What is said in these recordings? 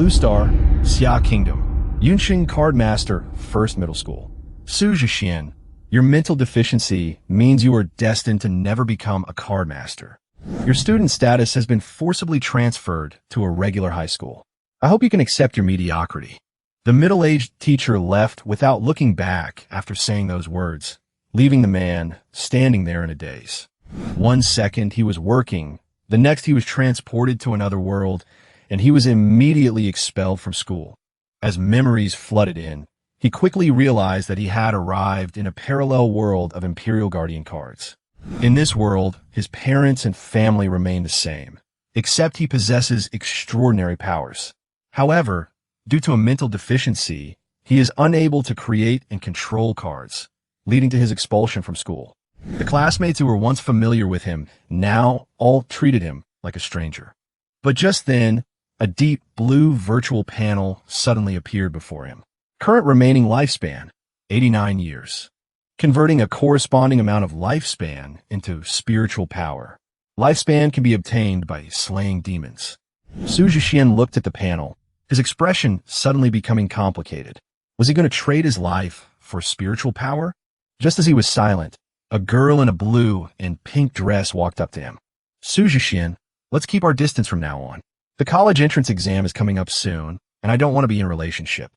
Blue Star, Xia Kingdom. Yunqing Card Master, First Middle School. Su Jixian, your mental deficiency means you are destined to never become a card master. Your student status has been forcibly transferred to a regular high school. I hope you can accept your mediocrity. The middle-aged teacher left without looking back after saying those words, leaving the man standing there in a daze. 1 second he was working, the next he was transported to another world, and he was immediately expelled from school. As memories flooded in, he quickly realized that he had arrived in a parallel world of Imperial Guardian cards. In this world, his parents and family remain the same, except he possesses extraordinary powers. However, due to a mental deficiency, he is unable to create and control cards, leading to his expulsion from school. The classmates who were once familiar with him now all treated him like a stranger. But just then, a deep blue virtual panel suddenly appeared before him. Current remaining lifespan, 89 years. Converting a corresponding amount of lifespan into spiritual power. Lifespan can be obtained by slaying demons. Su Jixian looked at the panel, his expression suddenly becoming complicated. Was he going to trade his life for spiritual power? Just as he was silent, a girl in a blue and pink dress walked up to him. Su Jixian, let's keep our distance from now on. The college entrance exam is coming up soon, and I don't want to be in a relationship.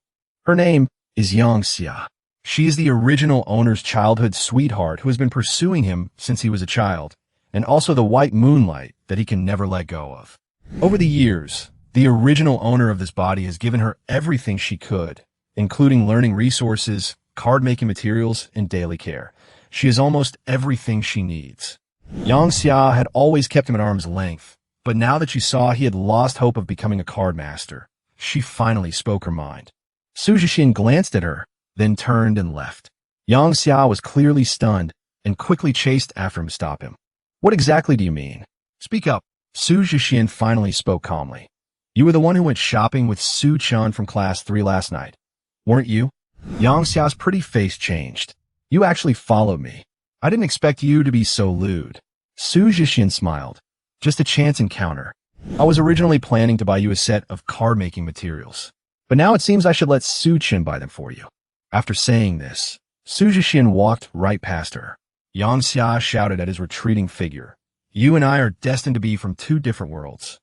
Her name is Yang Xia. She is the original owner's childhood sweetheart who has been pursuing him since he was a child, and also the white moonlight that he can never let go of. Over the years, the original owner of this body has given her everything she could, including learning resources, card-making materials, and daily care. She is almost everything she needs. Yang Xia had always kept him at arm's length, but now that she saw he had lost hope of becoming a card master, she finally spoke her mind. Su Jixian glanced at her, then turned and left. Yang Xia was clearly stunned and quickly chased after him to stop him. What exactly do you mean? Speak up. Su Jixian finally spoke calmly. You were the one who went shopping with Su Chun from class 3 last night, weren't you? Yang Xia's pretty face changed. You actually followed me. I didn't expect you to be so lewd. Su Jixian smiled. Just a chance encounter. I was originally planning to buy you a set of card-making materials, but now it seems I should let Su Chen buy them for you. After saying this, Su Jixian walked right past her. Yang Xia shouted at his retreating figure. You and I are destined to be from two different worlds.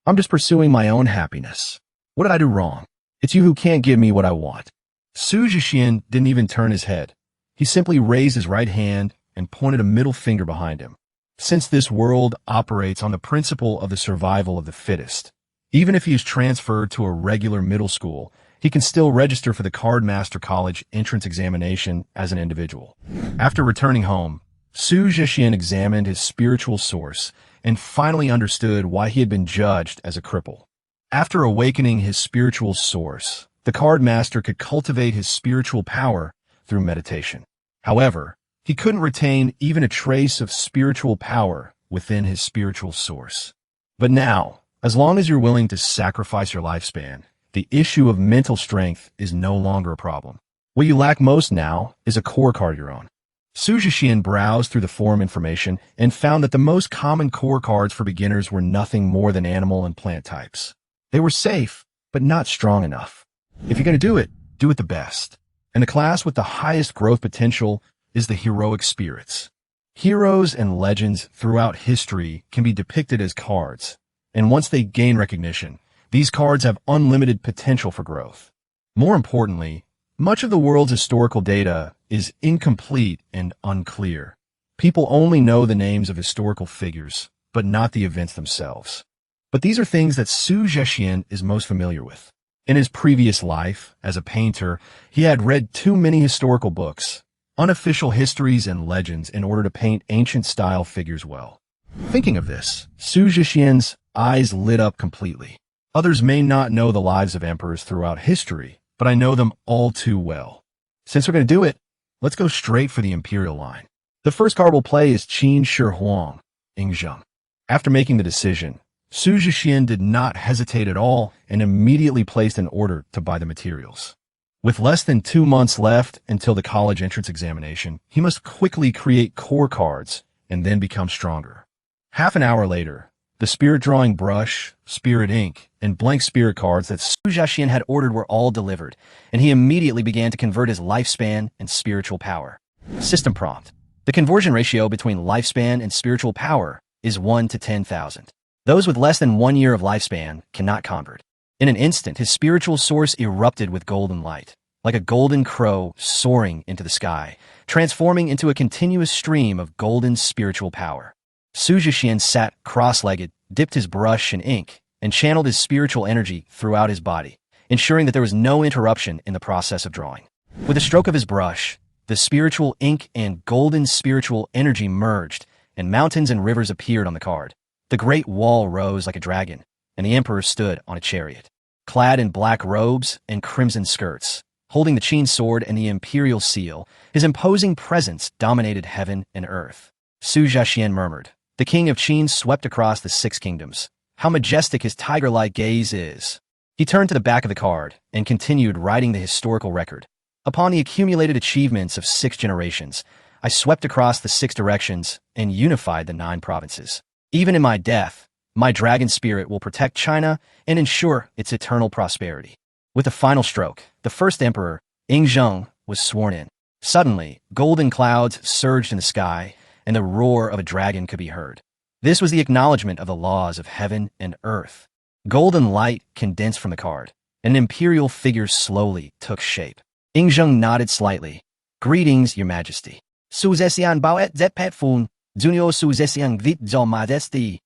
I'm just pursuing my own happiness. What did I do wrong? It's you who can't give me what I want. Su Jixian didn't even turn his head. He simply raised his right hand and pointed a middle finger behind him. Since this world operates on the principle of the survival of the fittest, even if he is transferred to a regular middle school, he can still register for the Card Master College entrance examination as an individual. After returning home, Su Jixian examined his spiritual source and finally understood why he had been judged as a cripple. After awakening his spiritual source, the Card Master could cultivate his spiritual power through meditation. However, he couldn't retain even a trace of spiritual power within his spiritual source. But now, as long as you're willing to sacrifice your lifespan, the issue of mental strength is no longer a problem. What you lack most now is a core card of your own. Su Jixian browsed through the forum information and found that the most common core cards for beginners were nothing more than animal and plant types. They were safe, but not strong enough. If you're going to do it the best. And the class with the highest growth potential is the heroic spirits. Heroes and legends throughout history can be depicted as cards, and once they gain recognition, these cards have unlimited potential for growth. More importantly, much of the world's historical data is incomplete and unclear. People only know the names of historical figures, but not the events themselves. But these are things that Su Jixian is most familiar with. In his previous life, as a painter, he had read too many historical books, unofficial histories and legends in order to paint ancient-style figures well. Thinking of this, Su Jixian's eyes lit up completely. Others may not know the lives of emperors throughout history, but I know them all too well. Since we're going to do it, let's go straight for the imperial line. The first card we'll play is Qin Emperor, Ying Zheng. After making the decision, Su Jixian did not hesitate at all and immediately placed an order to buy the materials. With less than 2 months left until the college entrance examination, he must quickly create core cards and then become stronger. Half an hour later, The spirit drawing brush, spirit ink, and blank spirit cards that Su Jixian had ordered were all delivered, and he immediately began to convert his lifespan and spiritual power. System prompt. The conversion ratio between lifespan and spiritual power is 1 to 10,000. Those with less than 1 year of lifespan cannot convert. In an instant, his spiritual source erupted with golden light, like a golden crow soaring into the sky, transforming into a continuous stream of golden spiritual power. Su Jixian sat cross-legged, dipped his brush in ink, and channeled his spiritual energy throughout his body, ensuring that there was no interruption in the process of drawing. With a stroke of his brush, the spiritual ink and golden spiritual energy merged, and mountains and rivers appeared on the card. The great wall rose like a dragon, and the emperor stood on a chariot, clad in black robes and crimson skirts. Holding the Qin sword and the imperial seal, his imposing presence dominated heaven and earth. Su Jixian murmured. The king of Qin swept across the 6 kingdoms. How majestic his tiger-like gaze is. He turned to the back of the card and continued writing the historical record. Upon the accumulated achievements of 6 generations, I swept across the 6 directions and unified the 9 provinces. Even in my death, my dragon spirit will protect China and ensure its eternal prosperity. With the final stroke, the first emperor, Ying Zheng, was sworn in. Suddenly, golden clouds surged in the sky, and the roar of a dragon could be heard. This was the acknowledgement of the laws of heaven and earth. Golden light condensed from the card, and an imperial figure slowly took shape. Ying Zheng nodded slightly. Greetings, your majesty. Su Zesian Baoet Zetpet Fun, Zunio Su Zesian Vit Zol Majesty.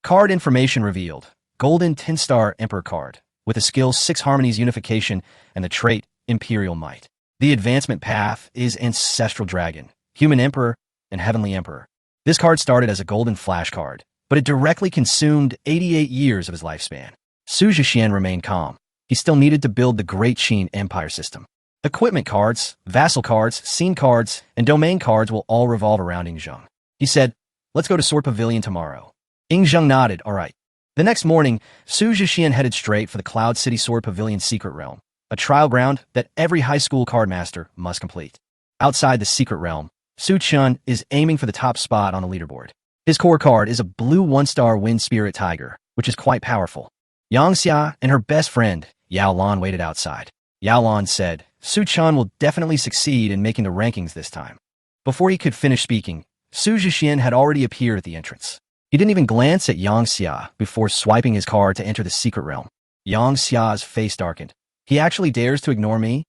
Card information revealed. Golden 10-star emperor card, with the skill 6 harmonies unification and the trait imperial might. The advancement path is ancestral dragon, human emperor, and heavenly emperor. This card started as a golden flash card, but it directly consumed 88 years of his lifespan. Su Jixian remained calm. He still needed to build the great Qin Empire system. Equipment cards, vassal cards, scene cards, and domain cards will all revolve around Ying Zheng. He said, let's go to Sword Pavilion tomorrow. Ying Zheng nodded, all right. The next morning, Su Jixian headed straight for the Cloud City Sword Pavilion Secret Realm, a trial ground that every high school cardmaster must complete. Outside the Secret Realm, Su Chun is aiming for the top spot on the leaderboard. His core card is a blue 1-star Wind Spirit Tiger, which is quite powerful. Yang Xia and her best friend, Yao Lan, waited outside. Yao Lan said, Su Chun will definitely succeed in making the rankings this time. Before he could finish speaking, Su Jixian had already appeared at the entrance. He didn't even glance at Yang Xia before swiping his card to enter the secret realm. Yang Xia's face darkened. He actually dares to ignore me?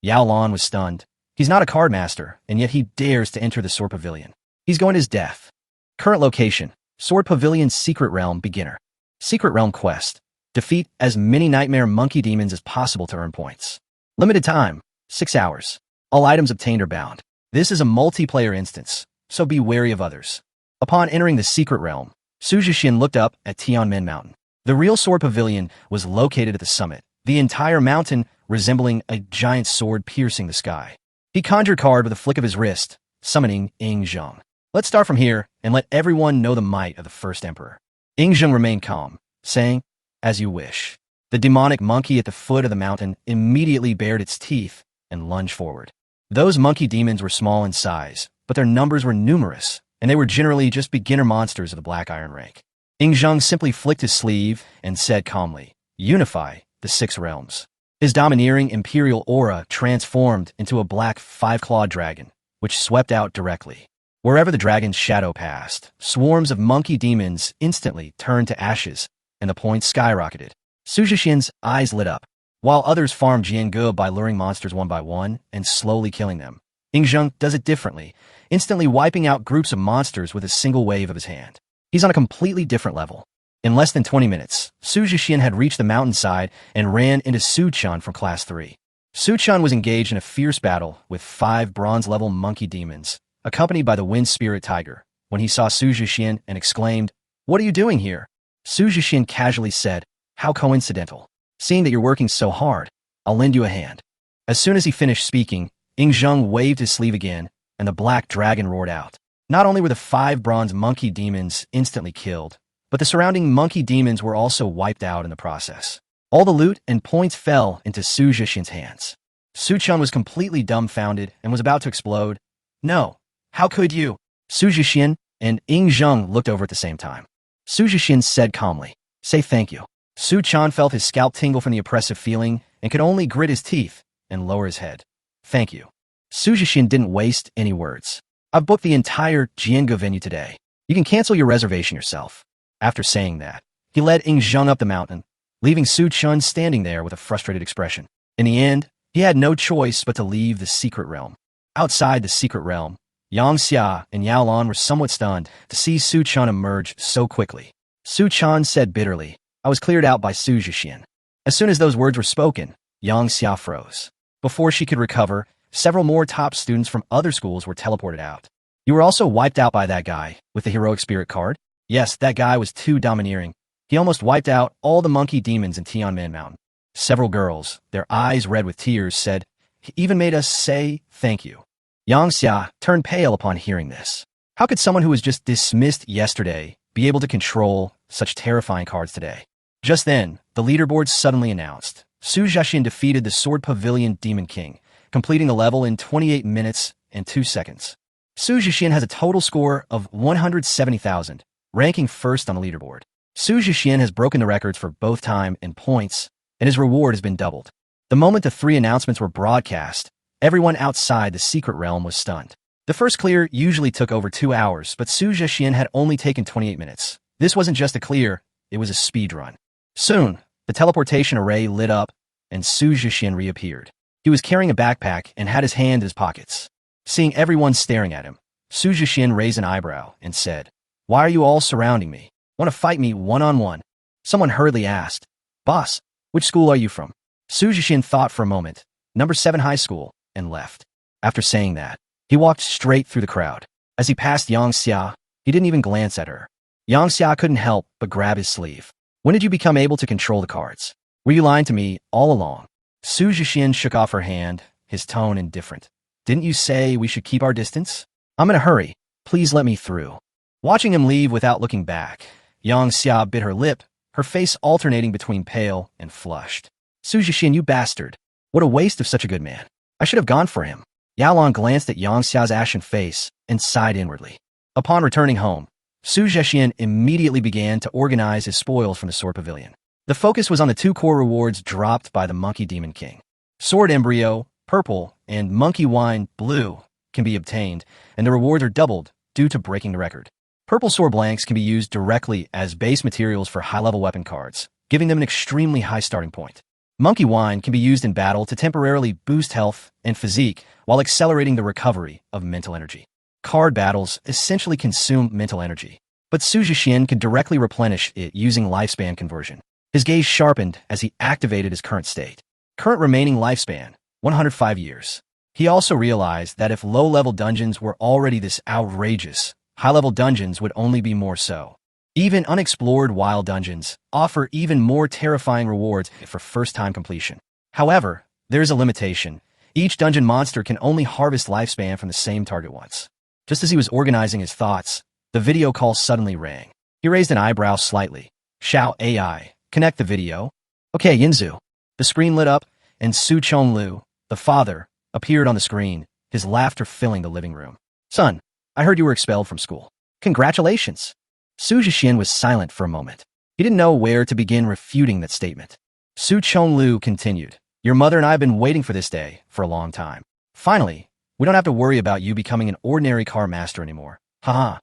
Yao Lan was stunned. He's not a card master, and yet he dares to enter the Sword Pavilion. He's going to his death. Current location, Sword Pavilion Secret Realm Beginner. Secret Realm Quest. Defeat as many nightmare monkey demons as possible to earn points. Limited time, 6 hours. All items obtained are bound. This is a multiplayer instance, so be wary of others. Upon entering the Secret Realm, Su Jixian looked up at Tianmen Mountain. The real Sword Pavilion was located at the summit, the entire mountain resembling a giant sword piercing the sky. He conjured card with a flick of his wrist, summoning Ying Zheng. Let's start from here and let everyone know the might of the first emperor. Ying Zheng remained calm, saying, as you wish. The demonic monkey at the foot of the mountain immediately bared its teeth and lunged forward. Those monkey demons were small in size, but their numbers were numerous, and they were generally just beginner monsters of the Black Iron rank. Ying Zheng simply flicked his sleeve and said calmly, unify the 6 realms. His domineering imperial aura transformed into a black 5-clawed dragon, which swept out directly. Wherever the dragon's shadow passed, swarms of monkey demons instantly turned to ashes, and the points skyrocketed. Su Jixian's eyes lit up. While others farmed Jiange by luring monsters one by one and slowly killing them, Ying Zheng does it differently, instantly wiping out groups of monsters with a single wave of his hand. He's on a completely different level. In less than 20 minutes, Su Jixian had reached the mountainside and ran into Su Chun from Class 3. Su Chun was engaged in a fierce battle with 5 bronze-level monkey demons, accompanied by the Wind Spirit Tiger, when he saw Su Jixian and exclaimed, "What are you doing here?" Su Jixian casually said, "How coincidental. Seeing that you're working so hard, I'll lend you a hand." As soon as he finished speaking, Ying Zheng waved his sleeve again, and the black dragon roared out. Not only were the 5 bronze monkey demons instantly killed, but the surrounding monkey demons were also wiped out in the process. All the loot and points fell into Su Jixian's hands. Su Chun was completely dumbfounded and was about to explode. "No, how could you?" Su Jixian and Ying Zheng looked over at the same time. Su Jixian said calmly. Say thank you. Su Chan felt his scalp tingle from the oppressive feeling and could only grit his teeth and lower his head. Thank you. Su Jixian didn't waste any words. I've booked the entire Jiangge venue today. You can cancel your reservation yourself. After saying that, he led Ying Zheng up the mountain, leaving Su Chun standing there with a frustrated expression. In the end, he had no choice but to leave the secret realm. Outside the secret realm, Yang Xia and Yao Lan were somewhat stunned to see Su Chun emerge so quickly. Su Chun said bitterly, I was cleared out by Su Jixian. As soon as those words were spoken, Yang Xia froze. Before she could recover, several more top students from other schools were teleported out. You were also wiped out by that guy with the heroic spirit card? Yes, that guy was too domineering. He almost wiped out all the monkey demons in Tianmen Mountain. Several girls, their eyes red with tears, said, he even made us say thank you. Yang Xia turned pale upon hearing this. How could someone who was just dismissed yesterday be able to control such terrifying cards today? Just then, the leaderboard suddenly announced, Su Jixian defeated the Sword Pavilion Demon King, completing the level in 28 minutes and 2 seconds. Su Jixian has a total score of 170,000, ranking first on the leaderboard. Su Jixian has broken the records for both time and points, and his reward has been doubled. The moment the 3 announcements were broadcast, everyone outside the secret realm was stunned. The first clear usually took over 2 hours, but Su Jixian had only taken 28 minutes. This wasn't just a clear, it was a speed run. Soon, the teleportation array lit up, and Su Jixian reappeared. He was carrying a backpack and had his hand in his pockets. Seeing everyone staring at him, Su Jixian raised an eyebrow and said, Why are you all surrounding me? Want to fight me one-on-one? Someone hurriedly asked, Boss, which school are you from? Su Jixian thought for a moment, number 7 high school, and left. After saying that, he walked straight through the crowd. As he passed Yang Xia, he didn't even glance at her. Yang Xia couldn't help but grab his sleeve. When did you become able to control the cards? Were you lying to me all along? Su Jixian shook off her hand, his tone indifferent. Didn't you say we should keep our distance? I'm in a hurry. Please let me through. Watching him leave without looking back, Yang Xia bit her lip, her face alternating between pale and flushed. Su Jixian, you bastard. What a waste of such a good man. I should have gone for him. Yao Lan glanced at Yang Xia's ashen face and sighed inwardly. Upon returning home, Su Jixian immediately began to organize his spoils from the Sword Pavilion. The focus was on the 2 core rewards dropped by the Monkey Demon King. Sword Embryo, purple, and Monkey Wine, blue, can be obtained, and the rewards are doubled due to breaking the record. Purple sword blanks can be used directly as base materials for high-level weapon cards, giving them an extremely high starting point. Monkey Wine can be used in battle to temporarily boost health and physique while accelerating the recovery of mental energy. Card battles essentially consume mental energy, but Su Jixian could directly replenish it using lifespan conversion. His gaze sharpened as he activated his current state. Current remaining lifespan, 105 years. He also realized that if low-level dungeons were already this outrageous, high-level dungeons would only be more so. Even unexplored wild dungeons offer even more terrifying rewards for first-time completion. However, there is a limitation. Each dungeon monster can only harvest lifespan from the same target once. Just as he was organizing his thoughts, the video call suddenly rang. He raised an eyebrow slightly. Xiao AI, connect the video. Okay, Yinzu. The screen lit up, and Su Chonglu, the father, appeared on the screen, his laughter filling the living room. Son, I heard you were expelled from school. Congratulations. Su Jixian was silent for a moment. He didn't know where to begin refuting that statement. Su Chonglu continued, Your mother and I have been waiting for this day for a long time. Finally, we don't have to worry about you becoming an ordinary car master anymore. Haha.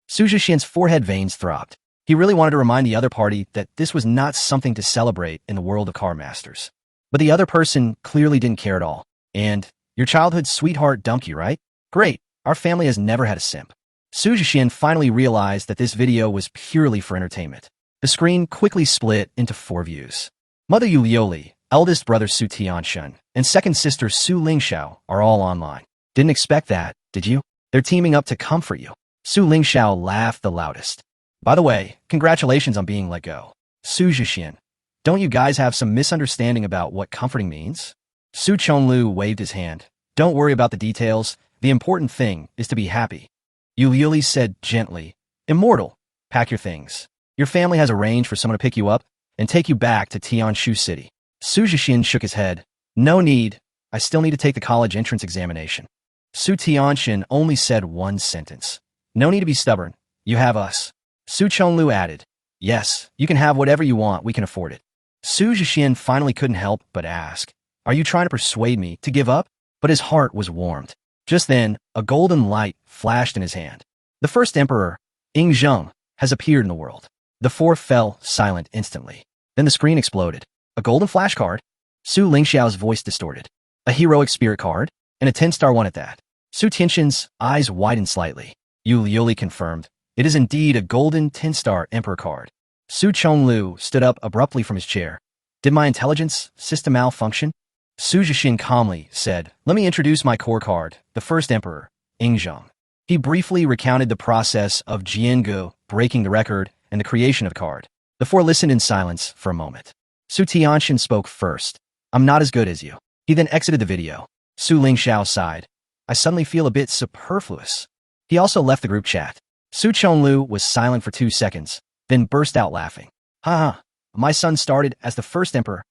Su Jixian's forehead veins throbbed. He really wanted to remind the other party that this was not something to celebrate in the world of car masters. But the other person clearly didn't care at all. And, your childhood sweetheart dumped you, right? Great, our family has never had a simp. Su Jixian finally realized that this video was purely for entertainment. The screen quickly split into 4 views. Mother Yu Liuli, eldest brother Su Tianshan, and second sister Su Lingxiao are all online. Didn't expect that, did you? They're teaming up to comfort you. Su Lingxiao laughed the loudest. By the way, congratulations on being let go. Su Jixian, don't you guys have some misunderstanding about what comforting means? Su Chonglu waved his hand. Don't worry about the details. The important thing is to be happy. Yu Liuli said gently, Immortal, pack your things. Your family has arranged for someone to pick you up and take you back to Tianshu City. Su Jixian shook his head. No need. I still need to take the college entrance examination. Su Tianshan only said one sentence. No need to be stubborn. You have us. Su Chonglu added, Yes, you can have whatever you want, we can afford it. Su Jixian finally couldn't help but ask, are you trying to persuade me to give up? But his heart was warmed. Just then, a golden light flashed in his hand. The first emperor, Ying Zheng, has appeared in the world. The four fell silent instantly. Then the screen exploded. A golden flash card? Su Lingxiao's voice distorted. A heroic spirit card? And a 10-star one at that. Su Tianxin's eyes widened slightly. Yu Liuli confirmed. It is indeed a golden 10-star emperor card. Su Chonglu stood up abruptly from his chair. Did my intelligence system malfunction? Su Jixian calmly said, let me introduce my core card, the first emperor, Ying Zheng. He briefly recounted the process of Jiangu breaking the record and the creation of the card. The four listened in silence for a moment. Su Tianxin spoke first. I'm not as good as you. He then exited the video. Su Lingxiao sighed. I suddenly feel a bit superfluous. He also left the group chat. Su Chonglu was silent for 2 seconds, then burst out laughing. Ha! My son started as the first emperor.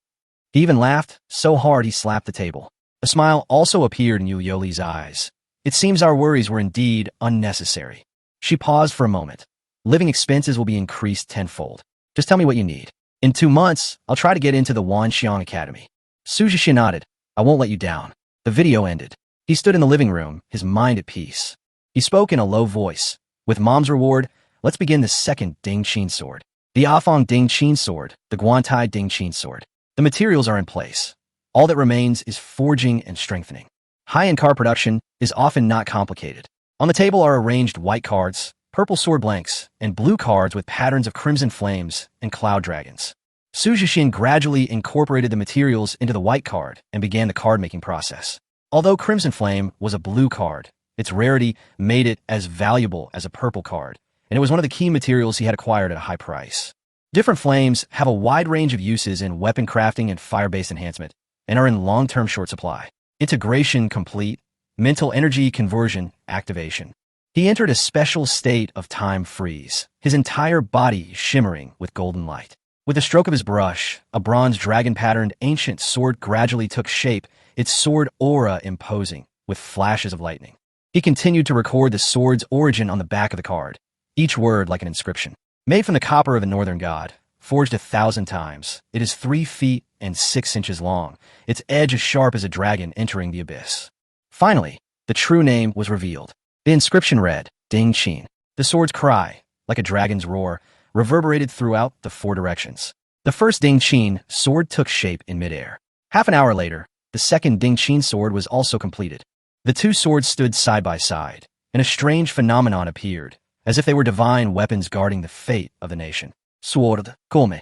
He even laughed so hard he slapped the table. A smile also appeared in Yu Yoli's eyes. It seems our worries were indeed unnecessary. She paused for a moment. Living expenses will be increased tenfold. Just tell me what you need. In 2 months, I'll try to get into the Wanxiang Academy. Su Jixian nodded. I won't let you down. The video ended. He stood in the living room, his mind at peace. He spoke in a low voice. With Mom's reward, let's begin the second Ding Qin sword. The Afong Ding Qin sword, the Guantai Ding Qin sword. The materials are in place. All that remains is forging and strengthening. High-end card production is often not complicated. On the table are arranged white cards, purple sword blanks, and blue cards with patterns of crimson flames and cloud dragons. Su Jixian gradually incorporated the materials into the white card and began the card-making process. Although Crimson Flame was a blue card, its rarity made it as valuable as a purple card, and it was one of the key materials he had acquired at a high price. Different flames have a wide range of uses in weapon crafting and fire-based enhancement, and are in long-term short supply. Integration complete, mental energy conversion activation. He entered a special state of time freeze, his entire body shimmering with golden light. With the stroke of his brush, a bronze dragon-patterned ancient sword gradually took shape, its sword aura imposing, with flashes of lightning. He continued to record the sword's origin on the back of the card, each word like an inscription. Made from the copper of a northern god, forged 1,000 times, it is 3 feet and 6 inches long, its edge as sharp as a dragon entering the abyss. Finally, the true name was revealed. The inscription read, Ding Qin. The sword's cry, like a dragon's roar, reverberated throughout the 4 directions. The first Ding Qin sword took shape in midair. Half an hour later, the second Ding Qin sword was also completed. The 2 swords stood side by side, and a strange phenomenon appeared, as if they were divine weapons guarding the fate of the nation. Sword, Kulme.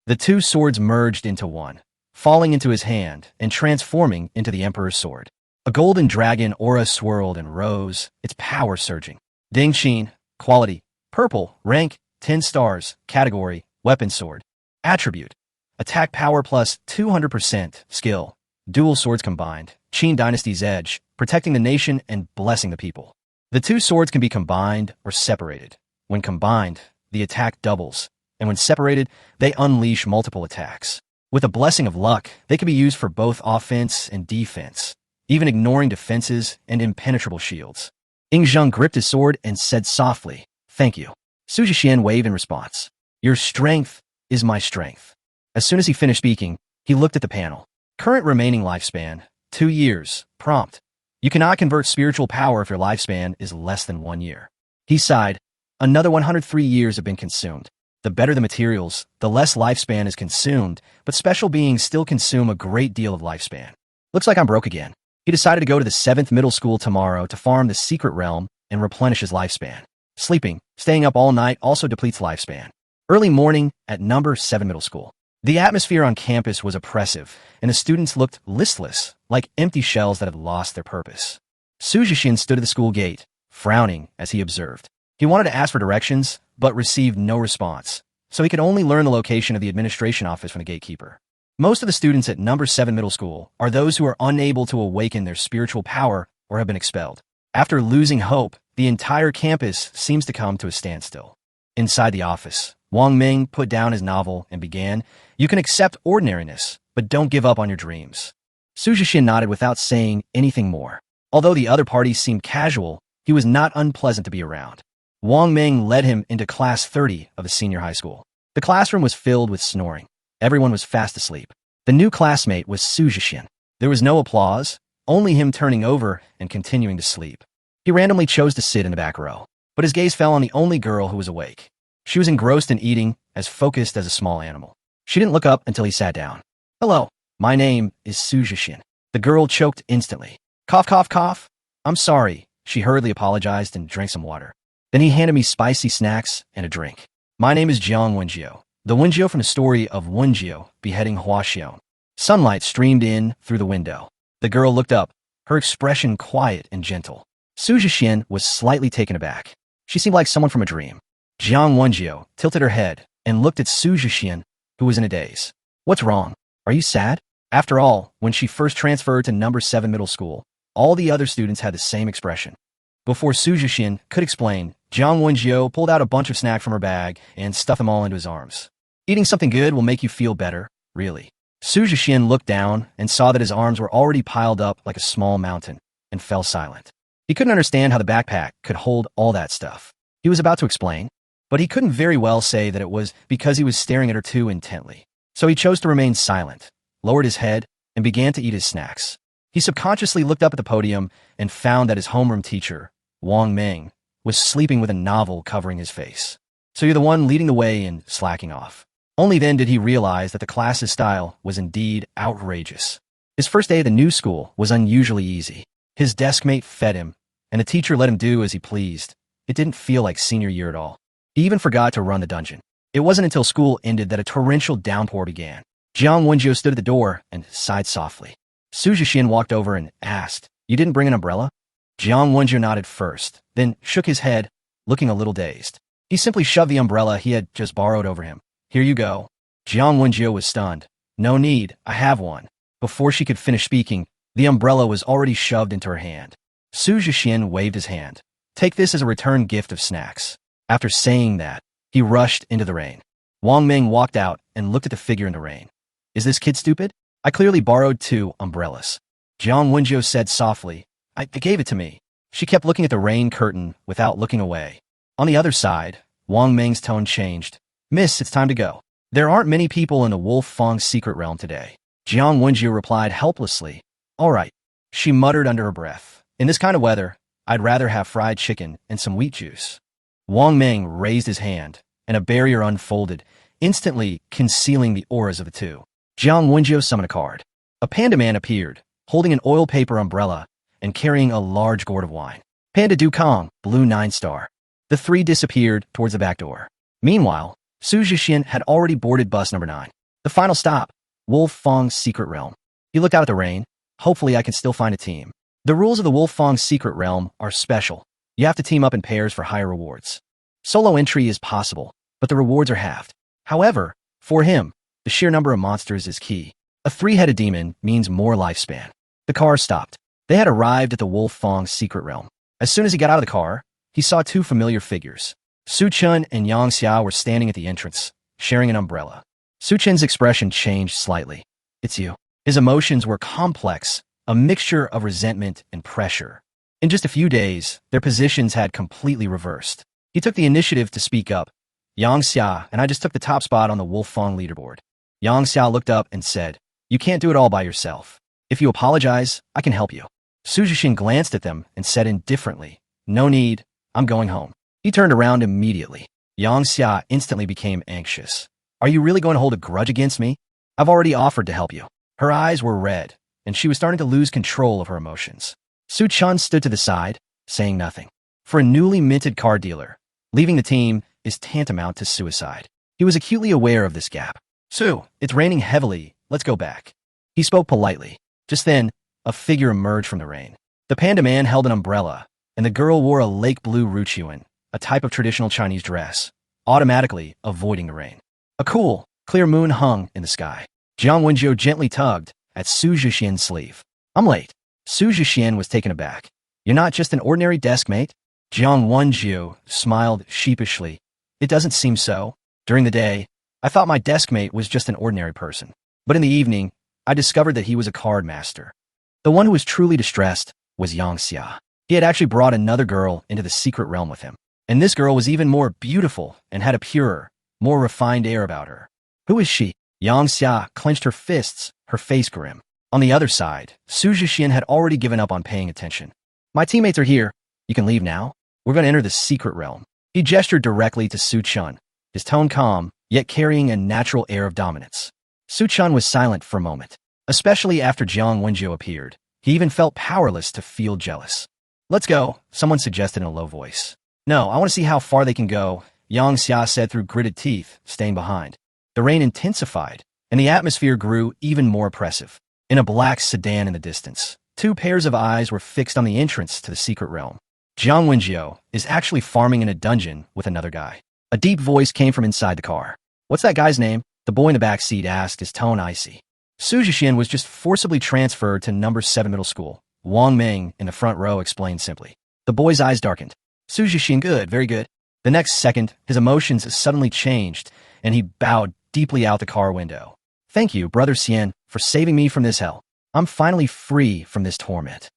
The 2 swords merged into one, falling into his hand and transforming into the Emperor's sword. A golden dragon aura swirled and rose, its power surging. Ding Qin, quality, purple, rank, 10 stars, category, weapon sword. Attribute, attack power plus 200%, skill, dual swords combined, Qin Dynasty's edge, protecting the nation and blessing the people. The 2 swords can be combined or separated. When combined, the attack doubles, and when separated, they unleash multiple attacks. With a blessing of luck, they can be used for both offense and defense, even ignoring defenses and impenetrable shields. Ying Zheng gripped his sword and said softly, thank you. Su Jixian waved in response. Your strength is my strength. As soon as he finished speaking, he looked at the panel. Current remaining lifespan, 2 years. Prompt. You cannot convert spiritual power if your lifespan is less than 1 year. He sighed. Another 103 years have been consumed. The better the materials, the less lifespan is consumed, but special beings still consume a great deal of lifespan. Looks like I'm broke again. He decided to go to the 7th middle school tomorrow to farm the secret realm and replenish his lifespan. Sleeping, staying up all night also depletes lifespan. Early morning at number 7 middle school. The atmosphere on campus was oppressive, and the students looked listless, like empty shells that had lost their purpose. Su Jixian stood at the school gate, frowning as he observed. He wanted to ask for directions, but received no response, so he could only learn the location of the administration office from the gatekeeper. Most of the students at number 7 middle school are those who are unable to awaken their spiritual power or have been expelled. After losing hope, the entire campus seems to come to a standstill. Inside the office, Wang Ming put down his novel and began, you can accept ordinariness, but don't give up on your dreams. Su Jixian nodded without saying anything more. Although the other parties seemed casual, he was not unpleasant to be around. Wang Ming led him into class 30 of the senior high school. The classroom was filled with snoring. Everyone was fast asleep. The new classmate was Su Jixian. There was no applause, only him turning over and continuing to sleep. He randomly chose to sit in the back row, but his gaze fell on the only girl who was awake. She was engrossed in eating, as focused as a small animal. She didn't look up until he sat down. "Hello, my name is Su Jixian." The girl choked instantly. "Cough, cough, cough. I'm sorry." She hurriedly apologized and drank some water. Then he handed me spicy snacks and a drink. "My name is Jiang Wenjiu, the Wenjiu from the story of Wenjiu beheading Huaxiong." Sunlight streamed in through the window. The girl looked up, her expression quiet and gentle. Su Jixian was slightly taken aback. She seemed like someone from a dream. Jiang Wenjiu tilted her head and looked at Su Jixian, who was in a daze. "What's wrong? Are you sad?" After all, when she first transferred to number 7 middle school, all the other students had the same expression. Before Su Jixian could explain, Jiang Wenjiu pulled out a bunch of snacks from her bag and stuffed them all into his arms. "Eating something good will make you feel better, really." Su Jixian looked down and saw that his arms were already piled up like a small mountain, and fell silent. He couldn't understand how the backpack could hold all that stuff. He was about to explain, but he couldn't very well say that it was because he was staring at her too intently. So he chose to remain silent, lowered his head, and began to eat his snacks. He subconsciously looked up at the podium and found that his homeroom teacher, Wang Ming, was sleeping with a novel covering his face. "So you're the one leading the way in slacking off." Only then did he realize that the class's style was indeed outrageous. His first day at the new school was unusually easy. His deskmate fed him, and the teacher let him do as he pleased. It didn't feel like senior year at all. He even forgot to run the dungeon. It wasn't until school ended that a torrential downpour began. Jiang Wenjiu stood at the door and sighed softly. Su Jixian walked over and asked, "You didn't bring an umbrella?" Jiang Wenjiu nodded first, then shook his head, looking a little dazed. He simply shoved the umbrella he had just borrowed over him. "Here you go." Jiang Wenjiu was stunned. "No need, I have one." Before she could finish speaking, the umbrella was already shoved into her hand. Su Jixian waved his hand. "Take this as a return gift of snacks." After saying that, he rushed into the rain. Wang Ming walked out and looked at the figure in the rain. "Is this kid stupid? I clearly borrowed 2 umbrellas." Jiang Wenjiu said softly, They gave it to me." She kept looking at the rain curtain without looking away. On the other side, Wang Ming's tone changed. "Miss, it's time to go. There aren't many people in the Wolf Fang's secret realm today." Jiang Wenjiu replied helplessly, "All right." She muttered under her breath. "In this kind of weather, I'd rather have fried chicken and some wheat juice." Wang Ming raised his hand, and a barrier unfolded, instantly concealing the auras of the two. Jiang Wenjiu summoned a card. A panda man appeared, holding an oil paper umbrella and carrying a large gourd of wine. "Panda Dukong, blue 9-star." The three disappeared towards the back door. Meanwhile, Su Jixian had already boarded bus number 9. The final stop, Wolf Fang's secret realm. He looked out at the rain. "Hopefully I can still find a team." The rules of the Wolf Fang's secret realm are special. You have to team up in pairs for higher rewards. Solo entry is possible, but the rewards are halved. However, for him, the sheer number of monsters is key. A 3-headed demon means more lifespan. The car stopped. They had arrived at the Wolf Fang's secret realm. As soon as he got out of the car, he saw 2 familiar figures. Su Chun and Yang Xia were standing at the entrance, sharing an umbrella. Su Chun's expression changed slightly. "It's you." His emotions were complex, a mixture of resentment and pressure. In just a few days, their positions had completely reversed. He took the initiative to speak up. "Yang Xia and I just took the top spot on the Wolf Fang leaderboard." Yang Xia looked up and said, "You can't do it all by yourself. If you apologize, I can help you." Su Jixian glanced at them and said indifferently, "No need, I'm going home." He turned around immediately. Yang Xia instantly became anxious. "Are you really going to hold a grudge against me? I've already offered to help you." Her eyes were red, and she was starting to lose control of her emotions. Su Chun stood to the side, saying nothing. For a newly minted car dealer, leaving the team is tantamount to suicide. He was acutely aware of this gap. "Su, it's raining heavily, let's go back." He spoke politely. Just then, a figure emerged from the rain. The panda man held an umbrella, and the girl wore a lake blue ruchuan, a type of traditional Chinese dress, automatically avoiding the rain. A cool, clear moon hung in the sky. Jiang Wenjiu gently tugged at Su Jixian's sleeve. "I'm late." Su Jixian was taken aback. "You're not just an ordinary desk mate?" Jiang Wenjiu smiled sheepishly. "It doesn't seem so. During the day, I thought my desk mate was just an ordinary person. But in the evening, I discovered that he was a card master." The one who was truly distressed was Yang Xia. He had actually brought another girl into the secret realm with him. And this girl was even more beautiful and had a purer, more refined air about her. Who is she? Yang Xia clenched her fists, her face grim. On the other side, Su Jixian had already given up on paying attention. My teammates are here. You can leave now. We're going to enter the secret realm. He gestured directly to Su Chun, his tone calm, yet carrying a natural air of dominance. Su Chun was silent for a moment, especially after Jiang Wenjiu appeared. He even felt powerless to feel jealous. Let's go, someone suggested in a low voice. No, I want to see how far they can go, Yang Xia said through gritted teeth, staying behind. The rain intensified, and the atmosphere grew even more oppressive. In a black sedan in the distance, two pairs of eyes were fixed on the entrance to the secret realm. Jiang Wenjiu is actually farming in a dungeon with another guy. A deep voice came from inside the car. What's that guy's name? The boy in the back seat asked, his tone icy. Su Jixian was just forcibly transferred to number 7 middle school. Wang Ming in the front row explained simply. The boy's eyes darkened. Su Jixian, good, very good. The next second, his emotions suddenly changed, and he bowed deeply out the car window. Thank you, Brother Xian, for saving me from this hell. I'm finally free from this torment.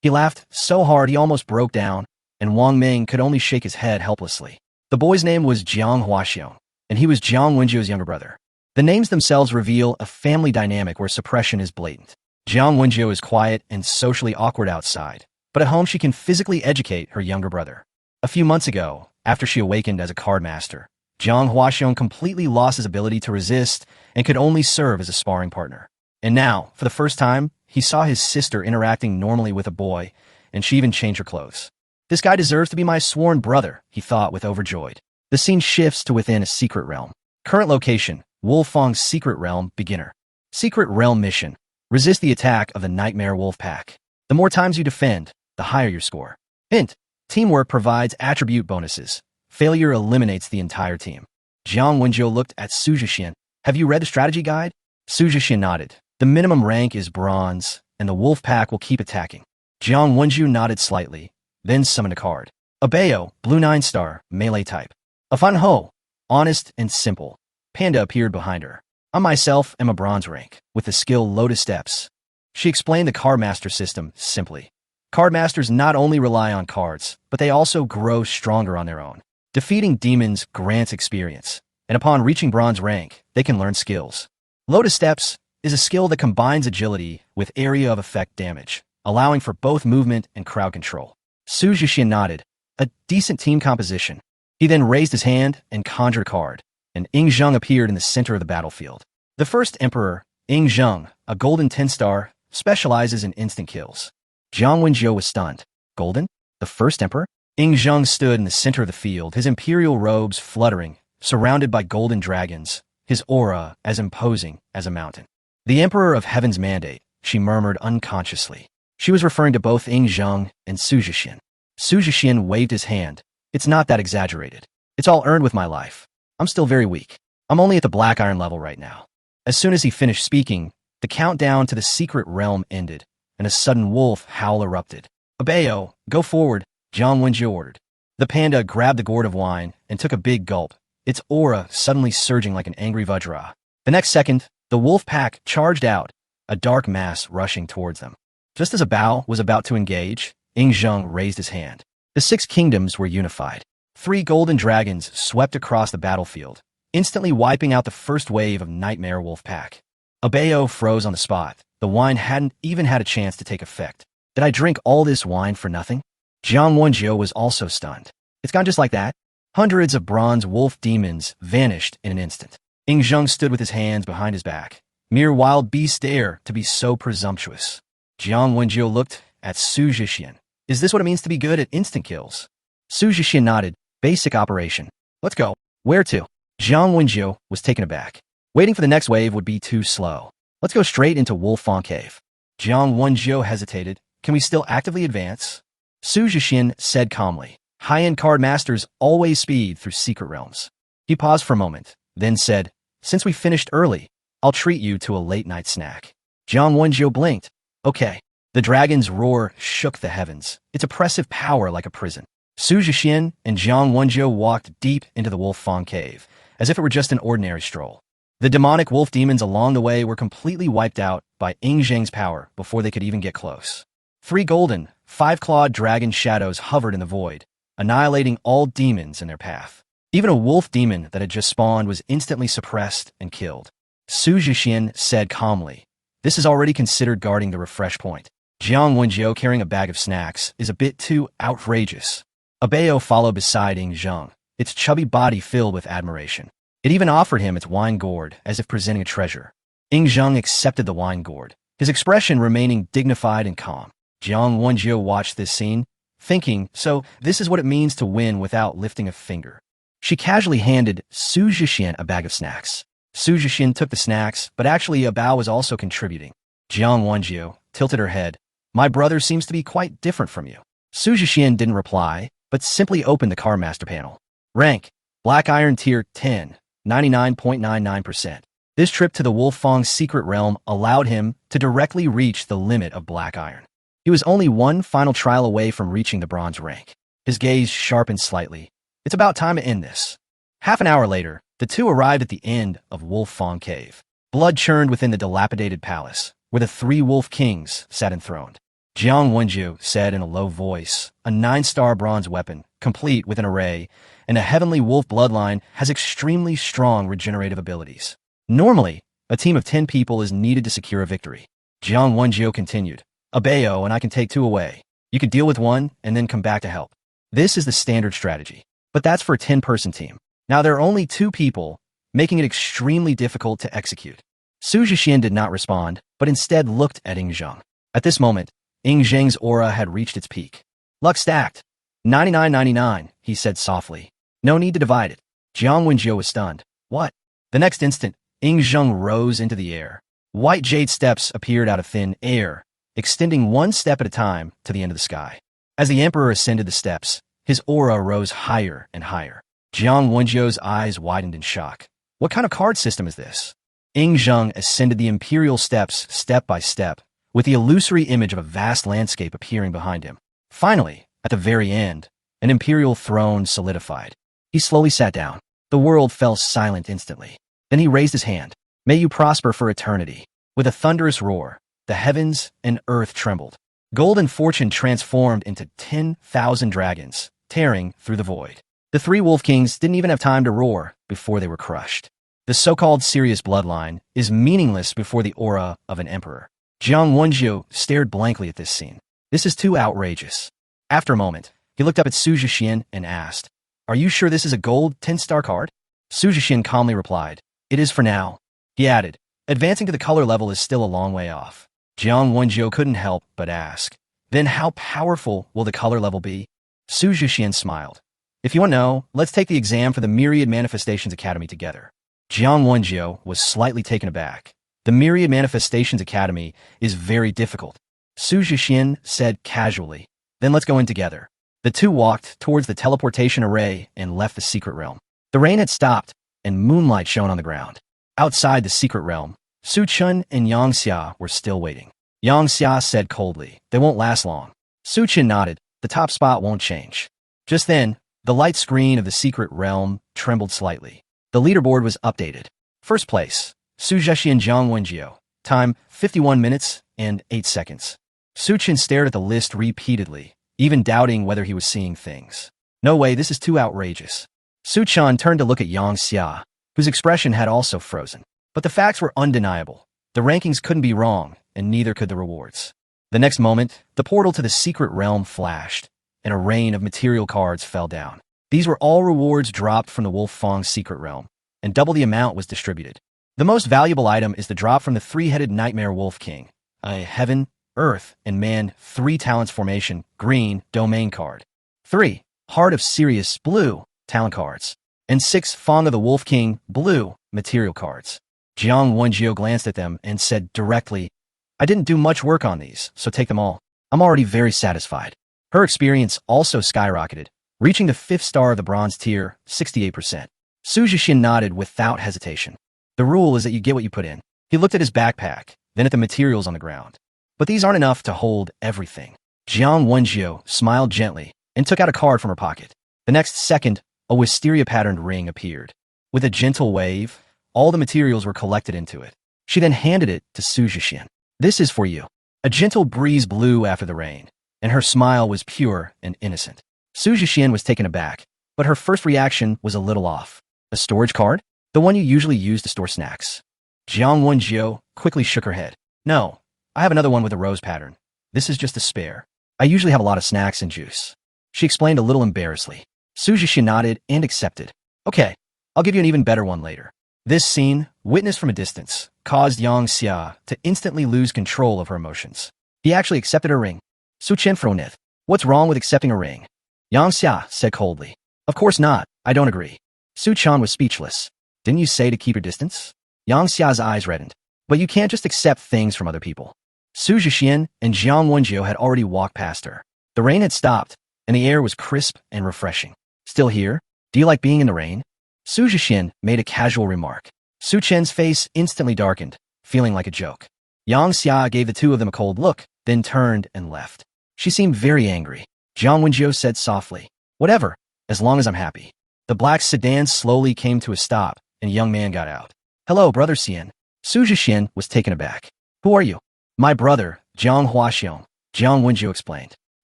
He laughed so hard he almost broke down, and Wang Ming could only shake his head helplessly. The boy's name was Jiang Huaxiong, and he was Jiang Wenjiu's younger brother. The names themselves reveal a family dynamic where suppression is blatant. Jiang Wenjiu is quiet and socially awkward outside, but at home she can physically educate her younger brother. A few months ago, after she awakened as a card master, Jiang Huaxiong completely lost his ability to resist and could only serve as a sparring partner. And now, for the first time, he saw his sister interacting normally with a boy, and she even changed her clothes. This guy deserves to be my sworn brother, he thought with overjoyed. The scene shifts to within a secret realm. Current location, Wolfang's Secret Realm, Beginner. Secret Realm Mission. Resist the attack of the Nightmare Wolf Pack. The more times you defend, the higher your score. Hint. Teamwork provides attribute bonuses. Failure eliminates the entire team. Jiang Wenjiu looked at Su Jixian. Have you read the strategy guide? Su Jixian nodded. The minimum rank is bronze, and the wolf pack will keep attacking. Jiang Wenjiu nodded slightly, then summoned a card. A Bayo, blue 9-star, melee type. A Fan Ho, honest and simple. Panda appeared behind her. I myself am a bronze rank, with the skill Lotus Steps. She explained the card master system simply. Card masters not only rely on cards, but they also grow stronger on their own. Defeating demons grants experience, and upon reaching bronze rank, they can learn skills. Lotus Steps is a skill that combines agility with area of effect damage, allowing for both movement and crowd control. Su Jixian nodded. A decent team composition. He then raised his hand and conjured a card, and Ying Zheng appeared in the center of the battlefield. The first emperor, Ying Zheng, a golden 10-star, specializes in instant kills. Jiang Wenjiu was stunned. Golden? The first emperor? Ying Zheng stood in the center of the field, his imperial robes fluttering, surrounded by golden dragons, his aura as imposing as a mountain. The Emperor of Heaven's Mandate, she murmured unconsciously. She was referring to both Ying Zheng and Su Jixian. Su Jixian waved his hand. It's not that exaggerated. It's all earned with my life. I'm still very weak. I'm only at the Black Iron level right now. As soon as he finished speaking, the countdown to the secret realm ended, and a sudden wolf howl erupted. Abayo, go forward, Jiang Wenjiu ordered. The panda grabbed the gourd of wine and took a big gulp, its aura suddenly surging like an angry Vajra. The next second, the wolf pack charged out, a dark mass rushing towards them. Just as Bao was about to engage, Ying Zheng raised his hand. The 6 kingdoms were unified. 3 golden dragons swept across the battlefield, instantly wiping out the first wave of Nightmare Wolf Pack. Abayo froze on the spot. The wine hadn't even had a chance to take effect. Did I drink all this wine for nothing? Jiang Wenjiu was also stunned. It's gone just like that? Hundreds of bronze wolf demons vanished in an instant. Ying Zheng stood with his hands behind his back. Mere wild beasts dare to be so presumptuous. Jiang Wenjiu looked at Su Jixian. Is this what it means to be good at instant kills? Su Jixian nodded. Basic operation. Let's go. Where to? Jiang Wenjiu was taken aback. Waiting for the next wave would be too slow. Let's go straight into Wolfang Cave. Jiang Wenjiu hesitated. Can we still actively advance? Su Jixian said calmly. High-end card masters always speed through secret realms. He paused for a moment, then said, since we finished early, I'll treat you to a late-night snack. Jiang Wenjiu blinked. Okay. The dragon's roar shook the heavens, its oppressive power like a prison. Su Jixian and Jiang Wenjiu walked deep into the Wolfang Cave, as if it were just an ordinary stroll. The demonic wolf demons along the way were completely wiped out by Ying Zheng's power before they could even get close. 3 golden, 5-clawed dragon shadows hovered in the void, annihilating all demons in their path. Even a wolf demon that had just spawned was instantly suppressed and killed. Su Jixian said calmly, "This is already considered guarding the refresh point. Jiang Wenjiu carrying a bag of snacks is a bit too outrageous." Abeo followed beside Ying Zheng, its chubby body filled with admiration. It even offered him its wine gourd as if presenting a treasure. Ying Zheng accepted the wine gourd, his expression remaining dignified and calm. Jiang Wenjiu watched this scene, thinking, so this is what it means to win without lifting a finger. She casually handed Su Jixian a bag of snacks. Su Jixian took the snacks, but actually Abao was also contributing. Jiang Wenjiu tilted her head. "My brother seems to be quite different from you." Su Jixian didn't reply, but simply opened the car master panel. Rank, Black Iron Tier 10, 99.99%. This trip to the Wolfang's secret realm allowed him to directly reach the limit of Black Iron. He was only one final trial away from reaching the bronze rank. His gaze sharpened slightly. It's about time to end this. Half an hour later, the two arrived at the end of Wolfang Cave. Blood churned within the dilapidated palace, where the three wolf kings sat enthroned. Jiang Wenjiu said in a low voice, "A 9-star bronze weapon, complete with an array, and a heavenly wolf bloodline has extremely strong regenerative abilities. Normally, a team of 10 people is needed to secure a victory." Jiang Wenjiu continued, "Abeo and I can take 2 away. You could deal with 1 and then come back to help. This is the standard strategy. But that's for a 10-person team. Now there are only 2 people, making it extremely difficult to execute." Su Jixian did not respond, but instead looked at Ying Zheng. At this moment, Ying Zheng's aura had reached its peak. "Luck stacked. 99.99, he said softly. "No need to divide it." Jiang Wenjiu was stunned. "What?" The next instant, Ying Zheng rose into the air. White jade steps appeared out of thin air, extending 1 step at a time to the end of the sky. As the emperor ascended the steps, his aura rose higher and higher. Jiang Wenjiu's eyes widened in shock. What kind of card system is this? Ying Zheng ascended the imperial steps step by step, with the illusory image of a vast landscape appearing behind him. Finally, at the very end, an imperial throne solidified. He slowly sat down. The world fell silent instantly. Then he raised his hand. "May you prosper for eternity." With a thunderous roar, the heavens and earth trembled. Golden fortune transformed into 10,000 dragons, tearing through the void. The 3 wolf kings didn't even have time to roar before they were crushed. The so-called serious bloodline is meaningless before the aura of an emperor. Jiang Wenjiu stared blankly at this scene. This is too outrageous. After a moment, he looked up at Su Jixian and asked, "Are you sure this is a gold 10-star card?" Su Jixian calmly replied, "It is for now." He added, "Advancing to the color level is still a long way off." Jiang Wenjiu couldn't help but ask, "Then how powerful will the color level be?" Su Jixian smiled. "If you want to know, let's take the exam for the Myriad Manifestations Academy together." Jiang Wenjiu was slightly taken aback. The Myriad Manifestations Academy is very difficult. Su Jixian said casually, "Then let's go in together." The two walked towards the teleportation array and left the secret realm. The rain had stopped, and moonlight shone on the ground. Outside the secret realm, Su Chun and Yang Xia were still waiting. Yang Xia said coldly, "They won't last long." Su Chun nodded, "The top spot won't change." Just then, the light screen of the secret realm trembled slightly. The leaderboard was updated. First place, Su Jixian Jiang Wenjiu. Time, 51 minutes and 8 seconds. Su Chun stared at the list repeatedly, even doubting whether he was seeing things. "No way, this is too outrageous." Su Chun turned to look at Yang Xia, whose expression had also frozen. But the facts were undeniable. The rankings couldn't be wrong, and neither could the rewards. The next moment, the portal to the secret realm flashed, and a rain of material cards fell down. These were all rewards dropped from the Wolfang's secret realm, and double the amount was distributed. The most valuable item is the drop from the 3-headed Nightmare Wolf King, a Heaven, Earth, and Man 3 talents formation, green, domain card. 3. Heart of Sirius, blue, talent cards. And 6. Fong of the Wolf King, blue, material cards. Jiang Wenjiu glanced at them and said directly, "I didn't do much work on these, so take them all. I'm already very satisfied." Her experience also skyrocketed, reaching the 5th star of the bronze tier, 68%. Su Jixian nodded without hesitation. "The rule is that you get what you put in." He looked at his backpack, then at the materials on the ground. "But these aren't enough to hold everything." Jiang Wenjiu smiled gently and took out a card from her pocket. The next second, a wisteria-patterned ring appeared. With a gentle wave, all the materials were collected into it. She then handed it to Su Jixian. "This is for you." A gentle breeze blew after the rain, and her smile was pure and innocent. Su Jixian was taken aback, but her first reaction was a little off. A storage card? The one you usually use to store snacks. Jiang Wenjiu quickly shook her head. No, I have another one with a rose pattern. This is just a spare. I usually have a lot of snacks and juice. She explained a little embarrassedly. Su Jixian nodded and accepted. Okay, I'll give you an even better one later. This scene, witnessed from a distance, caused Yang Xia to instantly lose control of her emotions. He actually accepted her ring. Su Chen frowned. What's wrong with accepting a ring? Yang Xia said coldly. Of course not, I don't agree. Su Chen was speechless. Didn't you say to keep your distance? Yang Xia's eyes reddened. But you can't just accept things from other people. Su Jixian and Jiang Wenjiu had already walked past her. The rain had stopped, and the air was crisp and refreshing. Still here? Do you like being in the rain? Su Jixian made a casual remark. Su Chen's face instantly darkened, feeling like a joke. Yang Xia gave the two of them a cold look, then turned and left. She seemed very angry. Jiang Wenjiu said softly, whatever, as long as I'm happy. The black sedan slowly came to a stop, and a young man got out. Hello, Brother Xian. Su Jixian was taken aback. Who are you? My brother, Jiang Huaxiong, Jiang Wenjiu explained.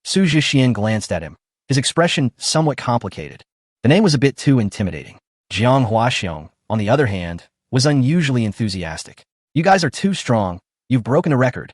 Su Jixian glanced at him, his expression somewhat complicated. The name was a bit too intimidating. Jiang Huaxiong, on the other hand, was unusually enthusiastic. You guys are too strong. You've broken a record.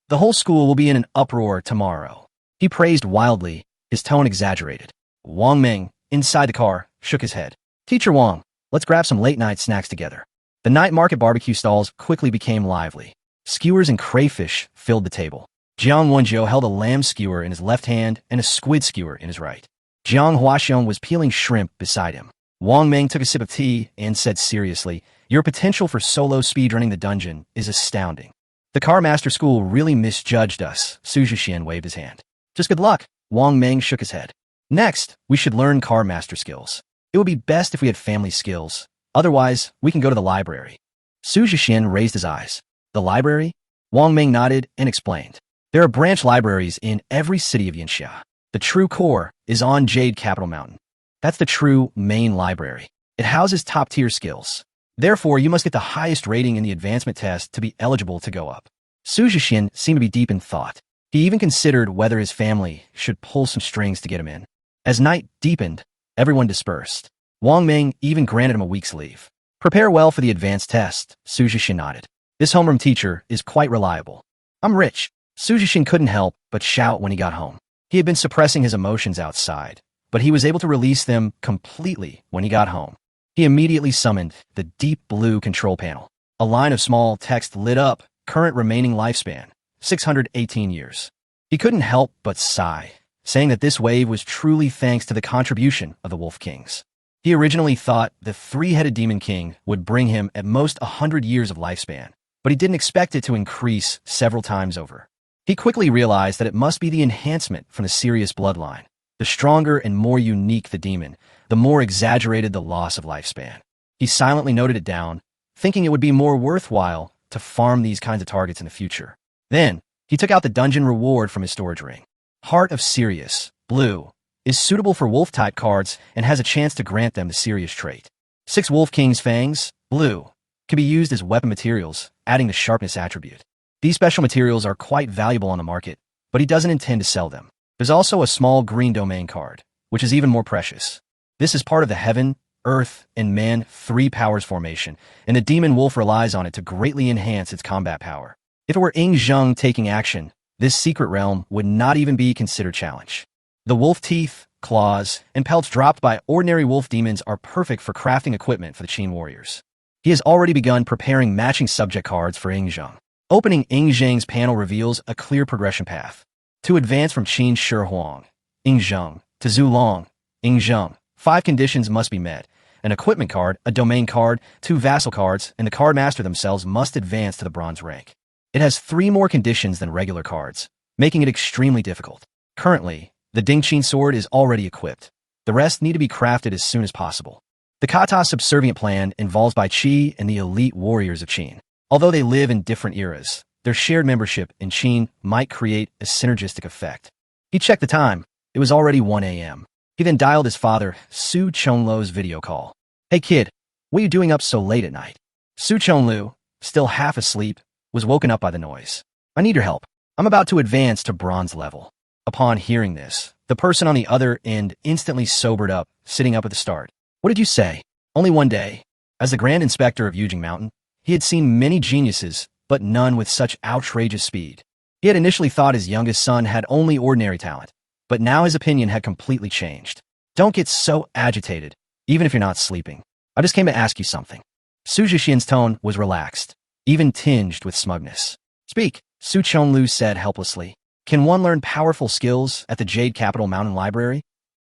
The whole school will be in an uproar tomorrow. He praised wildly, his tone exaggerated. Wang Ming, inside the car, shook his head. Teacher Wang, let's grab some late-night snacks together. The night market barbecue stalls quickly became lively. Skewers and crayfish filled the table. Jiang Wenjiu held a lamb skewer in his left hand and a squid skewer in his right. Jiang Huaxiong was peeling shrimp beside him. Wang Ming took a sip of tea and said seriously, your potential for solo speedrunning the dungeon is astounding. The Car Master School really misjudged us. Su Jixian waved his hand. Just good luck. Wang Ming shook his head. Next, we should learn Car Master skills. It would be best if we had family skills. Otherwise, we can go to the library. Su Jixian raised his eyes. The library? Wang Ming nodded and explained. There are branch libraries in every city of Yinxia. The true core is on Jade Capital Mountain. That's the true main library. It houses top-tier skills. Therefore, you must get the highest rating in the advancement test to be eligible to go up. Su Jixian seemed to be deep in thought. He even considered whether his family should pull some strings to get him in. As night deepened, everyone dispersed. Wang Ming even granted him a week's leave. Prepare well for the advanced test, Su Jixian nodded. This homeroom teacher is quite reliable. I'm rich. Su Jixian couldn't help but shout when he got home. He had been suppressing his emotions outside, but he was able to release them completely when he got home. He immediately summoned the deep blue control panel. A line of small text lit up, current remaining lifespan, 618 years. He couldn't help but sigh, saying that this wave was truly thanks to the contribution of the Wolf Kings. He originally thought the three-headed Demon King would bring him at most 100 years of lifespan, but he didn't expect it to increase several times over. He quickly realized that it must be the enhancement from the Sirius bloodline. The stronger and more unique the demon, the more exaggerated the loss of lifespan. He silently noted it down, thinking it would be more worthwhile to farm these kinds of targets in the future. Then, he took out the dungeon reward from his storage ring. Heart of Sirius, blue, is suitable for wolf-type cards and has a chance to grant them the Sirius trait. 6 Wolf King's fangs, blue, can be used as weapon materials, adding the sharpness attribute. These special materials are quite valuable on the market, but he doesn't intend to sell them. There's also a small green domain card, which is even more precious. This is part of the Heaven, Earth, and Man 3 powers formation, and the Demon Wolf relies on it to greatly enhance its combat power. If it were Ying Zheng taking action, this secret realm would not even be considered challenge. The wolf teeth, claws, and pelts dropped by ordinary wolf demons are perfect for crafting equipment for the Qin warriors. He has already begun preparing matching subject cards for Ying Zheng. Opening Ying Zheng's panel reveals a clear progression path. To advance from Qin Shi Huang, Ying Zheng, to Zhu Long, Ying Zheng, 5 conditions must be met. An equipment card, a domain card, 2 vassal cards, and the card master themselves must advance to the bronze rank. It has 3 more conditions than regular cards, making it extremely difficult. Currently, the Dingqin sword is already equipped. The rest need to be crafted as soon as possible. The Kata subservient plan involves Bai Qi and the elite warriors of Qin. Although they live in different eras, their shared membership in Qin might create a synergistic effect. He checked the time. It was already 1 a.m. He then dialed his father, Su Chonlu's video call. Hey kid, what are you doing up so late at night? Su Chonlu, still half asleep, was woken up by the noise. I need your help. I'm about to advance to bronze level. Upon hearing this, the The person on the other end instantly sobered up, sitting up at the start. What did you say? Only one day. As the Grand Inspector of Yujing Mountain, he had seen many geniuses, but none with such outrageous speed. He had initially thought his youngest son had only ordinary talent, but now his opinion had completely changed. Don't get so agitated, even if you're not sleeping. I just came to ask you something. Su Jixian's tone was relaxed, even tinged with smugness. Speak, Su Chonglu said helplessly. Can one learn powerful skills at the Jade Capital Mountain Library?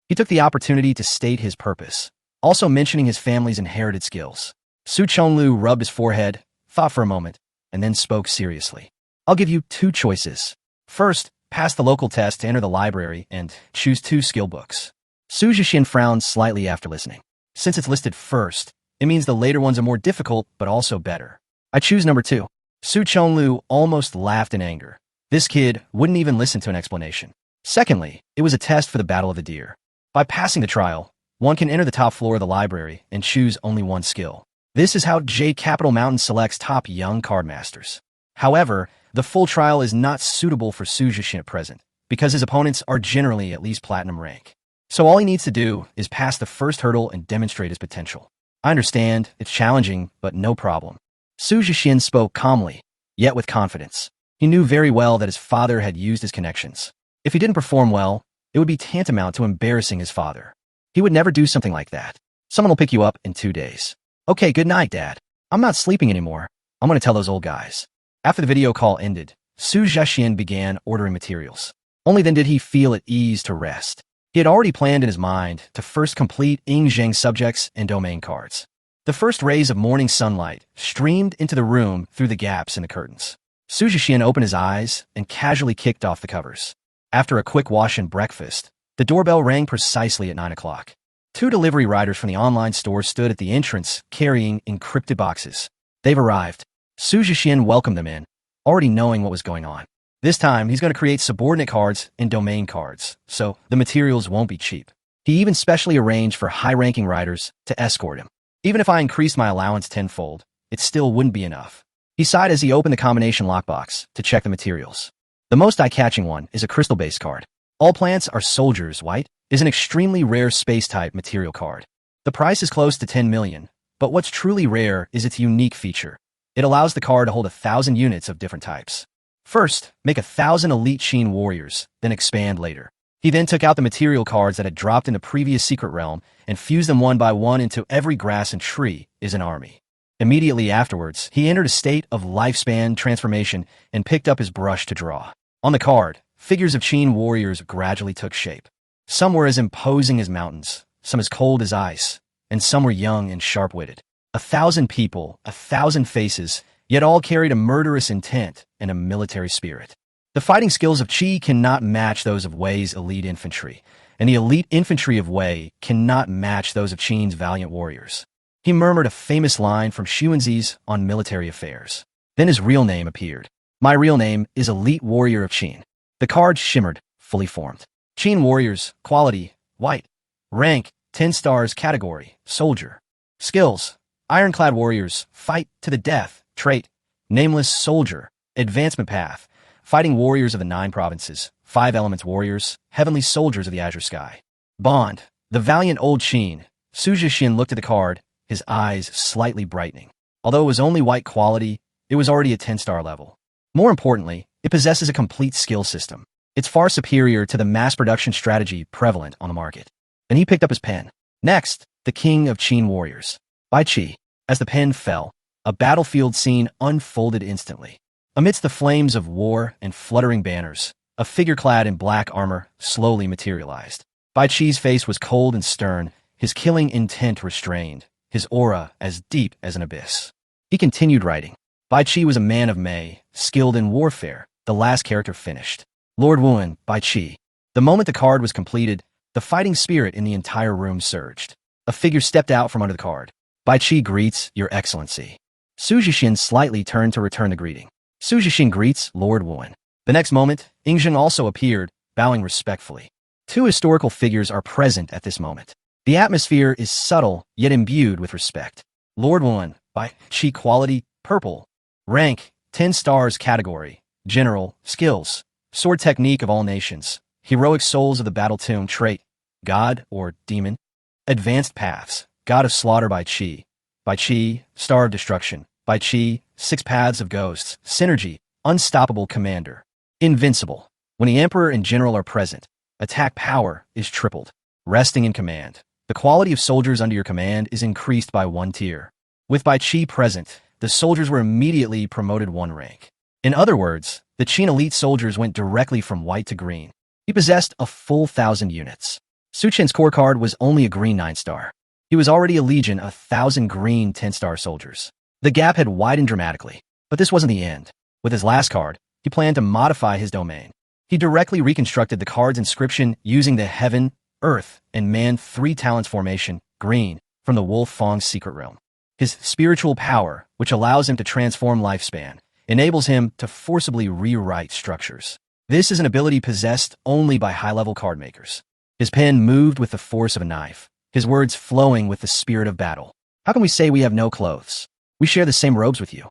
He took the opportunity to state his purpose, also mentioning his family's inherited skills. Su Chonglu rubbed his forehead, thought for a moment, and then spoke seriously. I'll give you two choices. First, pass the local test to enter the library and choose 2 skill books. Su Jixian frowned slightly after listening. Since it's listed first, it means the later ones are more difficult but also better. I choose number 2. Su Chonglu almost laughed in anger. This kid wouldn't even listen to an explanation. Secondly, it was a test for the Battle of the Deer. By passing the trial, one can enter the top floor of the library and choose only 1 skill. This is how Jade Capital Mountain selects top young cardmasters. However, the full trial is not suitable for Su Jixian at present, because his opponents are generally at least platinum rank. So all he needs to do is pass the first hurdle and demonstrate his potential. I understand, it's challenging, but no problem. Su Jixian spoke calmly, yet with confidence. He knew very well that his father had used his connections. If he didn't perform well, it would be tantamount to embarrassing his father. He would never do something like that. Someone will pick you up in 2 days. Okay, good night, Dad. I'm not sleeping anymore. I'm going to tell those old guys. After the video call ended, Su Jixian began ordering materials. Only then did he feel at ease to rest. He had already planned in his mind to first complete Ying Zheng subjects and domain cards. The first rays of morning sunlight streamed into the room through the gaps in the curtains. Su Jixian opened his eyes and casually kicked off the covers. After a quick wash and breakfast, the doorbell rang precisely at 9 o'clock. 2 delivery riders from the online store stood at the entrance carrying encrypted boxes. They've arrived. Su Jixian welcomed them in, already knowing what was going on. This time, he's going to create subordinate cards and domain cards, so the materials won't be cheap. He even specially arranged for high-ranking riders to escort him. Even if I increased my allowance tenfold, it still wouldn't be enough. He sighed as he opened the combination lockbox to check the materials. The most eye-catching one is a crystal-based card. All plants are soldiers, white, is an extremely rare space-type material card. The price is close to 10 million, but what's truly rare is its unique feature. It allows the card to hold 1,000 units of different types. First, make 1,000 elite Qin warriors, then expand later. He then took out the material cards that had dropped in the previous secret realm and fused them one by one into every grass and tree is an army. Immediately afterwards, he entered a state of lifespan transformation and picked up his brush to draw. On the card, figures of Qin warriors gradually took shape. Some were as imposing as mountains, some as cold as ice, and some were young and sharp-witted. 1,000 people, 1,000 faces, yet all carried a murderous intent and a military spirit. The fighting skills of Qi cannot match those of Wei's elite infantry, and the elite infantry of Wei cannot match those of Qin's valiant warriors. He murmured a famous line from Xuanzi's on military affairs. Then his real name appeared. My real name is Elite Warrior of Qin. The card shimmered, fully formed. Qin warriors, quality, white. Rank, 10 stars, category, soldier. Skills, ironclad warriors, fight to the death, trait, nameless soldier, advancement path, fighting warriors of the 9 provinces, 5 elements warriors, heavenly soldiers of the azure sky. Bond, the valiant old Qin. Su Jixian looked at the card, his eyes slightly brightening. Although it was only white quality, it was already a 10-star level. More importantly, it possesses a complete skill system. It's far superior to the mass production strategy prevalent on the market. Then he picked up his pen. Next, the King of Qin Warriors. Bai Qi. As the pen fell, a battlefield scene unfolded instantly. Amidst the flames of war and fluttering banners, a figure clad in black armor slowly materialized. Bai Qi's face was cold and stern, his killing intent restrained, his aura as deep as an abyss. He continued writing. Bai Qi was a man of Mei, skilled in warfare. The last character finished. Lord Wuan, Bai Qi. The moment the card was completed, the fighting spirit in the entire room surged. A figure stepped out from under the card. Bai Qi greets, Your Excellency. Su Jixian slightly turned to return the greeting. Su Jixian greets Lord Wuan. The next moment, Ying Zheng also appeared, bowing respectfully. 2 historical figures are present at this moment. The atmosphere is subtle, yet imbued with respect. Lord Wuan, Bai Qi quality, purple. Rank, 10 stars, category, general, skills, sword technique of all nations. heroic souls of the battle tomb trait, god or demon. Advanced paths, god of slaughter by Qi, star of destruction, by Qi, 6 paths of ghosts, synergy, unstoppable commander. Invincible, when the emperor and general are present, attack power is tripled. Resting in command, the quality of soldiers under your command is increased by 1 tier. With Bai Qi present, the soldiers were immediately promoted 1 rank. In other words, the Qin elite soldiers went directly from white to green. He possessed a full 1,000 units. Su Qian's core card was only a green 9-star. He was already a legion of 1,000 green 10-star soldiers. The gap had widened dramatically, but this wasn't the end. With his last card, he planned to modify his domain. He directly reconstructed the card's inscription using the Heaven, Earth, and Man 3 talents formation, green, from the Wolf Fong's secret realm. His spiritual power, which allows him to transform lifespan, enables him to forcibly rewrite structures. This is an ability possessed only by high-level card makers. His pen moved with the force of a knife, his words flowing with the spirit of battle. How can we say we have no clothes? We share the same robes with you.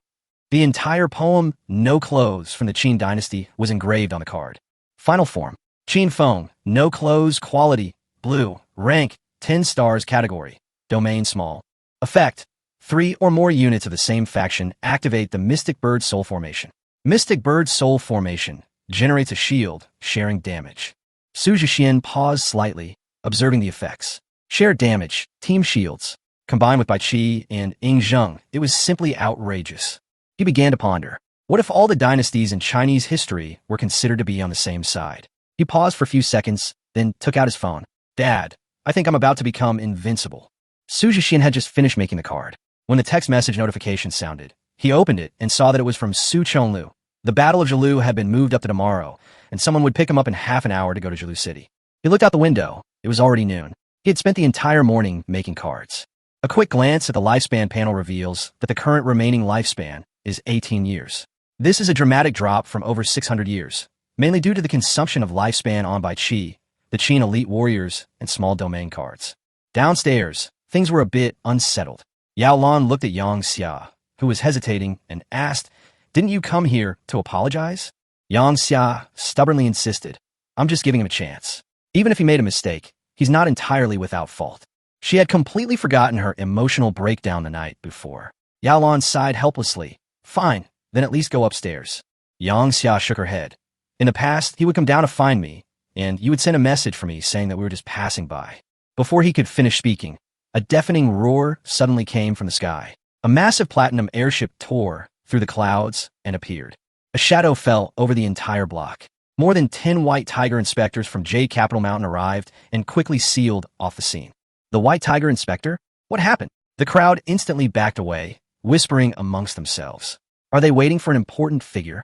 The entire poem, No Clothes, from the Qin dynasty was engraved on the card. Final form, Qin Feng, no clothes, quality, blue, rank, 10 stars category, domain small. Effect, 3 or more units of the same faction activate the Mystic Bird Soul formation. Mystic Bird Soul formation generates a shield, sharing damage. Su Jixian paused slightly, observing the effects. Shared damage, team shields. Combined with Bai Qi and Ying Zheng, it was simply outrageous. He began to ponder. What if all the dynasties in Chinese history were considered to be on the same side? He paused for a few seconds, then took out his phone. Dad, I think I'm about to become invincible. Su Jixian had just finished making the card. When the text message notification sounded, he opened it and saw that it was from Su Chonglu. The Battle of Jilu had been moved up to tomorrow, and someone would pick him up in half an hour to go to Jilu City. He looked out the window. It was already noon. He had spent the entire morning making cards. A quick glance at the lifespan panel reveals that the current remaining lifespan is 18 years. This is a dramatic drop from over 600 years, mainly due to the consumption of lifespan on Bai Qi, the Qin elite warriors, and small domain cards. Downstairs, things were a bit unsettled. Yao Lan looked at Yang Xia, who was hesitating, and asked, "Didn't you come here to apologize?" Yang Xia stubbornly insisted, "I'm just giving him a chance. Even if he made a mistake, he's not entirely without fault." She had completely forgotten her emotional breakdown the night before. Yao Lan sighed helplessly. "Fine, then at least go upstairs." Yang Xia shook her head. "In the past, he would come down to find me, and you would send a message for me saying that we were just passing by." Before he could finish speaking, a deafening roar suddenly came from the sky. A massive platinum airship tore through the clouds and appeared. A shadow fell over the entire block. More than 10 White Tiger inspectors from Jade Capital Mountain arrived and quickly sealed off the scene. The White Tiger inspector? What happened? The crowd instantly backed away, whispering amongst themselves. Are they waiting for an important figure?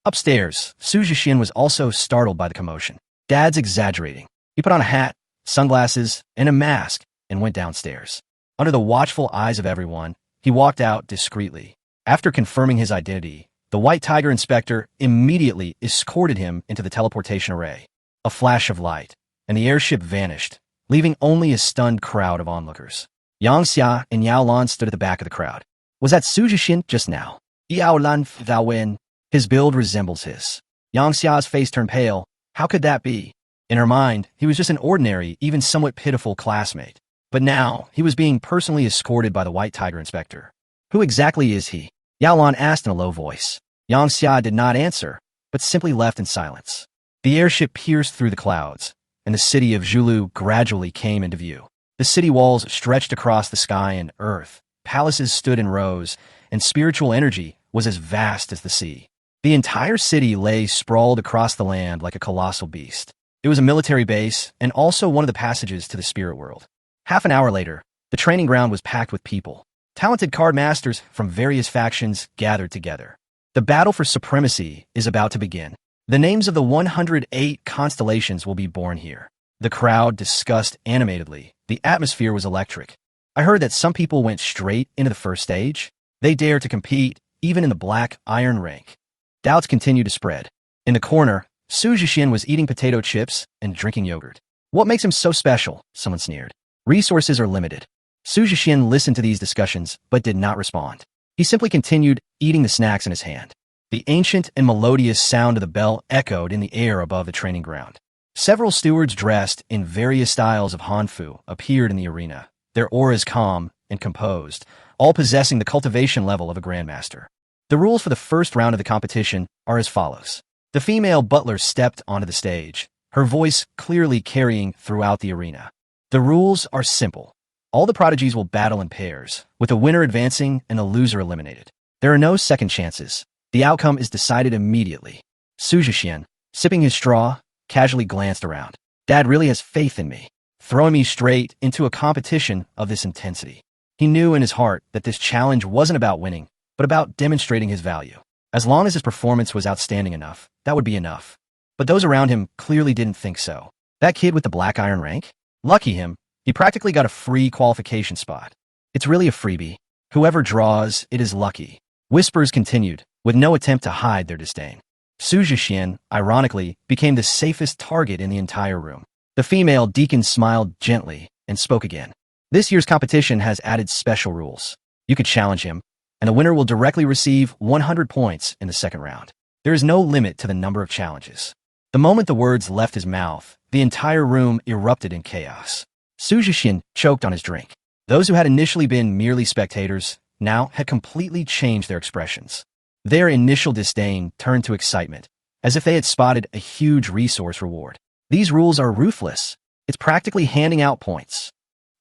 Upstairs, Su Jixian was also startled by the commotion. Dad's exaggerating. He put on a hat, sunglasses, and a mask and went downstairs. Under the watchful eyes of everyone, he walked out discreetly. After confirming his identity, the White Tiger inspector immediately escorted him into the teleportation array. A flash of light, and the airship vanished, leaving only a stunned crowd of onlookers. Yang Xia and Yao Lan stood at the back of the crowd. Was that Su Jixian just now? Yao Lan Thou Win. His build resembles his. Yang Xia's face turned pale. How could that be? In her mind, he was just an ordinary, even somewhat pitiful classmate. But now, he was being personally escorted by the White Tiger inspector. Who exactly is he? Yao Lan asked in a low voice. Yang Xia did not answer, but simply left in silence. The airship pierced through the clouds, and the city of Jilu gradually came into view. The city walls stretched across the sky and earth, palaces stood in rows, and spiritual energy was as vast as the sea. The entire city lay sprawled across the land like a colossal beast. It was a military base and also one of the passages to the spirit world. Half an hour later, the training ground was packed with people. Talented card masters from various factions gathered together. The battle for supremacy is about to begin. The names of the 108 constellations will be born here. The crowd discussed animatedly. The atmosphere was electric. I heard that some people went straight into the first stage. They dared to compete, even in the black iron rank. Doubts continued to spread. In the corner, Su Jixian was eating potato chips and drinking yogurt. What makes him so special? Someone sneered. Resources are limited. Su Jixian listened to these discussions, but did not respond. He simply continued eating the snacks in his hand. The ancient and melodious sound of the bell echoed in the air above the training ground. Several stewards dressed in various styles of Hanfu appeared in the arena, their auras calm and composed, all possessing the cultivation level of a grandmaster. The rules for the first round of the competition are as follows. The female butler stepped onto the stage, her voice clearly carrying throughout the arena. The rules are simple. All the prodigies will battle in pairs, with the winner advancing and the loser eliminated. There are no second chances. The outcome is decided immediately. Su Jixian, sipping his straw, casually glanced around. Dad really has faith in me, throwing me straight into a competition of this intensity. He knew in his heart that this challenge wasn't about winning, but about demonstrating his value. As long as his performance was outstanding enough, that would be enough. But those around him clearly didn't think so. That kid with the black iron rank? Lucky him, he practically got a free qualification spot. It's really a freebie. Whoever draws, it is lucky. Whispers continued, with no attempt to hide their disdain. Su Jixian, ironically, became the safest target in the entire room. The female deacon smiled gently and spoke again. This year's competition has added special rules. You could challenge him, and the winner will directly receive 100 points in the second round. There is no limit to the number of challenges. The moment the words left his mouth, the entire room erupted in chaos. Su Jixian choked on his drink. Those who had initially been merely spectators now had completely changed their expressions. Their initial disdain turned to excitement, as if they had spotted a huge resource reward. These rules are ruthless. It's practically handing out points.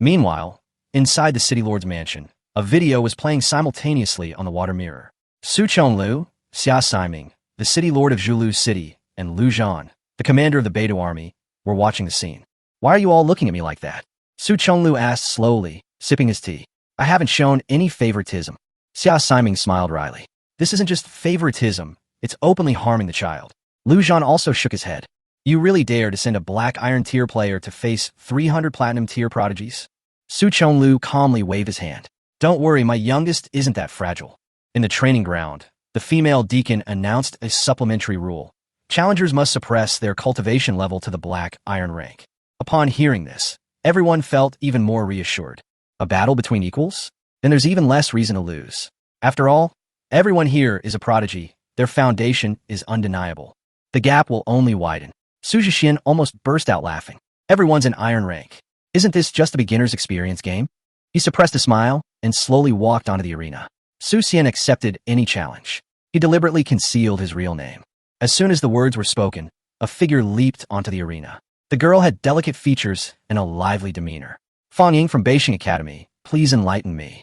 Meanwhile, inside the city lord's mansion, a video was playing simultaneously on the water mirror. Su Chonglu, Xia Siming, the city lord of Zhulu City, and Lu Zhan, the commander of the Beidou army, were watching the scene. Why are you all looking at me like that? Su Chonglu asked slowly, sipping his tea. I haven't shown any favoritism. Xia Siming smiled wryly. This isn't just favoritism, it's openly harming the child. Lu Zhan also shook his head. You really dare to send a black iron tier player to face 300 platinum tier prodigies? Su Chonglu calmly waved his hand. Don't worry, my youngest isn't that fragile. In the training ground, the female deacon announced a supplementary rule. Challengers must suppress their cultivation level to the black iron rank. Upon hearing this, everyone felt even more reassured. A battle between equals? Then there's even less reason to lose. After all, everyone here is a prodigy. Their foundation is undeniable. The gap will only widen. Su Jixian almost burst out laughing. Everyone's an iron rank. Isn't this just a beginner's experience game? He suppressed a smile and slowly walked onto the arena. Su Xian accepted any challenge. He deliberately concealed his real name. As soon as the words were spoken, a figure leaped onto the arena. The girl had delicate features and a lively demeanor. Fang Ying from Beijing Academy, please enlighten me.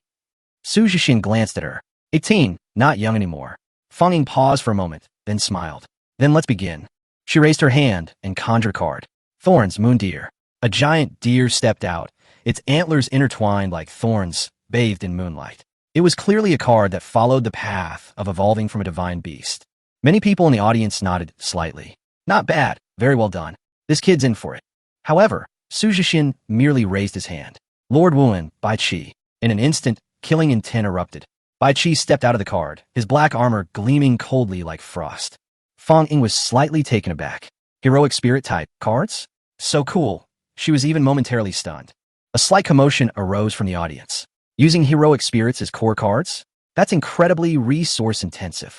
Su Jixian glanced at her. 18, not young anymore. Fang Ying paused for a moment, then smiled. Then let's begin. She raised her hand and conjured a card. Thorns, moon deer. A giant deer stepped out, its antlers intertwined like thorns, bathed in moonlight. It was clearly a card that followed the path of evolving from a divine beast. Many people in the audience nodded slightly. Not bad, very well done. This kid's in for it. However, Su Jixian merely raised his hand. Lord Wuan, Bai Qi. In an instant, killing intent erupted. Bai Qi stepped out of the card, his black armor gleaming coldly like frost. Fang Ying was slightly taken aback. Heroic spirit type cards? So cool. She was even momentarily stunned. A slight commotion arose from the audience. Using heroic spirits as core cards? That's incredibly resource-intensive.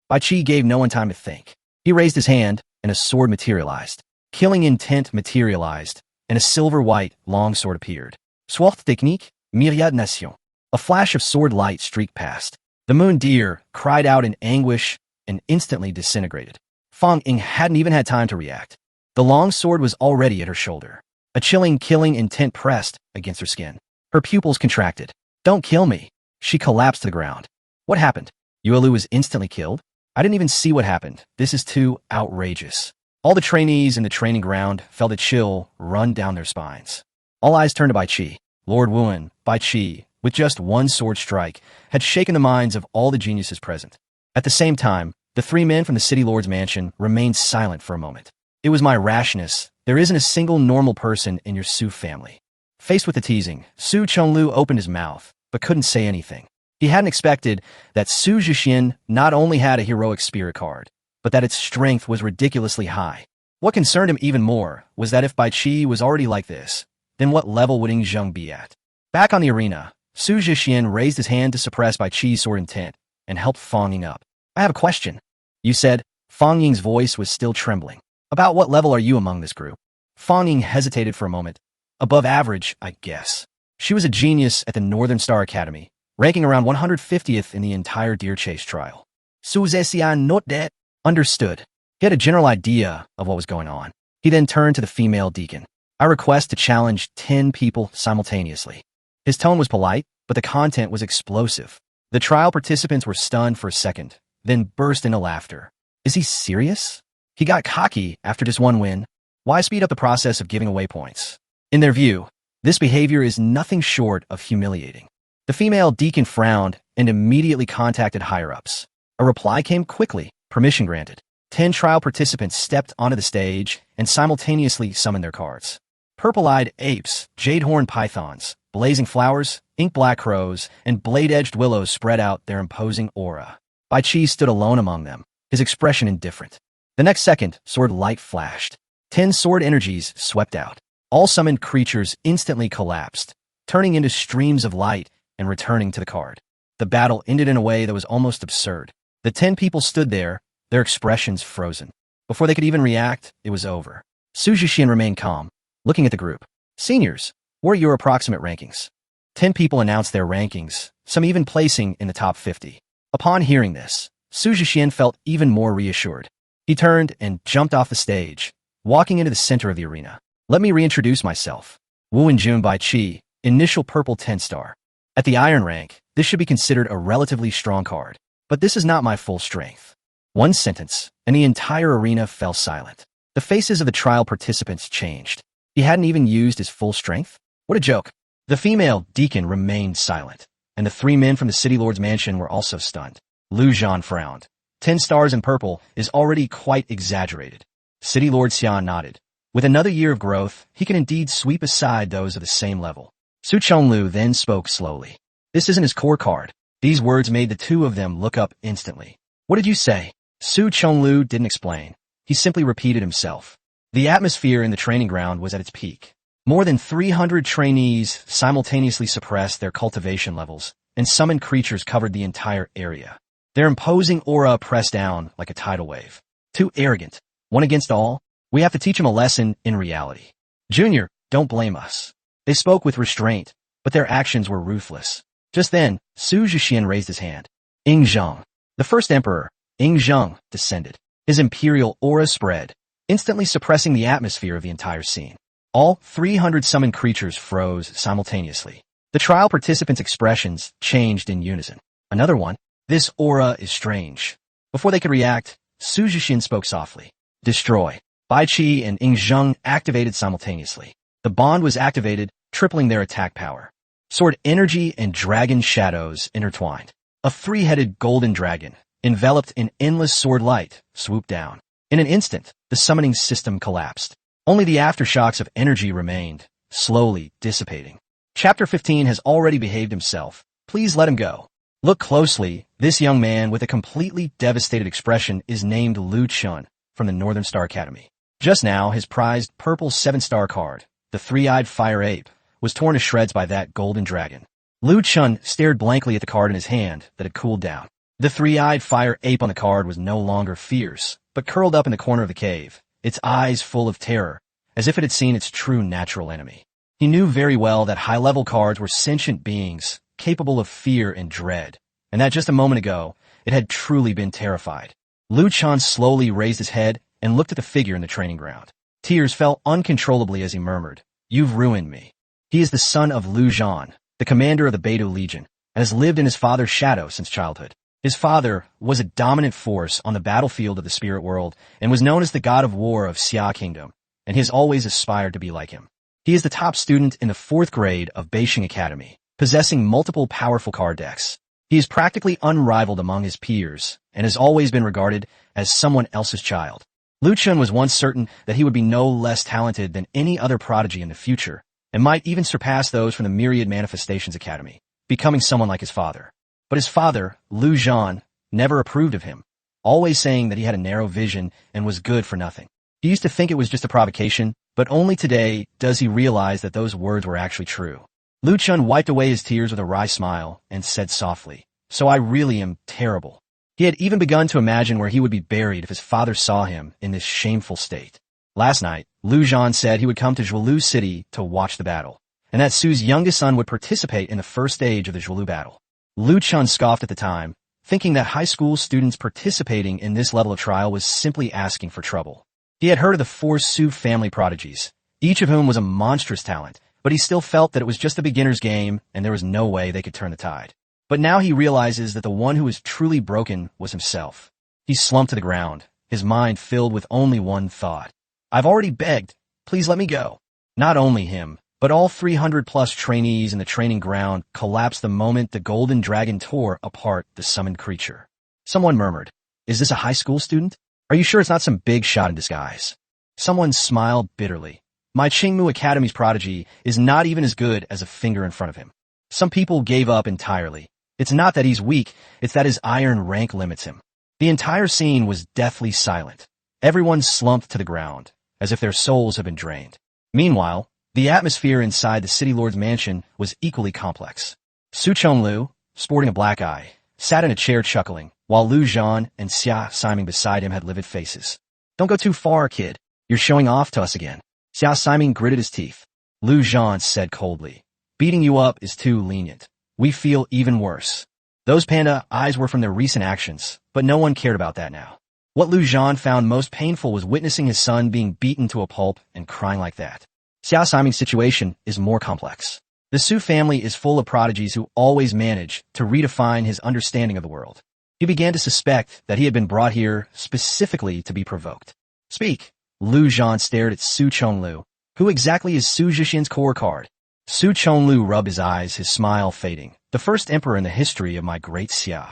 Bai Qi gave no one time to think. He raised his hand, and a sword materialized. Killing intent materialized, and a silver-white longsword appeared. Sword technique, myriad nation. A flash of sword light streaked past. The moon deer cried out in anguish and instantly disintegrated. Fang Ying hadn't even had time to react. The long sword was already at her shoulder. A chilling killing intent pressed against her skin. Her pupils contracted. Don't kill me. She collapsed to the ground. What happened? Yuelu was instantly killed? I didn't even see what happened. This is too outrageous. All the trainees in the training ground felt a chill run down their spines. All eyes turned to Bai Qi. Lord Wuan, Bai Qi, with just one sword strike, had shaken the minds of all the geniuses present. At the same time, the three men from the city lord's mansion remained silent for a moment. It was my rashness. There isn't a single normal person in your Su family. Faced with the teasing, Su Chonglu opened his mouth, but couldn't say anything. He hadn't expected that Su Jixian not only had a heroic spirit card, but that its strength was ridiculously high. What concerned him even more was that if Bai Qi was already like this, then what level would Ying Zheng be at? Back on the arena, Su Jixian raised his hand to suppress Bai Qi's sword intent and helped Fang Ying up. I have a question. You said. Fang Ying's voice was still trembling. About what level are you among this group? Fang Ying hesitated for a moment. Above average, I guess. She was a genius at the Northern Star Academy, ranking around 150th in the entire deer chase trial. Su Zesian not that. Understood. He had a general idea of what was going on. He then turned to the female deacon. I request to challenge 10 people simultaneously. His tone was polite, but the content was explosive. The trial participants were stunned for a second, then burst into laughter. Is he serious? He got cocky after just one win. Why speed up the process of giving away points? In their view, this behavior is nothing short of humiliating. The female deacon frowned and immediately contacted higher-ups. A reply came quickly, permission granted. 10 trial participants stepped onto the stage and simultaneously summoned their cards. Purple-eyed apes, jade-horned pythons, blazing flowers, ink-black crows, and blade-edged willows spread out their imposing aura. Bai Qi stood alone among them, his expression indifferent. The next second, sword light flashed. 10 sword energies swept out. All summoned creatures instantly collapsed, turning into streams of light and returning to the card. The battle ended in a way that was almost absurd. The 10 people stood there, their expressions frozen. Before they could even react, it was over. Su Jixian remained calm, looking at the group. Seniors, what are your approximate rankings? 10 people announced their rankings, some even placing in the top 50. Upon hearing this, Su Jixian felt even more reassured. He turned and jumped off the stage, walking into the center of the arena. Let me reintroduce myself. Wu Wenjun Bai Qi, initial purple 10-star. At the iron rank, this should be considered a relatively strong card, but this is not my full strength. One sentence, and the entire arena fell silent. The faces of the trial participants changed. He hadn't even used his full strength? What a joke. The female deacon remained silent, and the 3 men from the city lord's mansion were also stunned. Lu Zhan frowned. 10 stars in purple is already quite exaggerated. City Lord Xian nodded. With another year of growth, he can indeed sweep aside those of the same level. Su Chonglu then spoke slowly. This isn't his core card. These words made the two of them look up instantly. What did you say? Su Chonglu didn't explain. He simply repeated himself. The atmosphere in the training ground was at its peak. More than 300 trainees simultaneously suppressed their cultivation levels, and summoned creatures covered the entire area. Their imposing aura pressed down like a tidal wave. Too arrogant. One against all? We have to teach him a lesson in reality. Junior, don't blame us. They spoke with restraint, but their actions were ruthless. Just then, Su Jixian raised his hand. Ying Zheng. The first emperor, Ying Zheng, descended. His imperial aura spread, instantly suppressing the atmosphere of the entire scene. All 300 summoned creatures froze simultaneously. The trial participants' expressions changed in unison. Another one. This aura is strange. Before they could react, Su Jixian spoke softly. Destroy. Bai Qi and Ying Zheng activated simultaneously. The bond was activated, tripling their attack power. Sword energy and dragon shadows intertwined. A 3-headed golden dragon, enveloped in endless sword light, swooped down. In an instant, the summoning system collapsed. Only the aftershocks of energy remained, slowly dissipating. Chapter 15 has already behaved himself. Please let him go. Look closely. This young man with a completely devastated expression is named Lu Chun from the Northern Star Academy. Just now, his prized purple 7-star card, the 3-eyed fire ape, was torn to shreds by that golden dragon. Lu Chun stared blankly at the card in his hand that had cooled down. The 3-eyed fire ape on the card was no longer fierce, but curled up in the corner of the cave, its eyes full of terror, as if it had seen its true natural enemy. He knew very well that high-level cards were sentient beings, capable of fear and dread, and that just a moment ago, it had truly been terrified. Lu Chun slowly raised his head and looked at the figure in the training ground. Tears fell uncontrollably as he murmured, "You've ruined me." He is the son of Lu Zhan, the commander of the Beidou Legion, and has lived in his father's shadow since childhood. His father was a dominant force on the battlefield of the spirit world and was known as the god of war of Xia Kingdom, and he has always aspired to be like him. He is the top student in the 4th grade of Beijing Academy, possessing multiple powerful card decks. He is practically unrivaled among his peers and has always been regarded as someone else's child. Lu Chun was once certain that he would be no less talented than any other prodigy in the future, and might even surpass those from the Myriad Manifestations Academy, becoming someone like his father. But his father, Lu Zhan, never approved of him, always saying that he had a narrow vision and was good for nothing. He used to think it was just a provocation, but only today does he realize that those words were actually true. Lu Chun wiped away his tears with a wry smile and said softly, "So I really am terrible." He had even begun to imagine where he would be buried if his father saw him in this shameful state. Last night, Lu Zhan said he would come to Zhuelu City to watch the battle, and that Su's youngest son would participate in the first stage of the Zhuelu battle. Lu Chun scoffed at the time, thinking that high school students participating in this level of trial was simply asking for trouble. He had heard of the 4 Su family prodigies, each of whom was a monstrous talent, but he still felt that it was just a beginner's game and there was no way they could turn the tide. But now he realizes that the one who was truly broken was himself. He slumped to the ground, his mind filled with only one thought. I've already begged. Please let me go. Not only him, but all 300-plus trainees in the training ground collapsed the moment the golden dragon tore apart the summoned creature. Someone murmured, "Is this a high school student? Are you sure it's not some big shot in disguise?" Someone smiled bitterly. My Qingmu Academy's prodigy is not even as good as a finger in front of him. Some people gave up entirely. It's not that he's weak, it's that his iron rank limits him. The entire scene was deathly silent. Everyone slumped to the ground, as if their souls had been drained. Meanwhile, the atmosphere inside the city lord's mansion was equally complex. Su Chonglu, sporting a black eye, sat in a chair chuckling, while Lu Zhan and Xia Siming beside him had livid faces. Don't go too far, kid. You're showing off to us again. Xia Siming gritted his teeth. Lu Zhan said coldly, beating you up is too lenient. We feel even worse. Those panda eyes were from their recent actions, but no one cared about that now. What Lu Zhan found most painful was witnessing his son being beaten to a pulp and crying like that. Xia Siming's situation is more complex. The Su family is full of prodigies who always manage to redefine his understanding of the world. He began to suspect that he had been brought here specifically to be provoked. Speak. Lu Zhan stared at Su Chonglu. Who exactly is Su Jixian's core card? Su Chonglu rubbed his eyes, his smile fading. The first emperor in the history of my great Xia.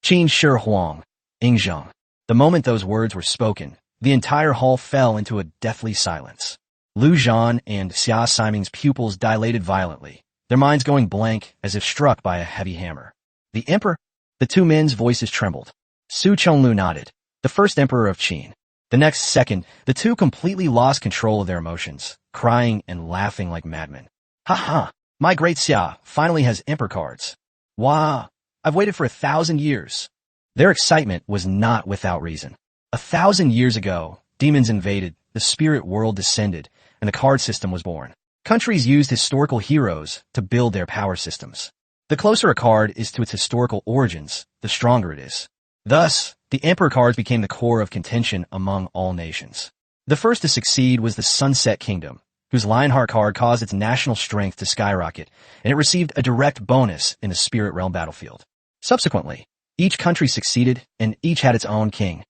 Qin Shi Huang. Ying Zheng. The moment those words were spoken, the entire hall fell into a deathly silence. Lu Zhan and Xia Siming's pupils dilated violently, their minds going blank as if struck by a heavy hammer. The emperor? The two men's voices trembled. Su Chonglu nodded. The first emperor of Qin. The next second, the two completely lost control of their emotions, crying and laughing like madmen. Ha ha! My great Xia finally has emperor cards. Wow! I've waited for 1,000 years. Their excitement was not without reason. 1,000 years ago, demons invaded, the spirit world descended, and the card system was born. Countries used historical heroes to build their power systems. The closer a card is to its historical origins, the stronger it is. Thus, the emperor cards became the core of contention among all nations. The first to succeed was the Sunset Kingdom, whose Lionheart card caused its national strength to skyrocket, and it received a direct bonus in the Spirit Realm battlefield. Subsequently, each country succeeded, and each had its own king.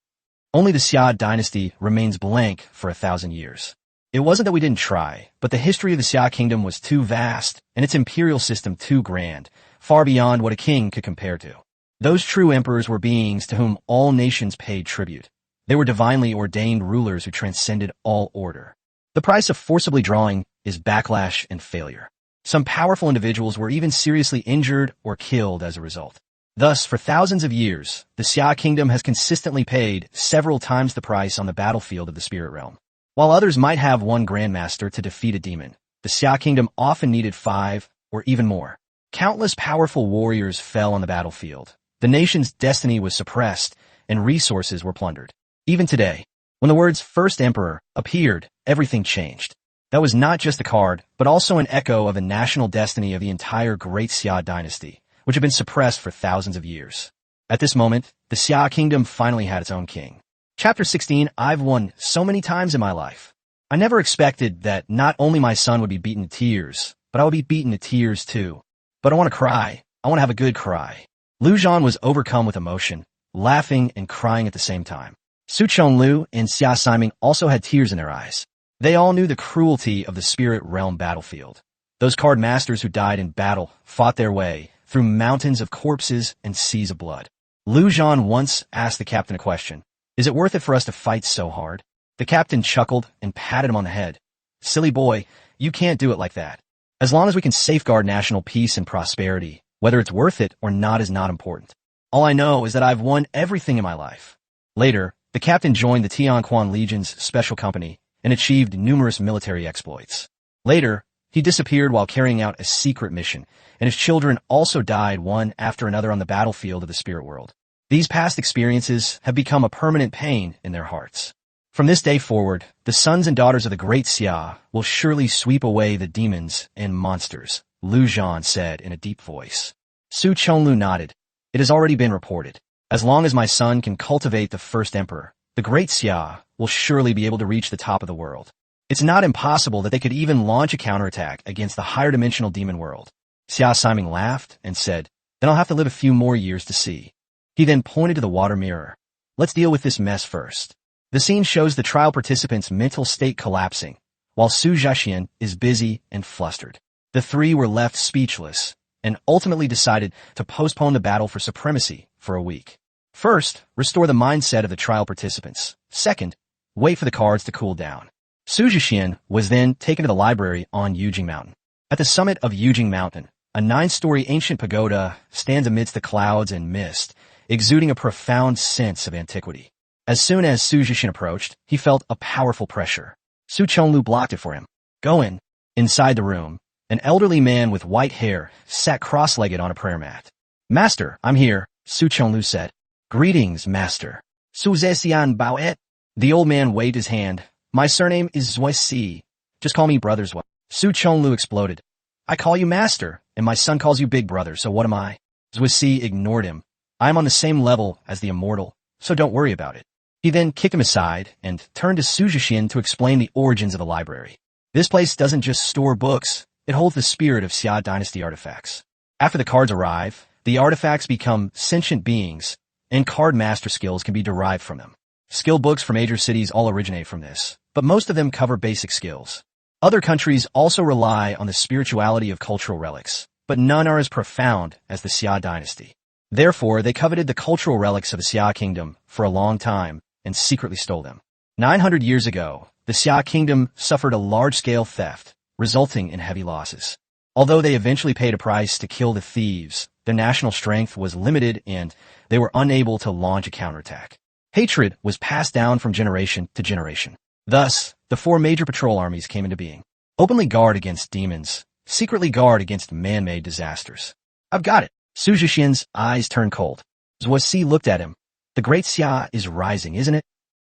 Only the Xia dynasty remains blank for 1,000 years. It wasn't that we didn't try, but the history of the Xia kingdom was too vast, and its imperial system too grand, far beyond what a king could compare to. Those true emperors were beings to whom all nations paid tribute. They were divinely ordained rulers who transcended all order. The price of forcibly drawing is backlash and failure. Some powerful individuals were even seriously injured or killed as a result. Thus, for thousands of years, the Xia kingdom has consistently paid several times the price on the battlefield of the spirit realm. While others might have one grandmaster to defeat a demon, the Xia kingdom often needed 5 or even more. Countless powerful warriors fell on the battlefield. The nation's destiny was suppressed, and resources were plundered. Even today, when the words First Emperor appeared, everything changed. That was not just a card, but also an echo of the national destiny of the entire Great Xia dynasty, which had been suppressed for thousands of years. At this moment, the Xia kingdom finally had its own king. Chapter 16. I've won so many times in my life. I never expected that not only my son would be beaten to tears, but I would be beaten to tears too. But I want to cry. I want to have a good cry. Lu Zhan was overcome with emotion, laughing and crying at the same time. Su Chonglu and Xia Siming also had tears in their eyes. They all knew the cruelty of the spirit realm battlefield. Those card masters who died in battle fought their way through mountains of corpses and seas of blood. Lu Zhan once asked the captain a question. Is it worth it for us to fight so hard? The captain chuckled and patted him on the head. Silly boy, you can't do it like that. As long as we can safeguard national peace and prosperity, whether it's worth it or not is not important. All I know is that I've won everything in my life. Later, the captain joined the Tianquan Legion's special company and achieved numerous military exploits. Later, he disappeared while carrying out a secret mission, and his children also died one after another on the battlefield of the spirit world. These past experiences have become a permanent pain in their hearts. From this day forward, the sons and daughters of the great Xia will surely sweep away the demons and monsters, Lu Zhan said in a deep voice. Su Chonglu nodded. It has already been reported. As long as my son can cultivate the first emperor, the great Xia will surely be able to reach the top of the world. It's not impossible that they could even launch a counterattack against the higher dimensional demon world. Xia Siming laughed and said, then I'll have to live a few more years to see. He then pointed to the water mirror. Let's deal with this mess first. The scene shows the trial participants' mental state collapsing, while Su Jixian is busy and flustered. The three were left speechless, and ultimately decided to postpone the battle for supremacy for a week. First, restore the mindset of the trial participants. Second, wait for the cards to cool down. Su Jixian was then taken to the library on Yujing Mountain. At the summit of Yujing Mountain, a 9-story ancient pagoda stands amidst the clouds and mist, exuding a profound sense of antiquity. As soon as Su Jixian approached, he felt a powerful pressure. Su Chonglu blocked it for him. Go in. Inside the room, an elderly man with white hair sat cross-legged on a prayer mat. Master, I'm here, Su Chonglu said. Greetings, Master. Su Zesian Baoet. The old man waved his hand. My surname is Zhuesi. Just call me Brother Zhuesi. Su Chonglu exploded. I call you Master, and my son calls you Big Brother, so what am I? Zhuesi ignored him. I'm on the same level as the immortal, so don't worry about it. He then kicked him aside and turned to Su Jixian to explain the origins of the library. This place doesn't just store books, it holds the spirit of Xia dynasty artifacts. After the cards arrive, the artifacts become sentient beings, and card master skills can be derived from them. Skill books for major cities all originate from this, but most of them cover basic skills. Other countries also rely on the spirituality of cultural relics, but none are as profound as the Xia dynasty. Therefore, they coveted the cultural relics of the Xia kingdom for a long time and secretly stole them. 900 years ago, the Xia kingdom suffered a large-scale theft, resulting in heavy losses. Although they eventually paid a price to kill the thieves, their national strength was limited and they were unable to launch a counterattack. Hatred was passed down from generation to generation. Thus, the 4 major patrol armies came into being. Openly guard against demons, secretly guard against man-made disasters. I've got it. Su Jixian's eyes turned cold. Zhuesi looked at him. The great Xia is rising, isn't it?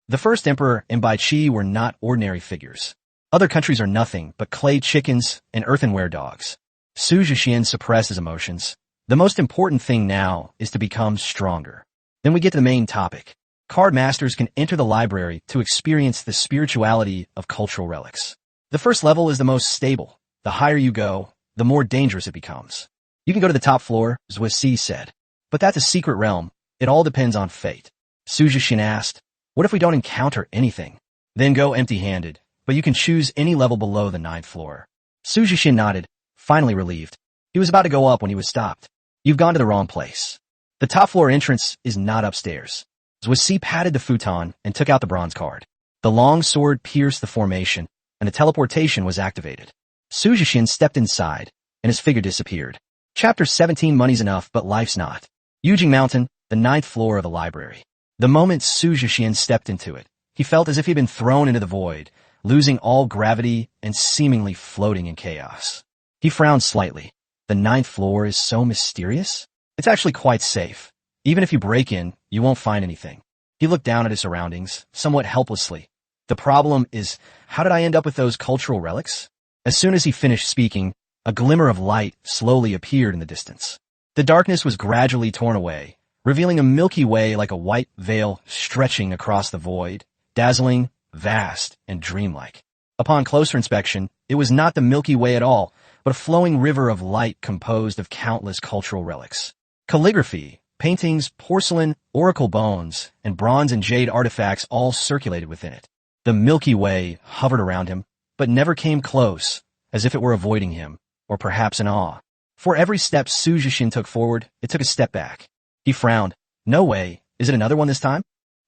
The first emperor and Bai Qi were not ordinary figures. Other countries are nothing but clay chickens and earthenware dogs. Su Jixian suppressed his emotions. The most important thing now is to become stronger. Then we get to the main topic. Card masters can enter the library to experience the spirituality of cultural relics. The first level is the most stable. The higher you go, the more dangerous it becomes. You can go to the top floor, Zhuesi said. But that's a secret realm. It all depends on fate. Su Jixian asked, what if we don't encounter anything? Then go empty-handed, but you can choose any level below the 9th floor. Su Jixian nodded, finally relieved. He was about to go up when he was stopped. You've gone to the wrong place. The top floor entrance is not upstairs. Zhuesi patted the futon and took out the bronze card. The long sword pierced the formation, and the teleportation was activated. Su Jixian stepped inside, and his figure disappeared. Chapter 17 Money's enough, but life's not. Yujing Mountain, the 9th floor of the library. The moment Su Jixian stepped into it, he felt as if he'd been thrown into the void, losing all gravity and seemingly floating in chaos. He frowned slightly. The 9th floor is so mysterious? It's actually quite safe. Even if you break in, you won't find anything. He looked down at his surroundings, somewhat helplessly. The problem is, how did I end up with those cultural relics? As soon as he finished speaking, a glimmer of light slowly appeared in the distance. The darkness was gradually torn away, revealing a Milky Way like a white veil stretching across the void, dazzling, vast, and dreamlike. Upon closer inspection, it was not the Milky Way at all, but a flowing river of light composed of countless cultural relics. Calligraphy, paintings, porcelain, oracle bones, and bronze and jade artifacts all circulated within it. The Milky Way hovered around him, but never came close, as if it were avoiding him, or perhaps in awe. For every step Su Jixian took forward, it took a step back. He frowned. No way. Is it another one this time?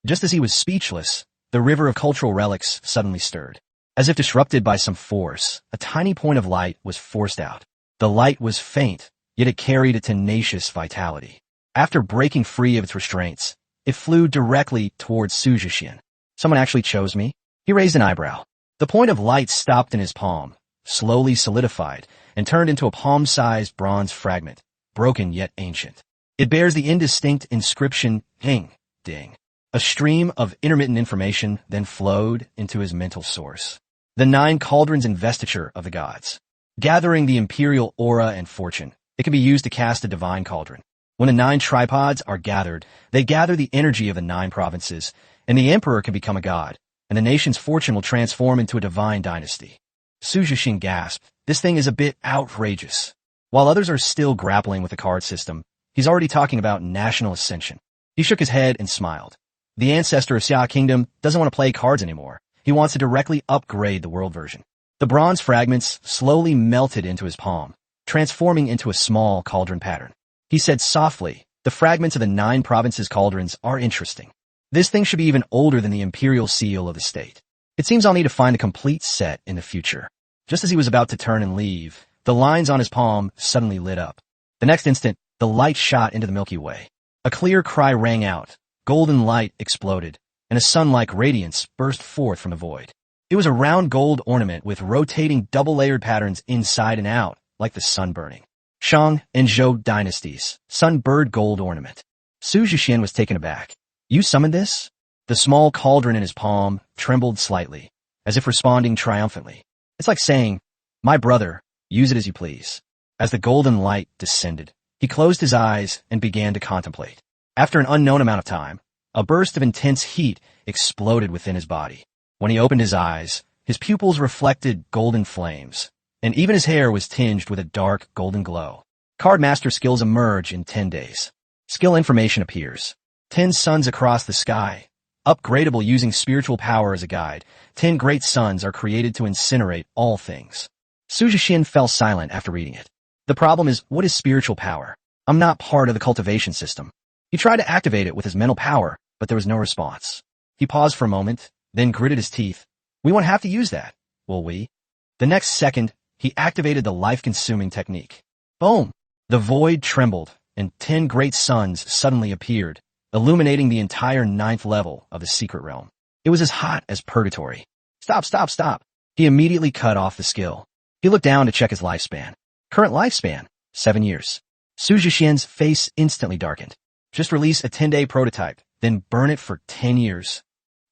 Just as he was speechless, the river of cultural relics suddenly stirred. As if disrupted by some force, a tiny point of light was forced out. The light was faint, yet it carried a tenacious vitality. After breaking free of its restraints, it flew directly towards Su Jixian. Someone actually chose me? He raised an eyebrow. The point of light stopped in his palm, slowly solidified, and turned into a palm-sized bronze fragment, broken yet ancient. It bears the indistinct inscription Ding, Ding. A stream of intermittent information then flowed into his mental source. The 9 cauldrons investiture of the gods. Gathering the imperial aura and fortune, it can be used to cast a divine cauldron. When the 9 tripods are gathered, they gather the energy of the 9 provinces, and the emperor can become a god, and the nation's fortune will transform into a divine dynasty. Su Jixian gasped. This thing is a bit outrageous. While others are still grappling with the card system, he's already talking about national ascension. He shook his head and smiled. The ancestor of Xia Kingdom doesn't want to play cards anymore. He wants to directly upgrade the world version. The bronze fragments slowly melted into his palm, transforming into a small cauldron pattern. He said softly, the fragments of the 9 provinces' cauldrons are interesting. This thing should be even older than the imperial seal of the state. It seems I'll need to find a complete set in the future. Just as he was about to turn and leave, the lines on his palm suddenly lit up. The next instant, the light shot into the Milky Way. A clear cry rang out. Golden light exploded, and a sun-like radiance burst forth from the void. It was a round gold ornament with rotating double-layered patterns inside and out, like the sun burning. Shang and Zhou dynasties, sun-bird gold ornament. Su Jixian was taken aback. You summoned this? The small cauldron in his palm trembled slightly, as if responding triumphantly. It's like saying, my brother, use it as you please. As the golden light descended, he closed his eyes and began to contemplate. After an unknown amount of time, a burst of intense heat exploded within his body. When he opened his eyes, his pupils reflected golden flames, and even his hair was tinged with a dark golden glow. Card master skills emerge in 10 days. Skill information appears. 10 suns across the sky. Upgradable using spiritual power as a guide. 10 great suns are created to incinerate all things. Su Jixian fell silent after reading it. The problem is, what is spiritual power? I'm not part of the cultivation system. He tried to activate it with his mental power, but there was no response. He paused for a moment, then gritted his teeth. We won't have to use that, will we? The next second, he activated the life-consuming technique. Boom! The void trembled, and 10 great suns suddenly appeared, illuminating the entire 9th level of the secret realm. It was as hot as purgatory. Stop, stop, stop. He immediately cut off the skill. He looked down to check his lifespan. Current lifespan, 7 years. Su Jixian's face instantly darkened. Just release a 10-day prototype, then burn it for 10 years.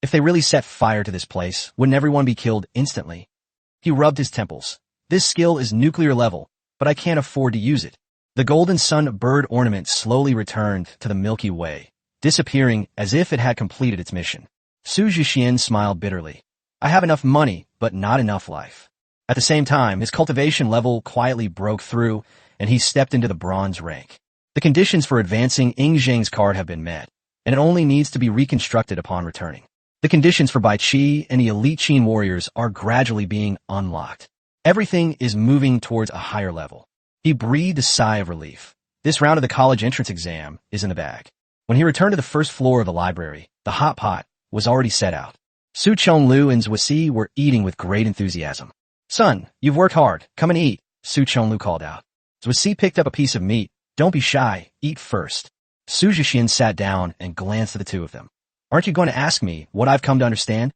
If they really set fire to this place, wouldn't everyone be killed instantly? He rubbed his temples. This skill is nuclear level, but I can't afford to use it. The golden sun bird ornament slowly returned to the Milky Way, disappearing as if it had completed its mission. Su Jixian smiled bitterly. I have enough money, but not enough life. At the same time, his cultivation level quietly broke through, and he stepped into the bronze rank. The conditions for advancing Ying Zheng's card have been met, and it only needs to be reconstructed upon returning. The conditions for Bai Qi and the elite Qin warriors are gradually being unlocked. Everything is moving towards a higher level. He breathed a sigh of relief. This round of the college entrance exam is in the bag. When he returned to the first floor of the library, the hot pot was already set out. Su Chonglu and Zhusi were eating with great enthusiasm. Son, you've worked hard. Come and eat, Su Chonglu called out. Zhusi picked up a piece of meat. Don't be shy. Eat first. Su Jixian sat down and glanced at the two of them. Aren't you going to ask me what I've come to understand?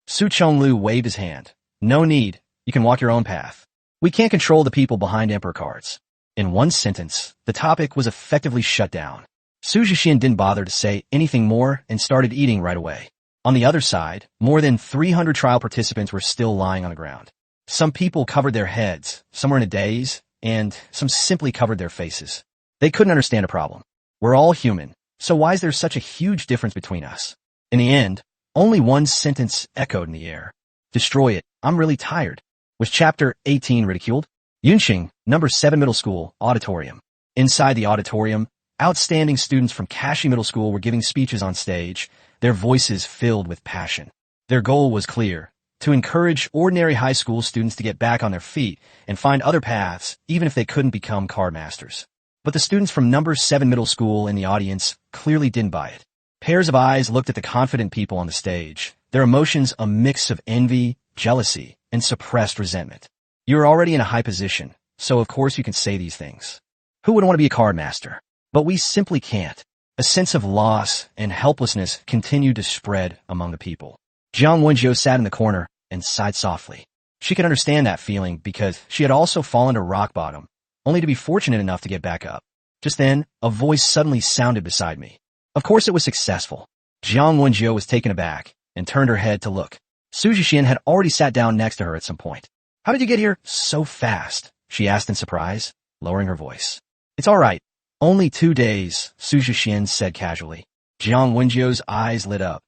Su Chonglu waved his hand. No need. You can walk your own path. We can't control the people behind Emperor cards. In one sentence, the topic was effectively shut down. Su Jixian didn't bother to say anything more and started eating right away. On the other side, more than 300 trial participants were still lying on the ground. Some people covered their heads, some were in a daze, and some simply covered their faces. They couldn't understand a problem. We're all human, so why is there such a huge difference between us? In the end, only one sentence echoed in the air. Destroy it. I'm really tired. Was Chapter 18 ridiculed? Yunqing, number 7 Middle School, Auditorium. Inside the auditorium, outstanding students from Kashi Middle School were giving speeches on stage, their voices filled with passion. Their goal was clear, to encourage ordinary high school students to get back on their feet and find other paths, even if they couldn't become card masters. But the students from number 7 Middle School in the audience clearly didn't buy it. Pairs of eyes looked at the confident people on the stage, their emotions a mix of envy, jealousy, and suppressed resentment. You're already in a high position, so of course you can say these things. Who would want to be a card master? But we simply can't. A sense of loss and helplessness continued to spread among the people. Jiang Wenjiu sat in the corner and sighed softly. She could understand that feeling because she had also fallen to rock bottom, only to be fortunate enough to get back up. Just then, a voice suddenly sounded beside me. Of course it was successful. Jiang Wenjiu was taken aback and turned her head to look. Su Jixian had already sat down next to her at some point. How did you get here so fast? She asked in surprise, lowering her voice. It's all right. Only 2 days, Su Jixian said casually. Jiang Wenjiu's eyes lit up.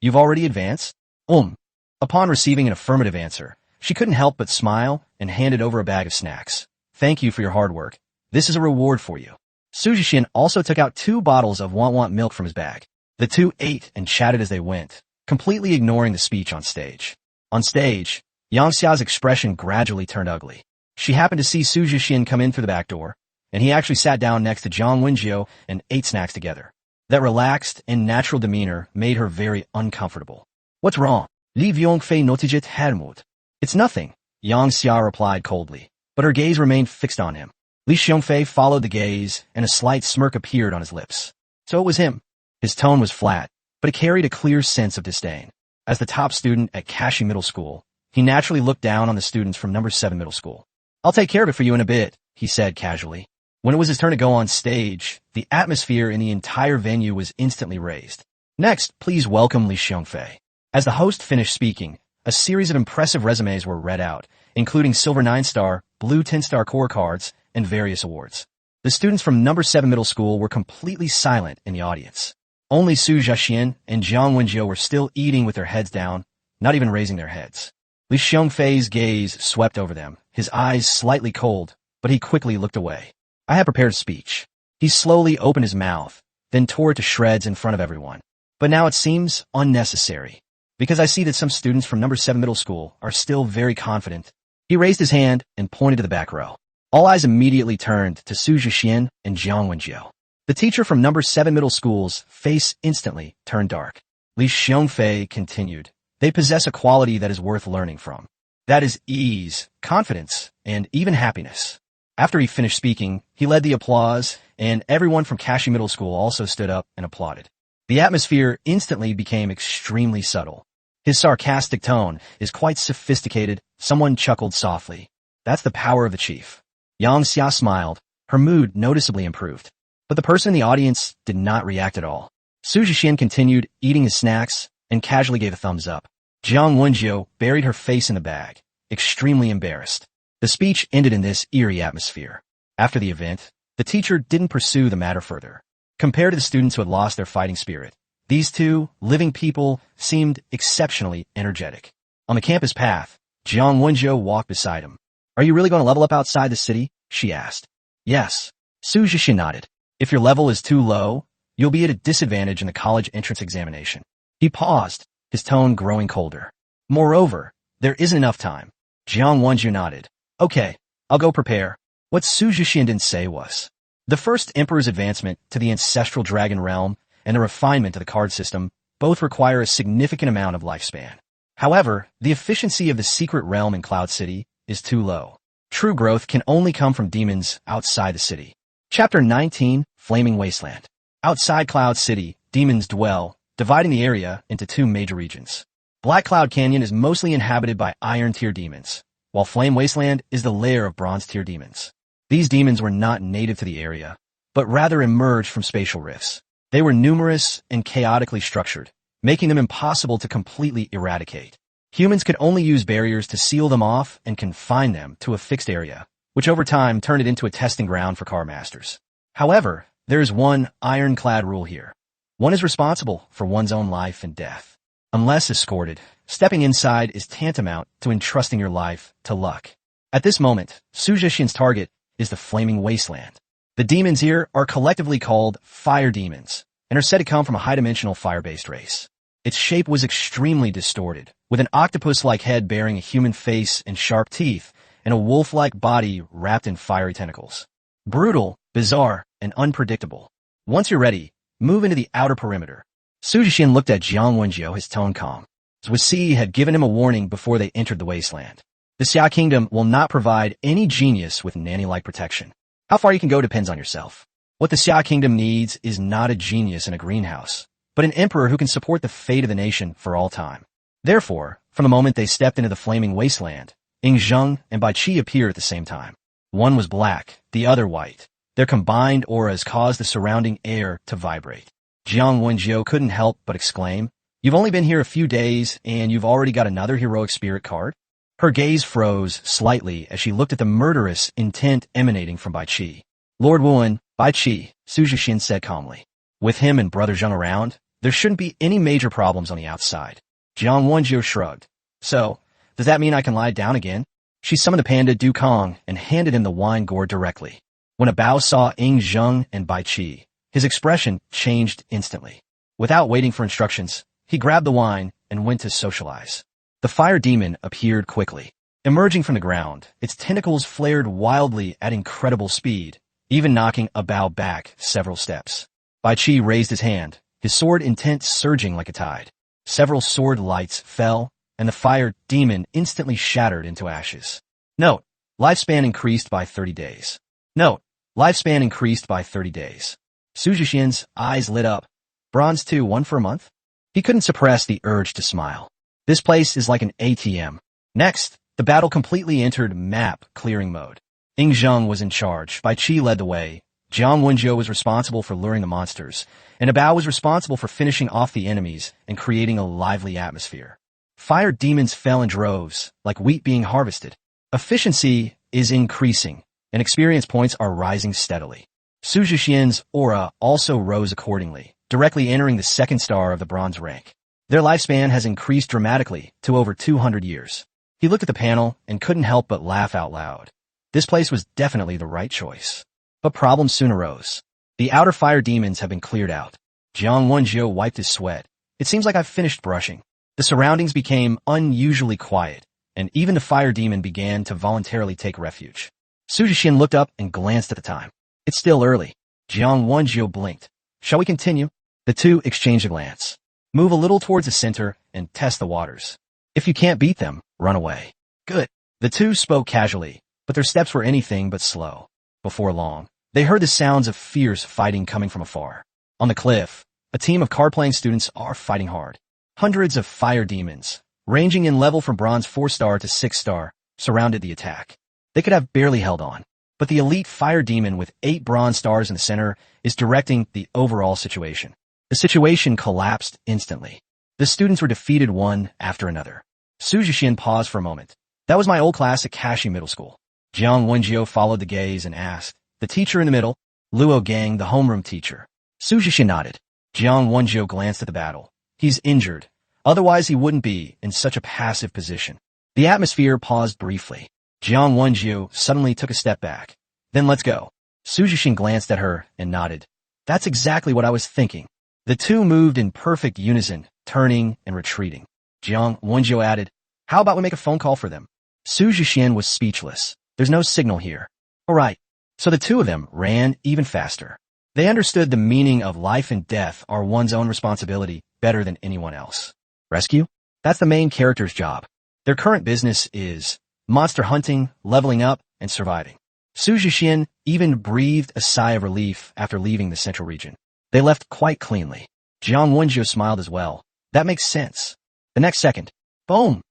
You've already advanced? Upon receiving an affirmative answer, she couldn't help but smile and handed over a bag of snacks. Thank you for your hard work. This is a reward for you. Su Jixian also took out 2 bottles of want milk from his bag. The two ate and chatted as they went, completely ignoring the speech on stage. On stage, Yang Xia's expression gradually turned ugly. She happened to see Su Jixian come in through the back door, and he actually sat down next to Jiang Wenjiu and ate snacks together. That relaxed and natural demeanor made her very uncomfortable. What's wrong? Li Yongfei notiget Hermut. It's nothing, Yang Xia replied coldly, but her gaze remained fixed on him. Li Xiongfei followed the gaze, and a slight smirk appeared on his lips. So it was him. His tone was flat, but it carried a clear sense of disdain. As the top student at Kashi Middle School, he naturally looked down on the students from number 7 Middle School. I'll take care of it for you in a bit, he said casually. When it was his turn to go on stage, the atmosphere in the entire venue was instantly raised. Next, please welcome Li Xiongfei. As the host finished speaking, a series of impressive resumes were read out, including Silver 9-star, Blue 10-star core cards, and various awards. The students from number 7 Middle School were completely silent in the audience. Only Su Jixian and Jiang Wenjiu were still eating with their heads down, not even raising their heads. Li Xiongfei's gaze swept over them, his eyes slightly cold, but he quickly looked away. I had prepared a speech. He slowly opened his mouth, then tore it to shreds in front of everyone. But now it seems unnecessary, because I see that some students from number 7 Middle School are still very confident. He raised his hand and pointed to the back row. All eyes immediately turned to Su Jixian and Jiang Wenjiu. The teacher from number 7 Middle School's face instantly turned dark. Li Xiongfei continued. They possess a quality that is worth learning from. That is ease, confidence, and even happiness. After he finished speaking, he led the applause, and everyone from Kashi Middle School also stood up and applauded. The atmosphere instantly became extremely subtle. His sarcastic tone is quite sophisticated. Someone chuckled softly. That's the power of the chief. Yang Xia smiled. Her mood noticeably improved. But the person in the audience did not react at all. Su Jixian continued eating his snacks and casually gave a thumbs up. Jiang Wenjiu buried her face in the bag, extremely embarrassed. The speech ended in this eerie atmosphere. After the event, the teacher didn't pursue the matter further. Compared to the students who had lost their fighting spirit, these two living people seemed exceptionally energetic. On the campus path, Jiang Wenjiu walked beside him. Are you really going to level up outside the city? She asked. Yes. Su Jixian nodded. If your level is too low, you'll be at a disadvantage in the college entrance examination. He paused, his tone growing colder. Moreover, there isn't enough time. Jiang Wenjiu nodded. Okay, I'll go prepare. What Su Jixian didn't say was, the first emperor's advancement to the ancestral dragon realm and the refinement of the card system both require a significant amount of lifespan. However, the efficiency of the secret realm in Cloud City is too low. True growth can only come from demons outside the city. Chapter 19, Flaming Wasteland. Outside Cloud City, demons dwell, dividing the area into 2 major regions. Black Cloud Canyon is mostly inhabited by Iron-tier demons, while Flame Wasteland is the lair of Bronze-tier demons. These demons were not native to the area, but rather emerged from spatial rifts. They were numerous and chaotically structured, making them impossible to completely eradicate. Humans could only use barriers to seal them off and confine them to a fixed area, which over time turned it into a testing ground for car masters. However, there is one ironclad rule here. One is responsible for one's own life and death. Unless escorted, stepping inside is tantamount to entrusting your life to luck. At this moment, Su Jixian's target is the Flaming Wasteland. The demons here are collectively called fire demons and are said to come from a high-dimensional fire-based race. Its shape was extremely distorted, with an octopus-like head bearing a human face and sharp teeth, and a wolf-like body wrapped in fiery tentacles. Brutal, bizarre, and unpredictable. Once you're ready, move into the outer perimeter. Su Jixian looked at Jiang Wenjiu, his tone calm. Zhusi had given him a warning before they entered the wasteland. The Xia Kingdom will not provide any genius with nanny-like protection. How far you can go depends on yourself. What the Xia Kingdom needs is not a genius in a greenhouse, but an emperor who can support the fate of the nation for all time. Therefore, from the moment they stepped into the Flaming Wasteland, Ying Zheng and Bai Qi appeared at the same time. One was black, the other white, Their combined auras caused the surrounding air to vibrate. Jiang Wenjiu couldn't help but exclaim, "You've only been here a few days, and you've already got another heroic spirit card?" Her gaze froze slightly as she looked at the murderous intent emanating from Bai Qi. "Lord Wuan, Bai Qi," Su Zhixian said calmly. "With him and Brother Zheng around, there shouldn't be any major problems on the outside." Jiang Wenjiu shrugged. "So, does that mean I can lie down again?" She summoned the panda Du Kong and handed him the wine gourd directly. When Bao saw Ying Zheng and Bai Qi, his expression changed instantly. Without waiting for instructions, he grabbed the wine and went to socialize. The fire demon appeared quickly. Emerging from the ground, its tentacles flared wildly at incredible speed, even knocking Bao back several steps. Bai Qi raised his hand, his sword intent surging like a tide. Several sword lights fell, and the fire demon instantly shattered into ashes. Note: lifespan increased by 30 days. Note: lifespan increased by 30 days. Su Zhixian's eyes lit up. Bronze 2-1 for a month? He couldn't suppress the urge to smile. This place is like an ATM. Next, the battle completely entered map clearing mode. Ying Zheng was in charge. Bai Qi led the way. Jiang Wenjiu was responsible for luring the monsters, and Bao was responsible for finishing off the enemies and creating a lively atmosphere. Fire demons fell in droves, like wheat being harvested. Efficiency is increasing, and experience points are rising steadily. Su Zhixian's aura also rose accordingly, directly entering the second star of the bronze rank. Their lifespan has increased dramatically to over 200 years. He looked at the panel and couldn't help but laugh out loud. This place was definitely the right choice. But problems soon arose. The outer fire demons have been cleared out. Jiang Wenjiu wiped his sweat. "It seems like I've finished brushing." The surroundings became unusually quiet, and even the fire demon began to voluntarily take refuge. Su Zhixian looked up and glanced at the time. "It's still early." Jiang Wenjiu blinked. "Shall we continue?" The two exchanged a glance. "Move a little towards the center and test the waters. If you can't beat them, run away." "Good." The two spoke casually, but their steps were anything but slow. Before long, they heard the sounds of fierce fighting coming from afar. On the cliff, a team of card-playing students are fighting hard. Hundreds of fire demons, ranging in level from bronze 4-star to 6-star, surrounded the attack. They could have barely held on, but the elite fire demon with 8 bronze stars in the center is directing the overall situation. The situation collapsed instantly. The students were defeated one after another. Su Zhixian paused for a moment. "That was my old class at Kashi Middle School." Jiang Wenjiu followed the gaze and asked, "The teacher in the middle?" "Luo Gang, the homeroom teacher." Su Zhixian nodded. Jiang Wenjiu glanced at the battle. "He's injured. Otherwise he wouldn't be in such a passive position." The atmosphere paused briefly. Jiang Wenjiu suddenly took a step back. "Then let's go." Su Zhixian glanced at her and nodded. "That's exactly what I was thinking." The two moved in perfect unison, turning and retreating. Jiang Wenjiu added, "How about we make a phone call for them?" Su Zhixian was speechless. "There's no signal here." "All right." So the two of them ran even faster. They understood the meaning of life and death are one's own responsibility better than anyone else. Rescue? That's the main character's job. Their current business is monster hunting, leveling up, and surviving. Su Zhixian even breathed a sigh of relief after leaving the central region. They left quite cleanly. Jiang Wenjiu smiled as well. "That makes sense." The next second, boom!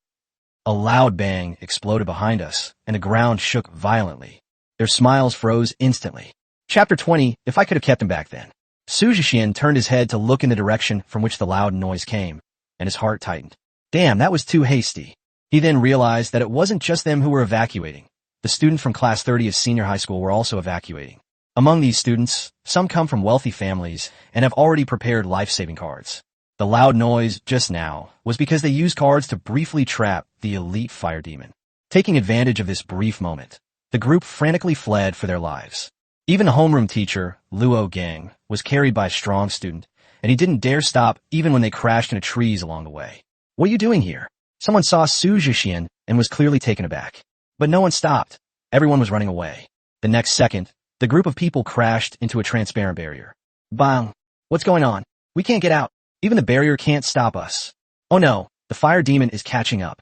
A loud bang exploded behind us, and the ground shook violently. Their smiles froze instantly. Chapter 20, If I Could Have Kept Him Back Then. Su Zhixian turned his head to look in the direction from which the loud noise came, and his heart tightened. Damn, that was too hasty. He then realized that it wasn't just them who were evacuating. The students from Class 30 of senior high school were also evacuating. Among these students, some come from wealthy families and have already prepared life-saving cards. The loud noise just now was because they used cards to briefly trap the elite fire demon. Taking advantage of this brief moment, the group frantically fled for their lives. Even the homeroom teacher, Luo Gang, was carried by a strong student, and he didn't dare stop even when they crashed into trees along the way. "What are you doing here?" Someone saw Su Zhixian and was clearly taken aback. But no one stopped. Everyone was running away. The next second, the group of people crashed into a transparent barrier. Bang! What's going on? We can't get out. Even the barrier can't stop us. Oh no, the fire demon is catching up.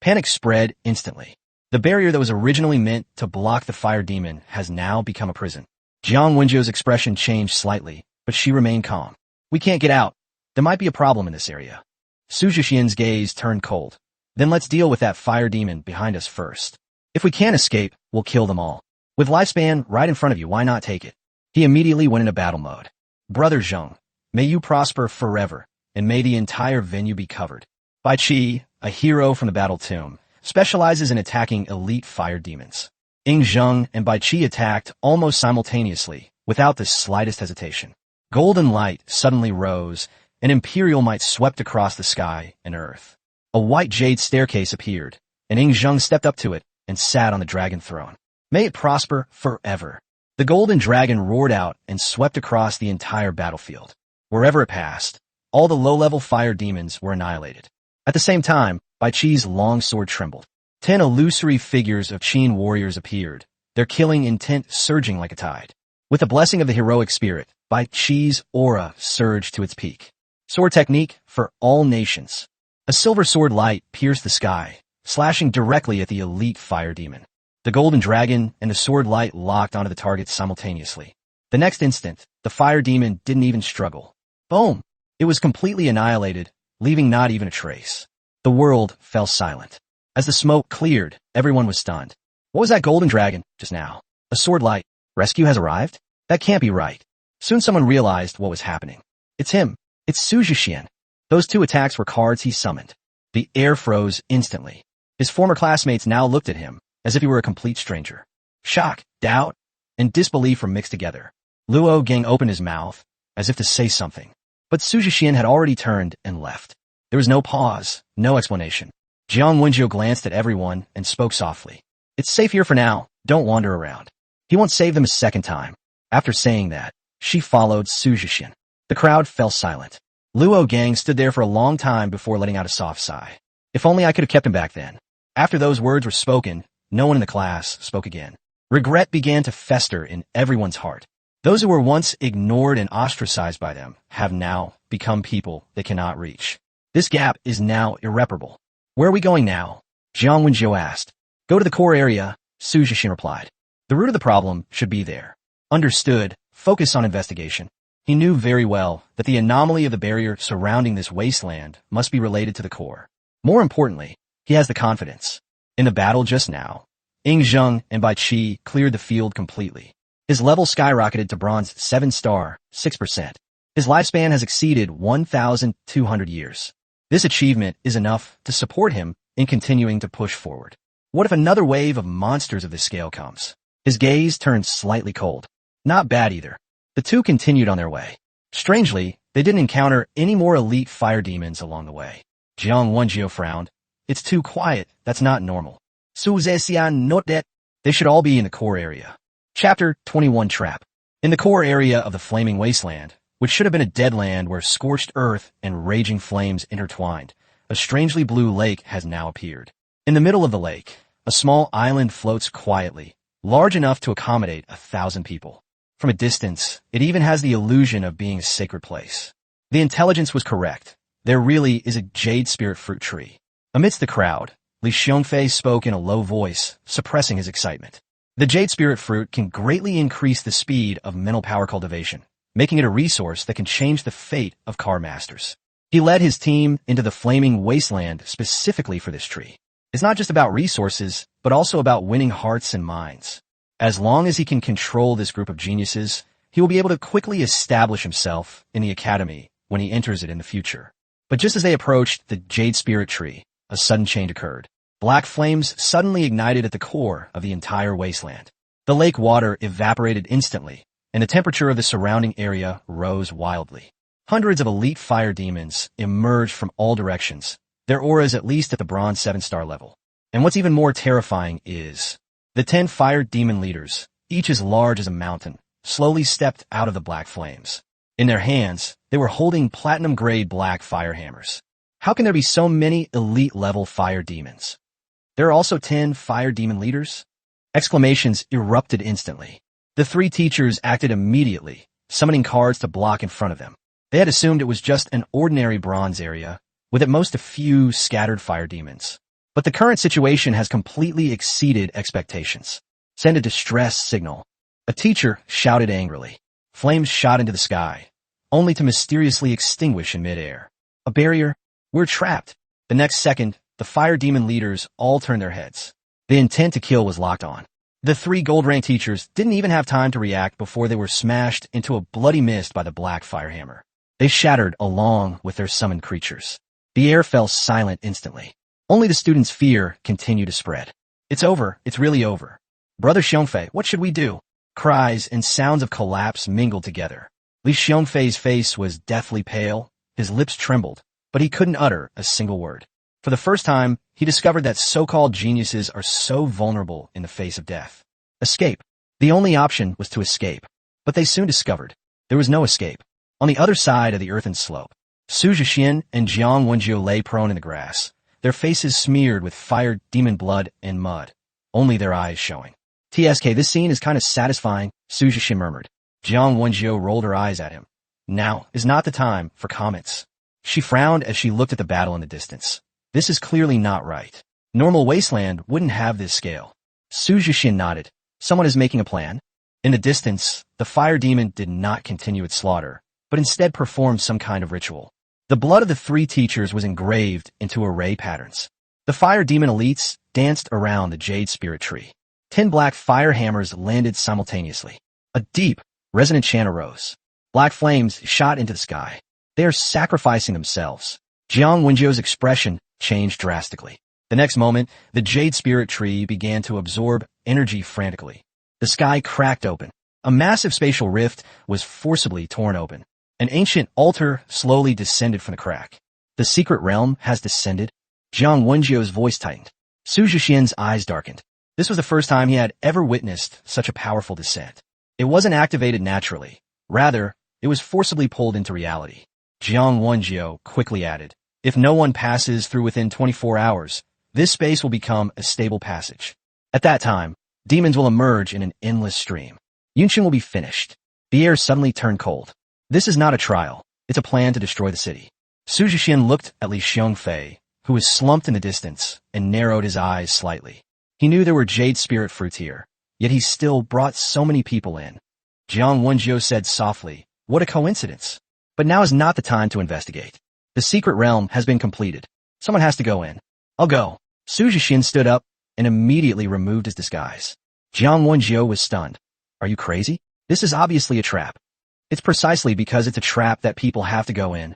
Panic spread instantly. The barrier that was originally meant to block the fire demon has now become a prison. Jiang Wenjiu's expression changed slightly, but she remained calm. "We can't get out. There might be a problem in this area." Su Zhixian's gaze turned cold. "Then let's deal with that fire demon behind us first. If we can't escape, we'll kill them all. With lifespan right in front of you, why not take it?" He immediately went into battle mode. Brother Zheng, may you prosper forever, and may the entire venue be covered. Bai Qi, a hero from the battle tomb, specializes in attacking elite fire demons. Ying Zheng and Bai Qi attacked almost simultaneously, without the slightest hesitation. Golden light suddenly rose, and imperial might swept across the sky and earth. A white jade staircase appeared, and Ying Zheng stepped up to it and sat on the dragon throne. May it prosper forever. The golden dragon roared out and swept across the entire battlefield. Wherever it passed, all the low-level fire demons were annihilated. At the same time, Bai Qi's long sword trembled. 10 illusory figures of Qin warriors appeared, their killing intent surging like a tide. With the blessing of the heroic spirit, Bai Qi's aura surged to its peak. Sword technique for all nations. A silver sword light pierced the sky, slashing directly at the elite fire demon. The golden dragon and the sword light locked onto the target simultaneously. The next instant, the fire demon didn't even struggle. Boom! It was completely annihilated, leaving not even a trace. The world fell silent. As the smoke cleared, everyone was stunned. What was that golden dragon just now? A sword light. Rescue has arrived? That can't be right. Soon someone realized what was happening. It's him. It's Jixian. Those 2 attacks were cards he summoned. The air froze instantly. His former classmates now looked at him, as if he were a complete stranger. Shock, doubt, and disbelief were mixed together. Luo Gang opened his mouth, as if to say something. But Jixian had already turned and left. There was no pause, no explanation. Jiang Wenjiu glanced at everyone and spoke softly. It's safe here for now, don't wander around. He won't save them a second time. After saying that, she followed Jixian. The crowd fell silent. Luo Gang stood there for a long time before letting out a soft sigh. If only I could have kept him back then. After those words were spoken, no one in the class spoke again. Regret began to fester in everyone's heart. Those who were once ignored and ostracized by them have now become people they cannot reach. This gap is now irreparable. Where are we going now? Jiang Wenjiu asked. Go to the core area, Jixian replied. The root of the problem should be there. Understood, focus on investigation. He knew very well that the anomaly of the barrier surrounding this wasteland must be related to the core. More importantly, he has the confidence. In the battle just now, Ying Zheng and Bai Qi cleared the field completely. His level skyrocketed to bronze 7-star, 6%. His lifespan has exceeded 1,200 years. This achievement is enough to support him in continuing to push forward. What if another wave of monsters of this scale comes? His gaze turned slightly cold. Not bad either. The 2 continued on their way. Strangely, they didn't encounter any more elite fire demons along the way. Jiang Wenjiu frowned. It's too quiet, that's not normal. Jixian note that they should all be in the core area. Chapter 21 Trap. In the core area of the flaming wasteland, which should have been a dead land where scorched earth and raging flames intertwined, a strangely blue lake has now appeared. In the middle of the lake, a small island floats quietly, large enough to accommodate 1,000 people. From a distance, it even has the illusion of being a sacred place. The intelligence was correct. There really is a jade spirit fruit tree. Amidst the crowd, Li Xiongfei spoke in a low voice, suppressing his excitement. The jade spirit fruit can greatly increase the speed of mental power cultivation, making it a resource that can change the fate of card masters. He led his team into the flaming wasteland specifically for this tree. It's not just about resources, but also about winning hearts and minds. As long as he can control this group of geniuses, he will be able to quickly establish himself in the academy when he enters it in the future. But just as they approached the jade spirit tree, a sudden change occurred. Black flames suddenly ignited at the core of the entire wasteland. The lake water evaporated instantly, and the temperature of the surrounding area rose wildly. Hundreds of elite fire demons emerged from all directions, their auras at least at the bronze 7-star level. And what's even more terrifying is the 10 fire demon leaders, each as large as a mountain, slowly stepped out of the black flames. In their hands, they were holding platinum-grade black fire hammers. How can there be so many elite-level fire demons? There are also 10 fire demon leaders? Exclamations erupted instantly. The 3 teachers acted immediately, summoning cards to block in front of them. They had assumed it was just an ordinary bronze area, with at most a few scattered fire demons. But the current situation has completely exceeded expectations. Send a distress signal. A teacher shouted angrily. Flames shot into the sky, only to mysteriously extinguish in midair. A barrier? We're trapped. The next second, the fire demon leaders all turned their heads. The intent to kill was locked on. The three gold-rank teachers didn't even have time to react before they were smashed into a bloody mist by the black firehammer. They shattered along with their summoned creatures. The air fell silent instantly. Only the students' fear continued to spread. It's over. It's really over. Brother Xiongfei, what should we do? Cries and sounds of collapse mingled together. Li Xiongfei's face was deathly pale. His lips trembled, but he couldn't utter a single word. For the first time, he discovered that so-called geniuses are so vulnerable in the face of death. Escape. The only option was to escape. But they soon discovered there was no escape. On the other side of the earthen slope, Su Jixian and Jiang Wenjiu lay prone in the grass, their faces smeared with fire demon blood and mud, only their eyes showing. TSK, this scene is kind of satisfying, Su Jixian murmured. Jiang Wenjiu rolled her eyes at him. Now is not the time for comments. She frowned as she looked at the battle in the distance. This is clearly not right. Normal wasteland wouldn't have this scale. Su Jixian nodded. Someone is making a plan. In the distance, the fire demon did not continue its slaughter, but instead performed some kind of ritual. The blood of the three teachers was engraved into array patterns. The fire demon elites danced around the jade spirit tree. 10 black fire hammers landed simultaneously. A deep, resonant chant arose. Black flames shot into the sky. They are sacrificing themselves. Jiang Wenjiu's expression changed drastically. The next moment, the jade spirit tree began to absorb energy frantically. The sky cracked open. A massive spatial rift was forcibly torn open. An ancient altar slowly descended from the crack. The secret realm has descended. Jiang Wenjiu's voice tightened. Su Jixian's eyes darkened. This was the first time he had ever witnessed such a powerful descent. It wasn't activated naturally. Rather, it was forcibly pulled into reality. Jiang Wenjiu quickly added, if no one passes through within 24 hours, this space will become a stable passage. At that time, demons will emerge in an endless stream. Yunqing will be finished. The air suddenly turned cold. This is not a trial. It's a plan to destroy the city. Su Jixian looked at Li Xiongfei, who was slumped in the distance, and narrowed his eyes slightly. He knew there were jade spirit fruits here, yet he still brought so many people in. Jiang Wenjiu said softly, what a coincidence. But now is not the time to investigate. The secret realm has been completed. Someone has to go in. I'll go. Su Jixian stood up and immediately removed his disguise. Jiang Wenjiu was stunned. Are you crazy? This is obviously a trap. It's precisely because it's a trap that people have to go in,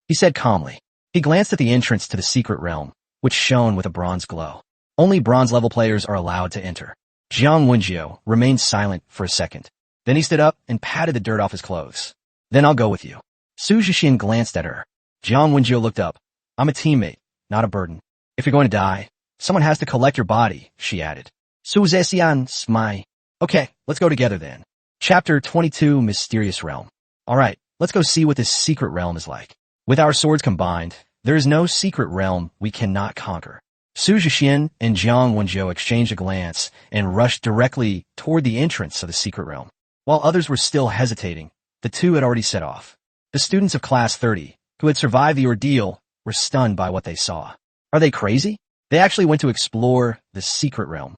he said calmly. He glanced at the entrance to the secret realm, which shone with a bronze glow. Only bronze-level players are allowed to enter. Jiang Wenjiu remained silent for a second. Then he stood up and patted the dirt off his clothes. Then I'll go with you. Su Jixian glanced at her. Jiang Wenjiu looked up. I'm a teammate, not a burden. If you're going to die, someone has to collect your body, she added. Su Jixian smiled. Okay, let's go together then. Chapter 22, Mysterious Realm. Alright, let's go see what this secret realm is like. With our swords combined, there is no secret realm we cannot conquer. Su Jixian and Jiang Wenjiu exchanged a glance and rushed directly toward the entrance of the secret realm. While others were still hesitating, the two had already set off. The students of Class 30, who had survived the ordeal, were stunned by what they saw. Are they crazy? They actually went to explore the secret realm.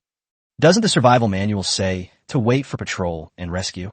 Doesn't the survival manual say to wait for patrol and rescue?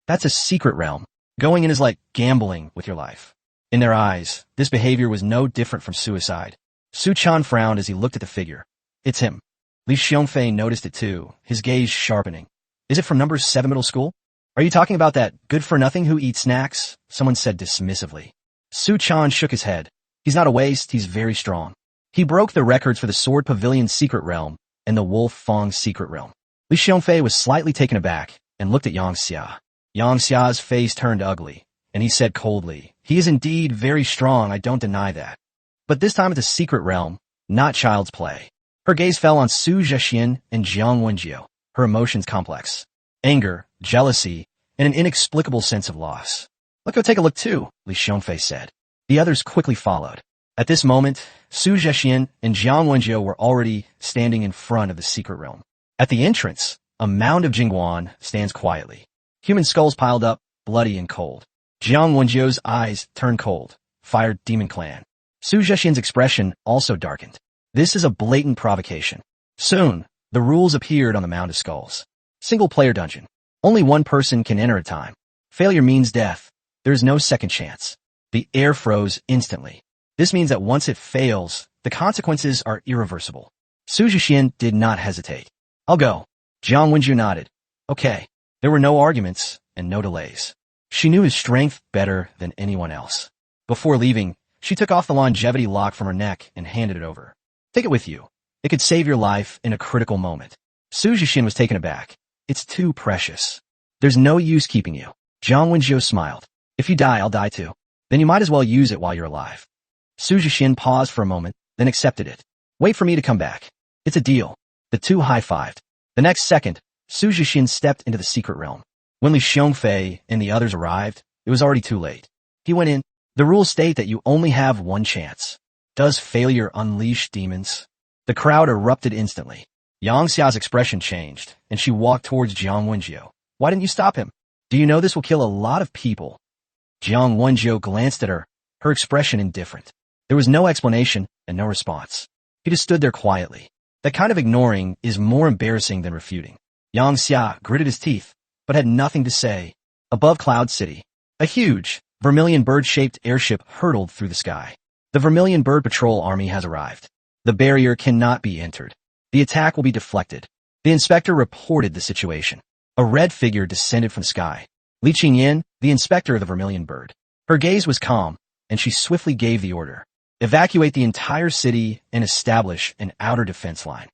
That's a secret realm. Going in is like gambling with your life. In their eyes, this behavior was no different from suicide. Su Chan frowned as he looked at the figure. It's him. Li Xiongfei noticed it too, his gaze sharpening. Is it from number 7 middle school? Are you talking about that good-for-nothing who eats snacks? Someone said dismissively. Su Chan shook his head. He's not a waste, he's very strong. He broke the records for the Sword Pavilion Secret Realm and the Wolf Fong Secret Realm. Li Xiongfei was slightly taken aback and looked at Yang Xia. Yang Xia's face turned ugly, and he said coldly, he is indeed very strong, I don't deny that. But this time at the secret realm, not child's play. Her gaze fell on Su Jixian and Jiang Wenjiu, her emotions complex. Anger, jealousy, and an inexplicable sense of loss. Let's go take a look too, Li Xiongfei said. The others quickly followed. At this moment, Su Jixian and Jiang Wenjiu were already standing in front of the secret realm. At the entrance, a mound of Jingguan stands quietly. Human skulls piled up, bloody and cold. Jiang Wenjiu's eyes turned cold. Fired Demon Clan. Su Jixian's expression also darkened. This is a blatant provocation. Soon, the rules appeared on the mound of skulls. Single-player dungeon. Only one person can enter at a time. Failure means death. There is no second chance. The air froze instantly. This means that once it fails, the consequences are irreversible. Su Jixian did not hesitate. I'll go. Jiang Wenju nodded. Okay. There were no arguments and no delays. She knew his strength better than anyone else. Before leaving, she took off the longevity lock from her neck and handed it over. Take it with you. It could save your life in a critical moment. Su Jixian was taken aback. It's too precious. There's no use keeping you. Jiang Wenju smiled. If you die, I'll die too. Then you might as well use it while you're alive. Su Jixian paused for a moment, then accepted it. Wait for me to come back. It's a deal. The two high-fived. The next second, Su Jixian stepped into the secret realm. When Li Xiongfei and the others arrived, it was already too late. He went in. The rules state that you only have one chance. Does failure unleash demons? The crowd erupted instantly. Yang Xia's expression changed, and she walked towards Jiang Wenju. Why didn't you stop him? Do you know this will kill a lot of people? Jiang Wenju glanced at her, her expression indifferent. There was no explanation and no response. He just stood there quietly. That kind of ignoring is more embarrassing than refuting. Yang Xia gritted his teeth, but had nothing to say. Above Cloud City, a huge, vermilion bird-shaped airship hurtled through the sky. The Vermilion Bird Patrol Army has arrived. The barrier cannot be entered. The attack will be deflected. The inspector reported the situation. A red figure descended from the sky. Li Qingyan, the inspector of the Vermilion Bird. Her gaze was calm, and she swiftly gave the order. Evacuate the entire city and establish an outer defense line.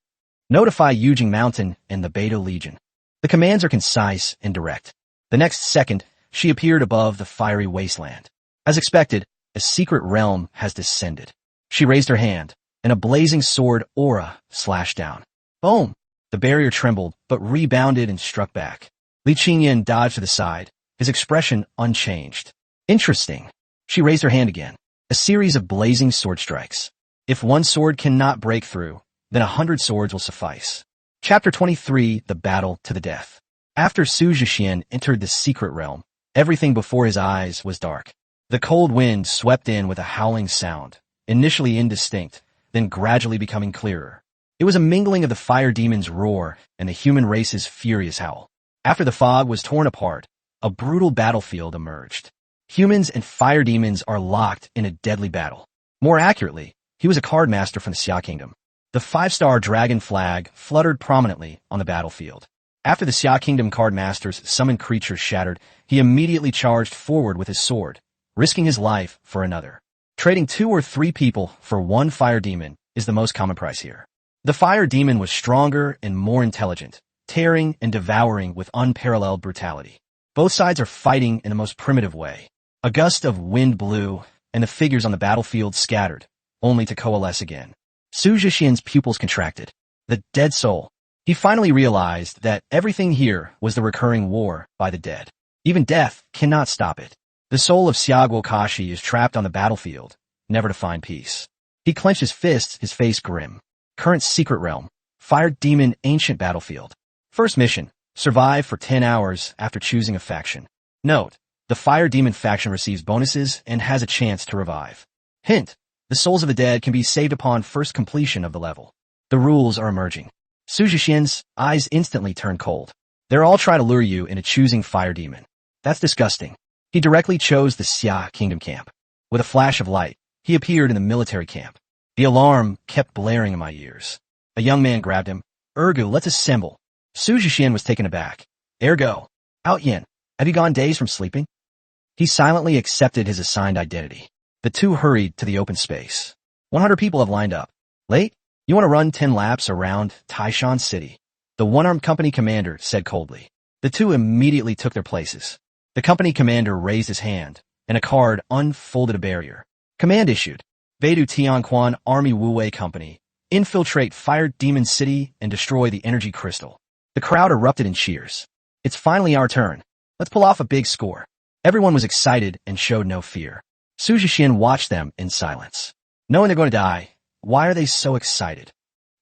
Notify Yujing Mountain and the Beta Legion. The commands are concise and direct. The next second, she appeared above the fiery wasteland. As expected, a secret realm has descended. She raised her hand, and a blazing sword aura slashed down. Boom! The barrier trembled, but rebounded and struck back. Li Qingyan dodged to the side, his expression unchanged. Interesting. She raised her hand again. A series of blazing sword strikes. If one sword cannot break through, then 100 swords will suffice. Chapter 23, The Battle to the Death. After Su Jixian entered the secret realm, everything before his eyes was dark. The cold wind swept in with a howling sound, initially indistinct, then gradually becoming clearer. It was a mingling of the fire demon's roar and the human race's furious howl. After the fog was torn apart, a brutal battlefield emerged. Humans and fire demons are locked in a deadly battle. More accurately, he was a card master from the Xia Kingdom. The 5-star dragon flag fluttered prominently on the battlefield. After the Xia Kingdom card master's summoned creatures shattered, he immediately charged forward with his sword, risking his life for another. Trading 2 or 3 people for one fire demon is the most common price here. The fire demon was stronger and more intelligent, tearing and devouring with unparalleled brutality. Both sides are fighting in the most primitive way. A gust of wind blew, and the figures on the battlefield scattered, only to coalesce again. Su Jixian's pupils contracted. The dead soul. He finally realized that everything here was the recurring war by the dead. Even death cannot stop it. The soul of Xiaoguo Kashi is trapped on the battlefield, never to find peace. He clenched his fists, his face grim. Current secret realm. Fire demon ancient battlefield. First mission. Survive for 10 hours after choosing a faction. Note. The fire demon faction receives bonuses and has a chance to revive. Hint. The souls of the dead can be saved upon first completion of the level. The rules are emerging. Su Jixian's eyes instantly turn cold. They're all trying to lure you into choosing fire demon. That's disgusting. He directly chose the Xia Kingdom camp. With a flash of light, he appeared in the military camp. The alarm kept blaring in my ears. A young man grabbed him. Ergu, let's assemble. Su Jixian was taken aback. Ergo. Out Yin. Have you gone days from sleeping? He silently accepted his assigned identity. The two hurried to the open space. 100 people have lined up. Late? You want to run 10 laps around Taishan City? The one-armed company commander said coldly. The two immediately took their places. The company commander raised his hand, and a card unfolded a barrier. Command issued. Beidou Tianquan Army Wuwei Company. Infiltrate Fire Demon City and destroy the energy crystal. The crowd erupted in cheers. It's finally our turn. Let's pull off a big score. Everyone was excited and showed no fear. Su Jixian watched them in silence. Knowing they're going to die, why are they so excited?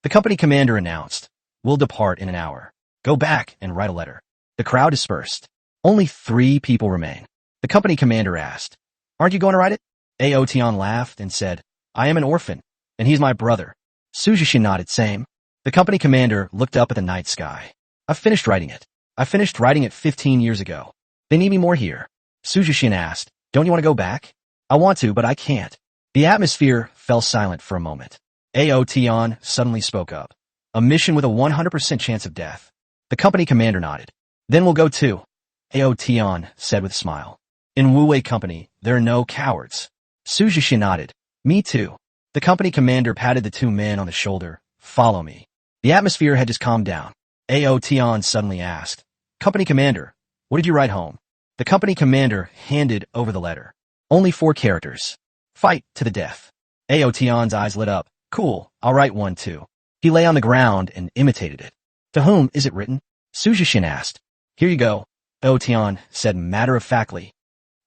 The company commander announced, We'll depart in an hour. Go back and write a letter. The crowd dispersed. Only 3 people remain. The company commander asked, Aren't you going to write it? Aotian laughed and said, I am an orphan, and he's my brother. Su Jixian nodded, same. The company commander looked up at the night sky. I've finished writing it. I finished writing it 15 years ago. They need me more here. Su Jixian asked, Don't you want to go back? I want to, but I can't. The atmosphere fell silent for a moment. Aotian suddenly spoke up. A mission with a 100% chance of death. The company commander nodded. Then we'll go too, Ao Tian said with a smile. In Wu Wei Company, there are no cowards. Su Jixian nodded. Me too. The company commander patted the two men on the shoulder. Follow me. The atmosphere had just calmed down. Ao Tian suddenly asked, Company commander, what did you write home? The company commander handed over the letter. Only 4 characters. Fight to the death. Ao Tian's eyes lit up. Cool, I'll write one too. He lay on the ground and imitated it. To whom is it written? Su Jixian asked. Here you go, Ao Tian said matter-of-factly.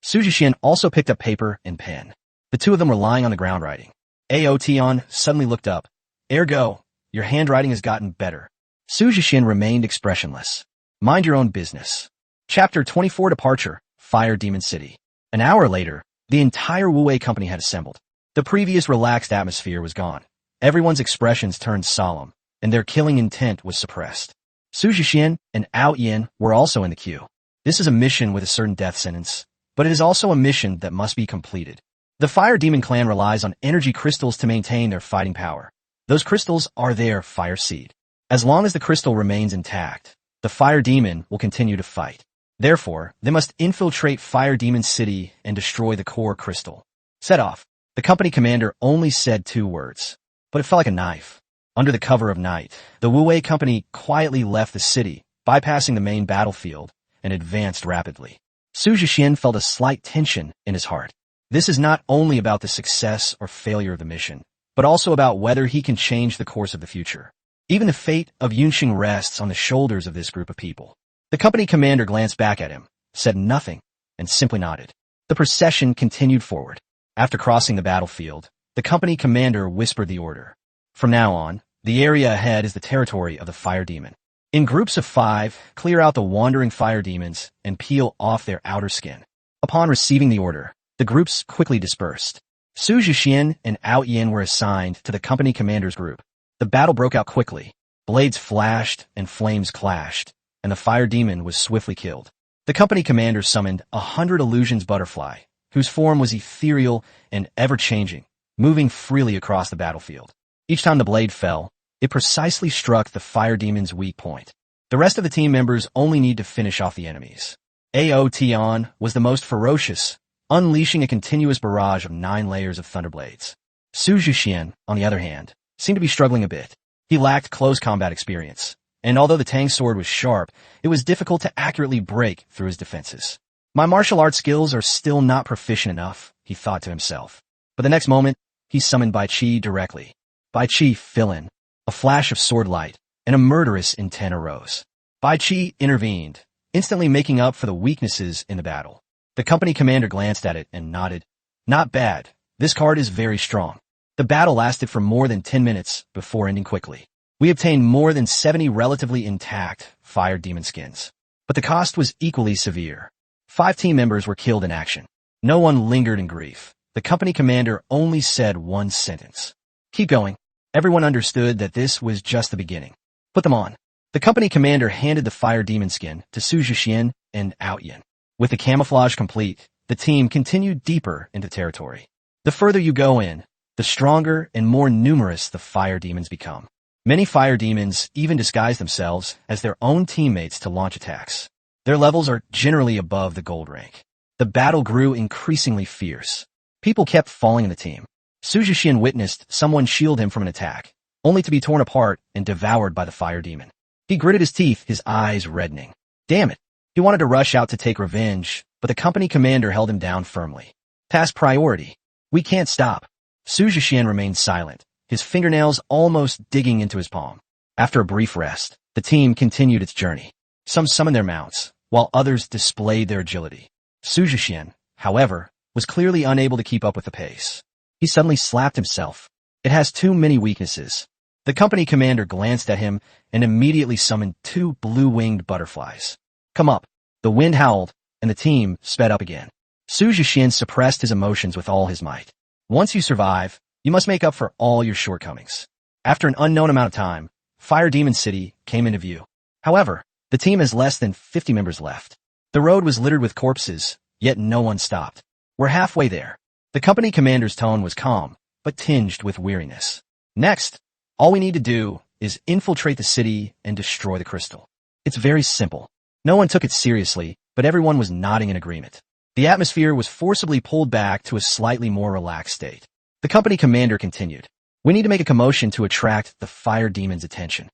Su Jixian also picked up paper and pen. The two of them were lying on the ground writing. Ao Tian suddenly looked up. Ergo, your handwriting has gotten better. Su Jixian remained expressionless. Mind your own business. Chapter 24 Departure, Fire Demon City. An hour later, the entire Wu Wei Company had assembled. The previous relaxed atmosphere was gone. Everyone's expressions turned solemn, and their killing intent was suppressed. Su Jixian and Ao Yin were also in the queue. This is a mission with a certain death sentence, but it is also a mission that must be completed. The Fire Demon clan relies on energy crystals to maintain their fighting power. Those crystals are their fire seed. As long as the crystal remains intact, the Fire Demon will continue to fight. Therefore, they must infiltrate Fire Demon City and destroy the core crystal. Set off. The company commander only said 2 words, but it felt like a knife. Under the cover of night, the Wu Wei Company quietly left the city, bypassing the main battlefield, and advanced rapidly. Su Jixian felt a slight tension in his heart. This is not only about the success or failure of the mission, but also about whether he can change the course of the future. Even the fate of Yunqing rests on the shoulders of this group of people. The company commander glanced back at him, said nothing, and simply nodded. The procession continued forward. After crossing the battlefield, the company commander whispered the order. From now on, the area ahead is the territory of the Fire Demon. In groups of 5, clear out the wandering Fire Demons and peel off their outer skin. Upon receiving the order, the groups quickly dispersed. Su Jixian and Ao Yin were assigned to the company commander's group. The battle broke out quickly. Blades flashed and flames clashed, and the Fire Demon was swiftly killed. The company commander summoned 100 Illusions Butterfly, whose form was ethereal and ever-changing, moving freely across the battlefield. Each time the blade fell, it precisely struck the Fire Demon's weak point. The rest of the team members only need to finish off the enemies. Ao Tian was the most ferocious, unleashing a continuous barrage of 9 layers of thunderblades. Su Jixian, on the other hand, seemed to be struggling a bit. He lacked close combat experience, and although the Tang sword was sharp, it was difficult to accurately break through his defenses. My martial arts skills are still not proficient enough, he thought to himself. But the next moment, he summoned Bai Qi directly. Bai Qi, fill in. A flash of sword light, and a murderous intent arose. Bai Qi intervened, instantly making up for the weaknesses in the battle. The company commander glanced at it and nodded. Not bad. This card is very strong. The battle lasted for more than 10 minutes before ending quickly. We obtained more than 70 relatively intact Fire Demon skins. But the cost was equally severe. 5 team members were killed in action. No one lingered in grief. The company commander only said one sentence. Keep going. Everyone understood that this was just the beginning. Put them on. The company commander handed the Fire Demon skin to Su Jixian and Ao Yin. With the camouflage complete, the team continued deeper into territory. The further you go in, the stronger and more numerous the Fire Demons become. Many Fire Demons even disguise themselves as their own teammates to launch attacks. Their levels are generally above the gold rank. The battle grew increasingly fierce. People kept falling in the team. Su Jixian witnessed someone shield him from an attack, only to be torn apart and devoured by the Fire Demon. He gritted his teeth, his eyes reddening. Damn it! He wanted to rush out to take revenge, but the company commander held him down firmly. Task priority. We can't stop. Su Jixian remained silent, his fingernails almost digging into his palm. After a brief rest, the team continued its journey. Some summoned their mounts, while others displayed their agility. Su Jixian, however, was clearly unable to keep up with the pace. He suddenly slapped himself. It has too many weaknesses. The company commander glanced at him and immediately summoned 2 blue-winged butterflies. Come up. The wind howled, and the team sped up again. Su Jixian suppressed his emotions with all his might. Once you survive, you must make up for all your shortcomings. After an unknown amount of time, Fire Demon City came into view. However, the team has less than 50 members left. The road was littered with corpses, yet no one stopped. We're halfway there. The company commander's tone was calm, but tinged with weariness. Next, all we need to do is infiltrate the city and destroy the crystal. It's very simple. No one took it seriously, but everyone was nodding in agreement. The atmosphere was forcibly pulled back to a slightly more relaxed state. The company commander continued. We need to make a commotion to attract the fire demon's attention.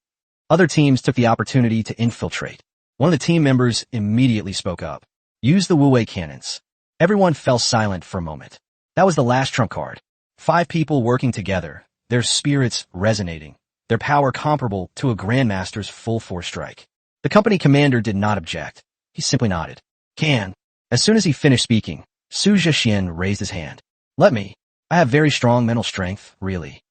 Other teams took the opportunity to infiltrate. One of the team members immediately spoke up. Use the Wu-Wei cannons. Everyone fell silent for a moment. That was the last trump card. 5 people working together, their spirits resonating, their power comparable to a grandmaster's full-force strike. The company commander did not object. He simply nodded. Can. As soon as he finished speaking, Su Jixian raised his hand. Let me. I have very strong mental strength, really.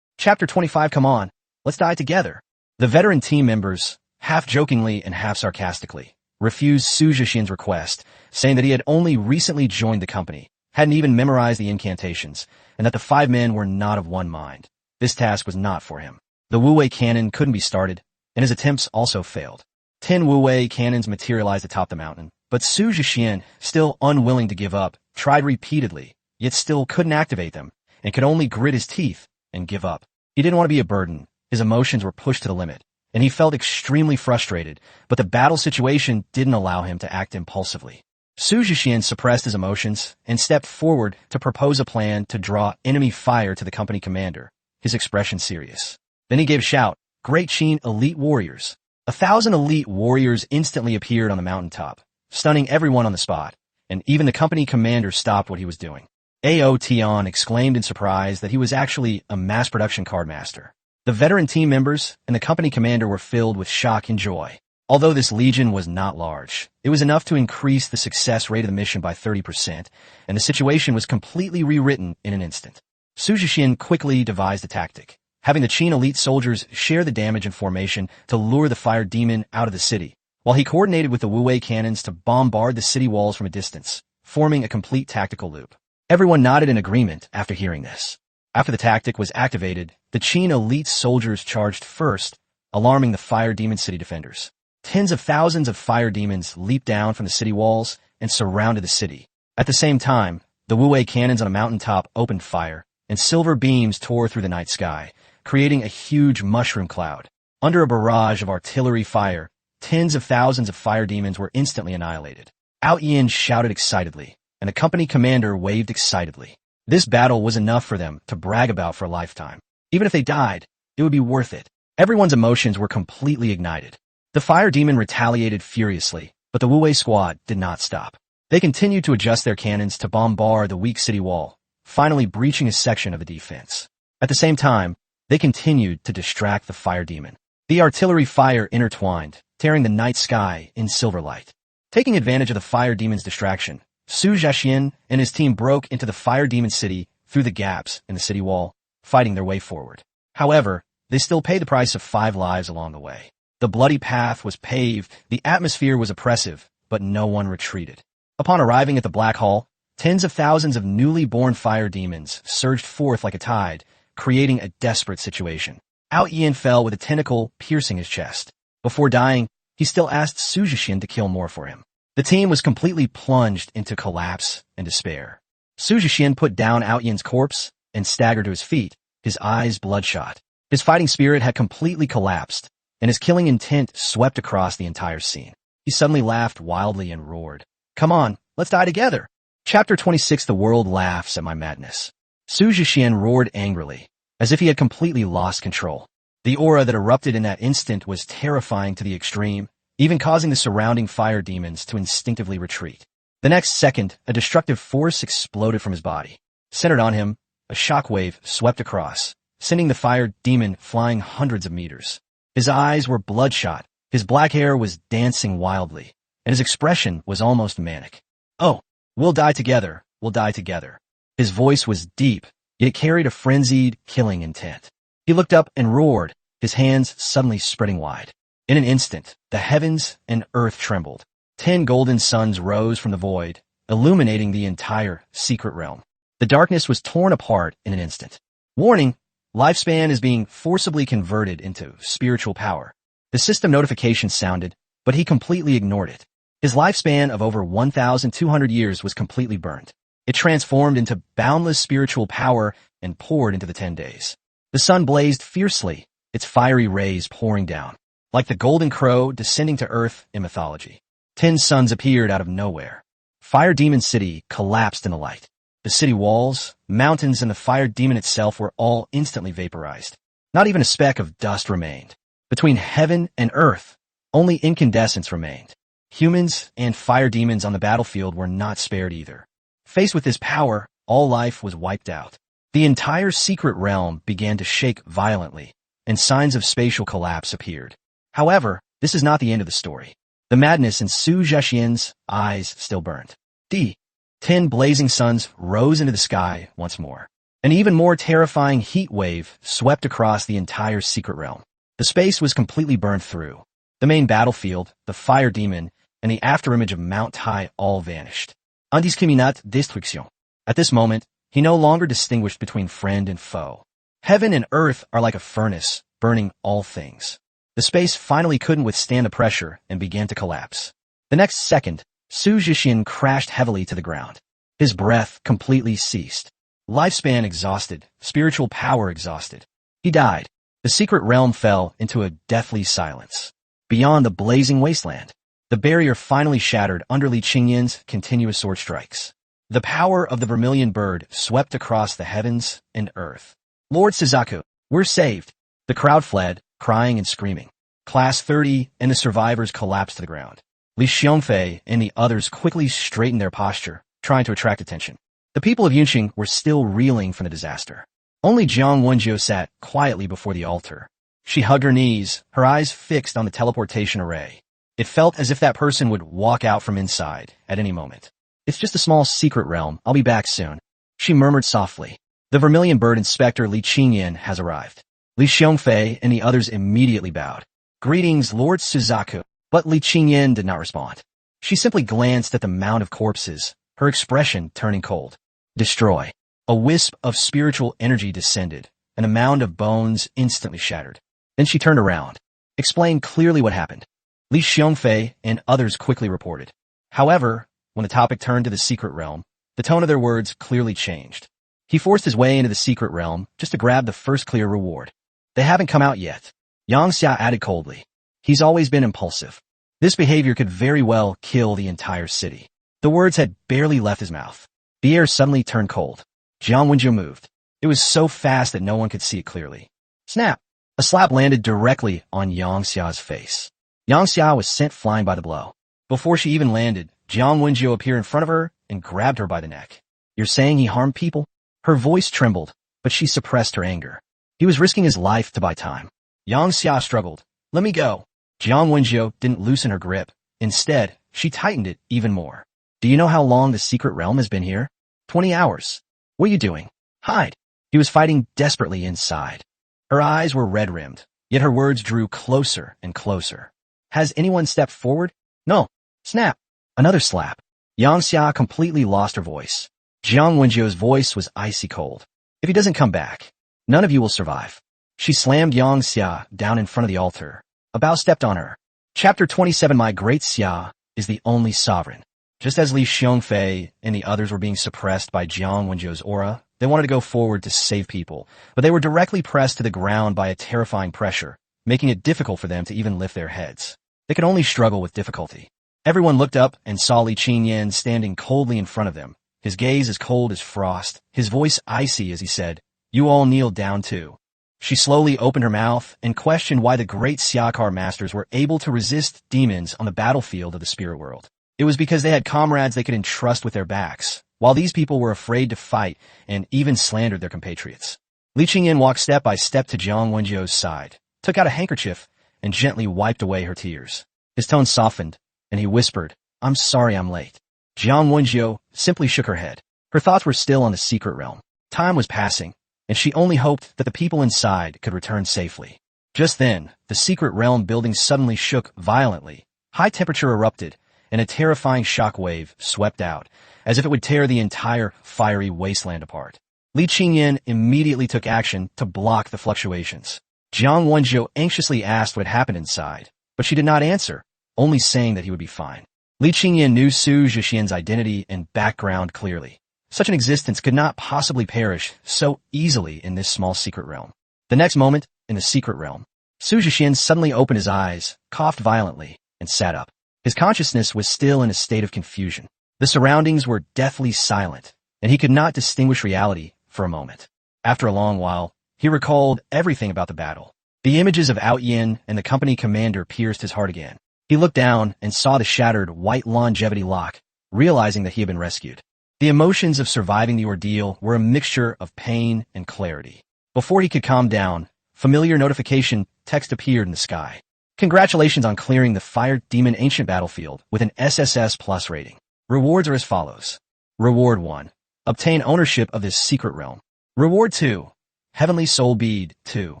Chapter 25. Come on. Let's die together. The veteran team members, half jokingly and half sarcastically, refused Su Jixian's request, saying that he had only recently joined the company, hadn't even memorized the incantations, and that the 5 men were not of one mind. This task was not for him. The Wu-Wei cannon couldn't be started, and his attempts also failed. 10 Wu-Wei cannons materialized atop the mountain, but Su Jixian, still unwilling to give up, tried repeatedly, yet still couldn't activate them, and could only grit his teeth and give up. He didn't want to be a burden. His emotions were pushed to the limit, and he felt extremely frustrated, but the battle situation didn't allow him to act impulsively. Su Jixian suppressed his emotions and stepped forward to propose a plan to draw enemy fire to the company commander, his expression serious. Then he gave a shout, Great Qin elite warriors. 1,000 elite warriors instantly appeared on the mountaintop, stunning everyone on the spot, and even the company commander stopped what he was doing. A.O. Tian exclaimed in surprise that he was actually a mass production card master. The veteran team members and the company commander were filled with shock and joy. Although this legion was not large, it was enough to increase the success rate of the mission by 30%, and the situation was completely rewritten in an instant. Su Jixian quickly devised a tactic, having the Qin elite soldiers share the damage in formation to lure the fire demon out of the city, while he coordinated with the Wu-Wei cannons to bombard the city walls from a distance, forming a complete tactical loop. Everyone nodded in agreement after hearing this. After the tactic was activated, the Qin elite soldiers charged first, alarming the fire demon city defenders. Tens of thousands of fire demons leaped down from the city walls and surrounded the city. At the same time, the Wu-Wei cannons on a mountaintop opened fire, and silver beams tore through the night sky, creating a huge mushroom cloud. Under a barrage of artillery fire, tens of thousands of fire demons were instantly annihilated. Out Yin shouted excitedly, and the company commander waved excitedly. This battle was enough for them to brag about for a lifetime. Even if they died, it would be worth it. Everyone's emotions were completely ignited. The fire demon retaliated furiously, but the Wu-Wei squad did not stop. They continued to adjust their cannons to bombard the weak city wall, finally breaching a section of the defense. At the same time, they continued to distract the fire demon. The artillery fire intertwined, tearing the night sky in silver light. Taking advantage of the fire demon's distraction, Su Jixian and his team broke into the fire demon city through the gaps in the city wall, fighting their way forward. However, they still paid the price of 5 lives along the way. The bloody path was paved, the atmosphere was oppressive, but no one retreated. Upon arriving at the Black Hall, tens of thousands of newly born fire demons surged forth like a tide, creating a desperate situation. Out Yin fell with a tentacle piercing his chest. Before dying, he still asked Su Jixian to kill more for him. The team was completely plunged into collapse and despair. Su Jixian put down Out Yin's corpse and staggered to his feet, his eyes bloodshot. His fighting spirit had completely collapsed, and his killing intent swept across the entire scene. He suddenly laughed wildly and roared, Come on, let's die together. Chapter 26. The world laughs at my madness. Su Jixian roared angrily, as if he had completely lost control. The aura that erupted in that instant was terrifying to the extreme, even causing the surrounding fire demons to instinctively retreat. The next second, a destructive force exploded from his body. Centered on him, a shockwave swept across, sending the fire demon flying hundreds of meters. His eyes were bloodshot, his black hair was dancing wildly, and his expression was almost manic. Oh, we'll die together, we'll die together. His voice was deep, yet it carried a frenzied, killing intent. He looked up and roared, his hands suddenly spreading wide. In an instant, the heavens and earth trembled. 10 golden suns rose from the void, illuminating the entire secret realm. The darkness was torn apart in an instant. Warning! Lifespan is being forcibly converted into spiritual power. The system notification sounded, but he completely ignored it. His lifespan of over 1,200 years was completely burned. It transformed into boundless spiritual power and poured into the 10 days. The sun blazed fiercely, its fiery rays pouring down. like the golden crow descending to earth in mythology. 10 suns appeared out of nowhere. Fire Demon City collapsed in the light. The city walls, mountains, and the fire demon itself were all instantly vaporized. Not even a speck of dust remained. Between heaven and earth, only incandescence remained. Humans and fire demons on the battlefield were not spared either. Faced with this power, all life was wiped out. The entire secret realm began to shake violently, and signs of spatial collapse appeared. However, this is not the end of the story. The madness in Su Jixian's eyes still burned. The 10 blazing suns rose into the sky once more. An even more terrifying heat wave swept across the entire secret realm. The space was completely burned through. The main battlefield, the fire demon, and the afterimage of Mount Tai all vanished. Indiscriminate destruction. At this moment, he no longer distinguished between friend and foe. Heaven and earth are like a furnace, burning all things. The space finally couldn't withstand the pressure and began to collapse. The next second, Su Jixian crashed heavily to the ground. His breath completely ceased. Lifespan exhausted, spiritual power exhausted. He died. The secret realm fell into a deathly silence. Beyond the blazing wasteland, the barrier finally shattered under Li Qingyan's continuous sword strikes. The power of the vermilion bird swept across the heavens and earth. Lord Suzaku, we're saved. The crowd fled, crying and screaming. Class 30 and the survivors collapsed to the ground. Li Xiongfei and the others quickly straightened their posture, trying to attract attention. The people of Yunqing were still reeling from the disaster. Only Jiang Wenjiu sat quietly before the altar. She hugged her knees, her eyes fixed on the teleportation array. It felt as if that person would walk out from inside at any moment. It's just a small secret realm. I'll be back soon. She murmured softly. The vermilion bird inspector Li Qingyan has arrived. Li Xiongfei and the others immediately bowed. Greetings, Lord Suzaku. But Li Qingyan did not respond. She simply glanced at the mound of corpses, her expression turning cold. Destroy. A wisp of spiritual energy descended, and a mound of bones instantly shattered. Then she turned around. Explain clearly what happened. Li Xiongfei and others quickly reported. However, when the topic turned to the secret realm, the tone of their words clearly changed. He forced his way into the secret realm just to grab the first clear reward. They haven't come out yet. Yang Xia added coldly. He's always been impulsive. This behavior could very well kill the entire city. The words had barely left his mouth. The air suddenly turned cold. Jiang Wenjiu moved. It was so fast that no one could see it clearly. Snap! A slap landed directly on Yang Xia's face. Yang Xia was sent flying by the blow. Before she even landed, Jiang Wenjiu appeared in front of her and grabbed her by the neck. You're saying he harmed people? Her voice trembled, but she suppressed her anger. He was risking his life to buy time. Yang Xia struggled. Let me go. Jiang Wenjiu didn't loosen her grip. Instead, she tightened it even more. Do you know how long the secret realm has been here? 20 hours. What are you doing? Hide. He was fighting desperately inside. Her eyes were red-rimmed, yet her words drew closer and closer. Has anyone stepped forward? No. Snap. Another slap. Yang Xia completely lost her voice. Jiang Wenjiu's voice was icy cold. If he doesn't come back, none of you will survive. She slammed Yang Xia down in front of the altar. A bow stepped on her. Chapter 27. My great Xia is the only sovereign. Just as Li Xiongfei and the others were being suppressed by Jiang Wenjiu's aura, they wanted to go forward to save people, but they were directly pressed to the ground by a terrifying pressure, making it difficult for them to even lift their heads. They could only struggle with difficulty. Everyone looked up and saw Li Qingyan standing coldly in front of them, his gaze as cold as frost, his voice icy as he said, You all kneel down too. She slowly opened her mouth and questioned why the great Siakar masters were able to resist demons on the battlefield of the spirit world. It was because they had comrades they could entrust with their backs, while these people were afraid to fight and even slandered their compatriots. Li Qingyan walked step by step to Jiang Wenjiu's side, took out a handkerchief, and gently wiped away her tears. His tone softened, and he whispered, I'm sorry I'm late. Jiang Wenjiu simply shook her head. Her thoughts were still on the secret realm. Time was passing, and she only hoped that the people inside could return safely. Just then, the secret realm building suddenly shook violently. High temperature erupted, and a terrifying shock wave swept out, as if it would tear the entire fiery wasteland apart. Li Qingyan immediately took action to block the fluctuations. Jiang Wenjiu anxiously asked what happened inside, but she did not answer, only saying that he would be fine. Li Qingyan knew Su Jixian's identity and background clearly. Such an existence could not possibly perish so easily in this small secret realm. The next moment, in the secret realm, Su Jixian suddenly opened his eyes, coughed violently, and sat up. His consciousness was still in a state of confusion. The surroundings were deathly silent, and he could not distinguish reality for a moment. After a long while, he recalled everything about the battle. The images of Out Yin and the company commander pierced his heart again. He looked down and saw the shattered white longevity lock, realizing that he had been rescued. The emotions of surviving the ordeal were a mixture of pain and clarity. Before he could calm down, familiar notification text appeared in the sky. Congratulations on clearing the Fire Demon Ancient Battlefield with an SSS Plus rating. Rewards are as follows. Reward 1. Obtain ownership of this secret realm. Reward 2. Heavenly Soul Bead 2.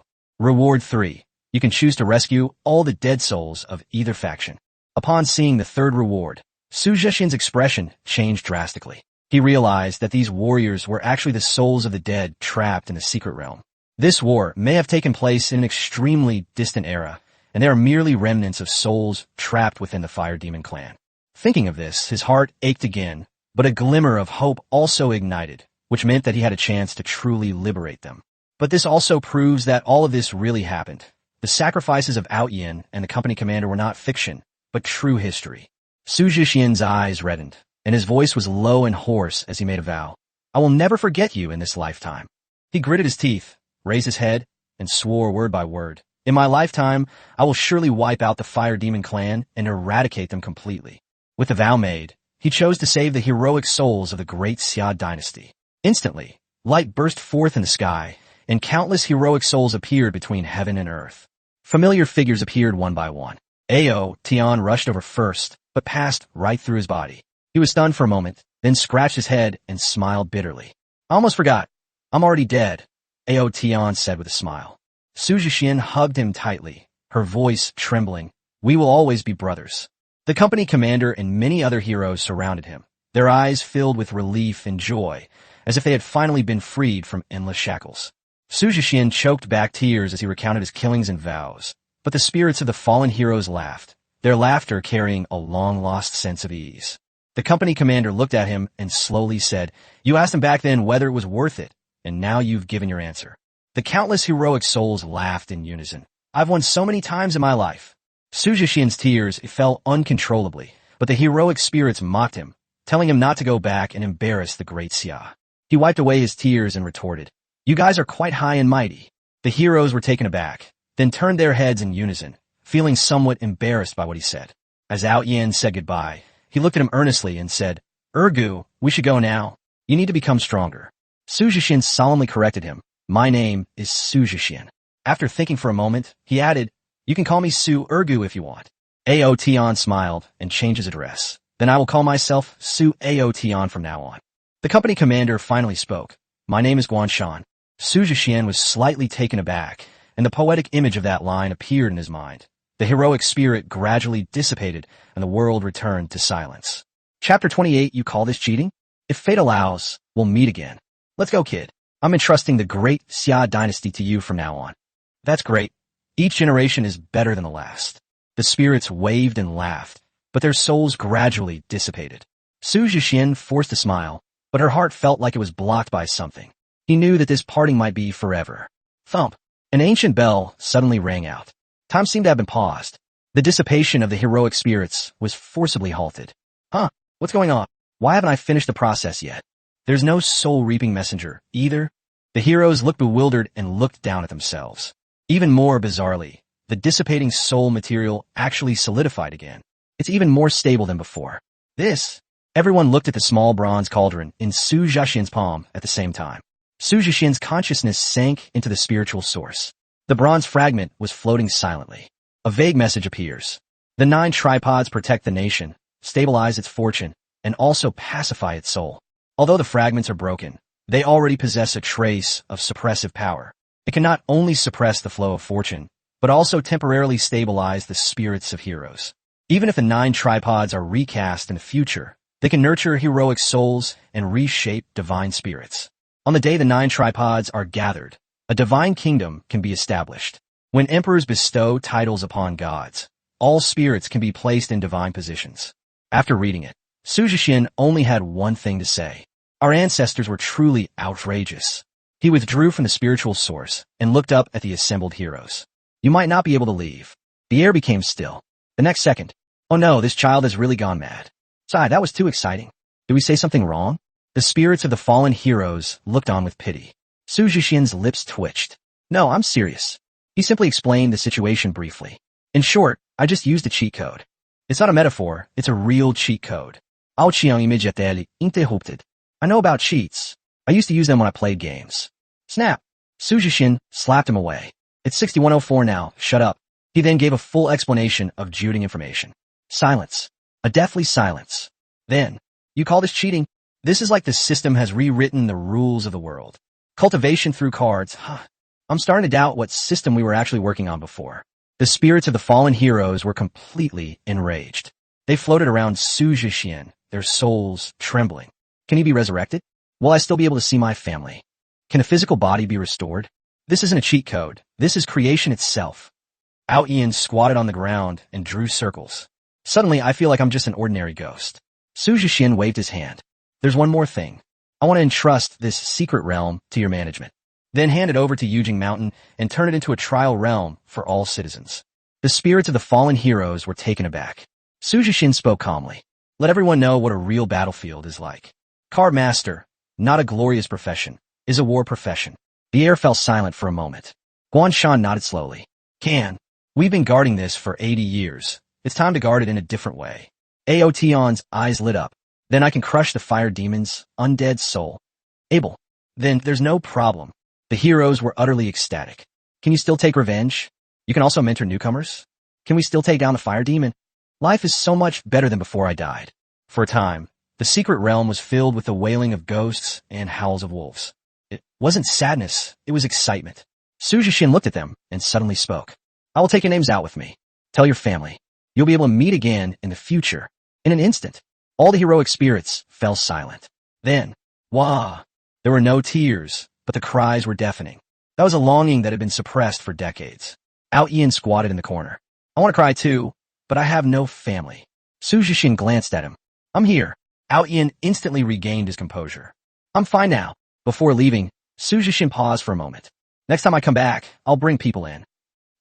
Reward 3. You can choose to rescue all the dead souls of either faction. Upon seeing the third reward, Su Jixian's expression changed drastically. He realized that these warriors were actually the souls of the dead trapped in the secret realm. This war may have taken place in an extremely distant era, and they are merely remnants of souls trapped within the Fire Demon clan. Thinking of this, his heart ached again, but a glimmer of hope also ignited, which meant that he had a chance to truly liberate them. But this also proves that all of this really happened. The sacrifices of Out Yin and the company commander were not fiction, but true history. Su Jixian's eyes reddened, and his voice was low and hoarse as he made a vow. I will never forget you in this lifetime. He gritted his teeth, raised his head, and swore word by word. In my lifetime, I will surely wipe out the Fire Demon clan and eradicate them completely. With the vow made, he chose to save the heroic souls of the great Xia dynasty. Instantly, light burst forth in the sky, and countless heroic souls appeared between heaven and earth. Familiar figures appeared one by one. Ao Tian rushed over first, but passed right through his body. He was stunned for a moment, then scratched his head and smiled bitterly. I almost forgot. I'm already dead, Ao Tian said with a smile. Su Jixian hugged him tightly, her voice trembling. We will always be brothers. The company commander and many other heroes surrounded him, their eyes filled with relief and joy, as if they had finally been freed from endless shackles. Su Jixian choked back tears as he recounted his killings and vows, but the spirits of the fallen heroes laughed, their laughter carrying a long-lost sense of ease. The company commander looked at him and slowly said, You asked him back then whether it was worth it, and now you've given your answer. The countless heroic souls laughed in unison. I've won so many times in my life. Su Jixian's tears fell uncontrollably, but the heroic spirits mocked him, telling him not to go back and embarrass the great Xia. He wiped away his tears and retorted, You guys are quite high and mighty. The heroes were taken aback, then turned their heads in unison, feeling somewhat embarrassed by what he said. As Out Yin said goodbye, he looked at him earnestly and said, Ergu, we should go now. You need to become stronger. Su Jixian solemnly corrected him. My name is Su Jixian. After thinking for a moment, he added, You can call me Su Ergu if you want. Ao Tian smiled and changed his address. Then I will call myself Su Ao Tian from now on. The company commander finally spoke. My name is Guanshan. Su Jixian was slightly taken aback, and the poetic image of that line appeared in his mind. The heroic spirit gradually dissipated, and the world returned to silence. Chapter 28, You call this cheating? If fate allows, we'll meet again. Let's go, kid. I'm entrusting the great Xia dynasty to you from now on. That's great. Each generation is better than the last. The spirits waved and laughed, but their souls gradually dissipated. Su Jixian forced a smile, but her heart felt like it was blocked by something. He knew that this parting might be forever. Thump! An ancient bell suddenly rang out. Time seemed to have been paused. The dissipation of the heroic spirits was forcibly halted. What's going on? Why haven't I finished the process yet? There's no soul-reaping messenger, either. The heroes looked bewildered and looked down at themselves. Even more bizarrely, the dissipating soul material actually solidified again. It's even more stable than before. Everyone looked at the small bronze cauldron in Su Jixian's palm at the same time. Su Jixian's consciousness sank into the spiritual source. The bronze fragment was floating silently. A vague message appears. The 9 tripods protect the nation, stabilize its fortune, and also pacify its soul. Although the fragments are broken, they already possess a trace of suppressive power. It can not only suppress the flow of fortune, but also temporarily stabilize the spirits of heroes. Even if the 9 tripods are recast in the future, they can nurture heroic souls and reshape divine spirits. On the day the 9 tripods are gathered, a divine kingdom can be established. When emperors bestow titles upon gods, all spirits can be placed in divine positions. After reading it, Su Jixian only had one thing to say. Our ancestors were truly outrageous. He withdrew from the spiritual source and looked up at the assembled heroes. You might not be able to leave. The air became still. The next second, oh no, this child has really gone mad. Sigh, that was too exciting. Did we say something wrong? The spirits of the fallen heroes looked on with pity. Su Jixian's lips twitched. No, I'm serious. He simply explained the situation briefly. In short, I just used a cheat code. It's not a metaphor, it's a real cheat code. Interrupted. I know about cheats. I used to use them when I played games. Snap. Su Jixian slapped him away. It's 6104 now, shut up. He then gave a full explanation of juding information. Silence. A deathly silence. Then, you call this cheating? This is like the system has rewritten the rules of the world. Cultivation through cards, I'm starting to doubt what system we were actually working on before. The spirits of the fallen heroes were completely enraged. They floated around Su Jixian, their souls trembling. Can he be resurrected? Will I still be able to see my family? Can a physical body be restored? This isn't a cheat code. This is creation itself. Ian squatted on the ground and drew circles. Suddenly, I feel like I'm just an ordinary ghost. Su Jixian waved his hand. There's one more thing. I want to entrust this secret realm to your management. Then hand it over to Yujing Mountain and turn it into a trial realm for all citizens. The spirits of the fallen heroes were taken aback. Su Jixian spoke calmly. Let everyone know what a real battlefield is like. Card master, not a glorious profession, is a war profession. The air fell silent for a moment. Guanshan nodded slowly. We've been guarding this for 80 years. It's time to guard it in a different way. Aotion's eyes lit up. Then I can crush the fire demon's undead soul. Able. Then there's no problem. The heroes were utterly ecstatic. Can you still take revenge? You can also mentor newcomers? Can we still take down the fire demon? Life is so much better than before I died. For a time, the secret realm was filled with the wailing of ghosts and howls of wolves. It wasn't sadness, it was excitement. Su Jixian looked at them and suddenly spoke. I will take your names out with me. Tell your family. You'll be able to meet again in the future. In an instant, all the heroic spirits fell silent. Then, wah! There were no tears, but the cries were deafening. That was a longing that had been suppressed for decades. Ian squatted in the corner. I want to cry too, but I have no family. Su Jixian glanced at him. I'm here. Ian instantly regained his composure. I'm fine now. Before leaving, Su Jixian paused for a moment. Next time I come back, I'll bring people in.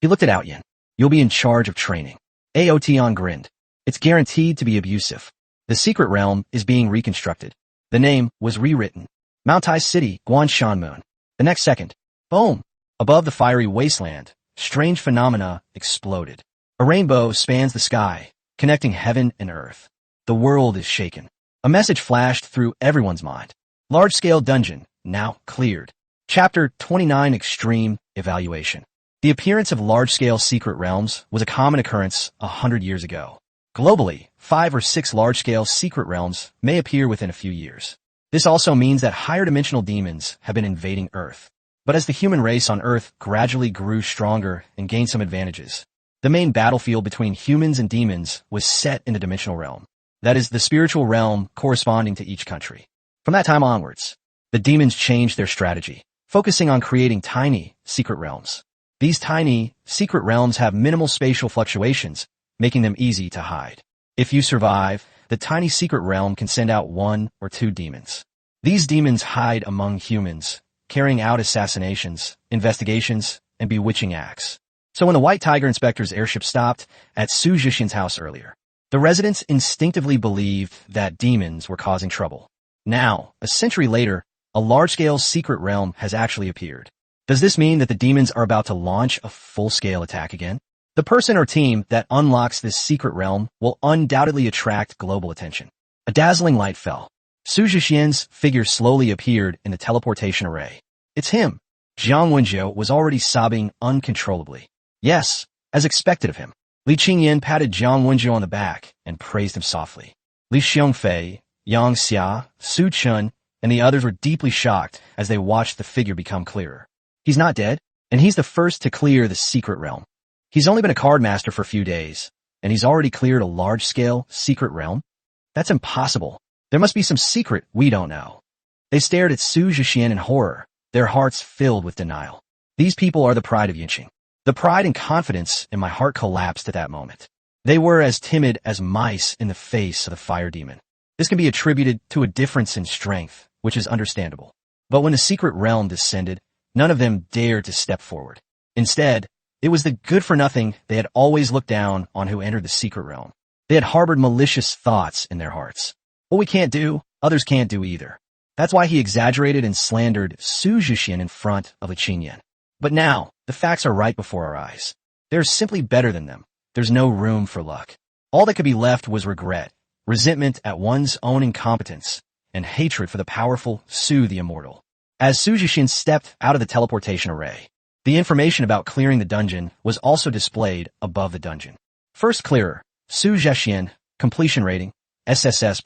He looked at Yin. You'll be in charge of training. Aotion grinned. It's guaranteed to be abusive. The secret realm is being reconstructed. The name was rewritten. Mount Tai City, Guanshan Moon. The next second, boom! Above the fiery wasteland, strange phenomena exploded. A rainbow spans the sky, connecting heaven and earth. The world is shaken. A message flashed through everyone's mind. Large-scale dungeon, now cleared. Chapter 29 Extreme Evaluation. The appearance of large-scale secret realms was a common occurrence 100 years ago. Globally, 5 or 6 large-scale secret realms may appear within a few years. This also means that higher-dimensional demons have been invading Earth. But as the human race on Earth gradually grew stronger and gained some advantages, the main battlefield between humans and demons was set in the dimensional realm. That is, the spiritual realm corresponding to each country. From that time onwards, the demons changed their strategy, focusing on creating tiny, secret realms. These tiny, secret realms have minimal spatial fluctuations, making them easy to hide. If you survive, the tiny secret realm can send out 1 or 2 demons. These demons hide among humans, carrying out assassinations, investigations, and bewitching acts. So when the White Tiger Inspector's airship stopped at Su Jixian's house earlier, the residents instinctively believed that demons were causing trouble. Now, a century later, a large-scale secret realm has actually appeared. Does this mean that the demons are about to launch a full-scale attack again? The person or team that unlocks this secret realm will undoubtedly attract global attention. A dazzling light fell. Su Jixian's figure slowly appeared in the teleportation array. It's him. Jiang Wenjiu was already sobbing uncontrollably. Yes, as expected of him. Li Qingyan patted Jiang Wenjiu on the back and praised him softly. Li Xiongfei, Yang Xia, Su Chun, and the others were deeply shocked as they watched the figure become clearer. He's not dead, and he's the first to clear the secret realm. He's only been a card master for a few days, and he's already cleared a large-scale secret realm? That's impossible. There must be some secret we don't know. They stared at Su Jixian in horror, their hearts filled with denial. These people are the pride of Yinqing. The pride and confidence in my heart collapsed at that moment. They were as timid as mice in the face of the fire demon. This can be attributed to a difference in strength, which is understandable. But when the secret realm descended, none of them dared to step forward. Instead, It was the good-for-nothing they had always looked down on who entered the secret realm. They had harbored malicious thoughts in their hearts. What we can't do, others can't do either. That's why he exaggerated and slandered Su Jixian in front of Qin. But now, the facts are right before our eyes. They're simply better than them. There's no room for luck. All that could be left was regret, resentment at one's own incompetence, and hatred for the powerful Su the Immortal. As Su Jixian stepped out of the teleportation array, the information about clearing the dungeon was also displayed above the dungeon. First clearer, Su Jixian, completion rating, SSS+.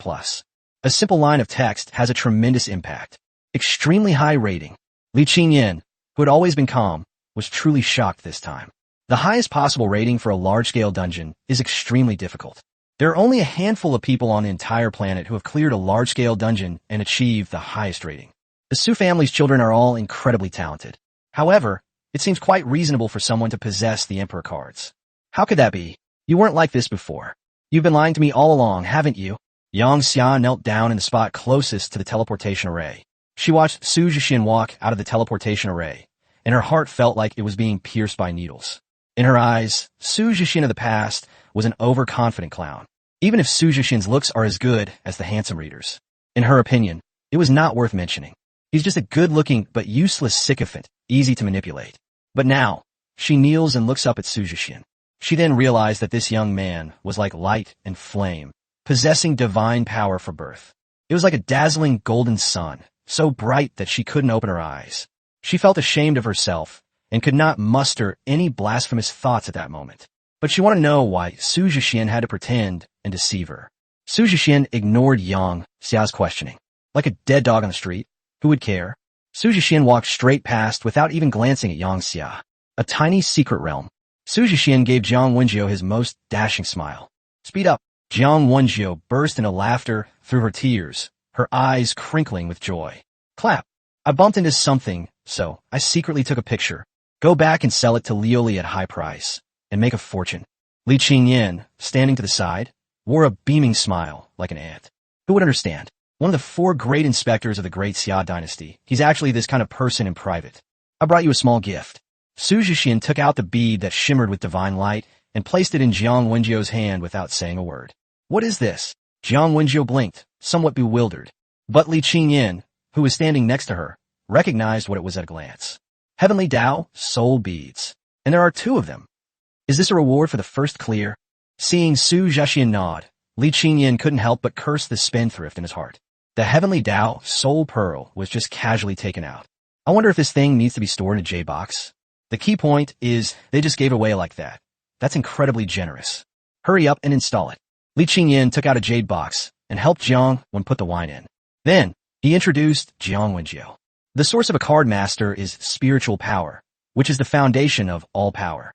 A simple line of text has a tremendous impact. Extremely high rating. Qin, who had always been calm, was truly shocked this time. The highest possible rating for a large-scale dungeon is extremely difficult. There are only a handful of people on the entire planet who have cleared a large-scale dungeon and achieved the highest rating. The Su family's children are all incredibly talented. However, it seems quite reasonable for someone to possess the Emperor cards. How could that be? You weren't like this before. You've been lying to me all along, haven't you? Yang Xia knelt down in the spot closest to the teleportation array. She watched Su Jixian walk out of the teleportation array, and her heart felt like it was being pierced by needles. In her eyes, Su Jixian of the past was an overconfident clown, even if Su Jixian's looks are as good as the handsome readers. In her opinion, it was not worth mentioning. He's just a good-looking but useless sycophant, easy to manipulate. But now, she kneels and looks up at Su Jixian. She then realized that this young man was like light and flame, possessing divine power for birth. It was like a dazzling golden sun, so bright that she couldn't open her eyes. She felt ashamed of herself and could not muster any blasphemous thoughts at that moment. But she wanted to know why Su Jixian had to pretend and deceive her. Su Jixian ignored Yang Xia's questioning. Like a dead dog on the street, who would care? Su Jixian walked straight past without even glancing at Yang Xia. A tiny secret realm. Su Jixian gave Jiang Wenjiu his most dashing smile. Speed up. Jiang Wenjiu burst into laughter through her tears, her eyes crinkling with joy. Clap. I bumped into something, so I secretly took a picture. Go back and sell it to Lioli at high price, and make a fortune. Qin, standing to the side, wore a beaming smile like an ant. Who would understand? One of the 4 great inspectors of the great Xia dynasty. He's actually this kind of person in private. I brought you a small gift. Su Jixian took out the bead that shimmered with divine light and placed it in Jiang Wenjiu's hand without saying a word. What is this? Jiang Wenjiu blinked, somewhat bewildered. But Qin, who was standing next to her, recognized what it was at a glance. Heavenly Tao Soul Beads. And there are 2 of them. Is this a reward for the first clear? Seeing Su Jixian nod, Qin couldn't help but curse the spendthrift in his heart. The Heavenly Tao Soul Pearl was just casually taken out. I wonder if this thing needs to be stored in a J-box. The key point is they just gave it away like that. That's incredibly generous. Hurry up and install it. Qin took out a jade box and helped Jiang Wen put the wine in. Then, he introduced Jiang Wenjiu. The source of a card master is spiritual power, which is the foundation of all power.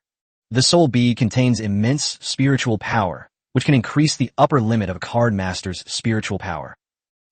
The soul bead contains immense spiritual power, which can increase the upper limit of a card master's spiritual power.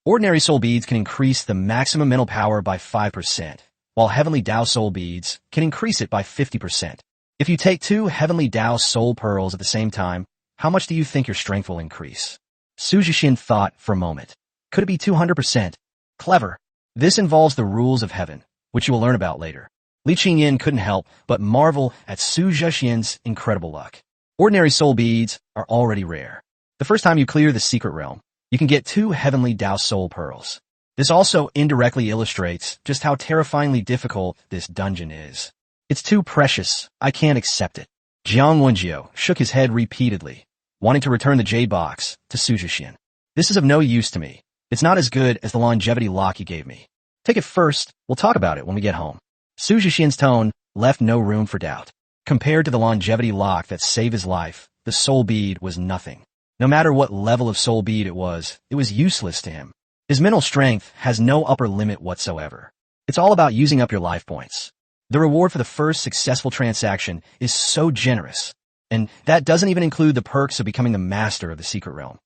Ordinary soul beads can increase the maximum mental power by 5%, while Heavenly Tao soul beads can increase it by 50%. If you take 2 Heavenly Tao soul pearls at the same time, how much do you think your strength will increase? Su Jixian thought for a moment. Could it be 200%? Clever. This involves the rules of heaven, which you will learn about later. Qin couldn't help but marvel at Su Jixian's incredible luck. Ordinary soul beads are already rare. The first time you clear the secret realm, you can get 2 Heavenly Tao soul pearls. This also indirectly illustrates just how terrifyingly difficult this dungeon is. It's too precious. I can't accept it. Jiang Wenjiu shook his head repeatedly, wanting to return the jade box to Su Jixian. This is of no use to me. It's not as good as the longevity lock you gave me. Take it first. We'll talk about it when we get home. Su Jixian's tone left no room for doubt. Compared to the longevity lock that saved his life, the soul bead was nothing. No matter what level of soul bead it was useless to him. His mental strength has no upper limit whatsoever. It's all about using up your life points. The reward for the first successful transaction is so generous, and that doesn't even include the perks of becoming the master of the secret realm.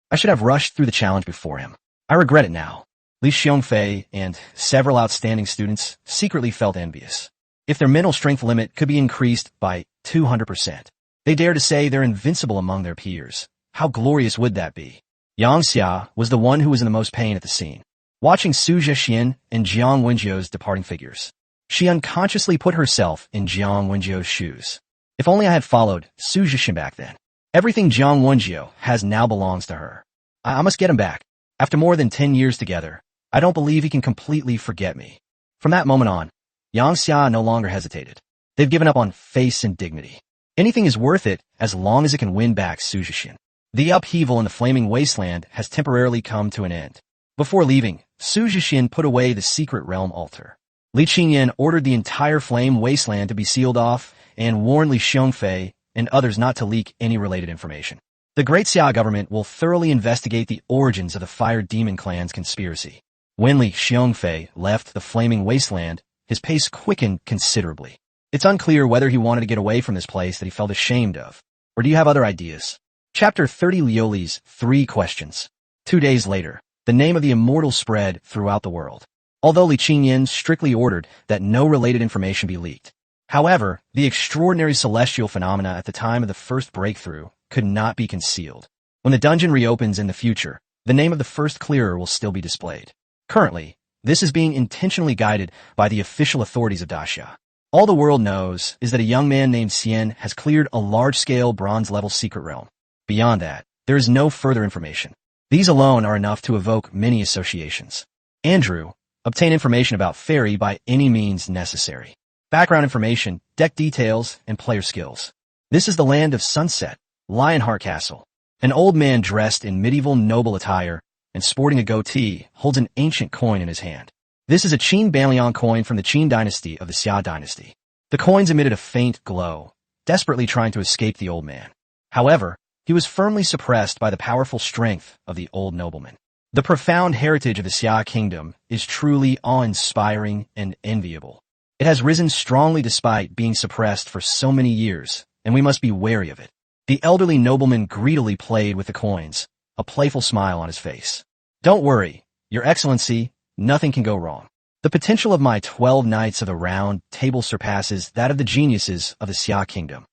I should have rushed through the challenge before him. I regret it now. Li Xiongfei and several outstanding students secretly felt envious. If their mental strength limit could be increased by 200%, they dare to say they're invincible among their peers. How glorious would that be? Yang Xia was the one who was in the most pain at the scene. Watching Su Jixian and Jiang Wenjiu's departing figures, she unconsciously put herself in Jiang Wenjiu's shoes. If only I had followed Su Jixian back then. Everything Jiang Wenjiu has now belongs to her. I must get him back. After more than 10 years together, I don't believe he can completely forget me. From that moment on, Yang Xia no longer hesitated. They've given up on face and dignity. Anything is worth it as long as it can win back Su Jixian. The upheaval in the flaming wasteland has temporarily come to an end. Before leaving, Su Jixian put away the secret realm altar. Li Qingyan ordered the entire flame wasteland to be sealed off and warned Li Xiongfei and others not to leak any related information. The Great Xia government will thoroughly investigate the origins of the Fire Demon Clan's conspiracy. When Li Xiongfei left the flaming wasteland, his pace quickened considerably. It's unclear whether he wanted to get away from this place that he felt ashamed of. Or do you have other ideas? Chapter 30 Liuli's 3 Questions. 2 days later, the name of the immortal spread throughout the world. Although Li Qingyan strictly ordered that no related information be leaked. However, the extraordinary celestial phenomena at the time of the first breakthrough could not be concealed. When the dungeon reopens in the future, the name of the first clearer will still be displayed. Currently, this is being intentionally guided by the official authorities of Daxia. All the world knows is that a young man named Xian has cleared a large-scale bronze-level secret realm. Beyond that, there is no further information. These alone are enough to evoke many associations. Andrew, obtain information about Fairy by any means necessary. Background information, deck details, and player skills. This is the land of Sunset, Lionheart Castle. An old man dressed in medieval noble attire and sporting a goatee holds an ancient coin in his hand. This is a Qin Banliang coin from the Qin dynasty of the Xia dynasty. The coins emitted a faint glow, desperately trying to escape the old man. However, he was firmly suppressed by the powerful strength of the old nobleman. The profound heritage of the Xia kingdom is truly awe-inspiring and enviable. It has risen strongly despite being suppressed for so many years, and we must be wary of it. The elderly nobleman greedily played with the coins, a playful smile on his face. Don't worry, Your Excellency, nothing can go wrong. The potential of my 12 knights of the round table surpasses that of the geniuses of the Xia kingdom.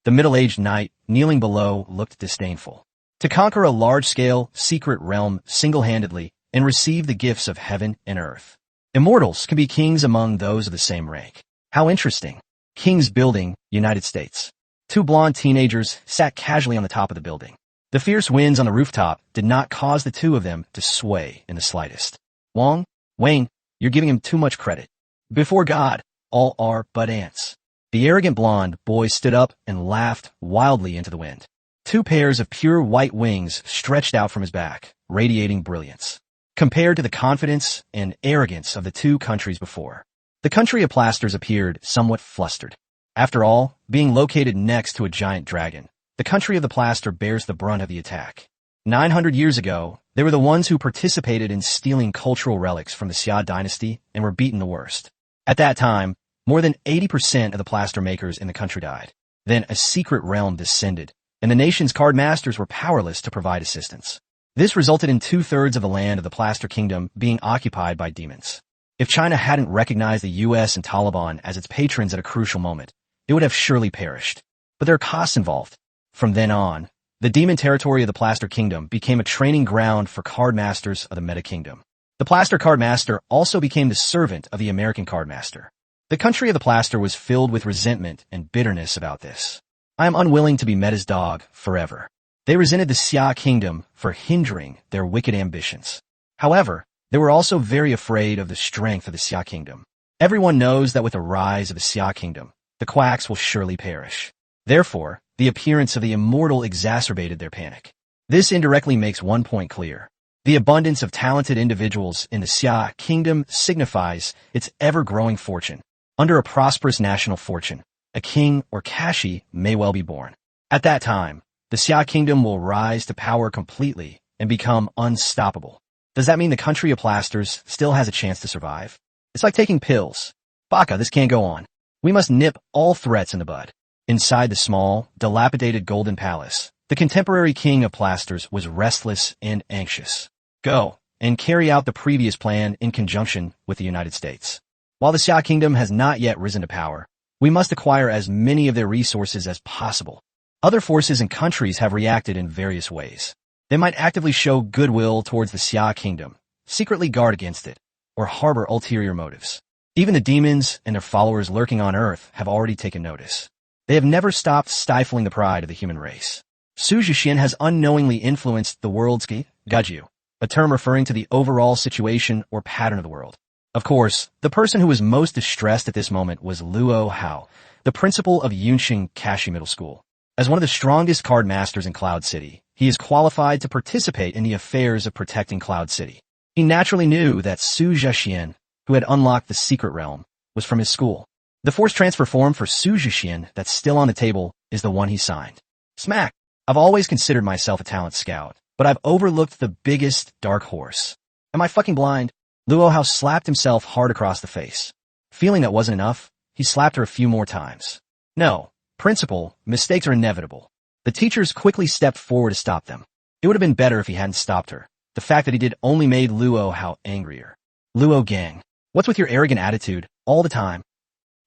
The middle-aged knight, kneeling below, looked disdainful. To conquer a large-scale, secret realm single-handedly and receive the gifts of heaven and earth. Immortals can be kings among those of the same rank. How interesting. King's Building, United States. 2 blonde teenagers sat casually on the top of the building. The fierce winds on the rooftop did not cause the two of them to sway in the slightest. Wayne, you're giving him too much credit. Before God, all are but ants. The arrogant blonde boy stood up and laughed wildly into the wind. 2 pairs of pure white wings stretched out from his back, radiating brilliance. Compared to the confidence and arrogance of the 2 countries before, the country of Plasters appeared somewhat flustered. After all, being located next to a giant dragon, the country of the Plaster bears the brunt of the attack. 900 years ago, they were the ones who participated in stealing cultural relics from the Xia dynasty and were beaten the worst. At that time, more than 80% of the plaster makers in the country died. Then a secret realm descended, and the nation's card masters were powerless to provide assistance. This resulted in 2/3 of the land of the Plaster Kingdom being occupied by demons. If China hadn't recognized the US and Taliban as its patrons at a crucial moment, it would have surely perished. But there are costs involved. From then on, the demon territory of the Plaster Kingdom became a training ground for card masters of the Meta Kingdom. The Plaster Card Master also became the servant of the American Card Master. The country of the Plaster was filled with resentment and bitterness about this. I am unwilling to be Meta's dog forever. They resented the Xia Kingdom for hindering their wicked ambitions. However, they were also very afraid of the strength of the Xia Kingdom. Everyone knows that with the rise of the Xia Kingdom, the quacks will surely perish. Therefore, the appearance of the immortal exacerbated their panic. This indirectly makes one point clear. The abundance of talented individuals in the Xia Kingdom signifies its ever-growing fortune. Under a prosperous national fortune, a king or kashi may well be born. At that time, the Xia Kingdom will rise to power completely and become unstoppable. Does that mean the country of Plasters still has a chance to survive? It's like taking pills. Baka, this can't go on. We must nip all threats in the bud. Inside the small, dilapidated Golden Palace, the contemporary king of Plasters was restless and anxious. Go and carry out the previous plan in conjunction with the United States. While the Xia Kingdom has not yet risen to power, we must acquire as many of their resources as possible. Other forces and countries have reacted in various ways. They might actively show goodwill towards the Xia Kingdom, secretly guard against it, or harbor ulterior motives. Even the demons and their followers lurking on Earth have already taken notice. They have never stopped stifling the pride of the human race. Su Jixian has unknowingly influenced the world's Gaju, a term referring to the overall situation or pattern of the world. Of course, the person who was most distressed at this moment was Luo Hao, the principal of Yunxing Kashi Middle School. As one of the strongest card masters in Cloud City, he is qualified to participate in the affairs of protecting Cloud City. He naturally knew that Su Jixian, who had unlocked the secret realm, was from his school. The force transfer form for Su Jixian that's still on the table is the one he signed. Smack! I've always considered myself a talent scout, but I've overlooked the biggest dark horse. Am I fucking blind? Luo Hao slapped himself hard across the face. Feeling that wasn't enough, he slapped her a few more times. No, principal, mistakes are inevitable. The teachers quickly stepped forward to stop them. It would have been better if he hadn't stopped her. The fact that he did only made Luo Hao angrier. Luo gang, what's with your arrogant attitude all the time?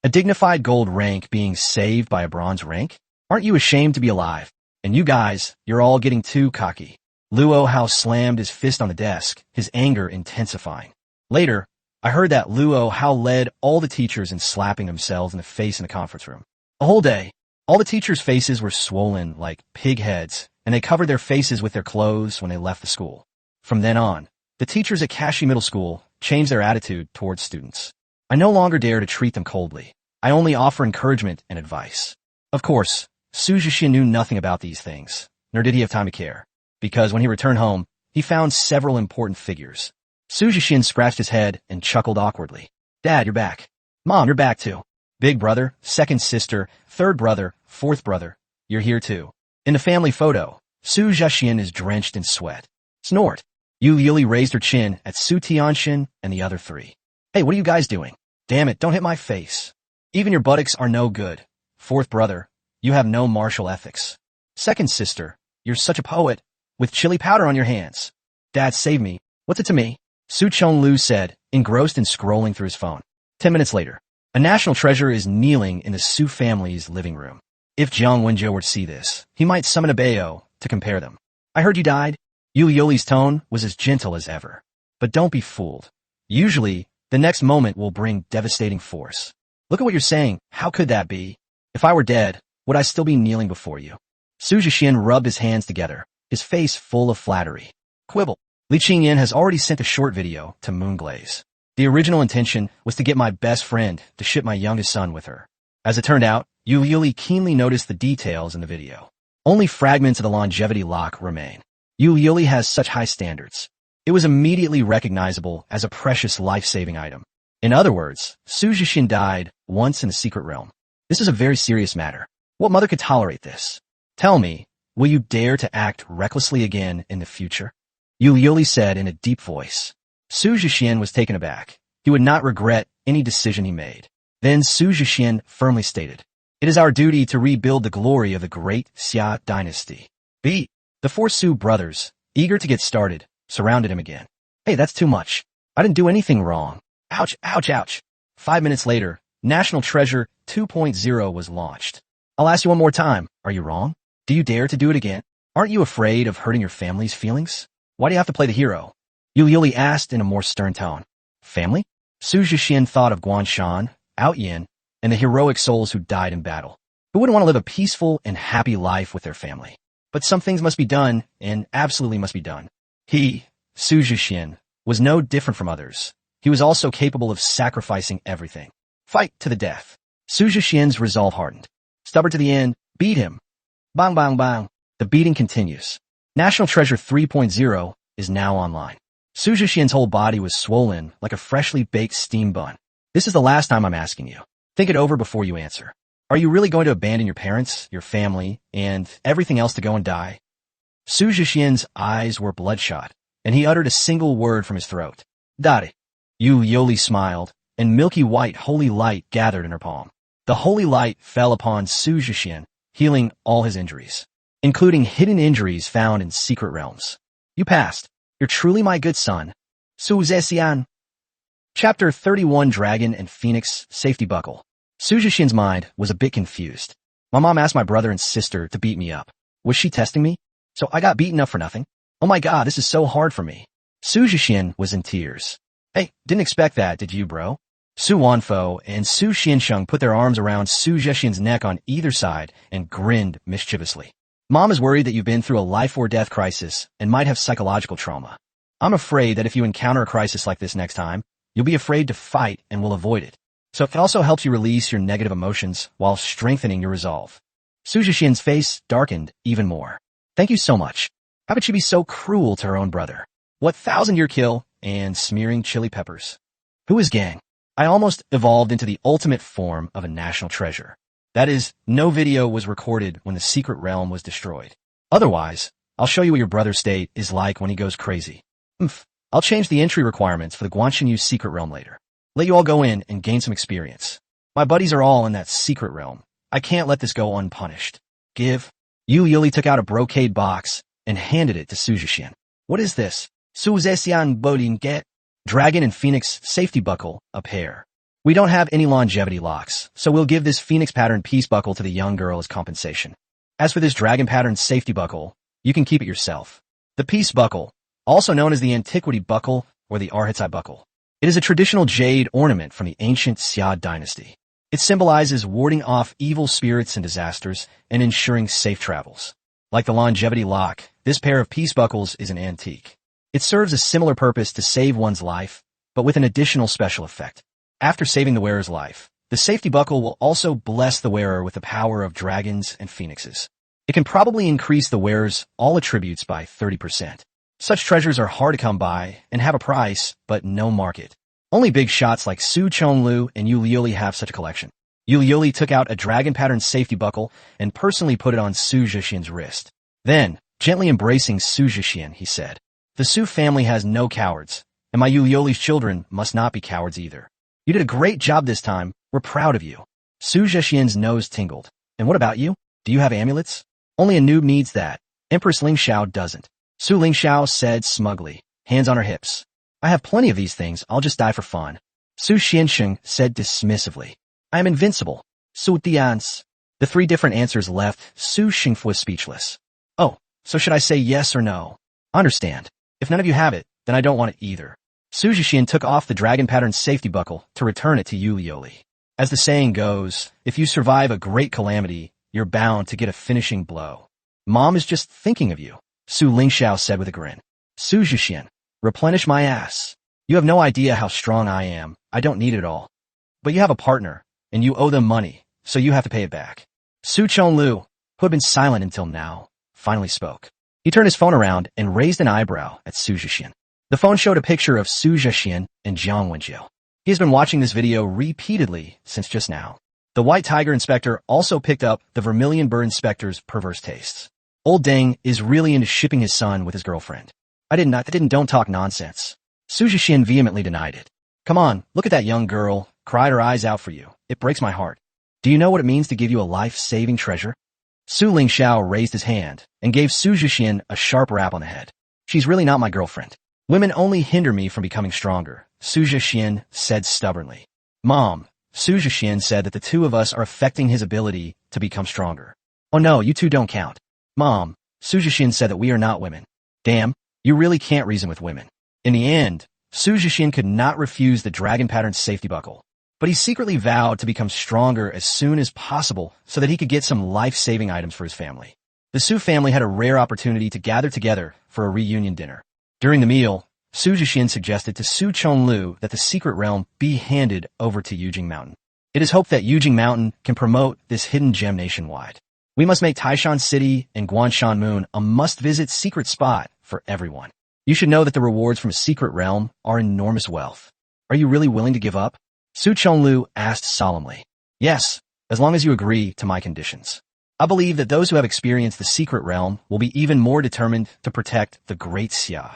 A dignified gold rank being saved by a bronze rank? Aren't you ashamed to be alive? And you guys, you're all getting too cocky. Luo Hao slammed his fist on the desk, his anger intensifying. Later, I heard that Luo Hao led all the teachers in slapping themselves in the face in the conference room. A whole day, all the teachers' faces were swollen like pig heads, and they covered their faces with their clothes when they left the school. From then on, the teachers at Kashi Middle School changed their attitude towards students. I no longer dare to treat them coldly. I only offer encouragement and advice. Of course, Su Jixian knew nothing about these things, nor did he have time to care, because when he returned home, he found several important figures. Su Jixian scratched his head and chuckled awkwardly. Dad, you're back. Mom, you're back too. Big brother, second sister, third brother, fourth brother, you're here too. In the family photo, Su Jixian is drenched in sweat. Snort. Yu Yuli raised her chin at Su Tianxin and the other three. Hey, what are you guys doing? Damn it, don't hit my face. Even your buttocks are no good. Fourth brother, you have no martial ethics. Second sister, you're such a poet, with chili powder on your hands. Dad, save me. What's it to me? Su Chonglu said, engrossed in scrolling through his phone. 10 minutes later, a national treasure is kneeling in the Su family's living room. If Jiang Wenjiu were to see this, he might summon a Bayo to compare them. I heard you died. Yu Yoli's tone was as gentle as ever. But don't be fooled. Usually, the next moment will bring devastating force. Look at what you're saying. How could that be? If I were dead, would I still be kneeling before you? Su Jixian rubbed his hands together, his face full of flattery. Quibble. Li Qingyan has already sent a short video to Moonglaze. The original intention was to get my best friend to ship my youngest son with her. As it turned out, Yu Yuli keenly noticed the details in the video. Only fragments of the longevity lock remain. Yu Yuli has such high standards. It was immediately recognizable as a precious life-saving item. In other words, Su Jixian died once in the secret realm. This is a very serious matter. What mother could tolerate this? Tell me, will you dare to act recklessly again in the future? Yu Yuli said in a deep voice. Su Jixian was taken aback. He would not regret any decision he made. Then Su Jixian firmly stated, it is our duty to rebuild the glory of the great Xia dynasty. B. The four Su brothers, eager to get started, surrounded him again. Hey, that's too much. I didn't do anything wrong. Ouch, ouch, ouch. 5 minutes later, National Treasure 2.0 was launched. I'll ask you one more time. Are you wrong? Do you dare to do it again? Aren't you afraid of hurting your family's feelings? Why do you have to play the hero? Yu Yuli asked in a more stern tone. Family? Su Jixian thought of Guanshan, Out Yin, and the heroic souls who died in battle. Who wouldn't want to live a peaceful and happy life with their family? But some things must be done, and absolutely must be done. He, Su Jixian, was no different from others. He was also capable of sacrificing everything. Fight to the death. Su Jixian's resolve hardened. Stubborn to the end, beat him. Bang, bang, bang. The beating continues. National Treasure 3.0 is now online. Su Jixian's whole body was swollen like a freshly baked steam bun. This is the last time I'm asking you. Think it over before you answer. Are you really going to abandon your parents, your family, and everything else to go and die? Su Jixian's eyes were bloodshot, and he uttered a single word from his throat. Dare. Yu Yoli smiled, and milky white holy light gathered in her palm. The holy light fell upon Su Jixian, healing all his injuries, including hidden injuries found in secret realms. You passed. You're truly my good son. Su Zesian. Chapter 31 Dragon and Phoenix Safety Buckle. Su Jixian's mind was a bit confused. My mom asked my brother and sister to beat me up. Was she testing me? So I got beaten up for nothing? Oh my god, this is so hard for me. Su Jixian was in tears. Hey, didn't expect that, did you, bro? Su Wanfo and Su Xiansheng put their arms around Su Jixian's neck on either side and grinned mischievously. Mom is worried that you've been through a life-or-death crisis and might have psychological trauma. I'm afraid that if you encounter a crisis like this next time, you'll be afraid to fight and will avoid it. So it also helps you release your negative emotions while strengthening your resolve. Su Jixian's face darkened even more. Thank you so much. How could she be so cruel to her own brother? What 1,000-year kill and smearing chili peppers? Who is Gang? I almost evolved into the ultimate form of a national treasure. That is, no video was recorded when the secret realm was destroyed. Otherwise, I'll show you what your brother's state is like when he goes crazy. I'll change the entry requirements for the Guanxinyu secret realm later. Let you all go in and gain some experience. My buddies are all in that secret realm. I can't let this go unpunished. Give. Yu Yuli took out a brocade box and handed it to Su Jixian. What is this? Su Zesian Bodin get? Dragon and Phoenix safety buckle, a pair. We don't have any longevity locks, so we'll give this Phoenix pattern peace buckle to the young girl as compensation. As for this dragon pattern safety buckle, you can keep it yourself. The peace buckle, also known as the antiquity buckle or the Arhitsai buckle. It is a traditional jade ornament from the ancient Xia dynasty. It symbolizes warding off evil spirits and disasters and ensuring safe travels. Like the longevity lock, this pair of peace buckles is an antique. It serves a similar purpose to save one's life, but with an additional special effect. After saving the wearer's life, the safety buckle will also bless the wearer with the power of dragons and phoenixes. It can probably increase the wearer's all attributes by 30%. Such treasures are hard to come by and have a price, but no market. Only big shots like Su Chonglu and Yu Liuli have such a collection. Yu Liuli took out a dragon pattern safety buckle and personally put it on Su Jixian's wrist. Then, gently embracing Su Jixian, he said, "The Su family has no cowards, and my Yu Liuli's children must not be cowards either. You did a great job this time. We're proud of you." Su Jixian's nose tingled. "And what about you? Do you have amulets?" "Only a noob needs that. Empress Ling Xiao doesn't." Su Ling Xiao said smugly, hands on her hips. "I have plenty of these things. I'll just die for fun." Su Xiansheng said dismissively, "I am invincible." Su Dian's. The three different answers left Su Xingfu speechless. "Oh, so should I say yes or no?" "Understand. If none of you have it, then I don't want it either." Su Jixian took off the dragon pattern safety buckle to return it to Yu Liuli. As the saying goes, if you survive a great calamity, you're bound to get a finishing blow. "Mom is just thinking of you," Su Lingxiao said with a grin. Su Jixian, replenish my ass. You have no idea how strong I am. I don't need it all. But you have a partner, and you owe them money, so you have to pay it back. Su Chonglu, who had been silent until now, finally spoke. He turned his phone around and raised an eyebrow at Su Jixian. The phone showed a picture of Su Jixian and Jiang Wenjiu. He has been watching this video repeatedly since just now. The White Tiger Inspector also picked up the Vermilion Bird Inspector's perverse tastes. Old Deng is really into shipping his son with his girlfriend. Don't talk nonsense. Su Jixian vehemently denied it. "Come on, look at that young girl, cried her eyes out for you. It breaks my heart. Do you know what it means to give you a life-saving treasure?" Su Lingxiao raised his hand and gave Su Jixian a sharp rap on the head. "She's really not my girlfriend. Women only hinder me from becoming stronger," Su Jixian said stubbornly. "Mom," Su Jixian said that the two of us are affecting his ability to become stronger. "Oh no, you two don't count." "Mom," Su Jixian said that we are not women. "Damn, you really can't reason with women." In the end, Su Jixian could not refuse the dragon pattern safety buckle, but he secretly vowed to become stronger as soon as possible so that he could get some life-saving items for his family. The Su family had a rare opportunity to gather together for a reunion dinner. During the meal, Su Jixian suggested to Su Chonglu that the secret realm be handed over to Yujing Mountain. It is hoped that Yujing Mountain can promote this hidden gem nationwide. We must make Taishan City and Guanshan Moon a must-visit secret spot for everyone. You should know that the rewards from a secret realm are enormous wealth. Are you really willing to give up? Su Chonglu asked solemnly. Yes, as long as you agree to my conditions. I believe that those who have experienced the secret realm will be even more determined to protect the great Xia.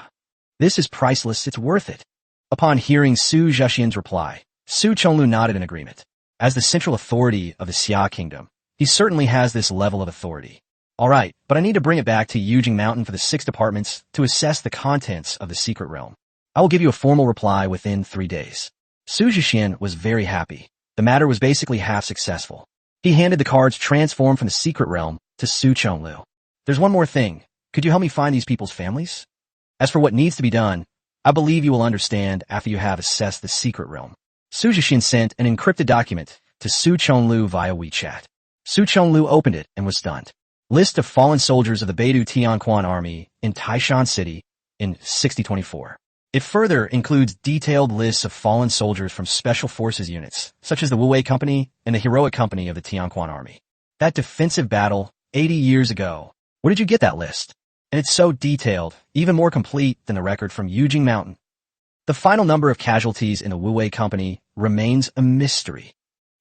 This is priceless, it's worth it. Upon hearing Su Jixian's reply, Su Chonglu nodded in agreement. As the central authority of the Xia kingdom, he certainly has this level of authority. All right, but I need to bring it back to Yujing Mountain for the 6 departments to assess the contents of the secret realm. I will give you a formal reply within 3 days. Su Jixian was very happy. The matter was basically half successful. He handed the cards transformed from the secret realm to Su Chonglu. There's one more thing. Could you help me find these people's families? As for what needs to be done, I believe you will understand after you have assessed the secret realm. Su Jixian sent an encrypted document to Su Chonglu via WeChat. Su Chonglu opened it and was stunned. List of fallen soldiers of the Beidou Tianquan army in Taishan City in 6024. It further includes detailed lists of fallen soldiers from special forces units, such as the Wu Wei Company and the heroic company of the Tianquan army. That defensive battle 80 years ago. Where did you get that list? And it's so detailed, even more complete than the record from Yujing Mountain. The final number of casualties in the Wu Wei Company remains a mystery.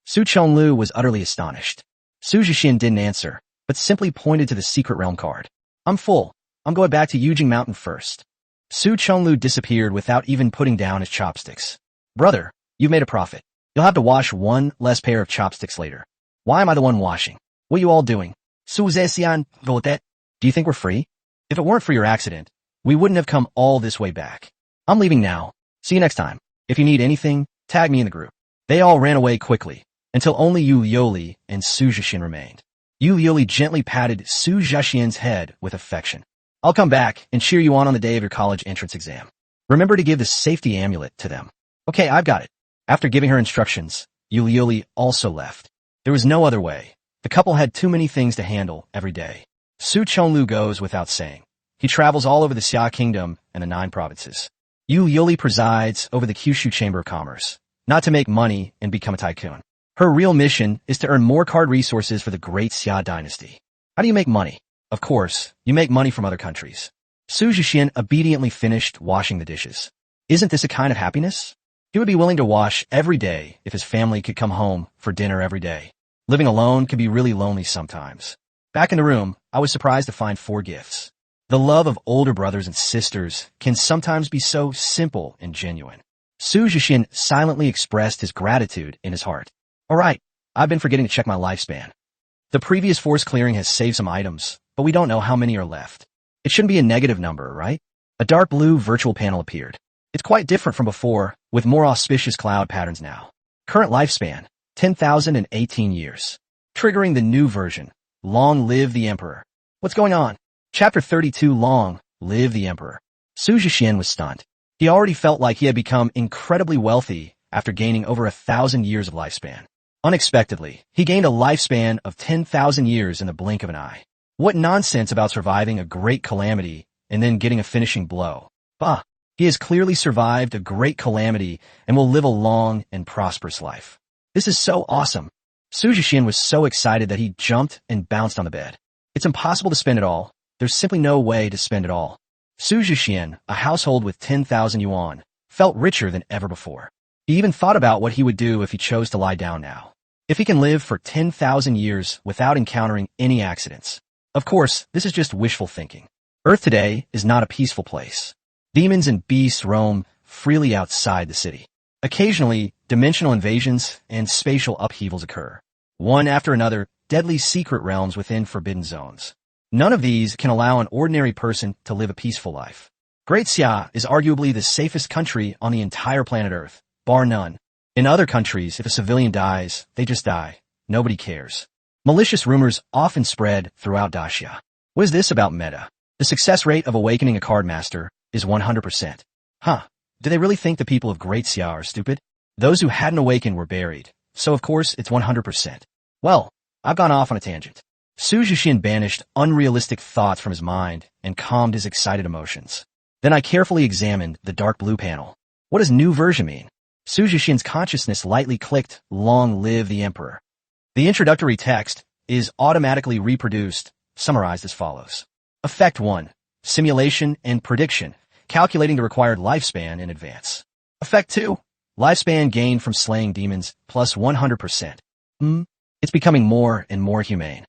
Su Chonglu was utterly astonished. Su Jixian didn't answer, but simply pointed to the secret realm card. I'm full. I'm going back to Yujing Mountain first. Su Chonglu disappeared without even putting down his chopsticks. Brother, you've made a profit. You'll have to wash one less pair of chopsticks later. Why am I the one washing? What are you all doing? Su Zesian, go with that. Do you think we're free? If it weren't for your accident, we wouldn't have come all this way back. I'm leaving now. See you next time. If you need anything, tag me in the group. They all ran away quickly, until only Yu Liuli and Su Jixian remained. Yu Liuli gently patted Su Jixian's head with affection. I'll come back and cheer you on the day of your college entrance exam. Remember to give the safety amulet to them. Okay, I've got it. After giving her instructions, Yu Liuli also left. There was no other way. The couple had too many things to handle every day. Su Chonglu goes without saying. He travels all over the Xia Kingdom and the 9 provinces. Yu Liuli presides over the Kyushu Chamber of Commerce, not to make money and become a tycoon. Her real mission is to earn more card resources for the great Xia dynasty. How do you make money? Of course, you make money from other countries. Su Jixian obediently finished washing the dishes. Isn't this a kind of happiness? He would be willing to wash every day if his family could come home for dinner every day. Living alone can be really lonely sometimes. Back in the room, I was surprised to find 4 gifts. The love of older brothers and sisters can sometimes be so simple and genuine. Su Jixian silently expressed his gratitude in his heart. All right, I've been forgetting to check my lifespan. The previous force clearing has saved some items, but we don't know how many are left. It shouldn't be a negative number, right? A dark blue virtual panel appeared. It's quite different from before, with more auspicious cloud patterns now. Current lifespan, 10,018 years. Triggering the new version, Long Live the Emperor. What's going on? Chapter 32 Long Live the Emperor. Su Jixian was stunned. He already felt like he had become incredibly wealthy after gaining over 1,000 years of lifespan. Unexpectedly, he gained a lifespan of 10,000 years in the blink of an eye. What nonsense about surviving a great calamity and then getting a finishing blow. Bah, he has clearly survived a great calamity and will live a long and prosperous life. This is so awesome. Su Jixian was so excited that he jumped and bounced on the bed. It's impossible to spend it all. There's simply no way to spend it all. Su Jixian, a household with 10,000 yuan, felt richer than ever before. He even thought about what he would do if he chose to lie down now. If he can live for 10,000 years without encountering any accidents. Of course, this is just wishful thinking. Earth today is not a peaceful place. Demons and beasts roam freely outside the city. Occasionally, dimensional invasions and spatial upheavals occur. One after another, deadly secret realms within forbidden zones. None of these can allow an ordinary person to live a peaceful life. Great Xia is arguably the safest country on the entire planet Earth, bar none. In other countries, if a civilian dies, they just die. Nobody cares. Malicious rumors often spread throughout Daxia. What is this about meta? The success rate of awakening a card master is 100%. Huh. Do they really think the people of Great Xia are stupid? Those who hadn't awakened were buried, so of course it's 100%. Well, I've gone off on a tangent. Su Jixian banished unrealistic thoughts from his mind and calmed his excited emotions. Then I carefully examined the dark blue panel. What does new version mean? Su Jixian's consciousness lightly clicked, Long Live the Emperor. The introductory text is automatically reproduced, summarized as follows. Effect 1. Simulation and prediction, calculating the required lifespan in advance. Effect 2. Lifespan gained from slaying demons, plus 100%. It's becoming more and more humane.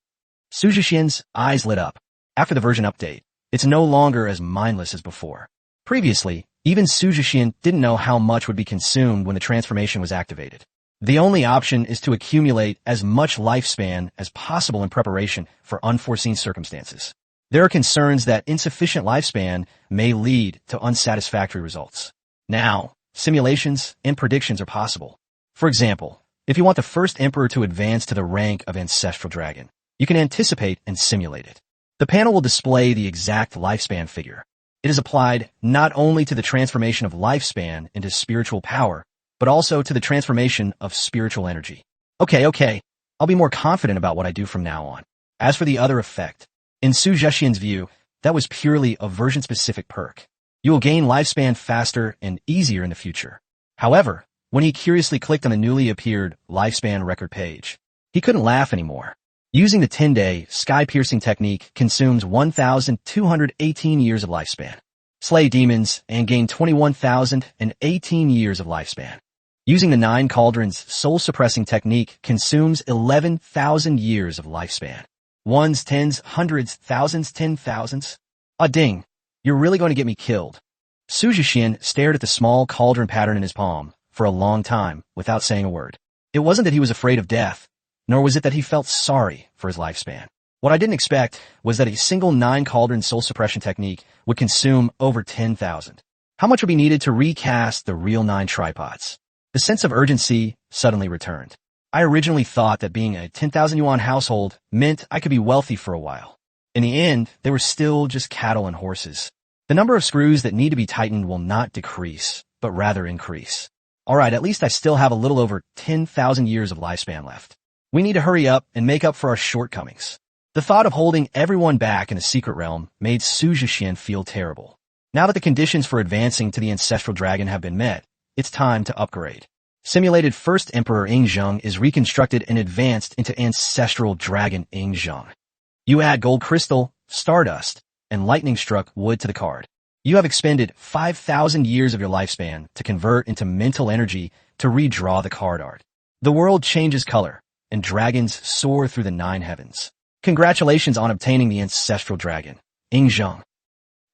Su Jixian's eyes lit up. After the version update, it's no longer as mindless as before. Previously, even Su Jixian didn't know how much would be consumed when the transformation was activated. The only option is to accumulate as much lifespan as possible in preparation for unforeseen circumstances. There are concerns that insufficient lifespan may lead to unsatisfactory results. Now, simulations and predictions are possible. For example, if you want the first emperor to advance to the rank of ancestral dragon, you can anticipate and simulate it. The panel will display the exact lifespan figure. It is applied not only to the transformation of lifespan into spiritual power, but also to the transformation of spiritual energy. Okay, I'll be more confident about what I do from now on. As for the other effect, in Su Jixian's view, that was purely a version-specific perk. You will gain lifespan faster and easier in the future. However, when he curiously clicked on the newly appeared lifespan record page, he couldn't laugh anymore. Using the 10-day sky-piercing technique consumes 1,218 years of lifespan. Slay demons and gain 21,018 years of lifespan. Using the 9 cauldrons soul-suppressing technique consumes 11,000 years of lifespan. Ones, tens, hundreds, thousands, 10,000s. Ah ding, you're really going to get me killed. Su Jixian stared at the small cauldron pattern in his palm for a long time without saying a word. It wasn't that he was afraid of death, nor was it that he felt sorry for his lifespan. What I didn't expect was that a single 9 cauldron soul suppression technique would consume over 10,000. How much would be needed to recast the real 9 tripods? The sense of urgency suddenly returned. I originally thought that being a 10,000 yuan household meant I could be wealthy for a while. In the end, they were still just cattle and horses. The number of screws that need to be tightened will not decrease, but rather increase. Alright, at least I still have a little over 10,000 years of lifespan left. We need to hurry up and make up for our shortcomings. The thought of holding everyone back in the secret realm made Su Jixian feel terrible. Now that the conditions for advancing to the ancestral dragon have been met, it's time to upgrade. Simulated First Emperor Ying Zheng is reconstructed and advanced into Ancestral Dragon Ying Zheng. You add gold crystal, stardust, and lightning-struck wood to the card. You have expended 5,000 years of your lifespan to convert into mental energy to redraw the card art. The world changes color, and dragons soar through the 9 heavens. Congratulations on obtaining the Ancestral Dragon, Ying Zheng.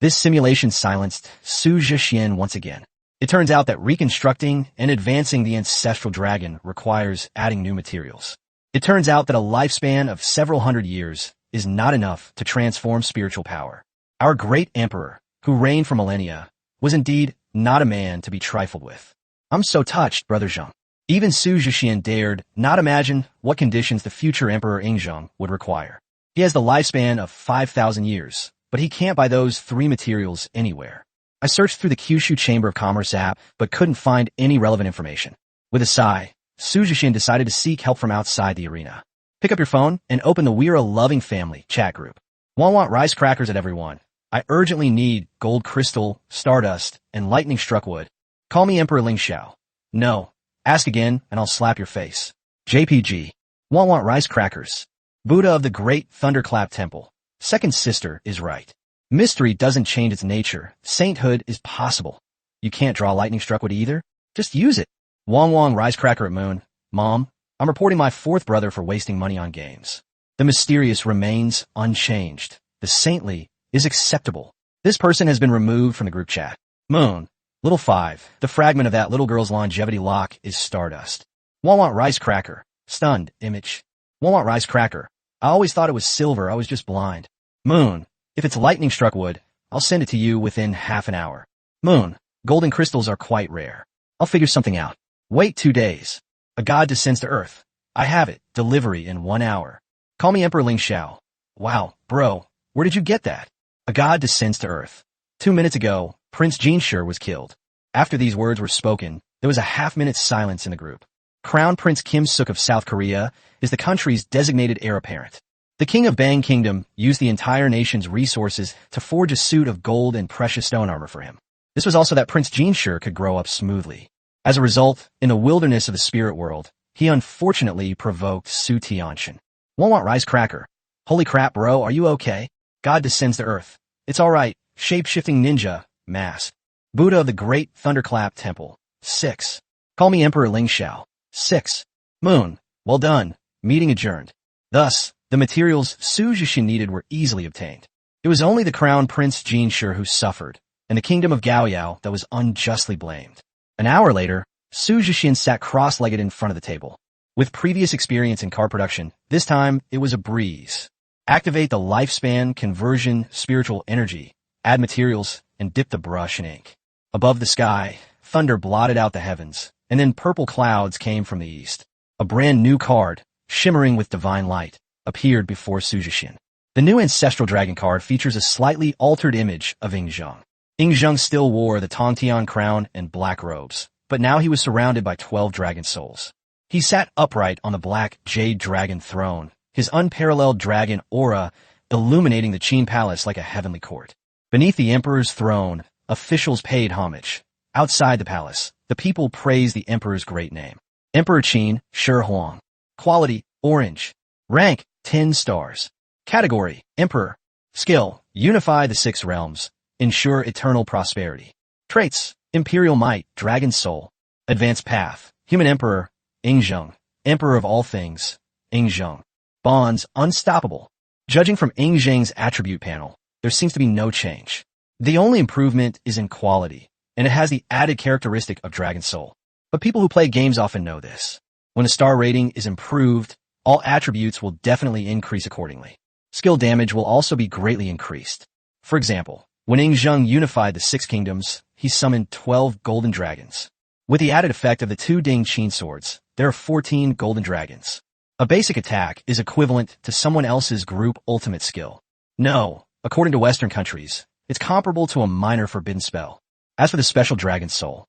This simulation silenced Su Jixian once again. It turns out that reconstructing and advancing the Ancestral Dragon requires adding new materials. It turns out that a lifespan of several hundred years is not enough to transform spiritual power. Our great emperor, who reigned for millennia, was indeed not a man to be trifled with. I'm so touched, Brother Zheng. Even Su Jixian dared not imagine what conditions the future Emperor Ying Zheng would require. He has the lifespan of 5,000 years, but he can't buy those 3 materials anywhere. I searched through the Kyushu Chamber of Commerce app, but couldn't find any relevant information. With a sigh, Su Jixian decided to seek help from outside the arena. Pick up your phone and open the We're a Loving Family chat group. Want rice crackers at everyone. I urgently need gold crystal, stardust, and lightning-struck wood. Call me Emperor Ling Xiao. No. Ask again, and I'll slap your face. JPG. Want rice crackers. Buddha of the Great Thunderclap Temple. Second sister is right. Mystery doesn't change its nature. Sainthood is possible. You can't draw lightning-struck wood either? Just use it. Wong rice cracker at Moon. Mom, I'm reporting my 4th brother for wasting money on games. The mysterious remains unchanged. The saintly is acceptable. This person has been removed from the group chat. Moon. Little 5. The fragment of that little girl's longevity lock is stardust. Want rice cracker. Stunned image. Want rice cracker. I always thought it was silver. I was just blind. Moon. If it's lightning-struck wood, I'll send it to you within half an hour. Moon. Golden crystals are quite rare. I'll figure something out. Wait 2 days. A god descends to Earth. I have it. Delivery in 1 hour. Call me Emperor Ling Xiao. Wow, bro. Where did you get that? A god descends to Earth. 2 minutes ago, Prince Jixian was killed. After these words were spoken, there was a half-minute silence in the group. Crown Prince Kim Suk of South Korea is the country's designated heir apparent. The king of Bang Kingdom used the entire nation's resources to forge a suit of gold and precious stone armor for him. This was also that Prince Jixian could grow up smoothly. As a result, in the wilderness of the spirit world, he unfortunately provoked Su Tianxian. Want rice cracker. Holy crap, bro, are you okay? God descends to Earth. It's alright. Shape-shifting ninja. Mask. Buddha of the Great Thunderclap Temple. 6. Call me Emperor Ling Xiao. 6. Moon. Well done. Meeting adjourned. Thus, the materials Su Jixian needed were easily obtained. It was only the Crown Prince Jixian who suffered, and the kingdom of Gaoyao that was unjustly blamed. An hour later, Su Jixian sat cross-legged in front of the table. With previous experience in card production, this time it was a breeze. Activate the lifespan conversion spiritual energy, add materials, and dip the brush in ink. Above the sky, thunder blotted out the heavens, and then purple clouds came from the east. A brand new card, shimmering with divine light, appeared before Su Jixian. The new Ancestral Dragon card features a slightly altered image of Ying Zheng. Ying Zheng still wore the Tongtian crown and black robes, but now he was surrounded by 12 dragon souls. He sat upright on the black jade dragon throne, his unparalleled dragon aura illuminating the Qin palace like a heavenly court. Beneath the emperor's throne, officials paid homage. Outside the palace, the people praised the emperor's great name. Emperor Qin, Shi Huang. Quality, orange. Rank, 10 stars. Category, Emperor. Skill, unify the 6 realms. Ensure eternal prosperity. Traits, Imperial Might, Dragon Soul. Advanced Path, Human Emperor, Ying Zheng. Emperor of all things, Ying Zheng. Bonds, Unstoppable. Judging from Ying Zheng's attribute panel, there seems to be no change. The only improvement is in quality, and it has the added characteristic of Dragon Soul. But people who play games often know this. When a star rating is improved, all attributes will definitely increase accordingly. Skill damage will also be greatly increased. For example, when Ying Zheng unified the 6 kingdoms, he summoned 12 golden dragons. With the added effect of the 2 Ding Qin swords, there are 14 golden dragons. A basic attack is equivalent to someone else's group ultimate skill. No, according to Western countries, it's comparable to a minor forbidden spell. As for the special Dragon Soul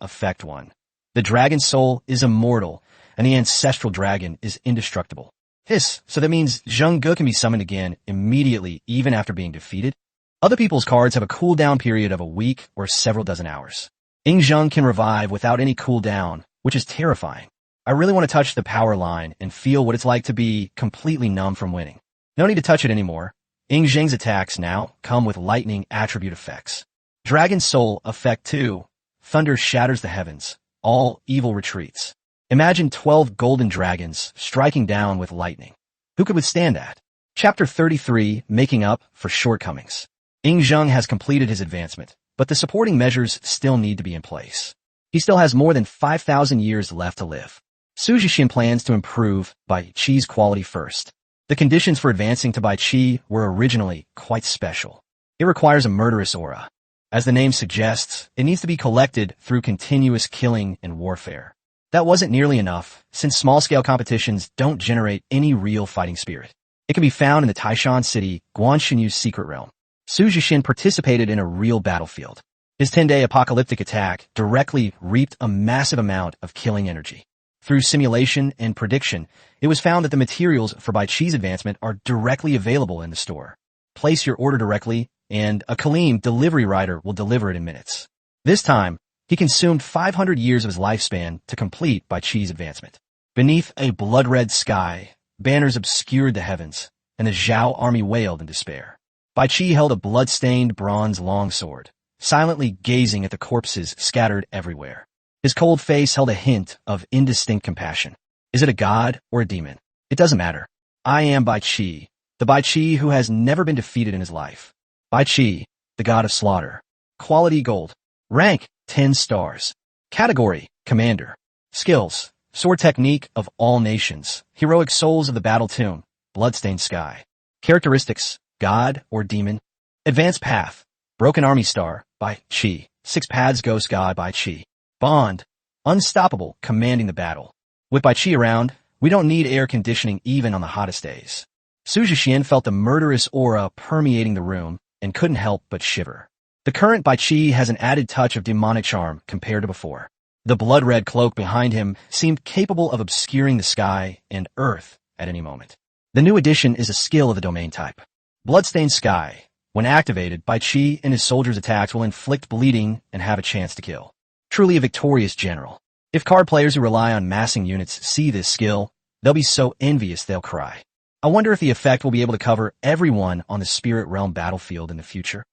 Effect 1. The Dragon Soul is immortal, and the ancestral dragon is indestructible. So that means Zheng Ge can be summoned again immediately even after being defeated. Other people's cards have a cooldown period of a week or several dozen hours. Ying Zheng can revive without any cooldown, which is terrifying. I really want to touch the power line and feel what it's like to be completely numb from winning. No need to touch it anymore. Ying Zheng's attacks now come with lightning attribute effects. Dragon Soul Effect 2. Thunder shatters the heavens. All evil retreats. Imagine 12 golden dragons striking down with lightning. Who could withstand that? Chapter 33, Making Up for Shortcomings. Ying Zheng has completed his advancement, but the supporting measures still need to be in place. He still has more than 5,000 years left to live. Su Jixian plans to improve Bai Qi's quality first. The conditions for advancing to Bai Qi were originally quite special. It requires a murderous aura. As the name suggests, it needs to be collected through continuous killing and warfare. That wasn't nearly enough, since small-scale competitions don't generate any real fighting spirit. It can be found in the Taishan City, Guanshinyu's secret realm. Su Jixian participated in a real battlefield. His 10-day apocalyptic attack directly reaped a massive amount of killing energy. Through simulation and prediction, it was found that the materials for Bai Qi's advancement are directly available in the store. Place your order directly, and a Kalim delivery rider will deliver it in minutes. This time, he consumed 500 years of his lifespan to complete Bai Qi's advancement. Beneath a blood-red sky, banners obscured the heavens, and the Zhao army wailed in despair. Bai Qi held a blood-stained bronze longsword, silently gazing at the corpses scattered everywhere. His cold face held a hint of indistinct compassion. Is it a god or a demon? It doesn't matter. I am Bai Qi, the Bai Qi who has never been defeated in his life. Bai Qi, the god of slaughter. Quality gold. Rank, 10 stars. Category, Commander. Skills, Sword Technique of all nations. Heroic Souls of the Battle Tomb. Bloodstained Sky. Characteristics, God or Demon. Advanced Path. Broken Army Star, Bai Qi. 6 Paths Ghost God, Bai Qi. Bond. Unstoppable, commanding the battle. With Bai Qi around, we don't need air conditioning even on the hottest days. Su Jixian felt the murderous aura permeating the room and couldn't help but shiver. The current Bai Qi has an added touch of demonic charm compared to before. The blood-red cloak behind him seemed capable of obscuring the sky and earth at any moment. The new addition is a skill of the domain type. Bloodstained Sky. When activated, Bai Qi and his soldiers' attacks will inflict bleeding and have a chance to kill. Truly a victorious general. If card players who rely on massing units see this skill, they'll be so envious they'll cry. I wonder if the effect will be able to cover everyone on the Spirit Realm battlefield in the future.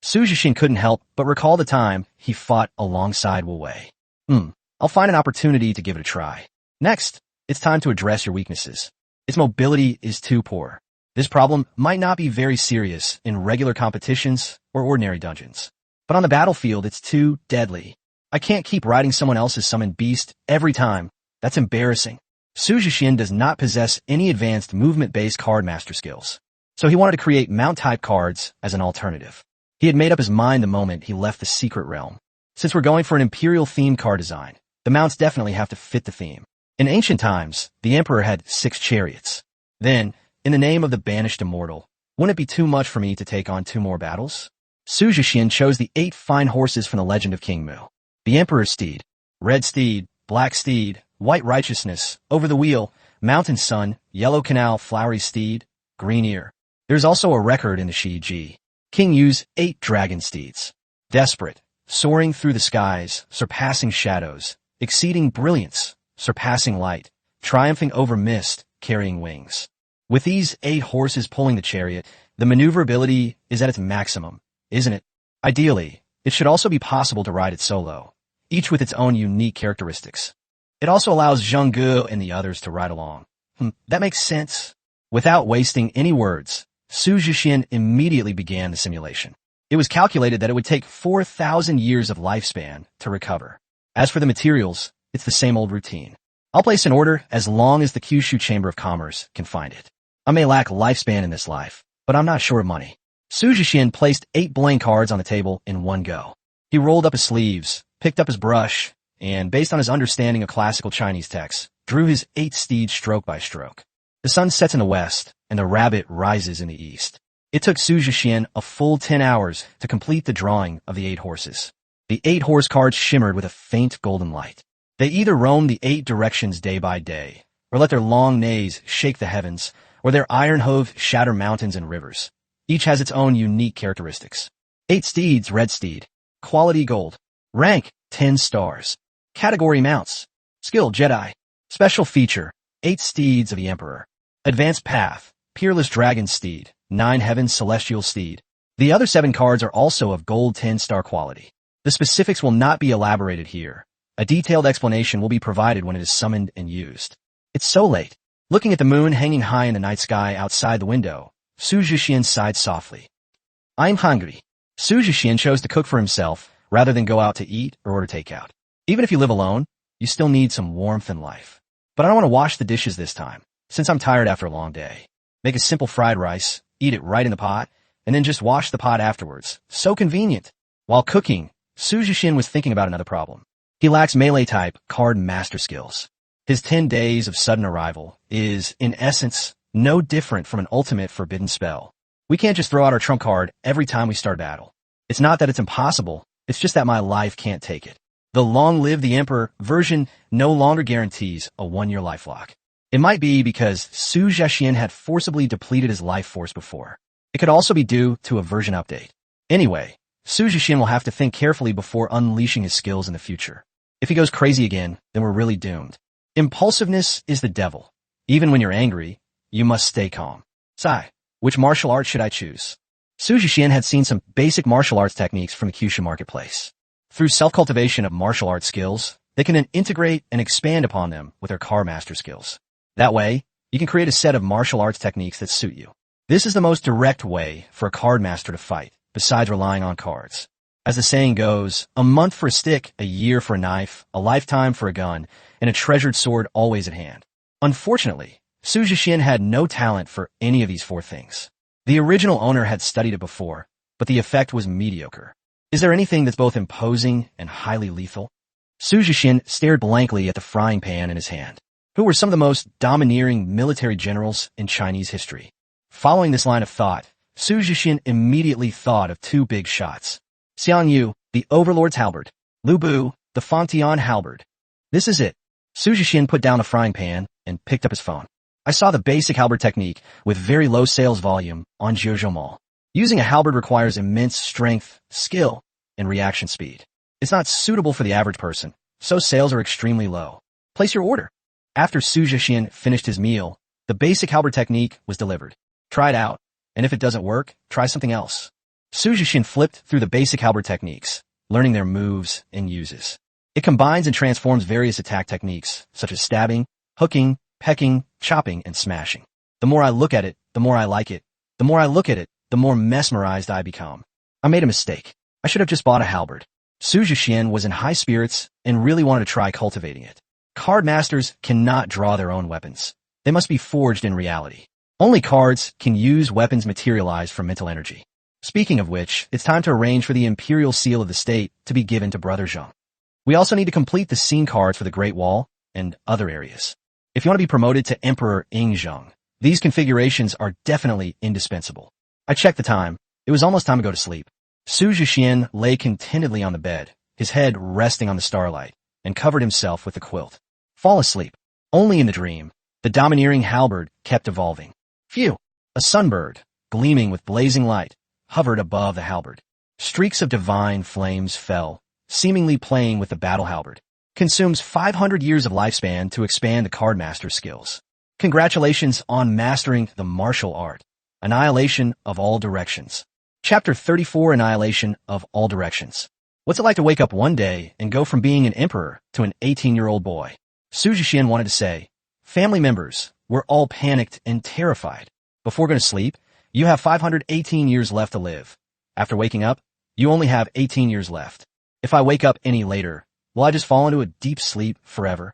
Su Jixian couldn't help but recall the time he fought alongside Wu Wei. I'll find an opportunity to give it a try. Next, it's time to address your weaknesses. Its mobility is too poor. This problem might not be very serious in regular competitions or ordinary dungeons. But on the battlefield, it's too deadly. I can't keep riding someone else's summoned beast every time. That's embarrassing. Su Jixian does not possess any advanced movement-based card master skills, so he wanted to create mount-type cards as an alternative. He had made up his mind the moment he left the secret realm. Since we're going for an imperial-themed card design, the mounts definitely have to fit the theme. In ancient times, the emperor had 6 chariots. Then, in the name of the banished immortal, wouldn't it be too much for me to take on 2 more battles? Su Jixian chose the 8 fine horses from the legend of King Mu. The Emperor's steed. Red steed, black steed, white righteousness, over the wheel, mountain sun, yellow canal, flowery steed, green ear. There's also a record in the Shiji. King Yu's 8 dragon steeds. Desperate, soaring through the skies, surpassing shadows, exceeding brilliance, surpassing light, triumphing over mist, carrying wings. With these 8 horses pulling the chariot, the maneuverability is at its maximum, isn't it? Ideally, it should also be possible to ride it solo, each with its own unique characteristics. It also allows Zheng Ge and the others to ride along. That makes sense. Without wasting any words, Su Jixian immediately began the simulation. It was calculated that it would take 4,000 years of lifespan to recover. As for the materials, it's the same old routine. I'll place an order as long as the Kyushu Chamber of Commerce can find it. I may lack lifespan in this life, but I'm not short of money. Su Jixian placed 8 blank cards on the table in one go. He rolled up his sleeves, picked up his brush, and based on his understanding of classical Chinese texts, drew his 8 steeds stroke by stroke. The sun sets in the west, and the rabbit rises in the east. It took Su Jixian a full 10 hours to complete the drawing of the 8 horses. The 8 horse cards shimmered with a faint golden light. They either roamed the 8 directions day by day, or let their long neighs shake the heavens, or their iron hoof shatter mountains and rivers. Each has its own unique characteristics. 8 steeds, red steed. Quality gold. Rank, 10 stars. Category mounts. Skill, Jedi. Special feature, 8 steeds of the Emperor. Advanced path, peerless dragon steed, 9 heavens celestial steed. The other 7 cards are also of gold 10-star quality. The specifics will not be elaborated here. A detailed explanation will be provided when it is summoned and used. It's so late. Looking at the moon hanging high in the night sky outside the window, Su Jixian sighed softly. I'm hungry. Su Jixian chose to cook for himself rather than go out to eat or order takeout. Even if you live alone, you still need some warmth in life. But I don't want to wash the dishes this time, since I'm tired after a long day. Make a simple fried rice, eat it right in the pot, and then just wash the pot afterwards. So convenient. While cooking, Su Jixian was thinking about another problem. He lacks melee-type card master skills. His 10 days of sudden arrival is, in essence, no different from an ultimate forbidden spell. We can't just throw out our trump card every time we start battle. It's not that it's impossible, it's just that my life can't take it. The Long Live the Emperor version no longer guarantees a 1-year lifelock. It might be because Su Jixian had forcibly depleted his life force before. It could also be due to a version update. Anyway, Su Jixian will have to think carefully before unleashing his skills in the future. If he goes crazy again, then we're really doomed. Impulsiveness is the devil. Even when you're angry, you must stay calm. Sigh, which martial art should I choose? Su Jixian had seen some basic martial arts techniques from the Kyushu marketplace. Through self-cultivation of martial arts skills, they can then integrate and expand upon them with their card master skills. That way, you can create a set of martial arts techniques that suit you. This is the most direct way for a card master to fight, besides relying on cards. As the saying goes, a month for a stick, a year for a knife, a lifetime for a gun, and a treasured sword always at hand. Unfortunately, Su Jixian had no talent for any of these 4 things. The original owner had studied it before, but the effect was mediocre. Is there anything that's both imposing and highly lethal? Su Jixian stared blankly at the frying pan in his hand. Who were some of the most domineering military generals in Chinese history? Following this line of thought, Su Jixian immediately thought of 2 big shots. Xiang Yu, the Overlord's halberd. Lu Bu, the Fangtian halberd. This is it. Su Jixian put down the frying pan and picked up his phone. I saw the basic halberd technique with very low sales volume on Jiuzhou Mall. Using a halberd requires immense strength, skill, and reaction speed. It's not suitable for the average person, so sales are extremely low. Place your order. After Su Jixian finished his meal, the basic halberd technique was delivered. Try it out, and if it doesn't work, try something else. Su Jixian flipped through the basic halberd techniques, learning their moves and uses. It combines and transforms various attack techniques, such as stabbing, hooking, pecking, chopping, and smashing. The more I look at it, the more I like it. The more I look at it, the more mesmerized I become. I made a mistake. I should have just bought a halberd. Su Jixian was in high spirits and really wanted to try cultivating it. Card masters cannot draw their own weapons. They must be forged in reality. Only cards can use weapons materialized from mental energy. Speaking of which, it's time to arrange for the Imperial Seal of the State to be given to Brother Zheng. We also need to complete the scene cards for the Great Wall and other areas. If you want to be promoted to Emperor Ying Zheng, these configurations are definitely indispensable. I checked the time. It was almost time to go to sleep. Su Jixian lay contentedly on the bed, his head resting on the starlight, and covered himself with the quilt. Fall asleep. Only in the dream, the domineering halberd kept evolving. Phew! A sunbird, gleaming with blazing light, hovered above the halberd. Streaks of divine flames fell, seemingly playing with the battle halberd. Consumes 500 years of lifespan to expand the cardmaster's skills. Congratulations on mastering the martial art. Annihilation of all directions. Chapter 34, Annihilation of all directions. What's it like to wake up one day and go from being an emperor to an 18-year-old boy? Su Jixian wanted to say, family members, we're all panicked and terrified. Before going to sleep, you have 518 years left to live. After waking up, you only have 18 years left. If I wake up any later, will I just fall into a deep sleep forever?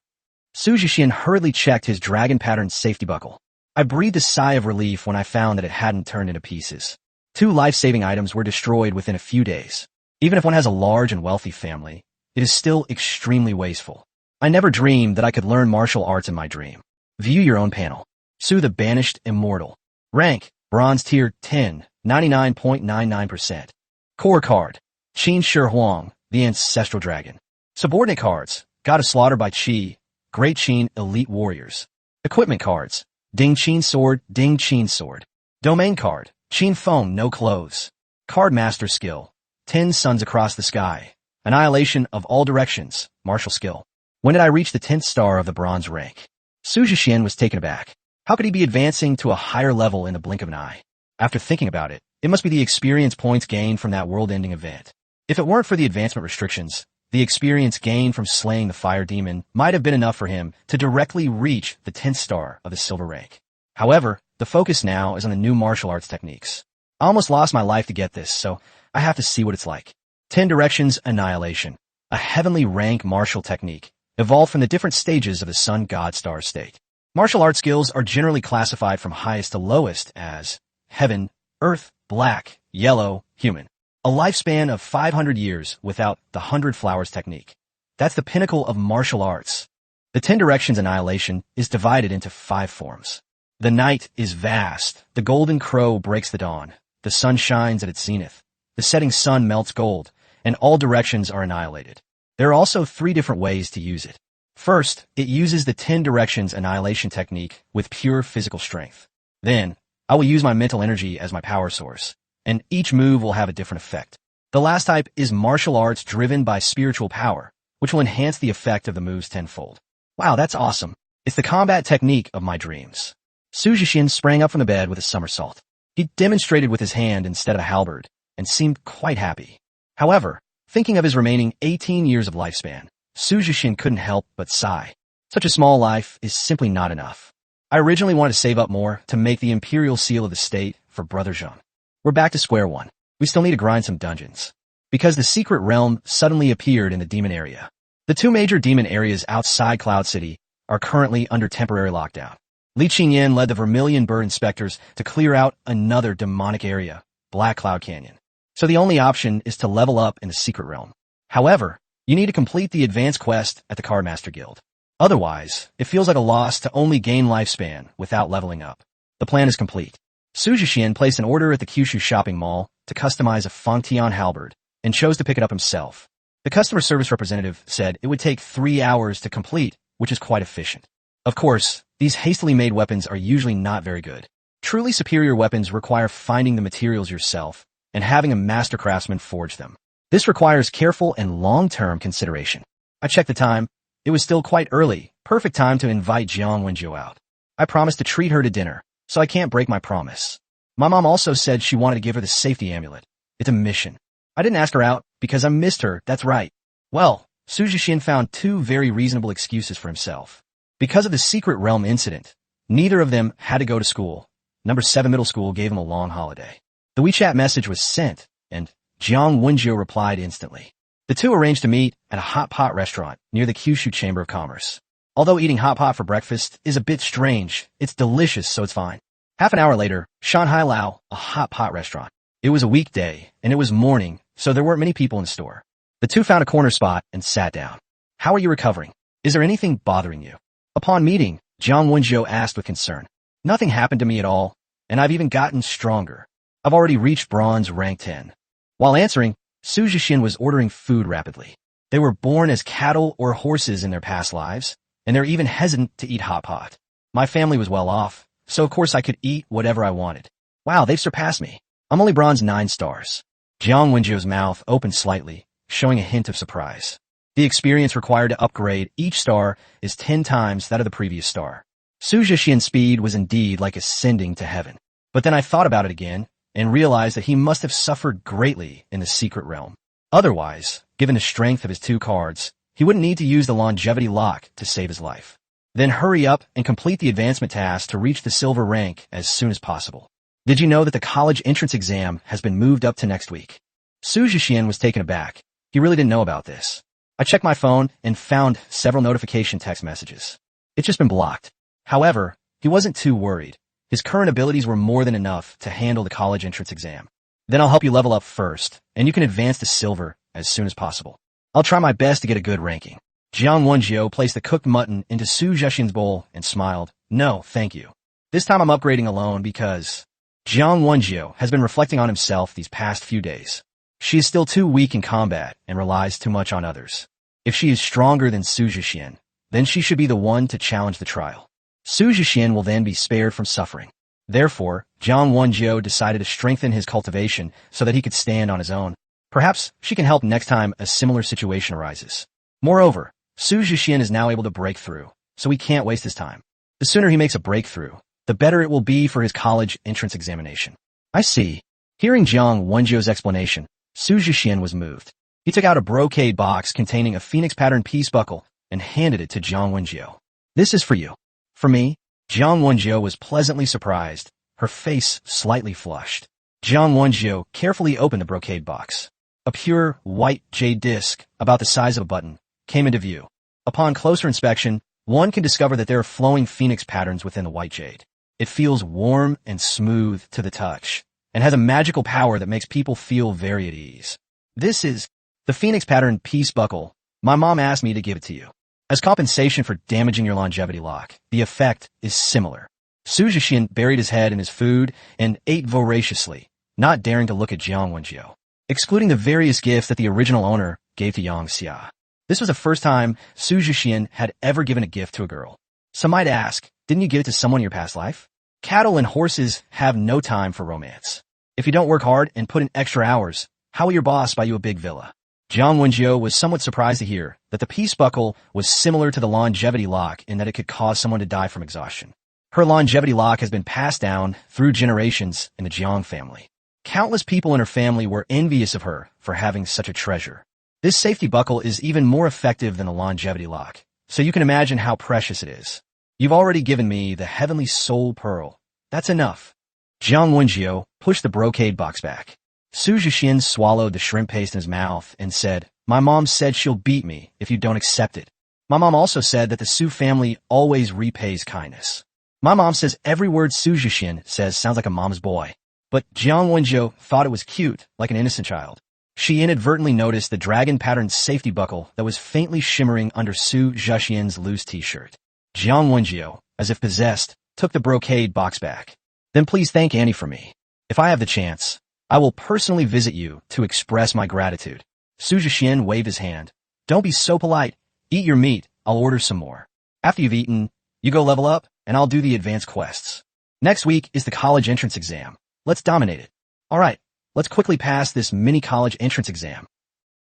Su Jixian hurriedly checked his dragon-patterned safety buckle. I breathed a sigh of relief when I found that it hadn't turned into pieces. 2 life-saving items were destroyed within a few days. Even if one has a large and wealthy family, it is still extremely wasteful. I never dreamed that I could learn martial arts in my dream. View your own panel. Su the Banished Immortal. Rank, Bronze Tier 10, 99.99%. Core card, Qin Shi Huang, the Ancestral Dragon. Subordinate cards, God of Slaughter by Qi, Great Qin Elite Warriors. Equipment cards, Ding Qin Sword, Ding Qin Sword. Domain card, Qin Phone No Clothes. Card Master Skill, 10 Suns Across the Sky. Annihilation of all directions, martial skill. When did I reach the 10th star of the bronze rank? Su Jixian was taken aback. How could he be advancing to a higher level in the blink of an eye? After thinking about it, it must be the experience points gained from that world-ending event. If it weren't for the advancement restrictions, the experience gained from slaying the fire demon might have been enough for him to directly reach the 10th star of the silver rank. However, the focus now is on the new martial arts techniques. I almost lost my life to get this, so I have to see what it's like. 10 Directions Annihilation, a heavenly rank martial technique, evolved from the different stages of the sun god star state. Martial art skills are generally classified from highest to lowest as heaven, earth, black, yellow, human. A lifespan of 500 years without the 100 Flowers technique. That's the pinnacle of martial arts. The 10 Directions Annihilation is divided into 5 forms. The night is vast. The golden crow breaks the dawn. The sun shines at its zenith. The setting sun melts gold, and all directions are annihilated. There are also 3 different ways to use it. First, it uses the 10 Directions Annihilation technique with pure physical strength. Then, I will use my mental energy as my power source, and each move will have a different effect. The last type is martial arts driven by spiritual power, which will enhance the effect of the moves tenfold. Wow, that's awesome. It's the combat technique of my dreams. Su Jixian sprang up from the bed with a somersault. He demonstrated with his hand instead of a halberd, and seemed quite happy. However, thinking of his remaining 18 years of lifespan, Su Jixian couldn't help but sigh. Such a small life is simply not enough. I originally wanted to save up more to make the imperial seal of the state for Brother Zheng. We're back to square one. We still need to grind some dungeons. Because the secret realm suddenly appeared in the demon area. The 2 major demon areas outside Cloud City are currently under temporary lockdown. Li Qingyan led the Vermilion Bird Inspectors to clear out another demonic area, Black Cloud Canyon. So the only option is to level up in the secret realm. However, you need to complete the advanced quest at the Cardmaster Guild. Otherwise, it feels like a loss to only gain lifespan without leveling up. The plan is complete. Su Jixian placed an order at the Kyushu shopping mall to customize a Fengtian halberd and chose to pick it up himself. The customer service representative said it would take 3 hours to complete, which is quite efficient. Of course, these hastily made weapons are usually not very good. Truly superior weapons require finding the materials yourself and having a master craftsman forge them. This requires careful and long-term consideration. I checked the time. It was still quite early, perfect time to invite Jiang Wenjiu out. I promised to treat her to dinner, so I can't break my promise. My mom also said she wanted to give her the safety amulet. It's a mission. I didn't ask her out because I missed her, that's right. Well, Su Jixian found 2 very reasonable excuses for himself. Because of the secret realm incident, neither of them had to go to school. Number 7 middle school gave him a long holiday. The WeChat message was sent, and Jiang Wenjiu replied instantly. The 2 arranged to meet at a hot pot restaurant near the Kyushu Chamber of Commerce. Although eating hot pot for breakfast is a bit strange, it's delicious, so it's fine. Half an hour later, Shanghai Lao, a hot pot restaurant. It was a weekday, and it was morning, so there weren't many people in the store. The 2 found a corner spot and sat down. How are you recovering? Is there anything bothering you? Upon meeting, Jiang Wenjiu asked with concern. Nothing happened to me at all, and I've even gotten stronger. I've already reached bronze rank 10. While answering, Su Jixian was ordering food rapidly. They were born as cattle or horses in their past lives, and they're even hesitant to eat hot pot. My family was well off, so of course I could eat whatever I wanted. Wow, they've surpassed me. I'm only bronze 9 stars. Jiang Wenjio's mouth opened slightly, showing a hint of surprise. The experience required to upgrade each star is 10 times that of the previous star. Su Jixian's speed was indeed like ascending to heaven. But then I thought about it again, and realized that he must have suffered greatly in the secret realm. Otherwise, given the strength of his 2 cards, he wouldn't need to use the longevity lock to save his life. Then hurry up and complete the advancement task to reach the silver rank as soon as possible. Did you know that the college entrance exam has been moved up to next week? Su Jixian was taken aback. He really didn't know about this. I checked my phone and found several notification text messages. It's just been blocked. However, he wasn't too worried. His current abilities were more than enough to handle the college entrance exam. Then I'll help you level up first, and you can advance to silver as soon as possible. I'll try my best to get a good ranking. Jiang Wenjio placed the cooked mutton into Su Jixian's bowl and smiled. No, thank you. This time I'm upgrading alone because Jiang Wenjio has been reflecting on himself these past few days. She is still too weak in combat and relies too much on others. If she is stronger than Su Jixian, then she should be the one to challenge the trial. Su Jixian will then be spared from suffering. Therefore, Jiang Wenjio decided to strengthen his cultivation so that he could stand on his own. Perhaps she can help next time a similar situation arises. Moreover, Su Jixian is now able to break through, so he can't waste his time. The sooner he makes a breakthrough, the better it will be for his college entrance examination. I see. Hearing Jiang Wenjio's explanation, Su Jixian was moved. He took out a brocade box containing a phoenix pattern peace buckle and handed it to Jiang Wenjio. This is for you. For me? Jiang Wenjio was pleasantly surprised, her face slightly flushed. Jiang Wenjio carefully opened the brocade box. A pure, white jade disc, about the size of a button, came into view. Upon closer inspection, one can discover that there are flowing phoenix patterns within the white jade. It feels warm and smooth to the touch, and has a magical power that makes people feel very at ease. This is the phoenix pattern peace buckle. My mom asked me to give it to you. As compensation for damaging your longevity lock, the effect is similar. Su Jixian buried his head in his food and ate voraciously, not daring to look at Jiang Wenjio, excluding the various gifts that the original owner gave to Yang Xia. This was the first time Su Jixian had ever given a gift to a girl. Some might ask, didn't you give it to someone in your past life? Cattle and horses have no time for romance. If you don't work hard and put in extra hours, how will your boss buy you a big villa? Jiang Wenjio was somewhat surprised to hear that the peace buckle was similar to the longevity lock in that it could cause someone to die from exhaustion. Her longevity lock has been passed down through generations in the Jiang family. Countless people in her family were envious of her for having such a treasure. This safety buckle is even more effective than the longevity lock, so you can imagine how precious it is. You've already given me the heavenly soul pearl. That's enough. Jiang Wenjio pushed the brocade box back. Su Jixian swallowed the shrimp paste in his mouth and said, My mom said she'll beat me if you don't accept it. My mom also said that the Su family always repays kindness. My mom says every word Su Jixian says sounds like a mom's boy. But Jiang Wenjio thought it was cute, like an innocent child. She inadvertently noticed the dragon-patterned safety buckle that was faintly shimmering under Su Jixian's loose t-shirt. Jiang Wenjio, as if possessed, took the brocade box back. Then please thank Annie for me. If I have the chance, I will personally visit you to express my gratitude. Su Jixian waved his hand. Don't be so polite. Eat your meat. I'll order some more. After you've eaten, you go level up, and I'll do the advanced quests. Next week is the college entrance exam. Let's dominate it. All right, let's quickly pass this mini college entrance exam.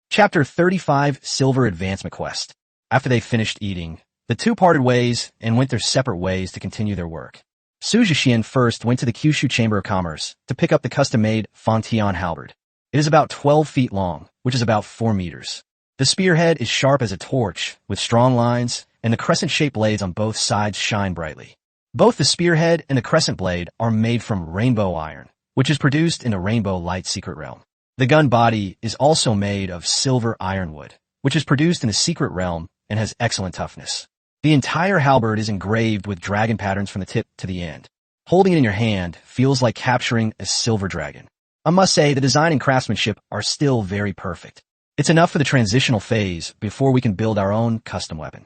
Chapter 35, Silver Advancement Quest. After they finished eating, the two parted ways and went their separate ways to continue their work. Su Jixian first went to the Kyushu Chamber of Commerce to pick up the custom-made Fontian halberd. It is about 12 feet long, which is about 4 meters. The spearhead is sharp as a torch, with strong lines, and the crescent-shaped blades on both sides shine brightly. Both the spearhead and the crescent blade are made from rainbow iron, which is produced in the Rainbow Light Secret Realm. The gun body is also made of silver ironwood, which is produced in the Secret Realm and has excellent toughness. The entire halberd is engraved with dragon patterns from the tip to the end. Holding it in your hand feels like capturing a silver dragon. I must say the design and craftsmanship are still very perfect. It's enough for the transitional phase before we can build our own custom weapon.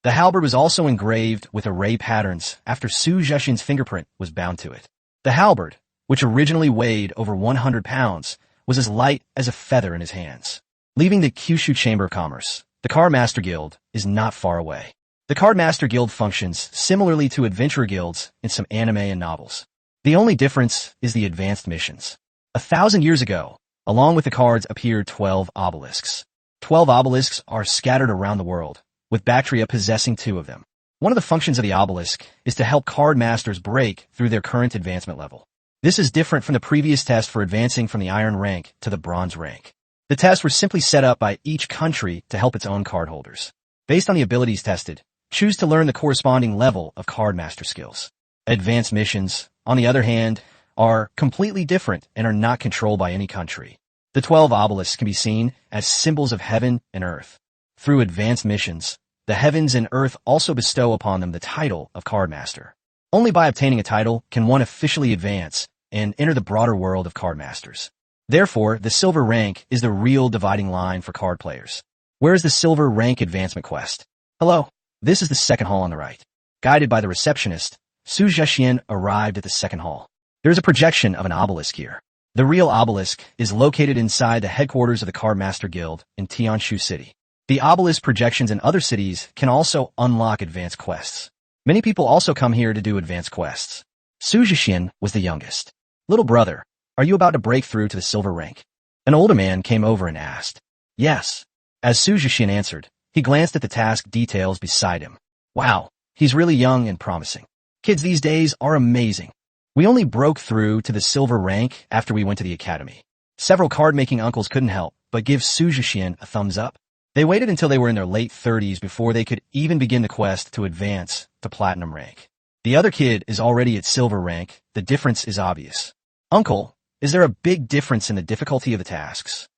The halberd was also engraved with array patterns after Su Jixian's fingerprint was bound to it. The halberd, which originally weighed over 100 pounds, was as light as a feather in his hands. Leaving the Kyushu Chamber of Commerce, the Card Master Guild is not far away. The Card Master Guild functions similarly to adventurer guilds in some anime and novels. The only difference is the advanced missions. 1,000 years ago, along with the cards appeared 12 obelisks. 12 obelisks are scattered around the world, with Bactria possessing 2 of them. One of the functions of the obelisk is to help card masters break through their current advancement level. This is different from the previous test for advancing from the iron rank to the bronze rank. The tests were simply set up by each country to help its own card holders. Based on the abilities tested, choose to learn the corresponding level of card master skills. Advanced missions, on the other hand, are completely different and are not controlled by any country. The 12 obelisks can be seen as symbols of heaven and earth. Through advanced missions, the heavens and earth also bestow upon them the title of Card Master. Only by obtaining a title can one officially advance and enter the broader world of card masters. Therefore, the silver rank is the real dividing line for card players. Where is the silver rank advancement quest? Hello, this is the second hall on the right. Guided by the receptionist, Su Jixian arrived at the second hall. There is a projection of an obelisk here. The real obelisk is located inside the headquarters of the Card Master Guild in Tianshu City. The obelisk projections in other cities can also unlock advanced quests. Many people also come here to do advanced quests. Su Jixian was the youngest. Little brother, are you about to break through to the silver rank? An older man came over and asked. Yes. As Su Jixian answered, he glanced at the task details beside him. Wow, he's really young and promising. Kids these days are amazing. We only broke through to the silver rank after we went to the academy. Several card-making uncles couldn't help but give Su Jixian a thumbs up. They waited until they were in their late 30s before they could even begin the quest to advance to platinum rank. The other kid is already at silver rank. The difference is obvious. Uncle, is there a big difference in the difficulty of the tasks?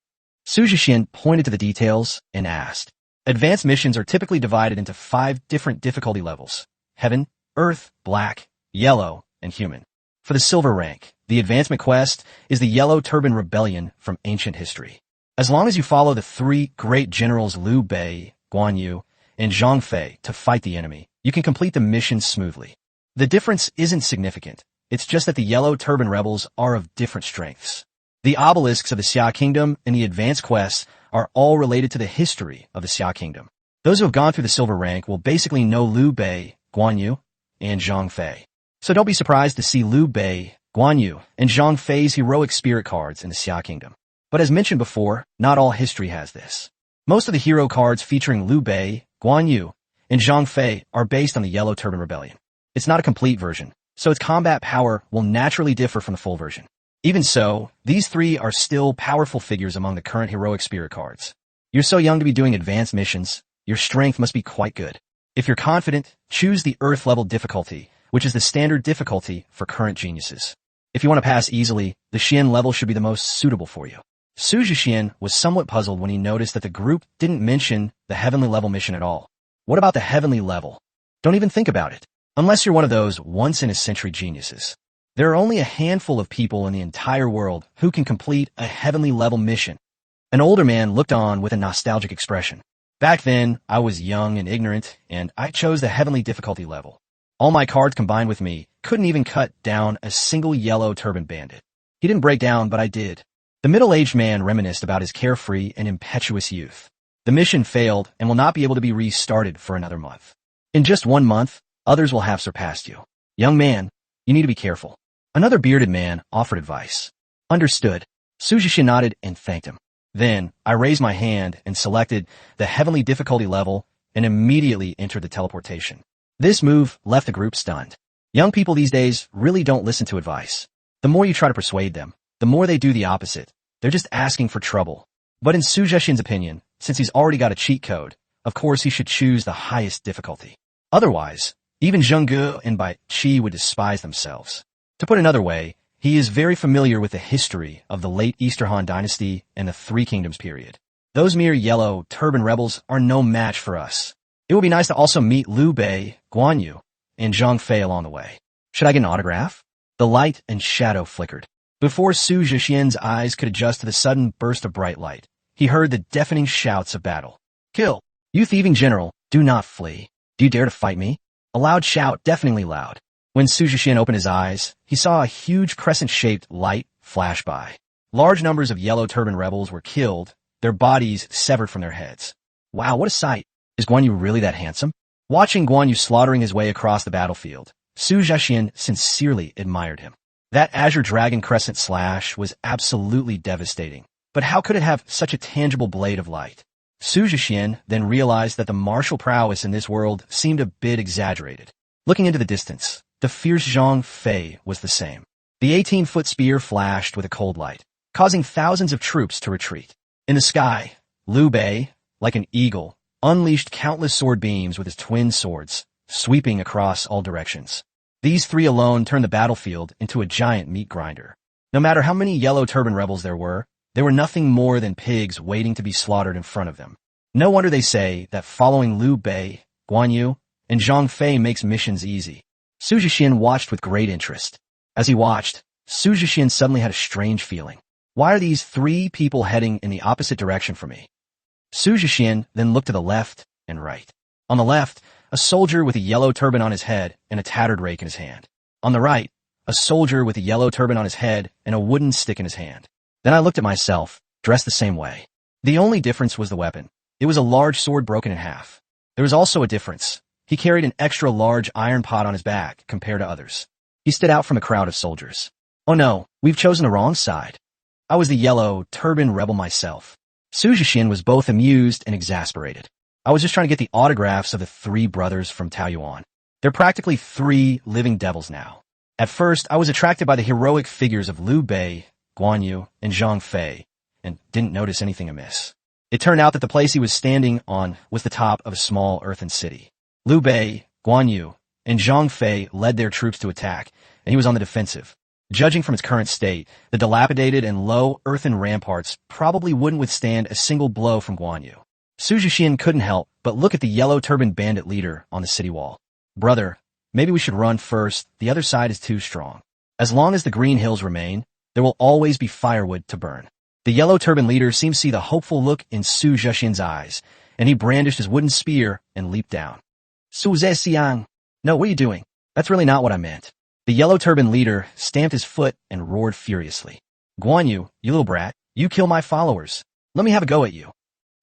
Su Jixian pointed to the details and asked. Advanced missions are typically divided into 5 different difficulty levels: heaven, earth, black, yellow, and human. For the silver rank, the advancement quest is the Yellow Turban Rebellion from ancient history. As long as you follow the 3 great generals Liu Bei, Guan Yu, and Zhang Fei to fight the enemy, you can complete the mission smoothly. The difference isn't significant. It's just that the Yellow Turban rebels are of different strengths. The obelisks of the Xia Kingdom and the advanced quests are all related to the history of the Xia Kingdom. Those who have gone through the silver rank will basically know Liu Bei, Guan Yu, and Zhang Fei. So don't be surprised to see Liu Bei, Guan Yu, and Zhang Fei's heroic spirit cards in the Xia Kingdom. But as mentioned before, not all history has this. Most of the hero cards featuring Liu Bei, Guan Yu, and Zhang Fei are based on the Yellow Turban Rebellion. It's not a complete version, so its combat power will naturally differ from the full version. Even so, these 3 are still powerful figures among the current heroic spirit cards. You're so young to be doing advanced missions, your strength must be quite good. If you're confident, choose the Earth level difficulty, which is the standard difficulty for current geniuses. If you want to pass easily, the Xian level should be the most suitable for you. Su Jixian was somewhat puzzled when he noticed that the group didn't mention the heavenly level mission at all. What about the heavenly level? Don't even think about it. Unless you're one of those once-in-a-century geniuses. There are only a handful of people in the entire world who can complete a heavenly level mission. An older man looked on with a nostalgic expression. Back then, I was young and ignorant, and I chose the heavenly difficulty level. All my cards combined with me couldn't even cut down a single yellow turban bandit. He didn't break down, but I did. The middle-aged man reminisced about his carefree and impetuous youth. The mission failed and will not be able to be restarted for another month. In just 1 month, others will have surpassed you. Young man, you need to be careful. Another bearded man offered advice. Understood. Su Jixian nodded and thanked him. Then, I raised my hand and selected the heavenly difficulty level and immediately entered the teleportation. This move left the group stunned. Young people these days really don't listen to advice. The more you try to persuade them, the more they do the opposite. They're just asking for trouble. But in Su Jixian's opinion, since he's already got a cheat code, of course he should choose the highest difficulty. Otherwise, even Zheng Ge and Bai Qi would despise themselves. To put another way, he is very familiar with the history of the late Eastern Han Dynasty and the Three Kingdoms period. Those mere yellow turban rebels are no match for us. It would be nice to also meet Liu Bei, Guan Yu, and Zhang Fei along the way. Should I get an autograph? The light and shadow flickered. Before Su Jixian's eyes could adjust to the sudden burst of bright light, he heard the deafening shouts of battle. Kill! You thieving general, do not flee. Do you dare to fight me? A loud shout, deafeningly loud. When Su Jixian opened his eyes, he saw a huge crescent-shaped light flash by. Large numbers of yellow turban rebels were killed, their bodies severed from their heads. Wow, what a sight. Is Guan Yu really that handsome? Watching Guan Yu slaughtering his way across the battlefield, Su Jixian sincerely admired him. That Azure Dragon Crescent slash was absolutely devastating. But how could it have such a tangible blade of light? Su Jixian then realized that the martial prowess in this world seemed a bit exaggerated. Looking into the distance, the fierce Zhang Fei was the same. The 18-foot spear flashed with a cold light, causing thousands of troops to retreat. In the sky, Liu Bei, like an eagle, unleashed countless sword beams with his twin swords, sweeping across all directions. These three alone turned the battlefield into a giant meat grinder. No matter how many yellow turban rebels there were nothing more than pigs waiting to be slaughtered in front of them. No wonder they say that following Liu Bei, Guan Yu, and Zhang Fei makes missions easy. Su Jixian watched with great interest. As he watched, Su Jixian suddenly had a strange feeling. Why are these three people heading in the opposite direction from me? Su Jixian then looked to the left and right. On the left, a soldier with a yellow turban on his head and a tattered rake in his hand. On the right, a soldier with a yellow turban on his head and a wooden stick in his hand. Then I looked at myself, dressed the same way. The only difference was the weapon. It was a large sword broken in half. There was also a difference. He carried an extra large iron pot on his back compared to others. He stood out from a crowd of soldiers. Oh no, we've chosen the wrong side. I was the yellow turban rebel myself. Su Jixian was both amused and exasperated. I was just trying to get the autographs of the three brothers from Taoyuan. They're practically three living devils now. At first, I was attracted by the heroic figures of Liu Bei, Guan Yu, and Zhang Fei, and didn't notice anything amiss. It turned out that the place he was standing on was the top of a small earthen city. Liu Bei, Guan Yu, and Zhang Fei led their troops to attack, and he was on the defensive. Judging from its current state, the dilapidated and low earthen ramparts probably wouldn't withstand a single blow from Guan Yu. Su Jixian couldn't help but look at the yellow turban bandit leader on the city wall. Brother, maybe we should run first. The other side is too strong. As long as the green hills remain, there will always be firewood to burn. The yellow turban leader seemed to see the hopeful look in Su Jixian's eyes, and he brandished his wooden spear and leaped down. Su Zesiang! No, what are you doing? That's really not what I meant. The yellow turban leader stamped his foot and roared furiously. Guan Yu, you little brat, you kill my followers. Let me have a go at you.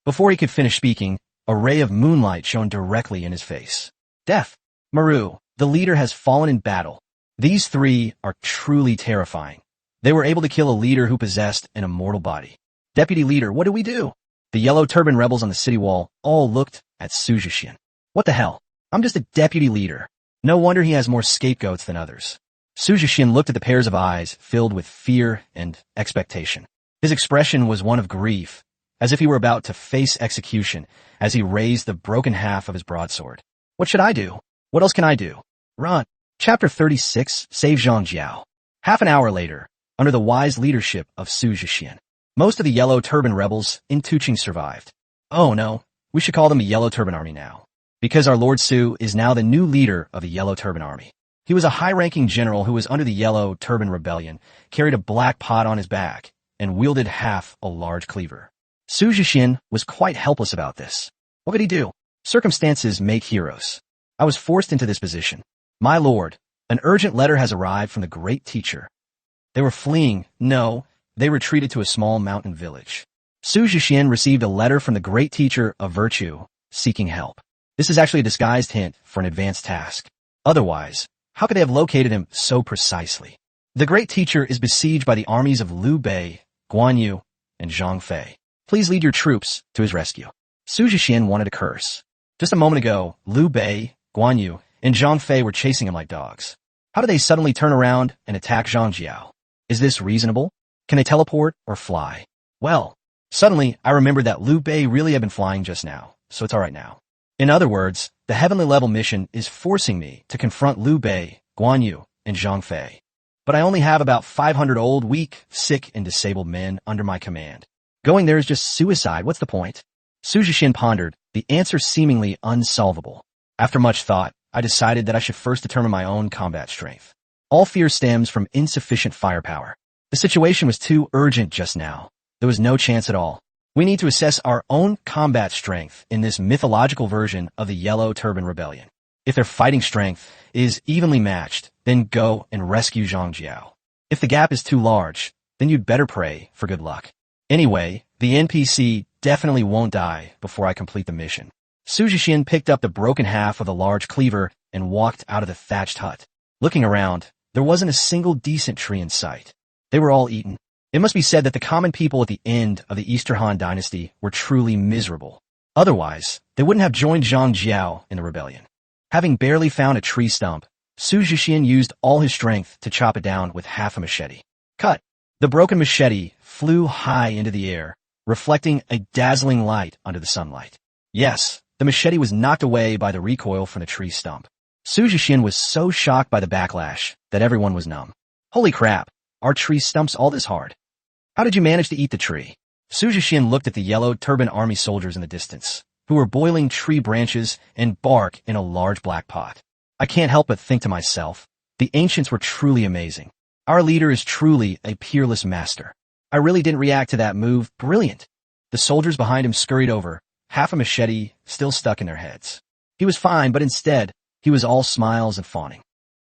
Before he could finish speaking, a ray of moonlight shone directly in his face. Death! Maru, the leader has fallen in battle. These three are truly terrifying. They were able to kill a leader who possessed an immortal body. Deputy leader, what do we do? The yellow turban rebels on the city wall all looked at Su Jixian. What the hell? I'm just a deputy leader. No wonder he has more scapegoats than others. Su Jixian looked at the pairs of eyes filled with fear and expectation. His expression was one of grief, as if he were about to face execution as he raised the broken half of his broadsword. What should I do? What else can I do? Run. Chapter 36, Save Zhang Jiao. Half an hour later, under the wise leadership of Su Jixian, most of the yellow turban rebels in Tuqing survived. Oh no, we should call them the Yellow Turban Army now, because our Lord Su is now the new leader of the Yellow Turban Army. He was a high-ranking general who was under the Yellow Turban Rebellion, carried a black pot on his back, and wielded half a large cleaver. Su Jixian was quite helpless about this. What could he do? Circumstances make heroes. I was forced into this position. My lord, an urgent letter has arrived from the great teacher. They were fleeing. No, they retreated to a small mountain village. Su Jixian received a letter from the great teacher of virtue, seeking help. This is actually a disguised hint for an advanced task. Otherwise, how could they have located him so precisely? The great teacher is besieged by the armies of Liu Bei, Guan Yu, and Zhang Fei. Please lead your troops to his rescue. Su Jixian wanted to curse. Just a moment ago, Liu Bei, Guan Yu, and Zhang Fei were chasing him like dogs. How did they suddenly turn around and attack Zhang Jiao? Is this reasonable? Can they teleport or fly? Well, suddenly I remembered that Liu Bei really had been flying just now, so it's alright now. In other words, the heavenly level mission is forcing me to confront Liu Bei, Guan Yu, and Zhang Fei. But I only have about 500 old, weak, sick, and disabled men under my command. Going there is just suicide. What's the point? Su Jixian pondered, the answer seemingly unsolvable. After much thought, I decided that I should first determine my own combat strength. All fear stems from insufficient firepower. The situation was too urgent just now. There was no chance at all. We need to assess our own combat strength in this mythological version of the Yellow Turban Rebellion. If their fighting strength is evenly matched, then go and rescue Zhang Jiao. If the gap is too large, then you'd better pray for good luck. Anyway, the NPC definitely won't die before I complete the mission. Su Jixian picked up the broken half of the large cleaver and walked out of the thatched hut. Looking around, there wasn't a single decent tree in sight. They were all eaten. It must be said that the common people at the end of the Eastern Han dynasty were truly miserable. Otherwise, they wouldn't have joined Zhang Jiao in the rebellion. Having barely found a tree stump, Su Jixian used all his strength to chop it down with half a machete. Cut! The broken machete flew high into the air, reflecting a dazzling light under the sunlight. Yes, the machete was knocked away by the recoil from the tree stump. Su Jixian was so shocked by the backlash that everyone was numb. Holy crap, our tree stumps all this hard. How did you manage to eat the tree? Su Jixian looked at the yellow turban army soldiers in the distance, who were boiling tree branches and bark in a large black pot. I can't help but think to myself, the ancients were truly amazing. Our leader is truly a peerless master. I really didn't react to that move. Brilliant. The soldiers behind him scurried over, half a machete still stuck in their heads. He was fine, but instead, he was all smiles and fawning.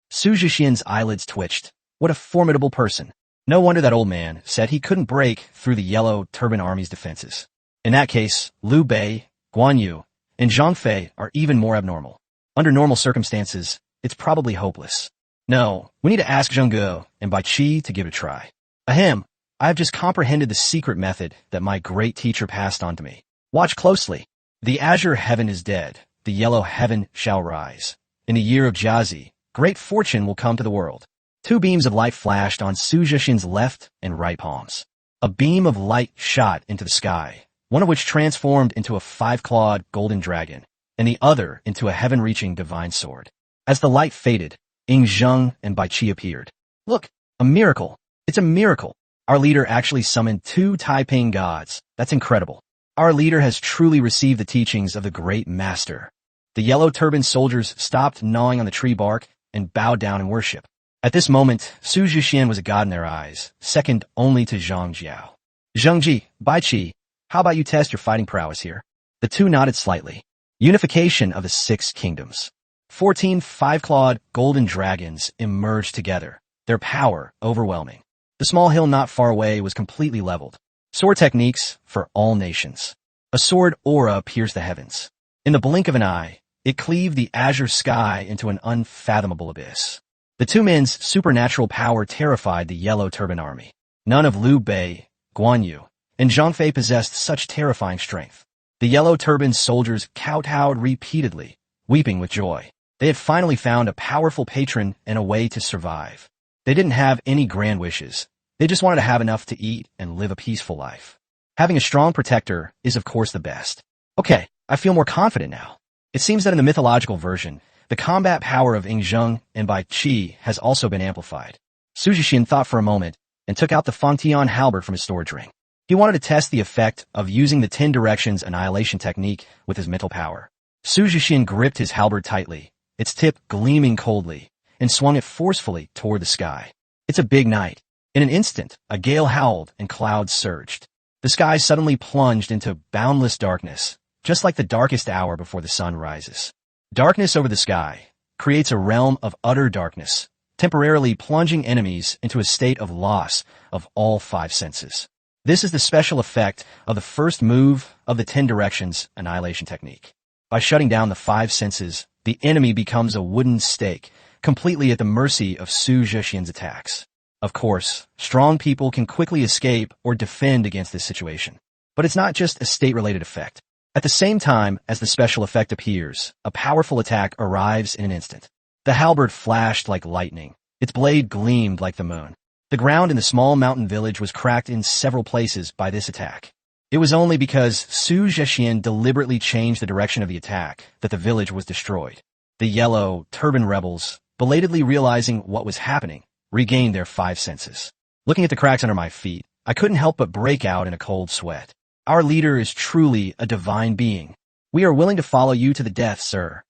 Su Jixian's eyelids twitched. What a formidable person. No wonder that old man said he couldn't break through the yellow turban army's defenses. In that case, Liu Bei, Guan Yu, and Zhang Fei are even more abnormal. Under normal circumstances, it's probably hopeless. No, we need to ask Zheng Ge and Bai Qi to give it a try. Ahem, I have just comprehended the secret method that my great teacher passed on to me. Watch closely. The azure heaven is dead. The yellow heaven shall rise. In the year of Jiazi, great fortune will come to the world. Two beams of light flashed on Su Jixian's left and right palms. A beam of light shot into the sky, one of which transformed into a five-clawed golden dragon, and the other into a heaven-reaching divine sword. As the light faded, Ying Zheng and Bai Qi appeared. Look, a miracle. It's a miracle. Our leader actually summoned two Taiping gods. That's incredible. Our leader has truly received the teachings of the great master. The yellow turban soldiers stopped gnawing on the tree bark and bowed down in worship. At this moment, Su Jixian was a god in their eyes, second only to Zhang Jiao. Zhengji, Bai Qi, how about you test your fighting prowess here? The two nodded slightly. Unification of the 6 kingdoms. 14 five-clawed golden dragons emerged together, their power overwhelming. The small hill not far away was completely leveled. Sword techniques for all nations. A sword aura pierced the heavens. In the blink of an eye, it cleaved the azure sky into an unfathomable abyss. The two men's supernatural power terrified the yellow turban army. None of Liu Bei, Guan Yu, and Zhang Fei possessed such terrifying strength. The yellow turban soldiers kowtowed repeatedly, weeping with joy. They had finally found a powerful patron and a way to survive. They didn't have any grand wishes. They just wanted to have enough to eat and live a peaceful life. Having a strong protector is of course the best. Okay, I feel more confident now. It seems that in the mythological version, the combat power of Ying Zheng and Bai Qi has also been amplified. Su Jixian thought for a moment and took out the Fangtian halberd from his storage ring. He wanted to test the effect of using the 10 directions annihilation technique with his mental power. Su Jixian gripped his halberd tightly, its tip gleaming coldly, and swung it forcefully toward the sky. It's a big night. In an instant, a gale howled and clouds surged. The sky suddenly plunged into boundless darkness, just like the darkest hour before the sun rises. Darkness over the sky creates a realm of utter darkness, temporarily plunging enemies into a state of loss of all 5 senses. This is the special effect of the first move of the 10 directions annihilation technique. By shutting down the 5 senses, the enemy becomes a wooden stake, completely at the mercy of Su Jixian's attacks. Of course, strong people can quickly escape or defend against this situation. But it's not just a state-related effect. At the same time as the special effect appears, a powerful attack arrives in an instant. The halberd flashed like lightning. Its blade gleamed like the moon. The ground in the small mountain village was cracked in several places by this attack. It was only because Su Jixian deliberately changed the direction of the attack that the village was destroyed. The yellow, turban rebels, belatedly realizing what was happening, regained their 5 senses. Looking at the cracks under my feet, I couldn't help but break out in a cold sweat. Our leader is truly a divine being. We are willing to follow you to the death, sir.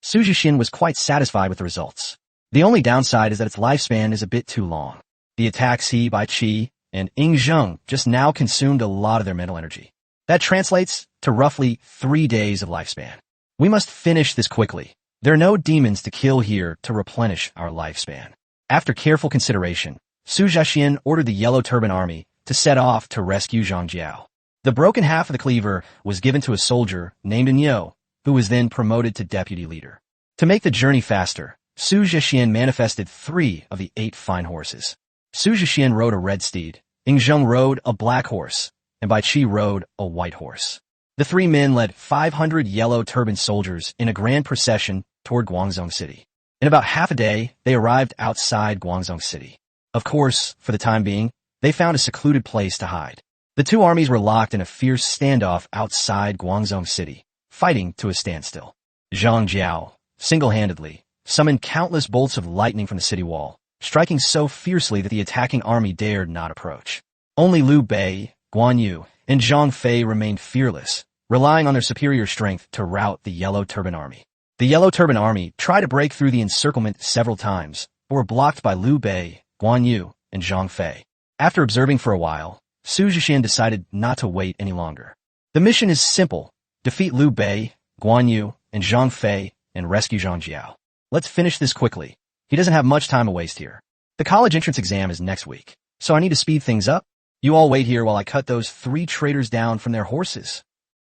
Su Jixian was quite satisfied with the results. The only downside is that its lifespan is a bit too long. The attacks he, Bai Qi, and Ying Zheng just now consumed a lot of their mental energy. That translates to roughly 3 days of lifespan. We must finish this quickly. There are no demons to kill here to replenish our lifespan. After careful consideration, Su Jixian ordered the Yellow Turban Army to set off to rescue Zhang Jiao. The broken half of the cleaver was given to a soldier named Nyo, who was then promoted to deputy leader. To make the journey faster, Su Jixian manifested 3 of the 8 fine horses. Su Jixian rode a red steed, Ying Zheng rode a black horse, and Bai Qi rode a white horse. The 3 men led 500 yellow turbaned soldiers in a grand procession toward Guangzhou City. In about half a day, they arrived outside Guangzhou City. Of course, for the time being, they found a secluded place to hide. The 2 armies were locked in a fierce standoff outside Guangzhou City, fighting to a standstill. Zhang Jiao, single-handedly, summoned countless bolts of lightning from the city wall, striking so fiercely that the attacking army dared not approach. Only Liu Bei, Guan Yu, and Zhang Fei remained fearless, relying on their superior strength to rout the Yellow Turban Army. The Yellow Turban Army tried to break through the encirclement several times, but were blocked by Liu Bei, Guan Yu, and Zhang Fei. After observing for a while, Su Jixian decided not to wait any longer. The mission is simple: defeat Liu Bei, Guan Yu, and Zhang Fei, and rescue Zhang Jiao. Let's finish this quickly. He doesn't have much time to waste here. The college entrance exam is next week, so I need to speed things up. You all wait here while I cut those 3 traitors down from their horses.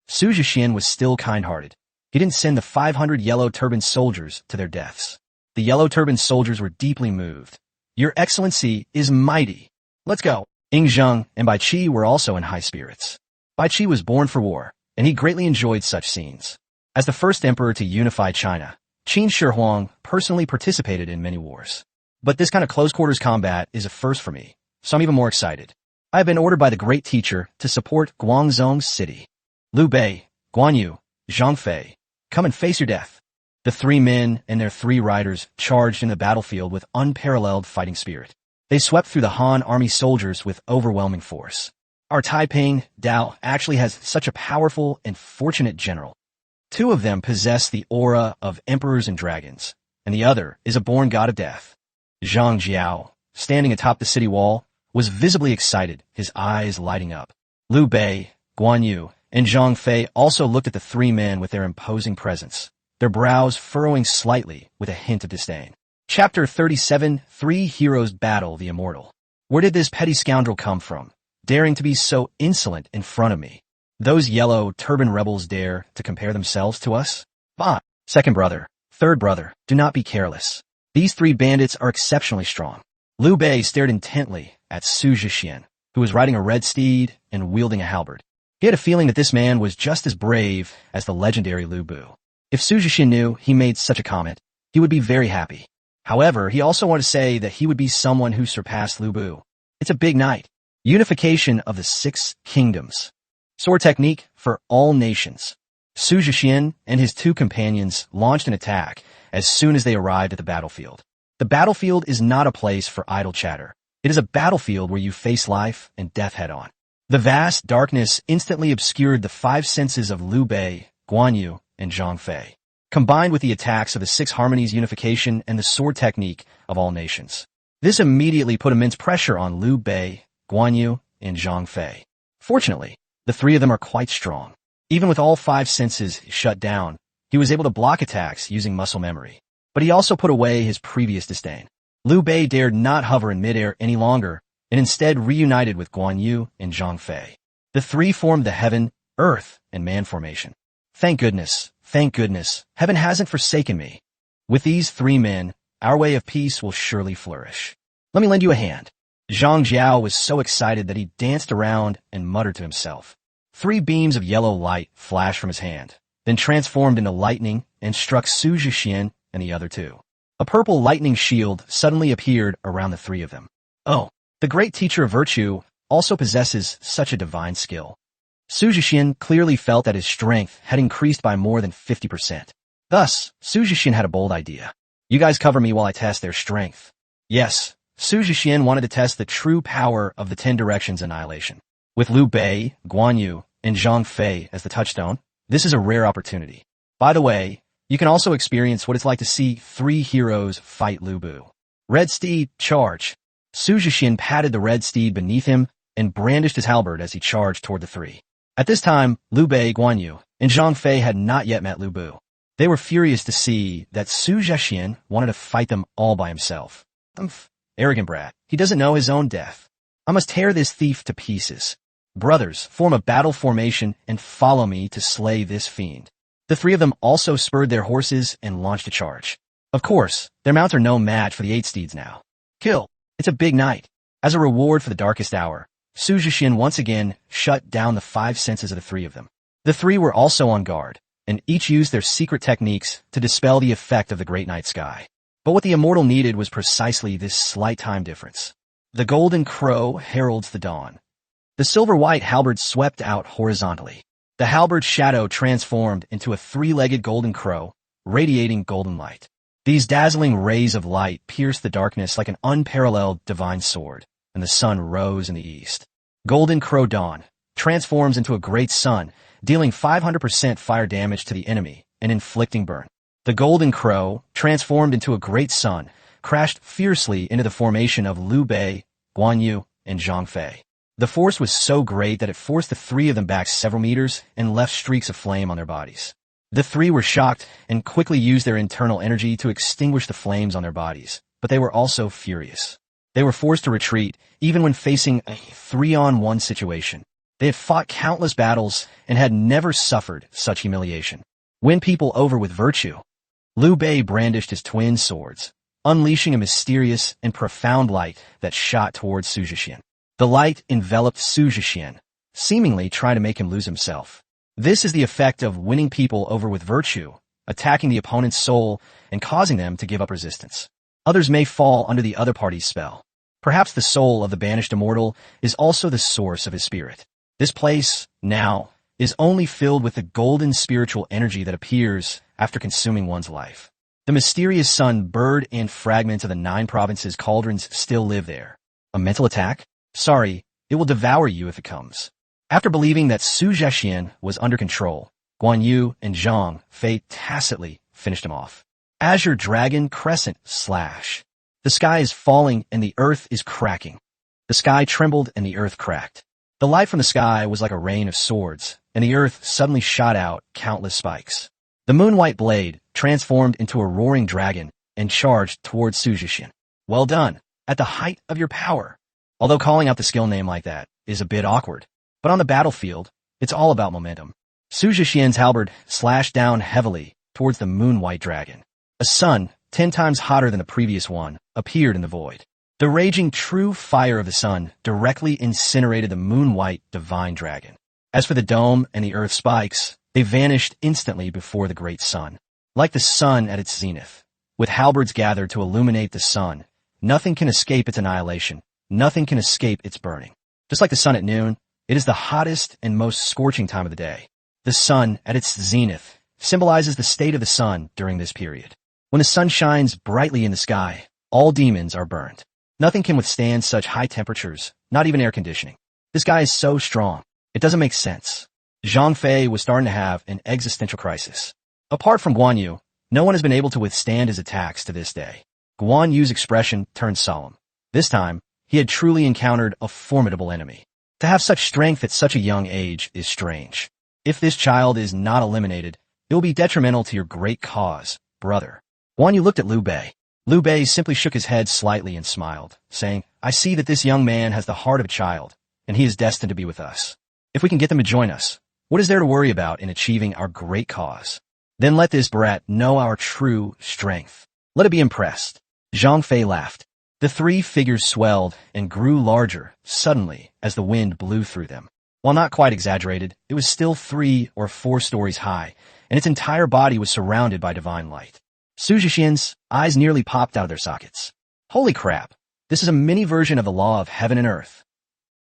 Su Jixian was still kind-hearted. He didn't send the 500 yellow turban soldiers to their deaths. The yellow turban soldiers were deeply moved. Your Excellency is mighty. Let's go. Ying Zheng and Bai Qi were also in high spirits. Bai Qi was born for war, and he greatly enjoyed such scenes. As the first emperor to unify China, Qin Shi personally participated in many wars. But this kind of close-quarters combat is a first for me, so I'm even more excited. I have been ordered by the great teacher to support Guangzhou City. Liu Bei, Guan Yu, Zhang Fei, come and face your death. The 3 men and their 3 riders charged in the battlefield with unparalleled fighting spirit. They swept through the Han army soldiers with overwhelming force. Our Taiping, Dao, actually has such a powerful and fortunate general. 2 of them possess the aura of emperors and dragons, and the other is a born god of death. Zhang Jiao, standing atop the city wall, was visibly excited, his eyes lighting up. Liu Bei, Guan Yu, and Zhang Fei also looked at the 3 men with their imposing presence, their brows furrowing slightly with a hint of disdain. Chapter 37, 3 Heroes Battle the Immortal. Where did this petty scoundrel come from, daring to be so insolent in front of me? Those yellow turban rebels dare to compare themselves to us? Bah! Second brother, third brother, do not be careless. These 3 bandits are exceptionally strong. Liu Bei stared intently at Su Jixian, who was riding a red steed and wielding a halberd. He had a feeling that this man was just as brave as the legendary Lu Bu. If Su Jixian knew he made such a comment, he would be very happy. However, he also wanted to say that he would be someone who surpassed Lu Bu. It's a big night. Unification of the 6 kingdoms. Sword technique for all nations. Su Jixian and his 2 companions launched an attack as soon as they arrived at the battlefield. The battlefield is not a place for idle chatter. It is a battlefield where you face life and death head-on. The vast darkness instantly obscured the 5 senses of Liu Bei, Guan Yu, and Zhang Fei, combined with the attacks of the 6 harmonies unification and the sword technique of all nations. This immediately put immense pressure on Liu Bei, Guan Yu, and Zhang Fei. Fortunately, the 3 of them are quite strong. Even with all 5 senses shut down, he was able to block attacks using muscle memory. But he also put away his previous disdain. Liu Bei dared not hover in midair any longer, and instead reunited with Guan Yu and Zhang Fei. The 3 formed the heaven, earth, and man formation. Thank goodness, heaven hasn't forsaken me. With these 3 men, our way of peace will surely flourish. Let me lend you a hand. Zhang Jiao was so excited that he danced around and muttered to himself. 3 beams of yellow light flashed from his hand, then transformed into lightning and struck Su Jixian and the other 2. A purple lightning shield suddenly appeared around the 3 of them. Oh, the great teacher of virtue also possesses such a divine skill. Su Jixian clearly felt that his strength had increased by more than 50%. Thus, Su Jixian had a bold idea. You guys cover me while I test their strength. Yes, Su Jixian wanted to test the true power of the 10 Directions Annihilation. With Liu Bei, Guan Yu, and Zhang Fei as the touchstone, this is a rare opportunity. By the way, you can also experience what it's like to see 3 heroes fight Lu Bu. Red Steed, charge. Su Jixian patted the red steed beneath him and brandished his halberd as he charged toward the 3. At this time, Liu Bei, Guan Yu, and Zhang Fei had not yet met Lu Bu. They were furious to see that Su Jixian wanted to fight them all by himself. Arrogant brat. He doesn't know his own death. I must tear this thief to pieces. Brothers, form a battle formation and follow me to slay this fiend. The three of them also spurred their horses and launched a charge. Of course, their mounts are no match for the 8 steeds now. Kill. It's a big night. As a reward for the darkest hour, Su Jixian once again shut down the 5 senses of the three of them. The three were also on guard, and each used their secret techniques to dispel the effect of the great night sky. But what the immortal needed was precisely this slight time difference. The golden crow heralds the dawn. The silver-white halberd swept out horizontally. The halberd's shadow transformed into a 3-legged golden crow, radiating golden light. These dazzling rays of light pierced the darkness like an unparalleled divine sword, and the sun rose in the east. Golden Crow Dawn transforms into a great sun, dealing 500% fire damage to the enemy and inflicting burn. The Golden Crow, transformed into a great sun, crashed fiercely into the formation of Liu Bei, Guan Yu, and Zhang Fei. The force was so great that it forced the three of them back several meters and left streaks of flame on their bodies. The three were shocked and quickly used their internal energy to extinguish the flames on their bodies, but they were also furious. They were forced to retreat, even when facing a 3-on-1 situation. They had fought countless battles and had never suffered such humiliation. Win people over with virtue. Liu Bei brandished his twin swords, unleashing a mysterious and profound light that shot towards Su Jixian. The light enveloped Su Jixian, seemingly trying to make him lose himself. This is the effect of winning people over with virtue, attacking the opponent's soul and causing them to give up resistance. Others may fall under the other party's spell. Perhaps the soul of the banished immortal is also the source of his spirit. This place, now, is only filled with the golden spiritual energy that appears after consuming one's life. The mysterious sun, bird, and fragments of the 9 provinces' cauldrons still live there. A mental attack? Sorry, it will devour you if it comes. After believing that Su Jixian was under control, Guan Yu and Zhang Fei tacitly finished him off. Azure Dragon Crescent Slash. The sky is falling and the earth is cracking. The sky trembled and the earth cracked. The light from the sky was like a rain of swords, and the earth suddenly shot out countless spikes. The moon-white blade transformed into a roaring dragon and charged towards Su Jixian. Well done, at the height of your power. Although calling out the skill name like that is a bit awkward, but on the battlefield, it's all about momentum. Su Jixian's halberd slashed down heavily towards the moon-white dragon. A sun, 10 times hotter than the previous one, appeared in the void. The raging true fire of the sun directly incinerated the moon-white divine dragon. As for the dome and the earth spikes, they vanished instantly before the great sun. Like the sun at its zenith, with halberds gathered to illuminate the sun, nothing can escape its annihilation, nothing can escape its burning. Just like the sun at noon, it is the hottest and most scorching time of the day. The sun at its zenith symbolizes the state of the sun during this period. When the sun shines brightly in the sky, all demons are burned. Nothing can withstand such high temperatures, not even air conditioning. This guy is so strong. It doesn't make sense. Zhang Fei was starting to have an existential crisis. Apart from Guan Yu, no one has been able to withstand his attacks to this day. Guan Yu's expression turned solemn. This time, he had truly encountered a formidable enemy. To have such strength at such a young age is strange. If this child is not eliminated, it will be detrimental to your great cause, brother. Guan Yu looked at Liu Bei. Liu Bei simply shook his head slightly and smiled, saying, I see that this young man has the heart of a child, and he is destined to be with us. If we can get them to join us, what is there to worry about in achieving our great cause? Then let this brat know our true strength. Let it be impressed. Zhang Fei laughed. The 3 figures swelled and grew larger suddenly as the wind blew through them. While not quite exaggerated, it was still 3 or 4 stories high, and its entire body was surrounded by divine light. Su Jixian's eyes nearly popped out of their sockets. Holy crap, this is a mini version of the law of heaven and earth.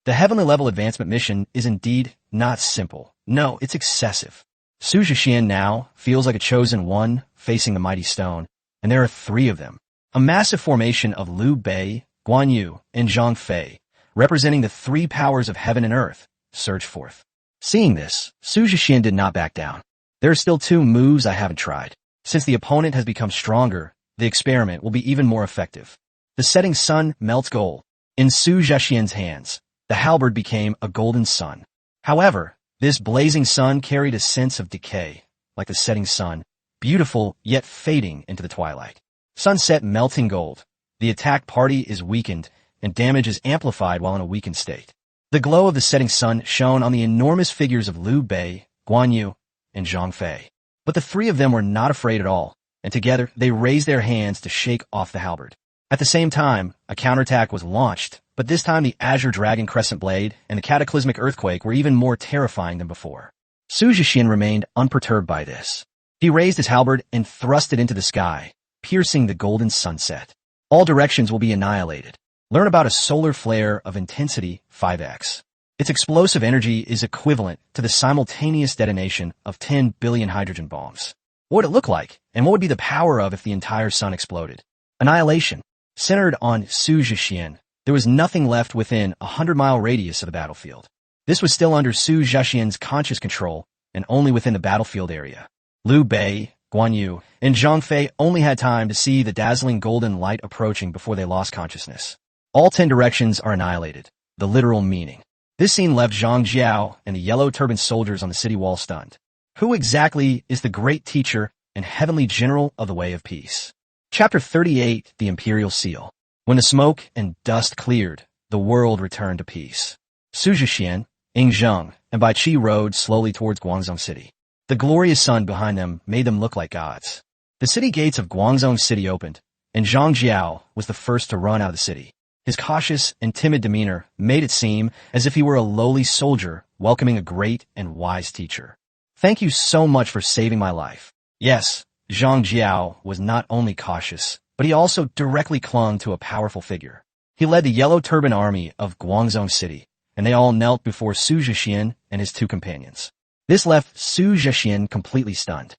The heavenly level advancement mission is indeed not simple. No, it's excessive. Su Jixian now feels like a chosen one facing the mighty stone, and there are 3 of them. A massive formation of Liu Bei, Guan Yu, and Zhang Fei, representing the 3 powers of heaven and earth, surged forth. Seeing this, Su Jixian did not back down. There are still 2 moves I haven't tried. Since the opponent has become stronger, the experiment will be even more effective. The setting sun melts gold. In Su Jixian's hands, the halberd became a golden sun. However, this blazing sun carried a sense of decay, like the setting sun, beautiful yet fading into the twilight. Sunset melting gold. The attack party is weakened, and damage is amplified while in a weakened state. The glow of the setting sun shone on the enormous figures of Liu Bei, Guan Yu, and Zhang Fei. But the three of them were not afraid at all, and together they raised their hands to shake off the halberd. At the same time, a counterattack was launched, but this time the Azure Dragon Crescent Blade and the Cataclysmic Earthquake were even more terrifying than before. Su Jixian remained unperturbed by this. He raised his halberd and thrust it into the sky, piercing the golden sunset. All directions will be annihilated. Learn about a solar flare of intensity 5x. Its explosive energy is equivalent to the simultaneous detonation of 10 billion hydrogen bombs. What would it look like, and what would be the power of if the entire sun exploded? Annihilation. Centered on Su Jixian, there was nothing left within a 100-mile radius of the battlefield. This was still under Su Jixian's conscious control and only within the battlefield area. Liu Bei, Guan Yu, and Zhang Fei only had time to see the dazzling golden light approaching before they lost consciousness. All 10 directions are annihilated, the literal meaning. This scene left Zhang Jiao and the yellow-turbaned soldiers on the city wall stunned. Who exactly is the great teacher and heavenly general of the way of peace? Chapter 38, The Imperial Seal. When the smoke and dust cleared, the world returned to peace. Su Jixian, Ying Zheng, and Bai Qi rode slowly towards Guangzhou City. The glorious sun behind them made them look like gods. The city gates of Guangzhou City opened, and Zhang Jiao was the first to run out of the city. His cautious and timid demeanor made it seem as if he were a lowly soldier welcoming a great and wise teacher. Thank you so much for saving my life. Yes, Zhang Jiao was not only cautious, but he also directly clung to a powerful figure. He led the Yellow Turban Army of Guangzhou City, and they all knelt before Su Jixian and his two companions. This left Su Jixian completely stunned.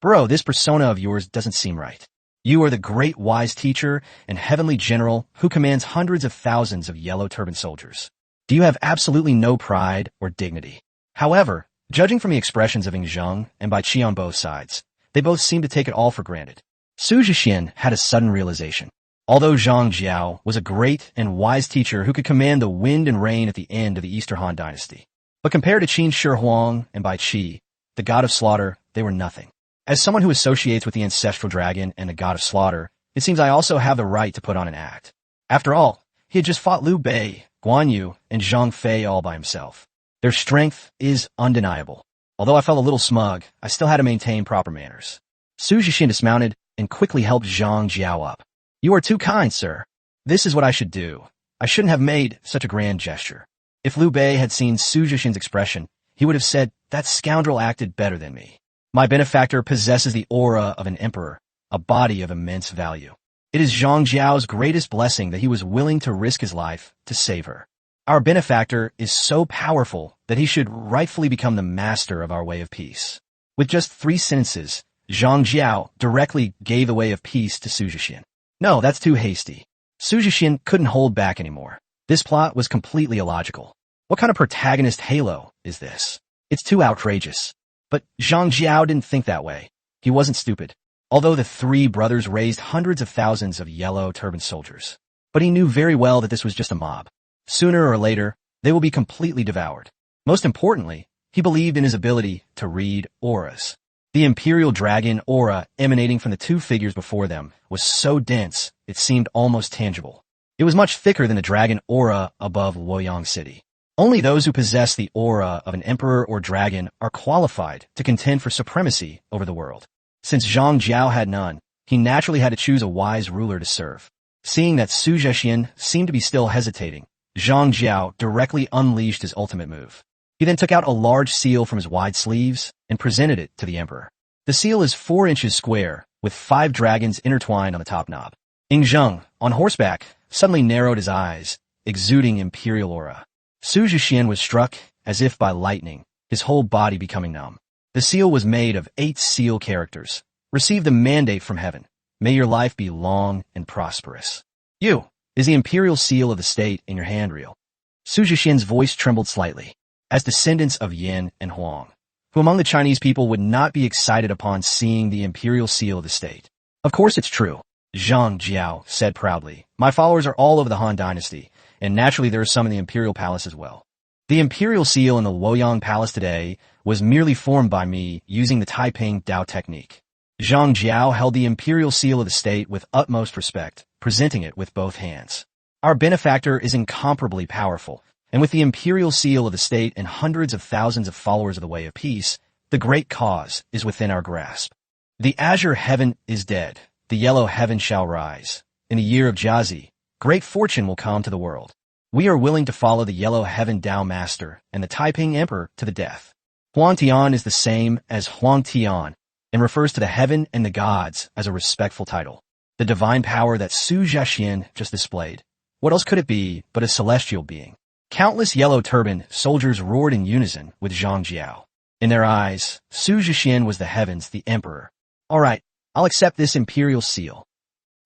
Bro, this persona of yours doesn't seem right. You are the great wise teacher and heavenly general who commands hundreds of thousands of yellow turban soldiers. Do you have absolutely no pride or dignity? However, judging from the expressions of Ying Zheng and Bai Qi on both sides, they both seemed to take it all for granted. Su Jixian had a sudden realization. Although Zhang Jiao was a great and wise teacher who could command the wind and rain at the end of the Eastern Han Dynasty, but compared to Qin Shi Huang and Bai Qi, the god of slaughter, they were nothing. As someone who associates with the ancestral dragon and the god of slaughter, it seems I also have the right to put on an act. After all, he had just fought Liu Bei, Guan Yu, and Zhang Fei all by himself. Their strength is undeniable. Although I felt a little smug, I still had to maintain proper manners. Su Jixian dismounted and quickly helped Zhang Jiao up. You are too kind, sir. This is what I should do. I shouldn't have made such a grand gesture. If Liu Bei had seen Su Jixian's expression, he would have said, that scoundrel acted better than me. My benefactor possesses the aura of an emperor, a body of immense value. It is Zhang Jiao's greatest blessing that he was willing to risk his life to save her. Our benefactor is so powerful that he should rightfully become the master of our way of peace. With just 3 sentences, Zhang Jiao directly gave the way of peace to Su Jixian. No, that's too hasty. Su Jixian couldn't hold back anymore. This plot was completely illogical. What kind of protagonist halo is this? It's too outrageous. But Zhang Jiao didn't think that way. He wasn't stupid. Although the 3 brothers raised hundreds of thousands of yellow turban soldiers. But he knew very well that this was just a mob. Sooner or later, they will be completely devoured. Most importantly, he believed in his ability to read auras. The Imperial Dragon aura emanating from the 2 figures before them was so dense it seemed almost tangible. It was much thicker than the dragon aura above Luoyang City. Only those who possess the aura of an emperor or dragon are qualified to contend for supremacy over the world. Since Zhang Jiao had none, he naturally had to choose a wise ruler to serve. Seeing that Su Jixian seemed to be still hesitating, Zhang Jiao directly unleashed his ultimate move. He then took out a large seal from his wide sleeves and presented it to the emperor. The seal is 4 inches square, with 5 dragons intertwined on the top knob. Ying Zheng, on horseback, suddenly narrowed his eyes, exuding imperial aura. Su Jixian was struck as if by lightning, his whole body becoming numb. The seal was made of 8 seal characters. Receive the mandate from heaven. May your life be long and prosperous. You is the imperial seal of the state in your hand reel. Su Jixian's voice trembled slightly. As descendants of Yin and Huang, who among the Chinese people would not be excited upon seeing the imperial seal of the state? Of course it's true, Zhang Jiao said proudly. My followers are all over the Han Dynasty, and naturally there are some in the imperial palace as well. The imperial seal in the Luoyang Palace today was merely formed by me using the Taiping Dao technique. Zhang Jiao held the imperial seal of the state with utmost respect, presenting it with both hands. Our benefactor is incomparably powerful, And with the imperial seal of the state and hundreds of thousands of followers of the way of peace, the great cause is within our grasp. The azure heaven is dead. The yellow heaven shall rise. In the year of Jiazi, great fortune will come to the world. We are willing to follow the yellow heaven Tao master and the Taiping emperor to the death. Huang Tian is the same as Huang Tian and refers to the heaven and the gods as a respectful title. The divine power that Su Jixian just displayed. What else could it be but a celestial being? Countless yellow-turbaned soldiers roared in unison with Zhang Jiao. In their eyes, Su Jixian was the heavens, the emperor. All right, I'll accept this imperial seal.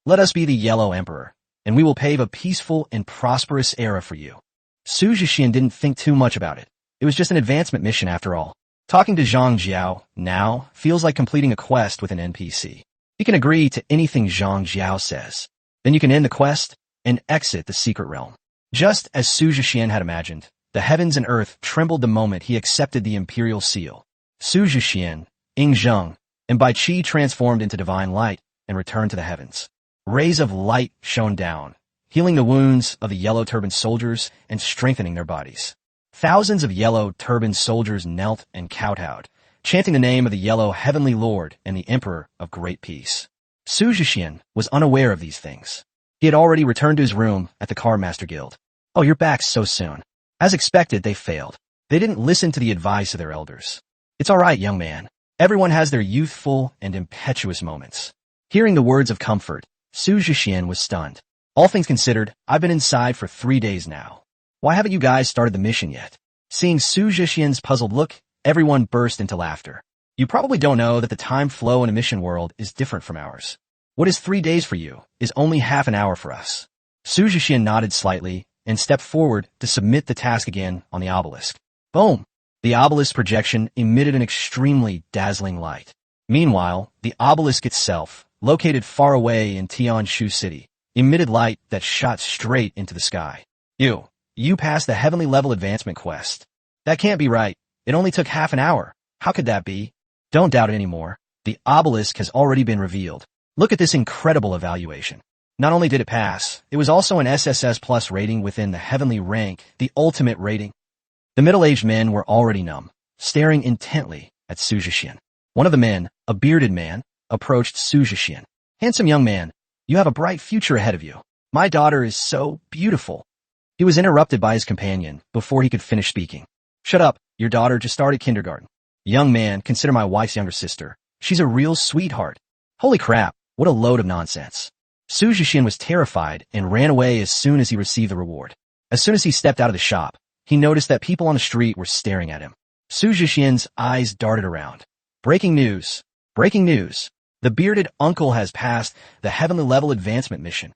Let us be the yellow emperor, and we will pave a peaceful and prosperous era for you. Su Jixian didn't think too much about it. It was just an advancement mission after all. Talking to Zhang Jiao now feels like completing a quest with an NPC. You can agree to anything Zhang Jiao says. Then you can end the quest and exit the secret realm. Just as Su Jixian had imagined, the heavens and earth trembled the moment he accepted the imperial seal. Su Jixian, Ying Zheng, and Bai Qi transformed into divine light and returned to the heavens. Rays of light shone down, healing the wounds of the yellow-turbaned soldiers and strengthening their bodies. Thousands of yellow-turbaned soldiers knelt and kowtowed, chanting the name of the yellow heavenly lord and the emperor of great peace. Su Jixian was unaware of these things. He had already returned to his room at the Cardmaster Guild. Oh, you're back so soon. As expected, they failed. They didn't listen to the advice of their elders. It's all right, young man. Everyone has their youthful and impetuous moments. Hearing the words of comfort, Su Jixian was stunned. All things considered, I've been inside for 3 days now. Why haven't you guys started the mission yet? Seeing Su Jixian's puzzled look, everyone burst into laughter. You probably don't know that the time flow in a mission world is different from ours. What is 3 days for you is only half an hour for us. Su Jixian nodded slightly and stepped forward to submit the task again on the obelisk. Boom! The obelisk projection emitted an extremely dazzling light. Meanwhile, the obelisk itself, located far away in Tianshu City, emitted light that shot straight into the sky. You passed the heavenly level advancement quest. That can't be right. It only took half an hour. How could that be? Don't doubt it anymore. The obelisk has already been revealed. Look at this incredible evaluation. Not only did it pass, it was also an SSS Plus rating within the heavenly rank, the ultimate rating. The middle-aged men were already numb, staring intently at Su Jixian. One of the men, a bearded man, approached Su Jixian. Handsome young man, you have a bright future ahead of you. My daughter is so beautiful. He was interrupted by his companion before he could finish speaking. Shut up, your daughter just started kindergarten. Young man, consider my wife's younger sister. She's a real sweetheart. Holy crap, what a load of nonsense. Su Jixian was terrified and ran away as soon as he received the reward. As soon as he stepped out of the shop, he noticed that people on the street were staring at him. Su Jixian's eyes darted around. Breaking news. Breaking news. The bearded uncle has passed the heavenly level advancement mission.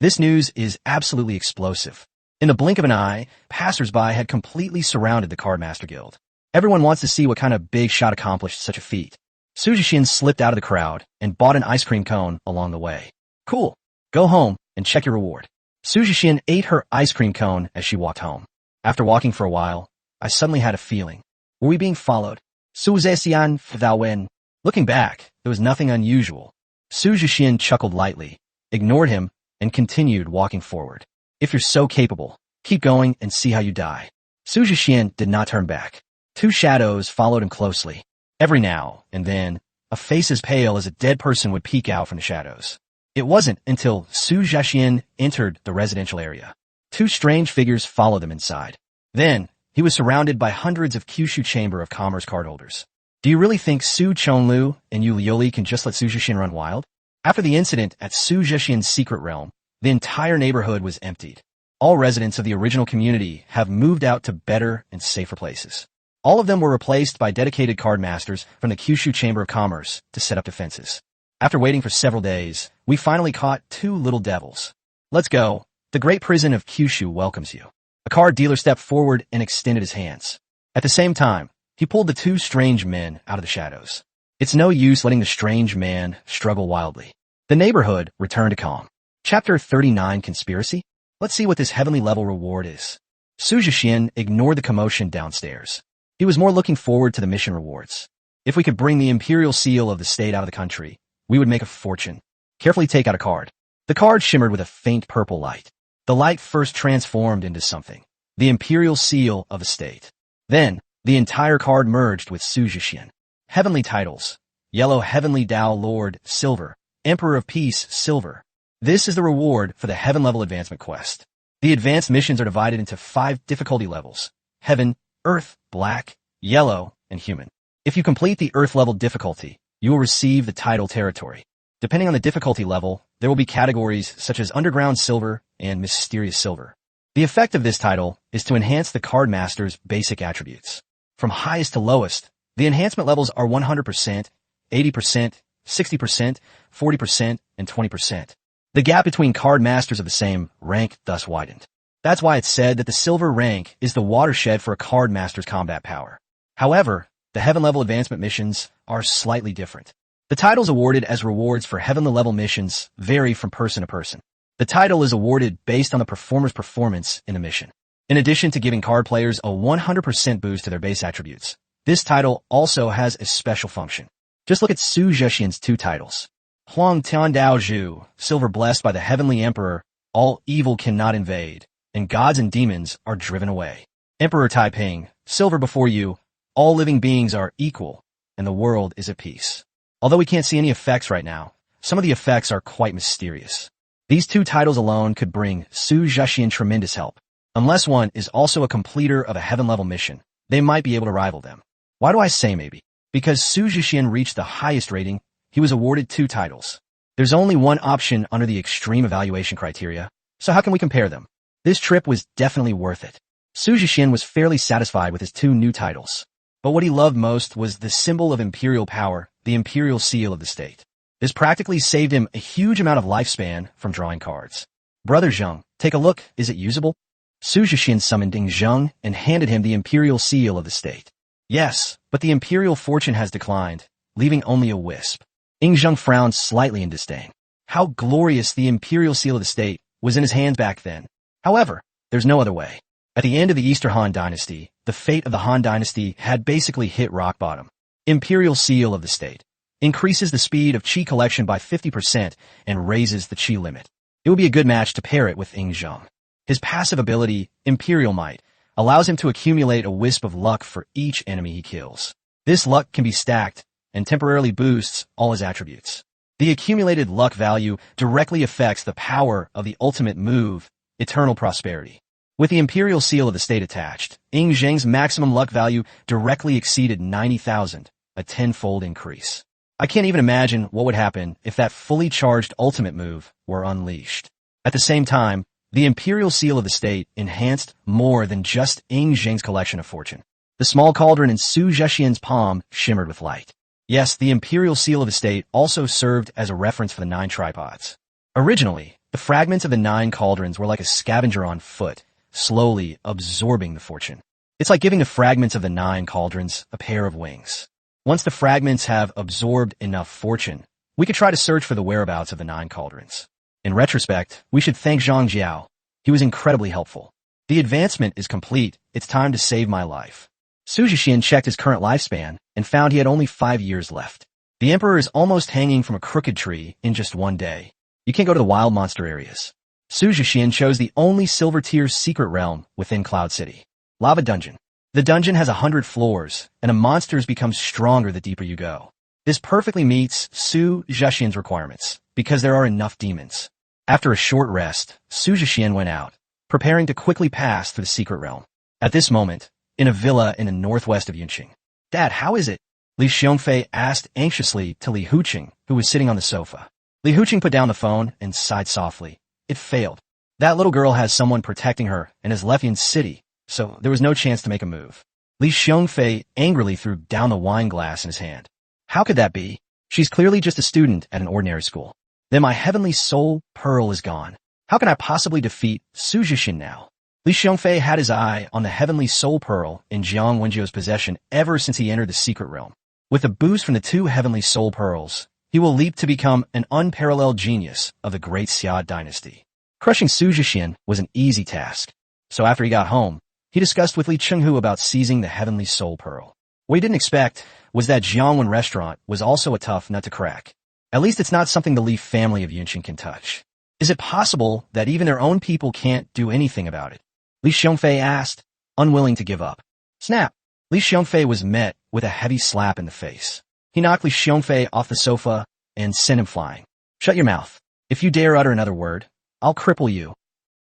This news is absolutely explosive. In the blink of an eye, passers-by had completely surrounded the Cardmaster Guild. Everyone wants to see what kind of big shot accomplished such a feat. Su Jixian slipped out of the crowd and bought an ice cream cone along the way. Cool. Go home and check your reward. Su Jixian ate her ice cream cone as she walked home. After walking for a while, I suddenly had a feeling. Were we being followed? Su Zhexian Thou Wen. Looking back, there was nothing unusual. Su Jixian chuckled lightly, ignored him, and continued walking forward. If you're so capable, keep going and see how you die. Su Jixian did not turn back. 2 shadows followed him closely. Every now and then, a face as pale as a dead person would peek out from the shadows. It wasn't until Su Jixian entered the residential area. 2 strange figures followed them inside. Then, he was surrounded by hundreds of Kyushu Chamber of Commerce cardholders. Do you really think Su Chonlu and Yu Liuli can just let Su Jixian run wild? After the incident at Su Jixian's secret realm, the entire neighborhood was emptied. All residents of the original community have moved out to better and safer places. All of them were replaced by dedicated card masters from the Kyushu Chamber of Commerce to set up defenses. After waiting for several days, we finally caught 2 little devils. Let's go. The great prison of Kyushu welcomes you. A card dealer stepped forward and extended his hands. At the same time, he pulled the 2 strange men out of the shadows. It's no use letting the strange man struggle wildly. The neighborhood returned to calm. Chapter 39 Conspiracy? Let's see what this heavenly level reward is. Su Jixian ignored the commotion downstairs. He was more looking forward to the mission rewards. If we could bring the imperial seal of the state out of the country, we would make a fortune. Carefully take out a card. The card shimmered with a faint purple light. The light first transformed into something. the imperial seal of the state. Then, the entire card merged with Su Jixian. Heavenly titles. Yellow Heavenly Tao Lord, silver. Emperor of Peace, silver. This is the reward for the heaven level advancement quest. The advanced missions are divided into 5 difficulty levels: Heaven, Earth, Black, Yellow, and Human. If you complete the Earth level difficulty, you will receive the title Territory. Depending on the difficulty level, there will be categories such as Underground Silver and Mysterious Silver. The effect of this title is to enhance the card master's basic attributes. From highest to lowest, the enhancement levels are 100%, 80%, 60%, 40%, and 20%. The gap between card masters of the same rank thus widened. That's why it's said that the silver rank is the watershed for a card master's combat power. However, the heaven level advancement missions are slightly different. The titles awarded as rewards for heavenly level missions vary from person to person. The title is awarded based on the performer's performance in the mission. In addition to giving card players a 100% boost to their base attributes, this title also has a special function. Just look at Su Jixian's 2 titles. Huang Tian Dao Zhu, silver blessed by the Heavenly Emperor, all evil cannot invade, and gods and demons are driven away. Emperor Taiping, silver before you, all living beings are equal, and the world is at peace. Although we can't see any effects right now, some of the effects are quite mysterious. These 2 titles alone could bring Su Jixian tremendous help. Unless one is also a completer of a heaven-level mission, they might be able to rival them. Why do I say maybe? Because Su Jixian reached the highest rating, he was awarded 2 titles. There's only one option under the extreme evaluation criteria, so how can we compare them? This trip was definitely worth it. Su Jixian was fairly satisfied with his 2 new titles. But what he loved most was the symbol of imperial power, the imperial seal of the state. This practically saved him a huge amount of lifespan from drawing cards. Brother Zheng, take a look, is it usable? Su Jixian summoned Ying Zheng and handed him the imperial seal of the state. Yes, but the imperial fortune has declined, leaving only a wisp. Ying Zheng frowned slightly in disdain. How glorious the imperial seal of the state was in his hands back then. However, there's no other way. At the end of the Eastern Han Dynasty, the fate of the Han Dynasty had basically hit rock bottom. Imperial Seal of the State increases the speed of Qi collection by 50% and raises the Qi limit. It would be a good match to pair it with Ying Zheng. His passive ability, Imperial Might, allows him to accumulate a wisp of luck for each enemy he kills. This luck can be stacked and temporarily boosts all his attributes. The accumulated luck value directly affects the power of the ultimate move, Eternal Prosperity. With the Imperial Seal of the State attached, Ying Zheng's maximum luck value directly exceeded 90,000, a 10-fold increase. I can't even imagine what would happen if that fully charged ultimate move were unleashed. At the same time, the Imperial Seal of the State enhanced more than just Ying Zheng's collection of fortune. The small cauldron in Su Jixian's palm shimmered with light. Yes, the Imperial Seal of the State also served as a reference for the 9 tripods. Originally, the fragments of the 9 cauldrons were like a scavenger on foot, slowly absorbing the fortune. It's like giving the fragments of the 9 cauldrons a pair of wings. Once the fragments have absorbed enough fortune, we could try to search for the whereabouts of the 9 cauldrons. In retrospect, we should thank Zhang Jiao. He was incredibly helpful. The advancement is complete. It's time to save my life. Su Jixian checked his current lifespan and found he had only 5 years left. The Emperor is almost hanging from a crooked tree in just 1 day. You can't go to the wild monster areas. Su Jixian chose the only silver tier secret realm within Cloud City. Lava Dungeon. The dungeon has 100 floors, and the monsters become stronger the deeper you go. This perfectly meets Su Jixian's requirements, because there are enough demons. After a short rest, Su Jixian went out, preparing to quickly pass through the secret realm. At this moment, in a villa in the northwest of Yunqing. Dad, how is it? Li Xiongfei asked anxiously to Li Huqing, who was sitting on the sofa. Li Huqing put down the phone and sighed softly. It failed. That little girl has someone protecting her and has left Yin City, so there was no chance to make a move. Li Xiongfei angrily threw down the wine glass in his hand. How could that be? She's clearly just a student at an ordinary school. Then my heavenly soul pearl is gone. How can I possibly defeat Su Jixian now? Li Xiongfei had his eye on the heavenly soul pearl in Jiang Wenjiu's possession ever since he entered the secret realm. With a boost from the 2 heavenly soul pearls, he will leap to become an unparalleled genius of the great Xia dynasty. Crushing Su Jixian was an easy task. So after he got home, he discussed with Li Chenghu about seizing the heavenly soul pearl. What he didn't expect was that Jiangwen restaurant was also a tough nut to crack. At least it's not something the Li family of Yunqing can touch. Is it possible that even their own people can't do anything about it? Li Xiongfei asked, unwilling to give up. Snap! Li Xiongfei was met with a heavy slap in the face. He knocked Li Xiongfei off the sofa and sent him flying. Shut your mouth. If you dare utter another word, I'll cripple you.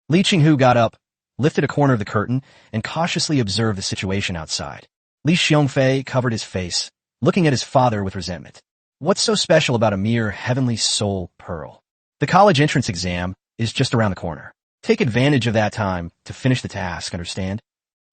Li Qinghu got up, lifted a corner of the curtain, and cautiously observed the situation outside. Li Xiongfei covered his face, looking at his father with resentment. What's so special about a mere heavenly soul pearl? The college entrance exam is just around the corner. Take advantage of that time to finish the task, understand?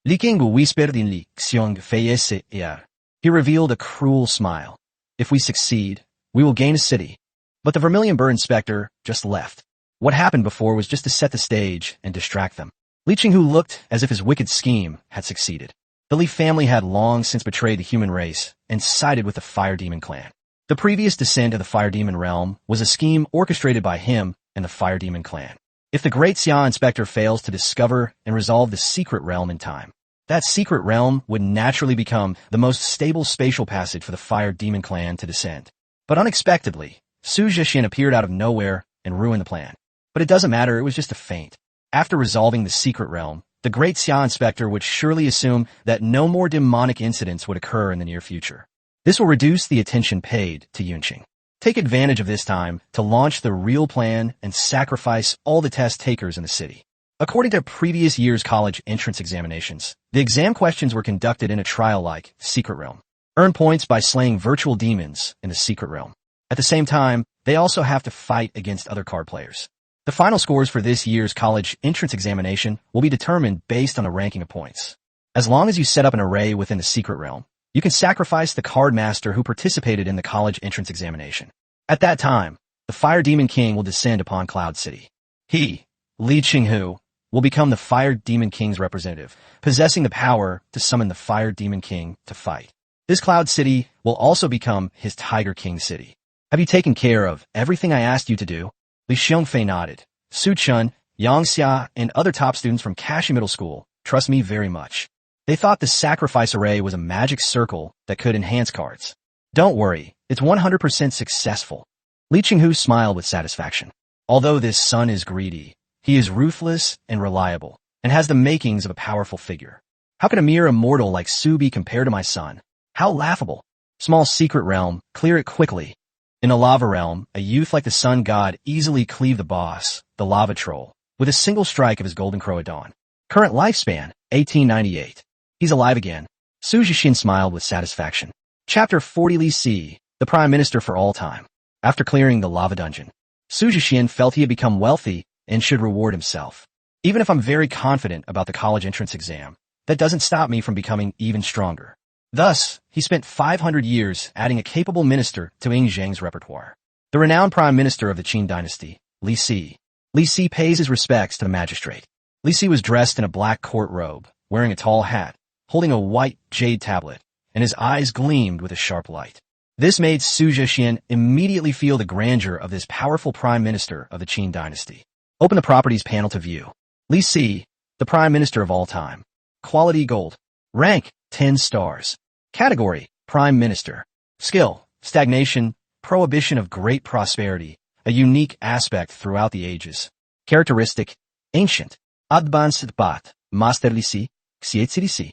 Li Qinghu whispered in Li Xiongfei's ear. He revealed a cruel smile. If we succeed, we will gain a city. But the Vermilion Bird Inspector just left. What happened before was just to set the stage and distract them. Li Qinghu looked as if his wicked scheme had succeeded. The Li family had long since betrayed the human race and sided with the Fire Demon clan. The previous descent of the Fire Demon realm was a scheme orchestrated by him and the Fire Demon clan. If the Great Xia Inspector fails to discover and resolve the secret realm in time, that secret realm would naturally become the most stable spatial passage for the Fire Demon clan to descend. But unexpectedly, Su Jixian appeared out of nowhere and ruined the plan. But it doesn't matter, it was just a feint. After resolving the secret realm, the Great Xia Inspector would surely assume that no more demonic incidents would occur in the near future. This will reduce the attention paid to Yunqing. Take advantage of this time to launch the real plan and sacrifice all the test takers in the city. According to previous year's college entrance examinations, the exam questions were conducted in a trial-like secret realm. Earn points by slaying virtual demons in the secret realm. At the same time, they also have to fight against other card players. The final scores for this year's college entrance examination will be determined based on the ranking of points. As long as you set up an array within the secret realm, you can sacrifice the card master who participated in the college entrance examination. At that time, the Fire Demon King will descend upon Cloud City. He, Li Qinghu, will become the Fire Demon King's representative, possessing the power to summon the Fire Demon King to fight. This Cloud City will also become his Tiger King City. Have you taken care of everything I asked you to do? Li Xiongfei nodded. Su Chun, Yang Xia, and other top students from Kashi Middle School trust me very much. They thought the sacrifice array was a magic circle that could enhance cards. Don't worry, it's 100% successful. Li Qinghu smiled with satisfaction. Although this son is greedy, he is ruthless and reliable, and has the makings of a powerful figure. How can a mere immortal like Su be compared to my son? How laughable. Small secret realm, clear it quickly. In a lava realm, a youth like the sun god easily cleaved the boss, the lava troll, with a single strike of his golden crow at dawn. Current lifespan, 1898. He's alive again. Su Jixian smiled with satisfaction. Chapter 40 Li Si, the Prime Minister for all time. After clearing the lava dungeon, Su Jixian felt he had become wealthy and should reward himself. Even if I'm very confident about the college entrance exam, that doesn't stop me from becoming even stronger. Thus, he spent 500 years adding a capable minister to Ying Zheng's repertoire. The renowned Prime Minister of the Qin dynasty, Li Si. Li Si pays his respects to the magistrate. Li Si was dressed in a black court robe, wearing a tall hat, holding a white jade tablet, and his eyes gleamed with a sharp light. This made Su Jixian immediately feel the grandeur of this powerful Prime Minister of the Qin dynasty. Open the Properties panel to view. Li Si, the Prime Minister of all time. Quality Gold. Rank, 10 stars. Category, Prime Minister. Skill, Stagnation, Prohibition of Great Prosperity, a unique aspect throughout the ages. Characteristic, Ancient. Advanced Bat, Master Li Si, Xiezi.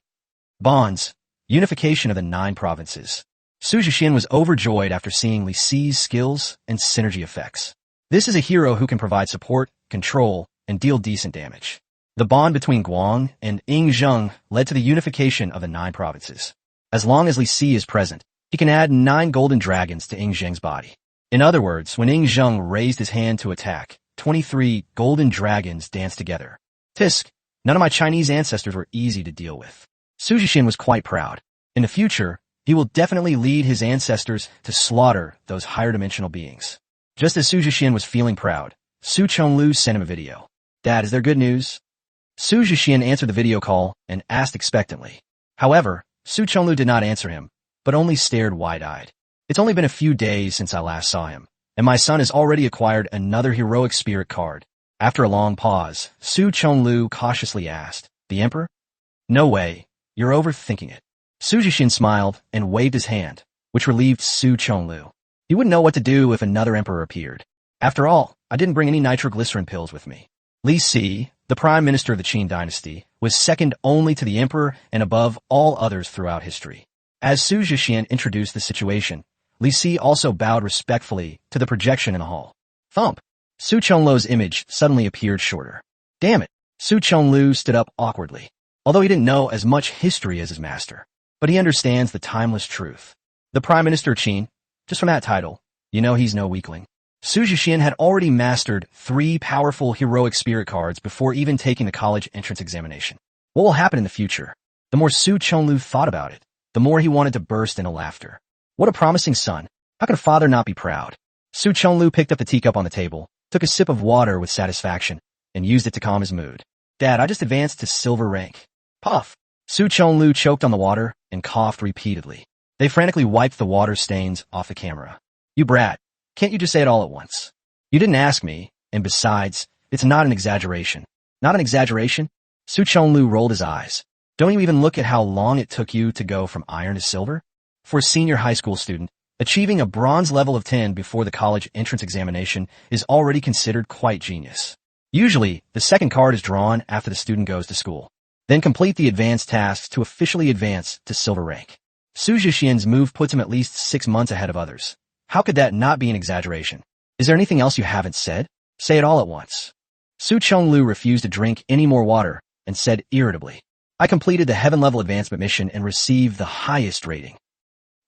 Bonds, Unification of the 9 provinces. Su Jixian was overjoyed after seeing Li Si's skills and synergy effects. This is a hero who can provide support, control, and deal decent damage. The bond between Guang and Ying Zheng led to the unification of the 9 provinces. As long as Li Si is present, he can add 9 golden dragons to Ying Zheng's body. In other words, when Ying Zheng raised his hand to attack, 23 golden dragons danced together. Tisk, none of my Chinese ancestors were easy to deal with. Su Jixian was quite proud. In the future, he will definitely lead his ancestors to slaughter those higher dimensional beings. Just as Su Jixian was feeling proud, Su Chonglu sent him a video. Dad, is there good news? Su Jixian answered the video call and asked expectantly. However, Su Chonglu did not answer him, but only stared wide-eyed. It's only been a few days since I last saw him, and my son has already acquired another heroic spirit card. After a long pause, Su Chonglu cautiously asked, The Emperor? No way. You're overthinking it. Su Jixian smiled and waved his hand, which relieved Su Chonglu. He wouldn't know what to do if another emperor appeared. After all, I didn't bring any nitroglycerin pills with me. Li Si, the prime minister of the Qin dynasty, was second only to the emperor and above all others throughout history. As Su Jixian introduced the situation, Li Si also bowed respectfully to the projection in the hall. Thump! Su Chonglu's image suddenly appeared shorter. Damn it! Su Chonglu stood up awkwardly. Although he didn't know as much history as his master, but he understands the timeless truth. The Prime Minister Qin, just from that title, you know he's no weakling. Su Jixian had already mastered 3 powerful heroic spirit cards before even taking the college entrance examination. What will happen in the future? The more Su Chonglu thought about it, the more he wanted to burst into laughter. What a promising son. How can a father not be proud? Su Chonglu picked up the teacup on the table, took a sip of water with satisfaction, and used it to calm his mood. Dad, I just advanced to silver rank. Puff! Su Chonglu choked on the water and coughed repeatedly. They frantically wiped the water stains off the camera. You brat, can't you just say it all at once? You didn't ask me, and besides, it's not an exaggeration. Not an exaggeration? Su Chonglu rolled his eyes. Don't you even look at how long it took you to go from iron to silver? For a senior high school student, achieving a bronze level of 10 before the college entrance examination is already considered quite genius. Usually, the second card is drawn after the student goes to school. Then complete the advanced tasks to officially advance to silver rank. Su Jixian's move puts him at least 6 months ahead of others. How could that not be an exaggeration? Is there anything else you haven't said? Say it all at once. Su Chonglu refused to drink any more water and said irritably, I completed the heaven-level advancement mission and received the highest rating.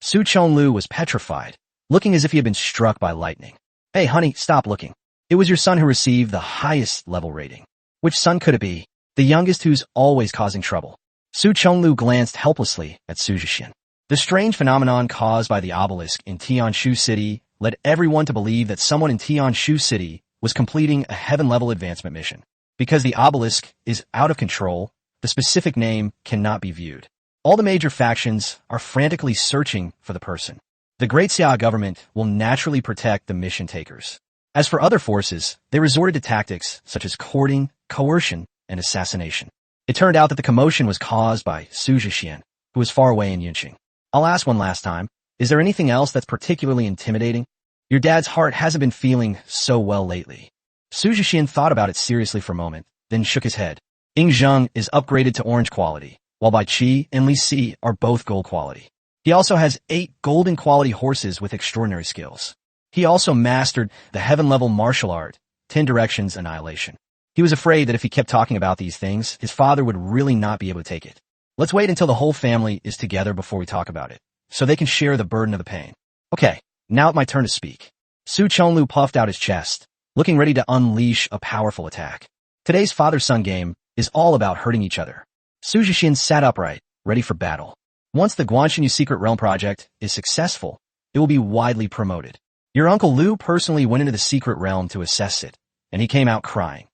Su Chonglu was petrified, looking as if he had been struck by lightning. Hey, honey, stop looking. It was your son who received the highest level rating. Which son could it be? The youngest who's always causing trouble. Su Chonglu glanced helplessly at Su Jixian. The strange phenomenon caused by the obelisk in Tianshu City led everyone to believe that someone in Tianshu City was completing a heaven-level advancement mission. Because the obelisk is out of control, the specific name cannot be viewed. All the major factions are frantically searching for the person. The Great Xia government will naturally protect the mission takers. As for other forces, they resorted to tactics such as courting, coercion, and assassination. It turned out that the commotion was caused by Su Jixian, who was far away in Yunqing. I'll ask one last time, is there anything else that's particularly intimidating? Your dad's heart hasn't been feeling so well lately. Su Jixian thought about it seriously for a moment, then shook his head. Ying Zheng is upgraded to orange quality, while Bai Qi and Li Si are both gold quality. He also has 8 golden quality horses with extraordinary skills. He also mastered the heaven-level martial art, 10 Directions Annihilation. He was afraid that if he kept talking about these things, his father would really not be able to take it. Let's wait until the whole family is together before we talk about it, so they can share the burden of the pain. Okay, now it's my turn to speak. Su Chonglu puffed out his chest, looking ready to unleash a powerful attack. Today's father-son game is all about hurting each other. Su Jixian sat upright, ready for battle. Once the Guanxinyu Secret Realm project is successful, it will be widely promoted. Your Uncle Lu personally went into the Secret Realm to assess it, and he came out crying.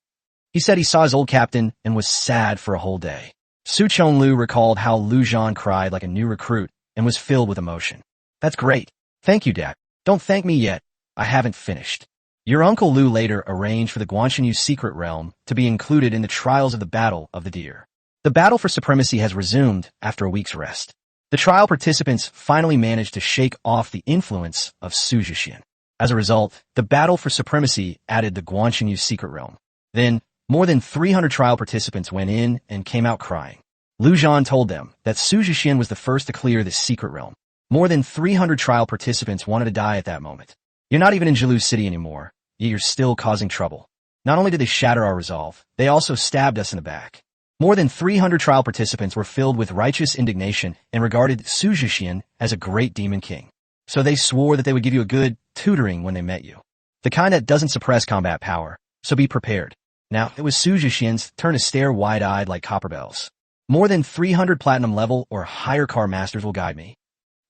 He said he saw his old captain and was sad for a whole day. Su Chonglu recalled how Lu Zhan cried like a new recruit and was filled with emotion. That's great. Thank you, Dad. Don't thank me yet. I haven't finished. Your Uncle Lu later arranged for the Guanxinyu Secret Realm to be included in the trials of the Battle of the Deer. The battle for supremacy has resumed after a week's rest. The trial participants finally managed to shake off the influence of Su Jixian. As a result, the battle for supremacy added the Guanxinyu Secret Realm. Then, more than 300 trial participants went in and came out crying. Lu Zhan told them that Su Jixian was the first to clear the Secret Realm. More than 300 trial participants wanted to die at that moment. You're not even in Jilu City anymore, yet you're still causing trouble. Not only did they shatter our resolve, they also stabbed us in the back. More than 300 trial participants were filled with righteous indignation and regarded Su Jixian as a great demon king. So they swore that they would give you a good tutoring when they met you. The kind that doesn't suppress combat power, so be prepared. Now, it was Su Jixian's turn to stare wide-eyed like copper bells. More than 300 platinum level or higher car masters will guide me.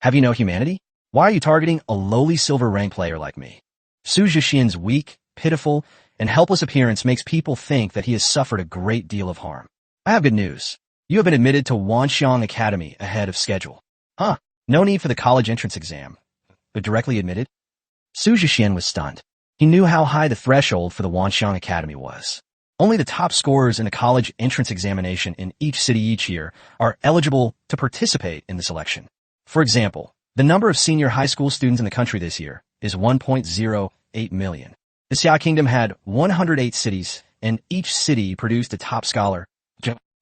Have you no humanity? Why are you targeting a lowly silver rank player like me? Su Jixian's weak, pitiful, and helpless appearance makes people think that he has suffered a great deal of harm. I have good news. You have been admitted to Wanxiang Academy ahead of schedule. Huh, no need for the college entrance exam. But directly admitted? Su Jixian was stunned. He knew how high the threshold for the Wanxiang Academy was. Only the top scorers in the college entrance examination in each city each year are eligible to participate in the selection. For example, the number of senior high school students in the country this year is 1.08 million. The Xia Kingdom had 108 cities and each city produced a top scholar.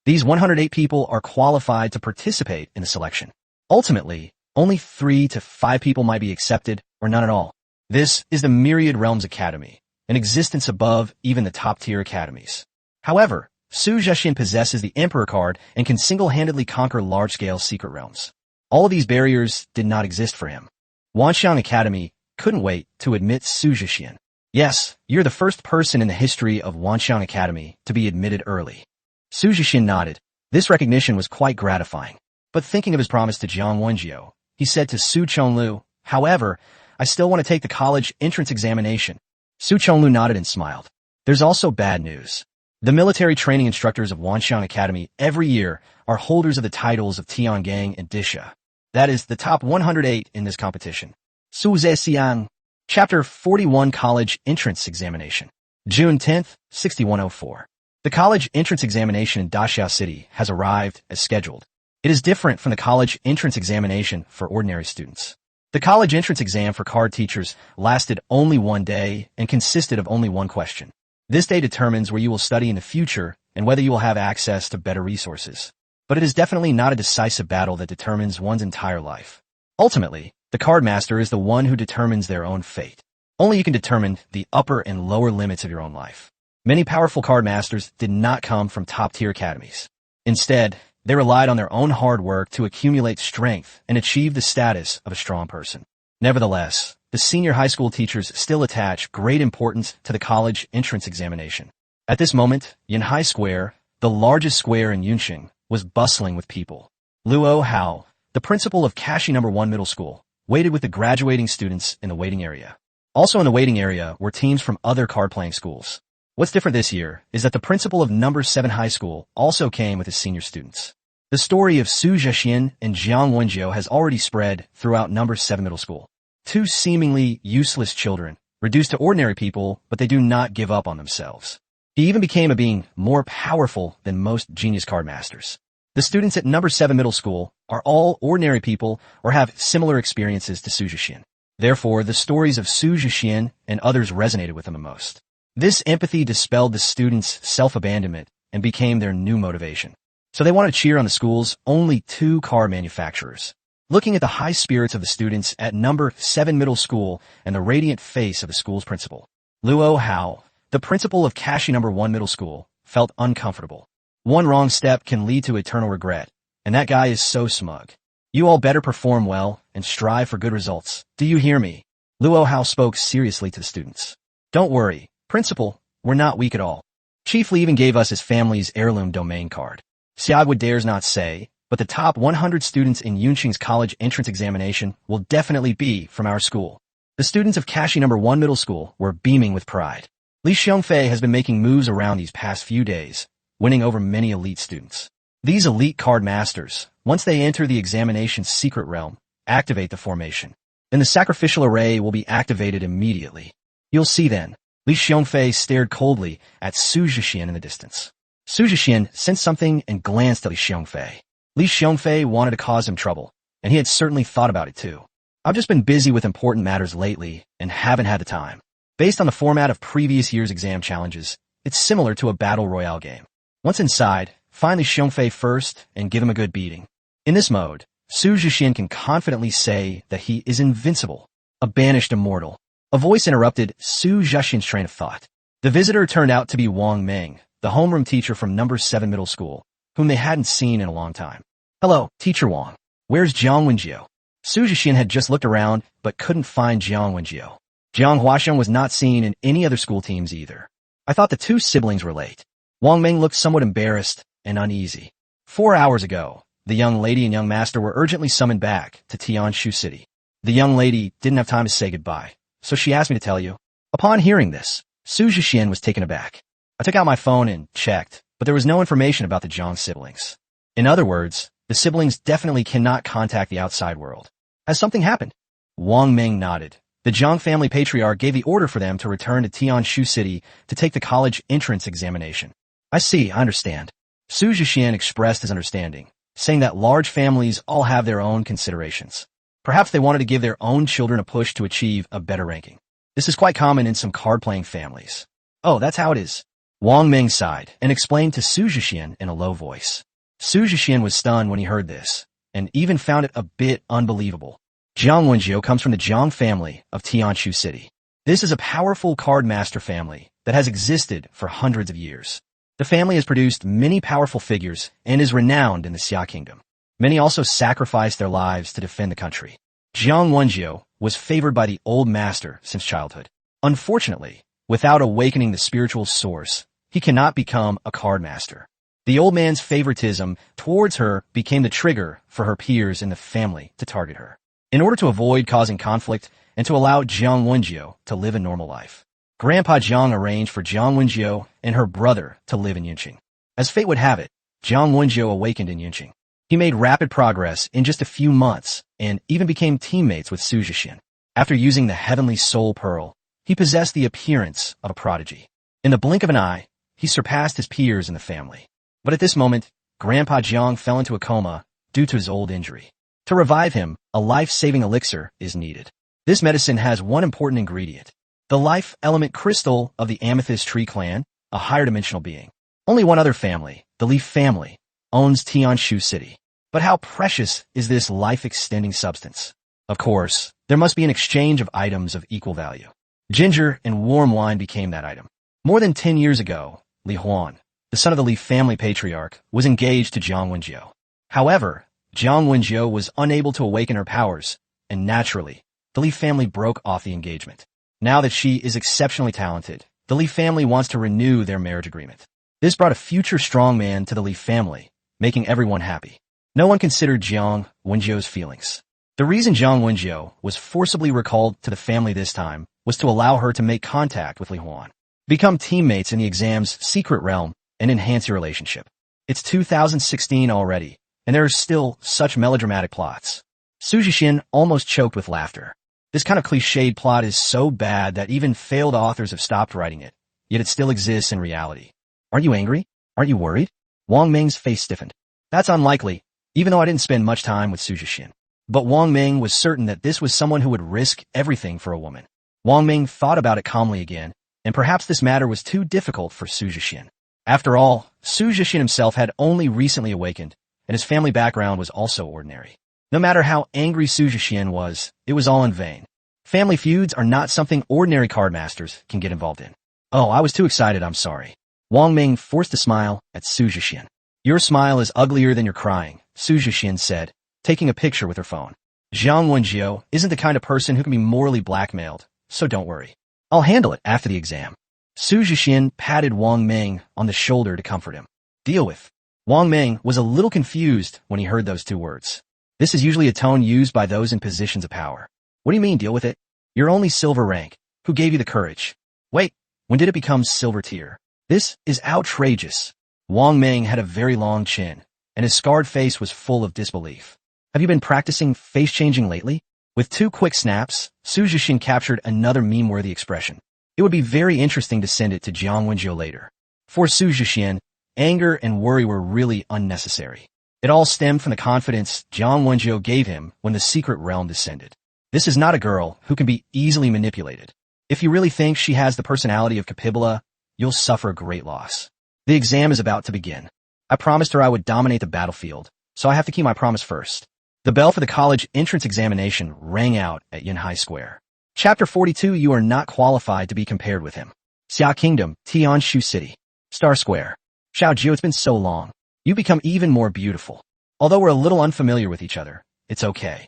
These 108 people are qualified to participate in the selection. Ultimately, only 3 to 5 people might be accepted, or none at all. This is the Myriad Realms Academy, an existence above even the top-tier academies. However, Su Jixian possesses the Emperor card and can single-handedly conquer large-scale secret realms. All of these barriers did not exist for him. Wanxiang Academy couldn't wait to admit Su Jixian. Yes, you're the first person in the history of Wanxiang Academy to be admitted early. Su Jixian nodded. This recognition was quite gratifying. But thinking of his promise to Jiang Wenjiu, he said to Su Chonglu, however, I still want to take the college entrance examination. Su Chonglu nodded and smiled. There's also bad news. The military training instructors of Wanxiang Academy every year are holders of the titles of Tiangang and Disha. That is the top 108 in this competition. Su Zhexiang. Chapter 41 College Entrance Examination. June 10th, 6104. The college entrance examination in Daxia City has arrived as scheduled. It is different from the college entrance examination for ordinary students. The college entrance exam for card teachers lasted only one day and consisted of only one question. This day determines where you will study in the future and whether you will have access to better resources. But it is definitely not a decisive battle that determines one's entire life. Ultimately, the card master is the one who determines their own fate. Only you can determine the upper and lower limits of your own life. Many powerful card masters did not come from top-tier academies. Instead, they relied on their own hard work to accumulate strength and achieve the status of a strong person. Nevertheless, the senior high school teachers still attach great importance to the college entrance examination. At this moment, Yanhai Square, the largest square in Yunqing, was bustling with people. Luo Hao, the principal of Kashi No. 1 Middle School, waited with the graduating students in the waiting area. Also in the waiting area were teams from other card-playing schools. What's different this year is that the principal of No. 7 High School also came with his senior students. The story of Su Jixian and Jiang Wenjiu has already spread throughout No. 7 Middle School. Two seemingly useless children, reduced to ordinary people, but they do not give up on themselves. He even became a being more powerful than most genius card masters. The students at No. 7 Middle School are all ordinary people or have similar experiences to Su Jixian. Therefore, the stories of Su Jixian and others resonated with them the most. This empathy dispelled the students' self-abandonment and became their new motivation. So they wanted to cheer on the school's only 2 car manufacturers. Looking at the high spirits of the students at No. 7 Middle School and the radiant face of the school's principal, Luo Hao, the principal of Kashi No. 1 Middle School, felt uncomfortable. One wrong step can lead to eternal regret, and that guy is so smug. You all better perform well and strive for good results. Do you hear me? Luo Hao spoke seriously to the students. Don't worry, principal, we're not weak at all. Chief Li even gave us his family's heirloom domain card. Xiaowu dares not say, but the top 100 students in Yunqing's college entrance examination will definitely be from our school. The students of Kashi No. 1 Middle School were beaming with pride. Li Xiongfei has been making moves around these past few days, winning over many elite students. These elite card masters, once they enter the examination's secret realm, activate the formation. Then the sacrificial array will be activated immediately. You'll see then. Li Xiongfei stared coldly at Su Jixian in the distance. Su Jixian sensed something and glanced at Li Xiongfei. Li Xiongfei wanted to cause him trouble, and he had certainly thought about it too. I've just been busy with important matters lately and haven't had the time. Based on the format of previous year's exam challenges, it's similar to a battle royale game. Once inside, find Li Xiongfei first and give him a good beating. In this mode, Su Jixian can confidently say that he is invincible, a banished immortal. A voice interrupted Su Jixian's train of thought. The visitor turned out to be Wang Meng, the homeroom teacher from No. 7 Middle School, whom they hadn't seen in a long time. Hello, Teacher Wang. Where's Jiang Wenjiu? Su Jixian had just looked around, but couldn't find Jiang Wenjiu. Jiang Huaxiang was not seen in any other school teams either. I thought the 2 siblings were late. Wang Meng looked somewhat embarrassed and uneasy. 4 hours ago, the young lady and young master were urgently summoned back to Tianshu City. The young lady didn't have time to say goodbye, so she asked me to tell you. Upon hearing this, Su Jixian was taken aback. I took out my phone and checked, but there was no information about the Zhang siblings. In other words, the siblings definitely cannot contact the outside world. Has something happened? Wang Meng nodded. The Zhang family patriarch gave the order for them to return to Tianshu City to take the college entrance examination. I see, I understand. Su Jixian expressed his understanding, saying that large families all have their own considerations. Perhaps they wanted to give their own children a push to achieve a better ranking. This is quite common in some card-playing families. Oh, that's how it is. Wang Ming sighed and explained to Su Jixian in a low voice. Su Jixian was stunned when he heard this, and even found it a bit unbelievable. Jiang Wenjiu comes from the Zhang family of Tianshu City. This is a powerful card master family that has existed for hundreds of years. The family has produced many powerful figures and is renowned in the Xia Kingdom. Many also sacrificed their lives to defend the country. Jiang Wenjiu was favored by the old master since childhood. Unfortunately, without awakening the spiritual source, he cannot become a card master. The old man's favoritism towards her became the trigger for her peers in the family to target her. In order to avoid causing conflict and to allow Jiang Wenjiu to live a normal life, Grandpa Jiang arranged for Jiang Wenjiu and her brother to live in Yunqing. As fate would have it, Jiang Wenjiu awakened in Yunqing. He made rapid progress in just a few months and even became teammates with Su Jixian. After using the Heavenly Soul Pearl, he possessed the appearance of a prodigy. In the blink of an eye, he surpassed his peers in the family. But at this moment, Grandpa Jiang fell into a coma due to his old injury. To revive him, a life-saving elixir is needed. This medicine has one important ingredient: the life element crystal of the Amethyst Tree clan, a higher dimensional being. Only one other family, the Leaf family, owns Tianshu City. But how precious is this life-extending substance? Of course, there must be an exchange of items of equal value. Ginger and warm wine became that item. More than 10 years ago, Li Huan, the son of the Li family patriarch, was engaged to Jiang Wenjiu. However, Jiang Wenjiu was unable to awaken her powers, and naturally, the Li family broke off the engagement. Now that she is exceptionally talented, the Li family wants to renew their marriage agreement. This brought a future strongman to the Li family, making everyone happy. No one considered Jiang Wenjiu's feelings. The reason Jiang Wenjiu was forcibly recalled to the family this time was to allow her to make contact with Li Huan, become teammates in the exam's secret realm, and enhance your relationship. It's 2016 already, and there are still such melodramatic plots. Su Jixian almost choked with laughter. This kind of cliched plot is so bad that even failed authors have stopped writing it, yet it still exists in reality. Aren't you angry? Aren't you worried? Wang Ming's face stiffened. That's unlikely, even though I didn't spend much time with Su Jixian. But Wang Ming was certain that this was someone who would risk everything for a woman. Wang Ming thought about it calmly again, and perhaps this matter was too difficult for Su Jixian. After all, Su Jixian himself had only recently awakened, and his family background was also ordinary. No matter how angry Su Jixian was, it was all in vain. Family feuds are not something ordinary card masters can get involved in. Oh, I was too excited, I'm sorry. Wang Ming forced a smile at Su Jixian. Your smile is uglier than your crying, Su Jixian said, taking a picture with her phone. Jiang Wenjiu isn't the kind of person who can be morally blackmailed, so don't worry. I'll handle it after the exam. Su Jixian patted Wang Ming on the shoulder to comfort him. Deal with. Wang Ming was a little confused when he heard those two words. This is usually a tone used by those in positions of power. What do you mean, deal with it? You're only silver rank. Who gave you the courage? Wait, when did it become silver tier? This is outrageous. Wang Ming had a very long chin, and his scarred face was full of disbelief. Have you been practicing face-changing lately? With 2 quick snaps, Su Jixian captured another meme-worthy expression. It would be very interesting to send it to Jiang Wenjiu later. For Su Jixian, anger and worry were really unnecessary. It all stemmed from the confidence Jiang Wenjiu gave him when the secret realm descended. This is not a girl who can be easily manipulated. If you really think she has the personality of Capibula, you'll suffer a great loss. The exam is about to begin. I promised her I would dominate the battlefield, so I have to keep my promise first. The bell for the college entrance examination rang out at Yunhai Square. Chapter 42. You are not qualified to be compared with him. Xia Kingdom, Tianshu City. Star Square. Xiaojiu, it's been so long. You become even more beautiful. Although we're a little unfamiliar with each other, it's okay.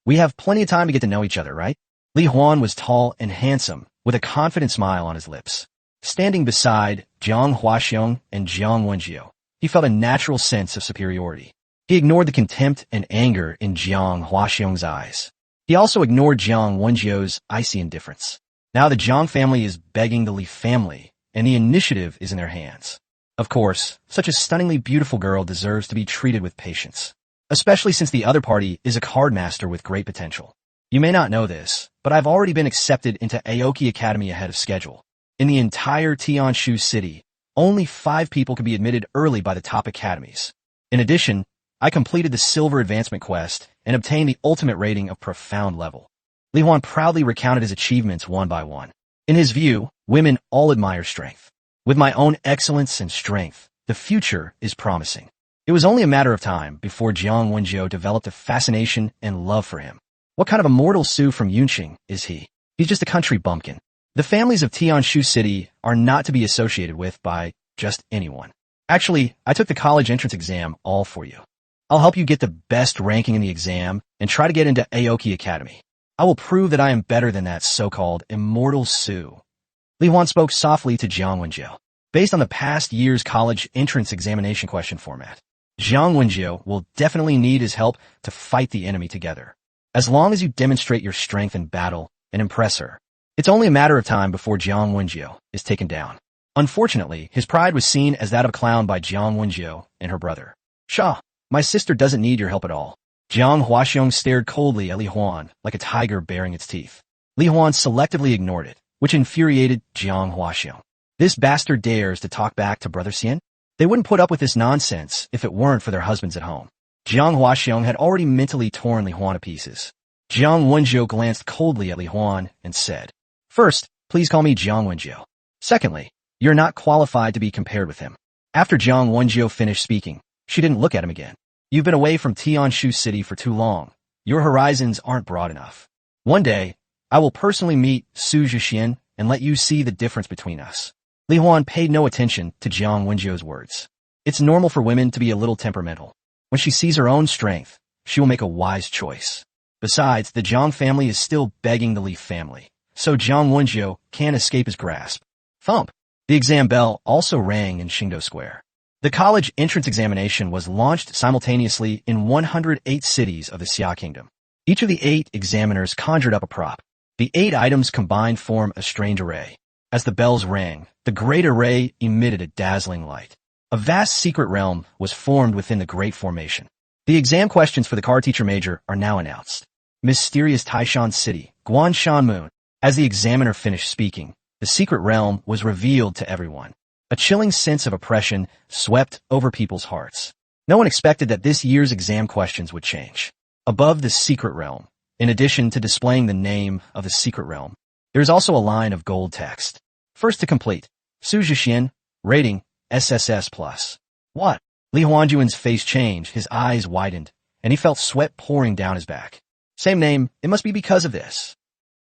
We have plenty of time to get to know each other, right? Li Huan was tall and handsome, with a confident smile on his lips. Standing beside Jiang Huaxiong and Jiang Wenjiu, he felt a natural sense of superiority. He ignored the contempt and anger in Jiang Huaxiong's eyes. He also ignored Jiang Wenjiu's icy indifference. Now the Jiang family is begging the Li family, and the initiative is in their hands. Of course, such a stunningly beautiful girl deserves to be treated with patience, especially since the other party is a card master with great potential. You may not know this, but I've already been accepted into Aoki Academy ahead of schedule. In the entire Tianshu city, only 5 people can be admitted early by the top academies. In addition, I completed the Silver Advancement Quest and obtained the ultimate rating of Profound Level. Li Huan proudly recounted his achievements one by one. In his view, women all admire strength. With my own excellence and strength, the future is promising. It was only a matter of time before Jiang Wenjiu developed a fascination and love for him. What kind of immortal Su from Yunqing is he? He's just a country bumpkin. The families of Tianshu City are not to be associated with by just anyone. Actually, I took the college entrance exam all for you. I'll help you get the best ranking in the exam and try to get into Aoki Academy. I will prove that I am better than that so-called immortal Su. Li Huan spoke softly to Jiang Wenjiu. Based on the past year's college entrance examination question format, Jiang Wenjiu will definitely need his help to fight the enemy together. As long as you demonstrate your strength in battle and impress her, it's only a matter of time before Jiang Wenjiu is taken down. Unfortunately, his pride was seen as that of a clown by Jiang Wenjiu and her brother. Sha, my sister doesn't need your help at all. Jiang Huaxiong stared coldly at Li Huan like a tiger baring its teeth. Li Huan selectively ignored it, which infuriated Jiang Huaxiong. This bastard dares to talk back to Brother Xian? They wouldn't put up with this nonsense if it weren't for their husbands at home. Jiang Huaxiong had already mentally torn Li Huan to pieces. Jiang Wenjiu glanced coldly at Li Huan and said, "First, please call me Jiang Wenjiu. Secondly, you're not qualified to be compared with him." After Jiang Wenjiu finished speaking, she didn't look at him again. "You've been away from Tianshu City for too long. Your horizons aren't broad enough. One day, I will personally meet Su Jixian and let you see the difference between us." Li Huan paid no attention to Jiang Wenjiu's words. It's normal for women to be a little temperamental. When she sees her own strength, she will make a wise choice. Besides, the Jiang family is still begging the Li family, so Jiang Wenjiu can't escape his grasp. Thump! The exam bell also rang in Xingdou Square. The college entrance examination was launched simultaneously in 108 cities of the Xia Kingdom. Each of the 8 examiners conjured up a prop. The 8 items combined form a strange array. As the bells rang, the great array emitted a dazzling light. A vast secret realm was formed within the Great Formation. The exam questions for the card teacher major are now announced. Mysterious Taishan City, Guanshan Moon. As the examiner finished speaking, the secret realm was revealed to everyone. A chilling sense of oppression swept over people's hearts. No one expected that this year's exam questions would change. Above the secret realm, in addition to displaying the name of the secret realm, there is also a line of gold text. First to complete, Su Jixian, rating, SSS+. What? Li Huanjuan's face changed, his eyes widened, and he felt sweat pouring down his back. Same name, it must be because of this.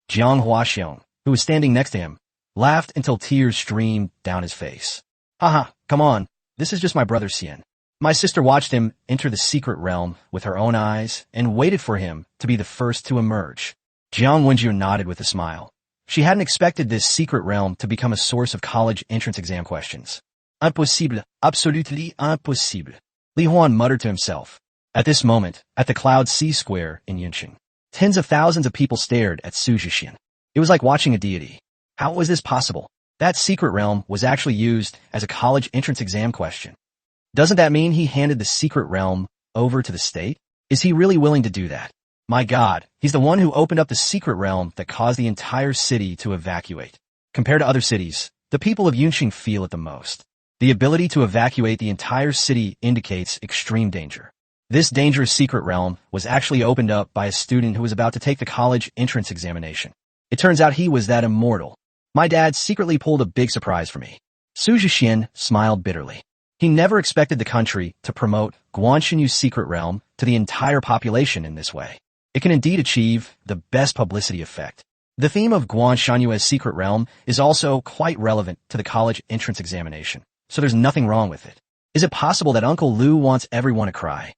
Jiang Huaxiong, who was standing next to him, laughed until tears streamed down his face. Haha, come on, this is just my brother Xian. My sister watched him enter the secret realm with her own eyes and waited for him to be the first to emerge. Jiang Wenjiu nodded with a smile. She hadn't expected this secret realm to become a source of college entrance exam questions. Impossible, absolutely impossible. Li Huan muttered to himself. At this moment, at the Cloud Sea Square in Yunqing, tens of thousands of people stared at Su Jixian. It was like watching a deity. How was this possible? That secret realm was actually used as a college entrance exam question. Doesn't that mean he handed the secret realm over to the state? Is he really willing to do that? My God, he's the one who opened up the secret realm that caused the entire city to evacuate. Compared to other cities, the people of Yunqing feel it the most. The ability to evacuate the entire city indicates extreme danger. This dangerous secret realm was actually opened up by a student who was about to take the college entrance examination. It turns out he was that immortal. My dad secretly pulled a big surprise for me. Su Jixian smiled bitterly. He never expected the country to promote Guanshanyu's secret realm to the entire population in this way. It can indeed achieve the best publicity effect. The theme of Guanshanyu as secret realm is also quite relevant to the college entrance examination, so there's nothing wrong with it. Is it possible that Uncle Lu wants everyone to cry?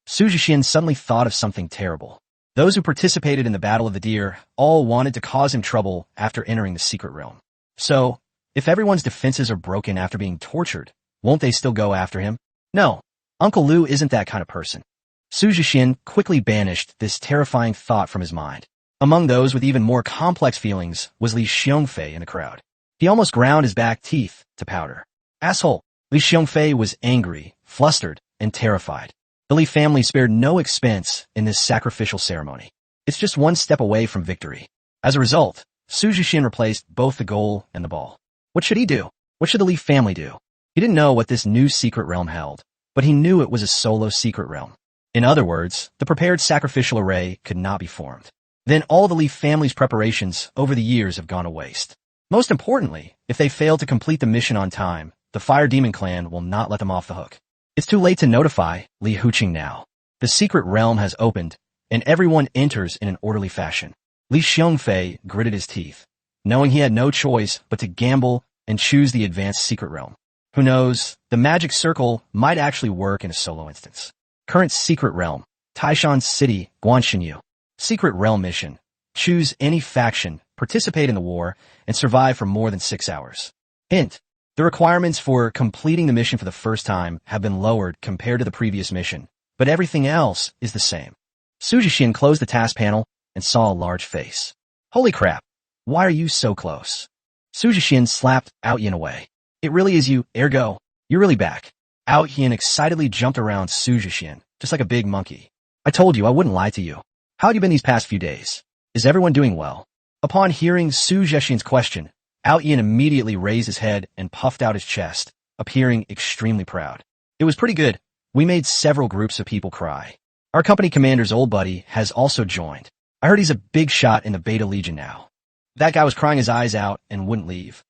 Su Jixian suddenly thought of something terrible. Those who participated in the Battle of the Deer all wanted to cause him trouble after entering the secret realm. So, if everyone's defenses are broken after being tortured, won't they still go after him? No, Uncle Lu isn't that kind of person. Su Jixian quickly banished this terrifying thought from his mind. Among those with even more complex feelings was Li Xiongfei in the crowd. He almost ground his back teeth to powder. Asshole! Li Xiongfei was angry, flustered, and terrified. The Li family spared no expense in this sacrificial ceremony. It's just one step away from victory. As a result, Su Jixian replaced both the goal and the ball. What should he do? What should the Li family do? He didn't know what this new secret realm held, but he knew it was a solo secret realm. In other words, the prepared sacrificial array could not be formed. Then all the Li family's preparations over the years have gone to waste. Most importantly, if they fail to complete the mission on time, the Fire Demon Clan will not let them off the hook. It's too late to notify Li Huqing now. The secret realm has opened, and everyone enters in an orderly fashion. Li Xiongfei gritted his teeth, knowing he had no choice but to gamble and choose the advanced secret realm. Who knows, the magic circle might actually work in a solo instance. Current secret realm, Taishan City, Guanshinyu. Secret realm mission. Choose any faction, participate in the war, and survive for more than 6 hours. Hint. The requirements for completing the mission for the first time have been lowered compared to the previous mission, but everything else is the same. Su Jixian closed the task panel and saw a large face. Holy crap, why are you so close? Su Jixian slapped Out Yin away. It really is you, ergo, you're really back. Out Yin excitedly jumped around Su Jixian, just like a big monkey. I told you I wouldn't lie to you. How have you been these past few days? Is everyone doing well? Upon hearing Su Jixian's question, Out Yin immediately raised his head and puffed out his chest, appearing extremely proud. It was pretty good. We made several groups of people cry. Our company commander's old buddy has also joined. I heard he's a big shot in the Beta Legion now. That guy was crying his eyes out and wouldn't leave.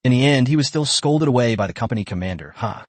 In the end, he was still scolded away by the company commander, huh?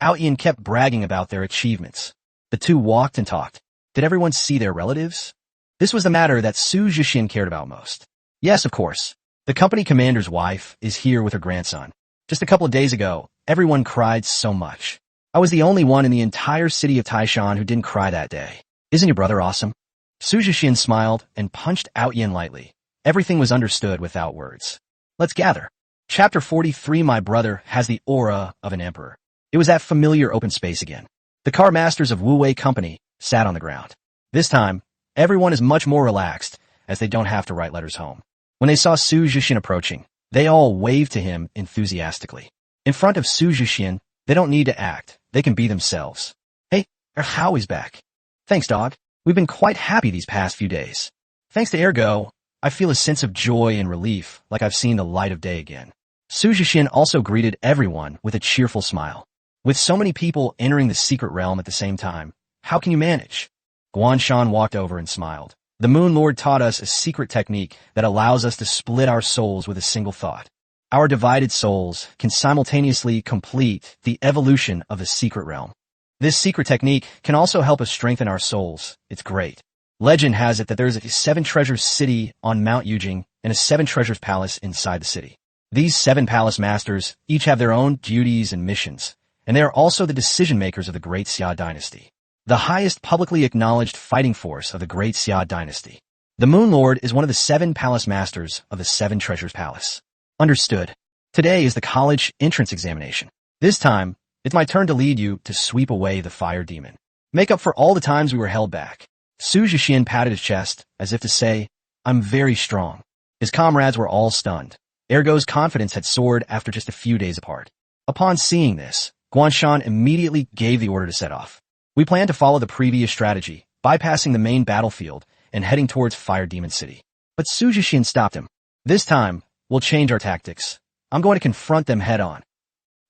Out Yin kept bragging about their achievements. The two walked and talked. Did everyone see their relatives? This was the matter that Su Jixian cared about most. Yes, of course. The company commander's wife is here with her grandson. Just a couple of days ago, everyone cried so much. I was the only one in the entire city of Taishan who didn't cry that day. Isn't your brother awesome? Su Jixian smiled and punched Out Yin lightly. Everything was understood without words. Let's gather. Chapter 43. My brother has the aura of an emperor. It was that familiar open space again. The car masters of Wu Wei Company sat on the ground. This time, everyone is much more relaxed, as they don't have to write letters home. When they saw Su Jixian approaching, they all waved to him enthusiastically. In front of Su Jixian, they don't need to act. They can be themselves. Hey, Hao is back. Thanks, dog. We've been quite happy these past few days. Thanks to Ergo, I feel a sense of joy and relief, like I've seen the light of day again. Su Jixian also greeted everyone with a cheerful smile. With so many people entering the secret realm at the same time, how can you manage? Guanshan walked over and smiled. The Moon Lord taught us a secret technique that allows us to split our souls with a single thought. Our divided souls can simultaneously complete the evolution of the secret realm. This secret technique can also help us strengthen our souls. It's great. Legend has it that there's a 7 treasures city on Mount Yujing and a 7 treasures palace inside the city. These 7 palace masters each have their own duties and missions, and they are also the decision makers of the Great Xia dynasty, the highest publicly acknowledged fighting force of the Great Xia dynasty. The Moon Lord is one of the 7 palace masters of the 7 treasures palace. Understood. Today is the college entrance examination. This time, it's my turn to lead you to sweep away the fire demon. Make up for all the times we were held back. Su Jixian patted his chest, as if to say, I'm very strong. His comrades were all stunned. Ergo's confidence had soared after just a few days apart. Upon seeing this, Guanshan immediately gave the order to set off. We plan to follow the previous strategy, bypassing the main battlefield and heading towards Fire Demon City. But Su Jixian stopped him. This time, we'll change our tactics. I'm going to confront them head-on.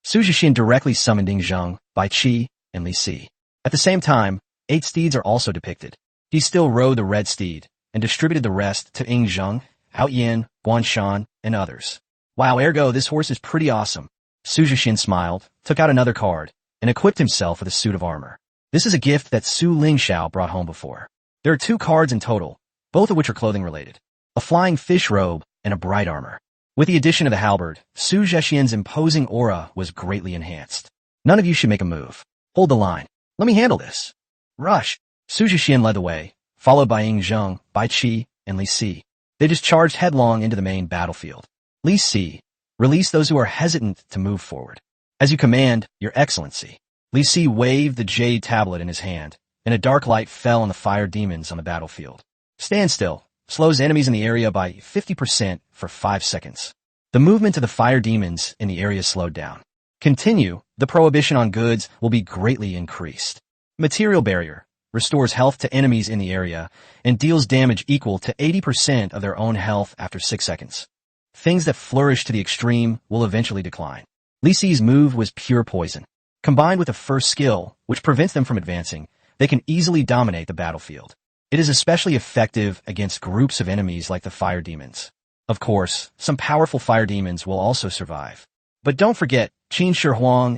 Su Jixian directly summoned Ying Zheng, Bai Qi, and Li Si. At the same time, 8 steeds are also depicted. He still rode the red steed, and distributed the rest to Ying Zheng, Out Yin, Guanshan, and others. Wow, ergo, this horse is pretty awesome. Su Jixian smiled, took out another card, and equipped himself with a suit of armor. This is a gift that Su Lingxiao brought home before. There are 2 cards in total, both of which are clothing-related. A flying fish robe and a bright armor. With the addition of the halberd, Su Jixian's imposing aura was greatly enhanced. None of you should make a move. Hold the line. Let me handle this. Rush. Su Jixian led the way, followed by Ying Zheng, Bai Qi, and Li Si. They just charged headlong into the main battlefield. Li Si, release those who are hesitant to move forward. As you command, Your Excellency. Li Si waved the jade tablet in his hand, and a dark light fell on the fire demons on the battlefield. Stand still. Slows enemies in the area by 50% for 5 seconds. The movement of the fire demons in the area slowed down. Continue. The prohibition on goods will be greatly increased. Material barrier. Restores health to enemies in the area and deals damage equal to 80% of their own health after 6 seconds. Things that flourish to the extreme will eventually decline. Li Si's move was pure poison. Combined with a first skill, which prevents them from advancing, they can easily dominate the battlefield. It is especially effective against groups of enemies like the fire demons. Of course, some powerful fire demons will also survive. But don't forget, Qin Shi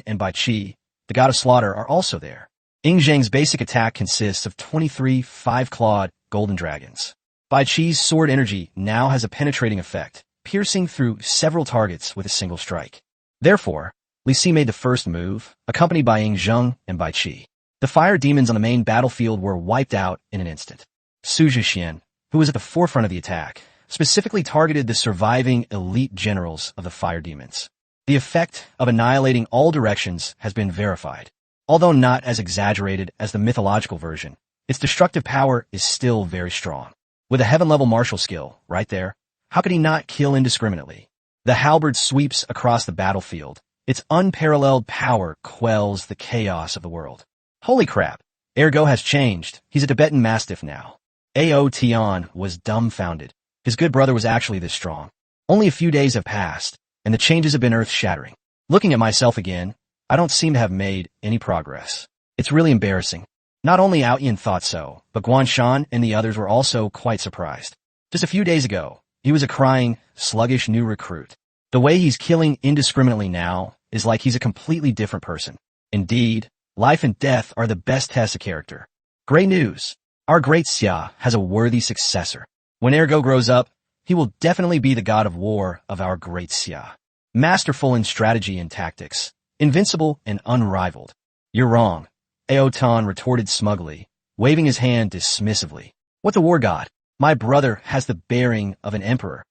and Bai Qi, the god of slaughter, are also there. Ying Zheng's basic attack consists of 23 five-clawed golden dragons. Bai Qi's sword energy now has a penetrating effect, piercing through several targets with a single strike. Therefore, Li Si made the first move, accompanied by Ying Zheng and Bai Qi. The fire demons on the main battlefield were wiped out in an instant. Su Jixian, who was at the forefront of the attack, specifically targeted the surviving elite generals of the fire demons. The effect of annihilating all directions has been verified. Although not as exaggerated as the mythological version, its destructive power is still very strong. With a heaven-level martial skill, right there, how could he not kill indiscriminately? The halberd sweeps across the battlefield. Its unparalleled power quells the chaos of the world. Holy crap! Ergo has changed. He's a Tibetan Mastiff now. Ao Tian was dumbfounded. His good brother was actually this strong. Only a few days have passed, and the changes have been earth-shattering. Looking at myself again, I don't seem to have made any progress. It's really embarrassing. Not only Outyin thought so, but Guanshan and the others were also quite surprised. Just a few days ago, he was a crying, sluggish new recruit. The way he's killing indiscriminately now is like he's a completely different person. Indeed, life and death are the best tests of character. Great news! Our great Xia has a worthy successor. When Ergo grows up, he will definitely be the god of war of our great Xia. Masterful in strategy and tactics, invincible and unrivaled. You're wrong, Aotan retorted smugly, waving his hand dismissively. What the war god? My brother has the bearing of an emperor.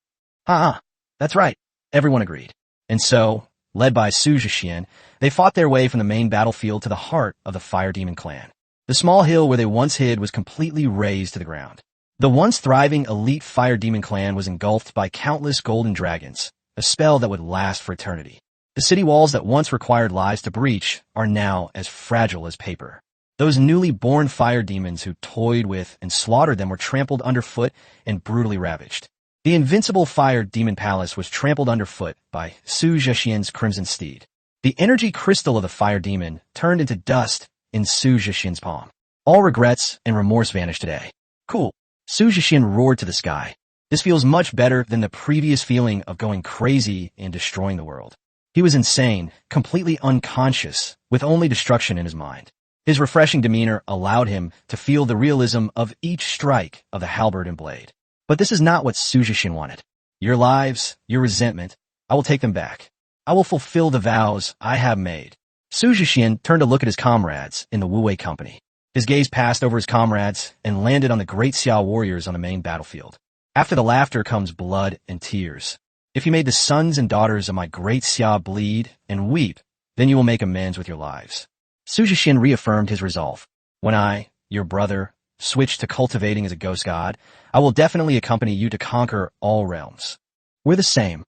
That's right, everyone agreed. And so, led by Su Jixian, they fought their way from the main battlefield to the heart of the fire demon clan. The small hill where they once hid was completely razed to the ground. The once thriving elite fire demon clan was engulfed by countless golden dragons, a spell that would last for eternity. The city walls that once required lives to breach are now as fragile as paper. Those newly born fire demons who toyed with and slaughtered them were trampled underfoot and brutally ravaged. The invincible fire demon palace was trampled underfoot by Su Jixian's crimson steed. The energy crystal of the fire demon turned into dust in Su Jixian's palm. All regrets and remorse vanished today. Cool. Su Jixian roared to the sky. This feels much better than the previous feeling of going crazy and destroying the world. He was insane, completely unconscious, with only destruction in his mind. His refreshing demeanor allowed him to feel the realism of each strike of the halberd and blade. But this is not what Su Jixian wanted. Your lives, your resentment, I will take them back. I will fulfill the vows I have made. Su Jixian turned to look at his comrades in the Wu-Wei company. His gaze passed over his comrades and landed on the great Xia warriors on the main battlefield. After the laughter comes blood and tears. If you made the sons and daughters of my great Xia bleed and weep, then you will make amends with your lives. Su Jixian reaffirmed his resolve. When I, your brother, switch to cultivating as a ghost god, I will definitely accompany you to conquer all realms. We're the same.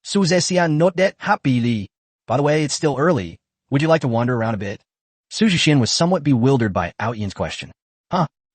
Su Jixian not that happily. By the way, it's still early. Would you like to wander around a bit? Su Jixian was somewhat bewildered by Outyin's question.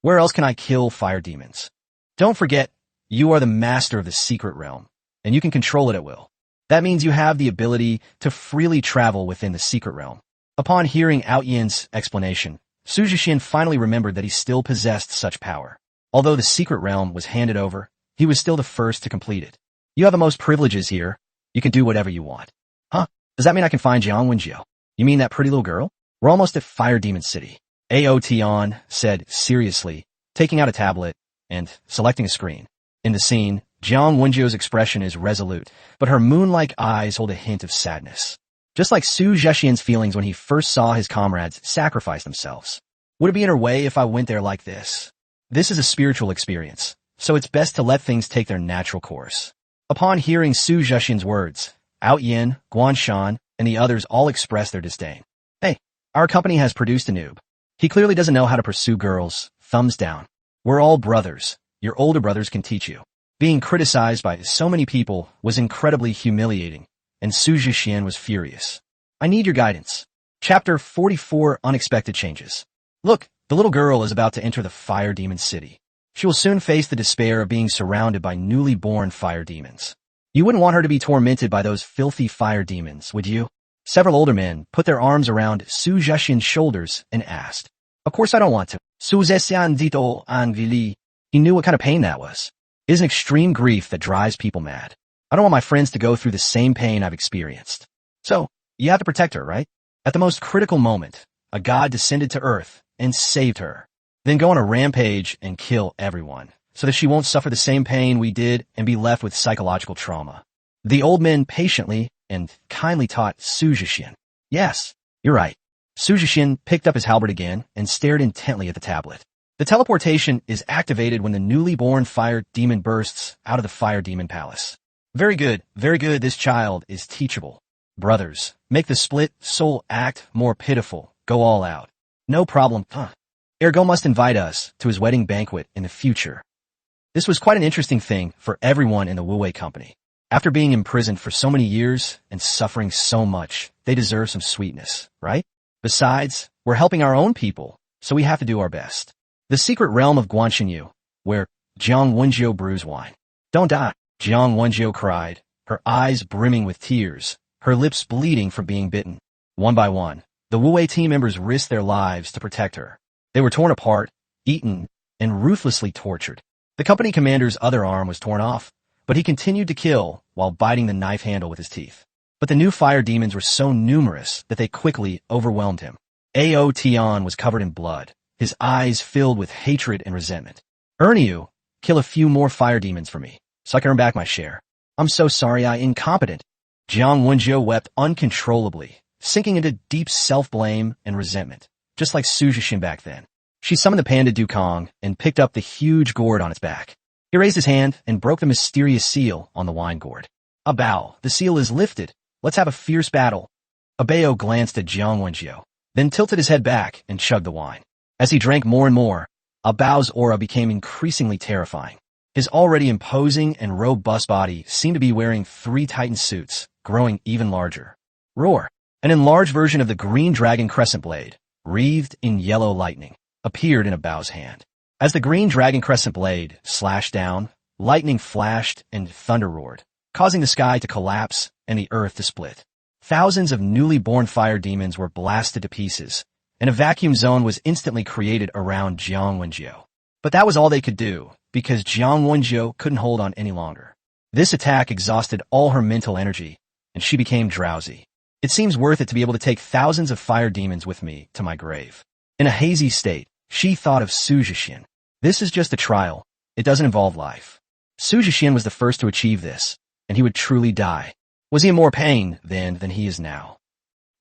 Where else can I kill fire demons? Don't forget, you are the master of the secret realm, and you can control it at will. That means you have the ability to freely travel within the secret realm. Upon hearing Outyin's explanation, Su Jixian finally remembered that he still possessed such power. Although the secret realm was handed over, he was still the first to complete it. You have the most privileges here. You can do whatever you want. Does that mean I can find Jiang Wenjiu? You mean that pretty little girl? We're almost at Fire Demon City. Ao Tian said seriously, taking out a tablet and selecting a screen. In the scene, Jiang Wenjiu's expression is resolute, but her moon-like eyes hold a hint of sadness. Just like Su Jixian's feelings when he first saw his comrades sacrifice themselves. Would it be in her way if I went there like this? This is a spiritual experience, so it's best to let things take their natural course. Upon hearing Su Jixian's words, Outyin, Guanshan, and the others all expressed their disdain. Hey, our company has produced a noob. He clearly doesn't know how to pursue girls. Thumbs down. We're all brothers. Your older brothers can teach you. Being criticized by so many people was incredibly humiliating, and Su Jixian was furious. I need your guidance. Chapter 44 Unexpected Changes. Look, the little girl is about to enter the Fire Demon City. She will soon face the despair of being surrounded by newly born fire demons. You wouldn't want her to be tormented by those filthy fire demons, would you? Several older men put their arms around Su Jixian's shoulders and asked. Of course I don't want to. Su Jixian dito anvili. He knew what kind of pain that was. It is an extreme grief that drives people mad. I don't want my friends to go through the same pain I've experienced. So, you have to protect her, right? At the most critical moment, a god descended to Earth and saved her. Then go on a rampage and kill everyone, so that she won't suffer the same pain we did and be left with psychological trauma. The old men patiently and kindly taught Su Jixian. Yes, you're right. Su Jixian picked up his halberd again and stared intently at the tablet. The teleportation is activated when the newly born fire demon bursts out of the fire demon palace. Very good, this child is teachable. Brothers, make the split soul act more pitiful. Go all out. No problem, Ergo must invite us to his wedding banquet in the future. This was quite an interesting thing for everyone in the Wu-Wei company. After being imprisoned for so many years and suffering so much, they deserve some sweetness, right? Besides, we're helping our own people, so we have to do our best. The secret realm of Guanxinyu, where Jiang Wenjiu brews wine. Don't die, Jiang Wenjiu cried, her eyes brimming with tears, her lips bleeding from being bitten. One by one, the Wu-Wei team members risked their lives to protect her. They were torn apart, eaten, and ruthlessly tortured. The company commander's other arm was torn off, but he continued to kill while biting the knife handle with his teeth. But the new fire demons were so numerous that they quickly overwhelmed him. Ao Tian was covered in blood, his eyes filled with hatred and resentment. Erniu, kill a few more fire demons for me, so I can earn back my share. I'm so sorry, I incompetent. Jiang Wenjiu wept uncontrollably, sinking into deep self-blame and resentment, just like Su Jixian back then. She summoned the panda Dukong and picked up the huge gourd on its back. He raised his hand and broke the mysterious seal on the wine gourd. A bow, the seal is lifted. Let's have a fierce battle. Abao glanced at Jiang Wenjiu, then tilted his head back and chugged the wine. As he drank more and more, Abao's aura became increasingly terrifying. His already imposing and robust body seemed to be wearing 3 Titan suits, growing even larger. Roar! An enlarged version of the green dragon crescent blade, wreathed in yellow lightning, appeared in Abao's hand. As the green dragon crescent blade slashed down, lightning flashed and thunder roared, causing the sky to collapse and the earth to split. Thousands of newly born fire demons were blasted to pieces, and a vacuum zone was instantly created around Jiang Wenjiu. But that was all they could do, because Jiang Wenjiu couldn't hold on any longer. This attack exhausted all her mental energy, and she became drowsy. It seems worth it to be able to take thousands of fire demons with me to my grave. In a hazy state, she thought of Su Jixian. This is just a trial. It doesn't involve life. Su Jixian was the first to achieve this, and he would truly die. Was he in more pain then than he is now?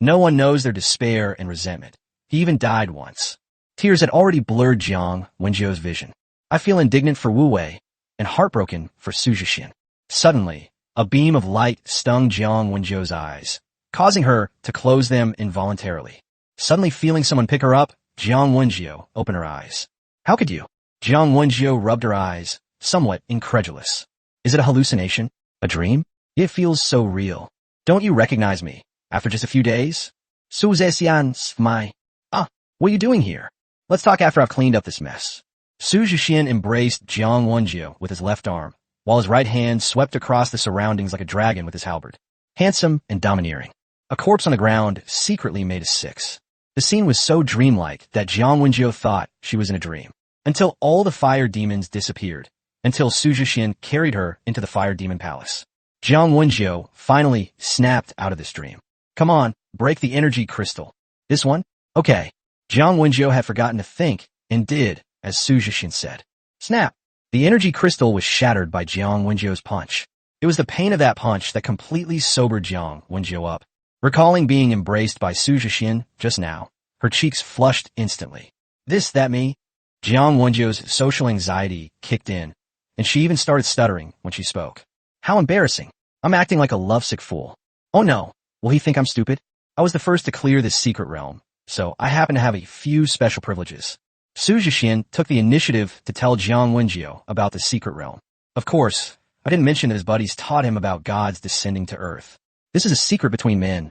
No one knows their despair and resentment. He even died once. Tears had already blurred Jiang Wenjiu's vision. I feel indignant for Wu Wei and heartbroken for Su Jixian. Suddenly, a beam of light stung Jiang Wenjiu's eyes, causing her to close them involuntarily. Suddenly feeling someone pick her up, Jiang Wenjiu opened her eyes. How could you? Jiang Wenjiu rubbed her eyes, somewhat incredulous. Is it a hallucination? A dream? It feels so real. Don't you recognize me, after just a few days? Su Zhexian, my... what are you doing here? Let's talk after I've cleaned up this mess. Su Jixian embraced Jiang Wenjiu with his left arm, while his right hand swept across the surroundings like a dragon with his halberd. Handsome and domineering. A corpse on the ground secretly made a 6. The scene was so dreamlike that Jiang Wenjiu thought she was in a dream. Until all the fire demons disappeared. Until Su Jixian carried her into the fire demon palace. Jiang Wenjiu finally snapped out of this dream. Come on, break the energy crystal. This one? Okay. Jiang Wenjiu had forgotten to think, and did, as Su Jixian said. Snap! The energy crystal was shattered by Jiang Wenjiu's punch. It was the pain of that punch that completely sobered Jiang Wenjiu up. Recalling being embraced by Su Jixian just now, her cheeks flushed instantly. That me? Jiang Wenjiu's social anxiety kicked in, and she even started stuttering when she spoke. How embarrassing. I'm acting like a lovesick fool. Oh no, will he think I'm stupid? I was the first to clear this secret realm, so I happen to have a few special privileges. Su Jixian took the initiative to tell Jiang Wenjiu about the secret realm. Of course, I didn't mention that his buddies taught him about gods descending to Earth. This is a secret between men,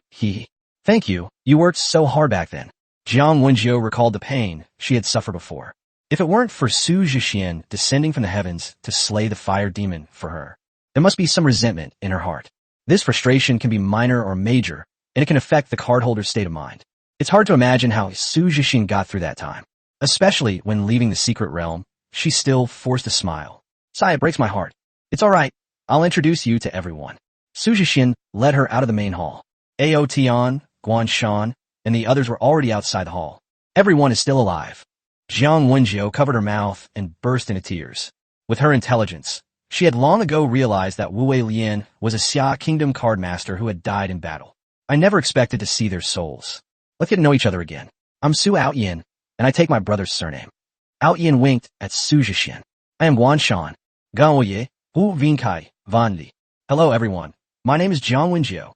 Thank you, you worked so hard back then. Jiang Wenjiu recalled the pain she had suffered before. If it weren't for Su Jixian descending from the heavens to slay the fire demon for her, there must be some resentment in her heart. This frustration can be minor or major, and it can affect the cardholder's state of mind. It's hard to imagine how Su Jixian got through that time. Especially when leaving the secret realm, she still forced a smile. Sigh, it breaks my heart. It's all right. I'll introduce you to everyone. Su Jixian led her out of the main hall. Ao Tian, Guan Shan, and the others were already outside the hall. Everyone is still alive. Jiang Wenjiu covered her mouth and burst into tears. With her intelligence, she had long ago realized that Wu Weilian was a Xia Kingdom card master who had died in battle. I never expected to see their souls. Let's get to know each other again. I'm Su Outyin, and I take my brother's surname. Outyin winked at Su Jixian. I am Guan Shan. Gaoye, Hu Vinkai, Van Li. Hello everyone. My name is Jiang Wenjiu.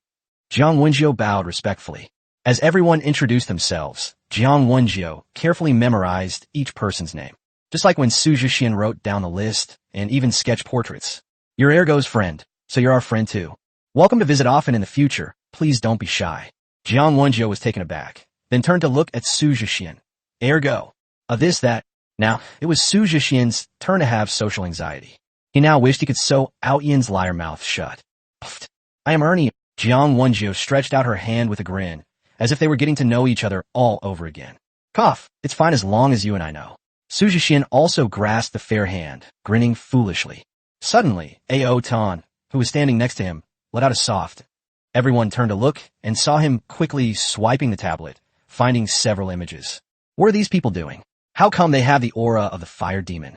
Jiang Wenjiu bowed respectfully. As everyone introduced themselves, Jiang Wenjiu carefully memorized each person's name. Just like when Su Jixian wrote down the list and even sketched portraits. You're Ergo's friend, so you're our friend too. Welcome to visit often in the future. Please don't be shy. Jiang Wenjiu was taken aback, then turned to look at Su Jixian. Ergo. This, that. Now, it was Su Jixian's turn to have social anxiety. He now wished he could sew Outyan's liar mouth shut. Pfft. I am Ernie. Jiang Wenjiu stretched out her hand with a grin, as if they were getting to know each other all over again. Cough. It's fine as long as you and I know. Su Jixian also grasped the fair hand, grinning foolishly. Suddenly, Ao Tan, who was standing next to him, let out a soft. Everyone turned to look and saw him quickly swiping the tablet, finding several images. What are these people doing? How come they have the aura of the fire demon?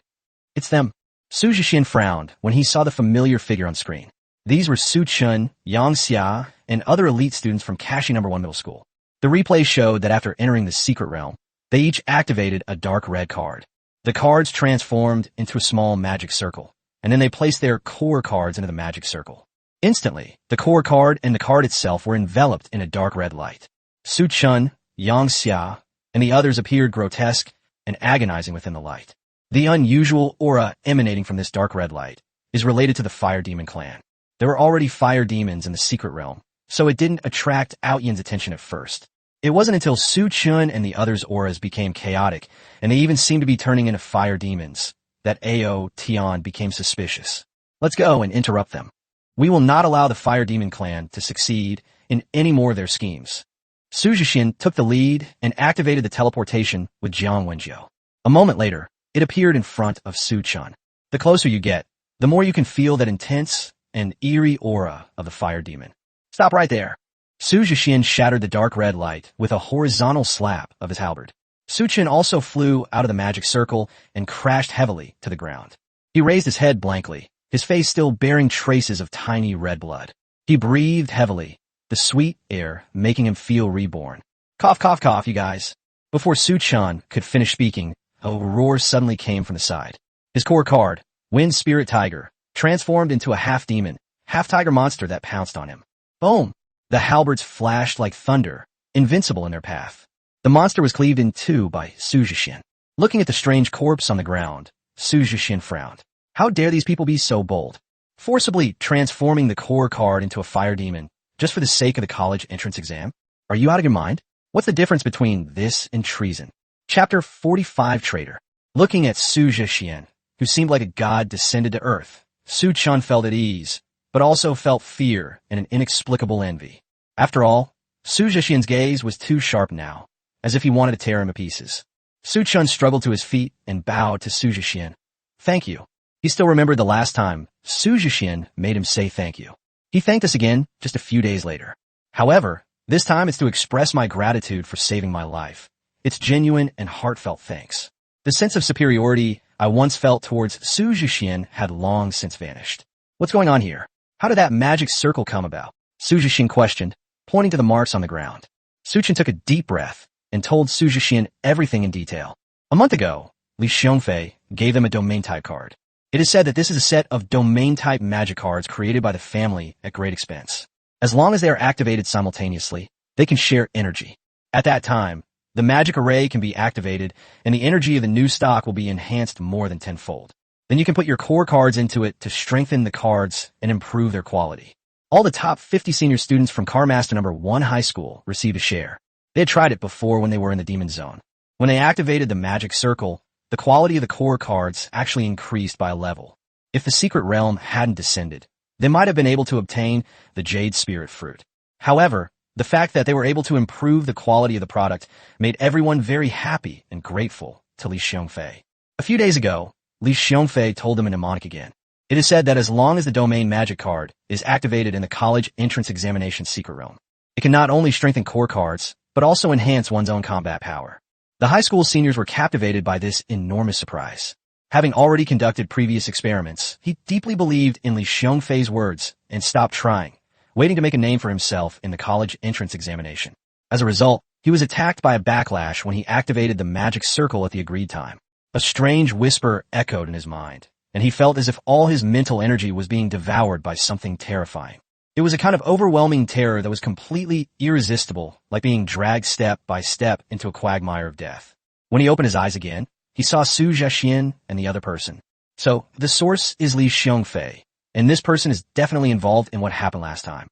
It's them. Su Jixian frowned when he saw the familiar figure on screen. These were Su Chun, Yang Xia, and other elite students from Qin Emperor Middle School. The replay showed that after entering the secret realm, they each activated a dark red card. The cards transformed into a small magic circle, and then they placed their core cards into the magic circle. Instantly, the core card and the card itself were enveloped in a dark red light. Su Chun, Yang Xia, and the others appeared grotesque and agonizing within the light. The unusual aura emanating from this dark red light is related to the Fire Demon clan. There were already fire demons in the secret realm, so it didn't attract Outyan's attention at first. It wasn't until Su Chun and the others' auras became chaotic, and they even seemed to be turning into fire demons, that Ao Tian became suspicious. Let's go and interrupt them. We will not allow the Fire Demon clan to succeed in any more of their schemes. Su Jixian took the lead and activated the teleportation with Jiang Wenjiu. A moment later, it appeared in front of Su Chun. The closer you get, the more you can feel that intense and eerie aura of the fire demon. Stop right there. Su Jixian shattered the dark red light with a horizontal slap of his halberd. Su Chun also flew out of the magic circle and crashed heavily to the ground. He raised his head blankly, his face still bearing traces of tiny red blood. He breathed heavily, the sweet air making him feel reborn. Cough, cough, cough, you guys. Before Su Chun could finish speaking, a roar suddenly came from the side. His core card, Wind Spirit Tiger, transformed into a half-demon, half-tiger monster that pounced on him. Boom! The halberds flashed like thunder, invincible in their path. The monster was cleaved in two by Su Jixian. Looking at the strange corpse on the ground, Su Jixian frowned. How dare these people be so bold? Forcibly transforming the core card into a fire demon, just for the sake of the college entrance exam? Are you out of your mind? What's the difference between this and treason? Chapter 45 Traitor. Looking at Su Jixian, who seemed like a god descended to earth, Su Chun felt at ease, but also felt fear and an inexplicable envy. After all, Su Jixian's gaze was too sharp now, as if he wanted to tear him to pieces. Su Chun struggled to his feet and bowed to Su Jixian. Thank you. He still remembered the last time Su Jixian made him say thank you. He thanked us again just a few days later. However, this time it's to express my gratitude for saving my life. It's genuine and heartfelt thanks. The sense of superiority I once felt towards Su Jixian had long since vanished. What's going on here? How did that magic circle come about? Su Jixian questioned, pointing to the marks on the ground. Su Chun took a deep breath and told Su Jixian everything in detail. A month ago, Li Xiongfei gave them a domain-type card. It is said that this is a set of domain-type magic cards created by the family at great expense. As long as they are activated simultaneously, they can share energy. At that time, the magic array can be activated, and the energy of the new stock will be enhanced more than tenfold. Then you can put your core cards into it to strengthen the cards and improve their quality. All the top 50 senior students from Cardmaster No. 1 High School received a share. They had tried it before when they were in the Demon Zone. When they activated the magic circle, the quality of the core cards actually increased by a level. If the secret realm hadn't descended, they might have been able to obtain the Jade Spirit Fruit. However, the fact that they were able to improve the quality of the product made everyone very happy and grateful to Li Xiongfei. A few days ago, Li Xiongfei told them a mnemonic again. It is said that as long as the domain magic card is activated in the college entrance examination secret realm, it can not only strengthen core cards, but also enhance one's own combat power. The high school seniors were captivated by this enormous surprise. Having already conducted previous experiments, he deeply believed in Li Xiongfei's words and stopped trying, waiting to make a name for himself in the college entrance examination. As a result, he was attacked by a backlash when he activated the magic circle at the agreed time. A strange whisper echoed in his mind, and he felt as if all his mental energy was being devoured by something terrifying. It was a kind of overwhelming terror that was completely irresistible, like being dragged step by step into a quagmire of death. When he opened his eyes again, he saw Su Jixian and the other person. So, the source is Li Xiongfei, and this person is definitely involved in what happened last time.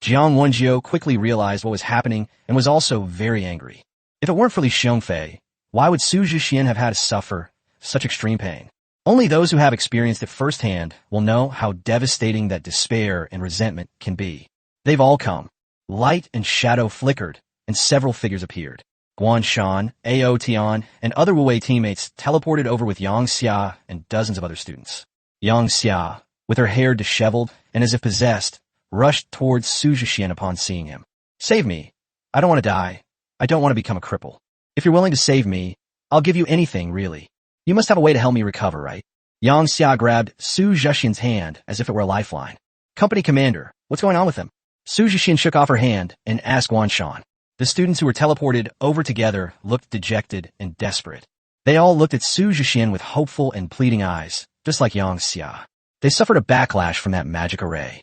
Jiang Wenjiu quickly realized what was happening and was also very angry. If it weren't for Li Xiongfei, why would Su Jixian have had to suffer such extreme pain? Only those who have experienced it firsthand will know how devastating that despair and resentment can be. They've all come. Light and shadow flickered, and several figures appeared. Guan Shan, Ao Tian, and other Wu Wei teammates teleported over with Yang Xia and dozens of other students. Yang Xia, with her hair disheveled and as if possessed, rushed towards Su Jixian upon seeing him. "Save me. I don't want to die. I don't want to become a cripple. If you're willing to save me, I'll give you anything, really. You must have a way to help me recover, right?" Yang Xia grabbed Su Jixian's hand as if it were a lifeline. "Company commander, what's going on with him?" Su Jixian shook off her hand and asked Guan Shan. The students who were teleported over together looked dejected and desperate. They all looked at Su Jixian with hopeful and pleading eyes, just like Yang Xia. They suffered a backlash from that magic array.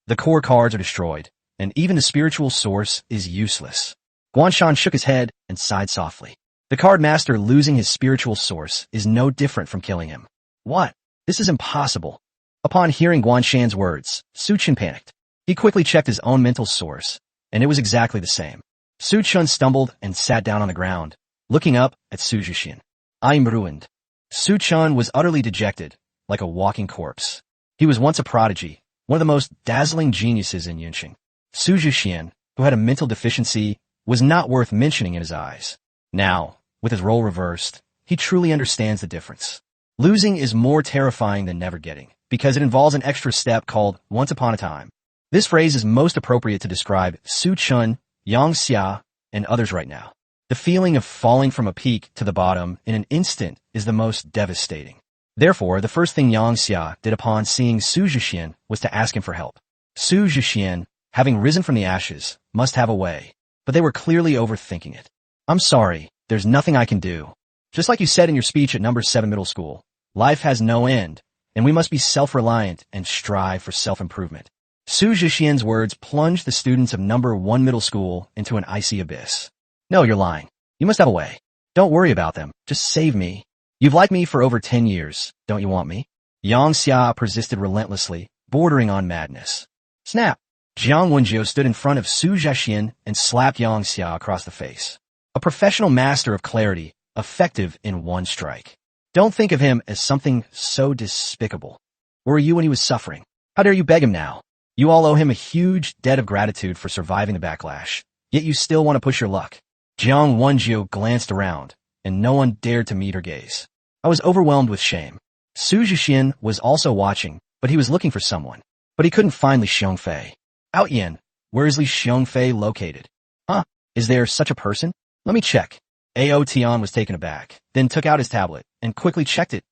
The core cards are destroyed, and even the spiritual source is useless. Guan Shan shook his head and sighed softly. The card master losing his spiritual source is no different from killing him. What? This is impossible. Upon hearing Guan Shan's words, Su Chen panicked. He quickly checked his own mental source, and it was exactly the same. Su Chen stumbled and sat down on the ground, looking up at Su Jixian. "I'm ruined." Su Chen was utterly dejected, like a walking corpse. He was once a prodigy, one of the most dazzling geniuses in Yunqing. Su Jixian, who had a mental deficiency, was not worth mentioning in his eyes. Now, with his role reversed, he truly understands the difference. Losing is more terrifying than never getting, because it involves an extra step called once upon a time. This phrase is most appropriate to describe Su Chen, Yang Xia, and others right now. The feeling of falling from a peak to the bottom in an instant is the most devastating. Therefore, the first thing Yang Xia did upon seeing Su Jixian was to ask him for help. Su Jixian, having risen from the ashes, must have a way, but they were clearly overthinking it. "I'm sorry, there's nothing I can do. Just like you said in your speech at number 7 middle school, life has no end, and we must be self-reliant and strive for self-improvement." Su Jixian's words plunged the students of number 1 middle school into an icy abyss. "No, you're lying. You must have a way. Don't worry about them. Just save me. You've liked me for over 10 years. Don't you want me?" Yang Xia persisted relentlessly, bordering on madness. Snap! Jiang Wenjiu stood in front of Su Jixian and slapped Yang Xia across the face. A professional master of clarity, effective in one strike. Don't think of him as something so despicable. Where were you when he was suffering? How dare you beg him now? You all owe him a huge debt of gratitude for surviving the backlash, yet you still want to push your luck. Jiang Wenjiu glanced around, and no one dared to meet her gaze. I was overwhelmed with shame. Su Jixian was also watching, but he was looking for someone. But he couldn't find Li Xiongfei. "Outyin, where is Li Xiongfei located?" "Huh? Is there such a person? Let me check." Ao Tian was taken aback, then took out his tablet, and quickly checked it.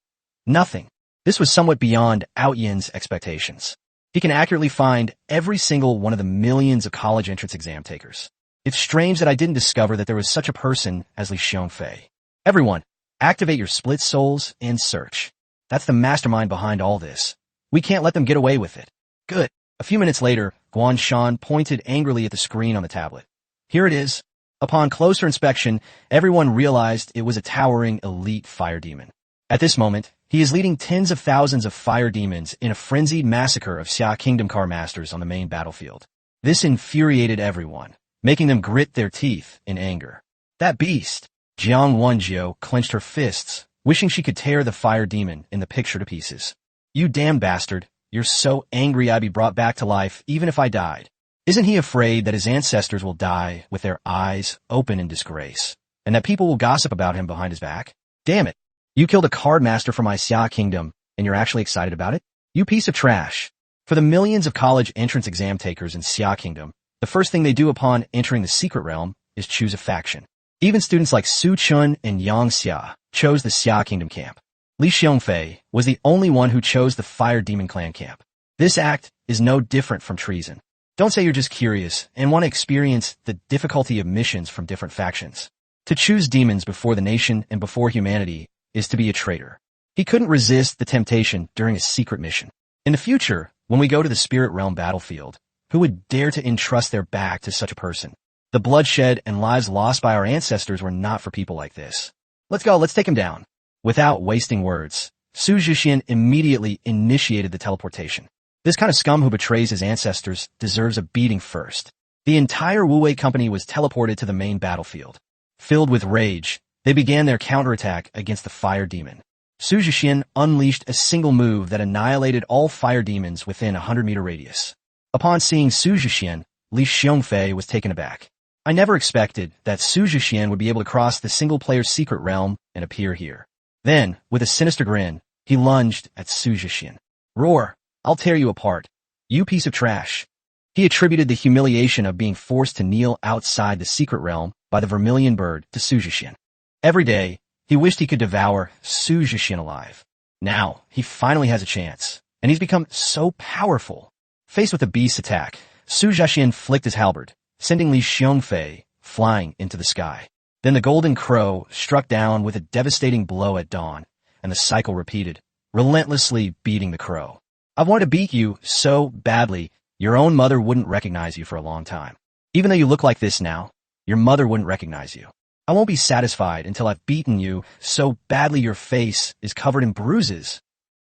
Nothing. This was somewhat beyond Outyin's expectations. He can accurately find every single one of the millions of college entrance exam takers. It's strange that I didn't discover that there was such a person as Li Xiongfei. Everyone, activate your split souls and search. That's the mastermind behind all this. We can't let them get away with it. Good. A few minutes later, Guan Shan pointed angrily at the screen on the tablet. Here it is. Upon closer inspection, everyone realized it was a towering elite fire demon. At this moment, he is leading tens of thousands of fire demons in a frenzied massacre of Xia Kingdom Car Masters on the main battlefield. This infuriated everyone, making them grit their teeth in anger. That beast! Jiang Wenjiu clenched her fists, wishing she could tear the fire demon in the picture to pieces. "You damn bastard! You're so angry I'd be brought back to life even if I died." Isn't he afraid that his ancestors will die with their eyes open in disgrace, and that people will gossip about him behind his back? Damn it! You killed a card master for my Xia Kingdom, and you're actually excited about it? You piece of trash. For the millions of college entrance exam takers in Xia Kingdom, the first thing they do upon entering the secret realm is choose a faction. Even students like Su Chun and Yang Xia chose the Xia Kingdom camp. Li Xiongfei was the only one who chose the Fire Demon Clan camp. This act is no different from treason. Don't say you're just curious and want to experience the difficulty of missions from different factions. To choose demons before the nation and before humanity is to be a traitor. He couldn't resist the temptation during a secret mission. In the future, when we go to the spirit realm battlefield, who would dare to entrust their back to such a person? The bloodshed and lives lost by our ancestors were not for people like this. Let's go, let's take him down. Without wasting words, Su Jixian immediately initiated the teleportation. This kind of scum who betrays his ancestors deserves a beating first. The entire Wu Wei company was teleported to the main battlefield. Filled with rage, they began their counterattack against the fire demon. Su Jixian unleashed a single move that annihilated all fire demons within a 100-meter radius. Upon seeing Su Jixian, Li Xiongfei was taken aback. I never expected that Su Jixian would be able to cross the single-player secret realm and appear here. Then, with a sinister grin, he lunged at Su Jixian. Roar! I'll tear you apart. You piece of trash. He attributed the humiliation of being forced to kneel outside the secret realm by the vermilion bird to Su Jixian. Every day, he wished he could devour Su Jixian alive. Now, he finally has a chance, and he's become so powerful. Faced with a beast's attack, Su Jixian flicked his halberd, sending Li Xiongfei flying into the sky. Then the golden crow struck down with a devastating blow at dawn, and the cycle repeated, relentlessly beating the crow. I've wanted to beat you so badly, your own mother wouldn't recognize you for a long time. Even though you look like this now, your mother wouldn't recognize you. I won't be satisfied until I've beaten you so badly your face is covered in bruises.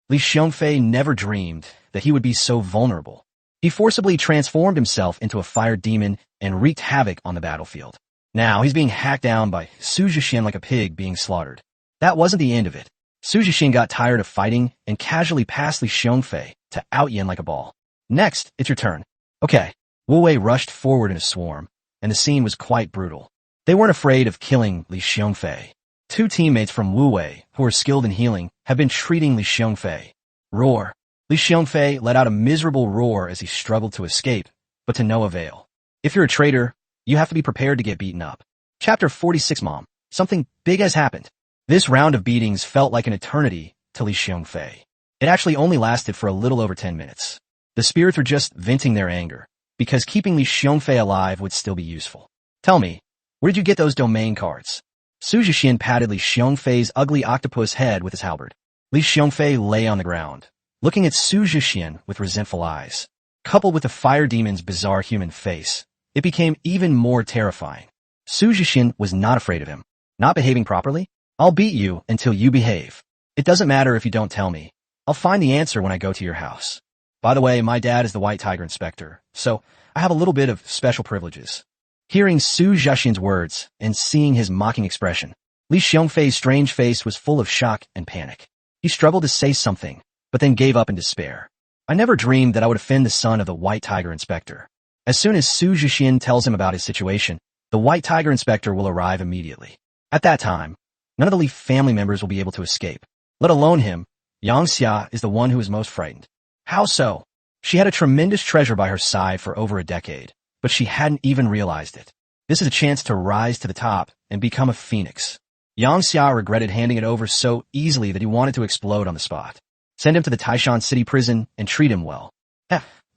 Li Xiongfei never dreamed that he would be so vulnerable. He forcibly transformed himself into a fire demon and wreaked havoc on the battlefield. Now he's being hacked down by Su Jixian like a pig being slaughtered. That wasn't the end of it. Su Jixian got tired of fighting and casually passed Li Xiongfei to out-yin like a ball. Next, it's your turn. Okay. Wu Wei rushed forward in a swarm, and the scene was quite brutal. They weren't afraid of killing Li Xiongfei. Two teammates from Wu Wei, who are skilled in healing, have been treating Li Xiongfei. Roar. Li Xiongfei let out a miserable roar as he struggled to escape, but to no avail. If you're a traitor, you have to be prepared to get beaten up. Chapter 46 Mom. Something big has happened. This round of beatings felt like an eternity to Li Xiongfei. It actually only lasted for a little over 10 minutes. The spirits were just venting their anger, because keeping Li Xiongfei alive would still be useful. Tell me, where did you get those domain cards? Su Jixian patted Li Xiongfei's ugly octopus head with his halberd. Li Xiongfei lay on the ground, looking at Su Jixian with resentful eyes. Coupled with the fire demon's bizarre human face, it became even more terrifying. Su Jixian was not afraid of him. Not behaving properly? I'll beat you until you behave. It doesn't matter if you don't tell me. I'll find the answer when I go to your house. By the way, my dad is the White Tiger Inspector, so I have a little bit of special privileges. Hearing Su Jixian's words and seeing his mocking expression, Li Xiongfei's strange face was full of shock and panic. He struggled to say something, but then gave up in despair. I never dreamed that I would offend the son of the White Tiger Inspector. As soon as Su Jixian tells him about his situation, the White Tiger Inspector will arrive immediately. At that time, none of the Li family members will be able to escape. Let alone him. Yang Xia is the one who is most frightened. How so? She had a tremendous treasure by her side for over a decade, but she hadn't even realized it. This is a chance to rise to the top and become a phoenix. Yang Xia regretted handing it over so easily that he wanted to explode on the spot. Send him to the Taishan City prison and treat him well.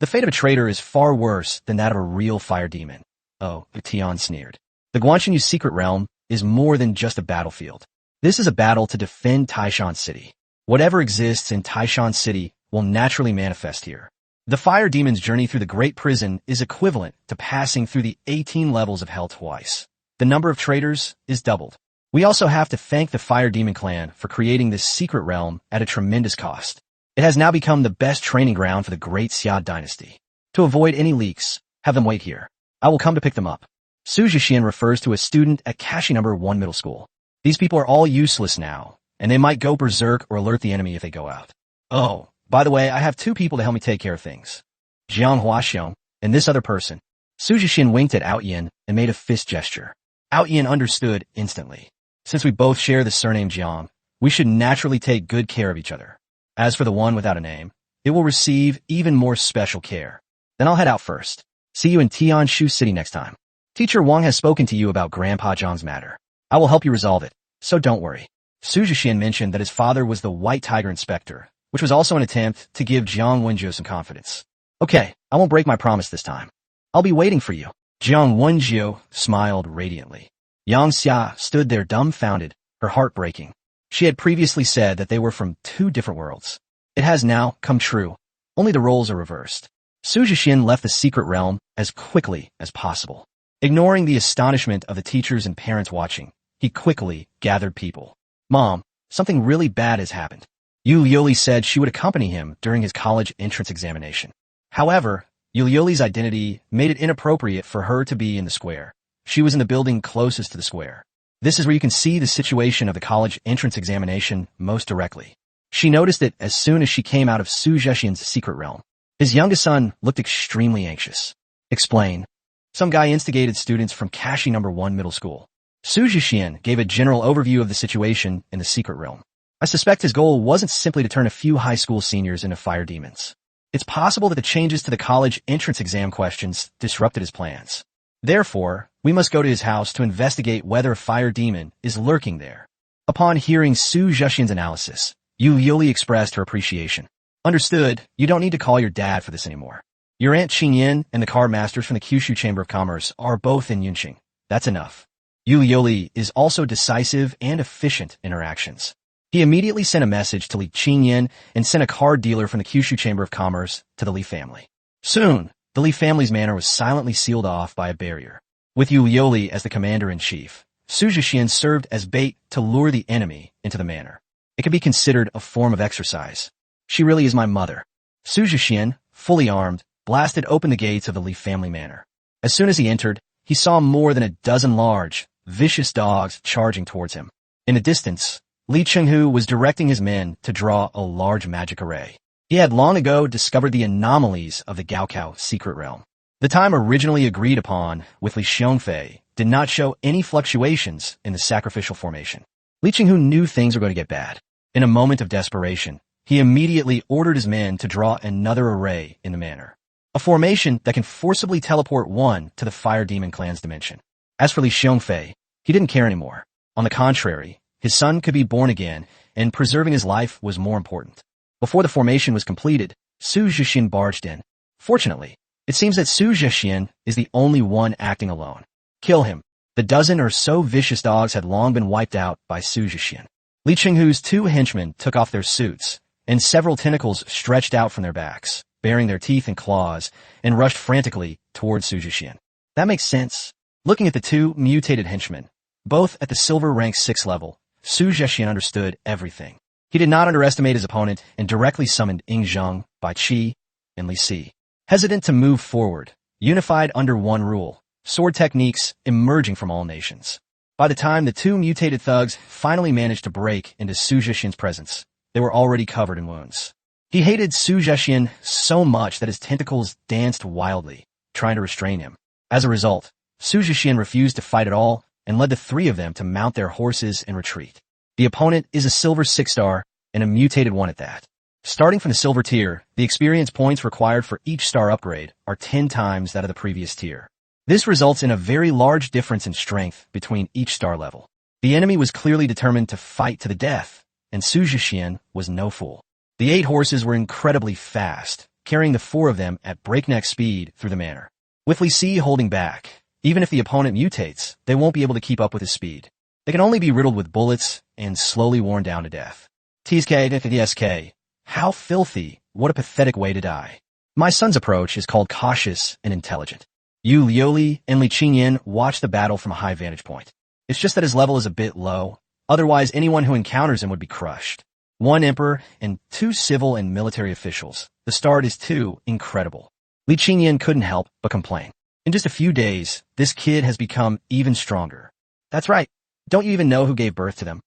The fate of a traitor is far worse than that of a real fire demon. Oh, Tian sneered. The Guanxinyu secret realm is more than just a battlefield. This is a battle to defend Taishan City. Whatever exists in Taishan City will naturally manifest here. The fire demon's journey through the Great Prison is equivalent to passing through the 18 levels of hell twice. The number of traitors is doubled. We also have to thank the Fire Demon Clan for creating this secret realm at a tremendous cost. It has now become the best training ground for the Great Xia dynasty. To avoid any leaks, have them wait here. I will come to pick them up. Su Jixian refers to a student at Kashi No. 1 middle school. These people are all useless now, and they might go berserk or alert the enemy if they go out. Oh, by the way, I have two people to help me take care of things. Jiang Huaxiong and this other person. Su Jixian winked at Out-Yin and made a fist gesture. Out-Yin understood instantly. Since we both share the surname Jiang, we should naturally take good care of each other. As for the one without a name, it will receive even more special care. Then I'll head out first. See you in Tianshu City next time. Teacher Wang has spoken to you about Grandpa Zhang's matter. I will help you resolve it, so don't worry. Su Jixian mentioned that his father was the White Tiger Inspector, which was also an attempt to give Jiang Wenjiu some confidence. Okay, I won't break my promise this time. I'll be waiting for you. Jiang Wenjiu smiled radiantly. Yang Xia stood there dumbfounded, her heart breaking. She had previously said that they were from two different worlds. It has now come true. Only the roles are reversed. Su Jixian left the secret realm as quickly as possible. Ignoring the astonishment of the teachers and parents watching, he quickly gathered people. Mom, something really bad has happened. Yuli said she would accompany him during his college entrance examination. However, Yuli's identity made it inappropriate for her to be in the square. She was in the building closest to the square. This is where you can see the situation of the college entrance examination most directly. She noticed it as soon as she came out of Su Jixian's secret realm. His youngest son looked extremely anxious. Explain. Some guy instigated students from Kashi No. 1 middle school. Su Jixian gave a general overview of the situation in the secret realm. I suspect his goal wasn't simply to turn a few high school seniors into fire demons. It's possible that the changes to the college entrance exam questions disrupted his plans. Therefore, we must go to his house to investigate whether a fire demon is lurking there. Upon hearing Su Jixian's analysis, Yuli expressed her appreciation. Understood, you don't need to call your dad for this anymore. Your Aunt Qingyan and the card masters from the Kyushu Chamber of Commerce are both in Yunqing. That's enough. Yuli is also decisive and efficient in her actions. He immediately sent a message to Li Qingyan and sent a card dealer from the Kyushu Chamber of Commerce to the Li family. Soon, the Li family's manor was silently sealed off by a barrier. With Yuli as the commander-in-chief, Su Jixian served as bait to lure the enemy into the manor. It could be considered a form of exercise. She really is my mother. Su Jixian, fully armed, blasted open the gates of the Li family manor. As soon as he entered, he saw more than a dozen large, vicious dogs charging towards him. In the distance, Li Chenghu was directing his men to draw a large magic array. He had long ago discovered the anomalies of the Gaokao secret realm. The time originally agreed upon with Li Xiongfei did not show any fluctuations in the sacrificial formation. Li Chenghu knew things were going to get bad. In a moment of desperation, he immediately ordered his men to draw another array in the manor. A formation that can forcibly teleport one to the Fire Demon clan's dimension. As for Li Xiongfei, he didn't care anymore. On the contrary, his son could be born again, and preserving his life was more important. Before the formation was completed, Su Jixian barged in. Fortunately, it seems that Su Jixian is the only one acting alone. Kill him. The dozen or so vicious dogs had long been wiped out by Su Jixian. Li Chenghu's two henchmen took off their suits, and several tentacles stretched out from their backs, baring their teeth and claws, and rushed frantically towards Su Jixian. That makes sense. Looking at the two mutated henchmen, both at the silver rank 6 level, Su Jixian understood everything. He did not underestimate his opponent and directly summoned Ying Zheng, Bai Qi, and Li Si. Hesitant to move forward, unified under one rule, sword techniques emerging from all nations. By the time the two mutated thugs finally managed to break into Su Jixian's presence, they were already covered in wounds. He hated Su Jixian so much that his tentacles danced wildly, trying to restrain him. As a result, Su Jixian refused to fight at all and led the three of them to mount their horses and retreat. The opponent is a silver 6-star and a mutated one at that. Starting from the silver tier, the experience points required for each star upgrade are 10 times that of the previous tier. This results in a very large difference in strength between each star level. The enemy was clearly determined to fight to the death, and Su Jixian was no fool. The 8 horses were incredibly fast, carrying the 4 of them at breakneck speed through the manor. With Li Si holding back, even if the opponent mutates, they won't be able to keep up with his speed. They can only be riddled with bullets and slowly worn down to death. TSK, how filthy, what a pathetic way to die. My son's approach is called cautious and intelligent. Yu Lioli and Li Qingyan watch the battle from a high vantage point. It's just that his level is a bit low, otherwise anyone who encounters him would be crushed. 1 emperor and 2 civil and military officials. The start is too incredible. Li Qingyan couldn't help but complain. In just a few days, this kid has become even stronger. That's right. Don't you even know who gave birth to them?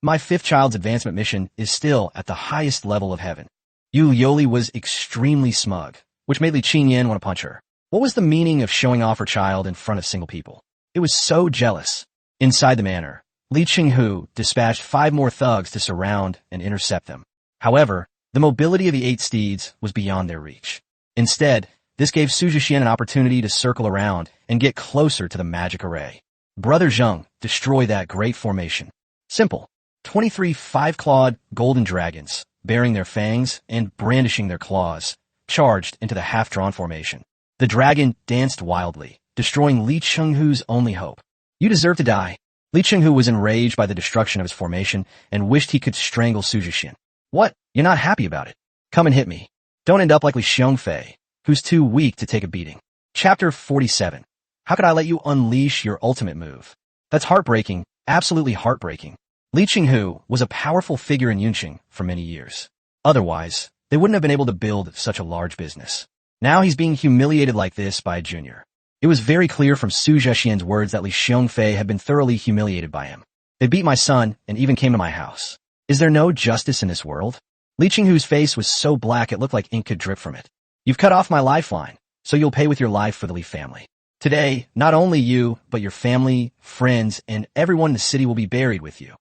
My 5th child's advancement mission is still at the highest level of heaven. Yu Lioli was extremely smug, which made Li Qingyan want to punch her. What was the meaning of showing off her child in front of single people? It was so jealous. Inside the manor, Li Chenghu dispatched 5 more thugs to surround and intercept them. However, The mobility of the 8 steeds was beyond their reach. Instead, this gave Su Jixian an opportunity to circle around and get closer to the magic array. Brother Zheng, destroy that great formation. Simple. 23 5-clawed golden dragons, bearing their fangs and brandishing their claws, charged into the half-drawn formation. The dragon danced wildly, destroying Li Chenghu's only hope. You deserve to die. Li Chenghu was enraged by the destruction of his formation and wished he could strangle Su Jixian. What? You're not happy about it? Come and hit me. Don't end up like Li Xiongfei, who's too weak to take a beating. Chapter 47. How could I let you unleash your ultimate move? That's heartbreaking, absolutely heartbreaking. Li Chenghu was a powerful figure in Yunqing for many years. Otherwise, they wouldn't have been able to build such a large business. Now he's being humiliated like this by a junior. It was very clear from Su Jixian's words that Li Xiongfei had been thoroughly humiliated by him. They beat my son and even came to my house. Is there no justice in this world? Li Chenghu's face was so black it looked like ink could drip from it. You've cut off my lifeline, so you'll pay with your life for the Li family. Today, not only you, but your family, friends, and everyone in the city will be buried with you.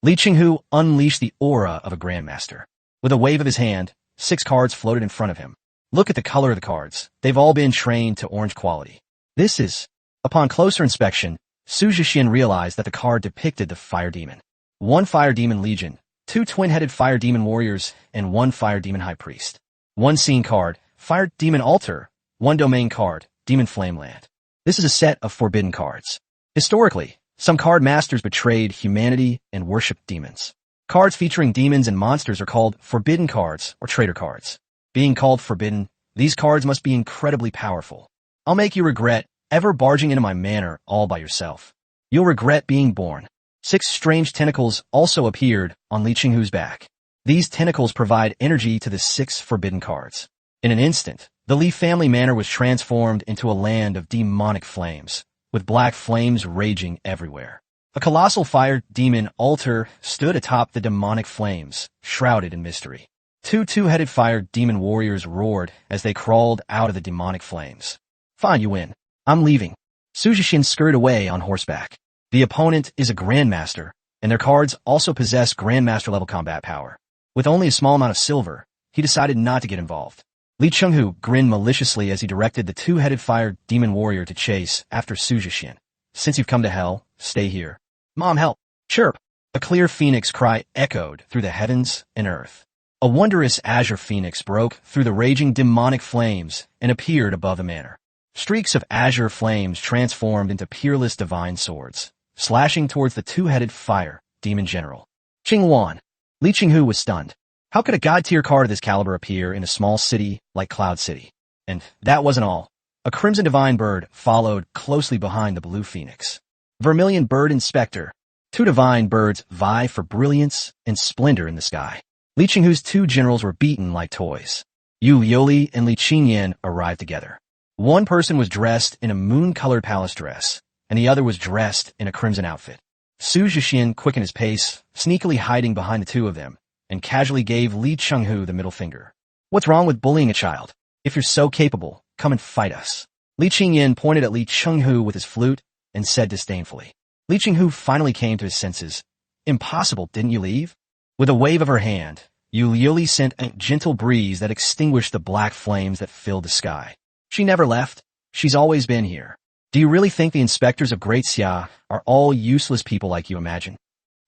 Li Chenghu unleashed the aura of a grandmaster. With a wave of his hand, 6 cards floated in front of him. Look at the color of the cards. They've all been trained to orange quality. This is... Upon closer inspection, Su Jixian realized that the card depicted the Fire Demon. 1 Fire Demon Legion, 2 twin-headed Fire Demon Warriors, and 1 Fire Demon High Priest. 1 scene card, Fire Demon Altar, 1 domain card, Demon Flameland. This is a set of forbidden cards. Historically, some card masters betrayed humanity and worshipped demons. Cards featuring demons and monsters are called forbidden cards or traitor cards. Being called forbidden, these cards must be incredibly powerful. I'll make you regret ever barging into my manor all by yourself. You'll regret being born. 6 strange tentacles also appeared on Li Chenghu's back. These tentacles provide energy to the 6 forbidden cards. In an instant, the Li family manor was transformed into a land of demonic flames, with black flames raging everywhere. A colossal fire demon altar stood atop the demonic flames, shrouded in mystery. 2 two-headed fire demon warriors roared as they crawled out of the demonic flames. Fine, you win. I'm leaving. Su Jixian scurried away on horseback. The opponent is a grandmaster, and their cards also possess grandmaster-level combat power. With only a small amount of silver, he decided not to get involved. Li Chenghu grinned maliciously as he directed the 2-headed fire demon warrior to chase after Su Jixian. Since you've come to hell, stay here. Mom, help! Chirp! A clear phoenix cry echoed through the heavens and earth. A wondrous azure phoenix broke through the raging demonic flames and appeared above the manor. Streaks of azure flames transformed into peerless divine swords, slashing towards the 2-headed fire demon general. Qingwan. Li Chenghu was stunned. How could a god-tier card of this caliber appear in a small city like Cloud City? And that wasn't all. A crimson divine bird followed closely behind the blue phoenix. Vermilion bird inspector. 2 divine birds vie for brilliance and splendor in the sky. Li Chenghu's 2 generals were beaten like toys. Yu Liuli and Li Qingyan arrived together. One person was dressed in a moon-colored palace dress, and the other was dressed in a crimson outfit. Su Jixian quickened his pace, sneakily hiding behind the 2 of them, and casually gave Li Chenghu the middle finger. What's wrong with bullying a child? If you're so capable, come and fight us. Li Qingyan pointed at Li Chenghu with his flute and said disdainfully. Li Chenghu finally came to his senses. Impossible, didn't you leave? With a wave of her hand, Yu Liuli sent a gentle breeze that extinguished the black flames that filled the sky. She never left. She's always been here. Do you really think the inspectors of Great Xia are all useless people like you imagine?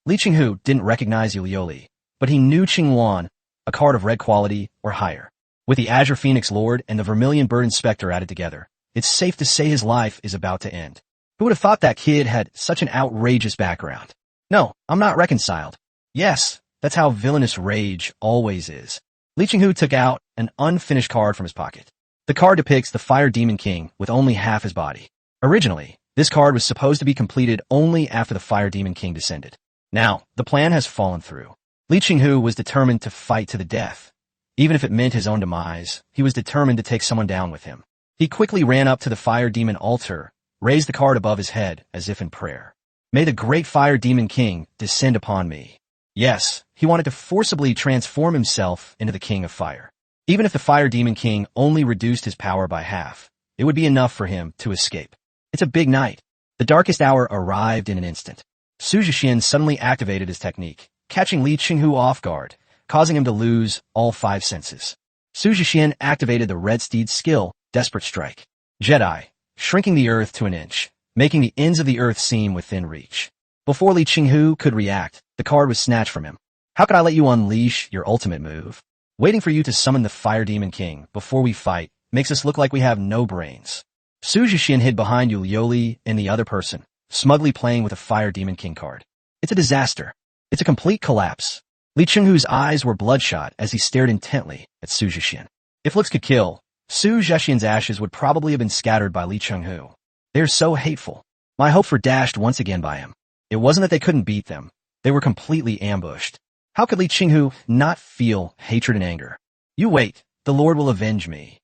Li Chenghu didn't recognize Yu Liuli, but he knew Qingwan, a card of red quality or higher. With the Azure Phoenix Lord and the Vermilion Bird Inspector added together, it's safe to say his life is about to end. Who would have thought that kid had such an outrageous background? No, I'm not reconciled. Yes, that's how villainous rage always is. Li Chenghu took out an unfinished card from his pocket. The card depicts the Fire Demon King with only half his body. Originally, this card was supposed to be completed only after the Fire Demon King descended. Now, the plan has fallen through. Li Chenghu was determined to fight to the death. Even if it meant his own demise, he was determined to take someone down with him. He quickly ran up to the Fire Demon altar, raised the card above his head as if in prayer. May the great Fire Demon King descend upon me. Yes, he wanted to forcibly transform himself into the King of Fire. Even if the Fire Demon King only reduced his power by half, it would be enough for him to escape. It's a big night. The darkest hour arrived in an instant. Su Jixian suddenly activated his technique, catching Li Chenghu off guard, causing him to lose all 5 senses. Su Jixian activated the Red Steed's skill, Desperate Strike. Jedi, shrinking the earth to an inch, making the ends of the earth seem within reach. Before Li Qinghu could react, the card was snatched from him. How could I let you unleash your ultimate move? Waiting for you to summon the Fire Demon King before we fight makes us look like we have no brains. Su Jixian hid behind Yuli and the other person, smugly playing with a Fire Demon King card. It's a disaster. It's a complete collapse. Li Qinghu's eyes were bloodshot as he stared intently at Su Jixian. If looks could kill, Su Jixian's ashes would probably have been scattered by Li Qinghu. They are so hateful. My hopes were dashed once again by him. It wasn't that they couldn't beat them. They were completely ambushed. How could Li Qinghu not feel hatred and anger? You wait. The Lord will avenge me.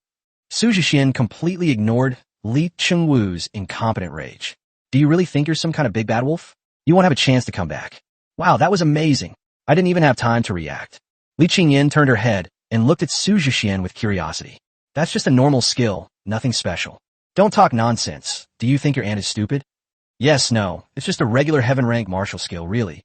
Su Jixian completely ignored Li Qinghu's incompetent rage. Do you really think you're some kind of big bad wolf? You won't have a chance to come back. Wow, that was amazing. I didn't even have time to react. Li Qingyin turned her head and looked at Su Jixian with curiosity. That's just a normal skill, nothing special. Don't talk nonsense. Do you think your aunt is stupid? Yes, no, it's just a regular heaven rank martial skill, really.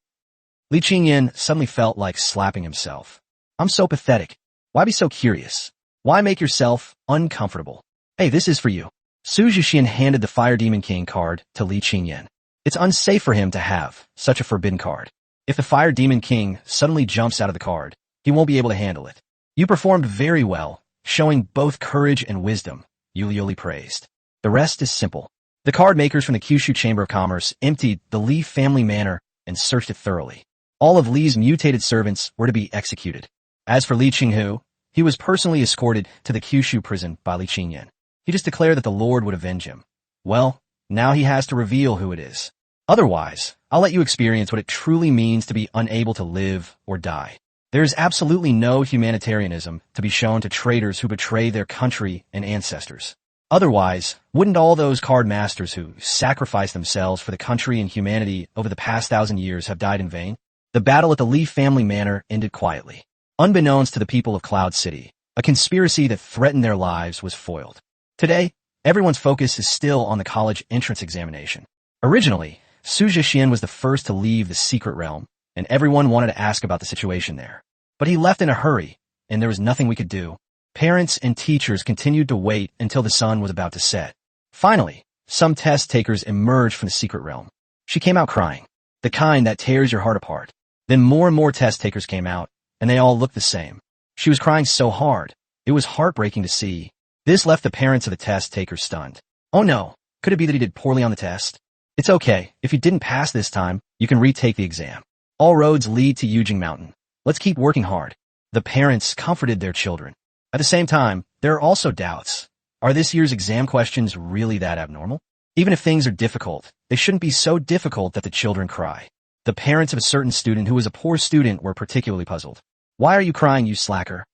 Li Qingyin suddenly felt like slapping himself. I'm so pathetic. Why be so curious? Why make yourself uncomfortable? Hey, this is for you. Su Jixian handed the Fire Demon King card to Li Qingyin. It's unsafe for him to have such a forbidden card. If the Fire Demon King suddenly jumps out of the card, he won't be able to handle it. You performed very well, showing both courage and wisdom, Yuli praised. The rest is simple. The card makers from the Kyushu Chamber of Commerce emptied the Li family manor and searched it thoroughly. All of Li's mutated servants were to be executed. As for Li Qinghu, he was personally escorted to the Kyushu prison by Li Qingyin. He just declared that the Lord would avenge him. Well, now he has to reveal who it is. Otherwise, I'll let you experience what it truly means to be unable to live or die. There is absolutely no humanitarianism to be shown to traitors who betray their country and ancestors. Otherwise, wouldn't all those card masters who sacrificed themselves for the country and humanity over the past 1,000 years have died in vain? The battle at the Li family manor ended quietly. Unbeknownst to the people of Cloud City, a conspiracy that threatened their lives was foiled. Today, everyone's focus is still on the college entrance examination. Originally, Su Jixian was the first to leave the secret realm, and everyone wanted to ask about the situation there. But he left in a hurry, and there was nothing we could do. Parents and teachers continued to wait until the sun was about to set. Finally, some test takers emerged from the secret realm. She came out crying, the kind that tears your heart apart. Then more and more test takers came out, and they all looked the same. She was crying so hard, it was heartbreaking to see. This left the parents of the test takers stunned. Oh no, could it be that he did poorly on the test? It's okay, if you didn't pass this time, you can retake the exam. All roads lead to Yujing Mountain. Let's keep working hard. The parents comforted their children. At the same time, there are also doubts. Are this year's exam questions really that abnormal? Even if things are difficult, they shouldn't be so difficult that the children cry. The parents of a certain student who was a poor student were particularly puzzled. Why are you crying, you slacker?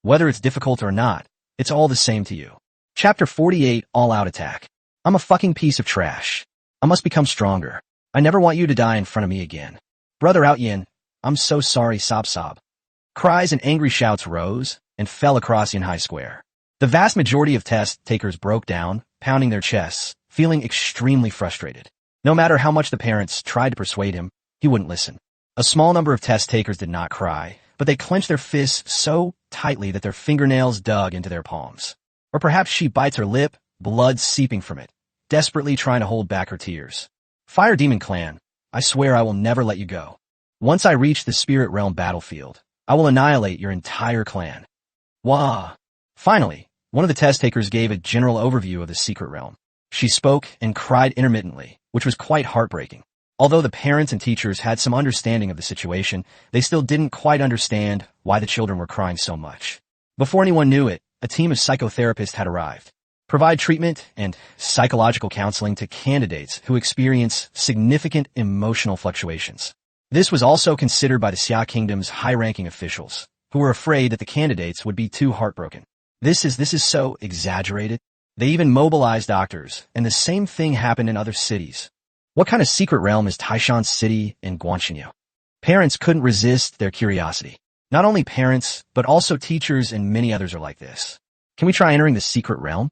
Whether it's difficult or not, it's all the same to you. Chapter 48, All-Out Attack. I'm a fucking piece of trash. I must become stronger. I never want you to die in front of me again. Brother Outyin, I'm so sorry, sob sob. Cries and angry shouts rose and fell across Yanhai Square. The vast majority of test takers broke down, pounding their chests, feeling extremely frustrated. No matter how much the parents tried to persuade him, he wouldn't listen. A small number of test takers did not cry, but they clenched their fists so tightly that their fingernails dug into their palms. Or perhaps she bites her lip, blood seeping from it, desperately trying to hold back her tears. Fire Demon Clan, I swear I will never let you go. Once I reach the Spirit Realm battlefield, I will annihilate your entire clan. Wah! Finally, one of the test takers gave a general overview of the Secret Realm. She spoke and cried intermittently, which was quite heartbreaking. Although the parents and teachers had some understanding of the situation, they still didn't quite understand why the children were crying so much. Before anyone knew it, a team of psychotherapists had arrived. Provide treatment and psychological counseling to candidates who experience significant emotional fluctuations. This was also considered by the Xia Kingdom's high-ranking officials, who were afraid that the candidates would be too heartbroken. This is so exaggerated. They even mobilized doctors, and the same thing happened in other cities. What kind of secret realm is Taishan City in Guangxinyu? Parents couldn't resist their curiosity. Not only parents, but also teachers and many others are like this. Can we try entering the secret realm?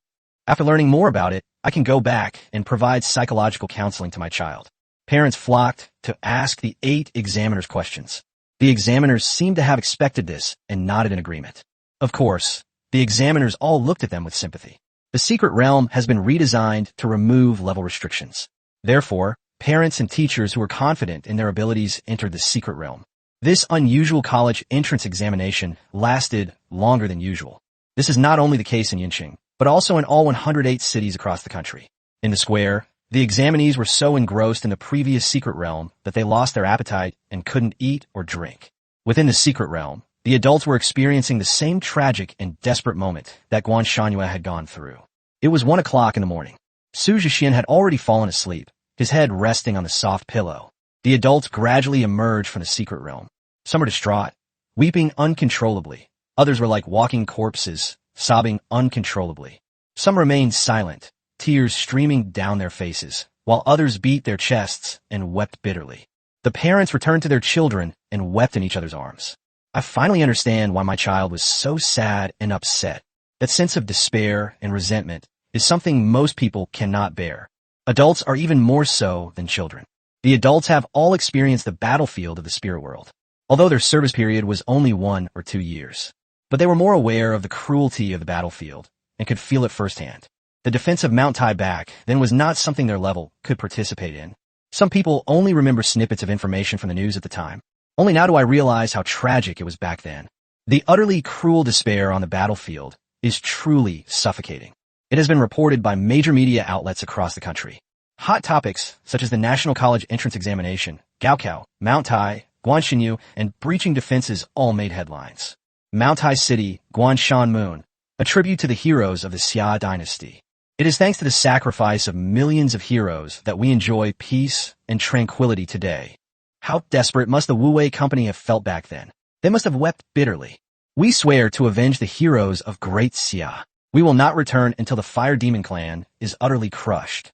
After learning more about it, I can go back and provide psychological counseling to my child. Parents flocked to ask the 8 examiners questions. The examiners seemed to have expected this and nodded in agreement. Of course, the examiners all looked at them with sympathy. The secret realm has been redesigned to remove level restrictions. Therefore, parents and teachers who were confident in their abilities entered the secret realm. This unusual college entrance examination lasted longer than usual. This is not only the case in Yinqing, but also in all 108 cities across the country. In the square, the examinees were so engrossed in the previous secret realm that they lost their appetite and couldn't eat or drink. Within the secret realm, the adults were experiencing the same tragic and desperate moment that Guan Shanyue had gone through. It was 1 o'clock in the morning. Su Jixian had already fallen asleep, his head resting on the soft pillow. The adults gradually emerged from the secret realm. Some were distraught, weeping uncontrollably. Others were like walking corpses, sobbing uncontrollably. Some remained silent, tears streaming down their faces, while others beat their chests and wept bitterly. The parents returned to their children and wept in each other's arms. I finally understand why my child was so sad and upset. That sense of despair and resentment is something most people cannot bear. Adults are even more so than children. The adults have all experienced the battlefield of the spirit world, although their service period was only 1 or 2 years. But they were more aware of the cruelty of the battlefield and could feel it firsthand. The defense of Mount Tai back then was not something their level could participate in. Some people only remember snippets of information from the news at the time. Only now do I realize how tragic it was back then. The utterly cruel despair on the battlefield is truly suffocating. It has been reported by major media outlets across the country. Hot topics such as the National College Entrance Examination, Gaokao, Mount Tai, Guanshanyu, and breaching defenses all made headlines. Mount Tai City, Guanshan Moon, a tribute to the heroes of the Xia dynasty. It is thanks to the sacrifice of millions of heroes that we enjoy peace and tranquility today. How desperate must the Wu Wei Company have felt back then? They must have wept bitterly. We swear to avenge the heroes of Great Xia. We will not return until the Fire Demon Clan is utterly crushed.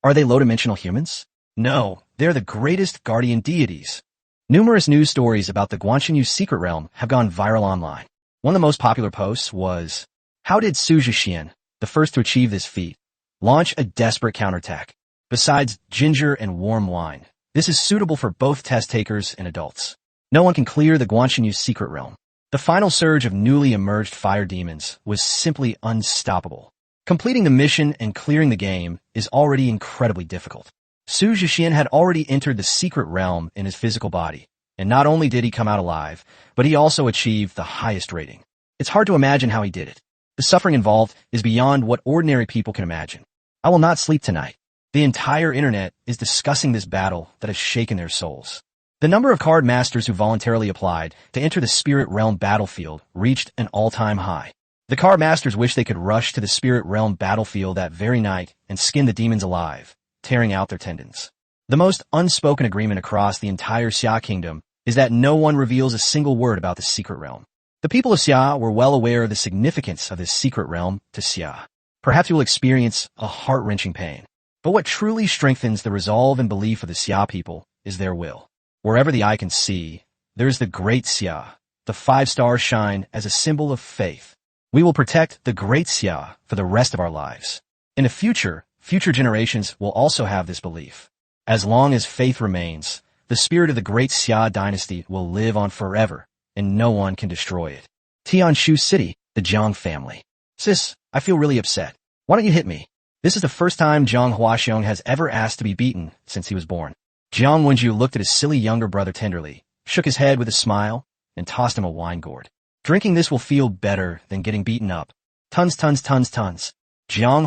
Are they low-dimensional humans? No, they're the greatest guardian deities. Numerous news stories about the Guanshanyu secret realm have gone viral online. One of the most popular posts was, how did Su Jixian, the first to achieve this feat, launch a desperate counterattack? Besides ginger and warm wine, this is suitable for both test takers and adults. No one can clear the Guanshanyu secret realm. The final surge of newly emerged fire demons was simply unstoppable. Completing the mission and clearing the game is already incredibly difficult. Su Jixian had already entered the secret realm in his physical body, and not only did he come out alive, but he also achieved the highest rating. It's hard to imagine how he did it. The suffering involved is beyond what ordinary people can imagine. I will not sleep tonight. The entire internet is discussing this battle that has shaken their souls. The number of card masters who voluntarily applied to enter the spirit realm battlefield reached an all-time high. The card masters wished they could rush to the spirit realm battlefield that very night and skin the demons alive, tearing out their tendons. The most unspoken agreement across the entire Xia kingdom is that no one reveals a single word about the secret realm. The people of Xia were well aware of the significance of this secret realm to Xia. Perhaps you will experience a heart-wrenching pain. But what truly strengthens the resolve and belief of the Xia people is their will. Wherever the eye can see, there is the Great Xia. The 5 stars shine as a symbol of faith. We will protect the Great Xia for the rest of our lives. In the future generations will also have this belief. As long as faith remains, the spirit of the Great Xia dynasty will live on forever, and no one can destroy it. Tianshu City, the Zhang family. Sis, I feel really upset. Why don't you hit me? This is the first time Zhang Huaxiong has ever asked to be beaten since he was born. Jiang Wenju looked at his silly younger brother tenderly, shook his head with a smile, and tossed him a wine gourd. Drinking this will feel better than getting beaten up. Tons. Jiang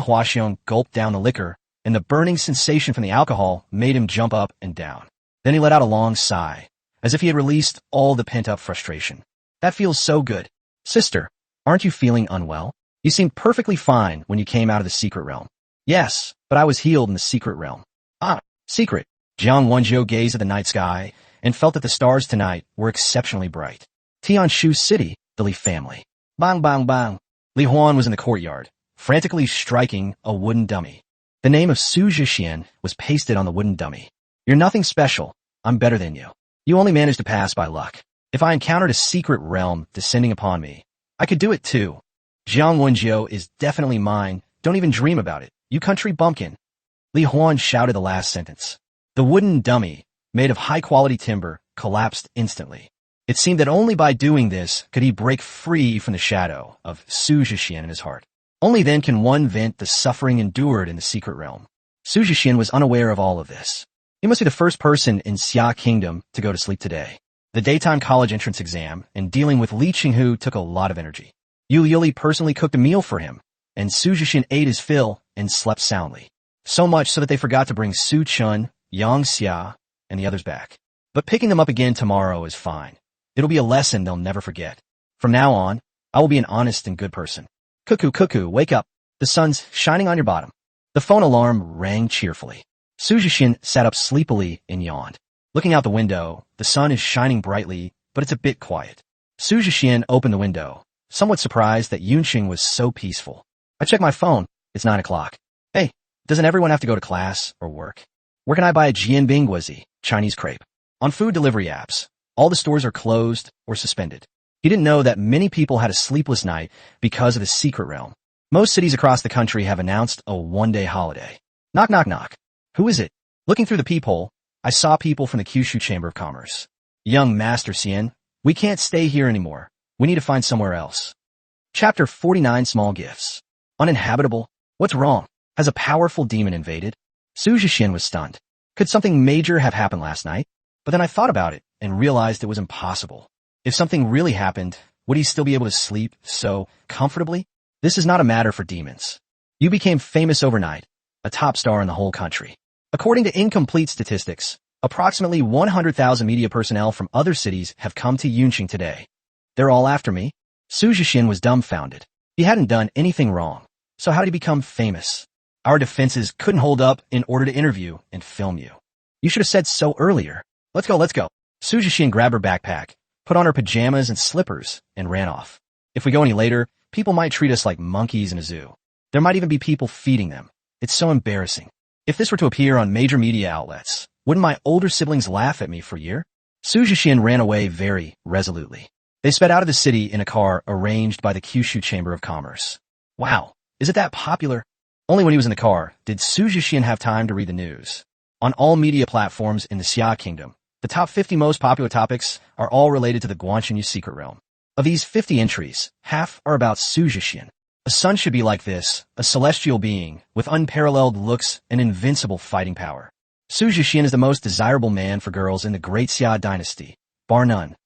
Huaxiong gulped down the liquor, and the burning sensation from the alcohol made him jump up and down. Then he let out a long sigh, as if he had released all the pent-up frustration. That feels so good. Sister, aren't you feeling unwell? You seemed perfectly fine when you came out of the secret realm. Yes, but I was healed in the secret realm. Ah, secret. Jiang Wenju gazed at the night sky and felt that the stars tonight were exceptionally bright. Tianshu City, the Li family. Bang, bang, bang. Li Huan was in the courtyard, frantically striking a wooden dummy. The name of Su Jixian was pasted on the wooden dummy. You're nothing special. I'm better than you. You only managed to pass by luck. If I encountered a secret realm descending upon me, I could do it too. Jiang Wenju is definitely mine. Don't even dream about it. You country bumpkin. Li Huan shouted the last sentence. The wooden dummy, made of high-quality timber, collapsed instantly. It seemed that only by doing this could he break free from the shadow of Su Jixian in his heart. Only then can one vent the suffering endured in the secret realm. Su Jixian was unaware of all of this. He must be the first person in Xia Kingdom to go to sleep today. The daytime college entrance exam and dealing with Li Qinghu took a lot of energy. Yu Yuli personally cooked a meal for him, and Su Jixian ate his fill and slept soundly. So much so that they forgot to bring Su Chun, Yang Xia, and the others back. But picking them up again tomorrow is fine. It'll be a lesson they'll never forget. From now on, I will be an honest and good person. Cuckoo, cuckoo, wake up. The sun's shining on your bottom. The phone alarm rang cheerfully. Su Jixian sat up sleepily and yawned. Looking out the window, the sun is shining brightly, but it's a bit quiet. Su Jixian opened the window, somewhat surprised that Yunqing was so peaceful. I checked my phone. It's 9 o'clock. Hey, doesn't everyone have to go to class or work? Where can I buy a jianbingguozi, Chinese crepe? On food delivery apps, all the stores are closed or suspended. He didn't know that many people had a sleepless night because of the secret realm. Most cities across the country have announced a one-day holiday. Knock, knock, knock. Who is it? Looking through the peephole, I saw people from the Kyushu Chamber of Commerce. Young Master Xian, we can't stay here anymore. We need to find somewhere else. Chapter 49 Small Gifts. Uninhabitable? What's wrong? Has a powerful demon invaded? Su Jixian was stunned. Could something major have happened last night? But then I thought about it and realized it was impossible. If something really happened, would he still be able to sleep so comfortably? This is not a matter for demons. You became famous overnight, a top star in the whole country. According to incomplete statistics, approximately 100,000 media personnel from other cities have come to Yunqing today. They're all after me? Su Jixian was dumbfounded. He hadn't done anything wrong. So how did he become famous? Our defenses couldn't hold up in order to interview and film you. You should have said so earlier. Let's go, let's go. Su Jixian grabbed her backpack, put on her pajamas and slippers, and ran off. If we go any later, people might treat us like monkeys in a zoo. There might even be people feeding them. It's so embarrassing. If this were to appear on major media outlets, wouldn't my older siblings laugh at me for a year? Su Jixian ran away very resolutely. They sped out of the city in a car arranged by the Kyushu Chamber of Commerce. Wow, is it that popular? Only when he was in the car did Su Jixian have time to read the news. On all media platforms in the Xia Kingdom, the top 50 most popular topics are all related to the Guanxinyu secret realm. Of these 50 entries, half are about Su Jixian. A son should be like this, a celestial being with unparalleled looks and invincible fighting power. Su Jixian is the most desirable man for girls in the Great Xia dynasty, bar none.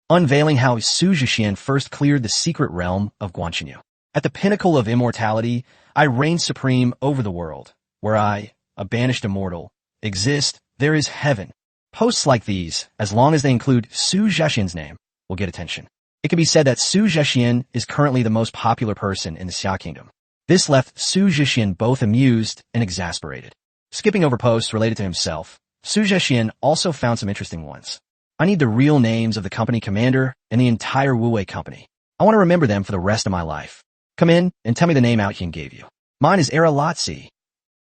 Unveiling how Su Jixian first cleared the secret realm of Guanxinyu. At the pinnacle of immortality, I reign supreme over the world. Where I, a banished immortal, exist, there is heaven. Posts like these, as long as they include Su Jixian's name, will get attention. It can be said that Su Jixian is currently the most popular person in the Xia Kingdom. This left Su Jixian both amused and exasperated. Skipping over posts related to himself, Su Jixian also found some interesting ones. I need the real names of the company commander and the entire Wuwei company. I want to remember them for the rest of my life. Come in and tell me the name Outyin gave you. Mine is Aralatzi.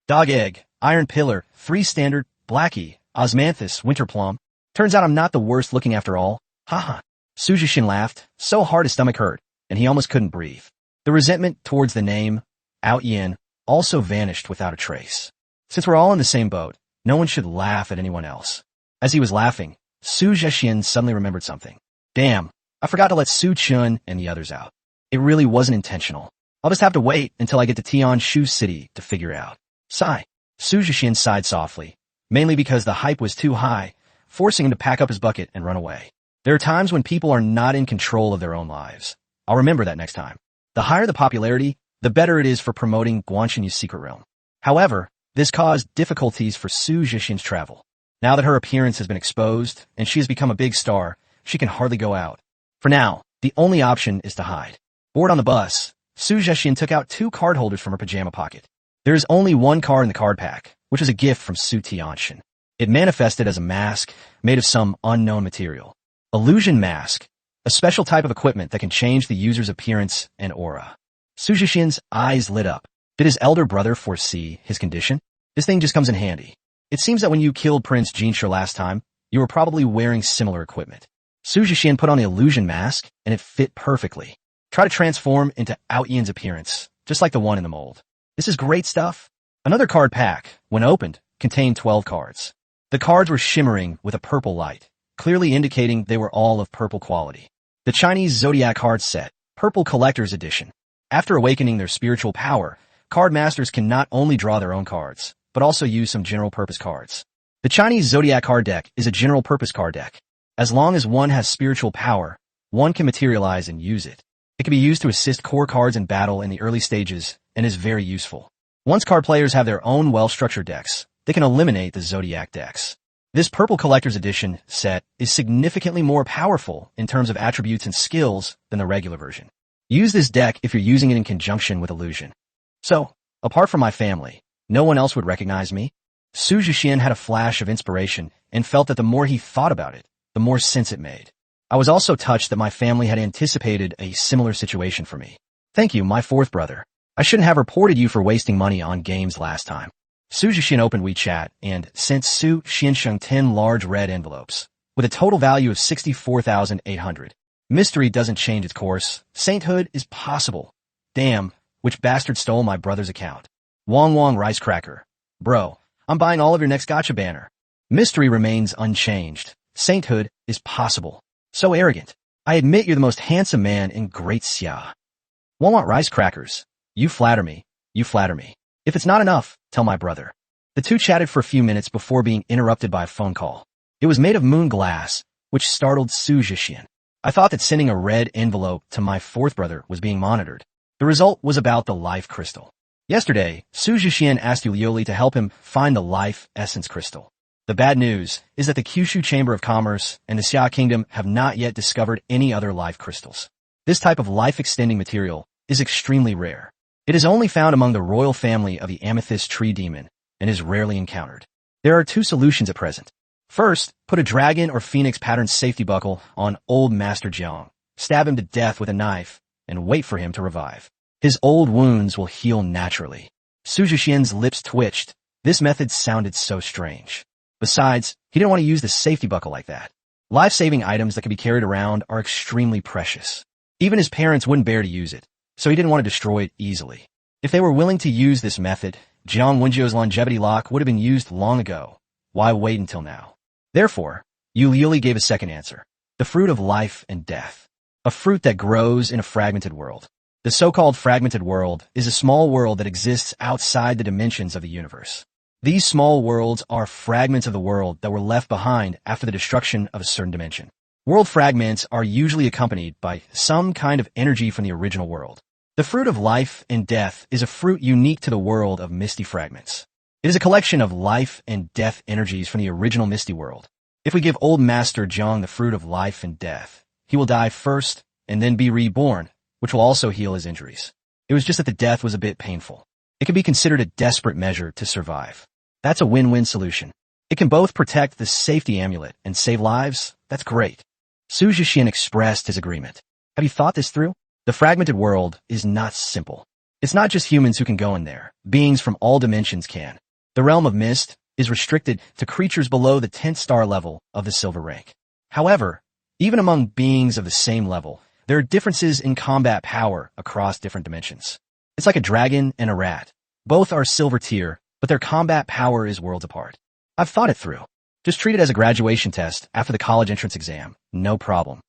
Dog Egg, Iron Pillar, 3 Standard, Blackie, Osmanthus, Winterplum. Turns out I'm not the worst looking after all. Haha. Su Jixian laughed, so hard his stomach hurt, and he almost couldn't breathe. The resentment towards the name, Outyin, also vanished without a trace. Since we're all in the same boat, no one should laugh at anyone else. As he was laughing, Su Jixian suddenly remembered something. Damn, I forgot to let Su Chun and the others out. It really wasn't intentional. I'll just have to wait until I get to Tianshu City to figure it out. Sigh. Su Jixian sighed softly, mainly because the hype was too high, forcing him to pack up his bucket and run away. There are times when people are not in control of their own lives. I'll remember that next time. The higher the popularity, the better it is for promoting Guanxinyu's secret realm. However, this caused difficulties for Su Jixian's travel. Now that her appearance has been exposed and she has become a big star, she can hardly go out. For now, the only option is to hide. Bored on the bus, Su Jixian took out 2 card holders from her pajama pocket. There is only 1 card in the card pack, which is a gift from Su Tianshan. It manifested as a mask made of some unknown material. Illusion mask, a special type of equipment that can change the user's appearance and aura. Su Jixian's eyes lit up. Did his elder brother foresee his condition? This thing just comes in handy. It seems that when you killed Prince Jinsha last time, you were probably wearing similar equipment. Su Jixian put on the illusion mask, and it fit perfectly. Try to transform into Outyin's appearance, just like the one in the mold. This is great stuff. Another card pack, when opened, contained 12 cards. The cards were shimmering with a purple light, clearly indicating they were all of purple quality. The Chinese Zodiac card set, Purple Collector's Edition. After awakening their spiritual power, card masters can not only draw their own cards, but also use some general-purpose cards. The Chinese Zodiac card deck is a general-purpose card deck. As long as one has spiritual power, one can materialize and use it. It can be used to assist core cards in battle in the early stages and is very useful. Once card players have their own well-structured decks, they can eliminate the Zodiac decks. This Purple Collector's Edition set is significantly more powerful in terms of attributes and skills than the regular version. Use this deck if you're using it in conjunction with illusion. So, apart from my family, no one else would recognize me. Su Jixian had a flash of inspiration and felt that the more he thought about it, the more sense it made. I was also touched that my family had anticipated a similar situation for me. Thank you, my fourth brother. I shouldn't have reported you for wasting money on games last time. Su Jixian opened WeChat and sent Su Xiansheng 10 large red envelopes, with a total value of 64,800. Mystery doesn't change its course. Sainthood is possible. Damn, which bastard stole my brother's account? Wong Wong Rice Cracker. Bro, I'm buying all of your next gacha banner. Mystery remains unchanged. Sainthood is possible. So arrogant. I admit you're the most handsome man in Great Xia. Wong Wong Rice Crackers. You flatter me. You flatter me. If it's not enough, tell my brother. The two chatted for a few minutes before being interrupted by a phone call. It was made of moon glass, which startled Su Jixian. I thought that sending a red envelope to my fourth brother was being monitored. The result was about the life crystal. Yesterday, Su Jixian asked Yuli to help him find the life essence crystal. The bad news is that the Kyushu Chamber of Commerce and the Xia Kingdom have not yet discovered any other life crystals. This type of life-extending material is extremely rare. It is only found among the royal family of the amethyst tree demon and is rarely encountered. There are two solutions at present. First, put a dragon or phoenix pattern safety buckle on old Master Jiang, stab him to death with a knife, and wait for him to revive. His old wounds will heal naturally. Su Jixian's lips twitched. This method sounded so strange. Besides, he didn't want to use the safety buckle like that. Life-saving items that can be carried around are extremely precious. Even his parents wouldn't bear to use it, so he didn't want to destroy it easily. If they were willing to use this method, Jiang Wenjiu's longevity lock would have been used long ago. Why wait until now? Therefore, Yuli gave a second answer. The fruit of life and death. A fruit that grows in a fragmented world. The so-called fragmented world is a small world that exists outside the dimensions of the universe. These small worlds are fragments of the world that were left behind after the destruction of a certain dimension. World fragments are usually accompanied by some kind of energy from the original world. The fruit of life and death is a fruit unique to the world of misty fragments. It is a collection of life and death energies from the original misty world. If we give old Master Jiang the fruit of life and death, he will die first and then be reborn, which will also heal his injuries. It was just that the death was a bit painful. It can be considered a desperate measure to survive. That's a win-win solution. It can both protect the safety amulet and save lives. That's great. Su Jixian expressed his agreement. Have you thought this through? The fragmented world is not simple. It's not just humans who can go in there. Beings from all dimensions can. The realm of mist is restricted to creatures below the 10th star level of the silver rank. However, even among beings of the same level, there are differences in combat power across different dimensions. It's like a dragon and a rat. Both are silver tier, but their combat power is worlds apart. I've thought it through. Just treat it as a graduation test after the college entrance exam. No problem.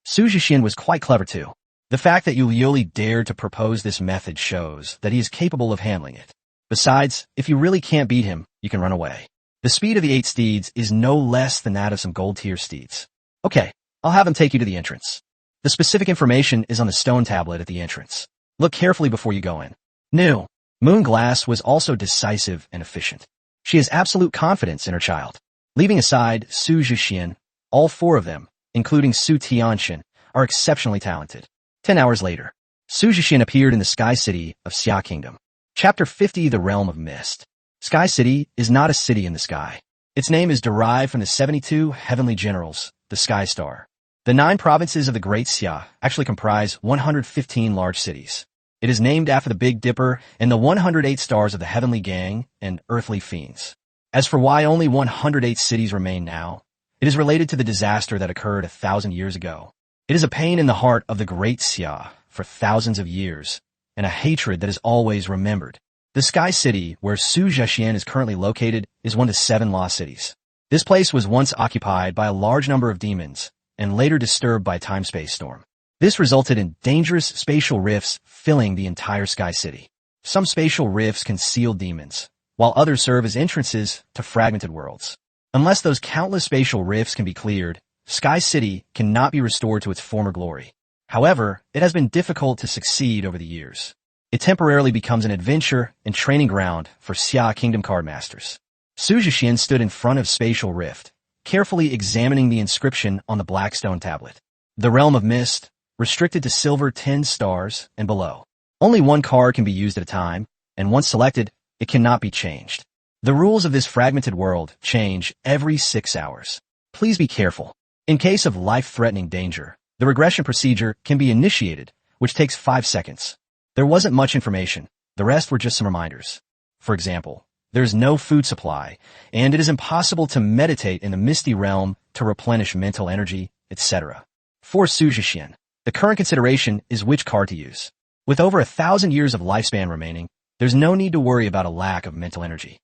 Su Jixian was quite clever too. The fact that Yuli dared to propose this method shows that he is capable of handling it. Besides, if you really can't beat him, you can run away. The speed of the 8 steeds is no less than that of some gold tier steeds. Okay, I'll have him take you to the entrance. The specific information is on the stone tablet at the entrance. Look carefully before you go in. New. Moon Glass was also decisive and efficient. She has absolute confidence in her child. Leaving aside Su Jixian, all 4 of them, including Su Tianxin, are exceptionally talented. 10 hours later, Su Jixian appeared in the Sky City of Xia Kingdom. Chapter 50, The Realm of Mist. Sky City is not a city in the sky. Its name is derived from the 72 heavenly generals, the Sky Star. The 9 provinces of the Great Xia actually comprise 115 large cities. It is named after the Big Dipper and the 108 stars of the Heavenly Gang and Earthly Fiends. As for why only 108 cities remain now, it is related to the disaster that occurred 1,000 years ago. It is a pain in the heart of the Great Xia for thousands of years, and a hatred that is always remembered. The Sky City, where Su Jixian is currently located, is one of the 7 lost cities. This place was once occupied by a large number of demons, and later disturbed by a time-space storm. This resulted in dangerous spatial rifts filling the entire Sky City. Some spatial rifts conceal demons, while others serve as entrances to fragmented worlds. Unless those countless spatial rifts can be cleared, Sky City cannot be restored to its former glory. However, it has been difficult to succeed over the years. It temporarily becomes an adventure and training ground for Xia Kingdom card masters. Su Jixian stood in front of Spatial Rift, carefully examining the inscription on the black stone tablet. The Realm of Mist, restricted to silver 10 stars and below. Only one card can be used at a time, and once selected, it cannot be changed. The rules of this fragmented world change every 6 hours. Please be careful. In case of life-threatening danger, the regression procedure can be initiated, which takes 5 seconds. There wasn't much information. The rest were just some reminders. For example, there's no food supply, and it is impossible to meditate in the misty realm to replenish mental energy, etc. For Su Jixian, the current consideration is which card to use. With over 1,000 years of lifespan remaining, there's no need to worry about a lack of mental energy.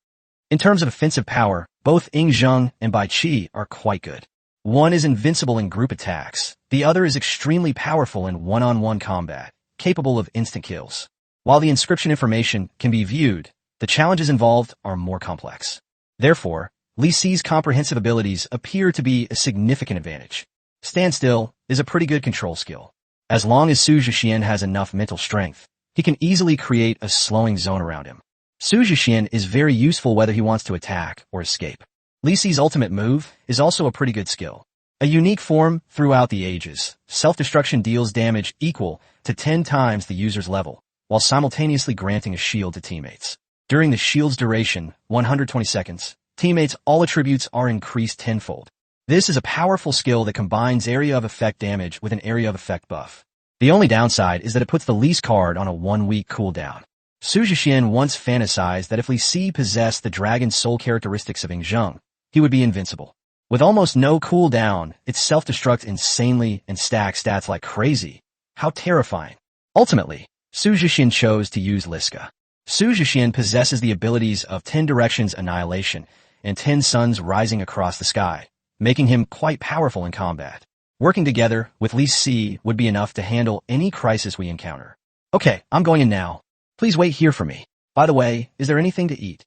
In terms of offensive power, both Ying Zheng and Bai Qi are quite good. One is invincible in group attacks, the other is extremely powerful in one-on-one combat, capable of instant kills. While the inscription information can be viewed, the challenges involved are more complex. Therefore, Li Si's comprehensive abilities appear to be a significant advantage. Standstill is a pretty good control skill. As long as Su Jixian has enough mental strength, he can easily create a slowing zone around him. Su Jixian is very useful whether he wants to attack or escape. Li Si's ultimate move is also a pretty good skill. A unique form throughout the ages, self-destruction deals damage equal to 10 times the user's level, while simultaneously granting a shield to teammates. During the shield's duration, 120 seconds, teammates' all attributes are increased tenfold. This is a powerful skill that combines area of effect damage with an area of effect buff. The only downside is that it puts the Li's card on a 1-week cooldown. Su Jixian once fantasized that if Li Si possessed the dragon soul characteristics of Ying Zheng, he would be invincible. With almost no cooldown, it self-destructs insanely and stacks stats like crazy. How terrifying. Ultimately, Su Jixian chose to use Liska. Su Jixian possesses the abilities of 10 Directions Annihilation and 10 Suns Rising Across the Sky, making him quite powerful in combat. Working together with Li Si would be enough to handle any crisis we encounter. Okay, I'm going in now. Please wait here for me. By the way, is there anything to eat?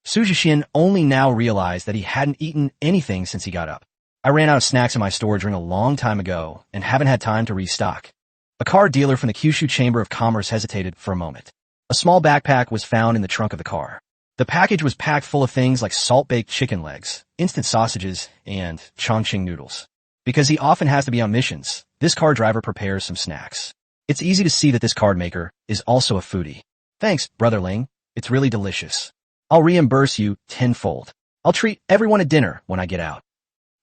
Su Jixian only now realized that he hadn't eaten anything since he got up. I ran out of snacks in my storage room a long time ago and haven't had time to restock. A car dealer from the Kyushu Chamber of Commerce hesitated for a moment. A small backpack was found in the trunk of the car. The package was packed full of things like salt-baked chicken legs, instant sausages, and Chongqing noodles. Because he often has to be on missions, this car driver prepares some snacks. It's easy to see that this card maker is also a foodie. Thanks, Brother Ling. It's really delicious. I'll reimburse you tenfold. I'll treat everyone at dinner when I get out.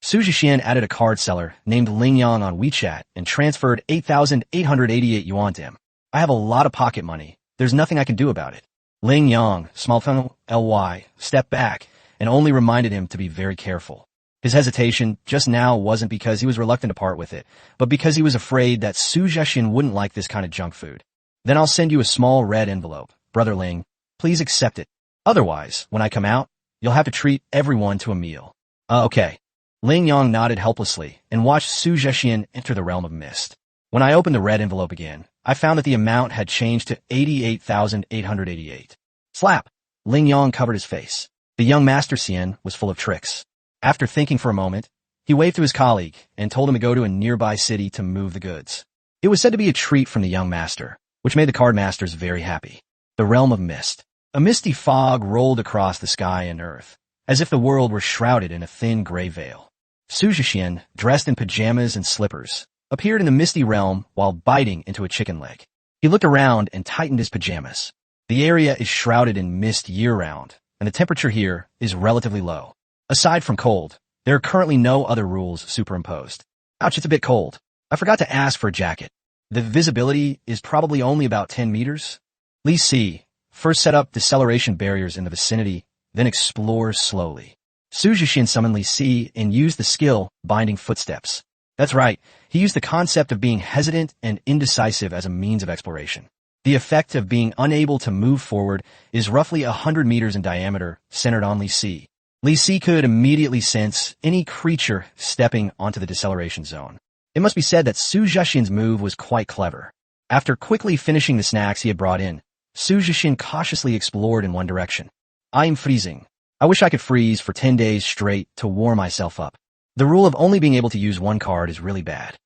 Su Jixian added a card seller named Ling Yang on WeChat and transferred 8,888 yuan to him. I have a lot of pocket money. There's nothing I can do about it. Ling Yang, small funnel, LY, stepped back and only reminded him to be very careful. His hesitation just now wasn't because he was reluctant to part with it, but because he was afraid that Su Jixian wouldn't like this kind of junk food. Then I'll send you a small red envelope. Brother Ling, please accept it. Otherwise, when I come out, you'll have to treat everyone to a meal. Okay. Ling Yang nodded helplessly and watched Su Jixian enter the realm of mist. When I opened the red envelope again, I found that the amount had changed to 88,888. Slap! Ling Yang covered his face. The young Master Xian was full of tricks. After thinking for a moment, he waved to his colleague and told him to go to a nearby city to move the goods. It was said to be a treat from the young master, which made the card masters very happy. The realm of mist. A misty fog rolled across the sky and earth, as if the world were shrouded in a thin gray veil. Su Jixian, dressed in pajamas and slippers, appeared in the misty realm while biting into a chicken leg. He looked around and tightened his pajamas. The area is shrouded in mist year-round, and the temperature here is relatively low. Aside from cold, there are currently no other rules superimposed. Ouch, it's a bit cold. I forgot to ask for a jacket. The visibility is probably only about 10 meters. Li Si, first set up deceleration barriers in the vicinity, then explore slowly. Su Jixian summoned Li Si and used the skill Binding Footsteps. That's right, he used the concept of being hesitant and indecisive as a means of exploration. The effect of being unable to move forward is roughly 100 meters in diameter, centered on Li Si. Li Si could immediately sense any creature stepping onto the deceleration zone. It must be said that Su Zhixian's move was quite clever. After quickly finishing the snacks he had brought in, Su Zhixian cautiously explored in one direction. I am freezing. I wish I could freeze for 10 days straight to warm myself up. The rule of only being able to use one card is really bad.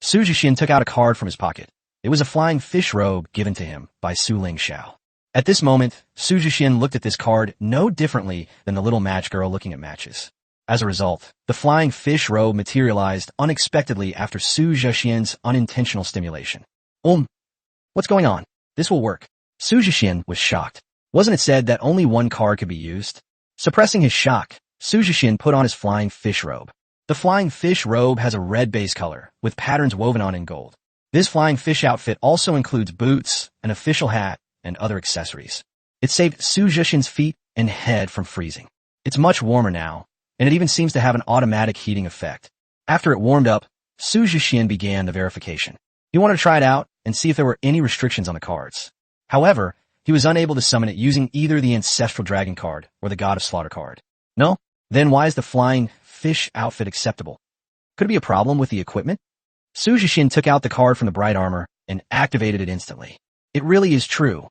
Su Zhixian took out a card from his pocket. It was a flying fish robe given to him by Su Lingxiao. At this moment, Su Zhixian looked at this card no differently than the little match girl looking at matches. As a result, the flying fish robe materialized unexpectedly after Su Zhixian's unintentional stimulation. What's going on? This will work. Su Zhixian was shocked. Wasn't it said that only one card could be used? Suppressing his shock, Su Zhixian put on his flying fish robe. The flying fish robe has a red base color, with patterns woven on in gold. This flying fish outfit also includes boots, an official hat, and other accessories. It saved Su Zhixian's feet and head from freezing. It's much warmer now, and it even seems to have an automatic heating effect. After it warmed up, Su Zhixian began the verification. He wanted to try it out and see if there were any restrictions on the cards. However, he was unable to summon it using either the Ancestral Dragon card or the God of Slaughter card. No? Then why is the flying fish outfit acceptable? Could it be a problem with the equipment? Su Zhixian took out the card from the bright armor and activated it instantly. It really is true.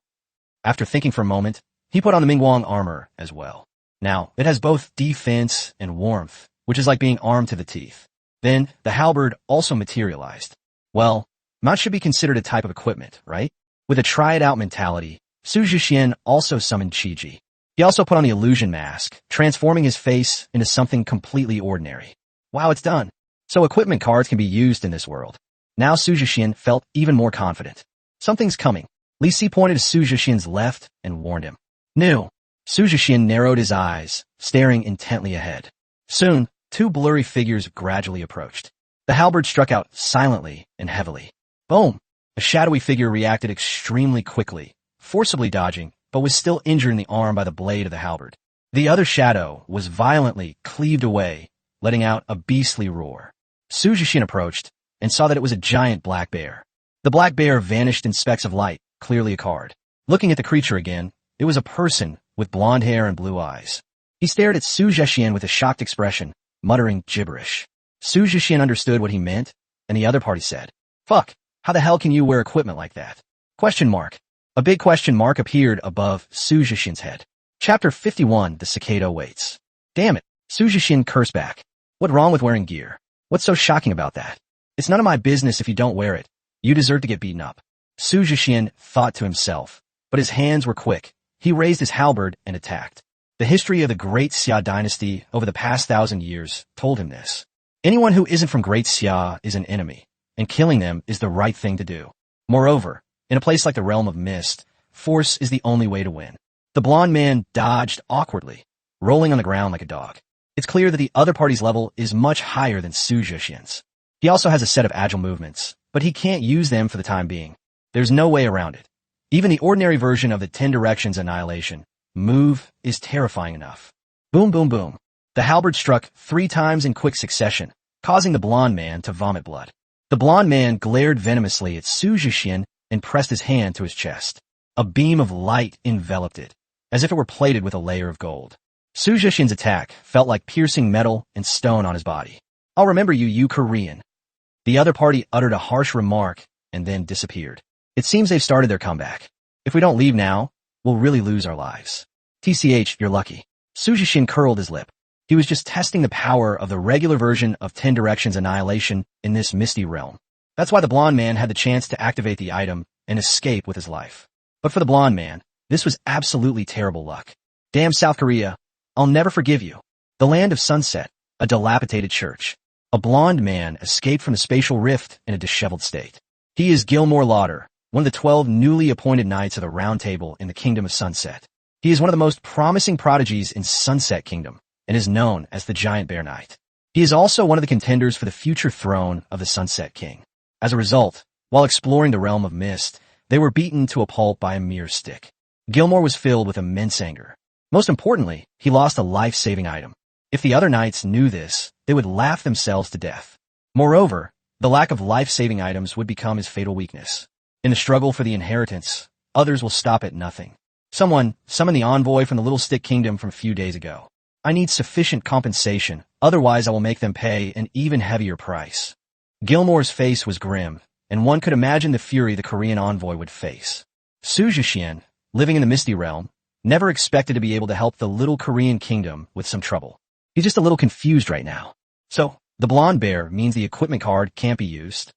After thinking for a moment, he put on the Mingguang armor as well. Now, it has both defense and warmth, which is like being armed to the teeth. Then, the halberd also materialized. Well, mount should be considered a type of equipment, right? With a try-it-out mentality, Su Zhixian also summoned Qiji. He also put on the illusion mask, transforming his face into something completely ordinary. Wow, it's done. So equipment cards can be used in this world. Now Su Zhixian felt even more confident. Something's coming. Li Si pointed to Su Zhixian's left and warned him. New. Su Zhixian narrowed his eyes, staring intently ahead. Soon, two blurry figures gradually approached. The halberd struck out silently and heavily. Boom! A shadowy figure reacted extremely quickly, forcibly dodging, but was still injured in the arm by the blade of the halberd. The other shadow was violently cleaved away, letting out a beastly roar. Su Zhixian approached and saw that it was a giant black bear. The black bear vanished in specks of light, clearly a card. Looking at the creature again, it was a person with blonde hair and blue eyes. He stared at Su Zhixian with a shocked expression, muttering gibberish. Su Zhixian understood what he meant, and the other party said, "Fuck, how the hell can you wear equipment like that?" Question mark. A big question mark appeared above Su Zhixian's head. Chapter 51, The Cicada Waits. Damn it, Su Zhixian cursed back. What wrong with wearing gear? What's so shocking about that? It's none of my business if you don't wear it. You deserve to get beaten up. Su Zhixian thought to himself, but his hands were quick. He raised his halberd and attacked. The history of the Great Xia dynasty over the past 1,000 years told him this. Anyone who isn't from Great Xia is an enemy, and killing them is the right thing to do. Moreover, in a place like the Realm of Mist, force is the only way to win. The blond man dodged awkwardly, rolling on the ground like a dog. It's clear that the other party's level is much higher than Su Zhixian's. He also has a set of agile movements, but he can't use them for the time being. There's no way around it. Even the ordinary version of the 10 Directions Annihilation move is terrifying enough. Boom, boom, boom. The halberd struck 3 times in quick succession, causing the blond man to vomit blood. The blond man glared venomously at Su Zhixian and pressed his hand to his chest. A beam of light enveloped it, as if it were plated with a layer of gold. Su Zhixian's attack felt like piercing metal and stone on his body. I'll remember you, you Korean. The other party uttered a harsh remark and then disappeared. It seems they've started their comeback. If we don't leave now, we'll really lose our lives. TCH, you're lucky. Su Zhixian curled his lip. He was just testing the power of the regular version of 10 Directions Annihilation in this misty realm. That's why the blond man had the chance to activate the item and escape with his life. But for the blond man, this was absolutely terrible luck. Damn South Korea, I'll never forgive you. The land of sunset, a dilapidated church. A blond man escaped from the spatial rift in a disheveled state. He is Gilmore Lauder, one of the 12 newly appointed knights of the Round Table in the Kingdom of Sunset. He is one of the most promising prodigies in Sunset Kingdom and is known as the Giant Bear Knight. He is also one of the contenders for the future throne of the Sunset King. As a result, while exploring the Realm of Mist, they were beaten to a pulp by a mere stick. Gilmore was filled with immense anger. Most importantly, he lost a life-saving item. If the other knights knew this, they would laugh themselves to death. Moreover, the lack of life-saving items would become his fatal weakness. In the struggle for the inheritance, others will stop at nothing. Someone, summon the envoy from the Little Stick Kingdom from a few days ago. I need sufficient compensation, otherwise I will make them pay an even heavier price. Gilmore's face was grim, and one could imagine the fury the Korean envoy would face. Su Jixian, living in the Misty Realm, never expected to be able to help the little Korean kingdom with some trouble. He's just a little confused right now. So, the blonde bear means the equipment card can't be used?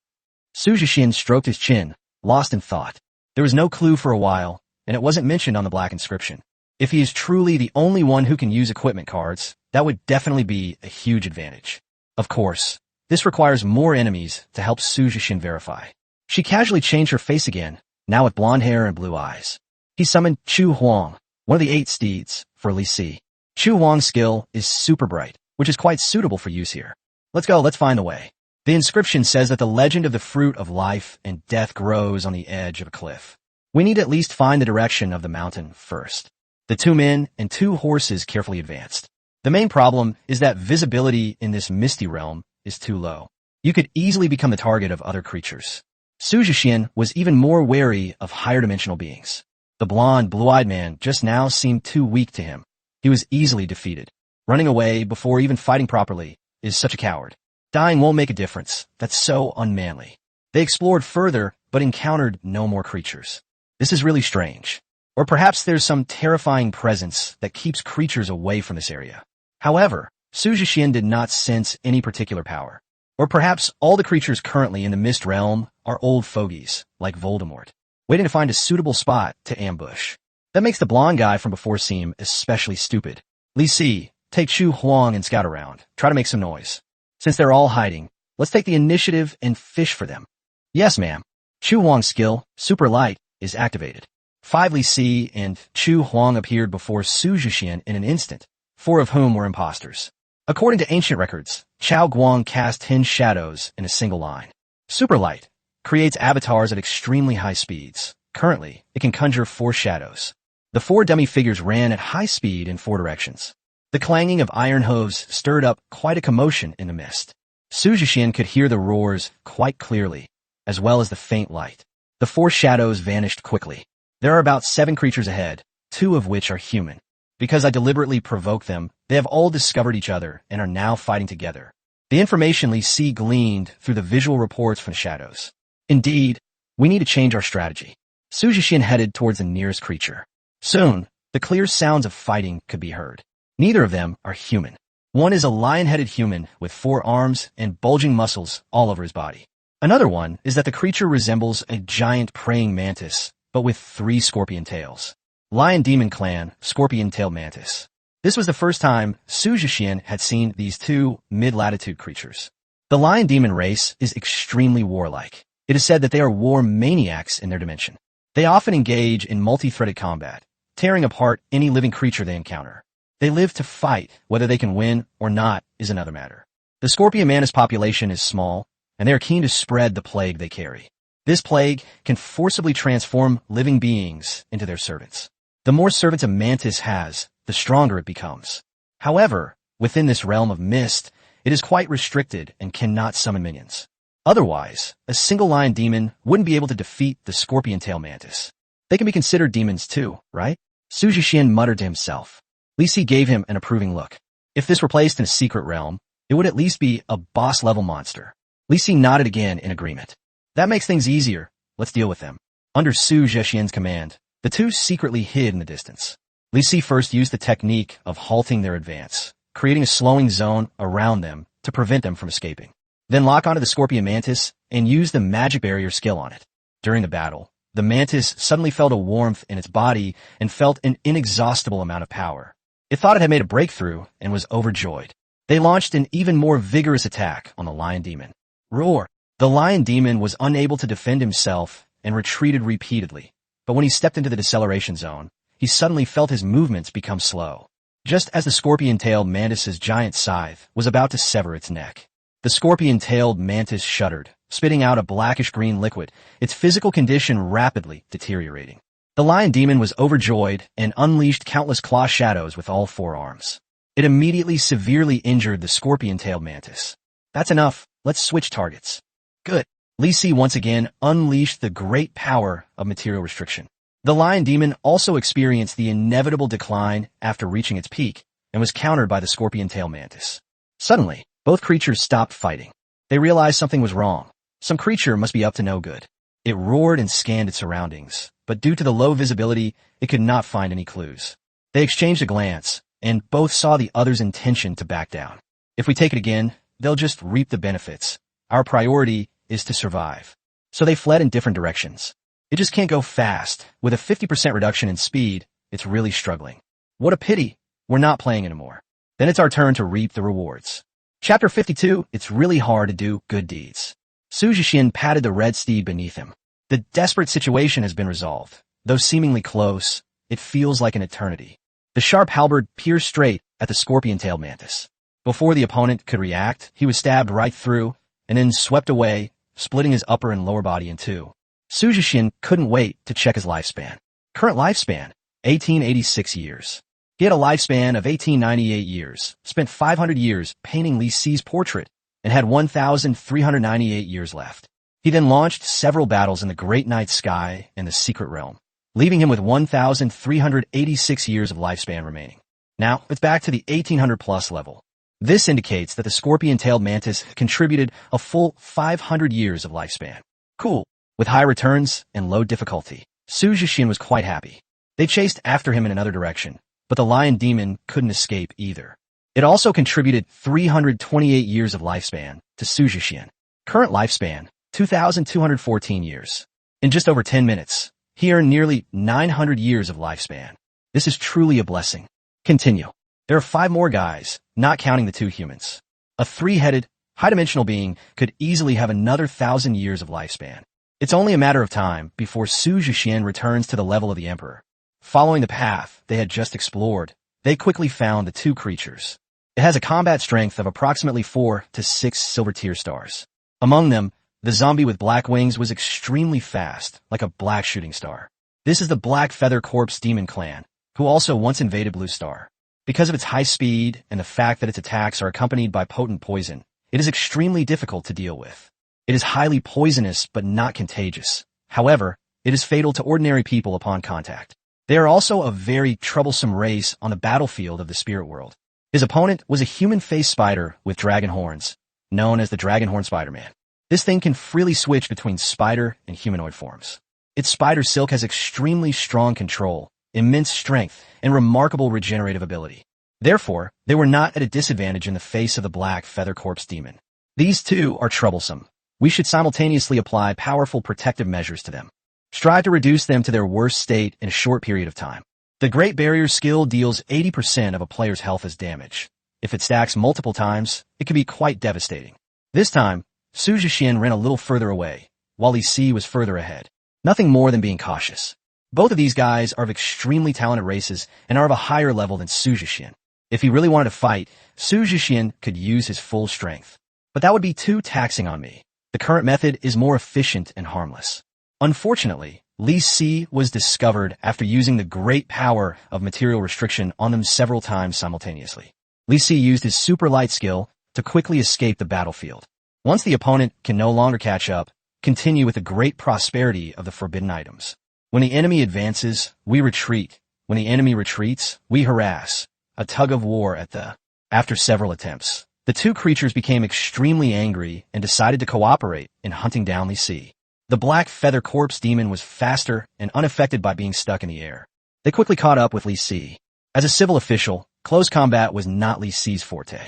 Su Jixian stroked his chin, lost in thought. There was no clue for a while, and it wasn't mentioned on the black inscription. If he is truly the only one who can use equipment cards, that would definitely be a huge advantage. Of course, this requires more enemies to help Su Jixian verify. She casually changed her face again, now with blonde hair and blue eyes. He summoned Chu Huang, one of the 8 steeds, for Li Si. Chu Huang's skill is super bright, which is quite suitable for use here. Let's go, let's find the way. The inscription says that the legend of the fruit of life and death grows on the edge of a cliff. We need to at least find the direction of the mountain first. The 2 men and 2 horses carefully advanced. The main problem is that visibility in this misty realm is too low. You could easily become the target of other creatures. Su Jixian was even more wary of higher dimensional beings. The blonde, blue-eyed man just now seemed too weak to him. He was easily defeated. Running away before even fighting properly is such a coward. Dying won't make a difference. That's so unmanly. They explored further, but encountered no more creatures. This is really strange. Or perhaps there's some terrifying presence that keeps creatures away from this area. However, Su Jixian did not sense any particular power. Or perhaps all the creatures currently in the Mist Realm are old fogies, like Voldemort, waiting to find a suitable spot to ambush. That makes the blonde guy from before seem especially stupid. Li Si, take Chu Huang and scout around. Try to make some noise. Since they're all hiding, let's take the initiative and fish for them. Yes, ma'am. Chu Huang's skill, Super Light, is activated. 5 Li Si and Chu Huang appeared before Su Jixian in an instant, 4 of whom were imposters. According to ancient records, Chao Guang cast 10 shadows in a single line. Super Light creates avatars at extremely high speeds. Currently, it can conjure 4 shadows. The 4 dummy figures ran at high speed in 4 directions. The clanging of iron hooves stirred up quite a commotion in the mist. Su Jixian could hear the roars quite clearly, as well as the faint light. The 4 shadows vanished quickly. There are about 7 creatures ahead, 2 of which are human. Because I deliberately provoked them, they have all discovered each other and are now fighting together. The information Li Si gleaned through the visual reports from the shadows. Indeed, we need to change our strategy. Su Jixian headed towards the nearest creature. Soon, the clear sounds of fighting could be heard. Neither of them are human. One is a lion-headed human with 4 arms and bulging muscles all over his body. Another one is that the creature resembles a giant praying mantis, but with 3 scorpion tails. Lion Demon Clan, Scorpion Tail Mantis. This was the first time Su Jixian had seen these 2 mid-latitude creatures. The Lion Demon race is extremely warlike. It is said that they are war maniacs in their dimension. They often engage in multi-threaded combat, tearing apart any living creature they encounter. They live to fight. Whether they can win or not is another matter. The Scorpion Mantis population is small, and they are keen to spread the plague they carry. This plague can forcibly transform living beings into their servants. The more servants a mantis has, the stronger it becomes. However, within this realm of mist, it is quite restricted and cannot summon minions. Otherwise, a single lion demon wouldn't be able to defeat the scorpion tail mantis. They can be considered demons too, right? Su Jixian muttered to himself. Li Si gave him an approving look. If this were placed in a secret realm, it would at least be a boss-level monster. Li Si nodded again in agreement. That makes things easier. Let's deal with them. Under Su Jixian's command, the 2 secretly hid in the distance. Li Si first used the technique of halting their advance, creating a slowing zone around them to prevent them from escaping. Then lock onto the Scorpion Mantis and use the magic barrier skill on it. During the battle, the mantis suddenly felt a warmth in its body and felt an inexhaustible amount of power. It thought it had made a breakthrough and was overjoyed. They launched an even more vigorous attack on the Lion Demon. Roar! The Lion Demon was unable to defend himself and retreated repeatedly. But when he stepped into the deceleration zone, he suddenly felt his movements become slow. Just as the scorpion-tailed mantis's giant scythe was about to sever its neck. The scorpion-tailed mantis shuddered, spitting out a blackish-green liquid, its physical condition rapidly deteriorating. The lion demon was overjoyed and unleashed countless claw shadows with all 4 arms. It immediately severely injured the scorpion-tailed mantis. That's enough. Let's switch targets. Good. Li Si once again unleashed the great power of material restriction. The lion demon also experienced the inevitable decline after reaching its peak, and was countered by the scorpion tail mantis. Suddenly, both creatures stopped fighting. They realized something was wrong. Some creature must be up to no good. It roared and scanned its surroundings, but due to the low visibility, it could not find any clues. They exchanged a glance, and both saw the other's intention to back down. If we take it again, they'll just reap the benefits. Our priority is to survive. So they fled in different directions. It just can't go fast. With a 50% reduction in speed, it's really struggling. What a pity. We're not playing anymore. Then it's our turn to reap the rewards. Chapter 52, it's really hard to do good deeds. Su Jixian patted the red steed beneath him. The desperate situation has been resolved. Though seemingly close, it feels like an eternity. The sharp halberd pierced straight at the scorpion-tailed mantis. Before the opponent could react, he was stabbed right through, and then swept away, splitting his upper and lower body in two. Su Jixian couldn't wait to check his lifespan. Current lifespan, 1886 years. He had a lifespan of 1898 years, spent 500 years painting Li Si's portrait, and had 1,398 years left. He then launched several battles in the Great Night Sky and the Secret Realm, leaving him with 1,386 years of lifespan remaining. Now, it's back to the 1800-plus level. This indicates that the scorpion-tailed mantis contributed a full 500 years of lifespan. Cool. With high returns and low difficulty, Su Jixian was quite happy. They chased after him in another direction, but the lion demon couldn't escape either. It also contributed 328 years of lifespan to Su Jixian. Current lifespan, 2,214 years. In just over 10 minutes, he earned nearly 900 years of lifespan. This is truly a blessing. Continue. There are 5 more guys, not counting the 2 humans. A 3-headed, high-dimensional being could easily have another 1,000 years of lifespan. It's only a matter of time before Su Jixian returns to the level of the Emperor. Following the path they had just explored, they quickly found the 2 creatures. It has a combat strength of approximately 4 to 6 silver tier stars. Among them, the zombie with black wings was extremely fast, like a black shooting star. This is the Black Feather Corpse Demon Clan, who also once invaded Blue Star. Because of its high speed and the fact that its attacks are accompanied by potent poison, it is extremely difficult to deal with. It is highly poisonous but not contagious. However, it is fatal to ordinary people upon contact. They are also a very troublesome race on the battlefield of the spirit world. His opponent was a human-faced spider with dragon horns, known as the Dragonhorn Spider-Man. This thing can freely switch between spider and humanoid forms. Its spider silk has extremely strong control, immense strength, and remarkable regenerative ability. Therefore, they were not at a disadvantage in the face of the Black Feather Corpse Demon. These 2 are troublesome. We should simultaneously apply powerful protective measures to them. Strive to reduce them to their worst state in a short period of time. The Great Barrier skill deals 80% of a player's health as damage. If it stacks multiple times, it can be quite devastating. This time, Su Jixian ran a little further away, while Li Si was further ahead. Nothing more than being cautious. Both of these guys are of extremely talented races and are of a higher level than Su Jixian. If he really wanted to fight, Su Jixian could use his full strength. But that would be too taxing on me. The current method is more efficient and harmless. Unfortunately, Li Si was discovered after using the great power of material restriction on them several times simultaneously. Li Si used his super light skill to quickly escape the battlefield. Once the opponent can no longer catch up, continue with the great prosperity of the forbidden items. When the enemy advances, we retreat. When the enemy retreats, we harass. A tug of war at the... After several attempts, the 2 creatures became extremely angry and decided to cooperate in hunting down Li Si. The Black Feather Corpse Demon was faster and unaffected by being stuck in the air. They quickly caught up with Li Si. As a civil official, close combat was not Li Si's forte.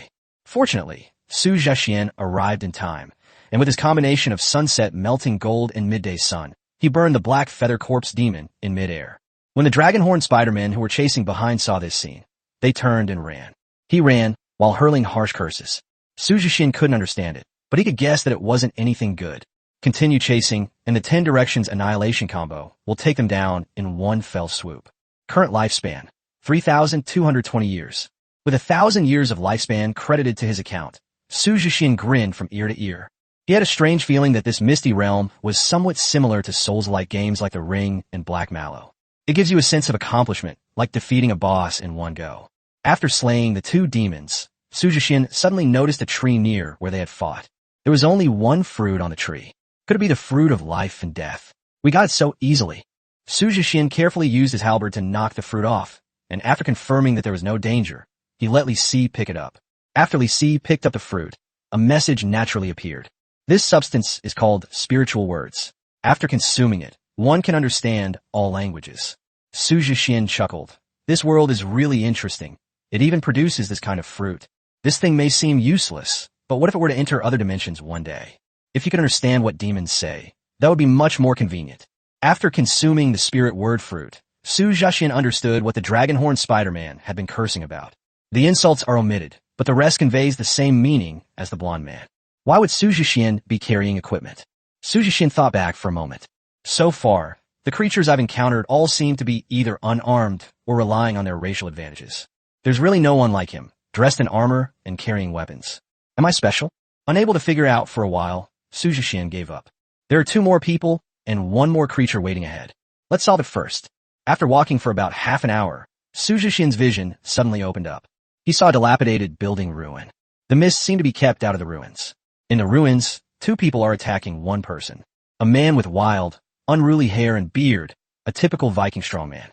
Fortunately, Su Jixian arrived in time, and with his combination of sunset melting gold and midday sun, he burned the Black Feather Corpse Demon in midair. When the Dragonhorn Spider-Men who were chasing behind saw this scene, they turned and ran. He ran, while hurling harsh curses. Su Jixian couldn't understand it, but he could guess that it wasn't anything good. Continue chasing, and the 10 Directions Annihilation combo will take them down in one fell swoop. Current lifespan, 3,220 years. With 1,000 years of lifespan credited to his account, Su Jixian grinned from ear to ear. He had a strange feeling that this misty realm was somewhat similar to Souls-like games like The Ring and Black Mallow. It gives you a sense of accomplishment, like defeating a boss in one go. After slaying the 2 demons, Su Jixian suddenly noticed a tree near where they had fought. There was only one fruit on the tree. Could it be the fruit of life and death? We got it so easily. Su Jixian carefully used his halberd to knock the fruit off, and after confirming that there was no danger, He let Li Si pick it up. After Li Si picked up the fruit, a message naturally appeared. This substance is called spiritual words. After consuming it, one can understand all languages. Su Jixian chuckled. This world is really interesting. It even produces this kind of fruit. This thing may seem useless, but what if it were to enter other dimensions one day? If you could understand what demons say, that would be much more convenient. After consuming the spirit word fruit, Su Jixian understood what the dragon-horned Spider-Man had been cursing about. The insults are omitted, but the rest conveys the same meaning as the blonde man. Why would Su Jixian be carrying equipment? Su Jixian thought back for a moment. So far, the creatures I've encountered all seem to be either unarmed or relying on their racial advantages. There's really no one like him, dressed in armor and carrying weapons. Am I special? Unable to figure out for a while, Su Jixian gave up. There are 2 more people and 1 more creature waiting ahead. Let's solve it first. After walking for about half an hour, Su Jixian's vision suddenly opened up. He saw a dilapidated building ruin. The mist seemed to be kept out of the ruins. In the ruins, 2 people are attacking 1 person. A man with wild, unruly hair and beard, a typical Viking strongman.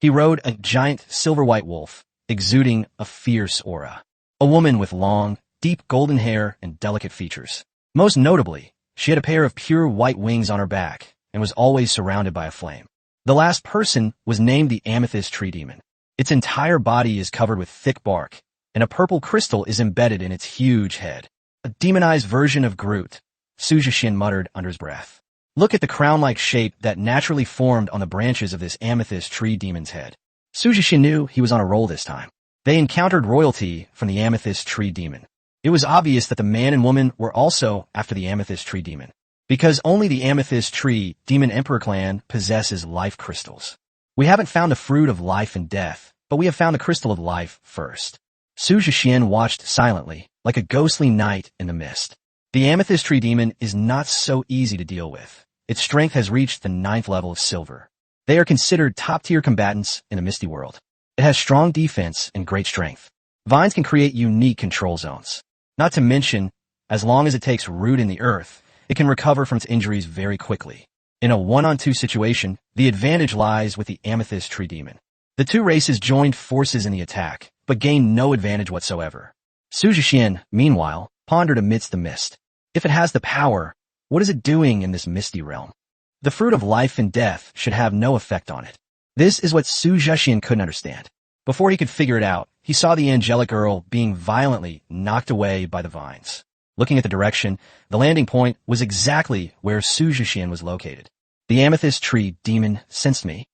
He rode a giant silver-white wolf, exuding a fierce aura. A woman with long, deep golden hair and delicate features. Most notably, she had a pair of pure white wings on her back and was always surrounded by a flame. The last person was named the Amethyst Tree Demon. Its entire body is covered with thick bark, and a purple crystal is embedded in its huge head. A demonized version of Groot, Su Jixian muttered under his breath. Look at the crown-like shape that naturally formed on the branches of this Amethyst Tree Demon's head. Su Jixian knew he was on a roll this time. They encountered royalty from the Amethyst Tree Demon. It was obvious that the man and woman were also after the Amethyst Tree Demon, because only the Amethyst Tree Demon Emperor clan possesses life crystals. We haven't found the fruit of life and death, but we have found the crystal of life first. Su Jixian watched silently, like a ghostly knight in the mist. The Amethyst Tree Demon is not so easy to deal with. Its strength has reached the 9th level of silver. They are considered top-tier combatants in the Misty World. It has strong defense and great strength. Vines can create unique control zones. Not to mention, as long as it takes root in the earth, it can recover from its injuries very quickly. In a 1-on-2 situation, the advantage lies with the Amethyst Tree Demon. The 2 races joined forces in the attack, but gained no advantage whatsoever. Su Jixian, meanwhile, pondered amidst the mist. If it has the power, what is it doing in this misty realm? The fruit of life and death should have no effect on it. This is what Su Jixian couldn't understand. Before he could figure it out, he saw the angelic girl being violently knocked away by the vines. Looking at the direction, the landing point was exactly where Su Jixian was located. The Amethyst Tree Demon sensed me.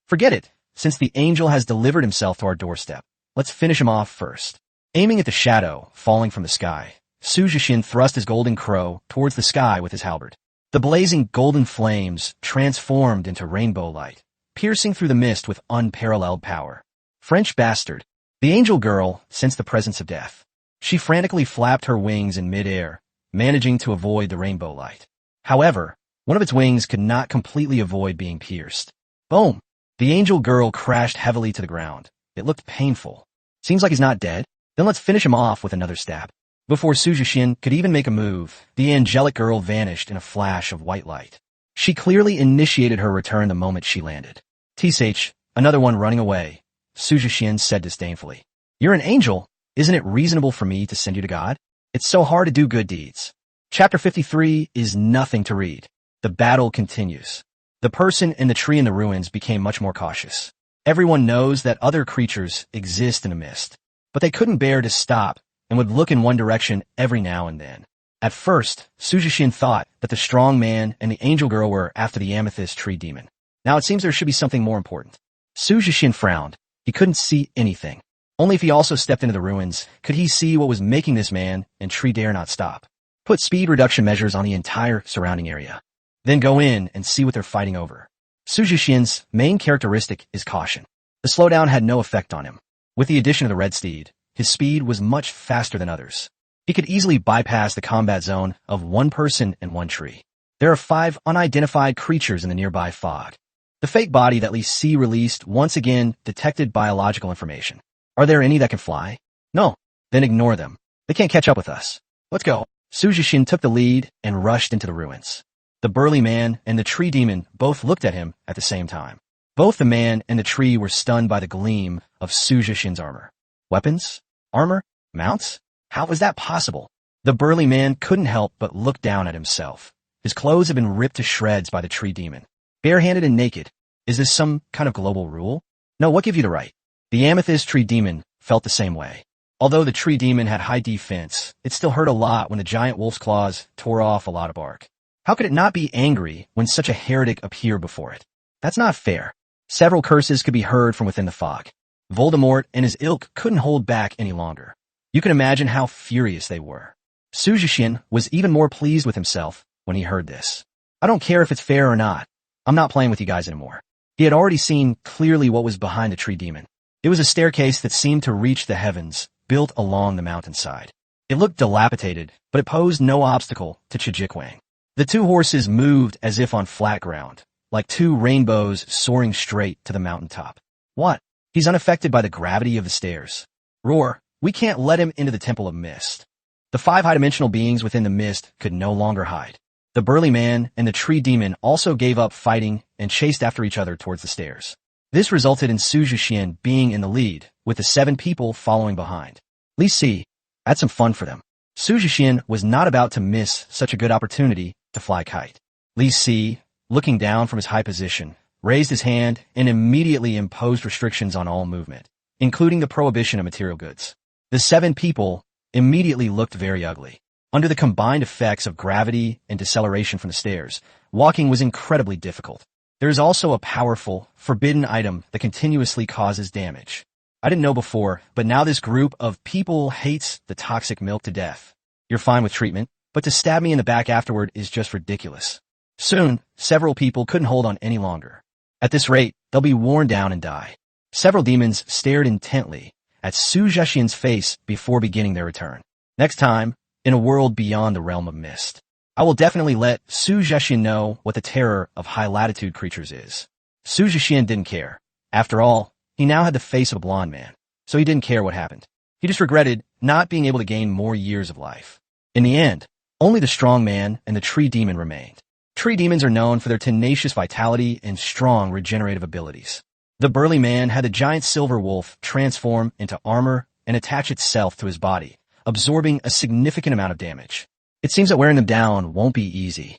Forget it. Since the angel has delivered himself to our doorstep, let's finish him off first. Aiming at the shadow falling from the sky, Su Jixian thrust his golden crow towards the sky with his halberd. The blazing golden flames transformed into rainbow light, piercing through the mist with unparalleled power. French bastard. The angel girl sensed the presence of death. She frantically flapped her wings in midair, managing to avoid the rainbow light. However, one of its wings could not completely avoid being pierced. Boom! The angel girl crashed heavily to the ground. It looked painful. Seems like he's not dead. Then let's finish him off with another stab. Before Su Jixian could even make a move, the angelic girl vanished in a flash of white light. She clearly initiated her return the moment she landed. Tsh, another one running away, Su Jixian said disdainfully. You're an angel. Isn't it reasonable for me to send you to God? It's so hard to do good deeds. Chapter 53 is nothing to read. The battle continues. The person and the tree in the ruins became much more cautious. Everyone knows that other creatures exist in the mist, but they couldn't bear to stop and would look in one direction every now and then. At first, Su Jixian thought that the strong man and the angel girl were after the Amethyst Tree Demon. Now it seems there should be something more important. Su Jixian frowned. He couldn't see anything. Only if he also stepped into the ruins could he see what was making this man and tree dare not stop. Put speed reduction measures on the entire surrounding area. Then go in and see what they're fighting over. Su Jixian's main characteristic is caution. The slowdown had no effect on him. With the addition of the red steed, his speed was much faster than others. He could easily bypass the combat zone of 1 person and 1 tree. There are 5 unidentified creatures in the nearby fog. The fake body that Li Si released once again detected biological information. Are there any that can fly? No. Then ignore them. They can't catch up with us. Let's go. Su Jixian took the lead and rushed into the ruins. The burly man and the tree demon both looked at him at the same time. Both the man and the tree were stunned by the gleam of Su Jixian's armor. Weapons? Armor? Mounts? How was that possible? The burly man couldn't help but look down at himself. His clothes had been ripped to shreds by the tree demon. Barehanded and naked. Is this some kind of global rule? No, what gave you the right? The amethyst tree demon felt the same way. Although the tree demon had high defense, it still hurt a lot when the giant wolf's claws tore off a lot of bark. How could it not be angry when such a heretic appeared before it? That's not fair. Several curses could be heard from within the fog. Voldemort and his ilk couldn't hold back any longer. You can imagine how furious they were. Su Jixian was even more pleased with himself when he heard this. I don't care if it's fair or not. I'm not playing with you guys anymore. He had already seen clearly what was behind the tree demon. It was a staircase that seemed to reach the heavens, built along the mountainside. It looked dilapidated, but it posed no obstacle to Jixian. The two horses moved as if on flat ground, like two rainbows soaring straight to the mountaintop. What? He's unaffected by the gravity of the stairs. Roar, we can't let him into the Temple of Mist. The 5 high-dimensional beings within the mist could no longer hide. The burly man and the tree demon also gave up fighting and chased after each other towards the stairs. This resulted in Su Jixian being in the lead, with the 7 people following behind. Li Si had some fun for them. Su Jixian was not about to miss such a good opportunity to fly kite. Li Si, looking down from his high position, raised his hand and immediately imposed restrictions on all movement, including the prohibition of material goods. The 7 people immediately looked very ugly. Under the combined effects of gravity and deceleration from the stairs, walking was incredibly difficult. There is also a powerful, forbidden item that continuously causes damage. I didn't know before, but now this group of people hates the toxic milk to death. You're fine with treatment, but to stab me in the back afterward is just ridiculous. Soon, several people couldn't hold on any longer. At this rate, they'll be worn down and die. Several demons stared intently at Su Jixian's face before beginning their return. Next time, in a world beyond the realm of mist, I will definitely let Su Jixian know what the terror of high-latitude creatures is. Su Jixian didn't care. After all, he now had the face of a blonde man, so he didn't care what happened. He just regretted not being able to gain more years of life. In the end, only the strong man and the tree demon remained. Tree demons are known for their tenacious vitality and strong regenerative abilities. The burly man had the giant silver wolf transform into armor and attach itself to his body, absorbing a significant amount of damage. It seems that wearing them down won't be easy.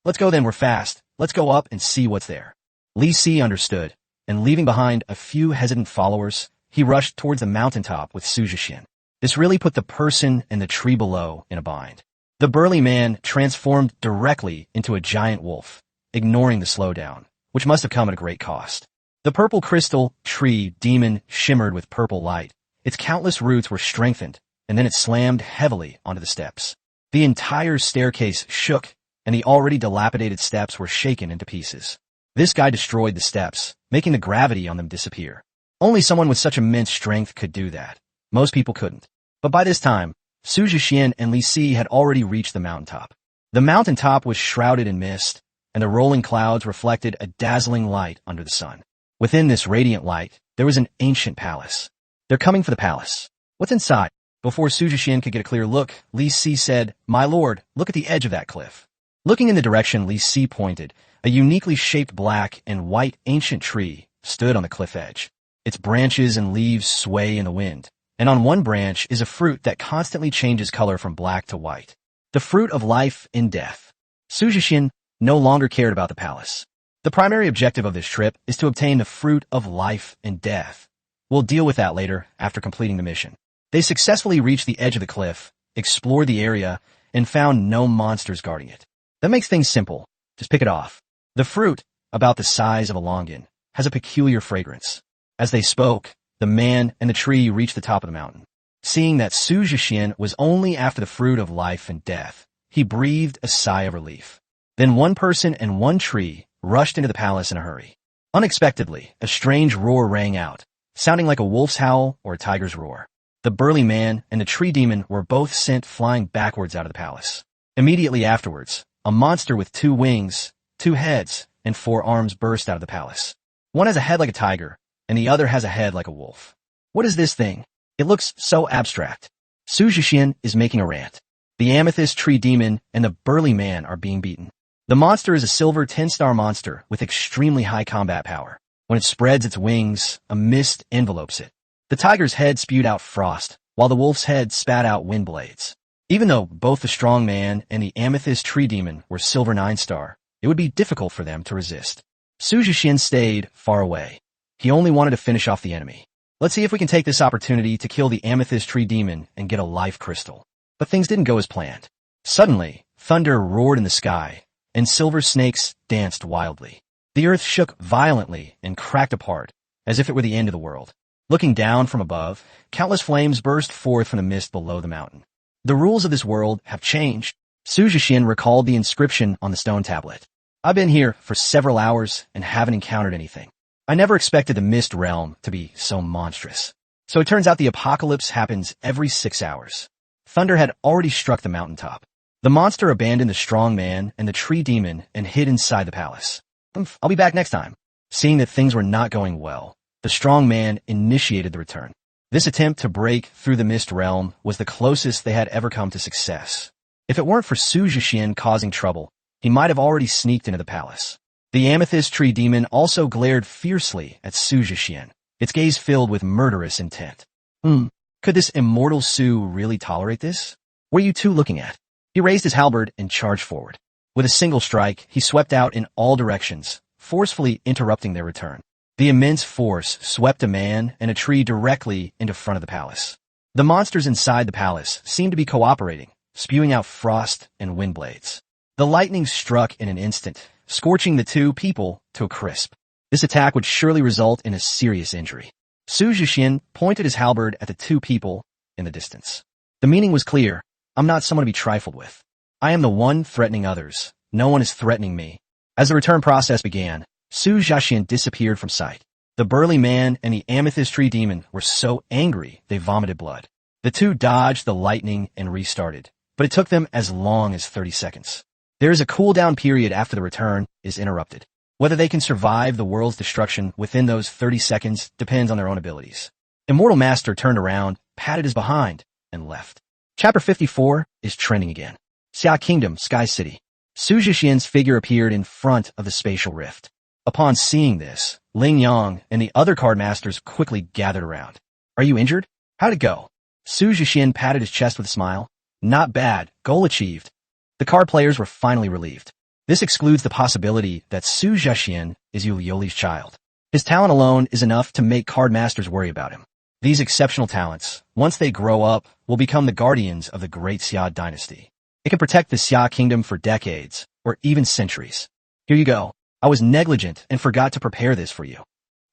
Let's go then, we're fast. Let's go up and see what's there. Li Si understood, and leaving behind a few hesitant followers, he rushed towards the mountaintop with Su Jixian. This really put the person and the tree below in a bind. The burly man transformed directly into a giant wolf, ignoring the slowdown, which must have come at a great cost. The purple crystal tree demon shimmered with purple light. Its countless roots were strengthened, and then it slammed heavily onto the steps. The entire staircase shook, and the already dilapidated steps were shaken into pieces. This guy destroyed the steps, making the gravity on them disappear. Only someone with such immense strength could do that. Most people couldn't. But by this time, Su Jixian and Li Si had already reached the mountaintop. The mountaintop was shrouded in mist, and the rolling clouds reflected a dazzling light under the sun. Within this radiant light, there was an ancient palace. They're coming for the palace. What's inside? Before Su Jixian could get a clear look, Li Si said, "My lord, look at the edge of that cliff." Looking in the direction Li Si pointed, a uniquely shaped black and white ancient tree stood on the cliff edge. Its branches and leaves sway in the wind, and on one branch is a fruit that constantly changes color from black to white. The fruit of life and death. Su Jixian no longer cared about the palace. The primary objective of this trip is to obtain the fruit of life and death. We'll deal with that later after completing the mission. They successfully reached the edge of the cliff, explored the area, and found no monsters guarding it. That makes things simple. Just pick it off. The fruit, about the size of a longan, has a peculiar fragrance. As they spoke, the man and the tree reached the top of the mountain. Seeing that Su Jixian was only after the fruit of life and death, he breathed a sigh of relief. Then one person and one tree rushed into the palace in a hurry. Unexpectedly, a strange roar rang out, sounding like a wolf's howl or a tiger's roar. The burly man and the tree demon were both sent flying backwards out of the palace. Immediately afterwards, a monster with 2 wings, 2 heads, and 4 arms burst out of the palace. One has a head like a tiger, and the other has a head like a wolf. What is this thing? It looks so abstract. Su Jixian is making a rant. The amethyst tree demon and the burly man are being beaten. The monster is a silver 10-star monster with extremely high combat power. When it spreads its wings, a mist envelopes it. The tiger's head spewed out frost, while the wolf's head spat out wind blades. Even though both the strong man and the amethyst tree demon were silver 9-star, it would be difficult for them to resist. Su Jixian stayed far away. He only wanted to finish off the enemy. Let's see if we can take this opportunity to kill the amethyst tree demon and get a life crystal. But things didn't go as planned. Suddenly, thunder roared in the sky, and silver snakes danced wildly. The earth shook violently and cracked apart, as if it were the end of the world. Looking down from above, countless flames burst forth from the mist below the mountain. The rules of this world have changed. Su Jixian recalled the inscription on the stone tablet. I've been here for several hours and haven't encountered anything. I never expected the Mist Realm to be so monstrous. So it turns out the apocalypse happens every 6 hours. Thunder had already struck the mountaintop. The monster abandoned the strong man and the tree demon and hid inside the palace. I'll be back next time. Seeing that things were not going well, the strong man initiated the return. This attempt to break through the Mist Realm was the closest they had ever come to success. If it weren't for Su Jixian causing trouble, he might have already sneaked into the palace. The amethyst tree demon also glared fiercely at Su Jixian, its gaze filled with murderous intent. Could this immortal Su really tolerate this? What are you two looking at? He raised his halberd and charged forward. With a single strike, he swept out in all directions, forcefully interrupting their return. The immense force swept a man and a tree directly into front of the palace. The monsters inside the palace seemed to be cooperating, spewing out frost and wind blades. The lightning struck in an instant, scorching the two people to a crisp. This attack would surely result in a serious injury. Su Jixian pointed his halberd at the two people in the distance. The meaning was clear. I'm not someone to be trifled with. I am the one threatening others. No one is threatening me. As the return process began, Su Jixian disappeared from sight. The burly man and the amethyst tree demon were so angry they vomited blood. The two dodged the lightning and restarted, but it took them as long as 30 seconds. There is a cooldown period after the return is interrupted. Whether they can survive the world's destruction within those 30 seconds depends on their own abilities. Immortal Master turned around, patted his behind, and left. Chapter 54 is trending again. Xia Kingdom, Sky City. Su Jixian's figure appeared in front of the spatial rift. Upon seeing this, Ling Yang and the other card masters quickly gathered around. Are you injured? How'd it go? Su Jixian patted his chest with a smile. Not bad. Goal achieved. The card players were finally relieved. This excludes the possibility that Su Jixian is Yu Yoli's child. His talent alone is enough to make card masters worry about him. These exceptional talents, once they grow up, will become the guardians of the great Xia dynasty. It can protect the Xia kingdom for decades, or even centuries. Here you go. I was negligent and forgot to prepare this for you.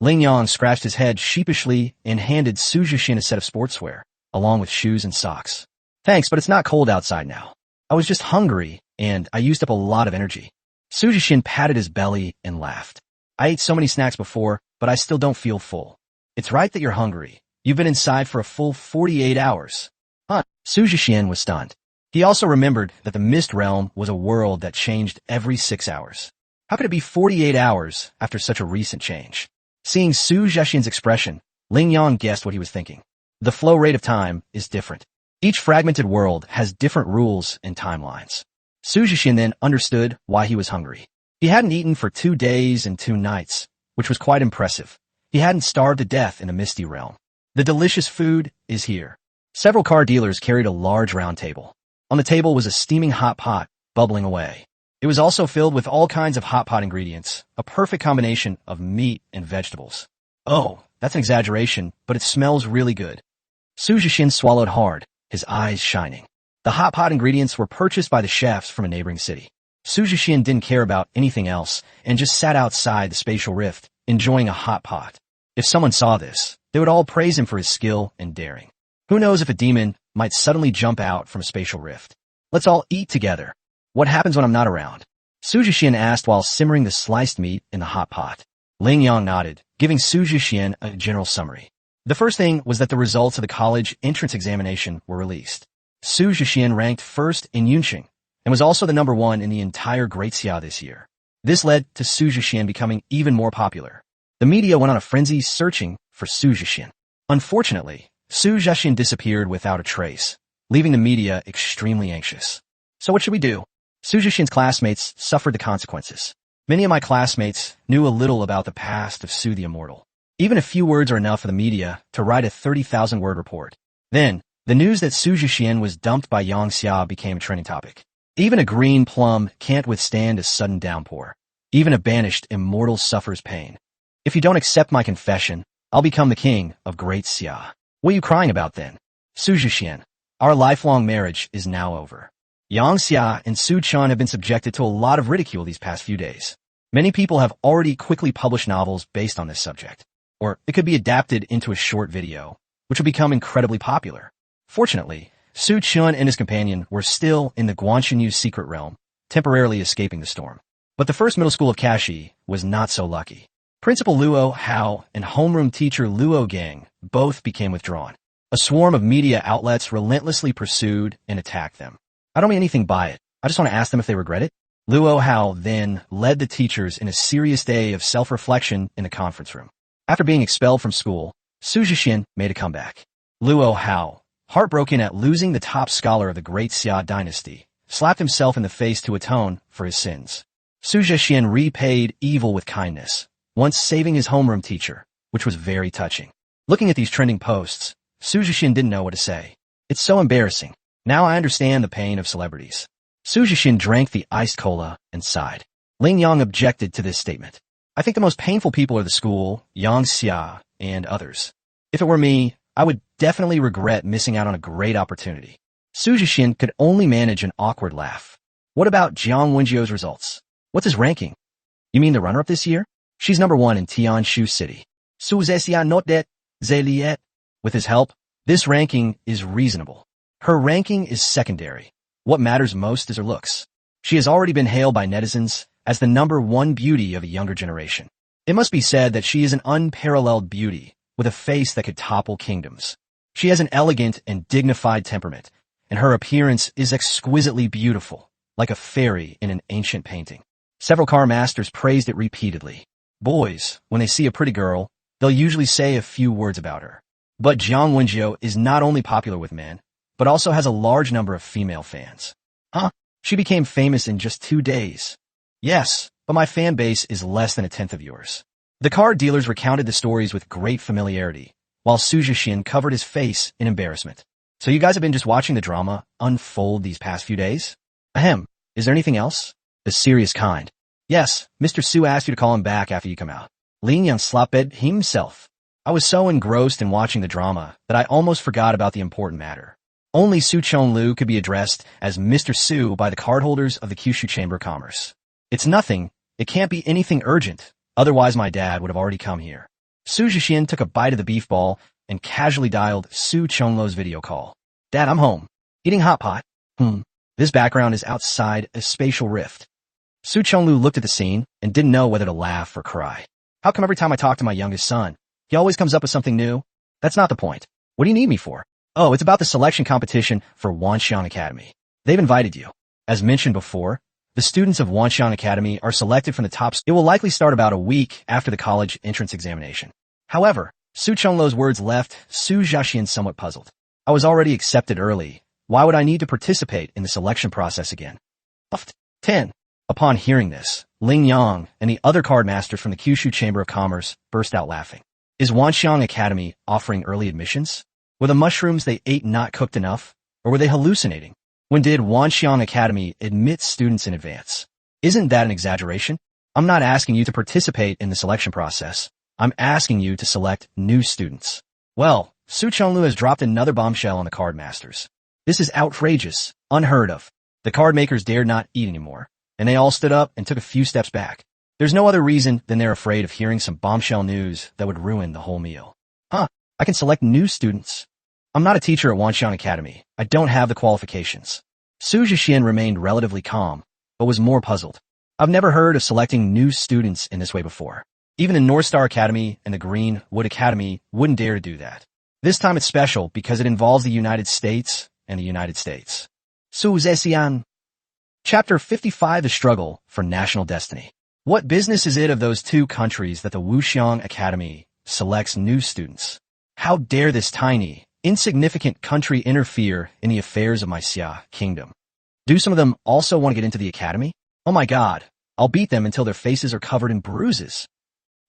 Ling Yang scratched his head sheepishly and handed Su Jixian a set of sportswear, along with shoes and socks. Thanks, but it's not cold outside now. I was just hungry, and I used up a lot of energy. Su Jixian patted his belly and laughed. I ate so many snacks before, but I still don't feel full. It's right that you're hungry. You've been inside for a full 48 hours. Huh? Su Jixian was stunned. He also remembered that the Mist Realm was a world that changed every 6 hours. How could it be 48 hours after such a recent change? Seeing Su Jixian's expression, Ling Yang guessed what he was thinking. The flow rate of time is different. Each fragmented world has different rules and timelines. Su Jixian then understood why he was hungry. He hadn't eaten for 2 days and 2 nights, which was quite impressive. He hadn't starved to death in the Misty Realm. The delicious food is here. Several car dealers carried a large round table. On the table was a steaming hot pot, bubbling away. It was also filled with all kinds of hot pot ingredients, a perfect combination of meat and vegetables. Oh, that's an exaggeration, but it smells really good. Su Jixian swallowed hard, his eyes shining. The hot pot ingredients were purchased by the chefs from a neighboring city. Su Jixian didn't care about anything else and just sat outside the spatial rift, enjoying a hot pot. If someone saw this, they would all praise him for his skill and daring. Who knows if a demon might suddenly jump out from a spatial rift. Let's all eat together. What happens when I'm not around? Su Jixian asked while simmering the sliced meat in the hot pot. Ling Yang nodded, giving Su Jixian a general summary. The first thing was that the results of the college entrance examination were released. Su Jixian ranked first in Yunqing and was also the number 1 in the entire Great Xia this year. This led to Su Jixian becoming even more popular. The media went on a frenzy searching for Su Jixian. Unfortunately, Su Jixian disappeared without a trace, leaving the media extremely anxious. So what should we do? Su Jixian's classmates suffered the consequences. Many of my classmates knew a little about the past of Su the Immortal. Even a few words are enough for the media to write a 30,000-word report. Then, The news that Su Jixian was dumped by Yang Xia became a trending topic. Even a green plum can't withstand a sudden downpour. Even a banished immortal suffers pain. If you don't accept my confession, I'll become the king of Great Xia. What are you crying about then? Su Jixian, our lifelong marriage is now over. Yang Xia and Su Chen have been subjected to a lot of ridicule these past few days. Many people have already quickly published novels based on this subject. Or it could be adapted into a short video, which will become incredibly popular. Fortunately, Su Chen and his companion were still in the Guanxinyu secret realm, temporarily escaping the storm. But the first middle school of Kashi was not so lucky. Principal Luo Hao and homeroom teacher Luo Gang both became withdrawn. A swarm of media outlets relentlessly pursued and attacked them. I don't mean anything by it. I just want to ask them if they regret it. Luo Hao then led the teachers in a serious day of self-reflection in the conference room. After being expelled from school, Su Jixian made a comeback. Luo Hao, heartbroken at losing the top scholar of the Great Xia dynasty, slapped himself in the face to atone for his sins. Su Jixian repaid evil with kindness, once saving his homeroom teacher, which was very touching. Looking at these trending posts, Su Jixian didn't know what to say. It's so embarrassing. Now I understand the pain of celebrities. Su Jixian drank the iced cola and sighed. Ling Yang objected to this statement. I think the most painful people are the school, Yang Xia, and others. If it were me, I would definitely regret missing out on a great opportunity. Su Jixian could only manage an awkward laugh. What about Jiang Wenjiu's results? What's his ranking? You mean the runner-up this year? She's number 1 in Tianshu City. Su Zxian not that, Zeliet. With his help, this ranking is reasonable. Her ranking is secondary. What matters most is her looks. She has already been hailed by netizens as the number 1 beauty of a younger generation. It must be said that she is an unparalleled beauty, with a face that could topple kingdoms. She has an elegant and dignified temperament, and her appearance is exquisitely beautiful, like a fairy in an ancient painting. Several car masters praised it repeatedly. Boys, when they see a pretty girl, they'll usually say a few words about her. But Jiang Wenjiu is not only popular with men, but also has a large number of female fans. Huh? She became famous in just 2 days. Yes, but my fan base is less than a tenth of yours. The card dealers recounted the stories with great familiarity, while Su Jixian covered his face in embarrassment. So you guys have been just watching the drama unfold these past few days? Ahem. Is there anything else? The serious kind. Yes, Mr. Su asked you to call him back after you come out. Lin Yang slapped himself. I was so engrossed in watching the drama that I almost forgot about the important matter. Only Su Chonglu could be addressed as Mr. Su by the cardholders of the Kyushu Chamber of Commerce. It's nothing. It can't be anything urgent. Otherwise my dad would have already come here. Su Jixian took a bite of the beef ball and casually dialed Su Chonglu's video call. Dad, I'm home. Eating hot pot. This background is outside a spatial rift. Su Chonglu looked at the scene and didn't know whether to laugh or cry. How come every time I talk to my youngest son, he always comes up with something new? That's not the point. What do you need me for? Oh, it's about the selection competition for Wanxiang Academy. They've invited you. As mentioned before, the students of Wanxiang Academy are selected from the top. It will likely start about a week after the college entrance examination. However, Su Chonglu's words left Su Jixian somewhat puzzled. I was already accepted early. Why would I need to participate in the selection process again? 10. Upon hearing this, Ling Yang and the other card masters from the Kyushu Chamber of Commerce burst out laughing. Is Wanxiang Academy offering early admissions? Were the mushrooms they ate not cooked enough? Or were they hallucinating? When did Wanxiang Academy admit students in advance? Isn't that an exaggeration? I'm not asking you to participate in the selection process. I'm asking you to select new students. Well, Su Chonglu has dropped another bombshell on the card masters. This is outrageous, unheard of. The card makers dared not eat anymore, and they all stood up and took a few steps back. There's no other reason than they're afraid of hearing some bombshell news that would ruin the whole meal. I can select new students. I'm not a teacher at Wanxiang Academy. I don't have the qualifications. Su Jixian remained relatively calm, but was more puzzled. I've never heard of selecting new students in this way before. Even the North Star Academy and the Green Wood Academy wouldn't dare to do that. This time it's special because it involves the United States and the United States. Su Zxian. Chapter 55, The Struggle for National Destiny. What business is it of those 2 countries that the Wuxiang Academy selects new students? How dare this tiny, insignificant country interfere in the affairs of my Xia kingdom? Do some of them also want to get into the academy? Oh my god, I'll beat them until their faces are covered in bruises.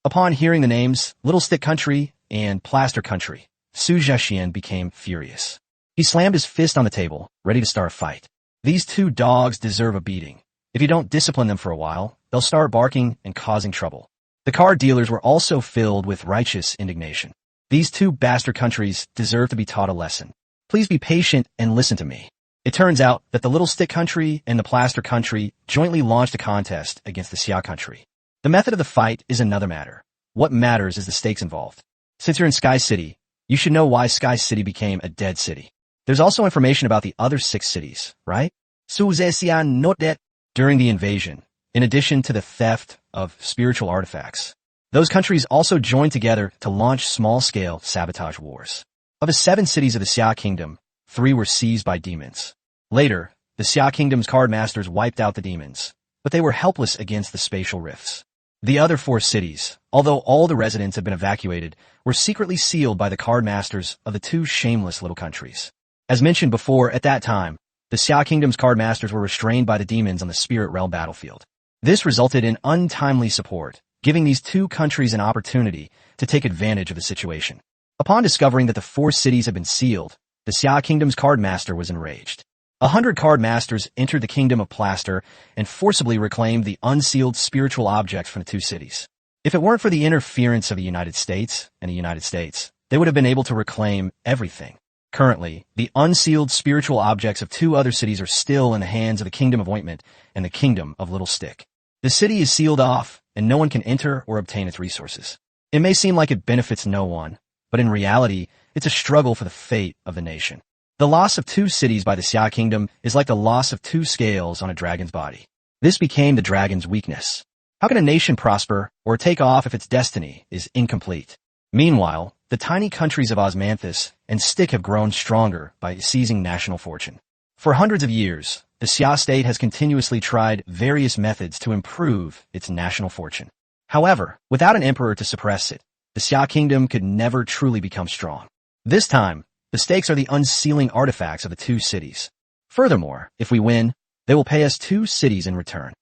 Upon hearing the names Little Stick Country and Plaster Country, Su Jixian became furious. He slammed his fist on the table, ready to start a fight. These two dogs deserve a beating. If you don't discipline them for a while, they'll start barking and causing trouble. The card dealers were also filled with righteous indignation. These two bastard countries deserve to be taught a lesson. Please be patient and listen to me. It turns out that the Little Stick country and the Plaster country jointly launched a contest against the Xia country. The method of the fight is another matter. What matters is the stakes involved. Since you're in Sky City, you should know why Sky City became a dead city. There's also information about the other 6 cities, right? Suzexian not dead. During the invasion, in addition to the theft of spiritual artifacts, those countries also joined together to launch small-scale sabotage wars. Of the 7 cities of the Xia Kingdom, 3 were seized by demons. Later, the Xia Kingdom's card masters wiped out the demons, but they were helpless against the spatial rifts. The other 4 cities, although all the residents had been evacuated, were secretly sealed by the card masters of the 2 shameless little countries. As mentioned before, at that time, the Xia Kingdom's card masters were restrained by the demons on the Spirit Realm battlefield. This resulted in untimely support, giving these 2 countries an opportunity to take advantage of the situation. Upon discovering that the 4 cities had been sealed, the Xia Kingdom's card master was enraged. 100 card masters entered the Kingdom of Plaster and forcibly reclaimed the unsealed spiritual objects from the 2 cities. If it weren't for the interference of the United States, they would have been able to reclaim everything. Currently, the unsealed spiritual objects of 2 other cities are still in the hands of the Kingdom of Ointment and the Kingdom of Little Stick. The city is sealed off, and no one can enter or obtain its resources. It may seem like it benefits no one, but in reality, it's a struggle for the fate of the nation. The loss of 2 cities by the Xia Kingdom is like the loss of 2 scales on a dragon's body. This became the dragon's weakness. How can a nation prosper or take off if its destiny is incomplete? Meanwhile, the tiny countries of Osmanthus and Stick have grown stronger by seizing national fortune. For hundreds of years, the Xia state has continuously tried various methods to improve its national fortune. However, without an emperor to suppress it, the Xia kingdom could never truly become strong. This time, the stakes are the unsealing artifacts of the 2 cities. Furthermore, if we win, they will pay us 2 cities in return.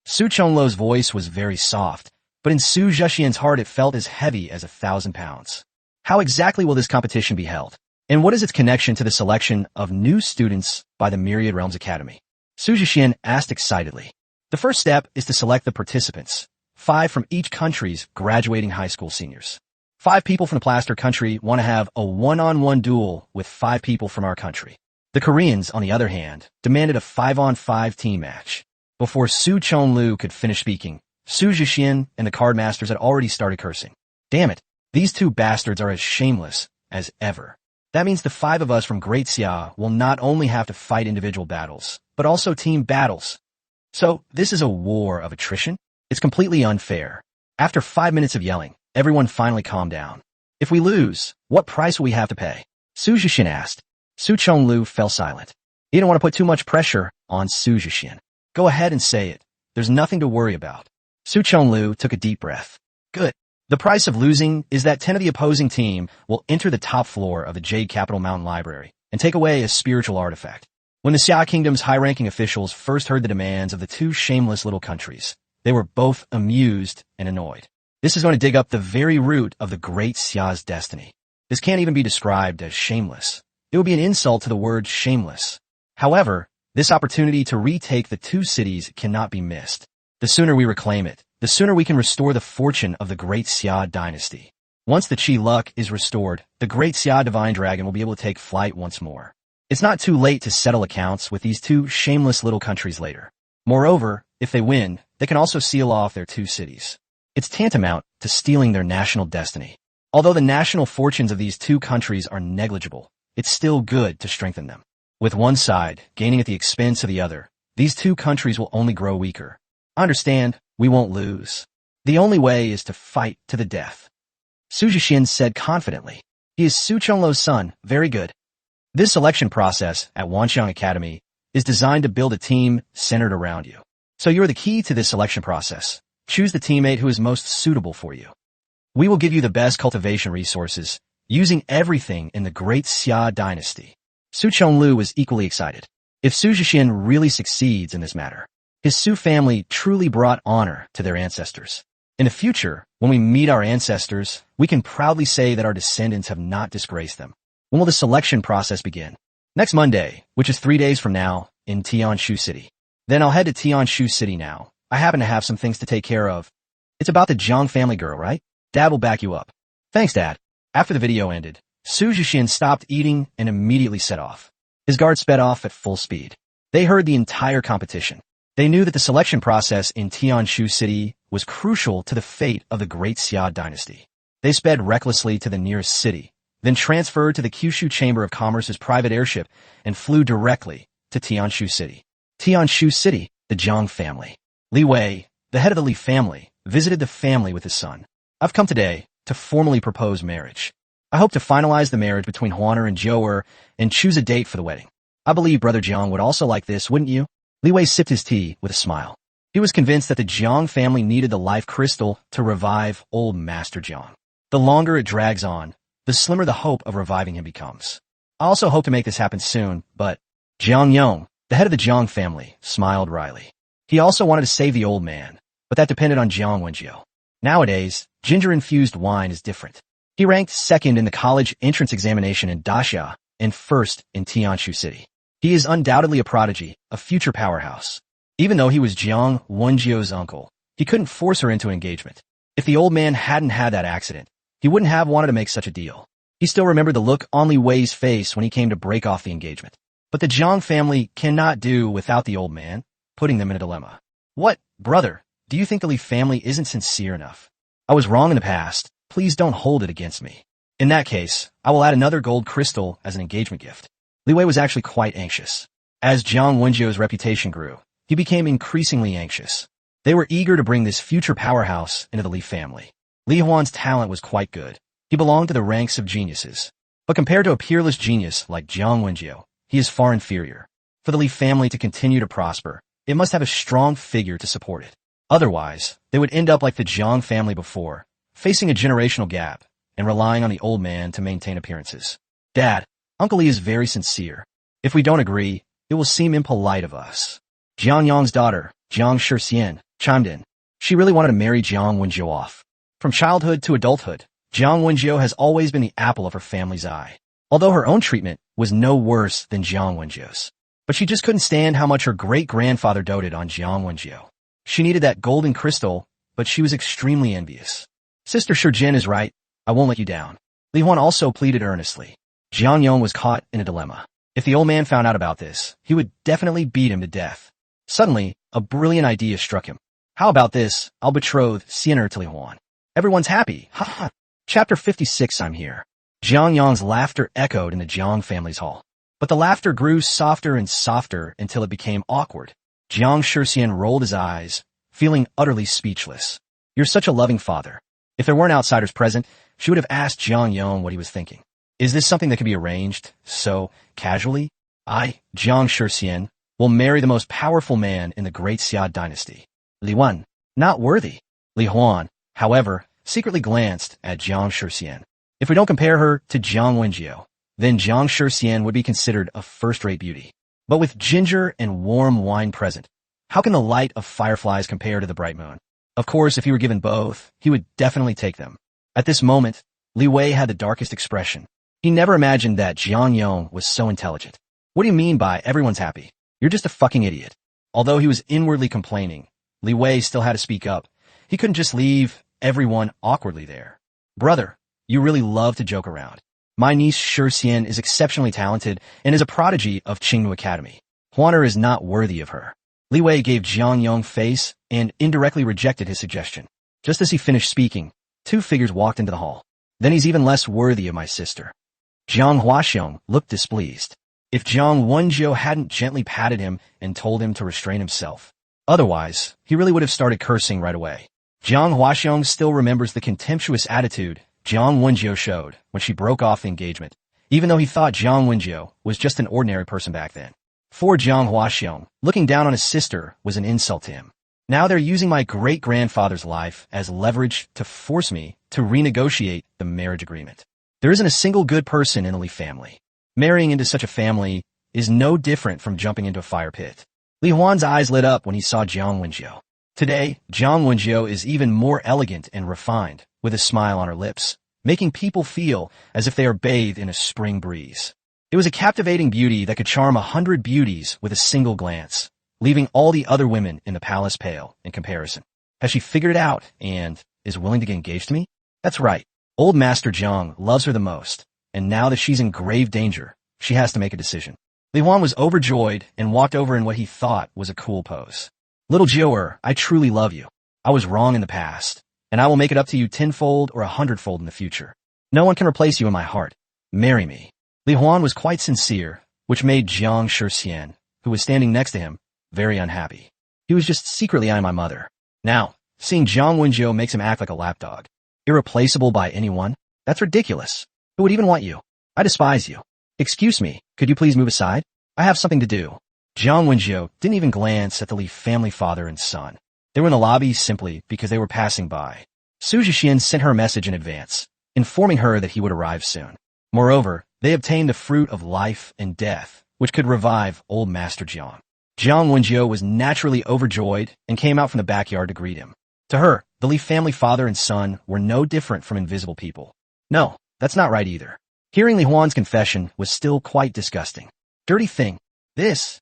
Su Chonglu's voice was very soft, but in Su Jixian's heart it felt as heavy as 1,000 pounds. How exactly will this competition be held? And what is its connection to the selection of new students by the Myriad Realms Academy? Su Jixian asked excitedly. The first step is to select the participants, 5 from each country's graduating high school seniors. 5 people from the Plaster country want to have a one-on-one duel with 5 people from our country. The Koreans, on the other hand, demanded a 5-on-5 team match. Before Su Chonglu could finish speaking, Su Jixian and the card masters had already started cursing. Damn it, these 2 bastards are as shameless as ever. That means the 5 of us from Great Xia will not only have to fight individual battles, but also team battles. So, this is a war of attrition? It's completely unfair. After 5 minutes of yelling, everyone finally calmed down. If we lose, what price will we have to pay? Su Jixian asked. Su Chonglu fell silent. He didn't want to put too much pressure on Su Jixian. Go ahead and say it. There's nothing to worry about. Su Chonglu took a deep breath. Good. The price of losing is that 10 of the opposing team will enter the top floor of the Jade Capital Mountain Library and take away a spiritual artifact. When the Xia Kingdom's high-ranking officials first heard the demands of the 2 shameless little countries, they were both amused and annoyed. This is going to dig up the very root of the Great Xia's destiny. This can't even be described as shameless. It would be an insult to the word shameless. However, this opportunity to retake the 2 cities cannot be missed. The sooner we reclaim it, the sooner we can restore the fortune of the Great Xia dynasty. Once the Qi luck is restored, the Great Xia Divine Dragon will be able to take flight once more. It's not too late to settle accounts with these 2 shameless little countries later. Moreover, if they win, they can also seal off their 2 cities. It's tantamount to stealing their national destiny. Although the national fortunes of these 2 countries are negligible, it's still good to strengthen them. With one side gaining at the expense of the other, these 2 countries will only grow weaker. Understand, we won't lose. The only way is to fight to the death. Su Jixian said confidently. He is Su Chonglu's son, very good. This selection process at Wanxiang Academy is designed to build a team centered around you. So you're the key to this selection process. Choose the teammate who is most suitable for you. We will give you the best cultivation resources, using everything in the Great Xia dynasty. Su Chonglu was equally excited. If Su Jixian really succeeds in this matter, his Su family truly brought honor to their ancestors. In the future, when we meet our ancestors, we can proudly say that our descendants have not disgraced them. When will the selection process begin? Next Monday, which is 3 days from now, in Tianshu City. Then I'll head to Tianshu City now. I happen to have some things to take care of. It's about the Zhang family girl, right? Dad will back you up. Thanks, Dad. After the video ended, Su Jixian stopped eating and immediately set off. His guards sped off at full speed. They heard the entire competition. They knew that the selection process in Tianshu City was crucial to the fate of the Great Xia dynasty. They sped recklessly to the nearest city, then transferred to the Kyushu Chamber of Commerce's private airship and flew directly to Tianshu City. Tianshu City, the Zhang family. Li Wei, the head of the Li family, visited the family with his son. I've come today to formally propose marriage. I hope to finalize the marriage between Huaner and Zhou and choose a date for the wedding. I believe Brother Jiang would also like this, wouldn't you? Li Wei sipped his tea with a smile. He was convinced that the Jiang family needed the life crystal to revive old Master Jiang. The longer it drags on, the slimmer the hope of reviving him becomes. I also hope to make this happen soon, but Jiang Yong, the head of the Jiang family, smiled wryly. He also wanted to save the old man, but that depended on Jiang Wenjiu. Nowadays, ginger-infused wine is different. He ranked second in the college entrance examination in Daxia and first in Tianshu City. He is undoubtedly a prodigy, a future powerhouse. Even though he was Jiang Wenjiu's uncle, he couldn't force her into an engagement. If the old man hadn't had that accident, he wouldn't have wanted to make such a deal. He still remembered the look on Li Wei's face when he came to break off the engagement. But the Jiang family cannot do without the old man, putting them in a dilemma. What, brother, do you think the Li family isn't sincere enough? I was wrong in the past. Please don't hold it against me. In that case, I will add another gold crystal as an engagement gift. Li Wei was actually quite anxious. As Jiang Wenjiu's reputation grew, he became increasingly anxious. They were eager to bring this future powerhouse into the Li family. Li Huan's talent was quite good. He belonged to the ranks of geniuses. But compared to a peerless genius like Jiang Wenjiu, he is far inferior. For the Li family to continue to prosper, it must have a strong figure to support it. Otherwise, they would end up like the Jiang family before, facing a generational gap and relying on the old man to maintain appearances. Dad, Uncle Li is very sincere. If we don't agree, it will seem impolite of us. Jiang Yong's daughter, Jiang Shixian, chimed in. She really wanted to marry Jiang Wenjiu off. From childhood to adulthood, Jiang Wenjiu has always been the apple of her family's eye, although her own treatment was no worse than Jiang Wenjiu's. But she just couldn't stand how much her great-grandfather doted on Jiang Wenjiu. She needed that golden crystal, but she was extremely envious. Sister Shijin is right. I won't let you down. Li Huan also pleaded earnestly. Jiang Yong was caught in a dilemma. If the old man found out about this, he would definitely beat him to death. Suddenly, a brilliant idea struck him. How about this? I'll betroth Xiener to Li Huan. Everyone's happy. Ha ha. Chapter 56. I'm here. Jiang Yong's laughter echoed in the Jiang family's hall. But the laughter grew softer and softer until it became awkward. Jiang Shixian rolled his eyes, feeling utterly speechless. You're such a loving father. If there weren't outsiders present, she would have asked Jiang Yong what he was thinking. Is this something that can be arranged, so casually? I, Jiang Shixian, will marry the most powerful man in the Great Xia dynasty. Li Wan, not worthy. Li Huan, however, secretly glanced at Jiang Shixian. If we don't compare her to Jiang Wenjiu, then Jiang Shixian would be considered a first-rate beauty. But with ginger and warm wine present, how can the light of fireflies compare to the bright moon? Of course, if he were given both, he would definitely take them. At this moment, Li Wei had the darkest expression. He never imagined that Jiang Yong was so intelligent. What do you mean by everyone's happy? You're just a fucking idiot. Although he was inwardly complaining, Li Wei still had to speak up. He couldn't just leave everyone awkwardly there. Brother, you really love to joke around. My niece Shixian is exceptionally talented and is a prodigy of Qingnu Academy. Huaner is not worthy of her. Li Wei gave Jiang Yong face and indirectly rejected his suggestion. Just as he finished speaking, two figures walked into the hall. Then he's even less worthy of my sister. Jiang Huaxiong looked displeased. If Jiang Wenjiu hadn't gently patted him and told him to restrain himself. Otherwise, he really would have started cursing right away. Jiang Huaxiong still remembers the contemptuous attitude Jiang Wenjiu showed when she broke off the engagement, even though he thought Jiang Wenjiu was just an ordinary person back then. For Jiang Huaxiong, looking down on his sister was an insult to him. Now they're using my great-grandfather's life as leverage to force me to renegotiate the marriage agreement. There isn't a single good person in the Li family. Marrying into such a family is no different from jumping into a fire pit. Li Huan's eyes lit up when he saw Jiang Wenjiu. Today, Jiang Wenjiu is even more elegant and refined, with a smile on her lips, making people feel as if they are bathed in a spring breeze. It was a captivating beauty that could charm 100 beauties with a single glance, leaving all the other women in the palace pale in comparison. Has she figured it out and is willing to get engaged to me? That's right. Old Master Jiang loves her the most, and now that she's in grave danger, she has to make a decision. Li Huan was overjoyed and walked over in what he thought was a cool pose. Little Jiu'er, I truly love you. I was wrong in the past, and I will make it up to you tenfold or 100-fold in the future. No one can replace you in my heart. Marry me. Li Huan was quite sincere, which made Jiang Shixian, who was standing next to him, very unhappy. He was just secretly eyeing my mother. Now, seeing Jiang Wenjiu makes him act like a lapdog. Irreplaceable by anyone? That's ridiculous. Who would even want you? I despise you. Excuse me, could you please move aside? I have something to do. Jiang Wenjiu didn't even glance at the Li family father and son. They were in the lobby simply because they were passing by. Su Jixian sent her a message in advance, informing her that he would arrive soon. Moreover, they obtained the fruit of life and death, which could revive old Master Jiang. Jiang Wenjiu was naturally overjoyed and came out from the backyard to greet him. To her, the Li family father and son were no different from invisible people. No, that's not right either. Hearing Li Huan's confession was still quite disgusting. Dirty thing. This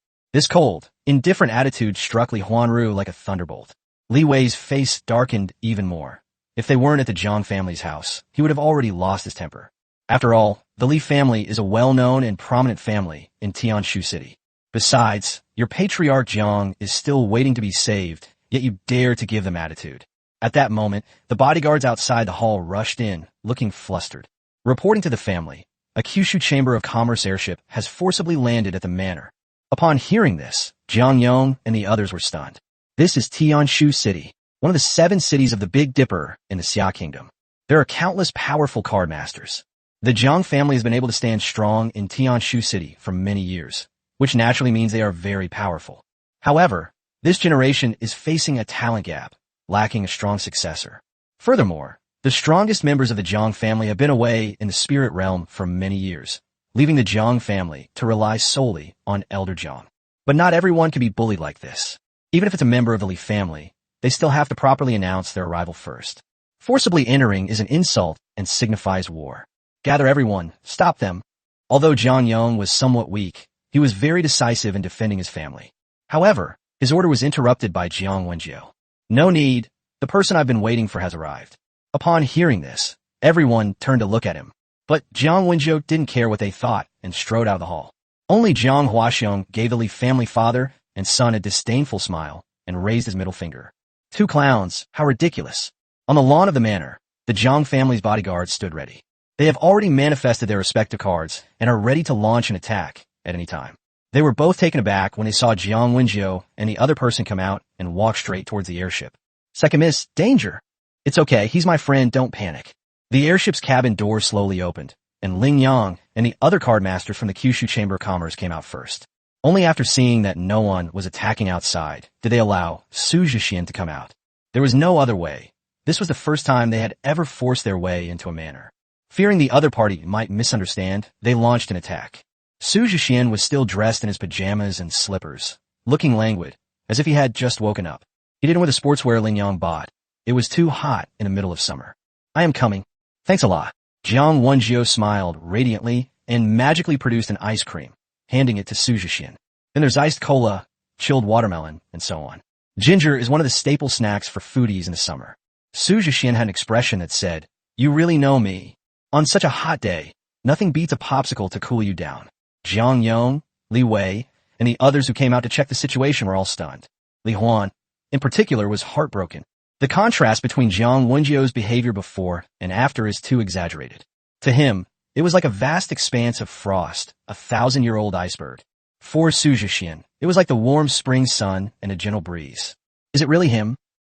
cold, indifferent attitude struck Li Huanru like a thunderbolt. Li Wei's face darkened even more. If they weren't at the Jiang family's house, he would have already lost his temper. After all, the Li family is a well-known and prominent family in Tianshu City. Besides, your patriarch Jiang is still waiting to be saved, yet you dare to give them attitude. At that moment, the bodyguards outside the hall rushed in, looking flustered. Reporting to the family, a Kyushu Chamber of Commerce airship has forcibly landed at the manor. Upon hearing this, Jiang Yong and the others were stunned. This is Tianshu City, one of the 7 cities of the Big Dipper in the Xia Kingdom. There are countless powerful card masters. The Jiang family has been able to stand strong in Tianshu City for many years, which naturally means they are very powerful. However, this generation is facing a talent gap, lacking a strong successor. Furthermore, the strongest members of the Jiang family have been away in the spirit realm for many years, leaving the Jiang family to rely solely on Elder Jiang. But not everyone can be bullied like this. Even if it's a member of the Li family, they still have to properly announce their arrival first. Forcibly entering is an insult and signifies war. Gather everyone, stop them. Although Jiang Yong was somewhat weak, he was very decisive in defending his family. However, his order was interrupted by Jiang Wenjiu. No need, the person I've been waiting for has arrived. Upon hearing this, everyone turned to look at him. But Jiang Wenjiu didn't care what they thought and strode out of the hall. Only Jiang Huaxiong gave the Li family father and son a disdainful smile and raised his middle finger. 2 clowns, how ridiculous. On the lawn of the manor, the Jiang family's bodyguards stood ready. They have already manifested their respective cards and are ready to launch an attack at any time. They were both taken aback when they saw Jiang Wenjiu and the other person come out and walk straight towards the airship. Second miss, danger. It's okay, he's my friend, don't panic. The airship's cabin door slowly opened, and Ling Yang and the other card masters from the Kyushu Chamber of Commerce came out first. Only after seeing that no one was attacking outside did they allow Su Jixian to come out. There was no other way. This was the first time they had ever forced their way into a manor. Fearing the other party might misunderstand, they launched an attack. Su Jixian was still dressed in his pajamas and slippers, looking languid, as if he had just woken up. He didn't wear the sportswear Ling Yang bought. It was too hot in the middle of summer. I am coming. Thanks a lot. Jiang Wenjiu smiled radiantly and magically produced an ice cream, handing it to Su Jixian. Then there's iced cola, chilled watermelon, and so on. Ginger is one of the staple snacks for foodies in the summer. Su Jixian had an expression that said, "You really know me. On such a hot day, nothing beats a popsicle to cool you down." Jiang Yong, Li Wei, and the others who came out to check the situation were all stunned. Li Huan, in particular, was heartbroken. The contrast between Jiang Wenjiu's behavior before and after is too exaggerated. To him, it was like a vast expanse of frost, a 1,000-year-old iceberg. For Su Jixian, it was like the warm spring sun and a gentle breeze. Is it really him?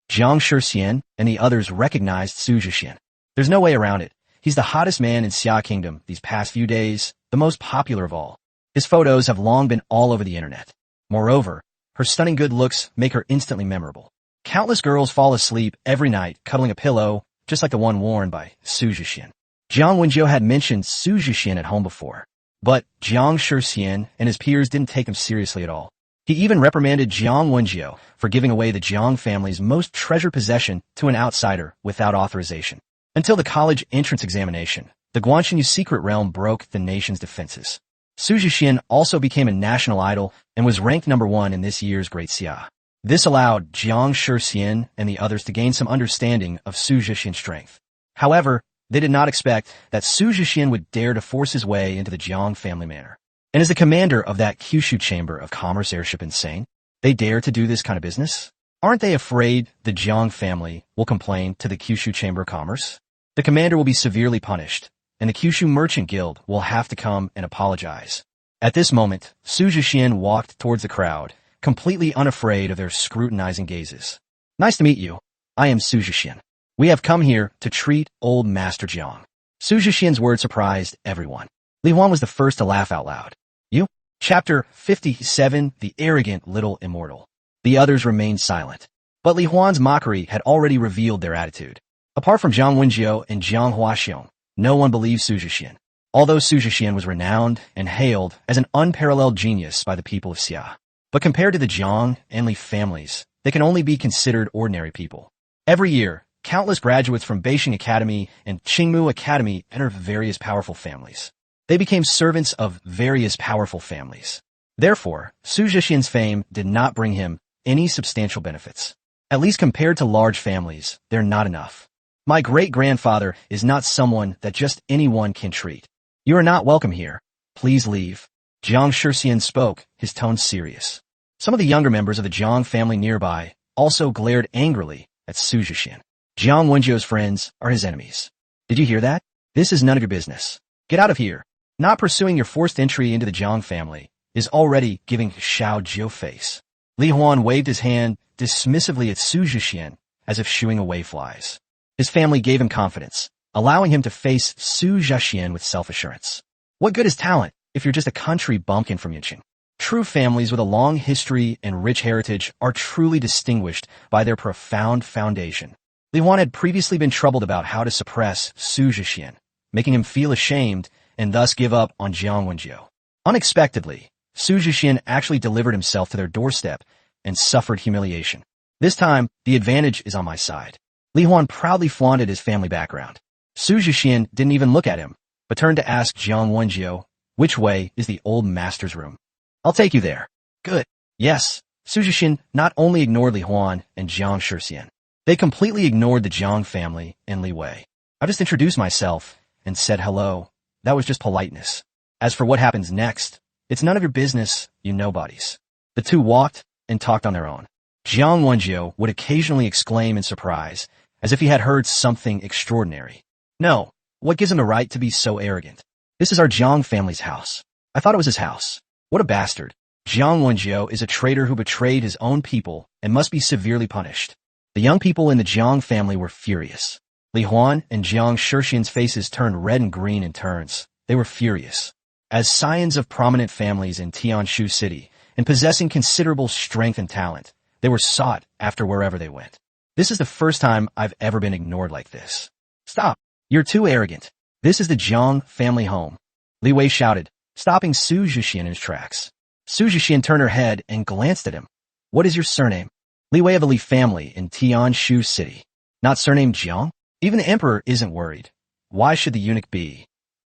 Jiang Shixian and the others recognized Su Jixian. There's no way around it. He's the hottest man in Xia Kingdom these past few days, the most popular of all. His photos have long been all over the internet. Moreover, her stunning good looks make her instantly memorable. Countless girls fall asleep every night cuddling a pillow, just like the one worn by Su Jixian. Jiang Wenjiu had mentioned Su Jixian at home before, but Jiang Shixian and his peers didn't take him seriously at all. He even reprimanded Jiang Wenjiu for giving away the Jiang family's most treasured possession to an outsider without authorization. Until the college entrance examination, the Guanxinyu secret realm broke the nation's defenses. Su Jixian also became a national idol and was ranked #1 in this year's Great Xia. This allowed Jiang Shixian and the others to gain some understanding of Su Jixian's strength. However, they did not expect that Su Jixian would dare to force his way into the Jiang family manor. And as the commander of that Kyushu Chamber of Commerce airship insane, they dare to do this kind of business? Aren't they afraid the Jiang family will complain to the Kyushu Chamber of Commerce? The commander will be severely punished, and the Kyushu Merchant Guild will have to come and apologize. At this moment, Su Jixian walked towards the crowd, completely unafraid of their scrutinizing gazes. Nice to meet you. I am Su Jixian. We have come here to treat old Master Jiang. Su Jixian's words surprised everyone. Li Huan was the first to laugh out loud. You? Chapter 57, The Arrogant Little Immortal. The others remained silent. But Li Huan's mockery had already revealed their attitude. Apart from Zhang Wenjiu and Jiang Huaxiong, no one believed Su Jixian. Although Su Jixian was renowned and hailed as an unparalleled genius by the people of Xia. But compared to the Jiang and Li families, they can only be considered ordinary people. Every year, countless graduates from Beijing Academy and Qingmu Academy enter various powerful families. They became servants of various powerful families. Therefore, Su Jixian's fame did not bring him any substantial benefits. At least compared to large families, they're not enough. My great-grandfather is not someone that just anyone can treat. You are not welcome here. Please leave. Jiang Shixian spoke, his tone serious. Some of the younger members of the Jiang family nearby also glared angrily at Su Jixian. Jiang Wenjiu's friends are his enemies. Did you hear that? This is none of your business. Get out of here. Not pursuing your forced entry into the Jiang family is already giving Xiao Jiu face. Li Huan waved his hand dismissively at Su Jixian as if shooing away flies. His family gave him confidence, allowing him to face Su Jixian with self-assurance. What good is talent if you're just a country bumpkin from Yinqing? True families with a long history and rich heritage are truly distinguished by their profound foundation. Li Huan had previously been troubled about how to suppress Su Jixian, making him feel ashamed and thus give up on Jiang Wenjiu. Unexpectedly, Su Jixian actually delivered himself to their doorstep and suffered humiliation. This time, the advantage is on my side. Li Huan proudly flaunted his family background. Su Jixian didn't even look at him, but turned to ask Jiang Wenjiu, which way is the old master's room? I'll take you there. Good. Yes. Su Jixian not only ignored Li Huan and Jiang Shixian, they completely ignored the Jiang family and Li Wei. I just introduced myself and said hello. That was just politeness. As for what happens next, it's none of your business, you nobodies. The two walked and talked on their own. Jiang Wenjiu would occasionally exclaim in surprise, as if he had heard something extraordinary. No, what gives him the right to be so arrogant? This is our Jiang family's house. I thought it was his house. What a bastard. Jiang Wenjiu is a traitor who betrayed his own people and must be severely punished. The young people in the Jiang family were furious. Li Huan and Jiang Shixian's faces turned red and green in turns. They were furious. As scions of prominent families in Tianshu City and possessing considerable strength and talent, they were sought after wherever they went. This is the first time I've ever been ignored like this. Stop. You're too arrogant. This is the Jiang family home. Li Wei shouted, stopping Su Jixian in his tracks. Su Jixian turned her head and glanced at him. What is your surname? Li Wei of the Li family in Tianshu City. Not surnamed Jiang? Even the emperor isn't worried. Why should the eunuch be?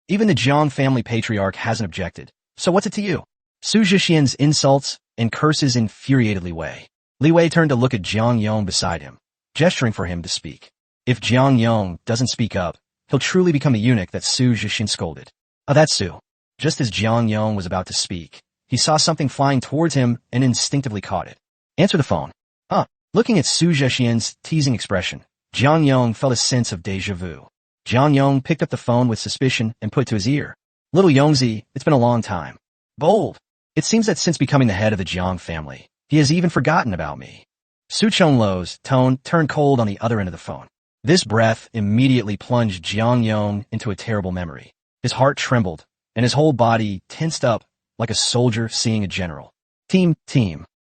Even the Jiang family patriarch hasn't objected. So what's it to you? Su Jixian's insults and curses infuriated Li Wei. Li Wei turned to look at Jiang Yong beside him, gesturing for him to speak. If Jiang Yong doesn't speak up, he'll truly become the eunuch that Su Jixian scolded. Oh, that's Su. Just as Jiang Yong was about to speak, he saw something flying towards him and instinctively caught it. Answer the phone. Looking at Su Jixian's teasing expression, Jiang Yong felt a sense of déjà vu. Jiang Yong picked up the phone with suspicion and put it to his ear. Little Yongzi, it's been a long time. Bold. It seems that since becoming the head of the Jiang family, he has even forgotten about me. Su Chonlo's tone turned cold on the other end of the phone. This breath immediately plunged Jiang Yong into a terrible memory. His heart trembled, and his whole body tensed up like a soldier seeing a general. Team.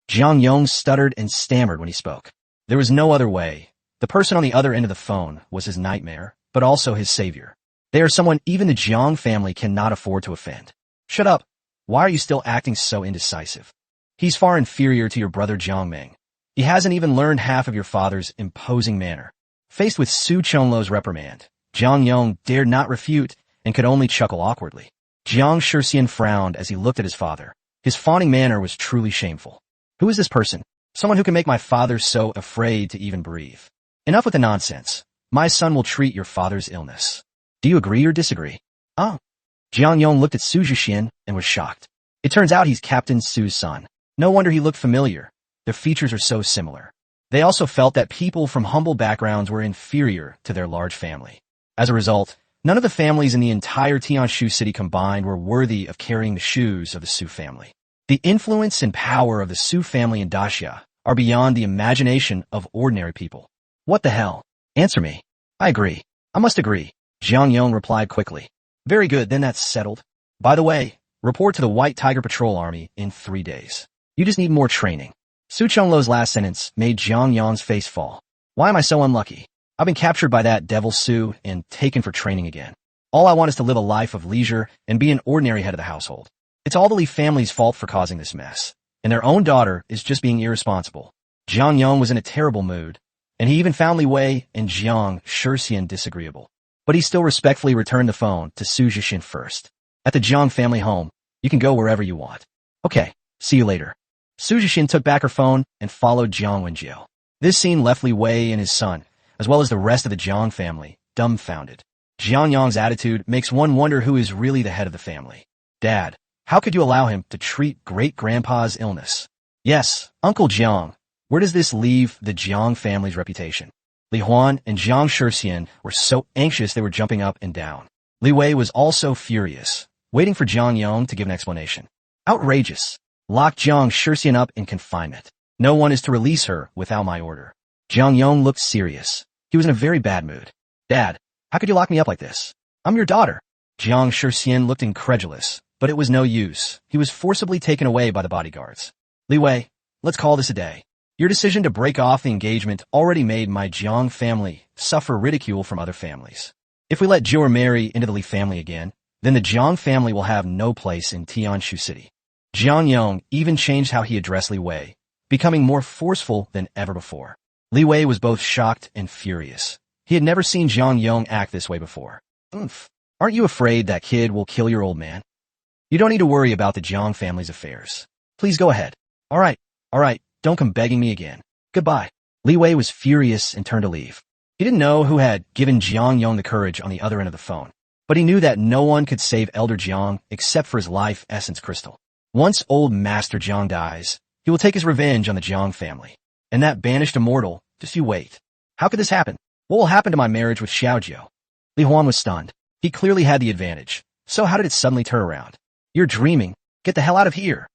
Jiang Yong stuttered and stammered when he spoke. There was no other way. The person on the other end of the phone was his nightmare, but also his savior. They are someone even the Jiang family cannot afford to offend. Shut up. Why are you still acting so indecisive? He's far inferior to your brother Jiang Ming. He hasn't even learned half of your father's imposing manner. Faced with Su Chonlo's reprimand, Jiang Yong dared not refute and could only chuckle awkwardly. Jiang Shixian frowned as he looked at his father. His fawning manner was truly shameful. Who is this person? Someone who can make my father so afraid to even breathe. Enough with the nonsense. My son will treat your father's illness. Do you agree or disagree? Oh. Jiang Yong looked at Su Jixian and was shocked. It turns out he's Captain Su's son. No wonder he looked familiar. Their features are so similar. They also felt that people from humble backgrounds were inferior to their large family. As a result, none of the families in the entire Tianshu city combined were worthy of carrying the shoes of the Su family. The influence and power of the Su family in Daxia are beyond the imagination of ordinary people. What the hell? Answer me. I agree. I must agree. Jiang Yong replied quickly. Very good, then that's settled. By the way, report to the White Tiger Patrol Army in 3 days. You just need more training. Su Chonglu's last sentence made Jiang Yong's face fall. Why am I so unlucky? I've been captured by that devil Su and taken for training again. All I want is to live a life of leisure and be an ordinary head of the household. It's all the Li family's fault for causing this mess, and their own daughter is just being irresponsible. Jiang Yong was in a terrible mood, and he even found Li Wei and Jiang Shixian disagreeable. But he still respectfully returned the phone to Su Jixian first. At the Jiang family home, you can go wherever you want. Okay, see you later. Su Jixian took back her phone and followed Jiang Wenjiu. This scene left Li Wei and his son, as well as the rest of the Jiang family, dumbfounded. Jiang Yong's attitude makes one wonder who is really the head of the family. Dad, how could you allow him to treat great-grandpa's illness? Yes, Uncle Jiang. Where does this leave the Jiang family's reputation? Li Huan and Jiang Shixian were so anxious they were jumping up and down. Li Wei was also furious, waiting for Jiang Yong to give an explanation. Outrageous. Lock Jiang Shixian up in confinement. No one is to release her without my order. Jiang Yong looked serious. He was in a very bad mood. Dad, how could you lock me up like this? I'm your daughter. Jiang Shixian looked incredulous, but it was no use. He was forcibly taken away by the bodyguards. Li Wei, let's call this a day. Your decision to break off the engagement already made my Jiang family suffer ridicule from other families. If we let Jiu marry into the Li family again, then the Jiang family will have no place in Tianshu City. Jiang Yong even changed how he addressed Li Wei, becoming more forceful than ever before. Li Wei was both shocked and furious. He had never seen Jiang Yong act this way before. Aren't you afraid that kid will kill your old man? You don't need to worry about the Jiang family's affairs. Please go ahead. All right, don't come begging me again. Goodbye. Li Wei was furious and turned to leave. He didn't know who had given Jiang Yong the courage on the other end of the phone, but he knew that no one could save Elder Jiang except for his life essence crystal. Once old Master Jiang dies, he will take his revenge on the Jiang family. And that banished immortal, just you wait. How could this happen? What will happen to my marriage with Xiaojiu? Li Huan was stunned. He clearly had the advantage. So how did it suddenly turn around? You're dreaming. Get the hell out of here.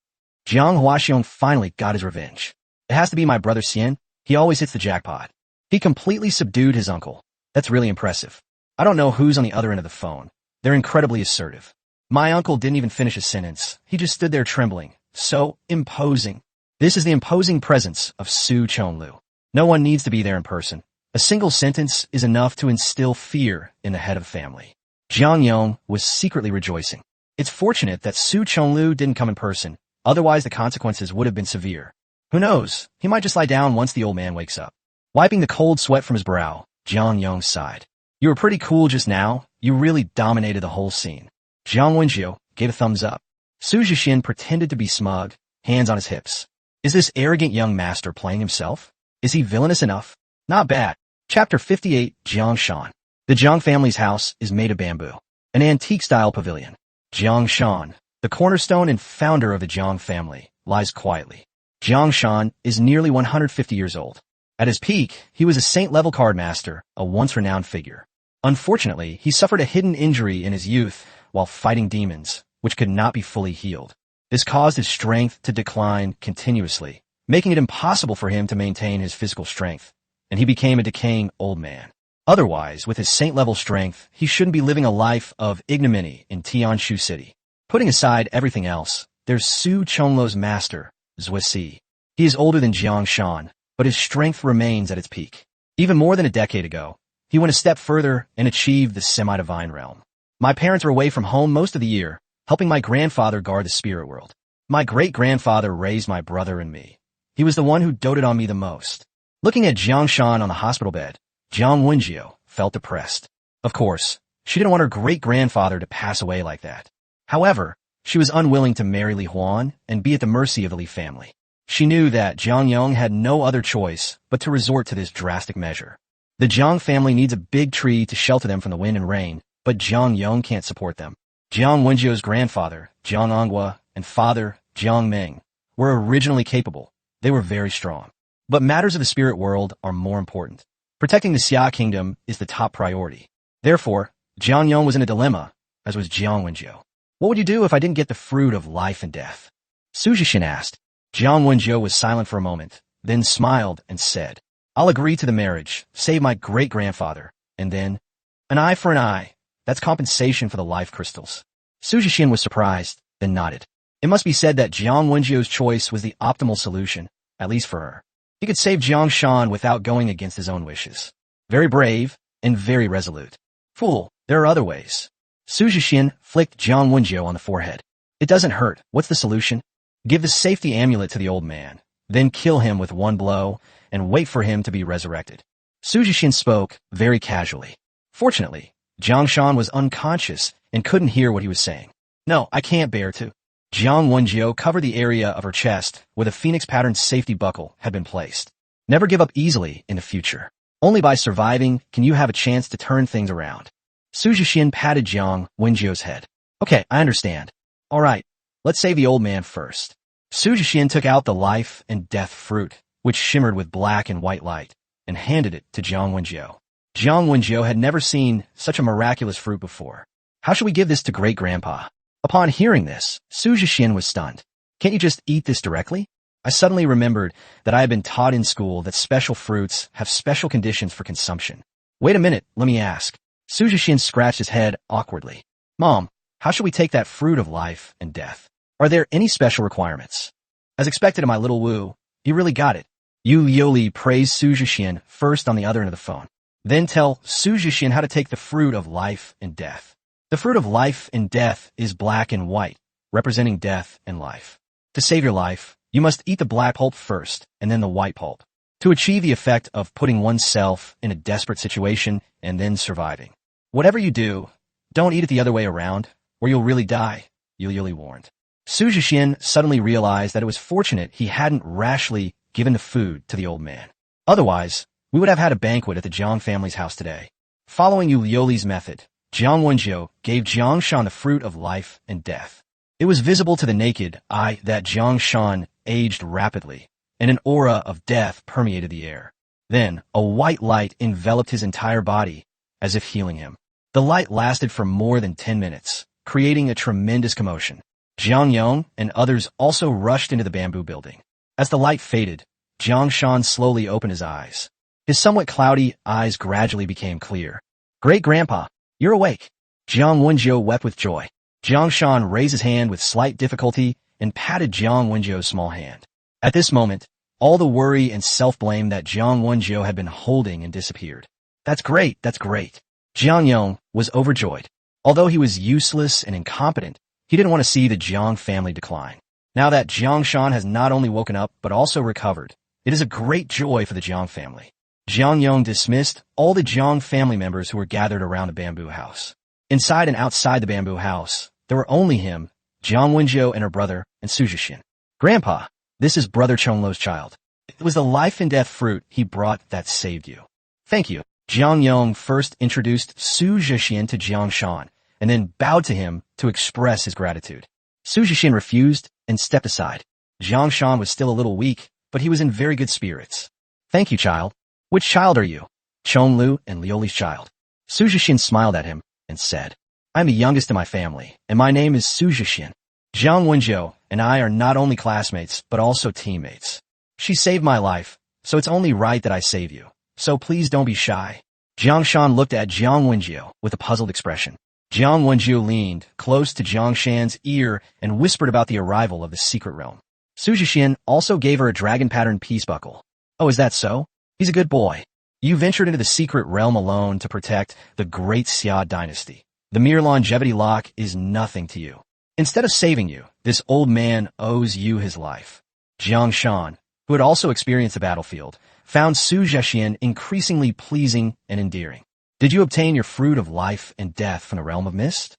Jiang Huaxiong finally got his revenge. It has to be my brother Xian. He always hits the jackpot. He completely subdued his uncle. That's really impressive. I don't know who's on the other end of the phone. They're incredibly assertive. My uncle didn't even finish a sentence. He just stood there trembling. So imposing. This is the imposing presence of Su Chonglu. No one needs to be there in person. A single sentence is enough to instill fear in the head of the family. Jiang Yong was secretly rejoicing. It's fortunate that Su Chonglu didn't come in person. Otherwise, the consequences would have been severe. Who knows? He might just lie down once the old man wakes up. Wiping the cold sweat from his brow, Jiang Yong sighed. You were pretty cool just now. You really dominated the whole scene. Jiang Wenjiu gave a thumbs up. Su Jixian pretended to be smug, hands on his hips. Is this arrogant young master playing himself? Is he villainous enough? Not bad. Chapter 58, Jiang Shan. The Jiang family's house is made of bamboo. An antique-style pavilion. Jiang Shan, the cornerstone and founder of the Jiang family, lies quietly. Jiang Shan is nearly 150 years old. At his peak, he was a saint-level card master, a once-renowned figure. Unfortunately, he suffered a hidden injury in his youth while fighting demons, which could not be fully healed. This caused his strength to decline continuously, making it impossible for him to maintain his physical strength, and he became a decaying old man. Otherwise, with his saint-level strength, he shouldn't be living a life of ignominy in Tianshu City. Putting aside everything else, there's Su Chonglu's master, Zhuisi. He is older than Jiang Shan, but his strength remains at its peak. Even more than a decade ago, he went a step further and achieved the semi-divine realm. My parents were away from home most of the year, helping my grandfather guard the spirit world. My great-grandfather raised my brother and me. He was the one who doted on me the most. Looking at Jiang Shan on the hospital bed, Jiang Wenjiu felt depressed. Of course, she didn't want her great-grandfather to pass away like that. However, she was unwilling to marry Li Huan and be at the mercy of the Li family. She knew that Jiang Yong had no other choice but to resort to this drastic measure. The Jiang family needs a big tree to shelter them from the wind and rain, but Jiang Yong can't support them. Jiang Wenjiu's grandfather, Jiang Anghua, and father, Jiang Ming, were originally capable. They were very strong. But matters of the spirit world are more important. Protecting the Xia kingdom is the top priority. Therefore, Jiang Yong was in a dilemma, as was Jiang Wenjiu. What would you do if I didn't get the fruit of life and death? Su Jixian asked. Jiang Wenjiu was silent for a moment, then smiled and said, I'll agree to the marriage, save my great-grandfather, and then, an eye for an eye. That's compensation for the life crystals. Su Jixian was surprised, then nodded. It must be said that Jiang Wenjiu's choice was the optimal solution, at least for her. He could save Jiang Shan without going against his own wishes. Very brave and very resolute. Fool, there are other ways. Su Jixian flicked Jiang Wenjiu on the forehead. It doesn't hurt. What's the solution? Give the safety amulet to the old man, then kill him with one blow and wait for him to be resurrected. Su Jixian spoke very casually. Fortunately, Jiang Shan was unconscious and couldn't hear what he was saying. No, I can't bear to. Jiang Wenjiu covered the area of her chest where the phoenix pattern safety buckle had been placed. Never give up easily in the future. Only by surviving can you have a chance to turn things around. Su Jixian patted Jiang Wenjiu's head. Okay, I understand. All right, let's save the old man first. Su Jixian took out the life and death fruit, which shimmered with black and white light, and handed it to Jiang Wenjiu. Jiang Wenjiu had never seen such a miraculous fruit before. How should we give this to great-grandpa? Upon hearing this, Su Jixian was stunned. Can't you just eat this directly? I suddenly remembered that I had been taught in school that special fruits have special conditions for consumption. Wait a minute, let me ask. Su Jixian scratched his head awkwardly. Mom, how should we take that fruit of life and death? Are there any special requirements? As expected of my little Wu, you really got it. Yu Yoli praised Su Jixian first on the other end of the phone. Then tell Su Jixian how to take the fruit of life and death. The fruit of life and death is black and white, representing death and life. To save your life, you must eat the black pulp first and then the white pulp, to achieve the effect of putting oneself in a desperate situation and then surviving. Whatever you do, don't eat it the other way around, or you'll really die, Yu Yoli warned. Su Jixian suddenly realized that it was fortunate he hadn't rashly given the food to the old man. Otherwise, we would have had a banquet at the Jiang family's house today. Following Yu Yoli's method, Jiang Wenjiu gave Jiang Shan the fruit of life and death. It was visible to the naked eye that Jiang Shan aged rapidly, and an aura of death permeated the air. Then, a white light enveloped his entire body, as if healing him. The light lasted for more than 10 minutes, creating a tremendous commotion. Jiang Yong and others also rushed into the bamboo building. As the light faded, Jiang Shan slowly opened his eyes. His somewhat cloudy eyes gradually became clear. Great-grandpa, you're awake. Jiang Wenjiu wept with joy. Jiang Shan raised his hand with slight difficulty and patted Jiang Wenjiu's small hand. At this moment, all the worry and self-blame that Jiang Wenjiu had been holding and disappeared. That's great, that's great. Jiang Yong was overjoyed. Although he was useless and incompetent, he didn't want to see the Jiang family decline. Now that Jiang Shan has not only woken up but also recovered, it is a great joy for the Jiang family. Jiang Yong dismissed all the Jiang family members who were gathered around the bamboo house. Inside and outside the bamboo house, there were only him, Jiang Wenjiu and her brother, and Su Jixian. Grandpa, this is Brother Chongluo's child. It was the life and death fruit he brought that saved you. Thank you. Jiang Yong first introduced Su Jixian to Jiang Shan, and then bowed to him to express his gratitude. Su Jixian refused and stepped aside. Jiang Shan was still a little weak, but he was in very good spirits. Thank you, child. Which child are you? Chonglu and Lioli's child. Su Jixian smiled at him and said, I'm the youngest in my family, and my name is Su Jixian. Jiang Wenjiu and I are not only classmates, but also teammates. She saved my life, so it's only right that I save you. So please don't be shy. Jiang Shan looked at Jiang Wenjiu with a puzzled expression. Jiang Wenjiu leaned close to Jiang Shan's ear and whispered about the arrival of the secret realm. Su Jixian also gave her a dragon pattern peace buckle. Oh, is that so? He's a good boy. You ventured into the secret realm alone to protect the great Xia dynasty. The mere longevity lock is nothing to you. Instead of saving you, this old man owes you his life. Jiang Shan, who had also experienced the battlefield, found Su Jixian increasingly pleasing and endearing. Did you obtain your fruit of life and death from the realm of mist?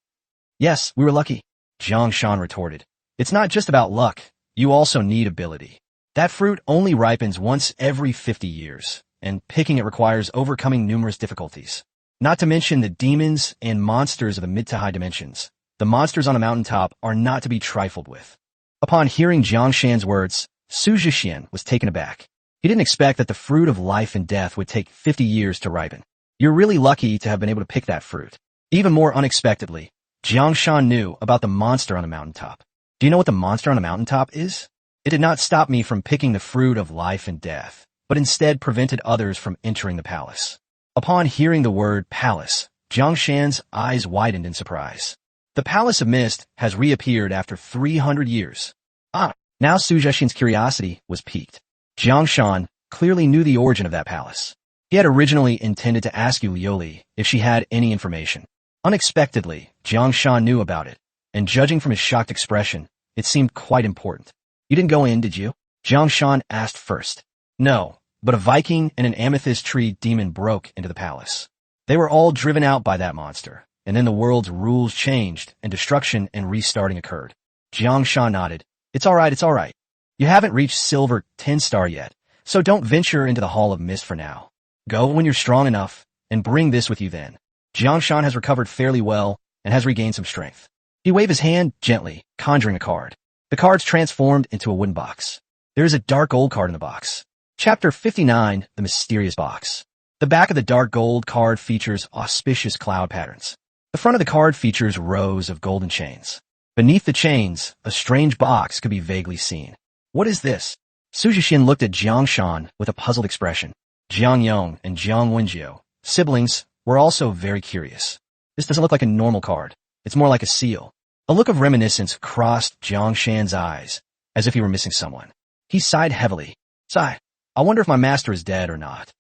Yes, we were lucky. Jiang Shan retorted. It's not just about luck. You also need ability. That fruit only ripens once every 50 years, and picking it requires overcoming numerous difficulties. Not to mention the demons and monsters of the mid to high dimensions. The monsters on a mountaintop are not to be trifled with. Upon hearing Jiang Shan's words, Su Jixian was taken aback. He didn't expect that the fruit of life and death would take 50 years to ripen. You're really lucky to have been able to pick that fruit. Even more unexpectedly, Jiang Shan knew about the monster on the mountaintop. Do you know what the monster on the mountaintop is? It did not stop me from picking the fruit of life and death, but instead prevented others from entering the palace. Upon hearing the word palace, Jiang Shan's eyes widened in surprise. The Palace of Mist has reappeared after 300 years. Now Su Jixian's curiosity was piqued. Jiang Shan clearly knew the origin of that palace. He had originally intended to ask Liuli if she had any information. Unexpectedly, Jiang Shan knew about it, and judging from his shocked expression, it seemed quite important. You didn't go in, did you? Jiang Shan asked first. No, but a Viking and an amethyst tree demon broke into the palace. They were all driven out by that monster, and then the world's rules changed and destruction and restarting occurred. Jiang Shan nodded. It's all right. You haven't reached Silver 10-star yet, so don't venture into the Hall of Mist for now. Go when you're strong enough, and bring this with you then. Jiang Shan has recovered fairly well and has regained some strength. He waved his hand gently, conjuring a card. The card's transformed into a wooden box. There is a dark gold card in the box. Chapter 59, The Mysterious Box. The back of the dark gold card features auspicious cloud patterns. The front of the card features rows of golden chains. Beneath the chains, a strange box could be vaguely seen. What is this? Su Jixian looked at Jiang Shan with a puzzled expression. Jiang Yong and Jiang Wenjiu, siblings, were also very curious. This doesn't look like a normal card. It's more like a seal. A look of reminiscence crossed Jiang Shan's eyes, as if he were missing someone. He sighed heavily. I wonder if my master is dead or not.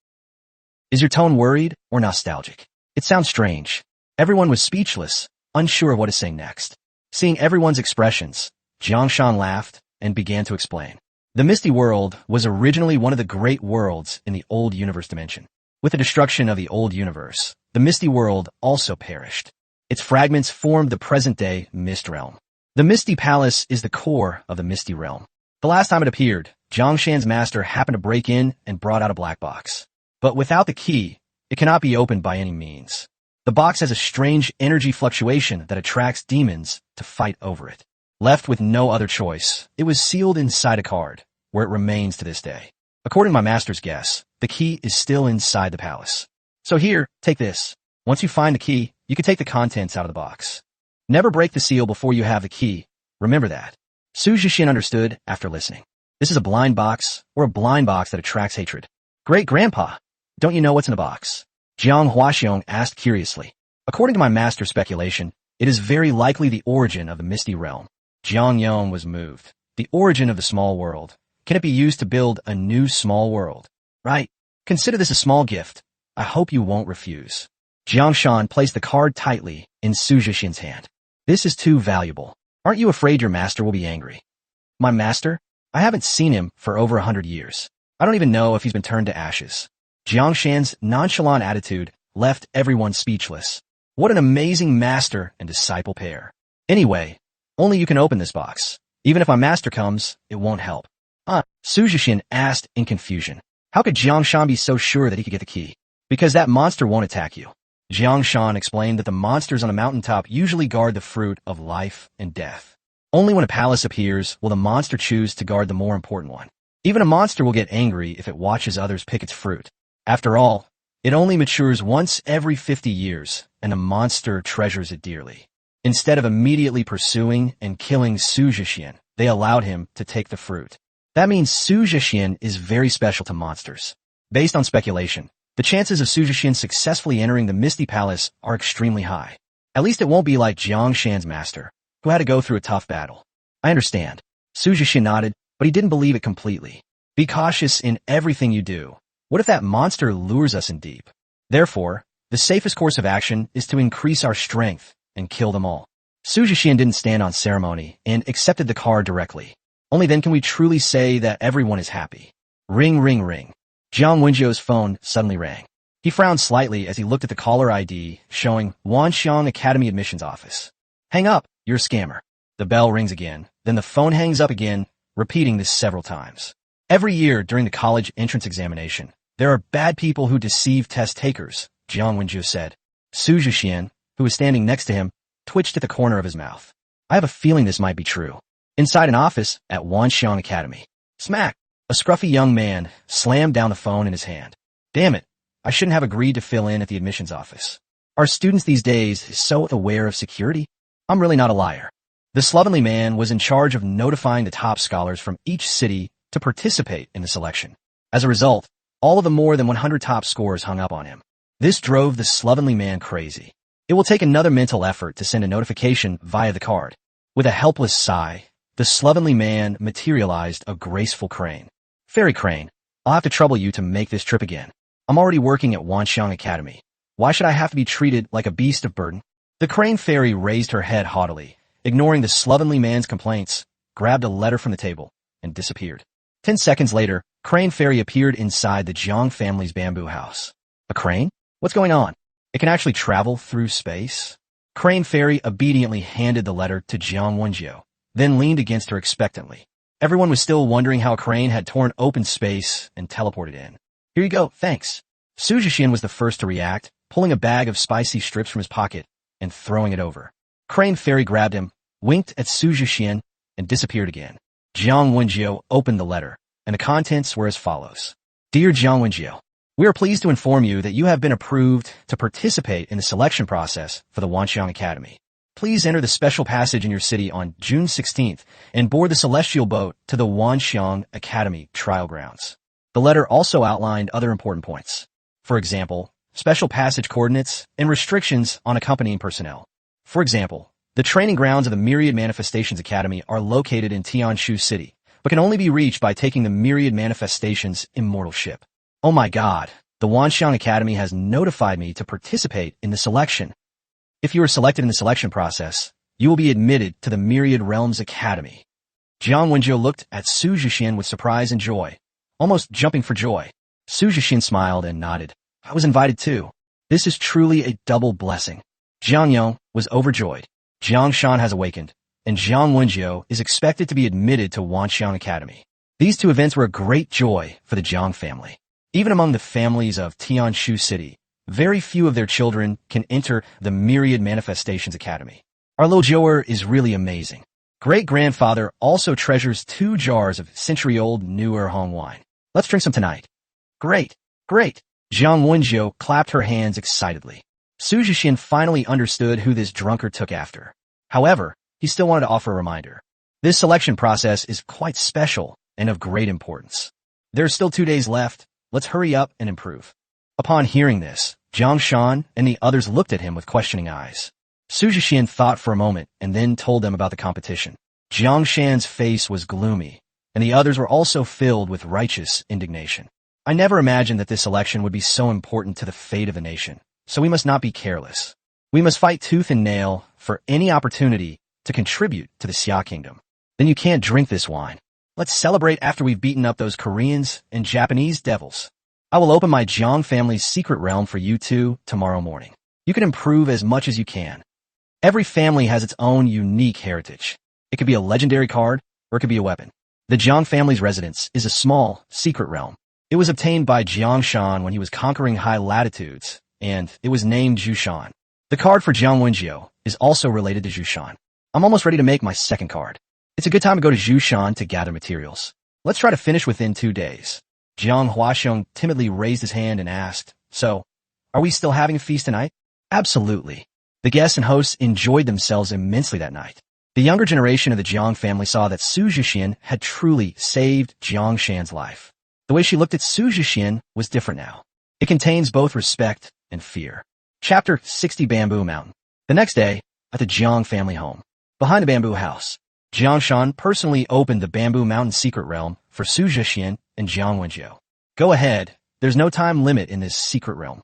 Is your tone worried or nostalgic? It sounds strange. Everyone was speechless, unsure of what to say next. Seeing everyone's expressions, Jiang Shan laughed and began to explain. The Misty World was originally one of the great worlds in the Old Universe dimension. With the destruction of the Old Universe, the Misty World also perished. Its fragments formed the present-day Mist Realm. The Misty Palace is the core of the Misty Realm. The last time it appeared, Jiang Shan's master happened to break in and brought out a black box. But without the key, it cannot be opened by any means. The box has a strange energy fluctuation that attracts demons to fight over it. Left with no other choice, it was sealed inside a card, where it remains to this day. According to my master's guess, the key is still inside the palace. So here, take this. Once you find the key, you can take the contents out of the box. Never break the seal before you have the key. Remember that. Su Jixian understood after listening. This is a blind box, or a blind box that attracts hatred. Great-grandpa, don't you know what's in the box? Jiang Huaxiong asked curiously. According to my master's speculation, it is very likely the origin of the Misty Realm. Jiang Yong was moved. The origin of the small world. Can it be used to build a new small world? Right. Consider this a small gift. I hope you won't refuse. Jiang Shan placed the card tightly in Su Jixian's hand. This is too valuable. Aren't you afraid your master will be angry? My master? I haven't seen him for over 100 years. I don't even know if he's been turned to ashes. Jiang Shan's nonchalant attitude left everyone speechless. What an amazing master and disciple pair. Anyway, only you can open this box. Even if my master comes, it won't help. Su Jixian asked in confusion. How could Jiang Shan be so sure that he could get the key? Because that monster won't attack you. Jiang Shan explained that the monsters on a mountaintop usually guard the fruit of life and death. Only when a palace appears will the monster choose to guard the more important one. Even a monster will get angry if it watches others pick its fruit. After all, it only matures once every 50 years, and the monster treasures it dearly. Instead of immediately pursuing and killing Su Jixian, they allowed him to take the fruit. That means Su Jixian is very special to monsters. Based on speculation, the chances of Su Jixian successfully entering the Misty Palace are extremely high. At least it won't be like Jiang Shan's master, who had to go through a tough battle. I understand. Su Jixian nodded, but he didn't believe it completely. Be cautious in everything you do. What if that monster lures us in deep? Therefore, the safest course of action is to increase our strength and kill them all. Su Jixian didn't stand on ceremony and accepted the card directly. Only then can we truly say that everyone is happy. Ring, ring, ring. Jiang Wenjiu's phone suddenly rang. He frowned slightly as he looked at the caller ID showing Wanxiang Academy Admissions Office. Hang up, you're a scammer. The bell rings again, then the phone hangs up again, repeating this several times. Every year during the college entrance examination, there are bad people who deceive test takers, Jiang Wenjiu said. Su Jixian, who was standing next to him, twitched at the corner of his mouth. I have a feeling this might be true. Inside an office at Wanxiang Academy. Smack! A scruffy young man slammed down the phone in his hand. Damn it, I shouldn't have agreed to fill in at the admissions office. Are students these days so aware of security? I'm really not a liar. The slovenly man was in charge of notifying the top scholars from each city to participate in the selection. As a result, all of the more than 100 top scores hung up on him. This drove the slovenly man crazy. It will take another mental effort to send a notification via the card. With a helpless sigh, the slovenly man materialized a graceful crane. Fairy crane, I'll have to trouble you to make this trip again. I'm already working at Wanxiang Academy. Why should I have to be treated like a beast of burden? The crane fairy raised her head haughtily, ignoring the slovenly man's complaints, grabbed a letter from the table, and disappeared. 10 seconds later, Crane Fairy appeared inside the Zhang family's bamboo house. A crane? What's going on? It can actually travel through space? Crane Fairy obediently handed the letter to Jiang Wenjiu, then leaned against her expectantly. Everyone was still wondering how a crane had torn open space and teleported in. Here you go, thanks. Su Jixian was the first to react, pulling a bag of spicy strips from his pocket and throwing it over. Crane Fairy grabbed him, winked at Su Jixian, and disappeared again. Jiang Wenjiu opened the letter, and the contents were as follows. Dear Jiang Wenjiu, we are pleased to inform you that you have been approved to participate in the selection process for the Wanxiang Academy. Please enter the special passage in your city on June 16th and board the celestial boat to the Wanxiang Academy trial grounds. The letter also outlined other important points. For example, special passage coordinates and restrictions on accompanying personnel. For example, the training grounds of the Myriad Manifestations Academy are located in Tianshu City, but can only be reached by taking the Myriad Manifestations immortal ship. Oh my god, the Wanxiang Academy has notified me to participate in the selection. If you are selected in the selection process, you will be admitted to the Myriad Realms Academy. Jiang Wenjiu looked at Su Jixian with surprise and joy, almost jumping for joy. Su Jixian smiled and nodded. I was invited too. This is truly a double blessing. Jiang Yong was overjoyed. Jiang Shan has awakened, and Jiang Wenjiu is expected to be admitted to Wanxiang Academy. These two events were a great joy for the Jiang family. Even among the families of Tianshu City, very few of their children can enter the Myriad Manifestations Academy. Our little Joer is really amazing. Great-grandfather also treasures 2 jars of century-old New Hong wine. Let's drink some tonight. Great, great. Jiang Wenjiu clapped her hands excitedly. Su Jixian finally understood who this drunkard took after. However, he still wanted to offer a reminder. This selection process is quite special and of great importance. There are still 2 days left. Let's hurry up and improve. Upon hearing this, Jiang Shan and the others looked at him with questioning eyes. Su Jixian thought for a moment and then told them about the competition. Jiang Shan's face was gloomy, and the others were also filled with righteous indignation. I never imagined that this election would be so important to the fate of the nation. So we must not be careless. We must fight tooth and nail for any opportunity to contribute to the Xia Kingdom. Then you can't drink this wine. Let's celebrate after we've beaten up those Koreans and Japanese devils. I will open my Jiang family's secret realm for you two tomorrow morning. You can improve as much as you can. Every family has its own unique heritage. It could be a legendary card, or it could be a weapon. The Jiang family's residence is a small, secret realm. It was obtained by Jiang Shan when he was conquering high latitudes, and it was named Jushan. The card for Jiang Wenjiu is also related to Jushan. I'm almost ready to make my second card. It's a good time to go to Jushan to gather materials. Let's try to finish within 2 days. Jiang Huaxiong timidly raised his hand and asked, So, are we still having a feast tonight? Absolutely. The guests and hosts enjoyed themselves immensely that night. The younger generation of the Jiang family saw that Su Jixian had truly saved Jiang Shan's life. The way she looked at Su Jixian was different now. It contains both respect and fear. Chapter 60 Bamboo Mountain. The next day, at the Jiang family home, behind the bamboo house, Jiang Shan personally opened the Bamboo Mountain secret realm for Su Jixian and Jiang Wenjiu. Go ahead, there's no time limit in this secret realm.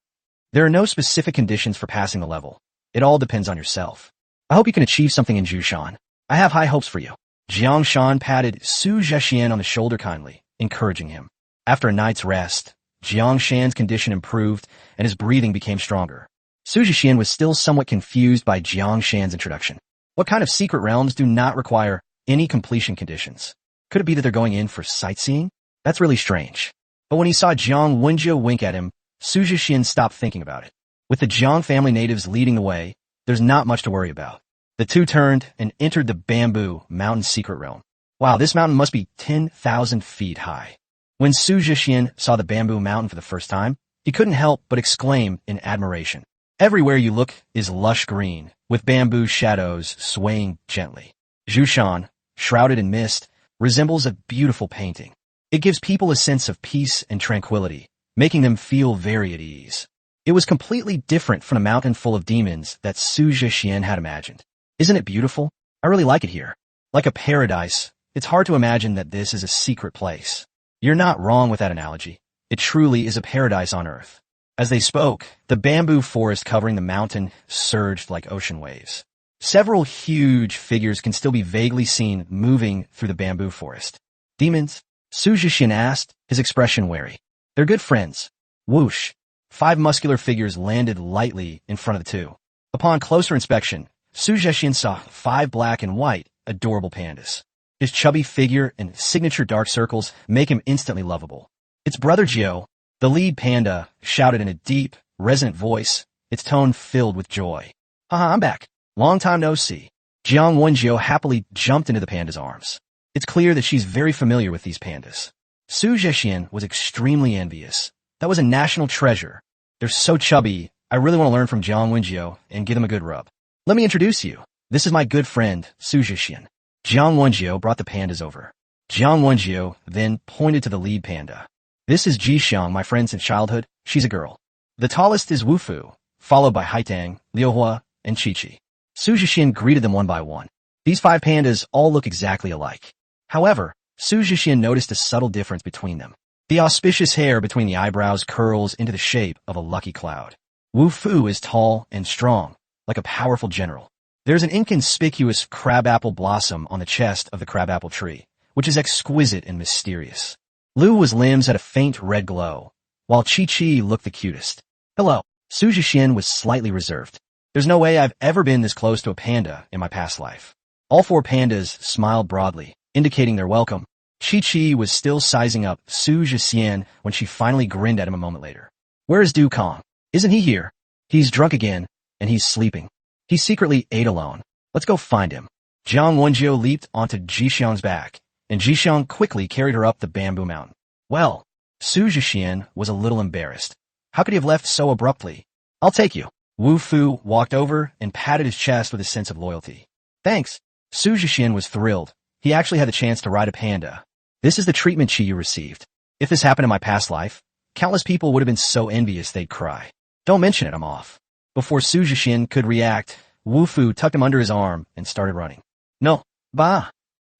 There are no specific conditions for passing the level. It all depends on yourself. I hope you can achieve something in Jushan. I have high hopes for you. Jiang Shan patted Su Jixian on the shoulder kindly, encouraging him. After a night's rest, Jiang Shan's condition improved and his breathing became stronger. Su Jixian was still somewhat confused by Jiang Shan's introduction. What kind of secret realms do not require any completion conditions? Could it be that they're going in for sightseeing? That's really strange. But when he saw Jiang Wenjiu wink at him, Su Jixian stopped thinking about it. With the Jiang family natives leading the way, there's not much to worry about. The two turned and entered the Bamboo Mountain secret realm. Wow, this mountain must be 10,000 feet high. When Su Jixian saw the Bamboo Mountain for the first time, he couldn't help but exclaim in admiration. Everywhere you look is lush green, with bamboo shadows swaying gently. Jixian, shrouded in mist, resembles a beautiful painting. It gives people a sense of peace and tranquility, making them feel very at ease. It was completely different from the mountain full of demons that Su Jixian had imagined. Isn't it beautiful? I really like it here. Like a paradise, it's hard to imagine that this is a secret place. You're not wrong with that analogy. It truly is a paradise on earth. As they spoke, the bamboo forest covering the mountain surged like ocean waves. Several huge figures can still be vaguely seen moving through the bamboo forest. Demons? Su Jixian asked, his expression wary. They're good friends. Whoosh. 5 muscular figures landed lightly in front of the two. Upon closer inspection, Su Jixian saw 5 black and white, adorable pandas. His chubby figure and signature dark circles make him instantly lovable. It's Brother Jiu, the lead panda, shouted in a deep, resonant voice, its tone filled with joy. Haha, I'm back. Long time no see. Jiang Wenjiu happily jumped into the panda's arms. It's clear that she's very familiar with these pandas. Su Jixian was extremely envious. That was a national treasure. They're so chubby, I really want to learn from Jiang Wenjiu and give them a good rub. Let me introduce you. This is my good friend, Su Jixian. Jiang Wenjiu brought the pandas over. Jiang Wenjiu then pointed to the lead panda. This is Jixian, my friend since childhood. She's a girl. The tallest is Wufu, followed by Haitang, Liuhua, and Qiqi. Su Jixian greeted them one by one. These 5 pandas all look exactly alike. However, Su Jixian noticed a subtle difference between them. The auspicious hair between the eyebrows curls into the shape of a lucky cloud. Wufu is tall and strong, like a powerful general. There's an inconspicuous crabapple blossom on the chest of the crabapple tree, which is exquisite and mysterious. Lu's limbs had a faint red glow, while Qiqi looked the cutest. Hello. Su Jixian was slightly reserved. There's no way I've ever been this close to a panda in my past life. All 4 pandas smiled broadly, indicating their welcome. Qiqi was still sizing up Su Jixian when she finally grinned at him a moment later. Where is Du Kong? Isn't he here? He's drunk again, and he's sleeping. He secretly ate alone. Let's go find him. Jiang Wenjiu leaped onto Jixian's back, and Jixian quickly carried her up the bamboo mountain. Well, Su Jixian was a little embarrassed. How could he have left so abruptly? I'll take you. Wu Fu walked over and patted his chest with a sense of loyalty. Thanks. Su Jixian was thrilled. He actually had the chance to ride a panda. This is the treatment Qi received. If this happened in my past life, countless people would have been so envious they'd cry. Don't mention it, I'm off. Before Su Jixian could react, Wu Fu tucked him under his arm and started running. No, bah.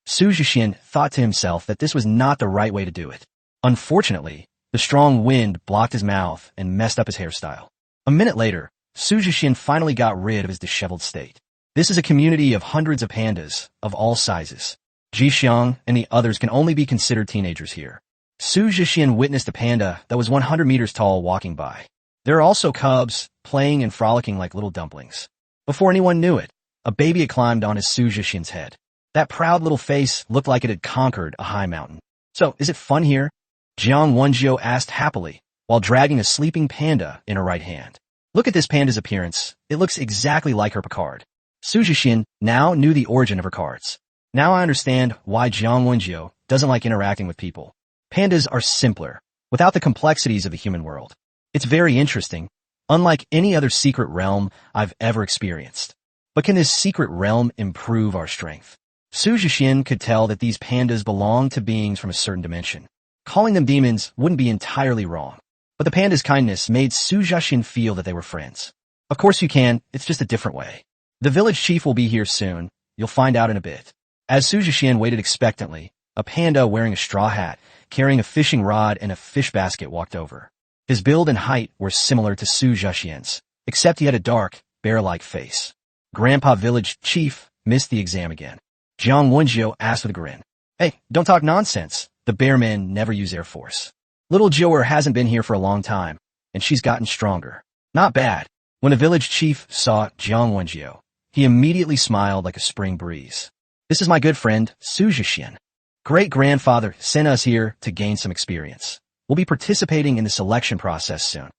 Su Jixian thought to himself that this was not the right way to do it. Unfortunately, the strong wind blocked his mouth and messed up his hairstyle. A minute later, Su Jixian finally got rid of his disheveled state. This is a community of hundreds of pandas, of all sizes. Jixian and the others can only be considered teenagers here. Su Jixian witnessed a panda that was 100 meters tall walking by. There are also cubs, playing and frolicking like little dumplings. Before anyone knew it, a baby had climbed on his Su Jixian's head. That proud little face looked like it had conquered a high mountain. So, is it fun here? Jiang Wenjiu asked happily, while dragging a sleeping panda in her right hand. Look at this panda's appearance. It looks exactly like her Picard. Su Jixian now knew the origin of her cards. Now I understand why Jiang Wenjiu doesn't like interacting with people. Pandas are simpler, without the complexities of the human world. It's very interesting, unlike any other secret realm I've ever experienced. But can this secret realm improve our strength? Su Jixian could tell that these pandas belonged to beings from a certain dimension. Calling them demons wouldn't be entirely wrong. But the panda's kindness made Su Jixian feel that they were friends. Of course you can, it's just a different way. The village chief will be here soon. You'll find out in a bit. As Su Jixian waited expectantly, a panda wearing a straw hat, carrying a fishing rod and a fish basket walked over. His build and height were similar to Su Jixian's, except he had a dark, bear-like face. Grandpa Village Chief missed the exam again. Jiang Wenjiu asked with a grin. Hey, don't talk nonsense. The bear men never use air force. Little Joer hasn't been here for a long time, and she's gotten stronger. Not bad. When the village chief saw Jiang Wenjiu, he immediately smiled like a spring breeze. This is my good friend, Su Jixian. Great-grandfather sent us here to gain some experience. We'll be participating in the selection process soon.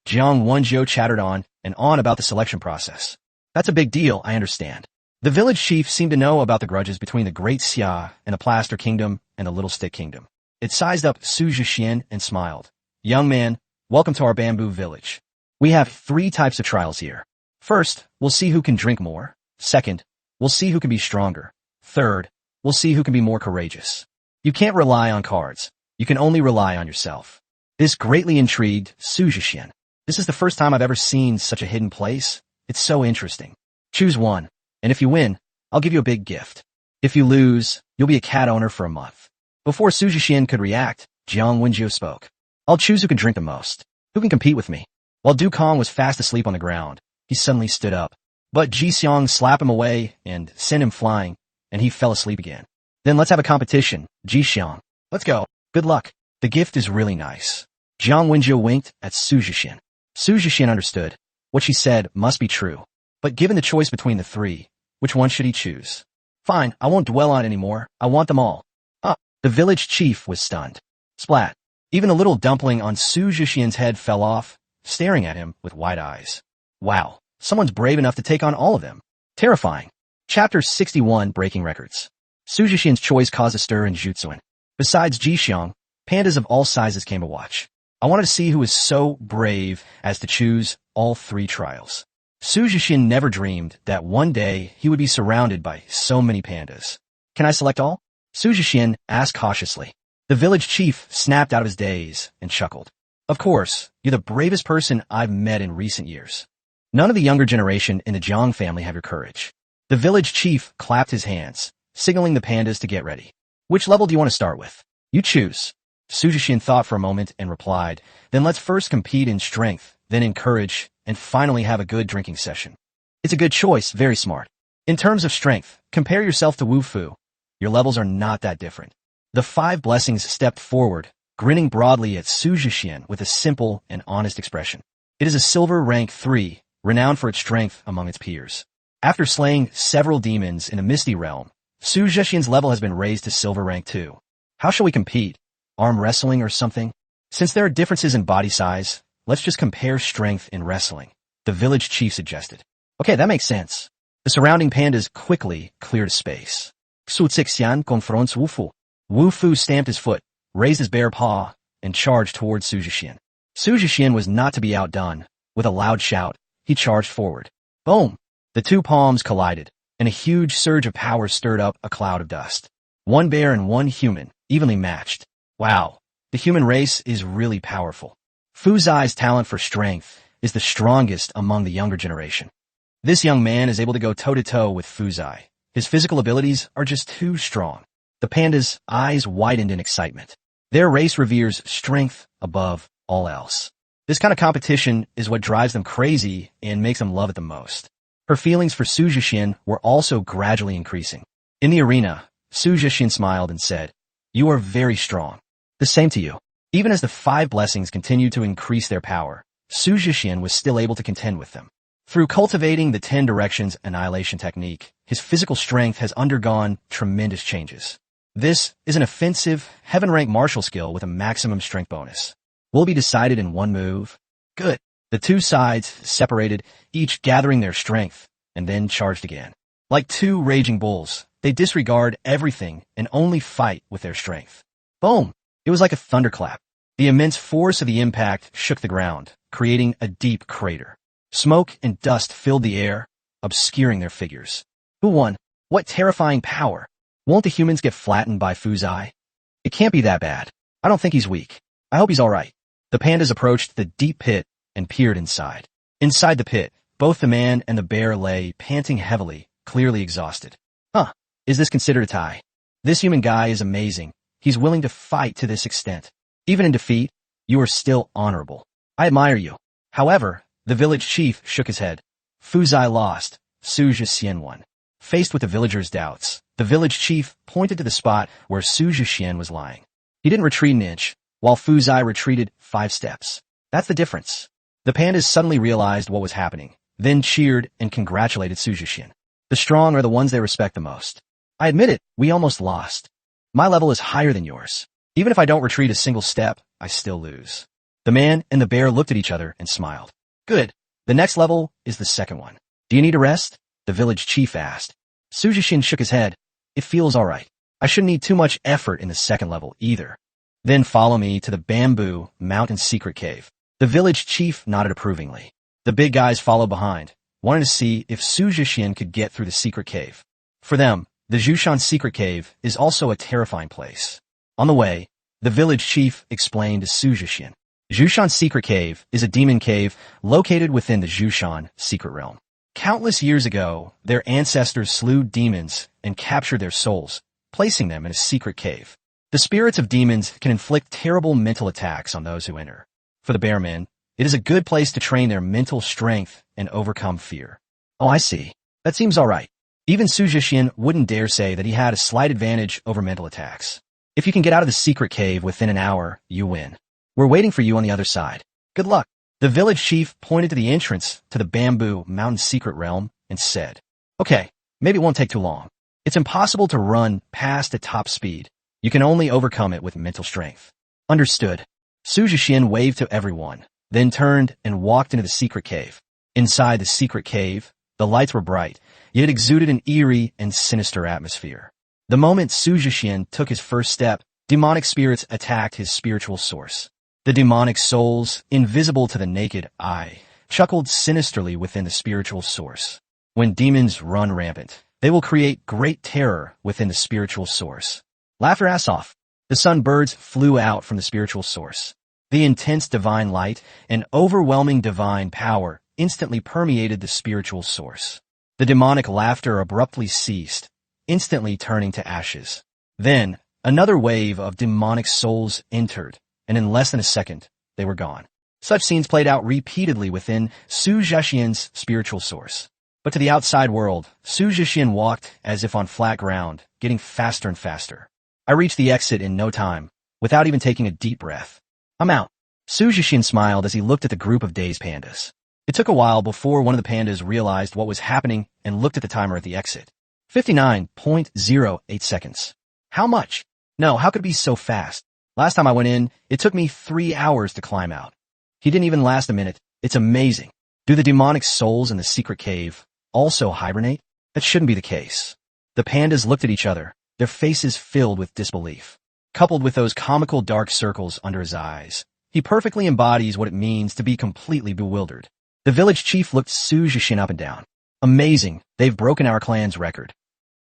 Jiang Wenjiu chattered on and on about the selection process. That's a big deal, I understand. The village chief seemed to know about the grudges between the Great Xia and the Plaster Kingdom and the Little Stick Kingdom. It sized up Su Jixian and smiled. Young man, welcome to our bamboo village. We have 3 types of trials here. First, we'll see who can drink more. Second, we'll see who can be stronger. Third, we'll see who can be more courageous. You can't rely on cards. You can only rely on yourself. This greatly intrigued Su Jixian. This is the first time I've ever seen such a hidden place. It's so interesting. Choose one, and if you win, I'll give you a big gift. If you lose, you'll be a cat owner for a month. Before Su Jixian could react, Jiang Wenjiu spoke. I'll choose who can drink the most. Who can compete with me? While Du Kong was fast asleep on the ground, he suddenly stood up. But Jixian slapped him away and sent him flying, and he fell asleep again. Then let's have a competition, Jixian. Let's go. Good luck. The gift is really nice. Jiang Wenjiu winked at Su Jixian. Su Jixian understood. What she said must be true. But given the choice between the 3, which one should he choose? Fine, I won't dwell on it anymore. I want them all. The village chief was stunned. Splat. Even the little dumpling on Su Jixian's head fell off, staring at him with wide eyes. Wow, someone's brave enough to take on all of them. Terrifying. Chapter 61, Breaking Records. Su Jixian's choice caused a stir in Jutsuan. Besides Jixian, pandas of all sizes came to watch. I wanted to see who was so brave as to choose all 3 trials. Su Jixian never dreamed that one day he would be surrounded by so many pandas. Can I select all? Su Jixian asked cautiously. The village chief snapped out of his daze and chuckled. Of course, you're the bravest person I've met in recent years. None of the younger generation in the Zhang family have your courage. The village chief clapped his hands, signaling the pandas to get ready. Which level do you want to start with? You choose. Su Jixian thought for a moment and replied, then let's first compete in strength, then in courage, and finally have a good drinking session. It's a good choice, very smart. In terms of strength, compare yourself to Wu Fu. Your levels are not that different. The 5 blessings stepped forward, grinning broadly at Su Jixian with a simple and honest expression. It is a silver rank 3, renowned for its strength among its peers. After slaying several demons in a misty realm, Su Jixian's level has been raised to silver rank 2. How shall we compete? Arm wrestling or something? Since there are differences in body size, let's just compare strength in wrestling, the village chief suggested. Okay, that makes sense. The surrounding pandas quickly cleared a space. Su Jixian confronts Wu Fu. Wu Fu stamped his foot, raised his bare paw, and charged towards Su Jixian. Su Jixian was not to be outdone. With a loud shout, he charged forward. Boom! The 2 palms collided, and a huge surge of power stirred up a cloud of dust. 1 bear and 1 human, evenly matched. Wow, the human race is really powerful. Fu Zai's talent for strength is the strongest among the younger generation. This young man is able to go toe-to-toe with Fu Zai. His physical abilities are just too strong. The pandas' eyes widened in excitement. Their race reveres strength above all else. This kind of competition is what drives them crazy and makes them love it the most. Her feelings for Su Jixian were also gradually increasing. In the arena, Su Jixian smiled and said, "You are very strong. The same to you." Even as the 5 blessings continued to increase their power, Su Jixian was still able to contend with them. Through cultivating the 10 directions annihilation technique, his physical strength has undergone tremendous changes. This is an offensive, heaven-rank martial skill with a maximum strength bonus. Will be decided in 1 move. Good. The 2 sides separated, each gathering their strength, and then charged again. Like 2 raging bulls, they disregard everything and only fight with their strength. Boom! It was like a thunderclap. The immense force of the impact shook the ground, creating a deep crater. Smoke and dust filled the air, obscuring their figures. Who won? What terrifying power! Won't the humans get flattened by Fu Zai? It can't be that bad. I don't think he's weak. I hope he's alright. The pandas approached the deep pit and peered inside. Inside the pit, both the man and the bear lay, panting heavily, clearly exhausted. Is this considered a tie? This human guy is amazing. He's willing to fight to this extent. Even in defeat, you are still honorable. I admire you. However, the village chief shook his head. Fu Zai lost. Su Jixian won. Faced with the villagers' doubts, the village chief pointed to the spot where Su Jixian was lying. He didn't retreat an inch, while Fu Zai retreated 5 steps. That's the difference. The pandas suddenly realized what was happening, then cheered and congratulated Su Jixian. The strong are the ones they respect the most. I admit it, we almost lost. My level is higher than yours. Even if I don't retreat a single step, I still lose. The man and the bear looked at each other and smiled. Good. The next level is the second one. Do you need a rest? The village chief asked. Su Jixian shook his head. It feels alright. I shouldn't need too much effort in the second level either. Then follow me to the bamboo mountain secret cave. The village chief nodded approvingly. The big guys followed behind, wanting to see if Su Jixian could get through the secret cave. For them, the Jixian secret cave is also a terrifying place. On the way, the village chief explained to Su Jixian. Jixian secret cave is a demon cave located within the Jixian secret realm. Countless years ago, their ancestors slew demons and captured their souls, placing them in a secret cave. The spirits of demons can inflict terrible mental attacks on those who enter. For the bearmen, it is a good place to train their mental strength and overcome fear. Oh, I see. That seems alright. Even Su Jixian wouldn't dare say that he had a slight advantage over mental attacks. If you can get out of the secret cave within an hour, you win. We're waiting for you on the other side. Good luck. The village chief pointed to the entrance to the bamboo mountain secret realm and said, Okay, maybe it won't take too long. It's impossible to run past at top speed. You can only overcome it with mental strength. Understood. Su Jixian waved to everyone, then turned and walked into the secret cave. Inside the secret cave, the lights were bright, yet it exuded an eerie and sinister atmosphere. The moment Su Jixian took his first step, demonic spirits attacked his spiritual source. The demonic souls, invisible to the naked eye, chuckled sinisterly within the spiritual source. When demons run rampant, they will create great terror within the spiritual source. Laugh your ass off. The sunbirds flew out from the spiritual source. The intense divine light and overwhelming divine power instantly permeated the spiritual source. The demonic laughter abruptly ceased, instantly turning to ashes. Then, another wave of demonic souls entered, and in less than a second, they were gone. Such scenes played out repeatedly within Su Jixian's spiritual source. But to the outside world, Su Jixian walked as if on flat ground, getting faster and faster. I reached the exit in no time, without even taking a deep breath. I'm out. Su Jixian smiled as he looked at the group of dazed pandas. It took a while before one of the pandas realized what was happening and looked at the timer at the exit. 59.08 seconds. How much? No, how could it be so fast? Last time I went in, it took me 3 hours to climb out. He didn't even last a minute. It's amazing. Do the demonic souls in the secret cave also hibernate? That shouldn't be the case. The pandas looked at each other, their faces filled with disbelief. Coupled with those comical dark circles under his eyes, he perfectly embodies what it means to be completely bewildered. The village chief looked Su Jixian up and down. Amazing, they've broken our clan's record.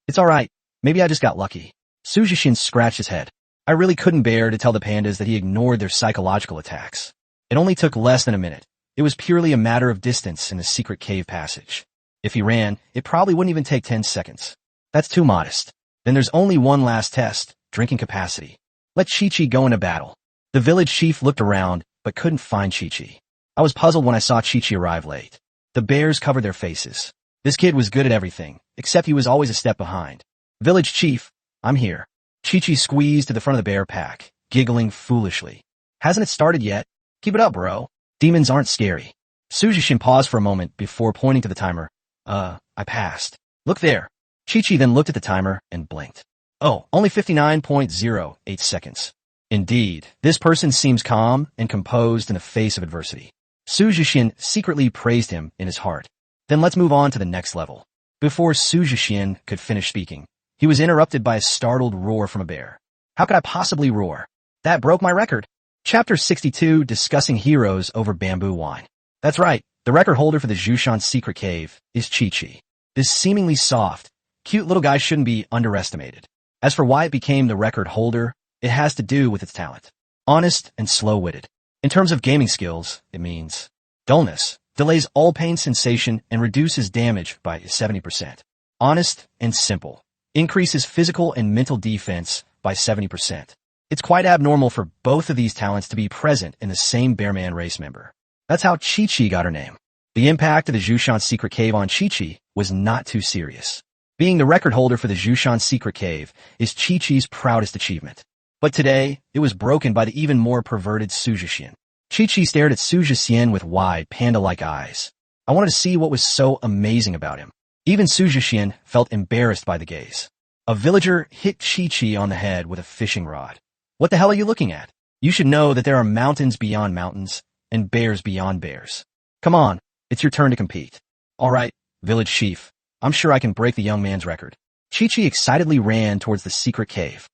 It's alright, maybe I just got lucky. Su Jixian scratched his head. I really couldn't bear to tell the pandas that he ignored their psychological attacks. It only took less than a minute. It was purely a matter of distance in the secret cave passage. If he ran, it probably wouldn't even take 10 seconds. That's too modest. Then there's only one last test, drinking capacity. Let Chi-Chi go into battle. The village chief looked around, but couldn't find Chi-Chi. I was puzzled when I saw Chi-Chi arrive late. The bears covered their faces. This kid was good at everything, except he was always a step behind. Village chief, I'm here. Chi-Chi squeezed to the front of the bear pack, giggling foolishly. Hasn't it started yet? Keep it up, bro. Demons aren't scary. Su Jixian paused for a moment before pointing to the timer. I passed. Look there. Chi-Chi then looked at the timer and blinked. Oh, only 59.08 seconds. Indeed, this person seems calm and composed in the face of adversity. Su Jixian secretly praised him in his heart. Then let's move on to the next level. Before Su Jixian could finish speaking, he was interrupted by a startled roar from a bear. How could I possibly roar? That broke my record. Chapter 62, Discussing Heroes over Bamboo Wine. That's right, the record holder for the Jixian secret cave is Chi-Chi. This seemingly soft, cute little guy shouldn't be underestimated. As for why it became the record holder, it has to do with its talent. Honest and slow-witted. In terms of gaming skills, it means dullness, delays all pain sensation and reduces damage by 70%. Honest and simple. Increases physical and mental defense by 70%. It's quite abnormal for both of these talents to be present in the same Bearman race member. That's how Chi-Chi got her name. The impact of the Jixian secret cave on Chi-Chi was not too serious. Being the record holder for the Jixian secret cave is Chi-Chi's proudest achievement. But today, it was broken by the even more perverted Su Jixian. Chi-Chi stared at Su Jixian with wide, panda-like eyes. I wanted to see what was so amazing about him. Even Su Jixian felt embarrassed by the gaze. A villager hit Chi-Chi on the head with a fishing rod. What the hell are you looking at? You should know that there are mountains beyond mountains and bears beyond bears. Come on, it's your turn to compete. All right, village chief. I'm sure I can break the young man's record. Chi-Chi excitedly ran towards the secret cave.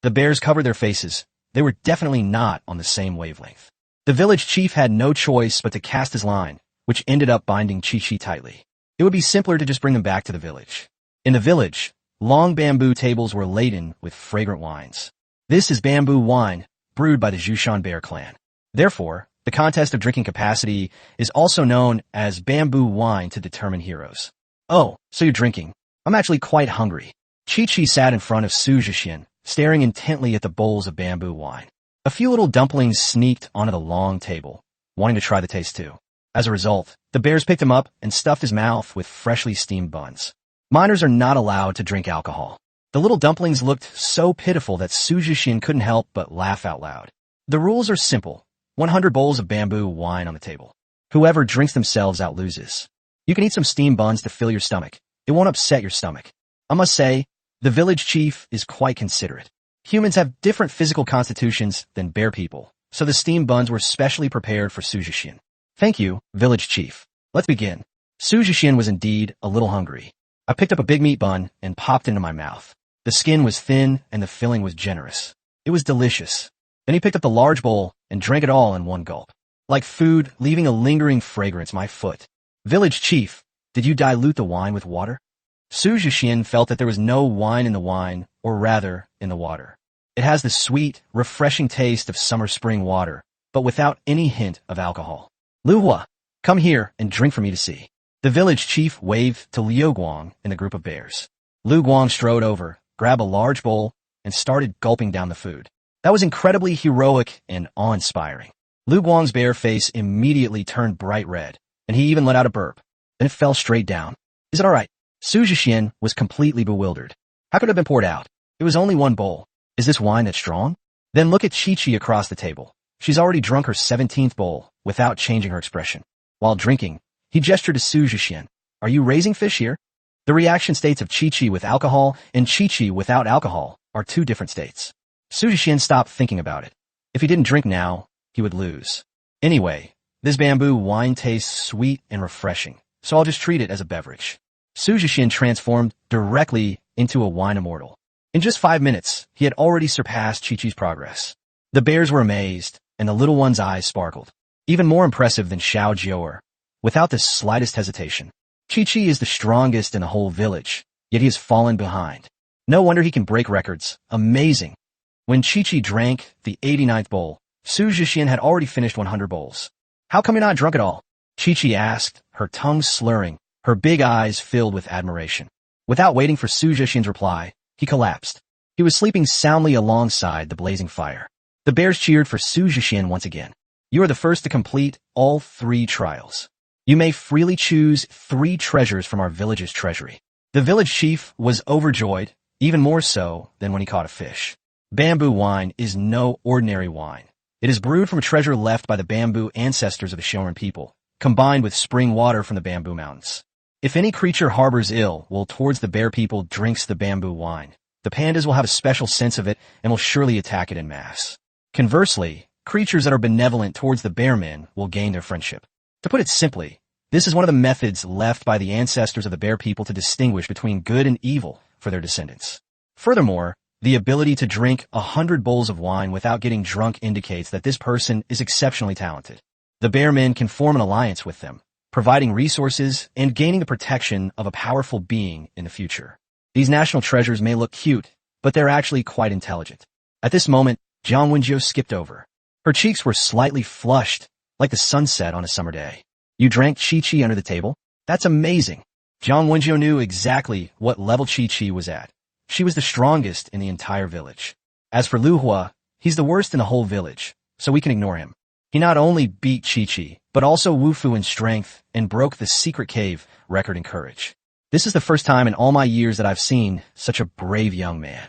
The bears covered their faces. They were definitely not on the same wavelength. The village chief had no choice but to cast his line, which ended up binding Chi-Chi tightly. It would be simpler to just bring them back to the village. In the village, long bamboo tables were laden with fragrant wines. This is bamboo wine, brewed by the Jixian bear clan. Therefore, the contest of drinking capacity is also known as bamboo wine to determine heroes. Oh, so you're drinking. I'm actually quite hungry. Chi-Chi sat in front of Su Jixian, staring intently at the bowls of bamboo wine. A few little dumplings sneaked onto the long table, wanting to try the taste too. As a result, the bears picked him up and stuffed his mouth with freshly steamed buns. Minors are not allowed to drink alcohol. The little dumplings looked so pitiful that Su Jixian couldn't help but laugh out loud. The rules are simple. 100 bowls of bamboo wine on the table. Whoever drinks themselves out loses. You can eat some steamed buns to fill your stomach. It won't upset your stomach. I must say, the village chief is quite considerate. Humans have different physical constitutions than bear people, so the steamed buns were specially prepared for Su Jixian. Thank you, village chief. Let's begin. Su Jixian was indeed a little hungry. I picked up a big meat bun and popped it into my mouth. The skin was thin and the filling was generous. It was delicious. Then he picked up the large bowl and drank it all in one gulp. Like food, leaving a lingering fragrance my foot. Village chief, did you dilute the wine with water? Su Jixian felt that there was no wine in the wine, or rather, in the water. It has the sweet, refreshing taste of summer spring water, but without any hint of alcohol. Lu Hua, come here and drink for me to see. The village chief waved to Liu Guang and the group of bears. Lu Guang strode over, grabbed a large bowl, and started gulping down the food. That was incredibly heroic and awe-inspiring. Lu Guang's bear face immediately turned bright red, and he even let out a burp. Then it fell straight down. Is it all right? Su Jixian was completely bewildered. How could it have been poured out? It was only one bowl. Is this wine that strong? Then look at Chi-Chi across the table. She's already drunk her 17th bowl without changing her expression. While drinking, he gestured to Su Jixian. Are you raising fish here? The reaction states of Chi-Chi with alcohol and Chi-Chi without alcohol are two different states. Su Jixian stopped thinking about it. If he didn't drink now, he would lose. Anyway, this bamboo wine tastes sweet and refreshing, so I'll just treat it as a beverage. Su Jixian transformed directly into a wine immortal. In just 5 minutes, he had already surpassed Chi-Chi's progress. The bears were amazed, and the little one's eyes sparkled. Even more impressive than Xiao Jiuer, without the slightest hesitation. Chi-Chi is the strongest in the whole village, yet he has fallen behind. No wonder he can break records. Amazing. When Chi-Chi drank the 89th bowl, Su Jixian had already finished 100 bowls. How come you're not drunk at all? Chi-Chi asked, her tongue slurring, her big eyes filled with admiration. Without waiting for Su Jixian's reply, he collapsed. He was sleeping soundly alongside the blazing fire. The bears cheered for Su Jixian once again. You are the first to complete all 3 trials. You may freely choose 3 treasures from our village's treasury. The village chief was overjoyed, even more so than when he caught a fish. Bamboo wine is no ordinary wine. It is brewed from a treasure left by the bamboo ancestors of the Shoren people, combined with spring water from the bamboo mountains. If any creature harbors ill will towards the bear people drinks the bamboo wine, the pandas will have a special sense of it and will surely attack it en masse. Conversely, creatures that are benevolent towards the bear men will gain their friendship. To put it simply, this is one of the methods left by the ancestors of the bear people to distinguish between good and evil for their descendants. Furthermore, the ability to drink 100 bowls of wine without getting drunk indicates that this person is exceptionally talented. The bear men can form an alliance with them, providing resources and gaining the protection of a powerful being in the future. These national treasures may look cute, but they're actually quite intelligent. At this moment, Jiang Wenjiu skipped over. Her cheeks were slightly flushed, like the sunset on a summer day. You drank Chi-Chi under the table? That's amazing. Jiang Wenjiu knew exactly what level Chi-Chi was at. She was the strongest in the entire village. As for Lu Hua, he's the worst in the whole village, so we can ignore him. He not only beat Chi-Chi, but also Wu Fu in strength and broke the secret cave record in courage. This is the first time in all my years that I've seen such a brave young man.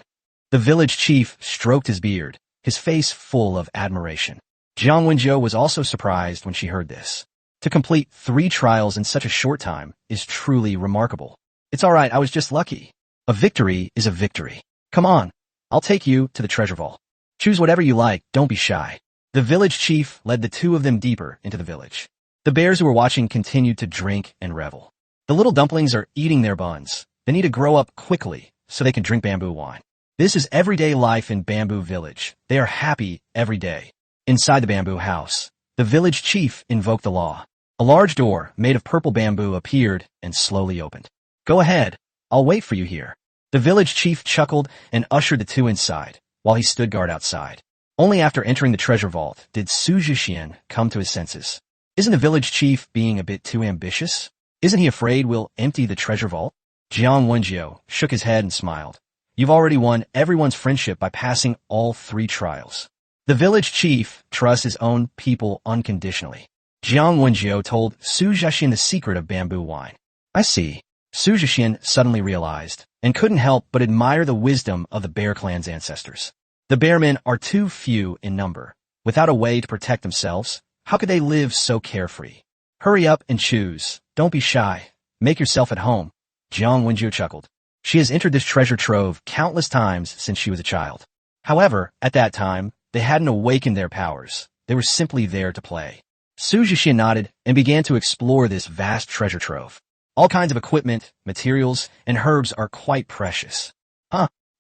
The village chief stroked his beard, his face full of admiration. Jiang Wenjiu was also surprised when she heard this. To complete 3 trials in such a short time is truly remarkable. It's all right, I was just lucky. A victory is a victory. Come on, I'll take you to the treasure vault. Choose whatever you like, don't be shy. The village chief led the two of them deeper into the village. The bears who were watching continued to drink and revel. The little dumplings are eating their buns. They need to grow up quickly so they can drink bamboo wine. This is everyday life in Bamboo Village. They are happy every day. Inside the bamboo house, the village chief invoked the law. A large door made of purple bamboo appeared and slowly opened. Go ahead, I'll wait for you here. The village chief chuckled and ushered the two inside, while he stood guard outside. Only after entering the treasure vault did Su Jixian come to his senses. Isn't the village chief being a bit too ambitious? Isn't he afraid we'll empty the treasure vault? Jiang Wenjiu shook his head and smiled. You've already won everyone's friendship by passing all 3 trials. The village chief trusts his own people unconditionally. Jiang Wenjiu told Su Jixian the secret of bamboo wine. I see. Su Jixian suddenly realized, and couldn't help but admire the wisdom of the Bear Clan's ancestors. The Bearmen are too few in number. Without a way to protect themselves, how could they live so carefree? Hurry up and choose. Don't be shy. Make yourself at home. Jiang Wenjiu chuckled. She has entered this treasure trove countless times since she was a child. However, at that time, they hadn't awakened their powers. They were simply there to play. Su Jixian nodded and began to explore this vast treasure trove. All kinds of equipment, materials, and herbs are quite precious.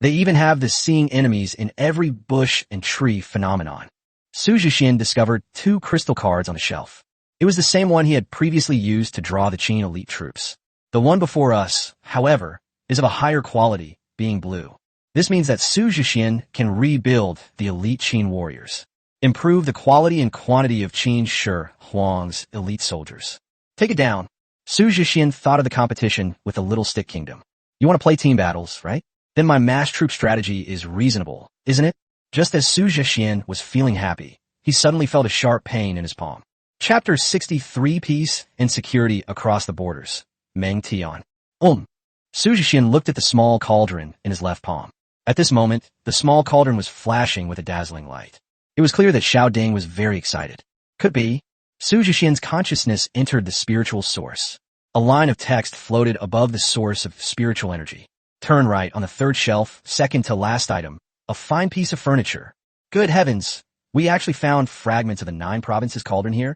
They even have the seeing enemies in every bush and tree phenomenon. Su Jixian discovered 2 crystal cards on the shelf. It was the same one he had previously used to draw the Qin elite troops. The one before us, however, is of a higher quality, being blue. This means that Su Jixian can rebuild the elite Qin warriors. Improve the quality and quantity of Qin Shi Huang's elite soldiers. Take it down. Su Jixian thought of the competition with the Little Stick Kingdom. You want to play team battles, right? Then my mass troop strategy is reasonable, isn't it? Just as Su Jixian was feeling happy, he suddenly felt a sharp pain in his palm. Chapter 63 Peace and Security Across the Borders. Meng Tian. Su Jixian looked at the small cauldron in his left palm. At this moment, the small cauldron was flashing with a dazzling light. It was clear that Xiao Ding was very excited. Could be. Su Jixian's consciousness entered the spiritual source. A line of text floated above the source of spiritual energy. Turn right on the 3rd shelf, second to last item. A fine piece of furniture. Good heavens, we actually found fragments of the 9 provinces cauldron here?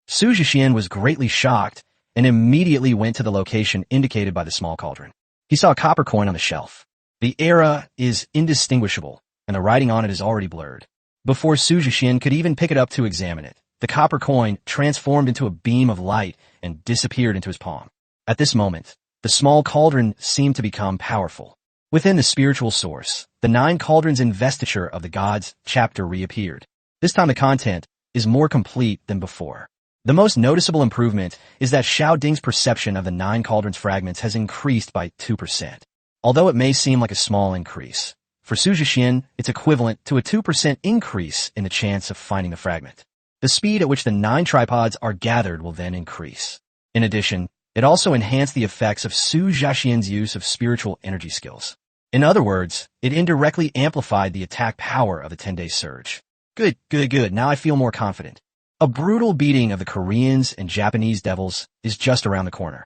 Su Jixian was greatly shocked and immediately went to the location indicated by the small cauldron. He saw a copper coin on the shelf. The era is indistinguishable, and the writing on it is already blurred. Before Su Jixian could even pick it up to examine it, the copper coin transformed into a beam of light and disappeared into his palm. At this moment, the small cauldron seemed to become powerful. Within the spiritual source, the 9 cauldrons investiture of the gods chapter reappeared. This time the content is more complete than before. The most noticeable improvement is that Xiao Ding's perception of the 9 cauldrons fragments has increased by 2%. Although it may seem like a small increase, for Su Jixian, it's equivalent to a 2% increase in the chance of finding the fragment. The speed at which the 9 tripods are gathered will then increase. In addition, it also enhanced the effects of Su Jixian's use of spiritual energy skills. In other words, it indirectly amplified the attack power of the 10-day surge. Good. Now I feel more confident. A brutal beating of the Koreans and Japanese devils is just around the corner.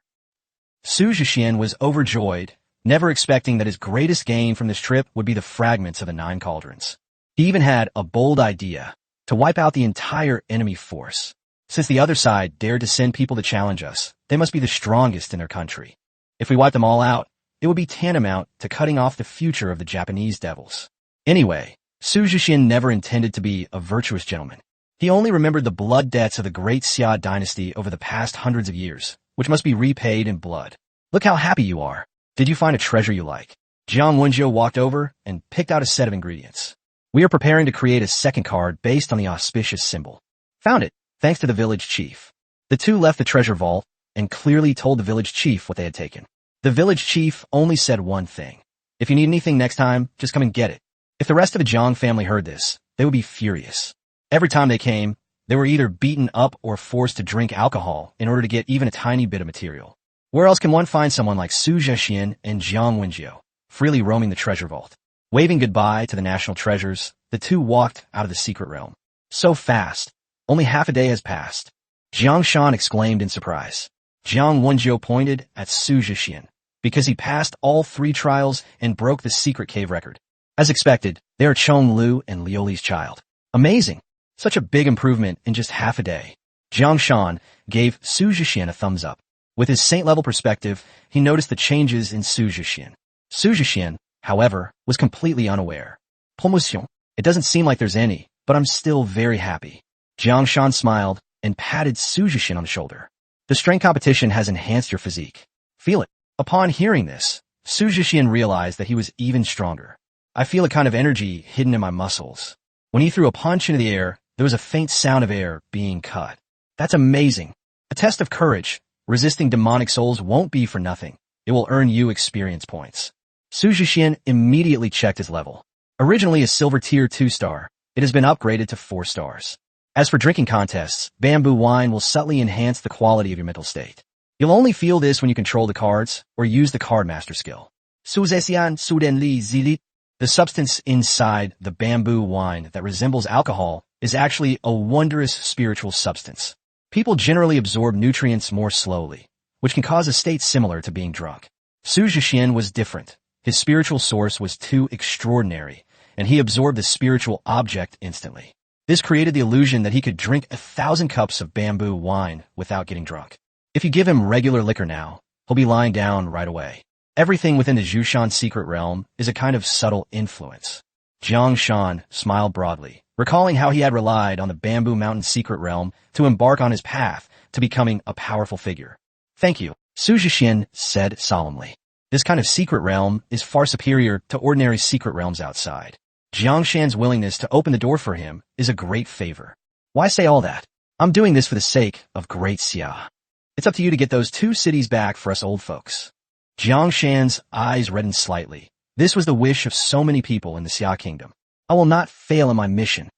Su Jixian was overjoyed, never expecting that his greatest gain from this trip would be the fragments of the 9 cauldrons. He even had a bold idea to wipe out the entire enemy force. Since the other side dared to send people to challenge us, they must be the strongest in their country. If we wipe them all out, it would be tantamount to cutting off the future of the Japanese devils. Anyway, Su Jixian never intended to be a virtuous gentleman. He only remembered the blood debts of the great Xia dynasty over the past hundreds of years, which must be repaid in blood. Look how happy you are. Did you find a treasure you like? Jiang Wenjiu walked over and picked out a set of ingredients. We are preparing to create a second card based on the auspicious symbol. Found it, thanks to the village chief. The two left the treasure vault and clearly told the village chief what they had taken. The village chief only said one thing. If you need anything next time, just come and get it. If the rest of the Zhang family heard this, they would be furious. Every time they came, they were either beaten up or forced to drink alcohol in order to get even a tiny bit of material. Where else can one find someone like Su Jixian and Jiang Wenjiu, freely roaming the treasure vault? Waving goodbye to the national treasures, the two walked out of the secret realm. So fast. Only half a day has passed. Jiang Shan exclaimed in surprise. Jiang Wenjiu pointed at Su Jixian. because he passed all 3 trials and broke the secret cave record. As expected, they are Chong Lu and Liuli's child. Amazing! Such a big improvement in just half a day. Jiang Shan gave Su Jixian a thumbs up. With his saint-level perspective, he noticed the changes in Su Jixian. Su Jixian, however, was completely unaware. Promotion. It doesn't seem like there's any, but I'm still very happy. Jiang Shan smiled and patted Su Jixian on the shoulder. The strength competition has enhanced your physique. Feel it. Upon hearing this, Su Jixian realized that he was even stronger. I feel a kind of energy hidden in my muscles. When he threw a punch into the air, there was a faint sound of air being cut. That's amazing. A test of courage. Resisting demonic souls won't be for nothing. It will earn you experience points. Su Jixian immediately checked his level. Originally a silver tier 2 star, it has been upgraded to 4 stars. As for drinking contests, bamboo wine will subtly enhance the quality of your mental state. You'll only feel this when you control the cards or use the card master skill. Su Zesian Su Den Li Zilit. The substance inside the bamboo wine that resembles alcohol is actually a wondrous spiritual substance. People generally absorb nutrients more slowly, which can cause a state similar to being drunk. Su Jixian was different. His spiritual source was too extraordinary, and he absorbed the spiritual object instantly. This created the illusion that he could drink 1,000 cups of bamboo wine without getting drunk. If you give him regular liquor now, he'll be lying down right away. Everything within the Zhushan secret realm is a kind of subtle influence. Jiang Shan smiled broadly, recalling how he had relied on the Bamboo Mountain secret realm to embark on his path to becoming a powerful figure. Thank you, Su Jixian said solemnly. This kind of secret realm is far superior to ordinary secret realms outside. Jiang Shan's willingness to open the door for him is a great favor. Why say all that? I'm doing this for the sake of Great Xia. It's up to you to get those 2 cities back for us old folks. Jiang Shan's eyes reddened slightly. This was the wish of so many people in the Xia Kingdom. I will not fail in my mission.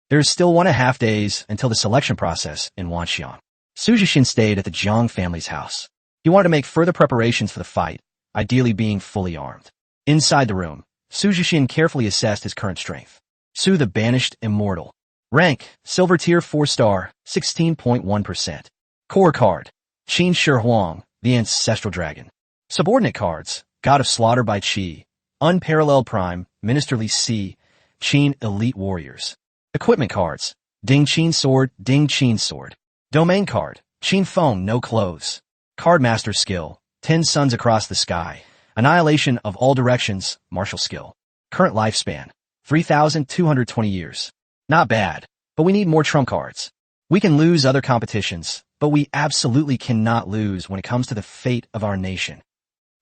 There is still 1.5 days until the selection process in Wanxiang. Su Jixian stayed at the Jiang family's house. He wanted to make further preparations for the fight, ideally being fully armed. Inside the room, Su Jixian carefully assessed his current strength. Su the Banished Immortal. Rank, Silver Tier 4 star, 16.1%. Core card, Qin Shi Huang, the Ancestral Dragon. Subordinate cards, God of Slaughter by Qi, Unparalleled Prime, Ministerly C, Qin Elite Warriors. Equipment cards, Ding Qin Sword, Ding Qin Sword. Domain card, Qin Feng No Clothes. Card Master Skill, 10 Suns Across the Sky. Annihilation of All Directions, Martial Skill. Current lifespan, 3,220 years. Not bad, but we need more trump cards. We can lose other competitions, but we absolutely cannot lose when it comes to the fate of our nation.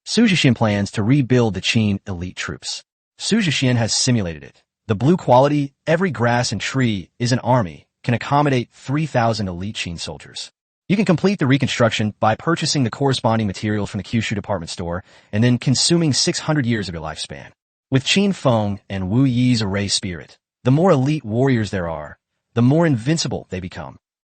Su Jixian plans to rebuild the Qin elite troops. Su Jixian has simulated it. The blue quality, every grass and tree is an army, can accommodate 3,000 elite Qin soldiers. You can complete the reconstruction by purchasing the corresponding materials from the Kyushu department store and then consuming 600 years of your lifespan. With Qin Feng and Wu Yi's array spirit, the more elite warriors there are, the more invincible they become.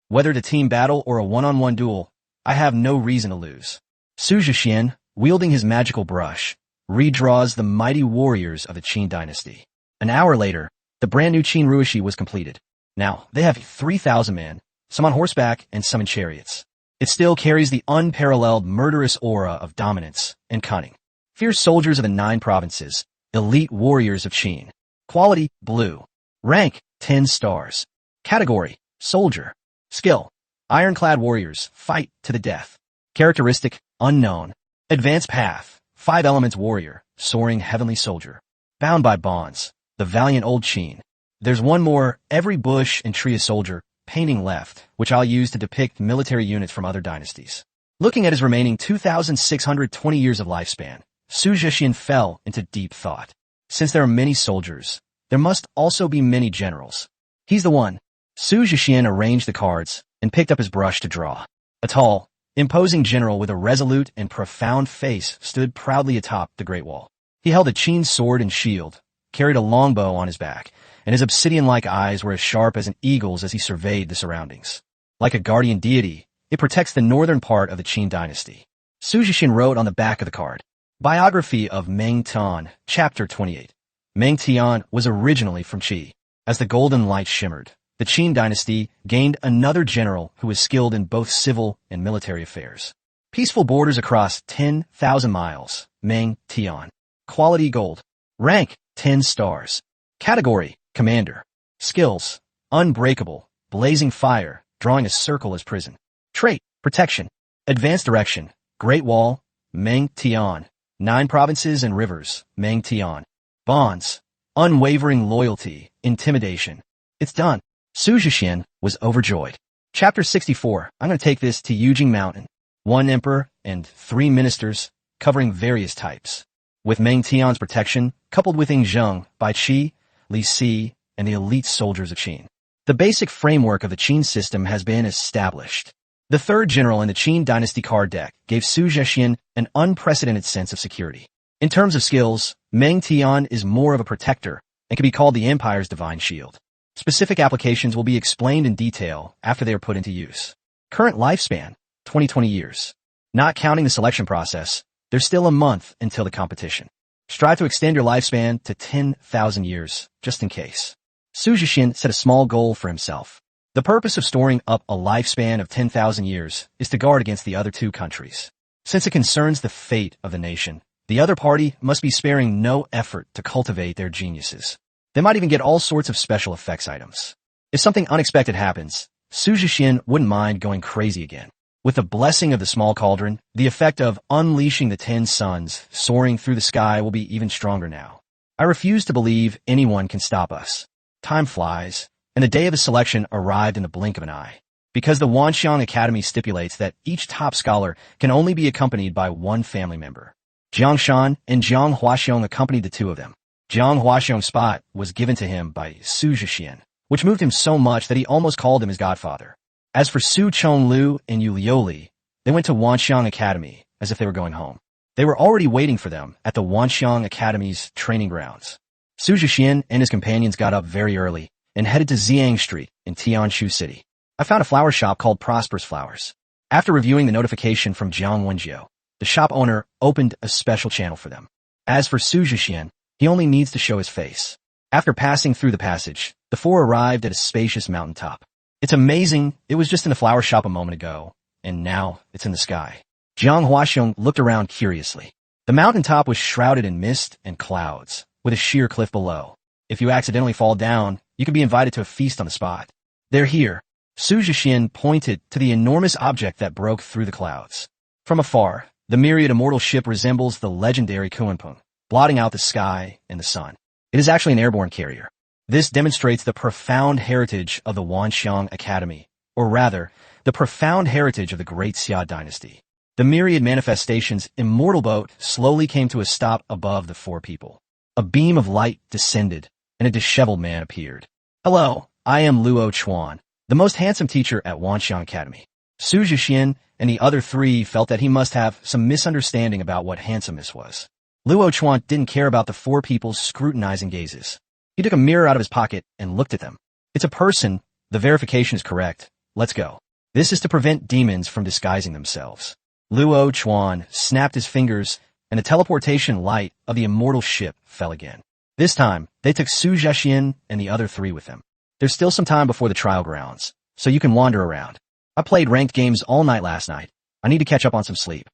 Whether the team battle or a one-on-one duel, I have no reason to lose. Su Jixian, wielding his magical brush, redraws the mighty warriors of the Qin dynasty. An hour later, the brand new Qin Ruishi was completed. Now, they have 3,000 men, some on horseback and some in chariots. It still carries the unparalleled murderous aura of dominance and cunning. Fierce soldiers of the 9 provinces, elite warriors of Qin. Quality, blue. Rank, 10 stars. Category, soldier. Skill, ironclad warriors, fight to the death. Characteristic, unknown. Advanced path, 5 elements warrior, soaring heavenly soldier. Bound by bonds, the valiant old Qin. There's one more, every bush and tree a soldier, painting left, which I'll use to depict military units from other dynasties. Looking at his remaining 2,620 years of lifespan, Su Jixian fell into deep thought. Since there are many soldiers, there must also be many generals. He's the one. Su Jixian arranged the cards and picked up his brush to draw. A tall, imposing general with a resolute and profound face stood proudly atop the Great Wall. He held a Qin sword and shield, carried a longbow on his back, and his obsidian-like eyes were as sharp as an eagle's as he surveyed the surroundings. Like a guardian deity, it protects the northern part of the Qin dynasty. Su Jixian wrote on the back of the card, Biography of Meng Tian, Chapter 28. Meng Tian was originally from Qi. As the golden light shimmered, the Qin dynasty gained another general who was skilled in both civil and military affairs. Peaceful borders across 10,000 miles. Meng Tian. Quality gold. Rank 10 stars. Category commander. Skills unbreakable, blazing fire, drawing a circle as prison. Trait protection. Advanced direction. Great Wall. Meng Tian. 9 provinces and rivers. Meng Tian. Bonds. Unwavering loyalty, intimidation. It's done. Su Jixian was overjoyed. Chapter 64. I'm going to take this to Yujing Mountain. 1 emperor and 3 ministers, covering various types. With Meng Tian's protection, coupled with Ying Zheng, Bai Qi, Li Si, and the elite soldiers of Qin. The basic framework of the Qin system has been established. The 3rd general in the Qin dynasty card deck gave Su Jixian an unprecedented sense of security. In terms of skills, Meng Tian is more of a protector and can be called the Empire's divine shield. Specific applications will be explained in detail after they are put into use. Current lifespan, 20 years. Not counting the selection process, there's still a month until the competition. Strive to extend your lifespan to 10,000 years, just in case. Su Jixian set a small goal for himself. The purpose of storing up a lifespan of 10,000 years is to guard against the other 2 countries. Since it concerns the fate of the nation, the other party must be sparing no effort to cultivate their geniuses. They might even get all sorts of special effects items. If something unexpected happens, Su Jixian wouldn't mind going crazy again. With the blessing of the small cauldron, the effect of unleashing the 10 suns soaring through the sky will be even stronger now. I refuse to believe anyone can stop us. Time flies, and the day of the selection arrived in the blink of an eye. Because the Wanxiang Academy stipulates that each top scholar can only be accompanied by 1 family member. Jiang Shan and Jiang Huaxiong accompanied the 2 of them. Jiang Huaxiong's spot was given to him by Su Jixian, which moved him so much that he almost called him his godfather. As for Su Chonglu and Yu Liuli, they went to Wanxiang Academy as if they were going home. They were already waiting for them at the Wanxiang Academy's training grounds. Su Jixian and his companions got up very early and headed to Xiang Street in Tianshu City. I found a flower shop called Prosperous Flowers. After reviewing the notification from Jiang Wenjiu, the shop owner opened a special channel for them. As for Su Jixian, he only needs to show his face. After passing through the passage, the 4 arrived at a spacious mountaintop. It's amazing, it was just in the flower shop a moment ago, and now it's in the sky. Jiang Huaxiong looked around curiously. The mountaintop was shrouded in mist and clouds, with a sheer cliff below. If you accidentally fall down, you could be invited to a feast on the spot. They're here. Su Jixian pointed to the enormous object that broke through the clouds. From afar, the myriad immortal ship resembles the legendary Kunpeng, blotting out the sky and the sun. It is actually an airborne carrier. This demonstrates the profound heritage of the Wanxiang Academy, or rather, the profound heritage of the Great Xia dynasty. The myriad manifestations' immortal boat slowly came to a stop above the 4 people. A beam of light descended, and a disheveled man appeared. Hello, I am Luo Chuan, the most handsome teacher at Wanxiang Academy. Su Jixian and the other 3 felt that he must have some misunderstanding about what handsomeness was. Luo Chuan didn't care about the 4 people's scrutinizing gazes. He took a mirror out of his pocket and looked at them. It's a person. The verification is correct. Let's go. This is to prevent demons from disguising themselves. Luo Chuan snapped his fingers, and the teleportation light of the immortal ship fell again. This time, they took Su Jixian and the other 3 with them. There's still some time before the trial grounds, so you can wander around. I played ranked games all night last night. I need to catch up on some sleep.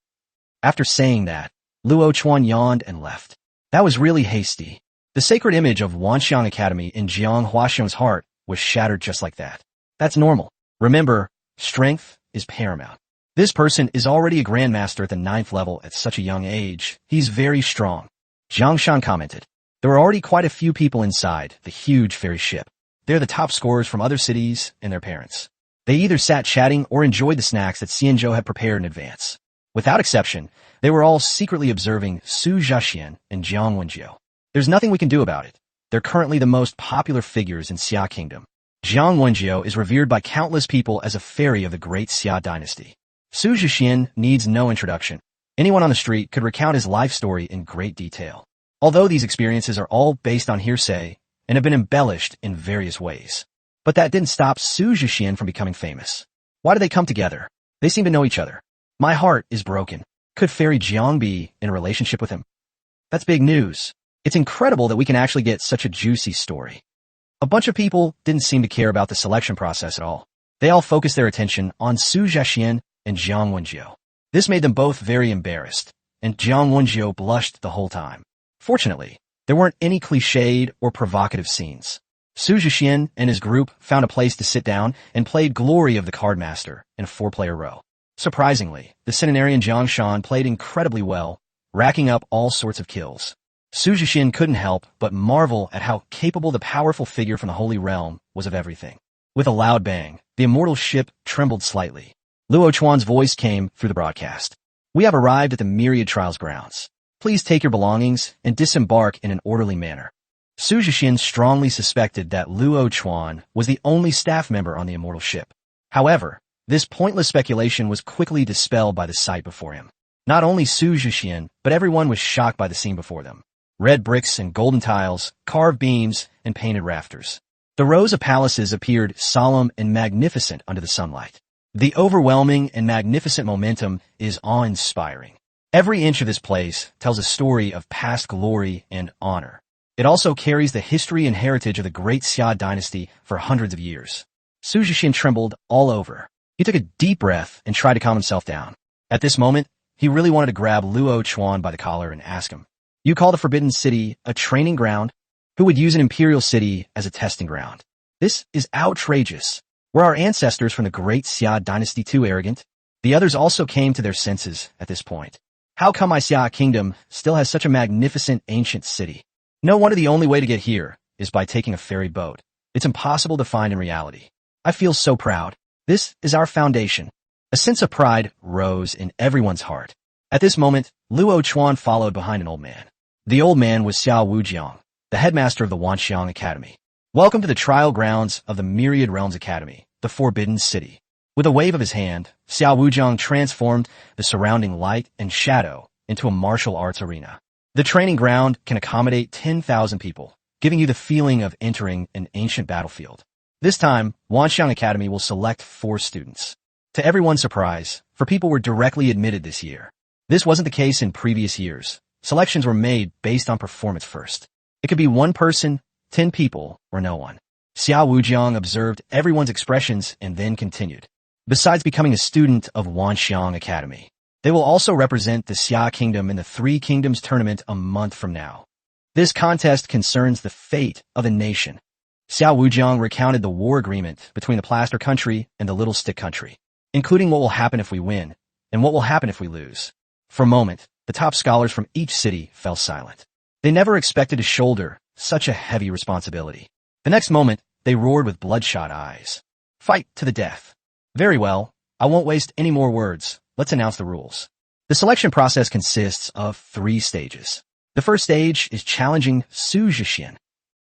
After saying that, Luo Chuan yawned and left. That was really hasty. The sacred image of Wanxiang Academy in Jiang Huaxiong's heart was shattered just like that. That's normal. Remember, strength is paramount. This person is already a grandmaster at the 9th level at such a young age. He's very strong. Jiang Shan commented. There were already quite a few people inside the huge ferry ship. They're the top scorers from other cities and their parents. They either sat chatting or enjoyed the snacks that Xianzhou had prepared in advance. Without exception, they were all secretly observing Su Jixian and Jiang Wenjiu. There's nothing we can do about it. They're currently the most popular figures in Xia Kingdom. Jiang Wenjiu is revered by countless people as a fairy of the great Xia dynasty. Su Jixian needs no introduction. Anyone on the street could recount his life story in great detail. Although these experiences are all based on hearsay and have been embellished in various ways. But that didn't stop Su Jixian from becoming famous. Why did they come together? They seem to know each other. My heart is broken. Could Fairy Jiang be in a relationship with him? That's big news. It's incredible that we can actually get such a juicy story. A bunch of people didn't seem to care about the selection process at all. They all focused their attention on Su Jixian and Jiang Wenjiu. This made them both very embarrassed, and Jiang Wenjiu blushed the whole time. Fortunately, there weren't any cliched or provocative scenes. Su Jixian and his group found a place to sit down and played Glory of the Cardmaster in a 4-player row. Surprisingly, the centenarian Jiang Shan played incredibly well, racking up all sorts of kills. Su Jixian couldn't help but marvel at how capable the powerful figure from the Holy Realm was of everything. With a loud bang, the immortal ship trembled slightly. Luo Chuan's voice came through the broadcast. "We have arrived at the Myriad Trials grounds. Please take your belongings and disembark in an orderly manner." Su Jixian strongly suspected that Luo Chuan was the only staff member on the immortal ship. However, this pointless speculation was quickly dispelled by the sight before him. Not only Su Jixian, but everyone was shocked by the scene before them. Red bricks and golden tiles, carved beams, and painted rafters. The rows of palaces appeared solemn and magnificent under the sunlight. The overwhelming and magnificent momentum is awe-inspiring. Every inch of this place tells a story of past glory and honor. It also carries the history and heritage of the great Xia dynasty for hundreds of years. Su Jixian trembled all over. He took a deep breath and tried to calm himself down. At this moment, he really wanted to grab Luo Chuan by the collar and ask him, "You call the Forbidden City a training ground? Who would use an imperial city as a testing ground? This is outrageous. Were our ancestors from the great Xia dynasty too arrogant?" The others also came to their senses at this point. How come my Xia kingdom still has such a magnificent ancient city? No wonder the only way to get here is by taking a ferry boat. It's impossible to find in reality. I feel so proud. This is our foundation. A sense of pride rose in everyone's heart. At this moment, Luo Chuan followed behind an old man. The old man was Xiao Wujiang, the headmaster of the Wanxiang Academy. "Welcome to the trial grounds of the Myriad Realms Academy, the Forbidden City." With a wave of his hand, Xiao Wujiang transformed the surrounding light and shadow into a martial arts arena. The training ground can accommodate 10,000 people, giving you the feeling of entering an ancient battlefield. This time, Wanxiang Academy will select 4 students. To everyone's surprise, 4 people were directly admitted this year. This wasn't the case in previous years. Selections were made based on performance first. It could be 1 person, 10 people, or no one. Xiao Wujiang observed everyone's expressions and then continued. Besides becoming a student of Wanxiang Academy, they will also represent the Xia Kingdom in the 3 Kingdoms tournament a month from now. This contest concerns the fate of a nation. Xiao Wujiang recounted the war agreement between the Plaster Country and the Little Stick Country, including what will happen if we win and what will happen if we lose. For a moment, the top scholars from each city fell silent. They never expected to shoulder such a heavy responsibility. The next moment, they roared with bloodshot eyes. "Fight to the death." "Very well, I won't waste any more words. Let's announce the rules." The selection process consists of 3 stages. The first stage is challenging Su Jixian.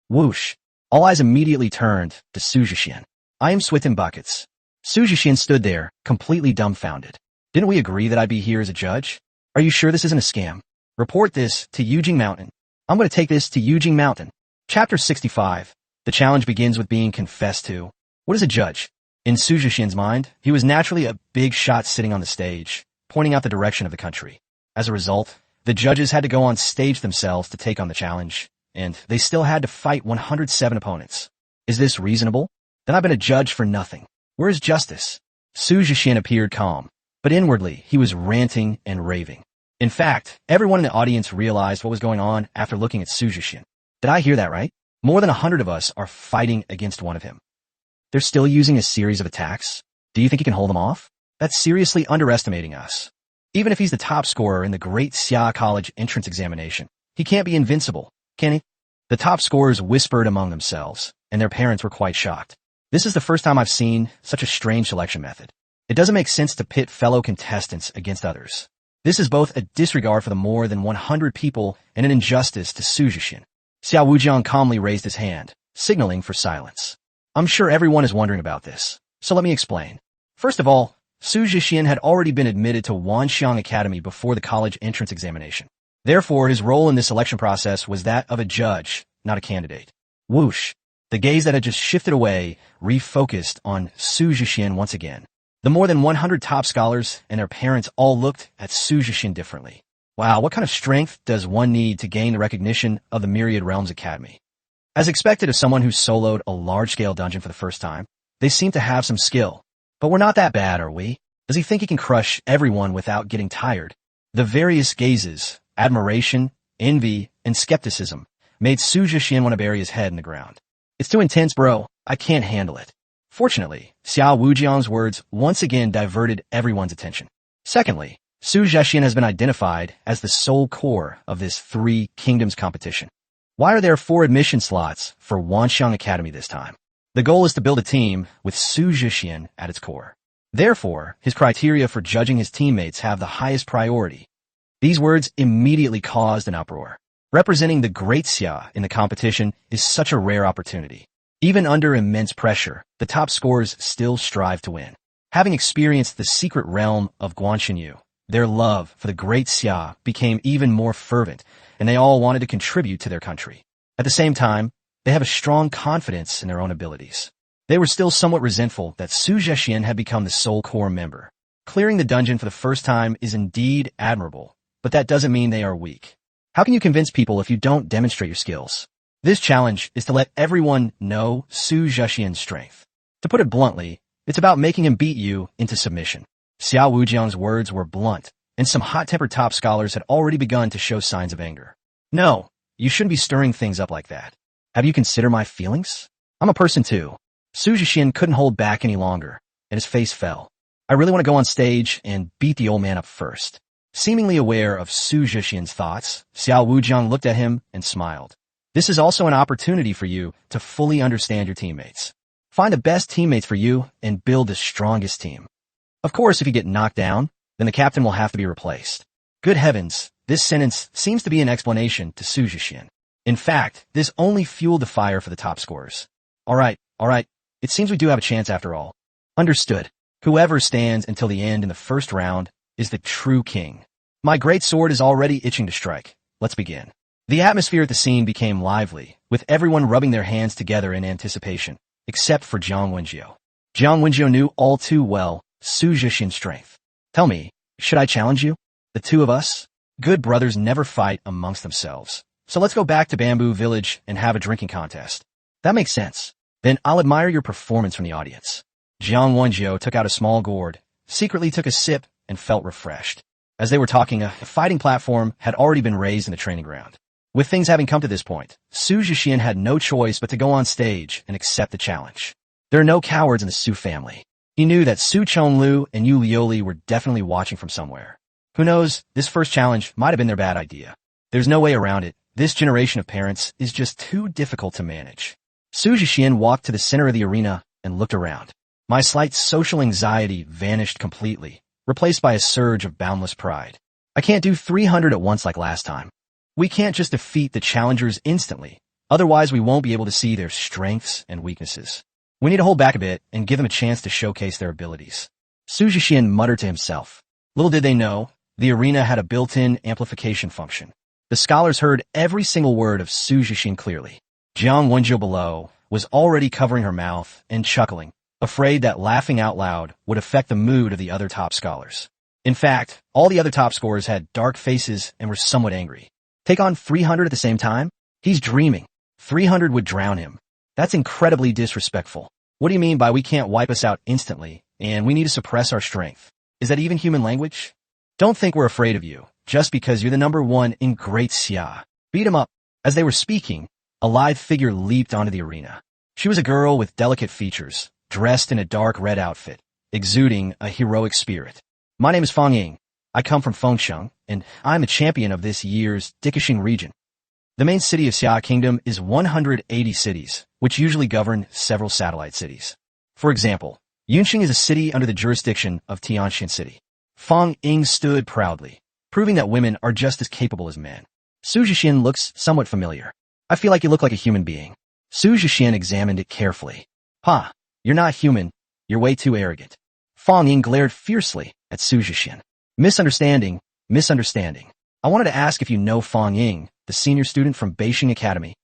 Whoosh. All eyes immediately turned to Su Jixian. "I am Swithin Buckets." Su Jixian stood there, completely dumbfounded. "Didn't we agree that I'd be here as a judge? Are you sure this isn't a scam? Report this to Yujing Mountain. I'm going to take this to Yujing Mountain." Chapter 65. The challenge begins with being confessed to. What is a judge? In Su Jixian's mind, he was naturally a big shot sitting on the stage, pointing out the direction of the country. As a result, the judges had to go on stage themselves to take on the challenge, and they still had to fight 107 opponents. Is this reasonable? Then I've been a judge for nothing. Where is justice? Su Jixian appeared calm, but inwardly he was ranting and raving. In fact, everyone in the audience realized what was going on after looking at Su Jixian. Did I hear that right? More than 100 of us are fighting against one of him. They're still using a series of attacks? Do you think he can hold them off? That's seriously underestimating us. Even if he's the top scorer in the Great Xia College entrance examination, he can't be invincible, can he? The top scorers whispered among themselves, and their parents were quite shocked. This is the first time I've seen such a strange selection method. It doesn't make sense to pit fellow contestants against others. This is both a disregard for the more than 100 people and an injustice to Su Jixian. Xiao Wujiang calmly raised his hand, signaling for silence. I'm sure everyone is wondering about this, so let me explain. First of all, Su Jixian had already been admitted to Wanxiang Academy before the college entrance examination. Therefore, his role in this selection process was that of a judge, not a candidate. Whoosh! The gaze that had just shifted away refocused on Su Jixian once again. The more than 100 top scholars and their parents all looked at Su Jixian differently. Wow, what kind of strength does one need to gain the recognition of the Myriad Realms Academy? As expected of someone who soloed a large-scale dungeon for the first time, they seem to have some skill. But we're not that bad, are we? Does he think he can crush everyone without getting tired? The various gazes, admiration, envy, and skepticism made Su Jixian want to bury his head in the ground. It's too intense, bro. I can't handle it. Fortunately, Xiao Wujiang's words once again diverted everyone's attention. Secondly, Su Jixian has been identified as the sole core of this Three Kingdoms competition. Why are there 4 admission slots for Wanxiang Academy this time? The goal is to build a team with Su Jixian at its core. Therefore, his criteria for judging his teammates have the highest priority. These words immediately caused an uproar. Representing the great Xia in the competition is such a rare opportunity. Even under immense pressure, the top scorers still strive to win. Having experienced the secret realm of Guanxinyu, their love for the great Xia became even more fervent, and they all wanted to contribute to their country. At the same time, they have a strong confidence in their own abilities. They were still somewhat resentful that Su Jixian had become the sole core member. Clearing the dungeon for the first time is indeed admirable, but that doesn't mean they are weak. How can you convince people if you don't demonstrate your skills? This challenge is to let everyone know Su Jixian's strength. To put it bluntly, it's about making him beat you into submission. Xiao Wujiang's words were blunt, and some hot-tempered top scholars had already begun to show signs of anger. No, you shouldn't be stirring things up like that. Have you considered my feelings? I'm a person too. Su Jixian couldn't hold back any longer, and his face fell. I really want to go on stage and beat the old man up first. Seemingly aware of Su Jixian's thoughts, Xiao Wujiang looked at him and smiled. This is also an opportunity for you to fully understand your teammates. Find the best teammates for you and build the strongest team. Of course, if you get knocked down, then the captain will have to be replaced. Good heavens, this sentence seems to be an explanation to Su Jixian. In fact, this only fueled the fire for the top scorers. All right, it seems we do have a chance after all. Understood. Whoever stands until the end in the first round is the true king. My great sword is already itching to strike. Let's begin. The atmosphere at the scene became lively, with everyone rubbing their hands together in anticipation, except for Jiang Wenjiu. Jiang Wenjiu knew all too well Su Jixian's strength. Tell me, should I challenge you? The two of us? Good brothers never fight amongst themselves. So let's go back to Bamboo Village and have a drinking contest. That makes sense. Then I'll admire your performance from the audience. Jiang Wenjiu took out a small gourd, secretly took a sip, and felt refreshed. As they were talking, a fighting platform had already been raised in the training ground. With things having come to this point, Su Jixian had no choice but to go on stage and accept the challenge. There are no cowards in the Su family. He knew that Su Chonglu and Yu Liuli were definitely watching from somewhere. Who knows, this first challenge might have been their bad idea. There's no way around it. This generation of parents is just too difficult to manage. Su Jixian walked to the center of the arena and looked around. My slight social anxiety vanished completely, replaced by a surge of boundless pride. I can't do 300 at once like last time. We can't just defeat the challengers instantly, otherwise we won't be able to see their strengths and weaknesses. We need to hold back a bit and give them a chance to showcase their abilities. Su Jixian muttered to himself. Little did they know, the arena had a built-in amplification function. The scholars heard every single word of Su Jixian clearly. Jiang Wenjiu below was already covering her mouth and chuckling, afraid that laughing out loud would affect the mood of the other top scholars. In fact, all the other top scorers had dark faces and were somewhat angry. Take on 300 at the same time? He's dreaming. 300 would drown him. That's incredibly disrespectful. What do you mean by we can't wipe us out instantly, and we need to suppress our strength? Is that even human language? Don't think we're afraid of you, just because you're the number one in Great Xia. Beat him up. As they were speaking, a lithe figure leaped onto the arena. She was a girl with delicate features, dressed in a dark red outfit, exuding a heroic spirit. My name is Fang Ying. I come from Fengsheng, and I'm a champion of this year's Jixian region. The main city of Xia Kingdom is 180 cities, which usually govern several satellite cities. For example, Yunqing is a city under the jurisdiction of Tianxian City. Fang Ying stood proudly, proving that women are just as capable as men. Su Jixian looks somewhat familiar. I feel like you look like a human being. Su Jixian examined it carefully. Pa, you're not human. You're way too arrogant. Fang Ying glared fiercely at Su Jixian. Misunderstanding. I wanted to ask if you know Fang Ying, the senior student from Beijing Academy.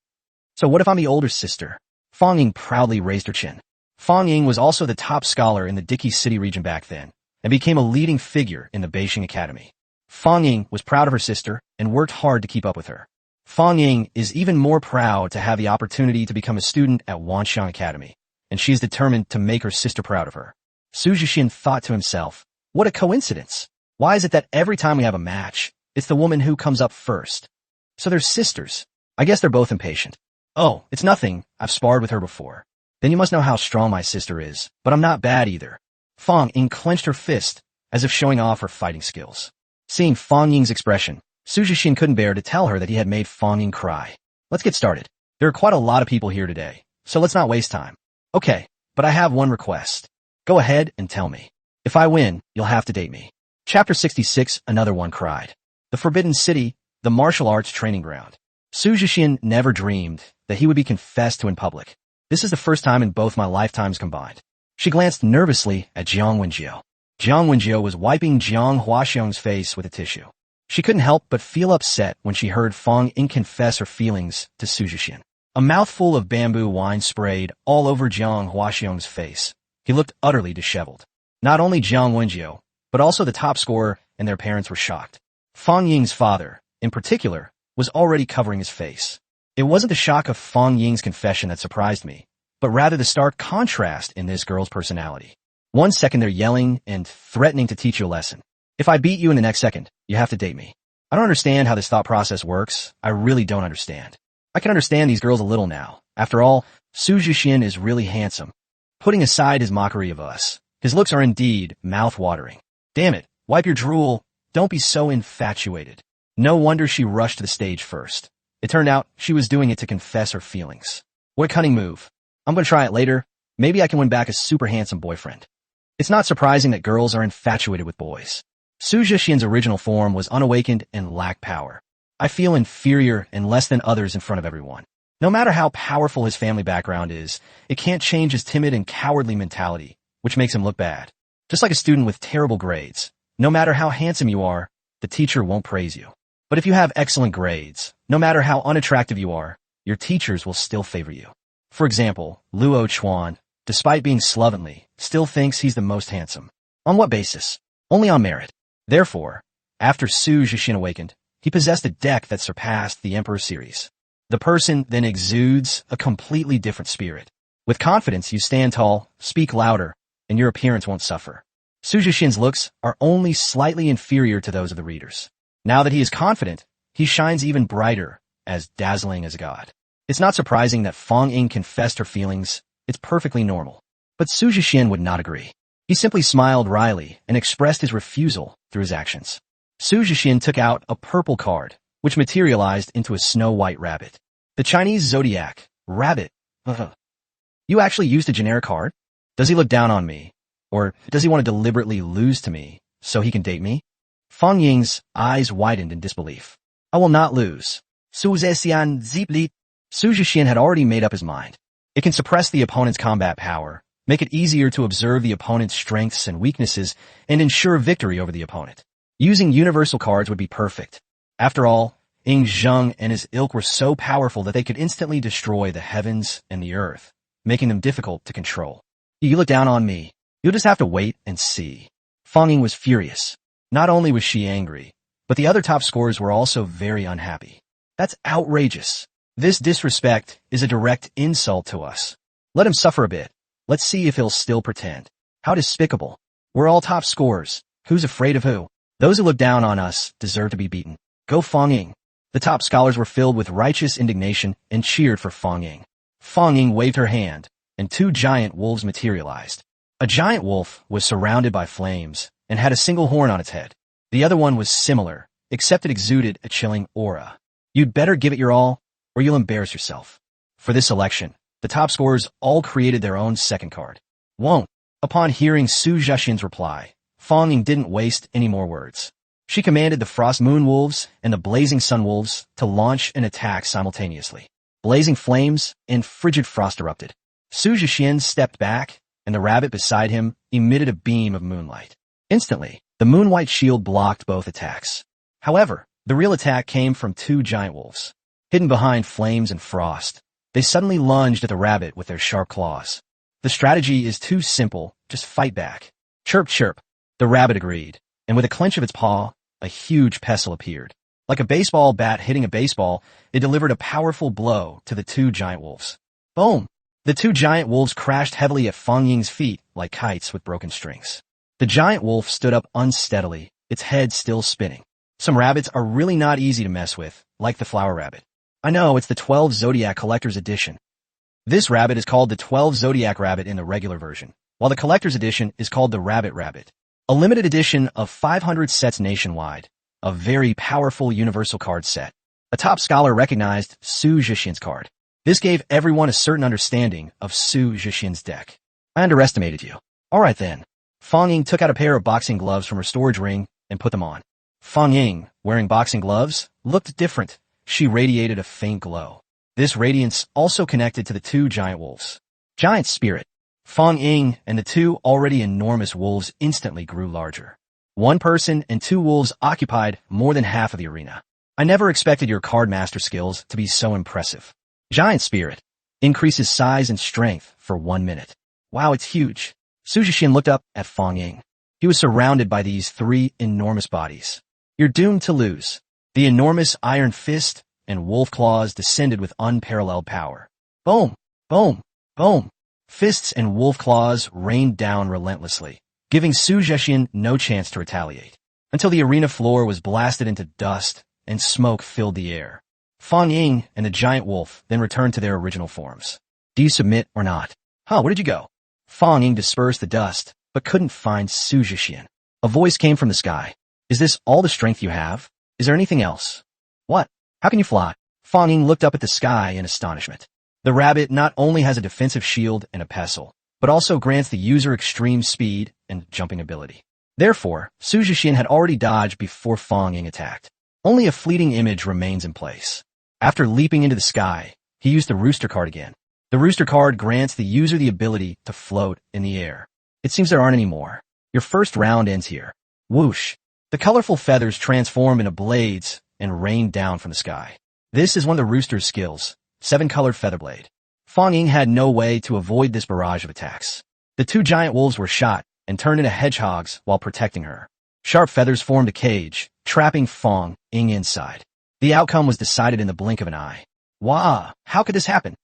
So what if I'm the older sister? Fang Ying proudly raised her chin. Fang Ying was also the top scholar in the Diki City region back then, and became a leading figure in the Beijing Academy. Fang Ying was proud of her sister and worked hard to keep up with her. Fang Ying is even more proud to have the opportunity to become a student at Wanxiang Academy, and she is determined to make her sister proud of her. Su Jixian thought to himself, What a coincidence. Why is it that every time we have a match, it's the woman who comes up first? So they're sisters. I guess they're both impatient. Oh, it's nothing. I've sparred with her before. Then you must know how strong my sister is, but I'm not bad either. Fang Ying clenched her fist, as if showing off her fighting skills. Seeing Fang Ying's expression, Su Jixian couldn't bear to tell her that he had made Fang Ying cry. Let's get started. There are quite a lot of people here today, so let's not waste time. Okay, but I have one request. Go ahead and tell me. If I win, you'll have to date me. Chapter 66, another one cried. The Forbidden City, the martial arts training ground. Su Jixian never dreamed that he would be confessed to in public. This is the first time in both my lifetimes combined. She glanced nervously at Jiang Wenjiu. Jiang Wenjiu was wiping Jiang Huaxiong's face with a tissue. She couldn't help but feel upset when she heard Fang Ying confess her feelings to Su Jixian. A mouthful of bamboo wine sprayed all over Jiang Huaxiong's face. He looked utterly disheveled. Not only Jiang Wenjiu, but also the top scorer and their parents were shocked. Fang Ying's father, in particular, was already covering his face. It wasn't the shock of Fang Ying's confession that surprised me, but rather the stark contrast in this girl's personality. One second they're yelling and threatening to teach you a lesson. If I beat you in the next second, you have to date me. I don't understand how this thought process works. I really don't understand. I can understand these girls a little now. After all, Su Jixian is really handsome. Putting aside his mockery of us, his looks are indeed mouth-watering. Damn it, wipe your drool. Don't be so infatuated. No wonder she rushed to the stage first. It turned out she was doing it to confess her feelings. What a cunning move. I'm going to try it later. Maybe I can win back a super handsome boyfriend. It's not surprising that girls are infatuated with boys. Su Jixian's original form was unawakened and lacked power. I feel inferior and less than others in front of everyone. No matter how powerful his family background is, it can't change his timid and cowardly mentality, which makes him look bad. Just like a student with terrible grades. No matter how handsome you are, the teacher won't praise you. But if you have excellent grades, no matter how unattractive you are, your teachers will still favor you. For example, Luo Chuan, despite being slovenly, still thinks he's the most handsome. On what basis? Only on merit. Therefore, after Su Jixian awakened, he possessed a deck that surpassed the Emperor series. The person then exudes a completely different spirit. With confidence, you stand tall, speak louder, and your appearance won't suffer. Su Jixian's looks are only slightly inferior to those of the readers. Now that he is confident, he shines even brighter, as dazzling as a god. It's not surprising that Fang Ying confessed her feelings. It's perfectly normal. But Su Jixian would not agree. He simply smiled wryly and expressed his refusal through his actions. Su Jixian took out a purple card, which materialized into a snow-white rabbit. The Chinese zodiac, rabbit. You actually used a generic card? Does he look down on me? Or does he want to deliberately lose to me so he can date me? Fang Ying's eyes widened in disbelief. I will not lose. Su Jixian had already made up his mind. It can suppress the opponent's combat power, make it easier to observe the opponent's strengths and weaknesses, and ensure victory over the opponent. Using universal cards would be perfect. After all, Ying Zheng and his ilk were so powerful that they could instantly destroy the heavens and the earth, making them difficult to control. You look down on me. You'll just have to wait and see. Fang Ying was furious. Not only was she angry, but the other top scorers were also very unhappy. That's outrageous. This disrespect is a direct insult to us. Let him suffer a bit. Let's see if he'll still pretend. How despicable. We're all top scorers. Who's afraid of who? Those who look down on us deserve to be beaten. Go Fang Ying. The top scholars were filled with righteous indignation and cheered for Fang Ying. Fang Ying waved her hand, and two giant wolves materialized. A giant wolf was surrounded by flames and had a single horn on its head. The other one was similar, except it exuded a chilling aura. You'd better give it your all, or you'll embarrass yourself. For this selection, the top scorers all created their own second card. Won't. Upon hearing Su Jixian's reply, Fang Ying didn't waste any more words. She commanded the Frost Moon Wolves and the Blazing Sun Wolves to launch an attack simultaneously. Blazing flames and frigid frost erupted. Su Jixian stepped back, and the rabbit beside him emitted a beam of moonlight. Instantly, the moon-white shield blocked both attacks. However, the real attack came from two giant wolves. Hidden behind flames and frost, they suddenly lunged at the rabbit with their sharp claws. The strategy is too simple, just fight back. Chirp, chirp. The rabbit agreed, and with a clench of its paw, a huge pestle appeared. Like a baseball bat hitting a baseball, it delivered a powerful blow to the two giant wolves. Boom! The two giant wolves crashed heavily at Fang Ying's feet like kites with broken strings. The giant wolf stood up unsteadily, its head still spinning. Some rabbits are really not easy to mess with, like the flower rabbit. I know, it's the 12 Zodiac Collector's Edition. This rabbit is called the 12 Zodiac Rabbit in the regular version, while the Collector's Edition is called the Rabbit Rabbit. A limited edition of 500 sets nationwide. A very powerful universal card set. A top scholar recognized Su Jixian's card. This gave everyone a certain understanding of Su Jixian's deck. I underestimated you. Alright then. Fang Ying took out a pair of boxing gloves from her storage ring and put them on. Fang Ying, wearing boxing gloves, looked different. She radiated a faint glow. This radiance also connected to the two giant wolves. Giant spirit. Fang Ying and the two already enormous wolves instantly grew larger. One person and two wolves occupied more than half of the arena. I never expected your card master skills to be so impressive. Giant spirit. Increases size and strength for 1 minute. Wow, it's huge. Su Jixian looked up at Fang Ying. He was surrounded by these three enormous bodies. You're doomed to lose. The enormous iron fist and wolf claws descended with unparalleled power. Boom, boom, boom. Fists and wolf claws rained down relentlessly, giving Su Jixian no chance to retaliate, until the arena floor was blasted into dust and smoke filled the air. Fang Ying and the giant wolf then returned to their original forms. Do you submit or not? Huh, where did you go? Fang Ying dispersed the dust, but couldn't find Su Jixian. A voice came from the sky. Is this all the strength you have? Is there anything else? What? How can you fly? Fang Ying looked up at the sky in astonishment. The rabbit not only has a defensive shield and a pestle, but also grants the user extreme speed and jumping ability. Therefore, Su Jixian had already dodged before Fang Ying attacked. Only a fleeting image remains in place. After leaping into the sky, he used the rooster card again. The rooster card grants the user the ability to float in the air. It seems there aren't any more. Your first round ends here. Whoosh. The colorful feathers transform into blades and rain down from the sky. This is one of the rooster's skills, 7-colored feather blade. Fang Ying had no way to avoid this barrage of attacks. The two giant wolves were shot and turned into hedgehogs while protecting her. Sharp feathers formed a cage, trapping Fang Ying inside. The outcome was decided in the blink of an eye. Wow, how could this happen?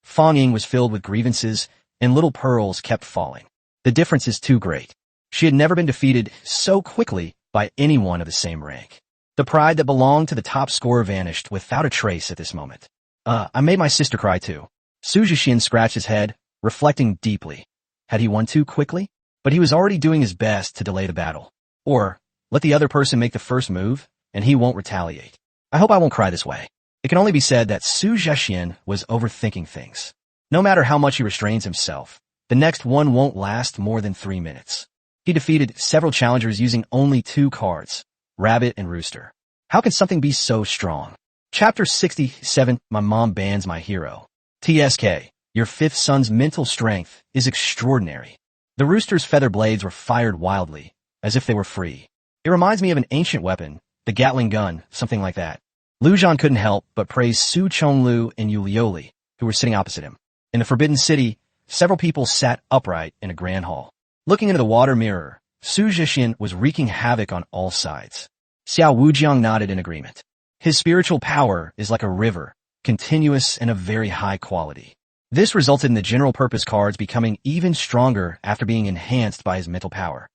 Fang Ying was filled with grievances, and little pearls kept falling. The difference is too great. She had never been defeated so quickly by anyone of the same rank. The pride that belonged to the top scorer vanished without a trace at this moment. I made my sister cry too. Su Jixian scratched his head, reflecting deeply. Had he won too quickly? But he was already doing his best to delay the battle. Or, let the other person make the first move, and he won't retaliate. I hope I won't cry this way. It can only be said that Su Jixian was overthinking things. No matter how much he restrains himself, the next one won't last more than 3 minutes. He defeated several challengers using only 2 cards, Rabbit and Rooster. How can something be so strong? Chapter 67, My Mom Bans My Hero. TSK, your 5th son's mental strength is extraordinary. The rooster's feather blades were fired wildly, as if they were free. It reminds me of an ancient weapon, the Gatling gun, something like that. Lu Zhan couldn't help but praise Su Chonglu and Yu Lioli, who were sitting opposite him. In the Forbidden City, several people sat upright in a grand hall. Looking into the water mirror, Su Jixian was wreaking havoc on all sides. Xiao Wujiang nodded in agreement. His spiritual power is like a river, continuous and of very high quality. This resulted in the general-purpose cards becoming even stronger after being enhanced by his mental power.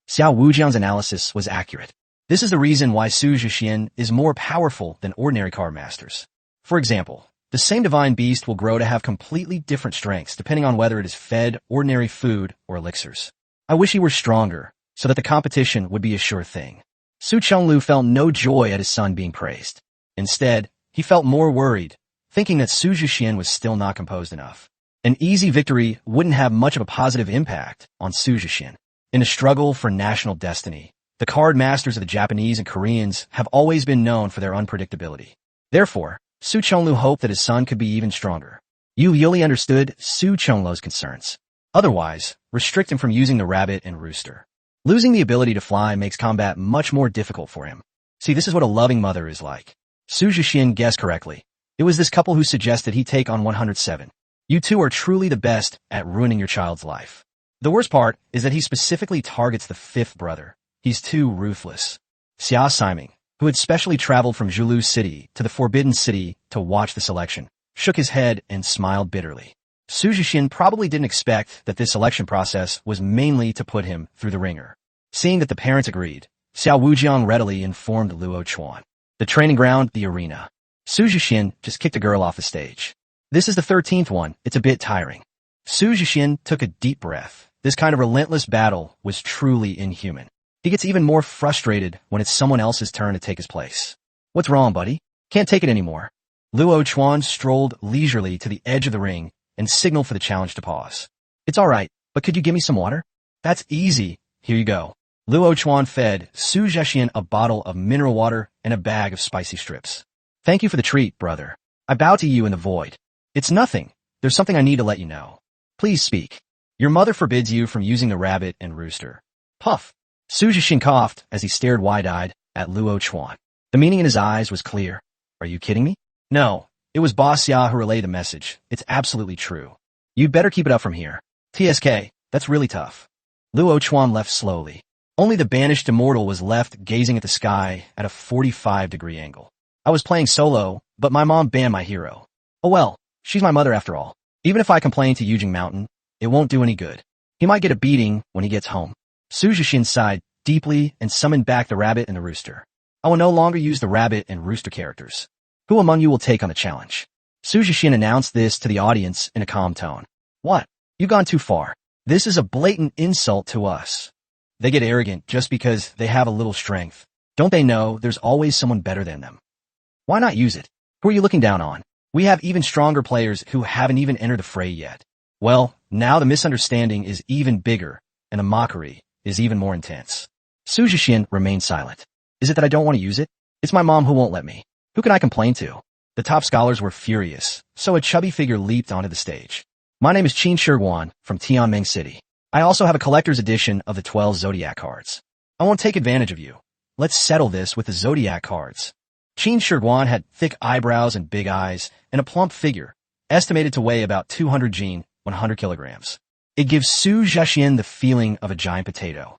Xiao Wujiang's analysis was accurate. This is the reason why Su Jixian is more powerful than ordinary card masters. For example, the same divine beast will grow to have completely different strengths depending on whether it is fed ordinary food or elixirs. I wish he were stronger, so that the competition would be a sure thing. Su Chonglu felt no joy at his son being praised. Instead, he felt more worried, thinking that Su Jixian was still not composed enough. An easy victory wouldn't have much of a positive impact on Su Jixian. In a struggle for national destiny, the card masters of the Japanese and Koreans have always been known for their unpredictability. Therefore, Su Chonglu hoped that his son could be even stronger. Yu Yuli understood Su Chonglu's concerns. Otherwise, restrict him from using the rabbit and rooster. Losing the ability to fly makes combat much more difficult for him. See, this is what a loving mother is like. Su Jixian guessed correctly. It was this couple who suggested he take on 107. You two are truly the best at ruining your child's life. The worst part is that he specifically targets the 5th brother. He's too ruthless. Xia Siming, who had specially traveled from Zhulu City to the Forbidden City to watch the selection, shook his head and smiled bitterly. Su Jixian probably didn't expect that this selection process was mainly to put him through the ringer. Seeing that the parents agreed, Xiao Wujiang readily informed Luo Chuan. The training ground, the arena. Su Jixian just kicked a girl off the stage. This is the 13th one, it's a bit tiring. Su Jixian took a deep breath. This kind of relentless battle was truly inhuman. He gets even more frustrated when it's someone else's turn to take his place. What's wrong, buddy? Can't take it anymore. Luo Chuan strolled leisurely to the edge of the ring and signaled for the challenge to pause. It's alright, but could you give me some water? That's easy. Here you go. Luo Chuan fed Su Jixian a bottle of mineral water and a bag of spicy strips. Thank you for the treat, brother. I bow to you in the void. It's nothing. There's something I need to let you know. Please speak. Your mother forbids you from using the rabbit and rooster. Puff. Su Jixian coughed as he stared wide-eyed at Luo Chuan. The meaning in his eyes was clear. Are you kidding me? No. It was Boss Xia who relayed the message. It's absolutely true. You'd better keep it up from here. TSK, that's really tough. Luo Chuan left slowly. Only the banished immortal was left gazing at the sky at a 45-degree angle. I was playing solo, but my mom banned my hero. Oh well, she's my mother after all. Even if I complain to Yujing Mountain, it won't do any good. He might get a beating when he gets home. Su Jixian sighed deeply and summoned back the rabbit and the rooster. I will no longer use the rabbit and rooster characters. Who among you will take on the challenge? Su Jixian announced this to the audience in a calm tone. What? You've gone too far. This is a blatant insult to us. They get arrogant just because they have a little strength. Don't they know there's always someone better than them? Why not use it? Who are you looking down on? We have even stronger players who haven't even entered the fray yet. Well, now the misunderstanding is even bigger, and the mockery is even more intense. Su Jixian remained silent. Is it that I don't want to use it? It's my mom who won't let me. Who can I complain to? The top scholars were furious, so a chubby figure leaped onto the stage. My name is Qin Emperor from Tianming City. I also have a collector's edition of the 12 Zodiac cards. I won't take advantage of you. Let's settle this with the Zodiac cards. Qin Emperor had thick eyebrows and big eyes, and a plump figure, estimated to weigh about 200 Jin, 100 kilograms. It gives Su Jixian the feeling of a giant potato.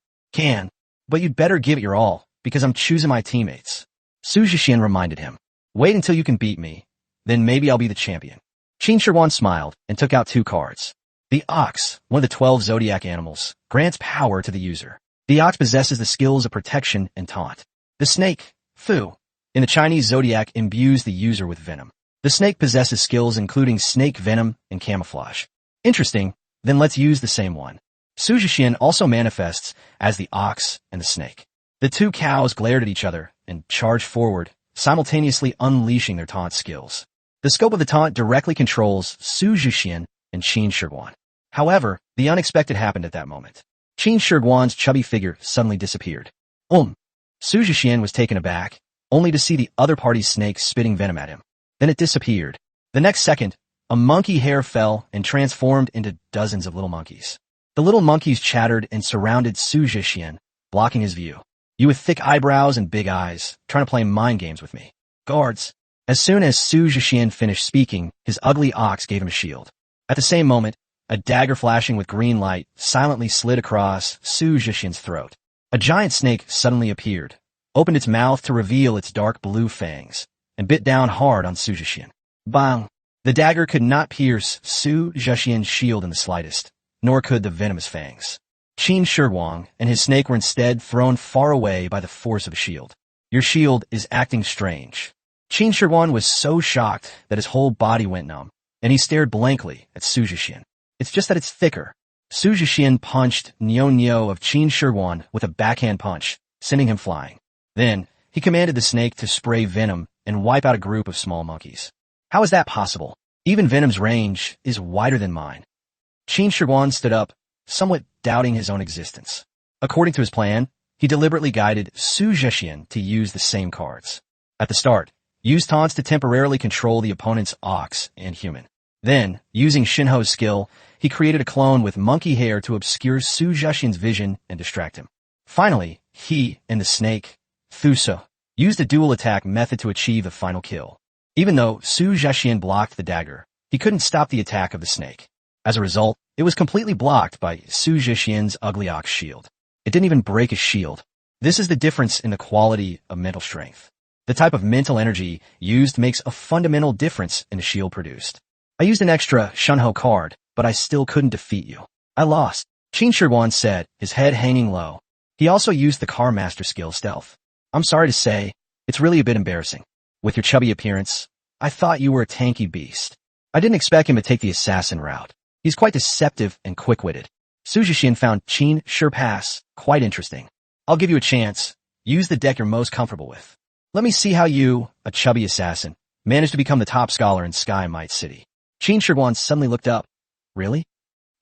But you'd better give it your all, because I'm choosing my teammates. Su Jixian reminded him. Wait until you can beat me, then maybe I'll be the champion. Qin Emperor smiled and took out 2 cards. The ox, one of the 12 zodiac animals, grants power to the user. The ox possesses the skills of protection and taunt. The snake, Fu, in the Chinese zodiac imbues the user with venom. The snake possesses skills including snake venom and camouflage. Interesting, then let's use the same one. Su Jixian also manifests as the ox and the snake. The 2 cows glared at each other and charged forward, simultaneously unleashing their taunt skills. The scope of the taunt directly controls Su Jixian and Qin Emperor. However, the unexpected happened at that moment. Qin Emperor's chubby figure suddenly disappeared. Su Jixian was taken aback, only to see the other party's snake spitting venom at him. Then it disappeared. The next second, a monkey hair fell and transformed into dozens of little monkeys. The little monkeys chattered and surrounded Su Jixian, blocking his view. You with thick eyebrows and big eyes, trying to play mind games with me. Guards. As soon as Su Jixian finished speaking, his ugly ox gave him a shield. At the same moment, a dagger flashing with green light silently slid across Su Jixian's throat. A giant snake suddenly appeared, opened its mouth to reveal its dark blue fangs, and bit down hard on Su Jixian. Bang! The dagger could not pierce Su Jixian's shield in the slightest, nor could the venomous fangs. Qin Emperor and his snake were instead thrown far away by the force of the shield. Your shield is acting strange. Qin Emperor was so shocked that his whole body went numb, and he stared blankly at Su Jixian. It's just that it's thicker. Su Jixian punched Nyo of Qin Emperor with a backhand punch, sending him flying. Then, he commanded the snake to spray venom and wipe out a group of small monkeys. How is that possible? Even venom's range is wider than mine. Qin Emperor stood up, somewhat doubting his own existence. According to his plan, he deliberately guided Su Jixian to use the same cards. At the start, use taunts to temporarily control the opponent's ox and human. Then, using Shinho's skill, he created a clone with monkey hair to obscure Su Jixian's vision and distract him. Finally, he and the snake, Thuso, used a dual attack method to achieve the final kill. Even though Su Jixian blocked the dagger, he couldn't stop the attack of the snake. As a result, it was completely blocked by Su Jixian's ugly ox shield. It didn't even break his shield. This is the difference in the quality of mental strength. The type of mental energy used makes a fundamental difference in the shield produced. I used an extra Shunho card, but I still couldn't defeat you. I lost. Qin Shiguan said, his head hanging low. He also used the Car Master skill Stealth. I'm sorry to say, it's really a bit embarrassing. With your chubby appearance, I thought you were a tanky beast. I didn't expect him to take the assassin route. He's quite deceptive and quick-witted. Su Jixian found Qin Pass quite interesting. I'll give you a chance. Use the deck you're most comfortable with. Let me see how you, a chubby assassin, managed to become the top scholar in Sky Might City. Qin Shiguan suddenly looked up. Really?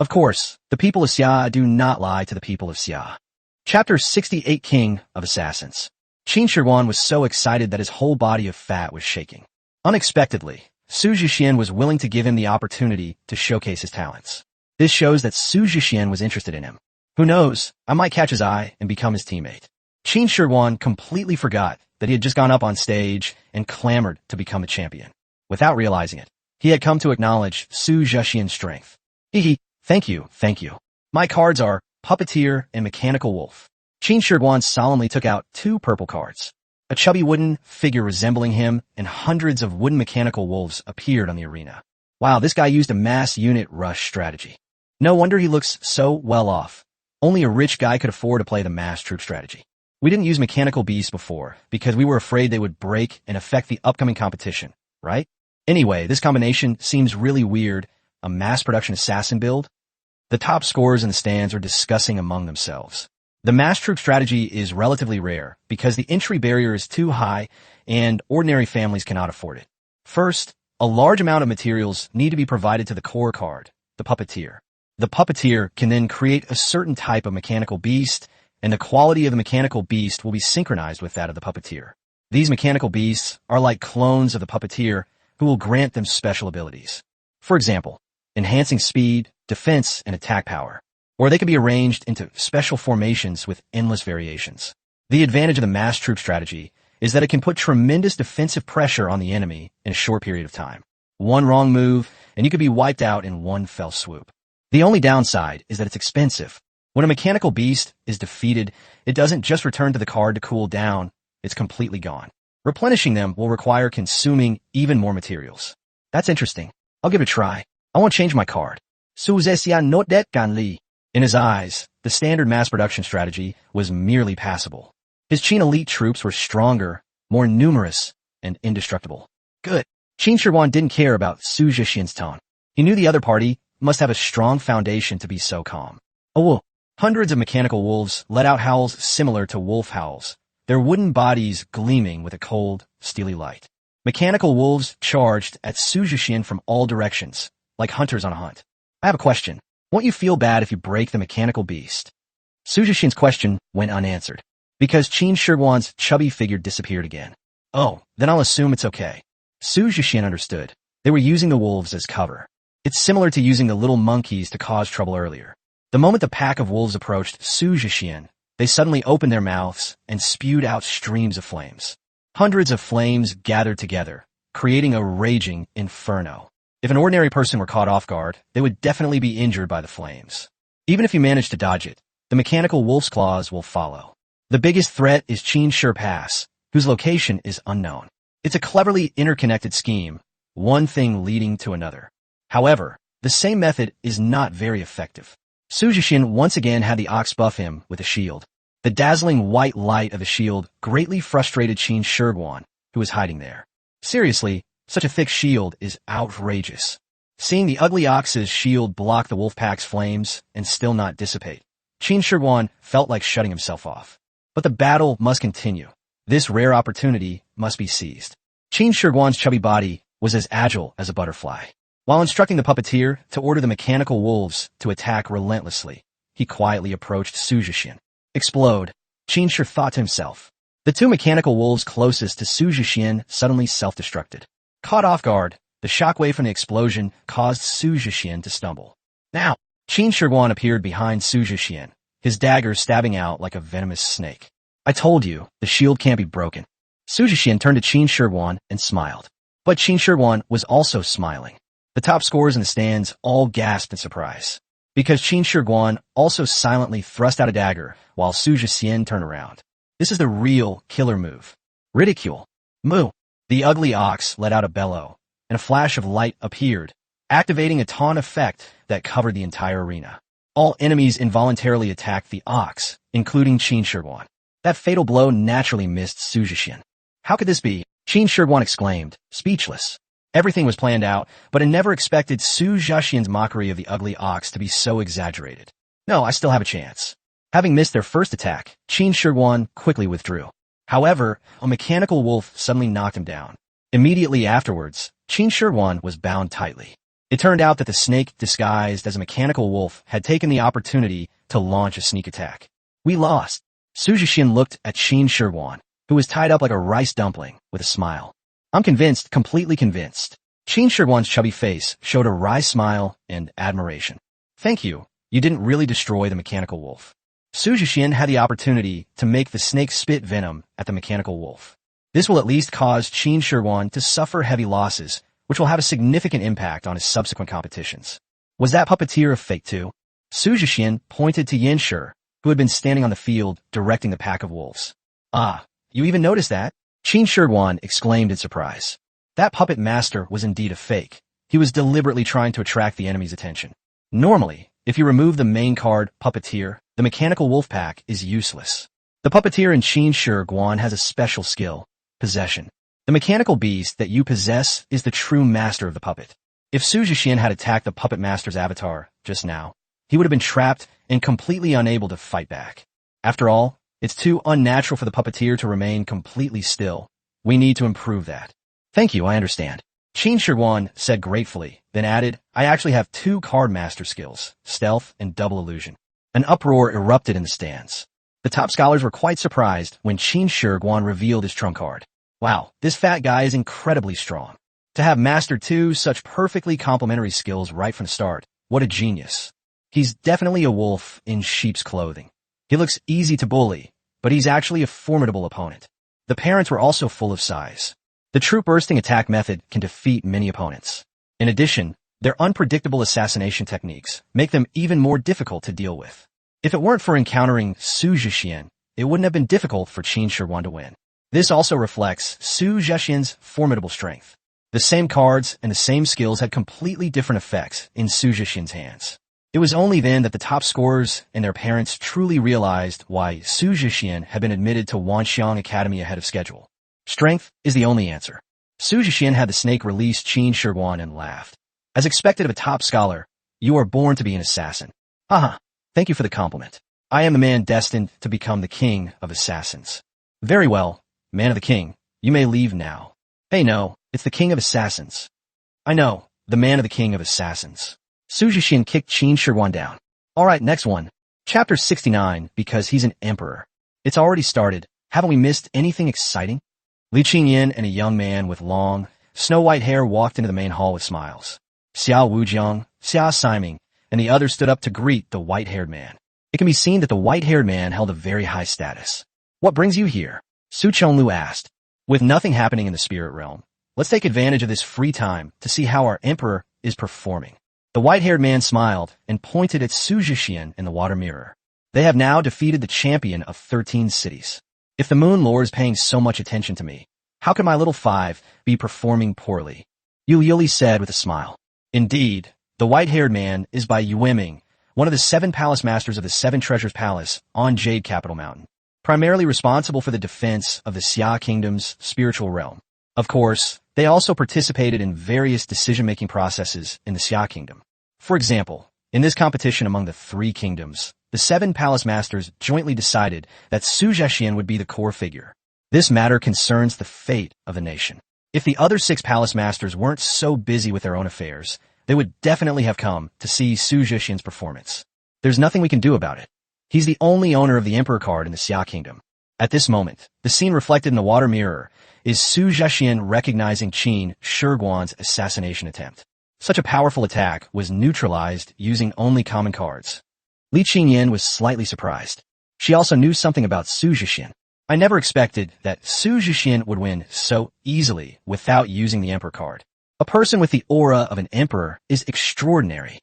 Of course, the people of Xia do not lie to the people of Xia. Chapter 68 King of Assassins. Qin Shiguan was so excited that his whole body of fat was shaking. Unexpectedly, Su Jixian was willing to give him the opportunity to showcase his talents. This shows that Su Jixian was interested in him. Who knows, I might catch his eye and become his teammate. Qin Shiguan completely forgot that he had just gone up on stage and clamored to become a champion. Without realizing it, he had come to acknowledge Su Jixian's strength. Thank you. My cards are Puppeteer and Mechanical Wolf. Qin Shiguan solemnly took out 2 purple cards. A chubby wooden figure resembling him and hundreds of wooden mechanical wolves appeared on the arena. Wow, this guy used a mass unit rush strategy. No wonder he looks so well off. Only a rich guy could afford to play the mass troop strategy. We didn't use mechanical beasts before because we were afraid they would break and affect the upcoming competition, right? Anyway, this combination seems really weird. A mass production assassin build? The top scorers in the stands are discussing among themselves. The mass troop strategy is relatively rare because the entry barrier is too high and ordinary families cannot afford it. First, a large amount of materials need to be provided to the core card, the Puppeteer. The Puppeteer can then create a certain type of mechanical beast, and the quality of the mechanical beast will be synchronized with that of the Puppeteer. These mechanical beasts are like clones of the Puppeteer who will grant them special abilities. For example, enhancing speed, defense, and attack power. Or they can be arranged into special formations with endless variations. The advantage of the mass troop strategy is that it can put tremendous defensive pressure on the enemy in a short period of time. One wrong move, and you could be wiped out in one fell swoop. The only downside is that it's expensive. When a mechanical beast is defeated, it doesn't just return to the card to cool down, it's completely gone. Replenishing them will require consuming even more materials. That's interesting. I'll give it a try. I won't change my card. Su Zesian not det gan li. In his eyes, the standard mass production strategy was merely passable. His Qin elite troops were stronger, more numerous, and indestructible. Good. Qin Shiguan didn't care about Su Jixian's tone. He knew the other party must have a strong foundation to be so calm. Oh, hundreds of mechanical wolves let out howls similar to wolf howls, their wooden bodies gleaming with a cold, steely light. Mechanical wolves charged at Su Jixian from all directions, like hunters on a hunt. I have a question. Won't you feel bad if you break the mechanical beast? Su Jixian's question went unanswered, because Qin Shiguan's chubby figure disappeared again. Oh, then I'll assume it's okay. Su Jixian understood. They were using the wolves as cover. It's similar to using the little monkeys to cause trouble earlier. The moment the pack of wolves approached Su Jixian, they suddenly opened their mouths and spewed out streams of flames. Hundreds of flames gathered together, creating a raging inferno. If an ordinary person were caught off guard, they would definitely be injured by the flames. Even if you manage to dodge it, the mechanical wolf's claws will follow. The biggest threat is Qin Pass, whose location is unknown. It's a cleverly interconnected scheme, one thing leading to another. However, the same method is not very effective. Su Jixian once again had the ox buff him with a shield. The dazzling white light of the shield greatly frustrated Qin Shiguan, who was hiding there. Seriously, such a thick shield is outrageous. Seeing the ugly ox's shield block the wolf pack's flames and still not dissipate, Qin Shiguan felt like shutting himself off. But the battle must continue. This rare opportunity must be seized. Qin Shiguan's chubby body was as agile as a butterfly. While instructing the Puppeteer to order the mechanical wolves to attack relentlessly, he quietly approached Su Jixian. Explode, Qin Shi thought to himself. The 2 mechanical wolves closest to Su Jixian suddenly self-destructed. Caught off guard, the shockwave from the explosion caused Su Jixian to stumble. Now, Qin Shiguan appeared behind Su Jixian, his dagger stabbing out like a venomous snake. I told you, the shield can't be broken. Su Jixian turned to Qin Shiguan and smiled. But Qin Shiguan was also smiling. The top scorers in the stands all gasped in surprise, because Qin Shiguan also silently thrust out a dagger while Su Jixian turned around. This is the real killer move. Ridicule. Moo. The ugly ox let out a bellow, and a flash of light appeared, activating a taunt effect that covered the entire arena. All enemies involuntarily attacked the ox, including Qin Shiguan. That fatal blow naturally missed Su Jixian. How could this be? Qin Shiguan exclaimed, speechless. Everything was planned out, but I never expected Su Jixian's mockery of the ugly ox to be so exaggerated. No, I still have a chance. Having missed their first attack, Qin Shiguan quickly withdrew. However, a mechanical wolf suddenly knocked him down. Immediately afterwards, Qin Shiguan was bound tightly. It turned out that the snake disguised as a mechanical wolf had taken the opportunity to launch a sneak attack. We lost. Su Jixian looked at Qin Shiguan, who was tied up like a rice dumpling, with a smile. I'm convinced, completely convinced. Qin Shiguan's chubby face showed a wry smile and admiration. Thank you. You didn't really destroy the mechanical wolf. Su Jixian had the opportunity to make the snake spit venom at the mechanical wolf. This will at least cause Qin Shiguan to suffer heavy losses, which will have a significant impact on his subsequent competitions. Was that puppeteer a fake too? Su Jixian pointed to Yin Shi, who had been standing on the field directing the pack of wolves. Ah, you even noticed that? Qin Shiguan exclaimed in surprise. That puppet master was indeed a fake. He was deliberately trying to attract the enemy's attention. Normally, if you remove the main card, puppeteer, the mechanical wolf pack is useless. The puppeteer in Qin Shiguan has a special skill, possession. The mechanical beast that you possess is the true master of the puppet. If Su Jixian had attacked the puppet master's avatar just now, he would have been trapped and completely unable to fight back. After all, it's too unnatural for the puppeteer to remain completely still. We need to improve that. Thank you, I understand. Qin Shiguan said gratefully, then added, I actually have 2 card master skills, stealth and double illusion. An uproar erupted in the stands. The top scholars were quite surprised when Qin Shiguan revealed his trump card. Wow, this fat guy is incredibly strong. To have mastered 2 such perfectly complementary skills right from the start, what a genius. He's definitely a wolf in sheep's clothing. He looks easy to bully, but he's actually a formidable opponent. The parents were also full of size. The true bursting attack method can defeat many opponents. In addition, their unpredictable assassination techniques make them even more difficult to deal with. If it weren't for encountering Su Jixian, it wouldn't have been difficult for Qin Shiguan to win. This also reflects Su Jixian's formidable strength. The same cards and the same skills had completely different effects in Su Jixian's hands. It was only then that the top scorers and their parents truly realized why Su Jixian had been admitted to Wanxiang Academy ahead of schedule. Strength is the only answer. Su Jixian had the snake release Qin Shiguan and laughed. As expected of a top scholar, you are born to be an assassin. Haha, thank you for the compliment. I am the man destined to become the king of assassins. Very well, man of the king, you may leave now. Hey no, it's the king of assassins. I know, the man of the king of assassins. Su Jixian kicked Qin Shiguan down. Alright, next one. Chapter 69, because he's an emperor. It's already started. Haven't we missed anything exciting? Li Qingyan and a young man with long, snow-white hair walked into the main hall with smiles. Xiao Wujiang, Xia Siming, and the others stood up to greet the white-haired man. It can be seen that the white-haired man held a very high status. What brings you here? Su Chonglu asked. With nothing happening in the spirit realm, let's take advantage of this free time to see how our emperor is performing. The white-haired man smiled and pointed at Su Jixian in the water mirror. They have now defeated the champion of 13 cities. If the Moon Lord is paying so much attention to me, how can my little 5 be performing poorly? Yu Yuli said with a smile. Indeed, the white-haired man is by Yueming, one of the 7 palace masters of the 7 Treasures Palace on Jade Capital Mountain, primarily responsible for the defense of the Xia Kingdom's spiritual realm. Of course, they also participated in various decision-making processes in the Xia Kingdom. For example, in this competition among the 3 kingdoms, the 7 palace masters jointly decided that Su Jixian would be the core figure. This matter concerns the fate of the nation. If the other 6 palace masters weren't so busy with their own affairs, they would definitely have come to see Su Jixian's performance. There's nothing we can do about it. He's the only owner of the Emperor card in the Xia Kingdom. At this moment, the scene reflected in the water mirror is Su Jixian recognizing Qin Shiguan's assassination attempt. Such a powerful attack was neutralized using only common cards. Li Qingyan was slightly surprised. She also knew something about Su Jixian. I never expected that Su Jixian would win so easily without using the Emperor card. A person with the aura of an emperor is extraordinary.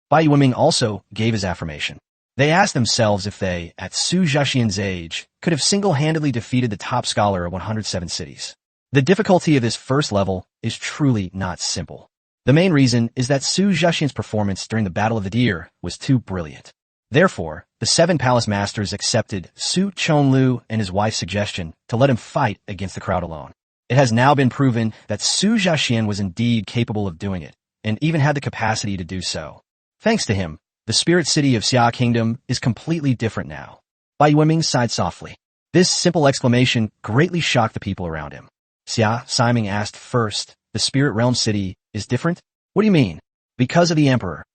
Bai Yueming also gave his affirmation. They asked themselves if they, at Su Jixian's age, could have single-handedly defeated the top scholar of 107 cities. The difficulty of this first level is truly not simple. The main reason is that Su Jixian's performance during the Battle of the Deer was too brilliant. Therefore, the 7 palace masters accepted Su Chonlu and his wife's suggestion to let him fight against the crowd alone. It has now been proven that Su Jixian was indeed capable of doing it, and even had the capacity to do so. Thanks to him, the spirit city of Xia Kingdom is completely different now. Bai Yueming sighed softly. This simple exclamation greatly shocked the people around him. Xia Siming asked first, the spirit realm city is different? What do you mean? Because of the emperor.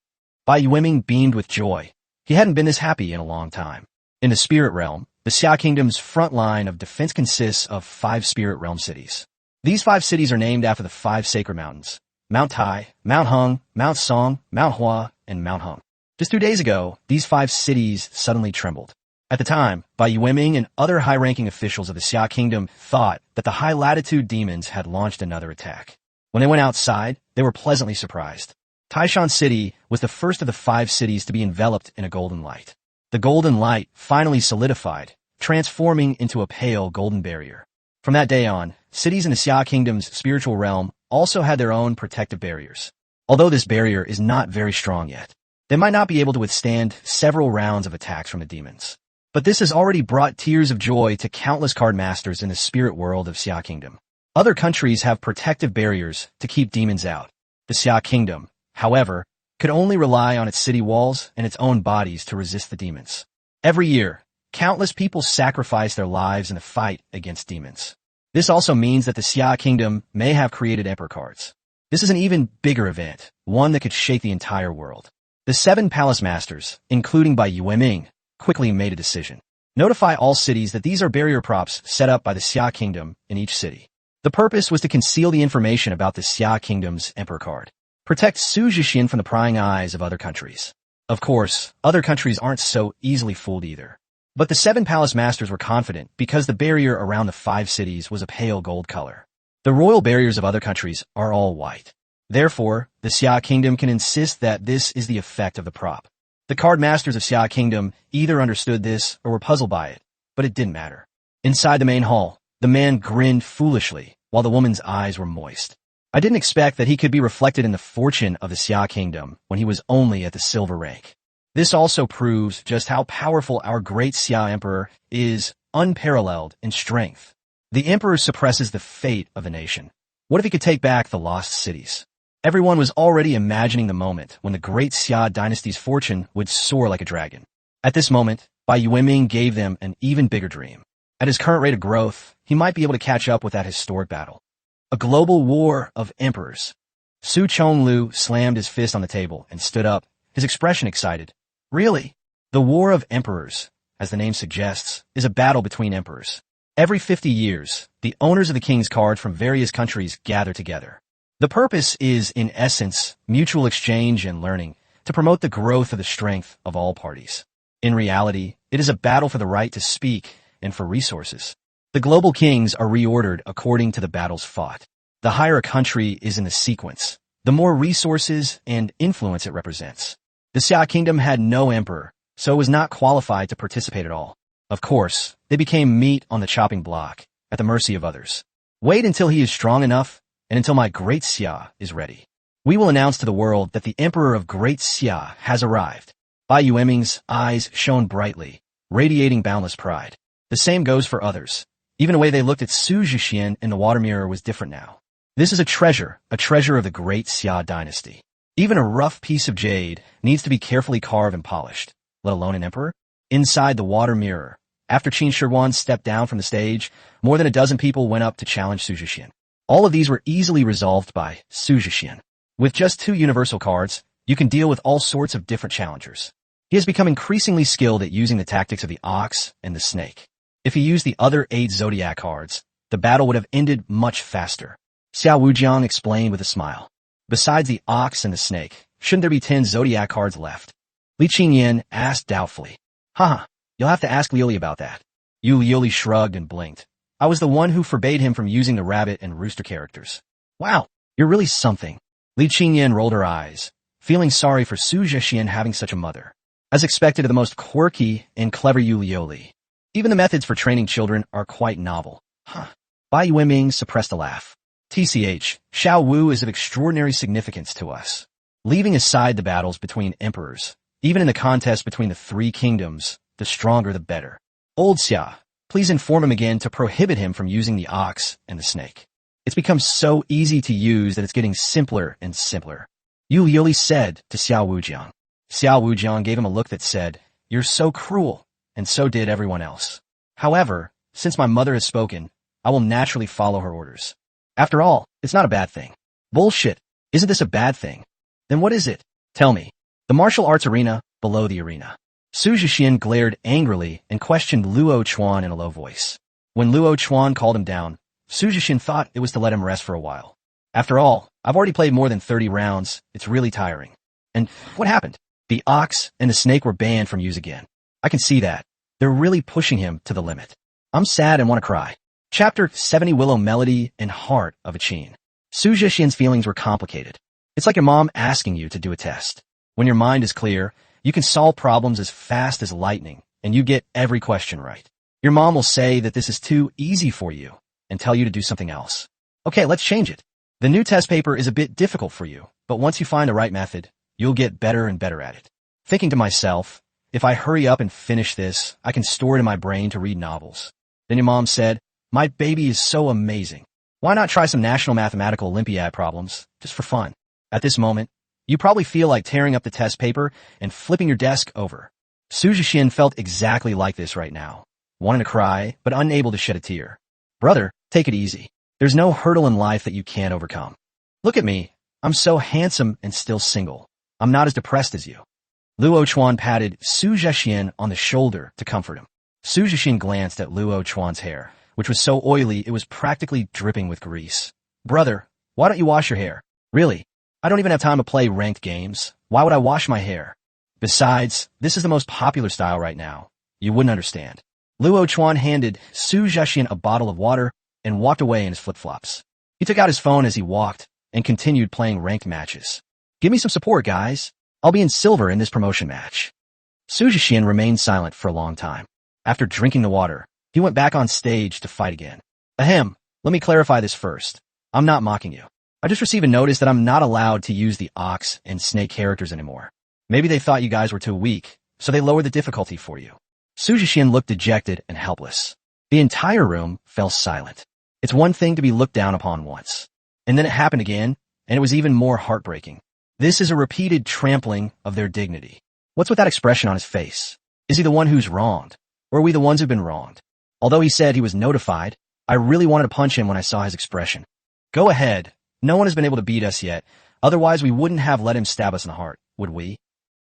Bai Yueming beamed with joy. He hadn't been this happy in a long time. In the spirit realm, the Xia Kingdom's front line of defense consists of 5 spirit realm cities. These 5 cities are named after the 5 sacred mountains: Mount Tai, Mount Hung, Mount Song, Mount Hua, and Mount Hung. Just 2 days ago, these 5 cities suddenly trembled. At the time, Bai Yueming and other high-ranking officials of the Xia Kingdom thought that the high-latitude demons had launched another attack. When they went outside, they were pleasantly surprised. Taishan City was the first of the 5 cities to be enveloped in a golden light. The golden light finally solidified, transforming into a pale golden barrier. From that day on, cities in the Xia Kingdom's spiritual realm also had their own protective barriers. Although this barrier is not very strong yet, they might not be able to withstand several rounds of attacks from the demons. But this has already brought tears of joy to countless card masters in the spirit world of Xia Kingdom. Other countries have protective barriers to keep demons out. The Xia Kingdom, however, could only rely on its city walls and its own bodies to resist the demons. Every year, countless people sacrifice their lives in the fight against demons. This also means that the Xia Kingdom may have created emperor cards. This is an even bigger event, one that could shake the entire world. The 7 palace masters, including Bai Yueming, quickly made a decision. Notify all cities that these are barrier props set up by the Xia Kingdom in each city. The purpose was to conceal the information about the Xia Kingdom's emperor card. Protect Su Jixian from the prying eyes of other countries. Of course, other countries aren't so easily fooled either. But the 7 palace masters were confident because the barrier around the 5 cities was a pale gold color. The royal barriers of other countries are all white. Therefore, the Xia Kingdom can insist that this is the effect of the prop. The card masters of Xia Kingdom either understood this or were puzzled by it, but it didn't matter. Inside the main hall, the man grinned foolishly while the woman's eyes were moist. I didn't expect that he could be reflected in the fortune of the Xia Kingdom when he was only at the silver rank. This also proves just how powerful our great Xia Emperor is, unparalleled in strength. The Emperor suppresses the fate of the nation. What if he could take back the lost cities? Everyone was already imagining the moment when the great Xia dynasty's fortune would soar like a dragon. At this moment, Bai Yueming gave them an even bigger dream. At his current rate of growth, he might be able to catch up with that historic battle. A global war of emperors. Su Chonlu slammed his fist on the table and stood up, his expression excited. Really? The War of Emperors, as the name suggests, is a battle between emperors. Every 50 years, the owners of the king's card from various countries gather together. The purpose is, in essence, mutual exchange and learning to promote the growth of the strength of all parties. In reality, it is a battle for the right to speak and for resources. The global kings are reordered according to the battles fought. The higher a country is in the sequence, the more resources and influence it represents. The Xia Kingdom had no emperor, so it was not qualified to participate at all. Of course, they became meat on the chopping block, at the mercy of others. Wait until he is strong enough, and until my great Xia is ready. We will announce to the world that the Emperor of Great Xia has arrived. Bai Yueming's eyes shone brightly, radiating boundless pride. The same goes for others. Even the way they looked at Su Jixian in the water mirror was different now. This is a treasure of the great Xia dynasty. Even a rough piece of jade needs to be carefully carved and polished, let alone an emperor. Inside the water mirror, after Qin Shiguan stepped down from the stage, more than a dozen people went up to challenge Su Jixian. All of these were easily resolved by Su Jixian. With just 2 universal cards, you can deal with all sorts of different challengers. He has become increasingly skilled at using the tactics of the ox and the snake. If he used the other 8 zodiac cards, the battle would have ended much faster. Xiao Wujiang explained with a smile. Besides the ox and the snake, shouldn't there be 10 zodiac cards left? Li Qingyan asked doubtfully. Haha, you'll have to ask Liuli about that. Yu Liuli shrugged and blinked. I was the one who forbade him from using the rabbit and rooster characters. Wow, you're really something. Li Qingyan rolled her eyes, feeling sorry for Su Jixian having such a mother. As expected of the most quirky and clever Yu Liuli. Even the methods for training children are quite novel. Bai Yueming suppressed a laugh. TCH, Xiao Wu is of extraordinary significance to us. Leaving aside the battles between emperors, even in the contest between the three kingdoms, the stronger the better. Old Xia, please inform him again to prohibit him from using the ox and the snake. It's become so easy to use that it's getting simpler and simpler. Yu Yuli said to Xiao Wujiang. Xiao Wujiang gave him a look that said, "You're so cruel," and so did everyone else. However, since my mother has spoken, I will naturally follow her orders. After all, it's not a bad thing. Bullshit. Isn't this a bad thing? Then what is it? Tell me. The martial arts arena, below the arena. Su Jixian glared angrily and questioned Luo Chuan in a low voice. When Luo Chuan called him down, Su Jixian thought it was to let him rest for a while. After all, I've already played more than 30 rounds, it's really tiring. And what happened? The ox and the snake were banned from use again. I can see that. They're really pushing him to the limit. I'm sad and want to cry. Chapter 70 Willow Melody and Heart of a Qin. Su Jixian's feelings were complicated. It's like your mom asking you to do a test. When your mind is clear, you can solve problems as fast as lightning, and you get every question right. Your mom will say that this is too easy for you and tell you to do something else. Okay, let's change it. The new test paper is a bit difficult for you, but once you find the right method, you'll get better and better at it. Thinking to myself, if I hurry up and finish this, I can store it in my brain to read novels. Then your mom said, "My baby is so amazing. Why not try some National Mathematical Olympiad problems, just for fun?" At this moment, you probably feel like tearing up the test paper and flipping your desk over. Su Jixian felt exactly like this right now, wanting to cry, but unable to shed a tear. Brother, take it easy. There's no hurdle in life that you can't overcome. Look at me. I'm so handsome and still single. I'm not as depressed as you. Luo Chuan patted Su Jixian on the shoulder to comfort him. Su Jixian glanced at Luo Chuan's hair, which was so oily it was practically dripping with grease. Brother, why don't you wash your hair? Really? I don't even have time to play ranked games. Why would I wash my hair? Besides, this is the most popular style right now. You wouldn't understand. Luo Chuan handed Su Jixian a bottle of water and walked away in his flip-flops. He took out his phone as he walked and continued playing ranked matches. Give me some support, guys. I'll be in silver in this promotion match. Su Jixian remained silent for a long time. After drinking the water, he went back on stage to fight again. Ahem, let me clarify this first. I'm not mocking you. I just received a notice that I'm not allowed to use the ox and snake characters anymore. Maybe they thought you guys were too weak, so they lowered the difficulty for you. Su Jixian looked dejected and helpless. The entire room fell silent. It's one thing to be looked down upon once. And then it happened again, and it was even more heartbreaking. This is a repeated trampling of their dignity. What's with that expression on his face? Is he the one who's wronged? Or are we the ones who've been wronged? Although he said he was notified, I really wanted to punch him when I saw his expression. Go ahead. No one has been able to beat us yet. Otherwise, we wouldn't have let him stab us in the heart, would we?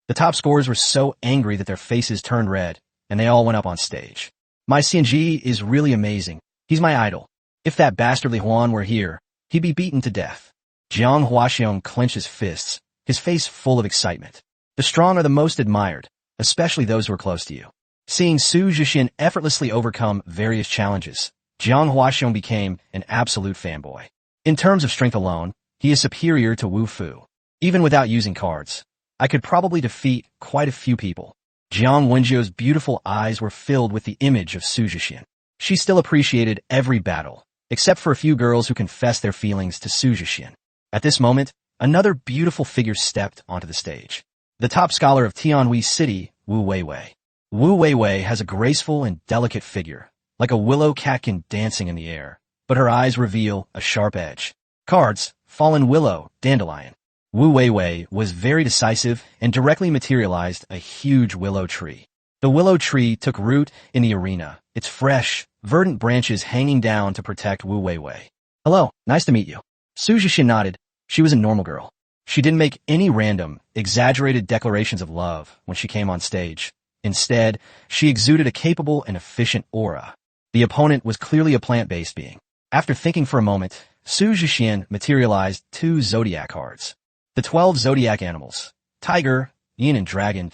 The top scorers were so angry that their faces turned red, and they all went up on stage. My CNG is really amazing. He's my idol. If that bastardly Huan were here, he'd be beaten to death. Jiang Huaxiong clenched his fists, his face full of excitement. The strong are the most admired, especially those who are close to you. Seeing Su Jixian effortlessly overcome various challenges, Jiang Huaxiong became an absolute fanboy. In terms of strength alone, he is superior to Wu Fu. Even without using cards, I could probably defeat quite a few people. Jiang Wenjiu's beautiful eyes were filled with the image of Su Jixian. She still appreciated every battle, except for a few girls who confessed their feelings to Su Jixian. At this moment, another beautiful figure stepped onto the stage. The top scholar of Tianhui City, Wu Weiwei. Wu Weiwei has a graceful and delicate figure, like a willow catkin dancing in the air, but her eyes reveal a sharp edge. Cards, fallen willow, dandelion. Wu Weiwei was very decisive and directly materialized a huge willow tree. The willow tree took root in the arena, its fresh, verdant branches hanging down to protect Wu Weiwei. Hello, nice to meet you. Su Jixian nodded. She was a normal girl. She didn't make any random, exaggerated declarations of love when she came on stage. Instead, she exuded a capable and efficient aura. The opponent was clearly a plant-based being. After thinking for a moment, Su Jixian materialized 2 zodiac cards. The 12 zodiac animals, tiger, yin and dragon.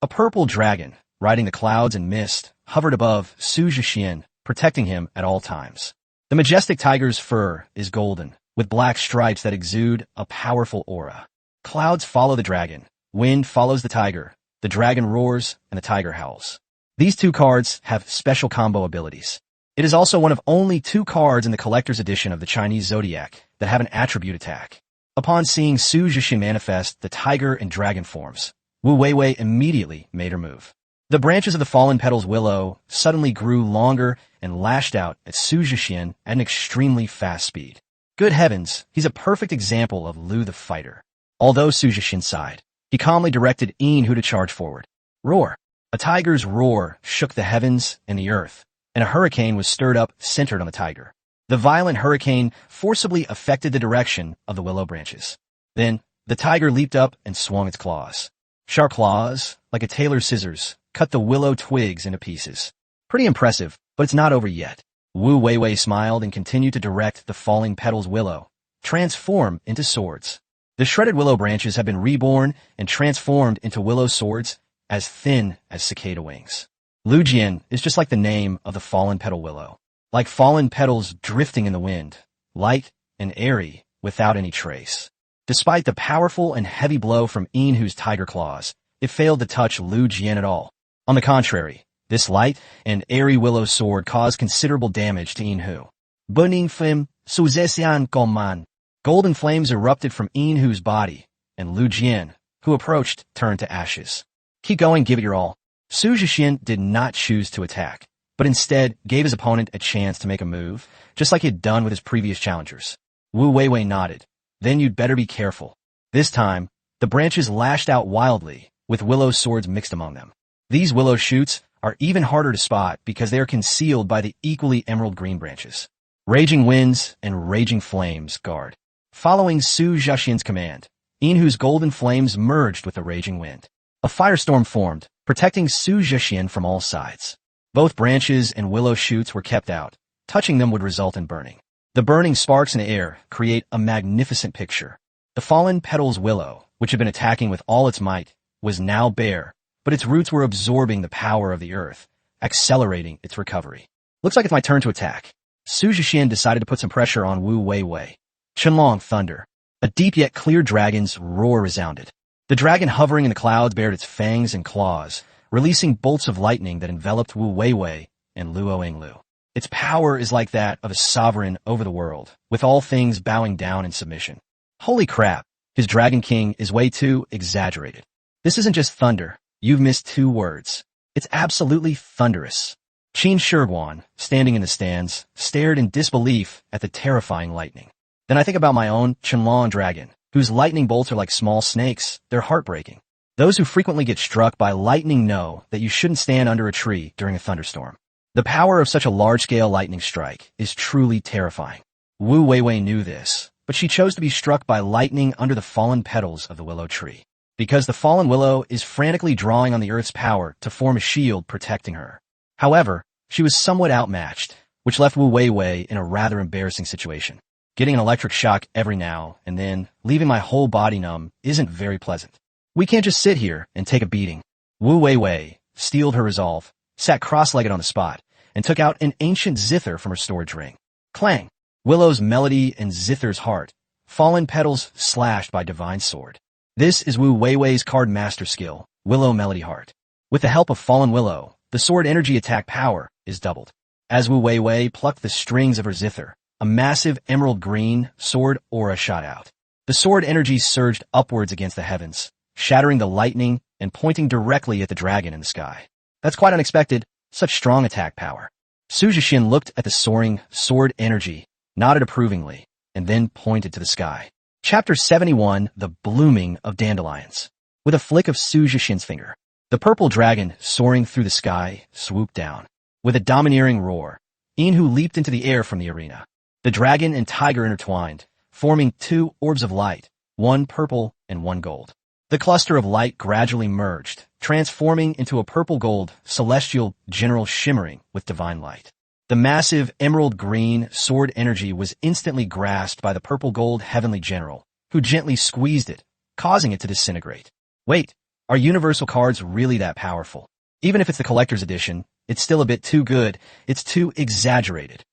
A purple dragon, riding the clouds and mist, hovered above Su Jixian, protecting him at all times. The majestic tiger's fur is golden, with black stripes that exude a powerful aura. Clouds follow the dragon, wind follows the tiger, the dragon roars, and the tiger howls. These 2 cards have special combo abilities. It is also one of only 2 cards in the collector's edition of the Chinese Zodiac that have an attribute attack. Upon seeing Su Jixian manifest the tiger and dragon forms, Wu Weiwei immediately made her move. The branches of the fallen petal's willow suddenly grew longer and lashed out at Su Jixian at an extremely fast speed. Good heavens, he's a perfect example of Lu the fighter. Although Su Jixian sighed, he calmly directed Yin Hu to charge forward. Roar! A tiger's roar shook the heavens and the earth, and a hurricane was stirred up centered on the tiger. The violent hurricane forcibly affected the direction of the willow branches. Then, the tiger leaped up and swung its claws. Sharp claws, like a tailor's scissors, cut the willow twigs into pieces. Pretty impressive, but it's not over yet. Wu Weiwei smiled and continued to direct the falling petal's willow transform into swords. The shredded willow branches have been reborn and transformed into willow swords as thin as cicada wings. Lu Jian is just like the name of the fallen petal willow. Like fallen petals drifting in the wind, light and airy without any trace. Despite the powerful and heavy blow from Yin Hu's tiger claws, it failed to touch Lu Jian at all. On the contrary, this light and airy willow sword caused considerable damage to Yin Hu. Burning flame, Su Zesian Gongman. Golden flames erupted from Yin Hu's body, and Lu Jian, who approached, turned to ashes. Keep going, give it your all. Su Jixian did not choose to attack, but instead gave his opponent a chance to make a move, just like he had done with his previous challengers. Wu Weiwei nodded. Then you'd better be careful. This time, the branches lashed out wildly, with willow swords mixed among them. These willow shoots are even harder to spot because they are concealed by the equally emerald green branches. Raging winds and raging flames guard. Following Su Jixian's command, Yin Hu's golden flames merged with the raging wind. A firestorm formed, protecting Su Jixian from all sides. Both branches and willow shoots were kept out. Touching them would result in burning. The burning sparks in the air create a magnificent picture. The fallen petal's willow, which had been attacking with all its might, was now bare, but its roots were absorbing the power of the earth, accelerating its recovery. Looks like it's my turn to attack. Su Jixian decided to put some pressure on Wu Weiwei. Qianlong thunder. A deep yet clear dragon's roar resounded. The dragon hovering in the clouds bared its fangs and claws, releasing bolts of lightning that enveloped Wu Weiwei and Luo Yinglu. Its power is like that of a sovereign over the world, with all things bowing down in submission. Holy crap, his Dragon King is way too exaggerated. This isn't just thunder, you've missed 2 words. It's absolutely thunderous. Qin Shiguan, standing in the stands, stared in disbelief at the terrifying lightning. Then I think about my own Qianlong dragon, whose lightning bolts are like small snakes. They're heartbreaking. Those who frequently get struck by lightning know that you shouldn't stand under a tree during a thunderstorm. The power of such a large-scale lightning strike is truly terrifying. Wu Weiwei knew this, but she chose to be struck by lightning under the fallen petals of the willow tree. Because the fallen willow is frantically drawing on the earth's power to form a shield protecting her. However, she was somewhat outmatched, which left Wu Weiwei in a rather embarrassing situation. Getting an electric shock every now and then, leaving my whole body numb, isn't very pleasant. We can't just sit here and take a beating. Wu Weiwei steeled her resolve, sat cross-legged on the spot, and took out an ancient zither from her storage ring. Clang! Willow's melody and zither's heart, fallen petals slashed by divine sword. This is Wu Weiwei's card master skill, Willow Melody Heart. With the help of fallen willow, the sword energy attack power is doubled. As Wu Weiwei plucked the strings of her zither, a massive emerald green sword aura shot out. The sword energy surged upwards against the heavens, shattering the lightning and pointing directly at the dragon in the sky. That's quite unexpected, such strong attack power. Su Jixian looked at the soaring sword energy, nodded approvingly, and then pointed to the sky. Chapter 71, The Blooming of Dandelions. With a flick of Su Jixian's finger, the purple dragon soaring through the sky swooped down. With a domineering roar, Yin Hu leaped into the air from the arena. The dragon and tiger intertwined, forming 2 orbs of light, one purple and one gold. The cluster of light gradually merged, transforming into a purple-gold celestial general shimmering with divine light. The massive emerald-green sword energy was instantly grasped by the purple-gold heavenly general, who gently squeezed it, causing it to disintegrate. Wait, are universal cards really that powerful? Even if it's the collector's edition, it's still a bit too good, it's too exaggerated.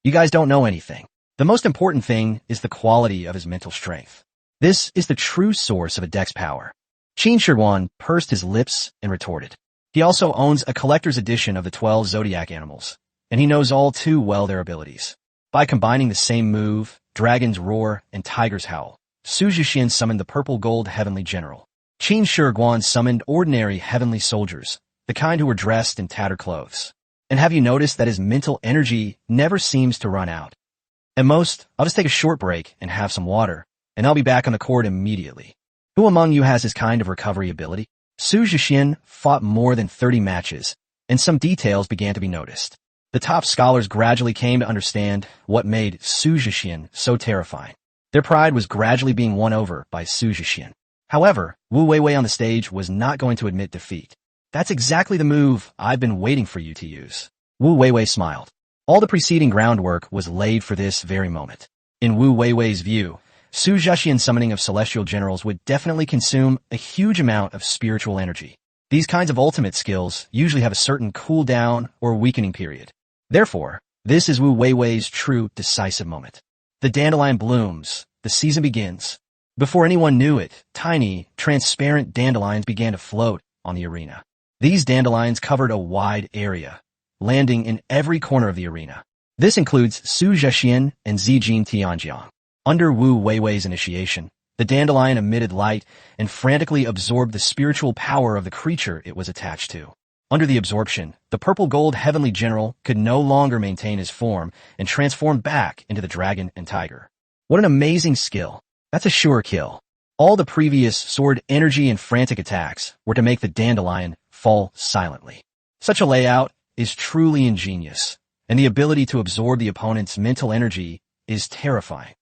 You guys don't know anything. The most important thing is the quality of his mental strength. This is the true source of a deck's power. Qin Shiguan pursed his lips and retorted. He also owns a collector's edition of the 12 zodiac animals. and he knows all too well their abilities. By combining the same move, Dragon's Roar and Tiger's Howl, Su Jixian summoned the purple gold heavenly general. Qin Shiguan summoned ordinary heavenly soldiers, the kind who were dressed in tattered clothes. And have you noticed that his mental energy never seems to run out? At most, I'll just take a short break and have some water, and I'll be back on the court immediately. Who among you has this kind of recovery ability? Su Jixian fought more than 30 matches, and some details began to be noticed. The top scholars gradually came to understand what made Su Jixian so terrifying. Their pride was gradually being won over by Su Jixian. However, Wu Weiwei on the stage was not going to admit defeat. That's exactly the move I've been waiting for you to use. Wu Weiwei smiled. All the preceding groundwork was laid for this very moment. In Wu Weiwei's view, Su Jixian's summoning of celestial generals would definitely consume a huge amount of spiritual energy. These kinds of ultimate skills usually have a certain cooldown or weakening period. Therefore, this is Wu Weiwei's true decisive moment. The dandelion blooms, the season begins. Before anyone knew it, tiny, transparent dandelions began to float on the arena. These dandelions covered a wide area, landing in every corner of the arena. This includes Su Jixian and Zijin Tianjiang. Under Wu Weiwei's initiation, the dandelion emitted light and frantically absorbed the spiritual power of the creature it was attached to. Under the absorption, the purple gold heavenly general could no longer maintain his form and transformed back into the dragon and tiger. What an amazing skill. That's a sure kill. All the previous sword energy and frantic attacks were to make the dandelion fall silently. Such a layout is truly ingenious, and the ability to absorb the opponent's mental energy is terrifying.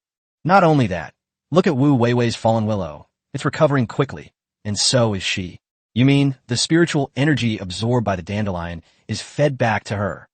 Not only that, look at Wu Weiwei's fallen willow. It's recovering quickly, and so is she. You mean the spiritual energy absorbed by the dandelion is fed back to her?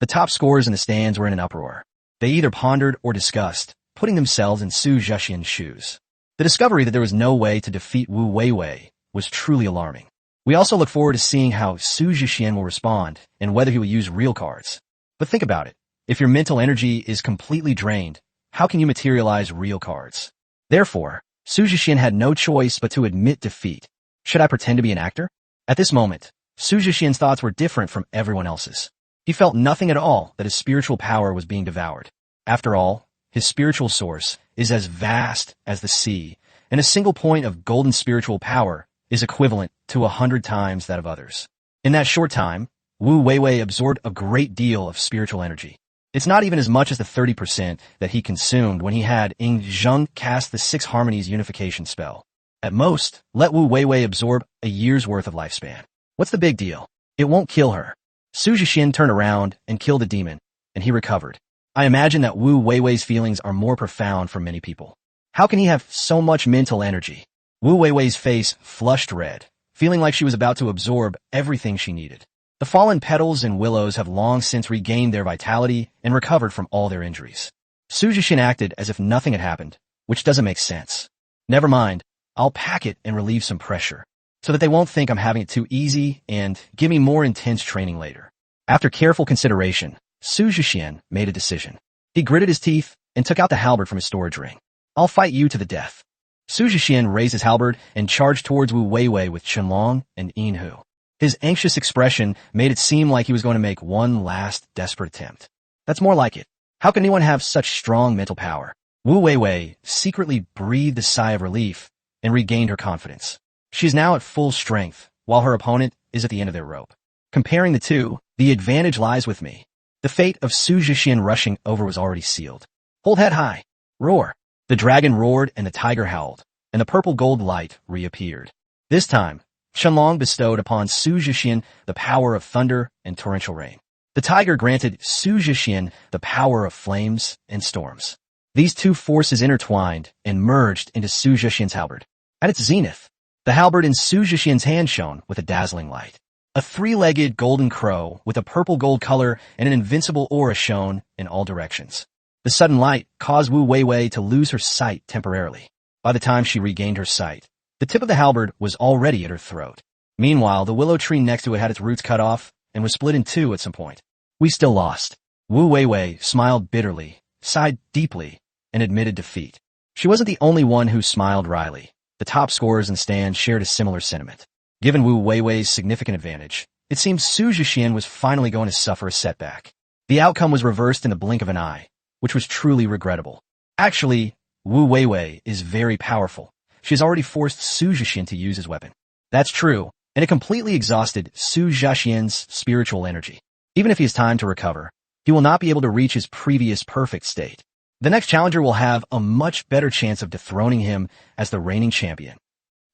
The top scorers in the stands were in an uproar. They either pondered or discussed, putting themselves in Su Jixian's shoes. The discovery that there was no way to defeat Wu Weiwei was truly alarming. We also look forward to seeing how Su Jixian will respond and whether he will use real cards. But think about it. If your mental energy is completely drained, how can you materialize real cards? Therefore, Su Jixian had no choice but to admit defeat. Should I pretend to be an actor? At this moment, Su Jixian's thoughts were different from everyone else's. He felt nothing at all that his spiritual power was being devoured. After all, his spiritual source is as vast as the sea, and a single point of golden spiritual power is equivalent to 100 times that of others. In that short time, Wu Weiwei absorbed a great deal of spiritual energy. It's not even as much as the 30% that he consumed when he had Ying Zheng cast the 6 Harmonies unification spell. At most, let Wu Weiwei absorb a year's worth of lifespan. What's the big deal? It won't kill her. Su Jixian turned around and killed the demon, and he recovered. I imagine that Wu Weiwei's feelings are more profound for many people. How can he have so much mental energy? Wu Weiwei's face flushed red, feeling like she was about to absorb everything she needed. The fallen petals and willows have long since regained their vitality and recovered from all their injuries. Su Jixian acted as if nothing had happened, which doesn't make sense. Never mind, I'll pack it and relieve some pressure, so that they won't think I'm having it too easy and give me more intense training later. After careful consideration, Su Jixian made a decision. He gritted his teeth and took out the halberd from his storage ring. I'll fight you to the death. Su Jixian raised his halberd and charged towards Wu Weiwei with Qianlong and Yinhu. His anxious expression made it seem like he was going to make one last desperate attempt. That's more like it. How can anyone have such strong mental power? Wu Weiwei secretly breathed a sigh of relief and regained her confidence. She is now at full strength, while her opponent is at the end of their rope. Comparing the two, the advantage lies with me. The fate of Su Jixian rushing over was already sealed. Hold head high. Roar. The dragon roared and the tiger howled, and the purple gold light reappeared. This time, Qianlong bestowed upon Su Jixian the power of thunder and torrential rain. The tiger granted Su Jixian the power of flames and storms. These two forces intertwined and merged into Su Jixian's halberd. At its zenith, the halberd in Su Jixian's hand shone with a dazzling light. A 3-legged golden crow with a purple gold color and an invincible aura shone in all directions. The sudden light caused Wu Weiwei to lose her sight temporarily. By the time she regained her sight, the tip of the halberd was already at her throat. Meanwhile, the willow tree next to it had its roots cut off and was split in two at some point. We still lost. Wu Weiwei smiled bitterly, sighed deeply, and admitted defeat. She wasn't the only one who smiled wryly. The top scorers in the stand shared a similar sentiment. Given Wu Weiwei's significant advantage, it seemed Su Jixian was finally going to suffer a setback. The outcome was reversed in the blink of an eye, which was truly regrettable. Actually, Wu Weiwei is very powerful. She has already forced Su Jixian to use his weapon. That's true, and it completely exhausted Su Jixian's spiritual energy. Even if he has time to recover, he will not be able to reach his previous perfect state. The next challenger will have a much better chance of dethroning him as the reigning champion.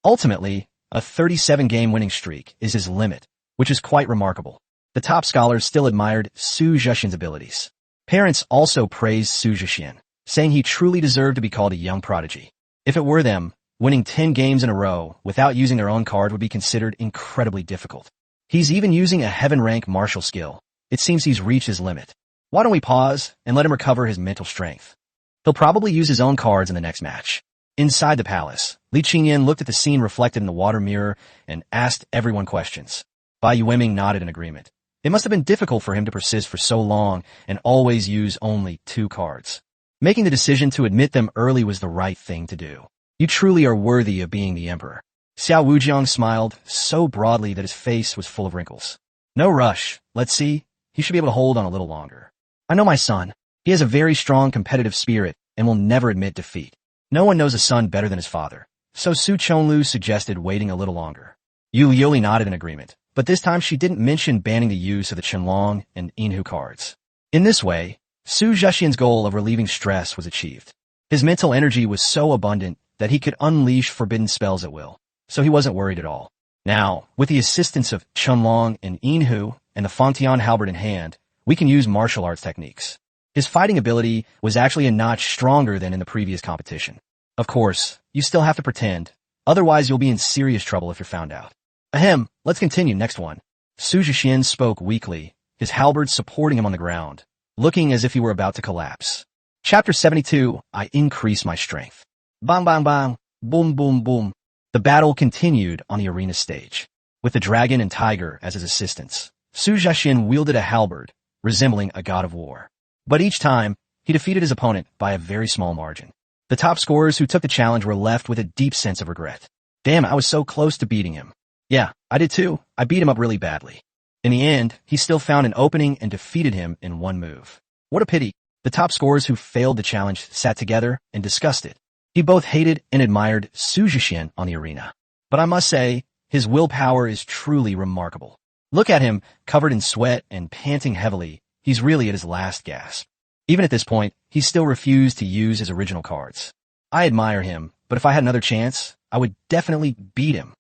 Ultimately, a 37-game winning streak is his limit, which is quite remarkable. The top scholars still admired Su Jixian's abilities. Parents also praised Su Jixian, saying he truly deserved to be called a young prodigy. If it were them, winning 10 games in a row without using their own card would be considered incredibly difficult. He's even using a heaven-rank martial skill. It seems he's reached his limit. Why don't we pause and let him recover his mental strength? He'll probably use his own cards in the next match. Inside the palace, Li Qingyan looked at the scene reflected in the water mirror and asked everyone questions. Bai Yueming nodded in agreement. It must have been difficult for him to persist for so long and always use only 2 cards. Making the decision to admit them early was the right thing to do. You truly are worthy of being the emperor. Xiao Wujiang smiled so broadly that his face was full of wrinkles. No rush. Let's see. He should be able to hold on a little longer. I know my son. He has a very strong competitive spirit and will never admit defeat. No one knows a son better than his father. So Su Chonlu suggested waiting a little longer. Yu Liuli nodded in agreement, but this time she didn't mention banning the use of the Qianlong and Yinhu cards. In this way, Su Jixian's goal of relieving stress was achieved. His mental energy was so abundant that he could unleash forbidden spells at will, so he wasn't worried at all. Now, with the assistance of Qianlong and Yinhu and the Fangtian halberd in hand, we can use martial arts techniques. His fighting ability was actually a notch stronger than in the previous competition. Of course, you still have to pretend, otherwise you'll be in serious trouble if you're found out. Ahem, let's continue, next one. Su Jixian spoke weakly, his halberd supporting him on the ground, looking as if he were about to collapse. Chapter 72, I increase my strength. Bang bang bang, boom boom boom. The battle continued on the arena stage. With the dragon and tiger as his assistants, Su Jixian wielded a halberd, resembling a god of war. But each time, he defeated his opponent by a very small margin. The top scorers who took the challenge were left with a deep sense of regret. Damn, I was so close to beating him. Yeah, I did too. I beat him up really badly. In the end, he still found an opening and defeated him in one move. What a pity. The top scorers who failed the challenge sat together and discussed it. He both hated and admired Su Jixian on the arena. But I must say, his willpower is truly remarkable. Look at him, covered in sweat and panting heavily. He's really at his last gasp. Even at this point, he still refused to use his original cards. I admire him, but if I had another chance, I would definitely beat him.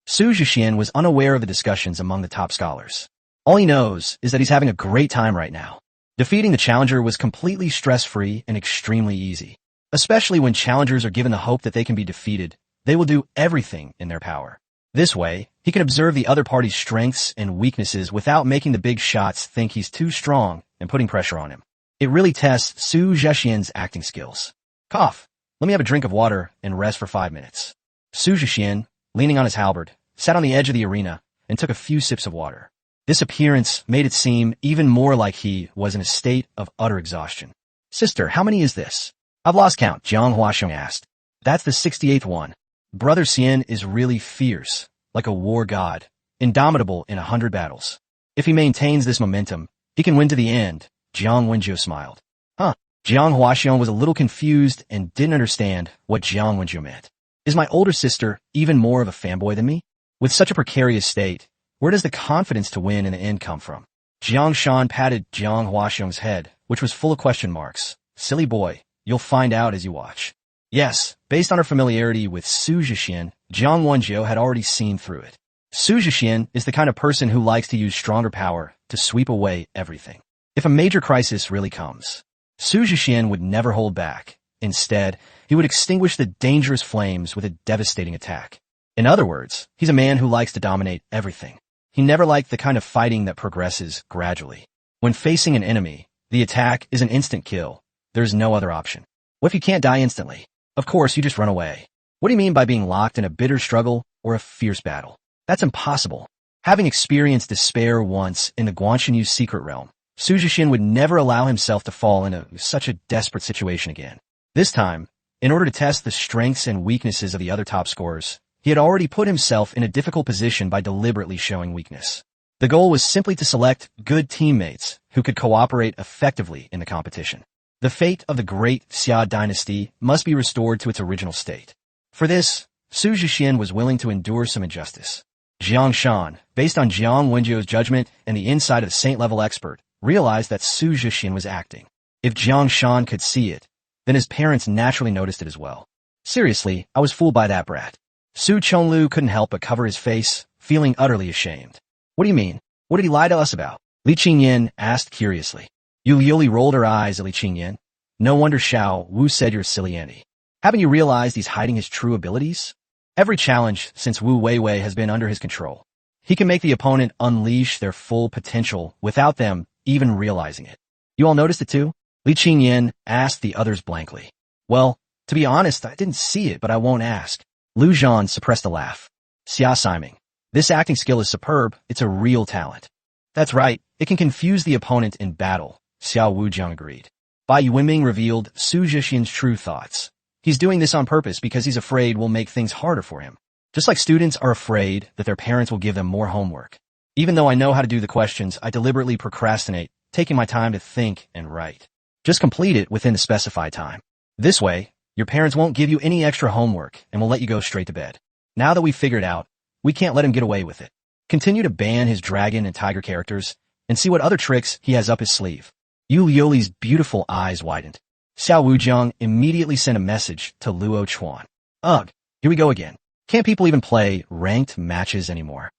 Su Jixian was unaware of the discussions among the top scholars. All he knows is that he's having a great time right now. Defeating the challenger was completely stress-free and extremely easy. Especially when challengers are given the hope that they can be defeated, they will do everything in their power. This way, he can observe the other party's strengths and weaknesses without making the big shots think he's too strong and putting pressure on him. It really tests Su Jixian's acting skills. Cough. Let me have a drink of water and rest for 5 minutes. Su Jixian, leaning on his halberd, sat on the edge of the arena and took a few sips of water. This appearance made it seem even more like he was in a state of utter exhaustion. Sister, how many is this? I've lost count, Jiang Huaxiong asked. That's the 68th one. Brother Xian is really fierce, like a war god, indomitable in 100 battles. If he maintains this momentum, he can win to the end, Jiang Wenjiu smiled. Huh, Jiang Huaxiong was a little confused and didn't understand what Jiang Wenjiu meant. Is my older sister even more of a fanboy than me? With such a precarious state, where does the confidence to win in the end come from? Jiang Shan patted Jiang Huaxiong's head, which was full of question marks. Silly boy, you'll find out as you watch. Yes, based on her familiarity with Su Jixian, Jiang Wenjiu had already seen through it. Su Jixian is the kind of person who likes to use stronger power to sweep away everything. If a major crisis really comes, Su Jixian would never hold back. Instead, he would extinguish the dangerous flames with a devastating attack. In other words, he's a man who likes to dominate everything. He never liked the kind of fighting that progresses gradually. When facing an enemy, the attack is an instant kill. There's no other option. What if you can't die instantly? Of course, you just run away. What do you mean by being locked in a bitter struggle or a fierce battle? That's impossible. Having experienced despair once in the Guanxinyu secret realm, Su Jixian would never allow himself to fall into such a desperate situation again. This time, in order to test the strengths and weaknesses of the other top scorers, he had already put himself in a difficult position by deliberately showing weakness. The goal was simply to select good teammates who could cooperate effectively in the competition. The fate of the great Xia dynasty must be restored to its original state. For this, Su Jixian was willing to endure some injustice. Jiang Shan, based on Jiang Wenjio's judgment and the insight of the saint-level expert, realized that Su Jixian was acting. If Jiang Shan could see it, then his parents naturally noticed it as well. Seriously, I was fooled by that brat. Su Chonlu couldn't help but cover his face, feeling utterly ashamed. What do you mean? What did he lie to us about? Li Qingyan asked curiously. Yu Liuli rolled her eyes at Li Qingyan. No wonder Xiao Wu said you're silly Andy. Haven't you realized he's hiding his true abilities? Every challenge since Wu Weiwei has been under his control. He can make the opponent unleash their full potential without them even realizing it. You all noticed it too? Li Qingyan asked the others blankly. Well, to be honest, I didn't see it, but I won't ask. Lu Zhan suppressed a laugh. Xia Siming. This acting skill is superb. It's a real talent. That's right. It can confuse the opponent in battle. Xiao Wujiang agreed. Bai Yuanming revealed Su Jixian's true thoughts. He's doing this on purpose because he's afraid we'll make things harder for him. Just like students are afraid that their parents will give them more homework. Even though I know how to do the questions, I deliberately procrastinate, taking my time to think and write. Just complete it within the specified time. This way, your parents won't give you any extra homework and will let you go straight to bed. Now that we've figured out, we can't let him get away with it. Continue to ban his dragon and tiger characters and see what other tricks he has up his sleeve. Yu Liuli's beautiful eyes widened. Xiao Wujiang immediately sent a message to Luo Chuan. Ugh, here we go again. Can't people even play ranked matches anymore?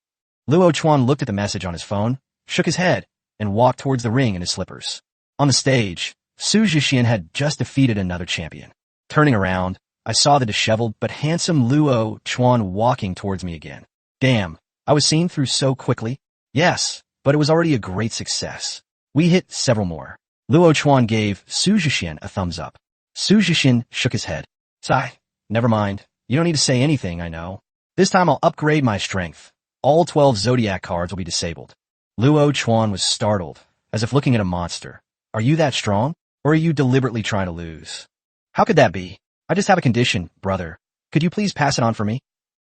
Luo Chuan looked at the message on his phone, shook his head, and walked towards the ring in his slippers. On the stage, Su Jixian had just defeated another champion. Turning around, I saw the disheveled but handsome Luo Chuan walking towards me again. Damn, I was seen through so quickly. Yes, but it was already a great success. We hit several more. Luo Chuan gave Su Jixian a thumbs up. Su Jixian shook his head. Sigh, never mind. You don't need to say anything, I know. This time I'll upgrade my strength. All 12 zodiac cards will be disabled. Luo Chuan was startled, as if looking at a monster. Are you that strong? Or are you deliberately trying to lose? How could that be? I just have a condition, brother. Could you please pass it on for me?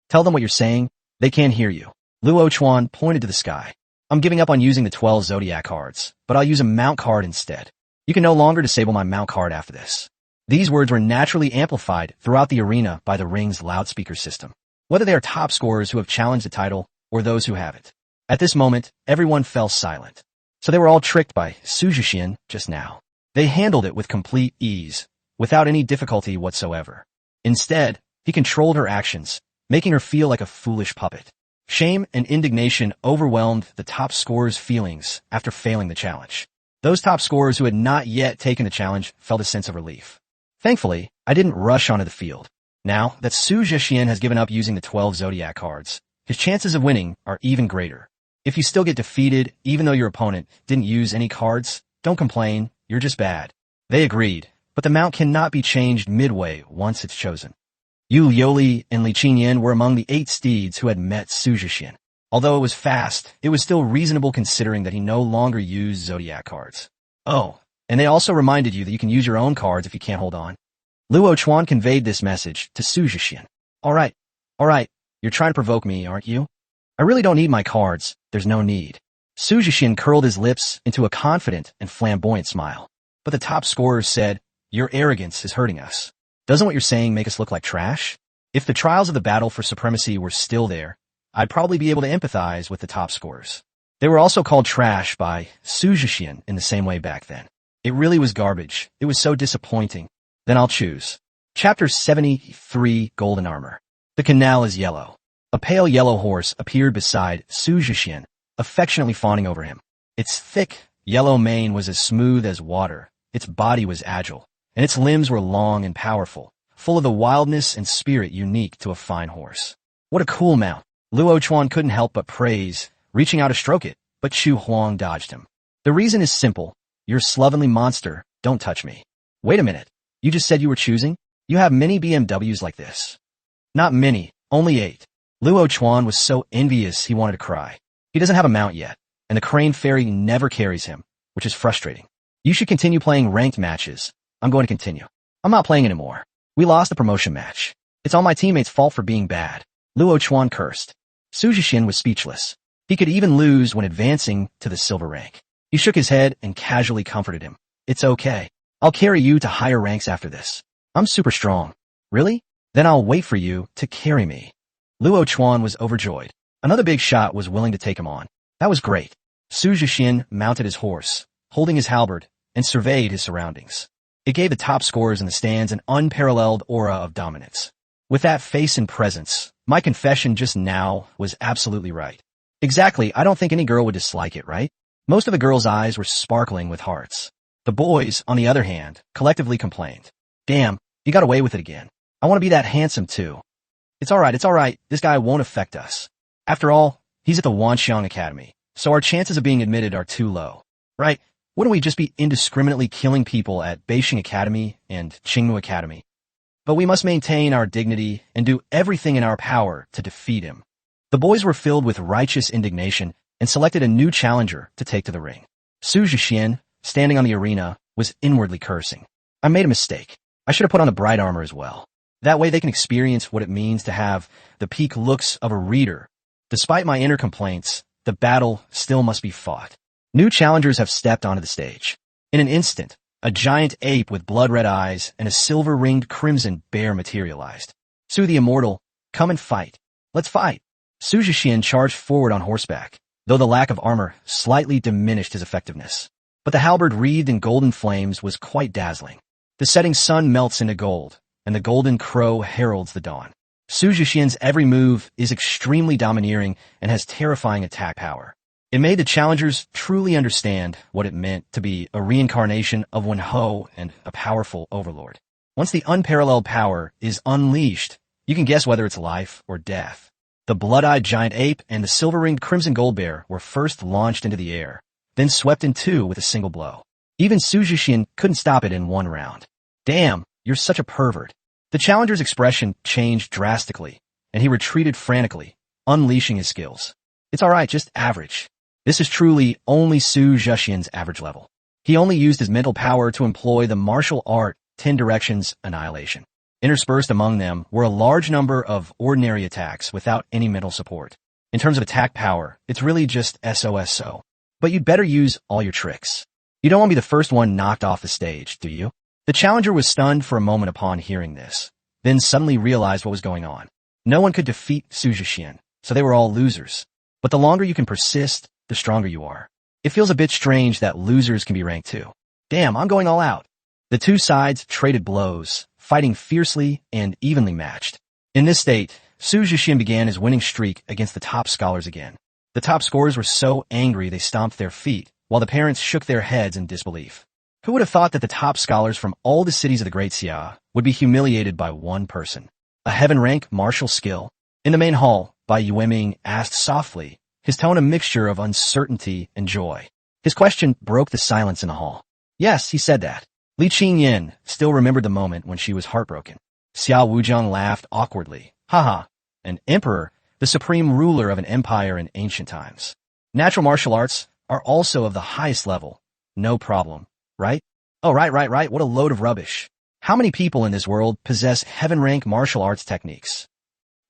Tell them what you're saying. They can't hear you. Luo Chuan pointed to the sky. I'm giving up on using the 12 zodiac cards, but I'll use a mount card instead. You can no longer disable my mount card after this. These words were naturally amplified throughout the arena by the ring's loudspeaker system. Whether they are top scorers who have challenged the title or those who haven't. At this moment, everyone fell silent. So they were all tricked by Su Jixian just now. They handled it with complete ease, without any difficulty whatsoever. Instead, he controlled her actions, making her feel like a foolish puppet. Shame and indignation overwhelmed the top scorer's feelings after failing the challenge. Those top scorers who had not yet taken the challenge felt a sense of relief. Thankfully, I didn't rush onto the field. Now that Su Jixian has given up using the 12 zodiac cards, his chances of winning are even greater. If you still get defeated, even though your opponent didn't use any cards, don't complain, you're just bad. They agreed, but the mount cannot be changed midway once it's chosen. Yu Liuli and Li Qingyan were among the 8 steeds who had met Su Jixian. Although it was fast, it was still reasonable considering that he no longer used zodiac cards. Oh, and they also reminded you that you can use your own cards if you can't hold on. Luo Chuan conveyed this message to Su Jixian. All right, you're trying to provoke me, aren't you? I really don't need my cards, there's no need. Su Jixian curled his lips into a confident and flamboyant smile. But the top scorers said, your arrogance is hurting us. Doesn't what you're saying make us look like trash? If the trials of the battle for supremacy were still there, I'd probably be able to empathize with the top scorers. They were also called trash by Su Jixian in the same way back then. It really was garbage. It was so disappointing. Then I'll choose. Chapter 73, Golden Armor. The canal is yellow. A pale yellow horse appeared beside Su Jixian, affectionately fawning over him. Its thick, yellow mane was as smooth as water. Its body was agile, and its limbs were long and powerful, full of the wildness and spirit unique to a fine horse. What a cool mount. Luo Chuan couldn't help but praise, reaching out to stroke it, but Chu Huang dodged him. The reason is simple. You're a slovenly monster. Don't touch me. Wait a minute. You just said you were choosing? You have many BMWs like this. Not many, only 8. Luo Chuan was so envious he wanted to cry. He doesn't have a mount yet, and the Crane Fairy never carries him, which is frustrating. You should continue playing ranked matches. I'm going to continue. I'm not playing anymore. We lost the promotion match. It's all my teammates' fault for being bad. Luo Chuan cursed. Su Jixian was speechless. He could even lose when advancing to the silver rank. He shook his head and casually comforted him. It's okay. I'll carry you to higher ranks after this. I'm super strong. Really? Then I'll wait for you to carry me. Luo Chuan was overjoyed. Another big shot was willing to take him on. That was great. Su Jixian mounted his horse, holding his halberd, and surveyed his surroundings. It gave the top scorers in the stands an unparalleled aura of dominance. With that face and presence, my confession just now was absolutely right. Exactly, I don't think any girl would dislike it, right? Most of the girls' eyes were sparkling with hearts. The boys, on the other hand, collectively complained. Damn, you got away with it again. I want to be that handsome too. It's alright, this guy won't affect us. After all, he's at the Wanxiang Academy, so our chances of being admitted are too low. Right? Wouldn't we just be indiscriminately killing people at Beijing Academy and Qingmu Academy? But we must maintain our dignity and do everything in our power to defeat him. The boys were filled with righteous indignation and selected a new challenger to take to the ring. Su Jixian, standing on the arena, was inwardly cursing. I made a mistake. I should have put on the bright armor as well. That way they can experience what it means to have the peak looks of a reader. Despite my inner complaints, the battle still must be fought. New challengers have stepped onto the stage. In an instant, a giant ape with blood-red eyes and a silver-ringed crimson bear materialized. Su the Immortal, come and fight. Let's fight. Su Jixian charged forward on horseback, though the lack of armor slightly diminished his effectiveness. But the halberd wreathed in golden flames was quite dazzling. The setting sun melts into gold, and the golden crow heralds the dawn. Su Jixian's every move is extremely domineering and has terrifying attack power. It made the challengers truly understand what it meant to be a reincarnation of Wenhou and a powerful overlord. Once the unparalleled power is unleashed, you can guess whether it's life or death. The blood-eyed giant ape and the silver-ringed crimson gold bear were first launched into the air, then swept in two with a single blow. Even Su Jixian couldn't stop it in one round. Damn, you're such a pervert. The challenger's expression changed drastically, and he retreated frantically, unleashing his skills. It's alright, just average. This is truly only Su Jixian's average level. He only used his mental power to employ the martial art 10 Directions Annihilation. Interspersed among them were a large number of ordinary attacks without any mental support. In terms of attack power, it's really just SOSO. But you'd better use all your tricks. You don't want to be the first one knocked off the stage, do you? The challenger was stunned for a moment upon hearing this, then suddenly realized what was going on. No one could defeat Su Jixian, so they were all losers. But the longer you can persist, the stronger you are. It feels a bit strange that losers can be ranked too. Damn, I'm going all out. The two sides traded blows, fighting fiercely and evenly matched. In this state, Su Jixian began his winning streak against the top scholars again. The top scorers were so angry they stomped their feet, while the parents shook their heads in disbelief. Who would have thought that the top scholars from all the cities of the Great Xia would be humiliated by one person? A heaven-rank martial skill? In the main hall, Bai Yueming asked softly, his tone a mixture of uncertainty and joy. His question broke the silence in the hall. Yes, he said that. Li Qingyin still remembered the moment when she was heartbroken. Xiao Wuzhang laughed awkwardly. Haha, an emperor, the supreme ruler of an empire in ancient times. Natural martial arts are also of the highest level. No problem, right? Oh, right, what a load of rubbish. How many people in this world possess heaven-rank martial arts techniques?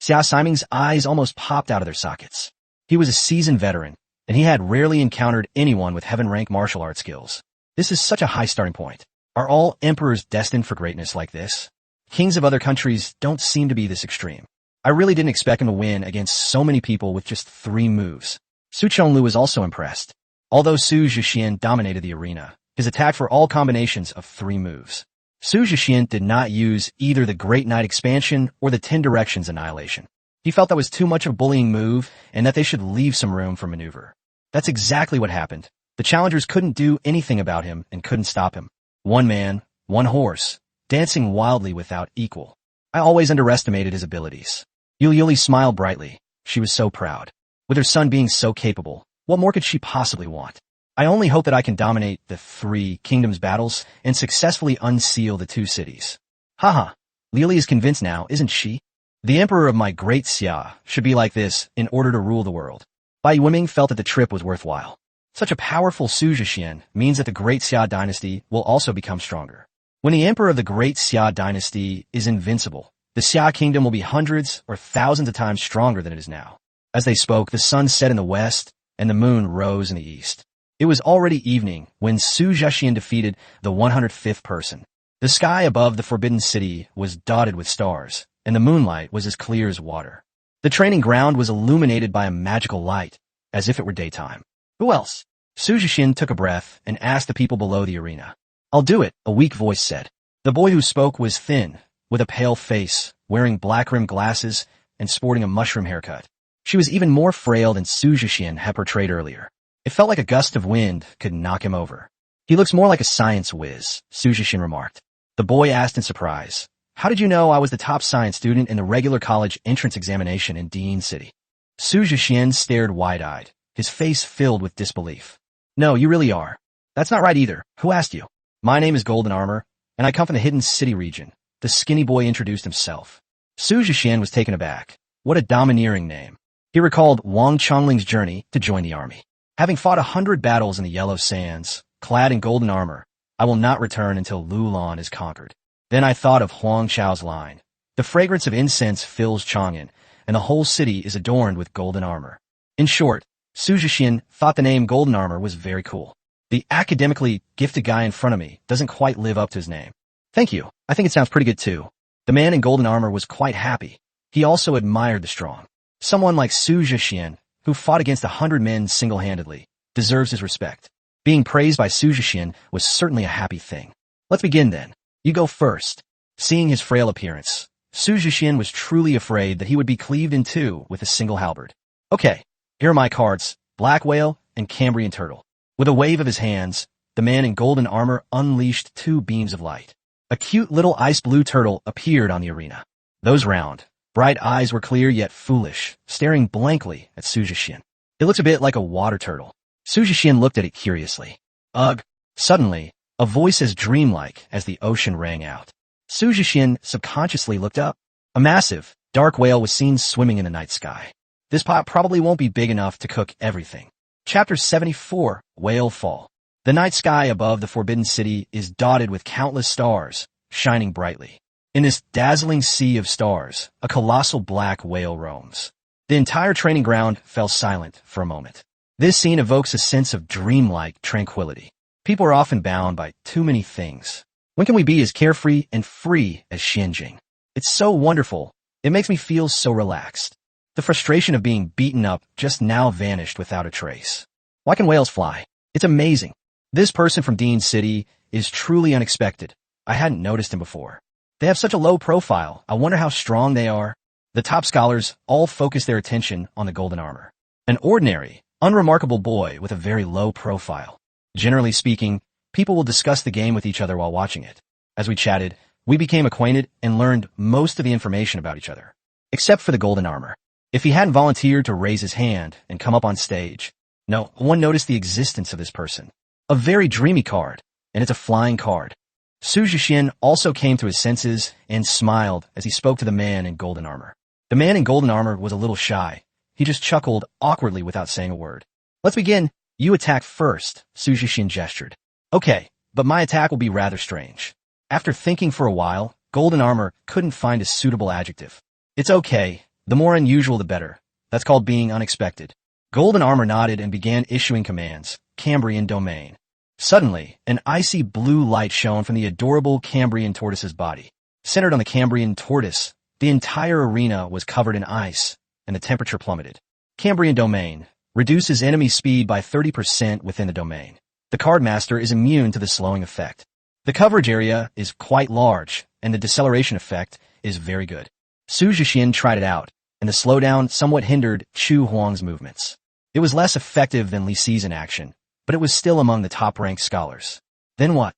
Xia Siming's eyes almost popped out of their sockets. He was a seasoned veteran, and he had rarely encountered anyone with heaven-rank martial arts skills. This is such a high starting point. Are all emperors destined for greatness like this? Kings of other countries don't seem to be this extreme. I really didn't expect him to win against so many people with just 3 moves. Su Chonglu was also impressed. Although Su Jixian dominated the arena, his attack for all combinations of 3 moves. Su Jixian did not use either the Great Knight Expansion or the 10 Directions Annihilation. He felt that was too much of a bullying move and that they should leave some room for maneuver. That's exactly what happened. The challengers couldn't do anything about him and couldn't stop him. One man, one horse, dancing wildly without equal. I always underestimated his abilities. Yuli smiled brightly. She was so proud. With her son being so capable, what more could she possibly want? I only hope that I can dominate the 3 kingdoms battles and successfully unseal the 2 cities. Haha, Lily is convinced now, isn't she? The emperor of my great Xia should be like this in order to rule the world. Bai Yueming felt that the trip was worthwhile. Such a powerful Su Jixian means that the Great Xia dynasty will also become stronger. When the emperor of the Great Xia dynasty is invincible, the Xia kingdom will be hundreds or thousands of times stronger than it is now. As they spoke, the sun set in the west and the moon rose in the east. It was already evening when Su Jixian defeated the 105th person. The sky above the Forbidden City was dotted with stars, and the moonlight was as clear as water. The training ground was illuminated by a magical light, as if it were daytime. Who else? Su Jixian took a breath and asked the people below the arena. I'll do it, a weak voice said. The boy who spoke was thin, with a pale face, wearing black-rimmed glasses, and sporting a mushroom haircut. She was even more frail than Su Jixian had portrayed earlier. It felt like a gust of wind could knock him over. He looks more like a science whiz, Su Jixian remarked. The boy asked in surprise, how did you know I was the top science student in the regular college entrance examination in Dean City? Su Jixian stared wide-eyed, his face filled with disbelief. No, you really are. That's not right either. Who asked you? My name is Golden Armor, and I come from the Hidden City region. The skinny boy introduced himself. Su Jixian was taken aback. What a domineering name. He recalled Wang Chongling's journey to join the army. Having fought 100 battles in the Yellow Sands, clad in golden armor, I will not return until Lulan is conquered. Then I thought of Huang Xiao's line. The fragrance of incense fills Chang'an, and the whole city is adorned with golden armor. In short, Su Jixian thought the name Golden Armor was very cool. The academically gifted guy in front of me doesn't quite live up to his name. Thank you. I think it sounds pretty good too. The man in golden armor was quite happy. He also admired the strong. Someone like Su Jixian, who fought against 100 men single-handedly, deserves his respect. Being praised by Su Jixian was certainly a happy thing. Let's begin then. You go first. Seeing his frail appearance, Su Jixian was truly afraid that he would be cleaved in two with a single halberd. Okay, here are my cards, Black Whale and Cambrian Turtle. With a wave of his hands, the man in golden armor unleashed two beams of light. A cute little ice blue turtle appeared on the arena. Those round, bright eyes were clear yet foolish, staring blankly at Su Jixian. It looks a bit like a water turtle. Su Jixian looked at it curiously. Ugh! Suddenly, a voice as dreamlike as the ocean rang out. Su Jixian subconsciously looked up. A massive, dark whale was seen swimming in the night sky. This pot probably won't be big enough to cook everything. Chapter 74, Whale Fall. The night sky above the Forbidden City is dotted with countless stars, shining brightly. In this dazzling sea of stars, a colossal black whale roams. The entire training ground fell silent for a moment. This scene evokes a sense of dreamlike tranquility. People are often bound by too many things. When can we be as carefree and free as Xianjing? It's so wonderful. It makes me feel so relaxed. The frustration of being beaten up just now vanished without a trace. Why can whales fly? It's amazing. This person from Dean City is truly unexpected. I hadn't noticed him before. They have such a low profile. I wonder how strong they are. The top scholars all focus their attention on the golden armor. An ordinary, unremarkable boy with a very low profile. Generally speaking, people will discuss the game with each other while watching it. As we chatted, we became acquainted and learned most of the information about each other. Except for the golden armor. If he hadn't volunteered to raise his hand and come up on stage, no one noticed the existence of this person. A very dreamy card, and it's a flying card. Su Jixian also came to his senses and smiled as he spoke to the man in golden armor. The man in golden armor was a little shy. He just chuckled awkwardly without saying a word. Let's begin. You attack first, Su Jixian gestured. Okay, but my attack will be rather strange. After thinking for a while, golden armor couldn't find a suitable adjective. It's okay. The more unusual the better. That's called being unexpected. Golden armor nodded and began issuing commands. Cambrian domain. Suddenly, an icy blue light shone from the adorable Cambrian tortoise's body. Centered on the Cambrian tortoise, the entire arena was covered in ice, and the temperature plummeted. Cambrian domain reduces enemy speed by 30% within the domain. The card master is immune to the slowing effect. The coverage area is quite large, and the deceleration effect is very good. Su Jixian tried it out, and the slowdown somewhat hindered Chu Huang's movements. It was less effective than Li Si's in action, but it was still among the top-ranked scholars. Then what?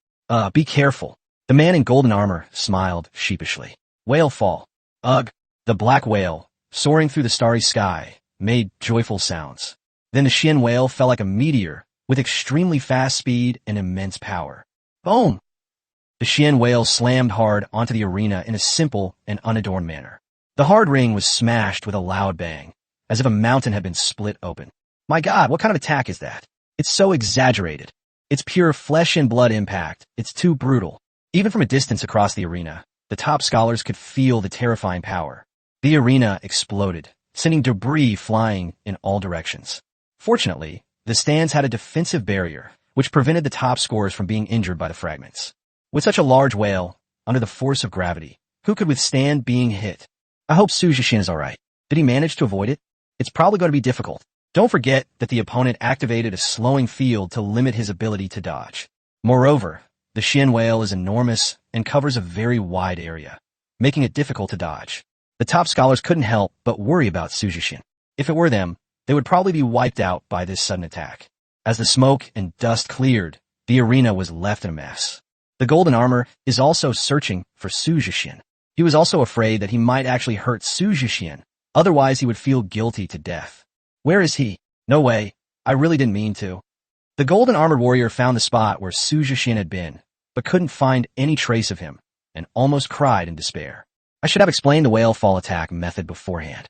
Be careful. The man in golden armor smiled sheepishly. Whale fall. Ugh. The black whale, soaring through the starry sky, made joyful sounds. Then the Xian whale fell like a meteor, with extremely fast speed and immense power. Boom! The Xian whale slammed hard onto the arena in a simple and unadorned manner. The hard ring was smashed with a loud bang, as if a mountain had been split open. My God, what kind of attack is that? It's so exaggerated. It's pure flesh and blood impact. It's too brutal. Even from a distance across the arena, the top scholars could feel the terrifying power. The arena exploded, sending debris flying in all directions. Fortunately, The stands had a defensive barrier, which prevented the top scorers from being injured by the fragments. With such a large whale, under the force of gravity, who could withstand being hit? I hope Su Jixian is alright. Did he manage to avoid it? It's probably going to be difficult. Don't forget that the opponent activated a slowing field to limit his ability to dodge. Moreover, the Xian whale is enormous and covers a very wide area, making it difficult to dodge. The top scholars couldn't help but worry about Su Jixian. If it were them, they would probably be wiped out by this sudden attack. As the smoke and dust cleared, the arena was left in a mess. The golden armor is also searching for Su Jixian. He was also afraid that he might actually hurt Su Jixian, otherwise he would feel guilty to death. Where is he? No way. I really didn't mean to. The golden armored warrior found the spot where Su Jixian had been, but couldn't find any trace of him, and almost cried in despair. I should have explained the whale fall attack method beforehand.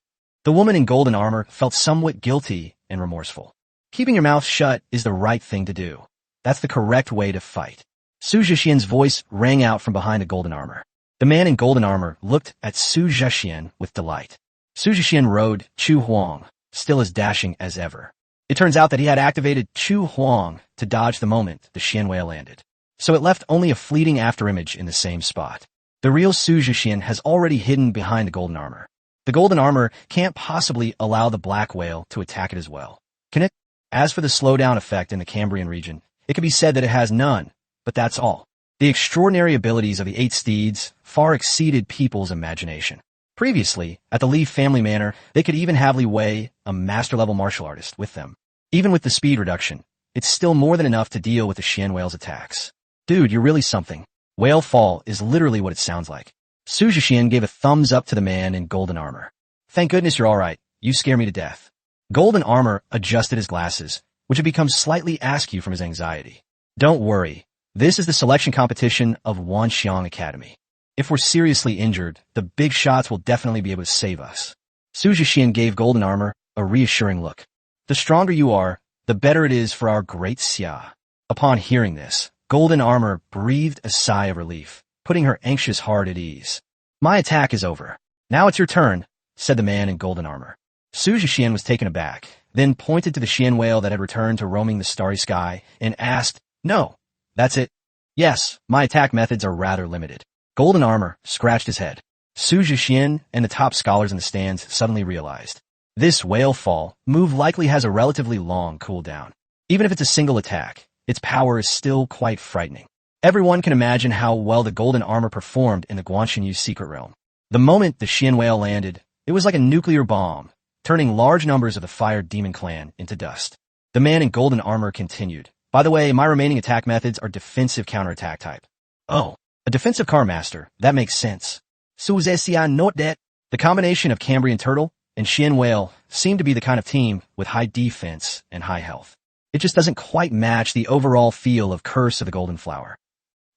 The woman in golden armor felt somewhat guilty and remorseful. Keeping your mouth shut is the right thing to do. That's the correct way to fight. Su Jixian's voice rang out from behind the golden armor. The man in golden armor looked at Su Jixian with delight. Su Jixian rode Chu Huang, still as dashing as ever. It turns out that he had activated Chu Huang to dodge the moment the Xian whale landed. So it left only a fleeting afterimage in the same spot. The real Su Jixian has already hidden behind the golden armor. The golden armor can't possibly allow the black whale to attack it as well. Can it? As for the slowdown effect in the Cambrian region, it can be said that it has none, but that's all. The extraordinary abilities of the 8 steeds far exceeded people's imagination. Previously, at the Li family manor, they could even have Li Wei, a master-level martial artist, with them. Even with the speed reduction, it's still more than enough to deal with the Xian whale's attacks. Dude, you're really something. Whale fall is literally what it sounds like. Su Jixian gave a thumbs up to the man in golden armor. Thank goodness you're alright. You scare me to death. Golden armor adjusted his glasses, which had become slightly askew from his anxiety. Don't worry. This is the selection competition of Wanxiang Academy. If we're seriously injured, the big shots will definitely be able to save us. Su Jixian gave golden armor a reassuring look. The stronger you are, the better it is for our great Xia. Upon hearing this, golden armor breathed a sigh of relief, putting her anxious heart at ease. My attack is over. Now it's your turn, said the man in golden armor. Su Jixian was taken aback, then pointed to the Xian whale that had returned to roaming the starry sky and asked, No, that's it. Yes, my attack methods are rather limited. Golden armor scratched his head. Su Jixian and the top scholars in the stands suddenly realized. This whale fall move likely has a relatively long cooldown. Even if it's a single attack, its power is still quite frightening. Everyone can imagine how well the golden armor performed in the Guanxinyu secret realm. The moment the Xian whale landed, it was like a nuclear bomb, turning large numbers of the Fire Demon clan into dust. The man in golden armor continued. By the way, my remaining attack methods are defensive counterattack type. Oh, a defensive car master. That makes sense. Su Jixian note that the combination of Cambrian turtle and Xian whale seemed to be the kind of team with high defense and high health. It just doesn't quite match the overall feel of Curse of the Golden Flower.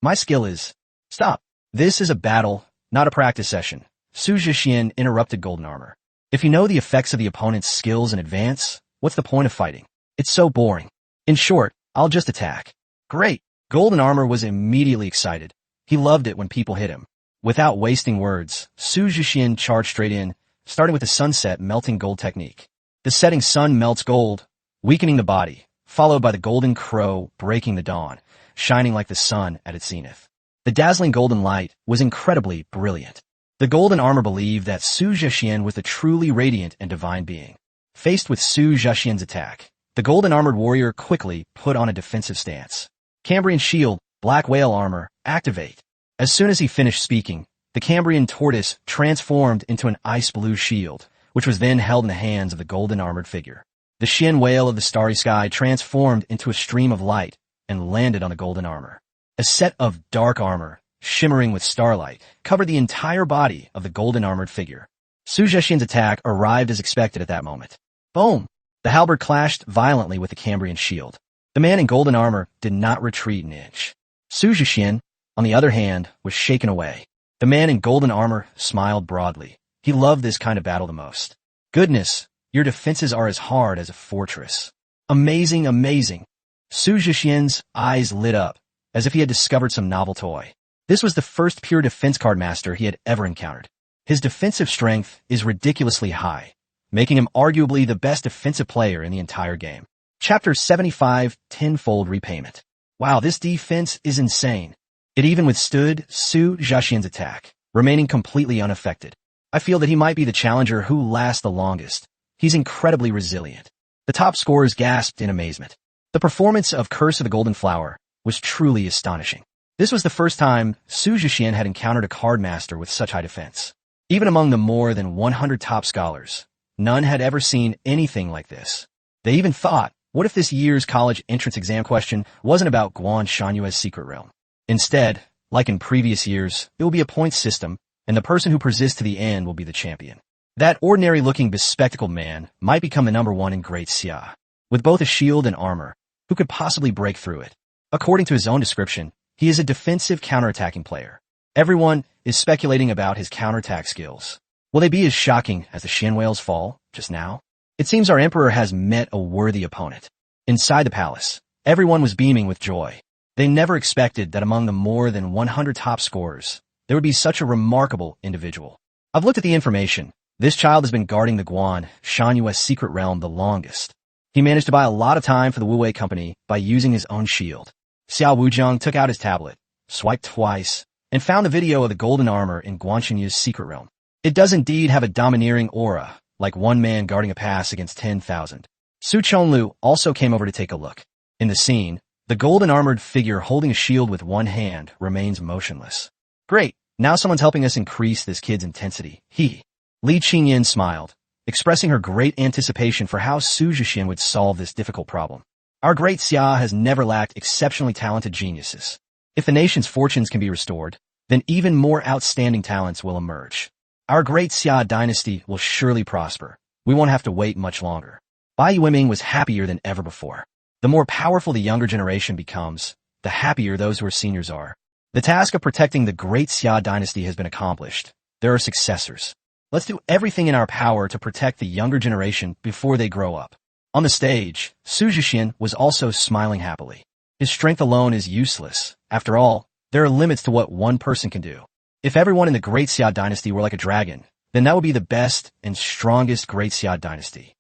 My skill is... Stop. This is a battle, not a practice session. Su Jixian interrupted golden armor. If you know the effects of the opponent's skills in advance, what's the point of fighting? It's so boring. In short, I'll just attack. Great. Golden armor was immediately excited. He loved it when people hit him. Without wasting words, Su Jixian charged straight in, starting with the sunset melting gold technique. The setting sun melts gold, weakening the body, followed by the golden crow breaking the dawn, shining like the sun at its zenith. The dazzling golden light was incredibly brilliant. The golden armor believed that Su Jixian was a truly radiant and divine being. Faced with Su Jixian's attack, the golden armored warrior quickly put on a defensive stance. Cambrian shield, black whale armor, activate. As soon as he finished speaking, the Cambrian tortoise transformed into an ice blue shield, which was then held in the hands of the golden armored figure. The Xian whale of the starry sky transformed into a stream of light and landed on the golden armor. A set of dark armor, shimmering with starlight, covered the entire body of the golden armored figure. Su Jixian's attack arrived as expected at that moment. Boom! The halberd clashed violently with the Cambrian shield. The man in golden armor did not retreat an inch. Su Jixian, on the other hand, was shaken away. The man in golden armor smiled broadly. He loved this kind of battle the most. Goodness, your defenses are as hard as a fortress. Amazing, amazing. Su Jixian's eyes lit up, as if he had discovered some novel toy. This was the first pure defense card master he had ever encountered. His defensive strength is ridiculously high, making him arguably the best defensive player in the entire game. Chapter 75, Tenfold Repayment. Wow, this defense is insane. It even withstood Su Jixian's attack, remaining completely unaffected. I feel that he might be the challenger who lasts the longest. He's incredibly resilient. The top scorers gasped in amazement. The performance of Curse of the Golden Flower was truly astonishing. This was the first time Su Jixian had encountered a card master with such high defense. Even among the more than 100 top scholars, none had ever seen anything like this. They even thought, what if this year's college entrance exam question wasn't about Guan Shanyue's secret realm? Instead, like in previous years, it will be a point system, and the person who persists to the end will be the champion. That ordinary-looking bespectacled man might become the number one in Great Xia. With both a shield and armor, who could possibly break through it? According to his own description, he is a defensive counterattacking player. Everyone is speculating about his counterattack skills. Will they be as shocking as the Shen whales fall just now? It seems our emperor has met a worthy opponent. Inside the palace, everyone was beaming with joy. They never expected that among the more than 100 top scorers, there would be such a remarkable individual. I've looked at the information. This child has been guarding the Guan Shanyue's secret realm the longest. He managed to buy a lot of time for the Wu-Wei company by using his own shield. Xiao Wuzhong took out his tablet, swiped twice, and found the video of the golden armor in Guan Shinyu's secret realm. It does indeed have a domineering aura, like one man guarding a pass against 10,000. Su Chonglu also came over to take a look. In the scene, the golden armored figure holding a shield with one hand remains motionless. Great, now someone's helping us increase this kid's intensity. Li Qingyan smiled, expressing her great anticipation for how Su Jixian would solve this difficult problem. Our great Xia has never lacked exceptionally talented geniuses. If the nation's fortunes can be restored, then even more outstanding talents will emerge. Our great Xia dynasty will surely prosper. We won't have to wait much longer. Bai Yueming was happier than ever before. The more powerful the younger generation becomes, the happier those who are seniors are. The task of protecting the great Xia dynasty has been accomplished. There are successors. Let's do everything in our power to protect the younger generation before they grow up. On the stage, Su Jixian was also smiling happily. His strength alone is useless. After all, there are limits to what one person can do. If everyone in the Great Xia dynasty were like a dragon, then that would be the best and strongest Great Xia dynasty.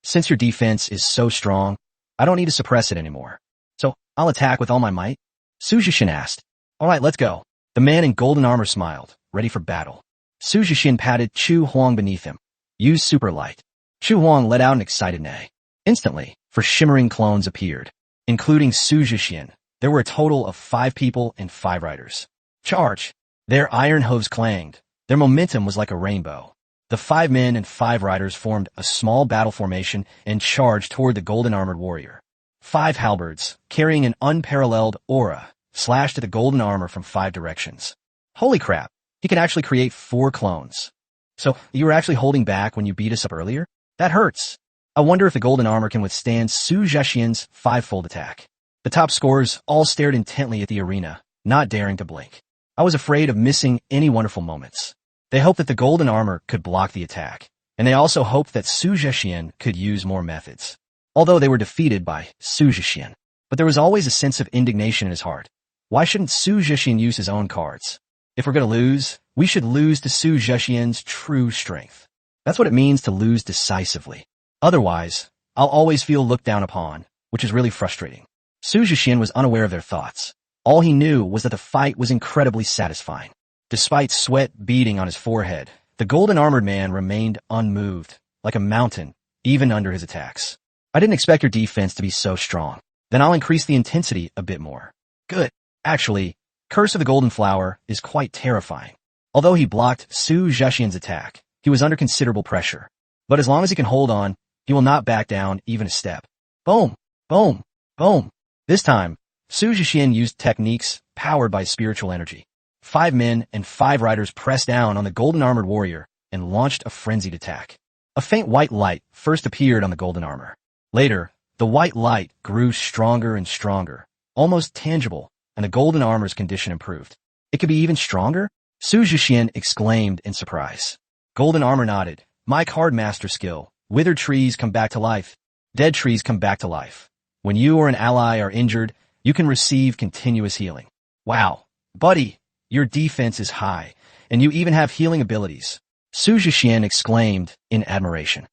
Since your defense is so strong, I don't need to suppress it anymore. So, I'll attack with all my might? Su Jixian asked. Alright, let's go. The man in golden armor smiled, ready for battle. Su Jixian patted Chu Huang beneath him. Use super light. Chu Huang let out an excited neigh. Instantly, 4 shimmering clones appeared. Including Su Jixian, there were a total of 5 people and 5 riders. Charge! Their iron hooves clanged. Their momentum was like a rainbow. The 5 men and 5 riders formed a small battle formation and charged toward the golden-armored warrior. 5 halberds, carrying an unparalleled aura, slashed at the golden armor from 5 directions. Holy crap, he can actually create 4 clones. So, you were actually holding back when you beat us up earlier? That hurts. I wonder if the golden armor can withstand Su Jixian's 5-fold attack. The top scorers all stared intently at the arena, not daring to blink. I was afraid of missing any wonderful moments. They hoped that the golden armor could block the attack, and they also hoped that Su Jixian could use more methods. Although they were defeated by Su Jixian, but there was always a sense of indignation in his heart. Why shouldn't Su Jixian use his own cards? If we're going to lose, we should lose to Su Jixian's true strength. That's what it means to lose decisively. Otherwise, I'll always feel looked down upon, which is really frustrating. Su Jixian was unaware of their thoughts. All he knew was that the fight was incredibly satisfying. Despite sweat beading on his forehead, the golden-armored man remained unmoved, like a mountain, even under his attacks. I didn't expect your defense to be so strong. Then I'll increase the intensity a bit more. Good. Actually, Curse of the Golden Flower is quite terrifying. Although he blocked Su Jixian's attack, he was under considerable pressure. But as long as he can hold on, he will not back down even a step. Boom! Boom! Boom! This time, Su Jixian used techniques powered by spiritual energy. 5 men and 5 riders pressed down on the golden-armored warrior and launched a frenzied attack. A faint white light first appeared on the golden armor. Later, the white light grew stronger and stronger, almost tangible, and the golden armor's condition improved. It could be even stronger? Su Jixian exclaimed in surprise. Golden armor nodded. My card master skill. Withered trees come back to life. Dead trees come back to life. When you or an ally are injured, you can receive continuous healing. Wow, buddy, your defense is high, and you even have healing abilities. Su Jixian exclaimed in admiration.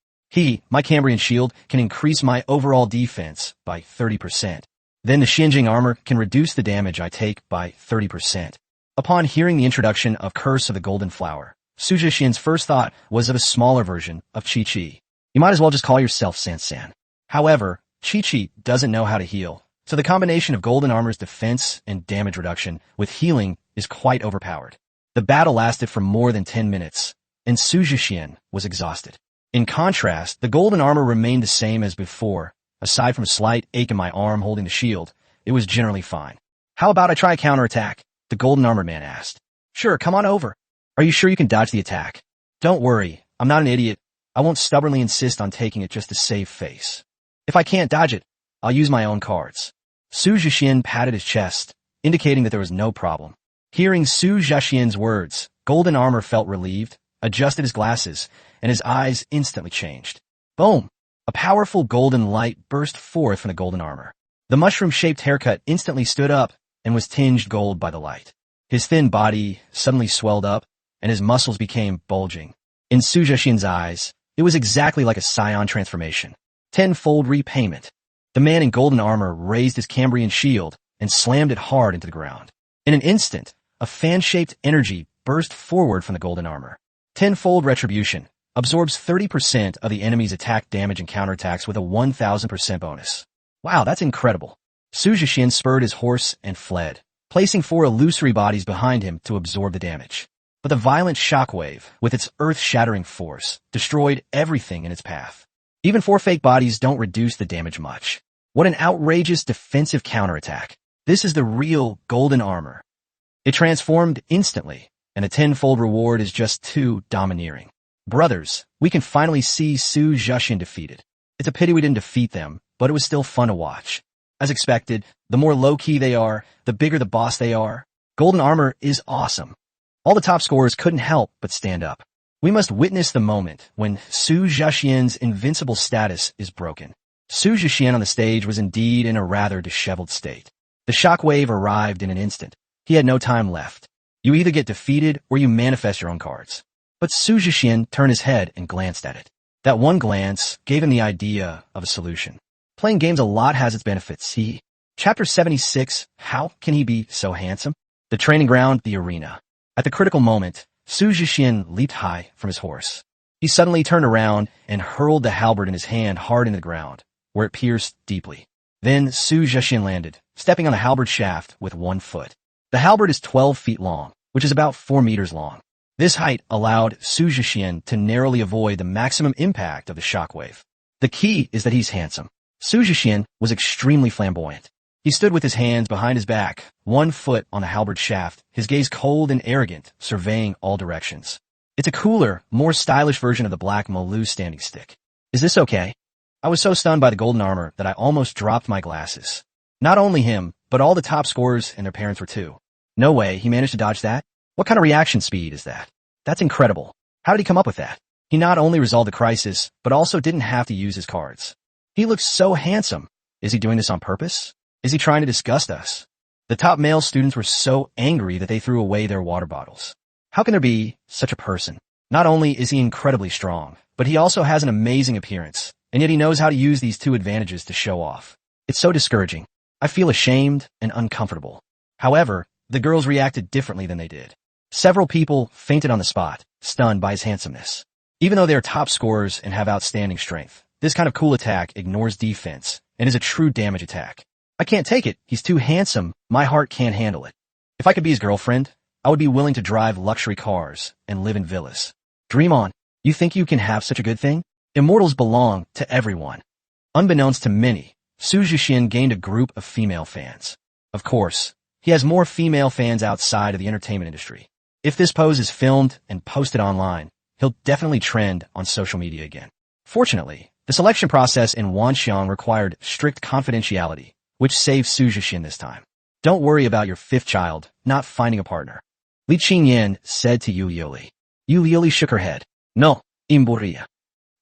My Cambrian shield, can increase my overall defense by 30%. Then the Xinjing armor can reduce the damage I take by 30%. Upon hearing the introduction of Curse of the Golden Flower, Su Jixian's first thought was of a smaller version of Qi. You might as well just call yourself San. However, Qi doesn't know how to heal, so the combination of golden armor's defense and damage reduction with healing is quite overpowered. The battle lasted for more than 10 minutes, and Su Jixian was exhausted. In contrast, the golden armor remained the same as before. Aside from a slight ache in my arm holding the shield, it was generally fine. How about I try a counterattack? The golden armored man asked. Sure, come on over. Are you sure you can dodge the attack? Don't worry, I'm not an idiot. I won't stubbornly insist on taking it just to save face. If I can't dodge it, I'll use my own cards. Su Jixian patted his chest, indicating that there was no problem. Hearing Su Jixian's words, Golden Armor felt relieved, adjusted his glasses, and his eyes instantly changed. Boom! A powerful golden light burst forth from the golden armor. The mushroom-shaped haircut instantly stood up and was tinged gold by the light. His thin body suddenly swelled up, and his muscles became bulging. In Su Jixian's eyes, it was exactly like a scion transformation. Tenfold repayment. The man in golden armor raised his Cambrian shield and slammed it hard into the ground. In an instant, a fan-shaped energy burst forward from the golden armor. Tenfold retribution absorbs 30% of the enemy's attack damage and counterattacks with a 1000% bonus. Wow, that's incredible. Su Jixian spurred his horse and fled, placing 4 illusory bodies behind him to absorb the damage. But the violent shockwave, with its earth-shattering force, destroyed everything in its path. Even 4 fake bodies don't reduce the damage much. What an outrageous defensive counterattack. This is the real golden armor. It transformed instantly, and the tenfold reward is just too domineering. Brothers, we can finally see Su Jixian defeated. It's a pity we didn't defeat them, but it was still fun to watch. As expected, the more low-key they are, the bigger the boss they are. Golden armor is awesome. All the top scorers couldn't help but stand up. We must witness the moment when Su Jixian's invincible status is broken. Su Jixian on the stage was indeed in a rather disheveled state. The shockwave arrived in an instant. He had no time left. You either get defeated or you manifest your own cards. But Su Jixian turned his head and glanced at it. That one glance gave him the idea of a solution. Playing games a lot has its benefits. Chapter 76, How Can He Be So Handsome? The training ground, the arena. At the critical moment, Su Jixian leaped high from his horse. He suddenly turned around and hurled the halberd in his hand hard into the ground, where it pierced deeply. Then Su Jixian landed, stepping on the halberd shaft with 1 foot. The halberd is 12 feet long, which is about 4 meters long. This height allowed Su Jixian to narrowly avoid the maximum impact of the shockwave. The key is that he's handsome. Su Jixian was extremely flamboyant. He stood with his hands behind his back, 1 foot on the halberd shaft, his gaze cold and arrogant, surveying all directions. It's a cooler, more stylish version of the black Malu standing stick. Is this okay? I was so stunned by the golden armor that I almost dropped my glasses. Not only him, but all the top scorers and their parents were too. No way, he managed to dodge that? What kind of reaction speed is that? That's incredible. How did he come up with that? He not only resolved the crisis, but also didn't have to use his cards. He looks so handsome. Is he doing this on purpose? Is he trying to disgust us? The top male students were so angry that they threw away their water bottles. How can there be such a person? Not only is he incredibly strong, but he also has an amazing appearance, and yet he knows how to use these 2 advantages to show off. It's so discouraging. I feel ashamed and uncomfortable. However, the girls reacted differently than they did. Several people fainted on the spot, stunned by his handsomeness. Even though they are top scorers and have outstanding strength, this kind of cool attack ignores defense and is a true damage attack. I can't take it. He's too handsome. My heart can't handle it. If I could be his girlfriend, I would be willing to drive luxury cars and live in villas. Dream on. You think you can have such a good thing? Immortals belong to everyone. Unbeknownst to many, Su Jixian gained a group of female fans. Of course, he has more female fans outside of the entertainment industry. If this pose is filmed and posted online, he'll definitely trend on social media again. Fortunately, the selection process in Wanxiang required strict confidentiality, which saved Su Jixian this time. Don't worry about your 5th child not finding a partner. Li Qingyan said to Yu Yuli. Yu Yuli shook her head. No, imburia.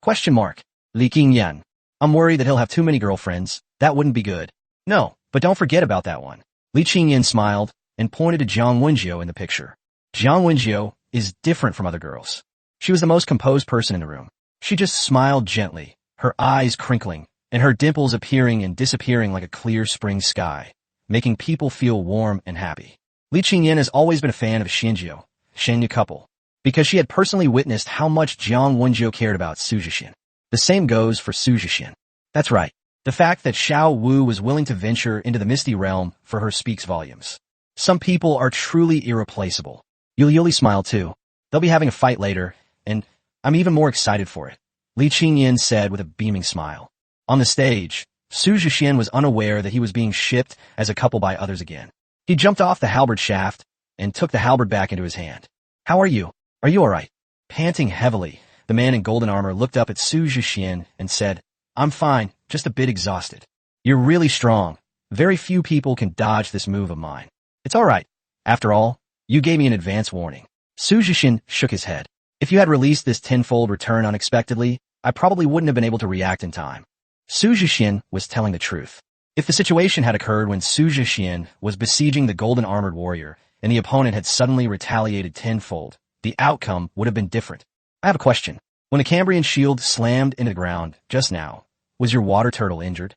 Question mark. Li Qingyan. I'm worried that he'll have too many girlfriends. That wouldn't be good. No, but don't forget about that one. Li Qingyan smiled and pointed to Jiang Wenjiu in the picture. Jiang Wenjiu is different from other girls. She was the most composed person in the room. She just smiled gently, her eyes crinkling, and her dimples appearing and disappearing like a clear spring sky, making people feel warm and happy. Li Qingyan has always been a fan of Xianjiu, Shenya couple, because she had personally witnessed how much Jiang Wenjiu cared about Su Jixian. The same goes for Su Jixian. That's right. The fact that Xiao Wu was willing to venture into the Misty Realm for her speaks volumes. Some people are truly irreplaceable. Yuli smiled too. They'll be having a fight later, and I'm even more excited for it, Li Qingyan said with a beaming smile. On the stage, Su Jixian was unaware that he was being shipped as a couple by others again. He jumped off the halberd shaft and took the halberd back into his hand. How are you? Are you all right? Panting heavily, the man in golden armor looked up at Su Jixian and said, I'm fine, just a bit exhausted. You're really strong. Very few people can dodge this move of mine. It's all right. After all, you gave me an advance warning. Su Jixian shook his head. If you had released this tenfold return unexpectedly, I probably wouldn't have been able to react in time. Su Jixian was telling the truth. If the situation had occurred when Su Jixian was besieging the golden armored warrior and the opponent had suddenly retaliated tenfold, the outcome would have been different. I have a question. When the Cambrian shield slammed into the ground just now, was your water turtle injured?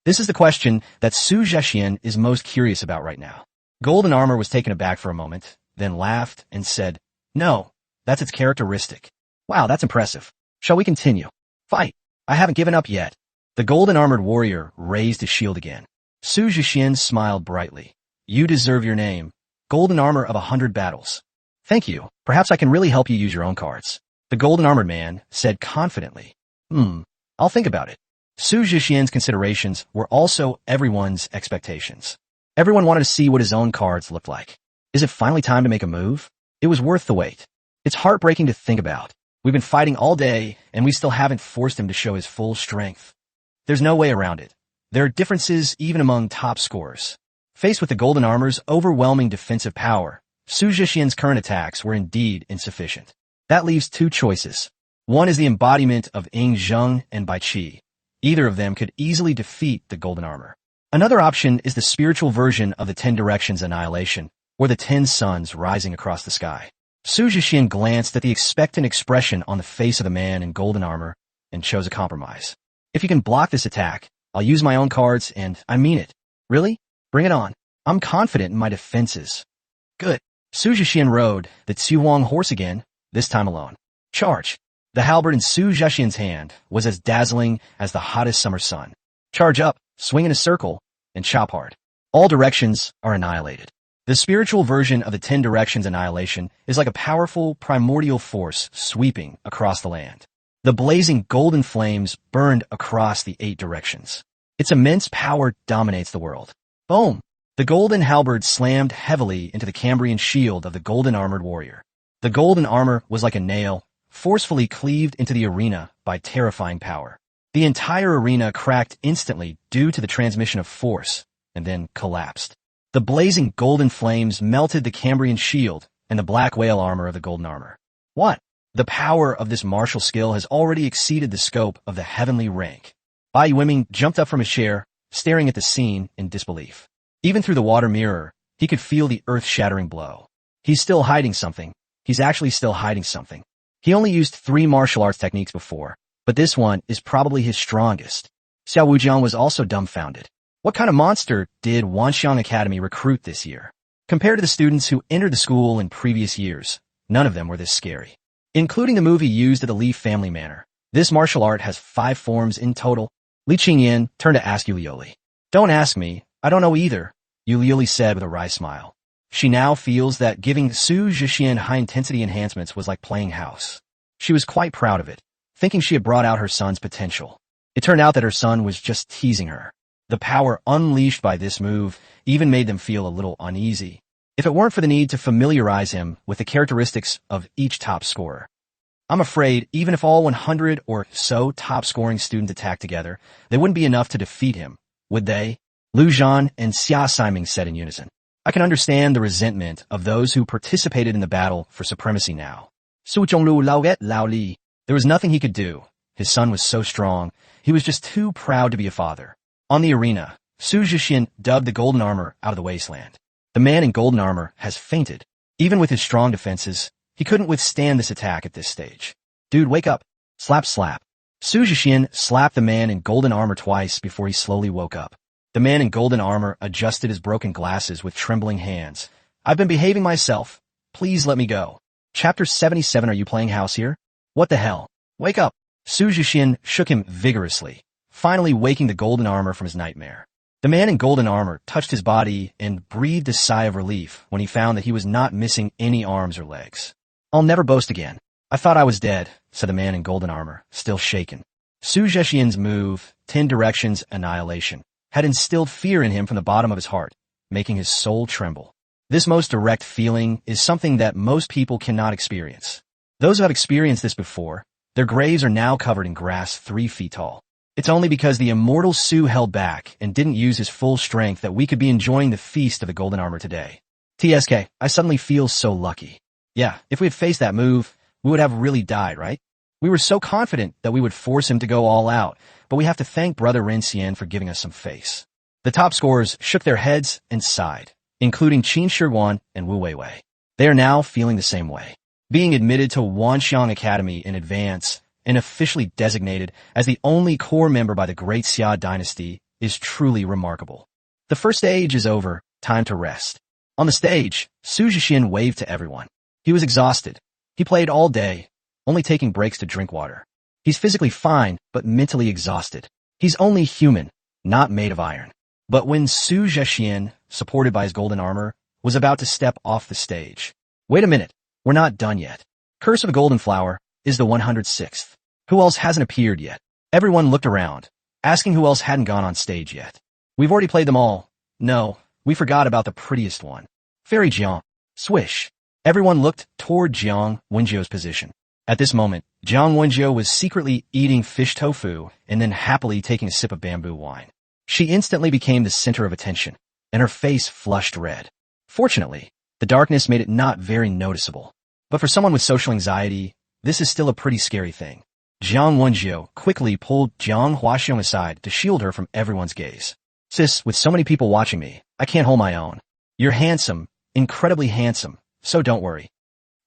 This is the question that Su Jixian is most curious about right now. Golden armor was taken aback for a moment, then laughed and said, No, that's its characteristic. Wow, that's impressive. Shall we continue? Fight. I haven't given up yet. The golden armored warrior raised his shield again. Su Jixian smiled brightly. You deserve your name. Golden armor of 100 battles. Thank you. Perhaps I can really help you use your own cards. The golden armored man said confidently. I'll think about it. Su Jixian's considerations were also everyone's expectations. Everyone wanted to see what his own cards looked like. Is it finally time to make a move? It was worth the wait. It's heartbreaking to think about. We've been fighting all day, and we still haven't forced him to show his full strength. There's no way around it. There are differences even among top scorers. Faced with the golden armor's overwhelming defensive power, Su Jixian's current attacks were indeed insufficient. That leaves two choices. One is the embodiment of Ying Zheng and Bai Qi. Either of them could easily defeat the golden armor. Another option is the spiritual version of the 10 Directions Annihilation, or the 10 Suns rising across the sky. Su Jixian glanced at the expectant expression on the face of the man in golden armor and chose a compromise. If you can block this attack, I'll use my own cards and I mean it. Really? Bring it on. I'm confident in my defenses. Good. Su Jixian rode the Tsuwang horse again, this time alone. Charge. The halberd in Su Jixian's hand was as dazzling as the hottest summer sun. Charge up, swing in a circle, and chop hard. All directions are annihilated. The spiritual version of the 10 Directions Annihilation is like a powerful primordial force sweeping across the land. The blazing golden flames burned across the 8 directions. Its immense power dominates the world. Boom! The golden halberd slammed heavily into the Cambrian shield of the golden armored warrior. The golden armor was like a nail, forcefully cleaved into the arena by terrifying power. The entire arena cracked instantly due to the transmission of force, and then collapsed. The blazing golden flames melted the Cambrian shield and the black whale armor of the golden armor. What? The power of this martial skill has already exceeded the scope of the heavenly rank. Bai Yueming jumped up from his chair, staring at the scene in disbelief. Even through the water mirror, he could feel the earth-shattering blow. He's still hiding something. He's actually still hiding something. He only used 3 martial arts techniques before, but this one is probably his strongest. Xiao Wujiang was also dumbfounded. What kind of monster did Wanxiang Academy recruit this year? Compared to the students who entered the school in previous years, none of them were this scary. Including the movie used at the Li family manor, this martial art has 5 forms in total. Li Qingyan turned to ask Yulioli. Don't ask me, I don't know either, Yulioli said with a wry smile. She now feels that giving Su Jixian high-intensity enhancements was like playing house. She was quite proud of it, thinking she had brought out her son's potential. It turned out that her son was just teasing her. The power unleashed by this move even made them feel a little uneasy, if it weren't for the need to familiarize him with the characteristics of each top scorer. I'm afraid even if all 100 or so top-scoring students attacked together, they wouldn't be enough to defeat him, would they? Lu Zhan and Xia Siming said in unison. I can understand the resentment of those who participated in the battle for supremacy now. Su Zhonglu Laoget Lao Li. There was nothing he could do. His son was so strong, he was just too proud to be a father. On the arena, Su Jixian dug the golden armor out of the wasteland. The man in golden armor has fainted. Even with his strong defenses, he couldn't withstand this attack at this stage. Dude, wake up. Slap slap. Su Jixian slapped the man in golden armor twice before he slowly woke up. The man in golden armor adjusted his broken glasses with trembling hands. I've been behaving myself. Please let me go. Chapter 77. Are you playing house here? What the hell? Wake up. Su Jixian shook him vigorously, finally waking the golden armor from his nightmare. The man in golden armor touched his body and breathed a sigh of relief when he found that he was not missing any arms or legs. I'll never boast again. I thought I was dead, said the man in golden armor, still shaken. Su Jixian's move, 10 Directions Annihilation, had instilled fear in him from the bottom of his heart, making his soul tremble. This most direct feeling is something that most people cannot experience. Those who have experienced this before, their graves are now covered in grass 3 feet tall. It's only because the immortal Su held back and didn't use his full strength that we could be enjoying the feast of the golden armor today. TSK, I suddenly feel so lucky. Yeah, if we had faced that move, we would have really died, right? We were so confident that we would force him to go all out, but we have to thank Brother Ren Xian for giving us some face. The top scorers shook their heads and sighed, including Qin Shiguan and Wu Weiwei. They are now feeling the same way. Being admitted to Wanxiang Academy in advance and officially designated as the only core member by the Great Xia dynasty is truly remarkable. The first stage is over, time to rest. On the stage, Su Jixian waved to everyone. He was exhausted. He played all day, only taking breaks to drink water. He's physically fine, but mentally exhausted. He's only human, not made of iron. But when Su Jixian, supported by his golden armor, was about to step off the stage. Wait a minute, we're not done yet. Curse of the Golden Flower is the 106th. Who else hasn't appeared yet? Everyone looked around, asking who else hadn't gone on stage yet. We've already played them all. No, we forgot about the prettiest one. Fairy Jiang. Swish. Everyone looked toward Jiang Wenjiu's position. At this moment, Jiang Wenjiu was secretly eating fish tofu and then happily taking a sip of bamboo wine. She instantly became the center of attention, and her face flushed red. Fortunately, the darkness made it not very noticeable. But for someone with social anxiety, this is still a pretty scary thing. Jiang Wenjiu quickly pulled Jiang Huaxiong aside to shield her from everyone's gaze. Sis, with so many people watching me, I can't hold my own. You're handsome, incredibly handsome, so don't worry.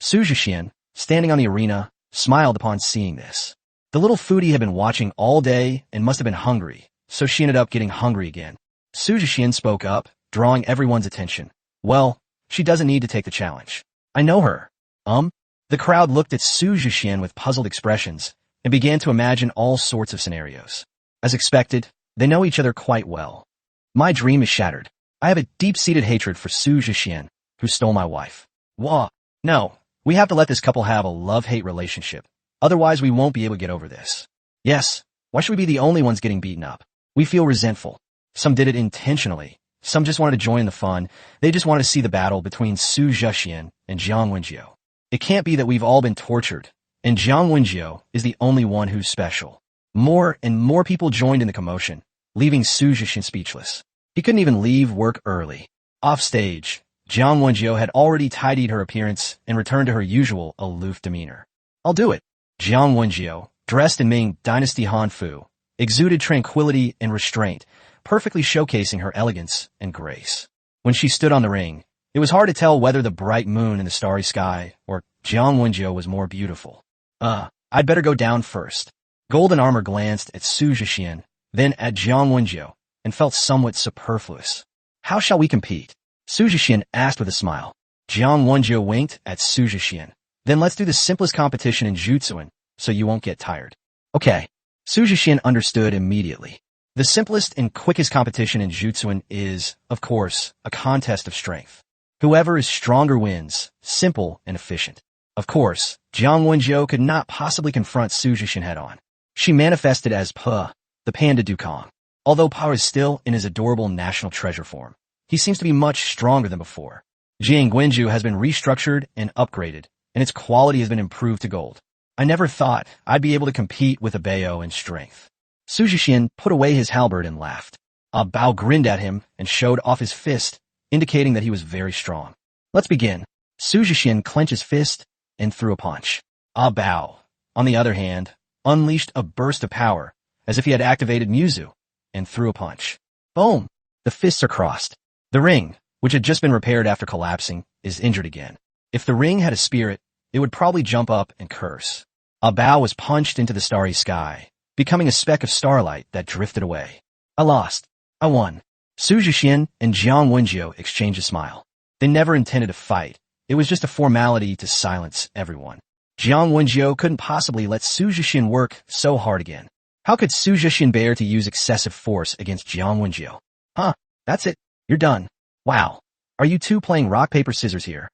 Su Jixian, standing on the arena, smiled upon seeing this. The little foodie had been watching all day and must have been hungry, so she ended up getting hungry again. Su Jixian spoke up, drawing everyone's attention. Well, she doesn't need to take the challenge. I know her. The crowd looked at Su Jixian with puzzled expressions and began to imagine all sorts of scenarios. As expected, they know each other quite well. My dream is shattered. I have a deep-seated hatred for Su Jixian, who stole my wife. Wah! No, we have to let this couple have a love-hate relationship. Otherwise, we won't be able to get over this. Yes, why should we be the only ones getting beaten up? We feel resentful. Some did it intentionally. Some just wanted to join the fun. They just wanted to see the battle between Su Jixian and Jiang Wenjiu. It can't be that we've all been tortured, and Jiang Wenjiu is the only one who's special. More and more people joined in the commotion, leaving Su Jixian speechless. He couldn't even leave work early. Off stage, Jiang Wenjiu had already tidied her appearance and returned to her usual aloof demeanor. I'll do it. Jiang Wenjiu, dressed in Ming Dynasty Hanfu, exuded tranquility and restraint, perfectly showcasing her elegance and grace. When she stood on the ring, it was hard to tell whether the bright moon in the starry sky or Jiang Wenjiu was more beautiful. I'd better go down first. Golden Armor glanced at Su Jixian, then at Jiang Wenjiu, and felt somewhat superfluous. How shall we compete? Su Jixian asked with a smile. Jiang Wenjiu winked at Su Jixian. Then let's do the simplest competition in Jutsuin, so you won't get tired. Okay. Su Jixian understood immediately. The simplest and quickest competition in Jutsuin is, of course, a contest of strength. Whoever is stronger wins, simple and efficient. Of course, Jiang Wenjiu could not possibly confront Su Jixian head-on. She manifested as Pa, the panda Dukong. Although Pa is still in his adorable national treasure form, he seems to be much stronger than before. Jiang Wenjiu has been restructured and upgraded, and its quality has been improved to gold. I never thought I'd be able to compete with a Bao in strength. Su Jixian put away his halberd and laughed. A Bao grinned at him and showed off his fist, indicating that he was very strong. Let's begin. Su Jixian clenched his fist and threw a punch. A Bao, on the other hand, unleashed a burst of power, as if he had activated Muzu, and threw a punch. Boom! The fists are crossed. The ring, which had just been repaired after collapsing, is injured again. If the ring had a spirit, it would probably jump up and curse. A bow was punched into the starry sky, becoming a speck of starlight that drifted away. I lost. I won. Su Jixian and Jiang Wenjiu exchanged a smile. They never intended to fight. It was just a formality to silence everyone. Jiang Wenjiu couldn't possibly let Su Jixian work so hard again. How could Su Jixian bear to use excessive force against Jiang Wenjiu? Huh, that's it. You're done. Wow. Are you two playing rock, paper, scissors here?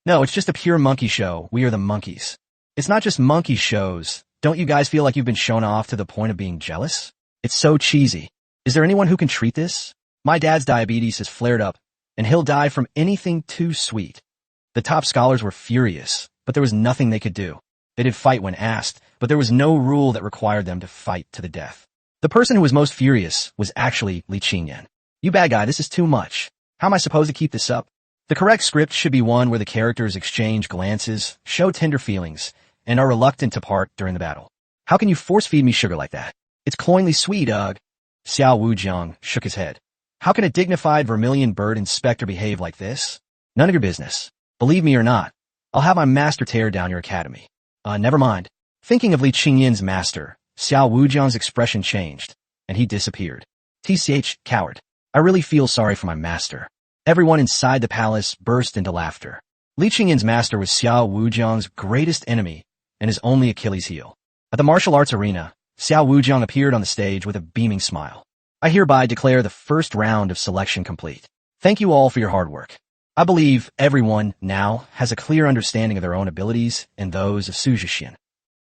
No, it's just a pure monkey show. We are the monkeys. It's not just monkey shows. Don't you guys feel like you've been shown off to the point of being jealous? It's so cheesy. Is there anyone who can treat this? My dad's diabetes has flared up, and he'll die from anything too sweet. The top scholars were furious, but there was nothing they could do. They did fight when asked, but there was no rule that required them to fight to the death. The person who was most furious was actually Li Qingyan. You bad guy, this is too much. How am I supposed to keep this up? The correct script should be one where the characters exchange glances, show tender feelings, and are reluctant to part during the battle. How can you force-feed me sugar like that? It's cloyingly sweet, ugh. Xiao Wujiang shook his head. How can a dignified vermilion bird inspector behave like this? None of your business. Believe me or not, I'll have my master tear down your academy. Never mind. Thinking of Li Qingyan's master, Xiao Wujiang's expression changed, and he disappeared. TCH, coward. I really feel sorry for my master. Everyone inside the palace burst into laughter. Li Qingyan's master was Xiao Wujiang's greatest enemy and his only Achilles heel. At the martial arts arena, Xiao Wujiang appeared on the stage with a beaming smile. I hereby declare the first round of selection complete. Thank you all for your hard work. I believe everyone now has a clear understanding of their own abilities and those of Su Jixian.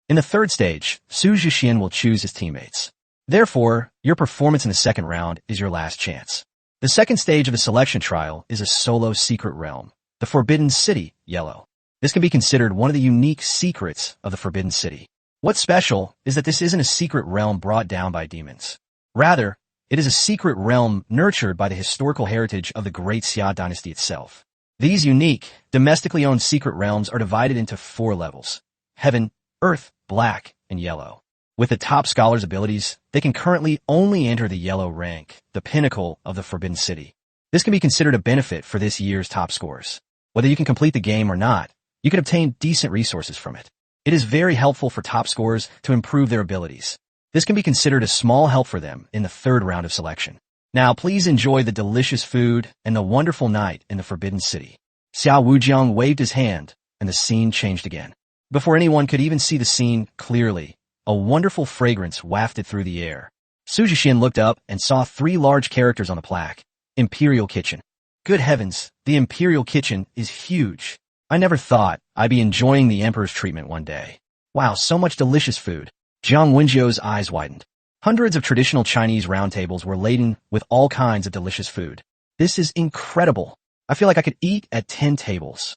In the third stage, Su Jixian will choose his teammates. Therefore, your performance in the second round is your last chance. The second stage of the selection trial is a solo secret realm, the Forbidden City, Yellow. This can be considered one of the unique secrets of the Forbidden City. What's special is that this isn't a secret realm brought down by demons. Rather, it is a secret realm nurtured by the historical heritage of the Great Xia dynasty itself. These unique, domestically owned secret realms are divided into 4 levels: Heaven, Earth, Black, and Yellow. With the top scholars' abilities, they can currently only enter the Yellow rank, the pinnacle of the Forbidden City. This can be considered a benefit for this year's top scores. Whether you can complete the game or not, you can obtain decent resources from it. It is very helpful for top scorers to improve their abilities. This can be considered a small help for them in the third round of selection. Now please enjoy the delicious food and the wonderful night in the Forbidden City. Xiao Wujiang waved his hand, and the scene changed again. Before anyone could even see the scene clearly, a wonderful fragrance wafted through the air. Su Jixian looked up and saw 3 large characters on the plaque. Imperial Kitchen. Good heavens, the Imperial Kitchen is huge. I never thought I'd be enjoying the Emperor's treatment one day. Wow, so much delicious food. Jiang Wenjiu's eyes widened. Hundreds of traditional Chinese round tables were laden with all kinds of delicious food. This is incredible. I feel like I could eat at 10 tables.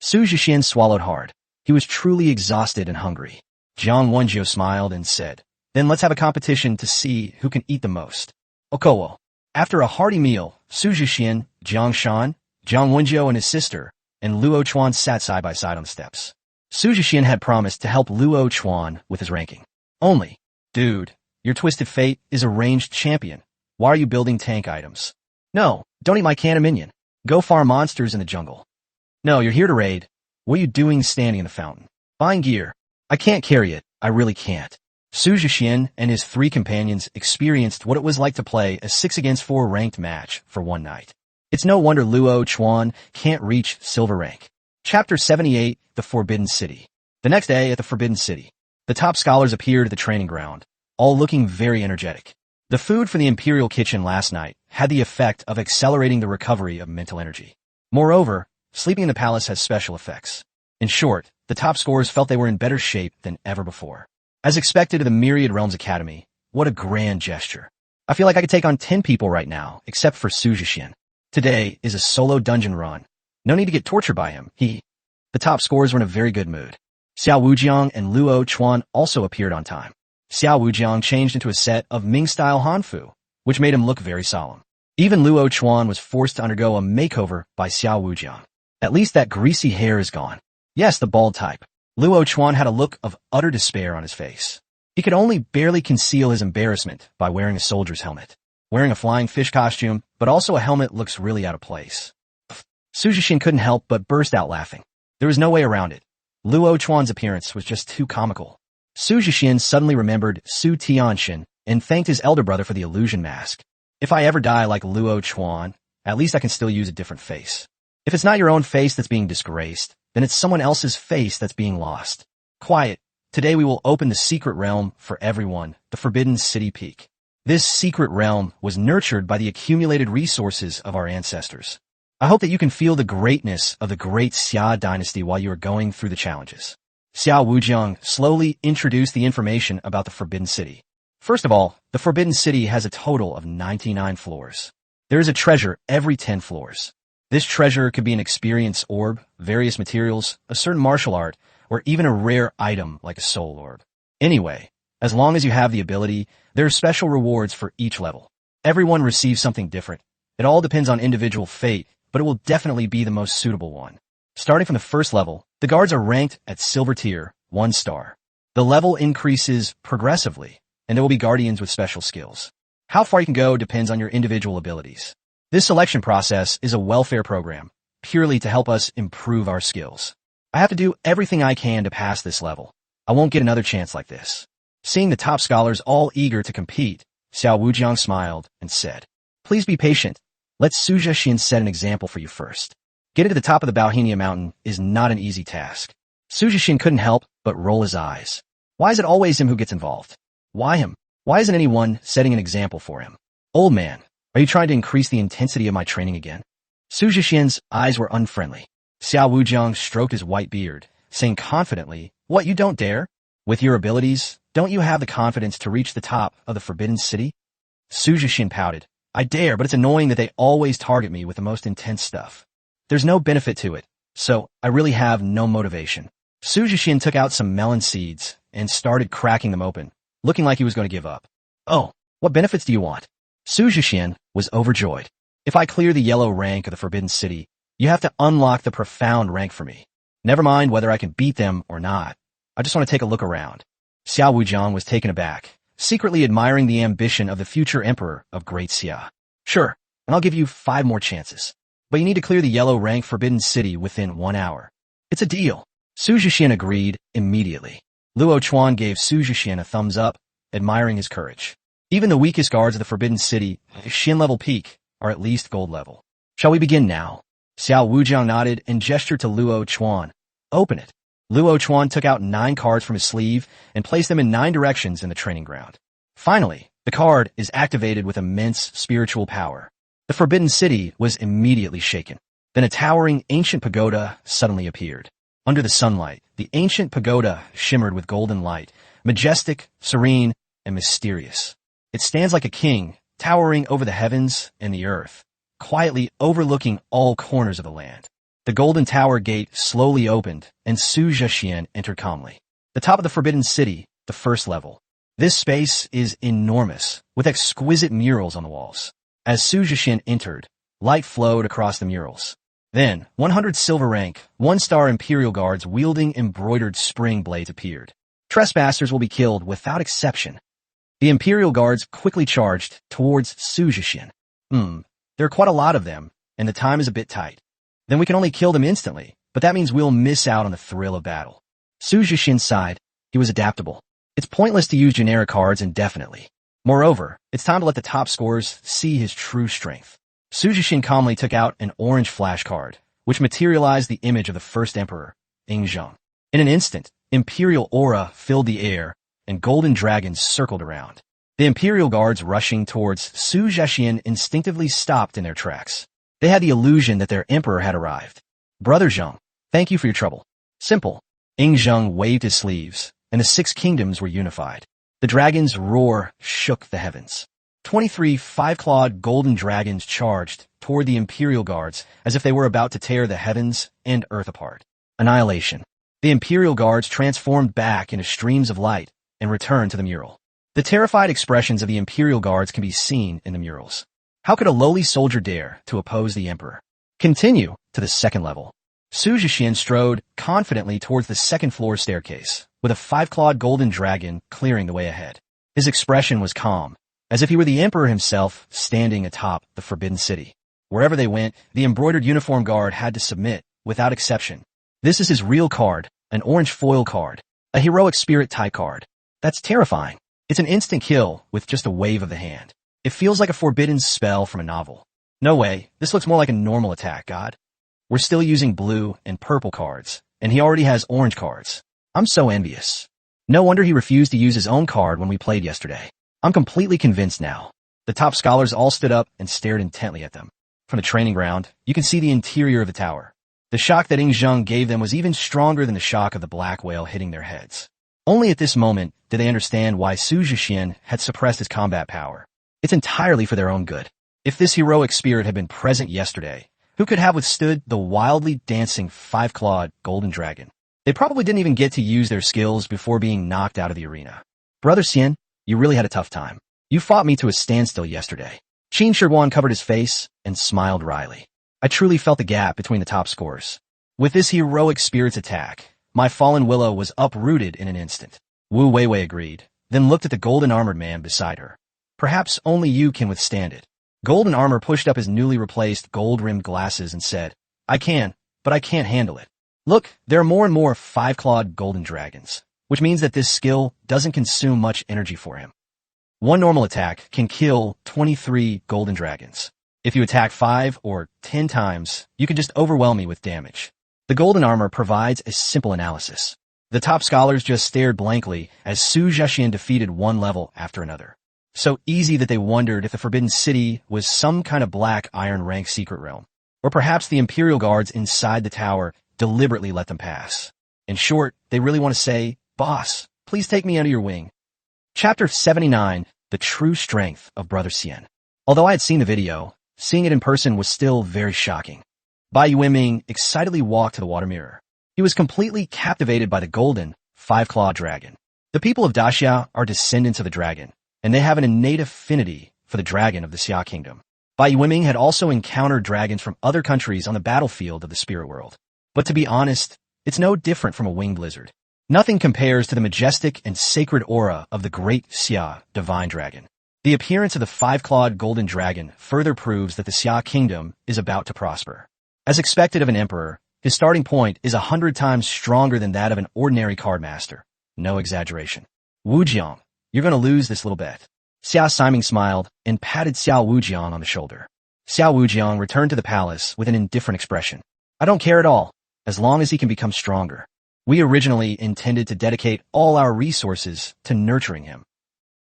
Su Jixian swallowed hard. He was truly exhausted and hungry. Jiang Wenjiu smiled and said, "Then let's have a competition to see who can eat the most." Okowo. After a hearty meal, Su Jixian, Jiang Shan, Jiang Wenjiu and his sister, and Luo Chuan sat side by side on the steps. Su Jixian had promised to help Luo Chuan with his ranking. Only, dude, your twisted fate is a ranged champion. Why are you building tank items? No, don't eat my can of minion. Go farm monsters in the jungle. No, you're here to raid. What are you doing standing in the fountain? Buying gear. I can't carry it. I really can't. Su Jixian and his 3 companions experienced what it was like to play a 6-against-4 ranked match for one night. It's no wonder Luo Chuan can't reach silver rank. Chapter 78, The Forbidden City. The next day at the Forbidden City, the top scholars appeared at the training ground, all looking very energetic. The food from the Imperial Kitchen last night had the effect of accelerating the recovery of mental energy. Moreover, sleeping in the palace has special effects. In short, the top scorers felt they were in better shape than ever before. As expected of the Myriad Realms Academy, what a grand gesture. I feel like I could take on 10 people right now, except for Su Jixian. Today is a solo dungeon run. No need to get tortured by him. The top scorers were in a very good mood. Xiao Wujiang and Luo Chuan also appeared on time. Xiao Wujiang changed into a set of Ming-style Hanfu, which made him look very solemn. Even Luo Chuan was forced to undergo a makeover by Xiao Wujiang. At least that greasy hair is gone. Yes, the bald type. Luo Chuan had a look of utter despair on his face. He could only barely conceal his embarrassment by wearing a soldier's helmet. Wearing a flying fish costume, but also a helmet looks really out of place. Su Jixian couldn't help but burst out laughing. There was no way around it. Luo Chuan's appearance was just too comical. Su Jixian suddenly remembered Su Tianxin and thanked his elder brother for the illusion mask. If I ever die like Luo Chuan, at least I can still use a different face. If it's not your own face that's being disgraced, then it's someone else's face that's being lost. Quiet. Today we will open the secret realm for everyone, the Forbidden City Peak. This secret realm was nurtured by the accumulated resources of our ancestors. I hope that you can feel the greatness of the great Xia dynasty while you are going through the challenges. Xiao Wujiang slowly introduced the information about the Forbidden City. First of all, the Forbidden City has a total of 99 floors. There is a treasure every 10 floors. This treasure could be an experience orb, various materials, a certain martial art, or even a rare item like a soul orb. Anyway, as long as you have the ability, there are special rewards for each level. Everyone receives something different. It all depends on individual fate, but it will definitely be the most suitable one. Starting from the first level, the guards are ranked at Silver Tier, 1 star. The level increases progressively, and there will be guardians with special skills. How far you can go depends on your individual abilities. This selection process is a welfare program, purely to help us improve our skills. I have to do everything I can to pass this level. I won't get another chance like this. Seeing the top scholars all eager to compete, Xiao Wujiang smiled and said, "Please be patient. Let Su Jixian set an example for you first. Getting to the top of the Bauhinia mountain is not an easy task." Su Jixian couldn't help but roll his eyes. Why is it always him who gets involved? Why him? Why isn't anyone setting an example for him? Old man, are you trying to increase the intensity of my training again? Su Jixian's eyes were unfriendly. Xiao Wujiang stroked his white beard, saying confidently, "What, you don't dare? With your abilities, don't you have the confidence to reach the top of the Forbidden City?" Su Jixian pouted. "I dare, but it's annoying that they always target me with the most intense stuff. There's no benefit to it, so I really have no motivation." Su Jixian took out some melon seeds and started cracking them open, looking like he was going to give up. "Oh, what benefits do you want?" Su Jixian was overjoyed. "If I clear the yellow rank of the Forbidden City, you have to unlock the profound rank for me. Never mind whether I can beat them or not. I just want to take a look around." Xiao Wujiang was taken aback, secretly admiring the ambition of the future emperor of Great Xia. "Sure, and I'll give you 5 more chances. But you need to clear the yellow rank Forbidden City within 1 hour." "It's a deal." Su Jixian agreed immediately. Luo Chuan gave Su Jixian a thumbs up, admiring his courage. Even the weakest guards of the Forbidden City, Xin level peak, are at least gold level. "Shall we begin now?" Xiao Wujiang nodded and gestured to Luo Chuan. "Open it." Luo Chuan took out 9 cards from his sleeve and placed them in 9 directions in the training ground. Finally, the card is activated with immense spiritual power. The Forbidden City was immediately shaken. Then a towering ancient pagoda suddenly appeared. Under the sunlight, the ancient pagoda shimmered with golden light, majestic, serene, and mysterious. It stands like a king, towering over the heavens and the earth, quietly overlooking all corners of the land. The golden tower gate slowly opened, and Su Jixian entered calmly. The top of the Forbidden City, the first level. This space is enormous, with exquisite murals on the walls. As Su Jixian entered, light flowed across the murals. Then, 100 silver rank, 1-star Imperial Guards wielding embroidered spring blades appeared. Trespassers will be killed without exception. The Imperial Guards quickly charged towards Su Jixian. There are quite a lot of them, and the time is a bit tight. Then we can only kill them instantly, but that means we'll miss out on the thrill of battle. Su Jixian sighed. He was adaptable. It's pointless to use generic cards indefinitely. Moreover, it's time to let the top scorers see his true strength. Su Jixian calmly took out an orange flash card, which materialized the image of the first emperor, Ying Zheng. In an instant, imperial aura filled the air, and golden dragons circled around. The Imperial Guards rushing towards Su Jixian instinctively stopped in their tracks. They had the illusion that their emperor had arrived. "Brother Zheng, thank you for your trouble." "Simple." Ying Zheng waved his sleeves, and the 6 kingdoms were unified. The dragon's roar shook the heavens. 23 5-clawed golden dragons charged toward the Imperial Guards as if they were about to tear the heavens and earth apart. Annihilation. The Imperial Guards transformed back into streams of light and returned to the mural. The terrified expressions of the Imperial Guards can be seen in the murals. How could a lowly soldier dare to oppose the emperor? Continue to the second level. Su Jixian strode confidently towards the second-floor staircase, with a 5-clawed golden dragon clearing the way ahead. His expression was calm, as if he were the emperor himself standing atop the Forbidden City. Wherever they went, the embroidered uniform guard had to submit, without exception. This is his real card, an orange foil card. A heroic spirit type card. That's terrifying. It's an instant kill with just a wave of the hand. It feels like a forbidden spell from a novel. No way, this looks more like a normal attack, God. We're still using blue and purple cards, and he already has orange cards. I'm so envious. No wonder he refused to use his own card when we played yesterday. I'm completely convinced now. The top scholars all stood up and stared intently at them. From the training ground, you can see the interior of the tower. The shock that Ying Zheng gave them was even stronger than the shock of the black whale hitting their heads. Only at this moment did they understand why Su Jixian had suppressed his combat power. It's entirely for their own good. If this heroic spirit had been present yesterday, who could have withstood the wildly dancing five-clawed golden dragon? They probably didn't even get to use their skills before being knocked out of the arena. Brother Xian, you really had a tough time. You fought me to a standstill yesterday. Qin Emperor covered his face and smiled wryly. I truly felt the gap between the top scores. With this heroic spirit's attack, my fallen willow was uprooted in an instant. Wu Weiwei agreed, then looked at the golden armored man beside her. Perhaps only you can withstand it. Golden Armor pushed up his newly replaced gold-rimmed glasses and said, I can, but I can't handle it. Look, there are more and more five-clawed golden dragons, which means that this skill doesn't consume much energy for him. One normal attack can kill 23 golden dragons. If you attack 5 or 10 times, you can just overwhelm me with damage. The golden armor provides a simple analysis. The top scholars just stared blankly as Su Jixian defeated one level after another. So easy that they wondered if the Forbidden City was some kind of black iron rank secret realm. Or perhaps the Imperial guards inside the tower deliberately let them pass. In short, they really want to say, Boss, please take me under your wing. Chapter 79, The True Strength of Brother Xian. Although I had seen the video, seeing it in person was still very shocking. Bai Yuanming excitedly walked to the water mirror. He was completely captivated by the golden, five-clawed dragon. The people of Daxia are descendants of the dragon, and they have an innate affinity for the dragon of the Xia Kingdom. Bai Yuanming had also encountered dragons from other countries on the battlefield of the spirit world. But to be honest, it's no different from a winged lizard. Nothing compares to the majestic and sacred aura of the great Xia divine dragon. The appearance of the five-clawed golden dragon further proves that the Xia Kingdom is about to prosper. As expected of an emperor, his starting point is 100 times stronger than that of an ordinary card master. No exaggeration. Wu Jiang, you're going to lose this little bet. Xia Siming smiled and patted Xiao Wujiang on the shoulder. Xiao Wujiang returned to the palace with an indifferent expression. I don't care at all, as long as he can become stronger. We originally intended to dedicate all our resources to nurturing him.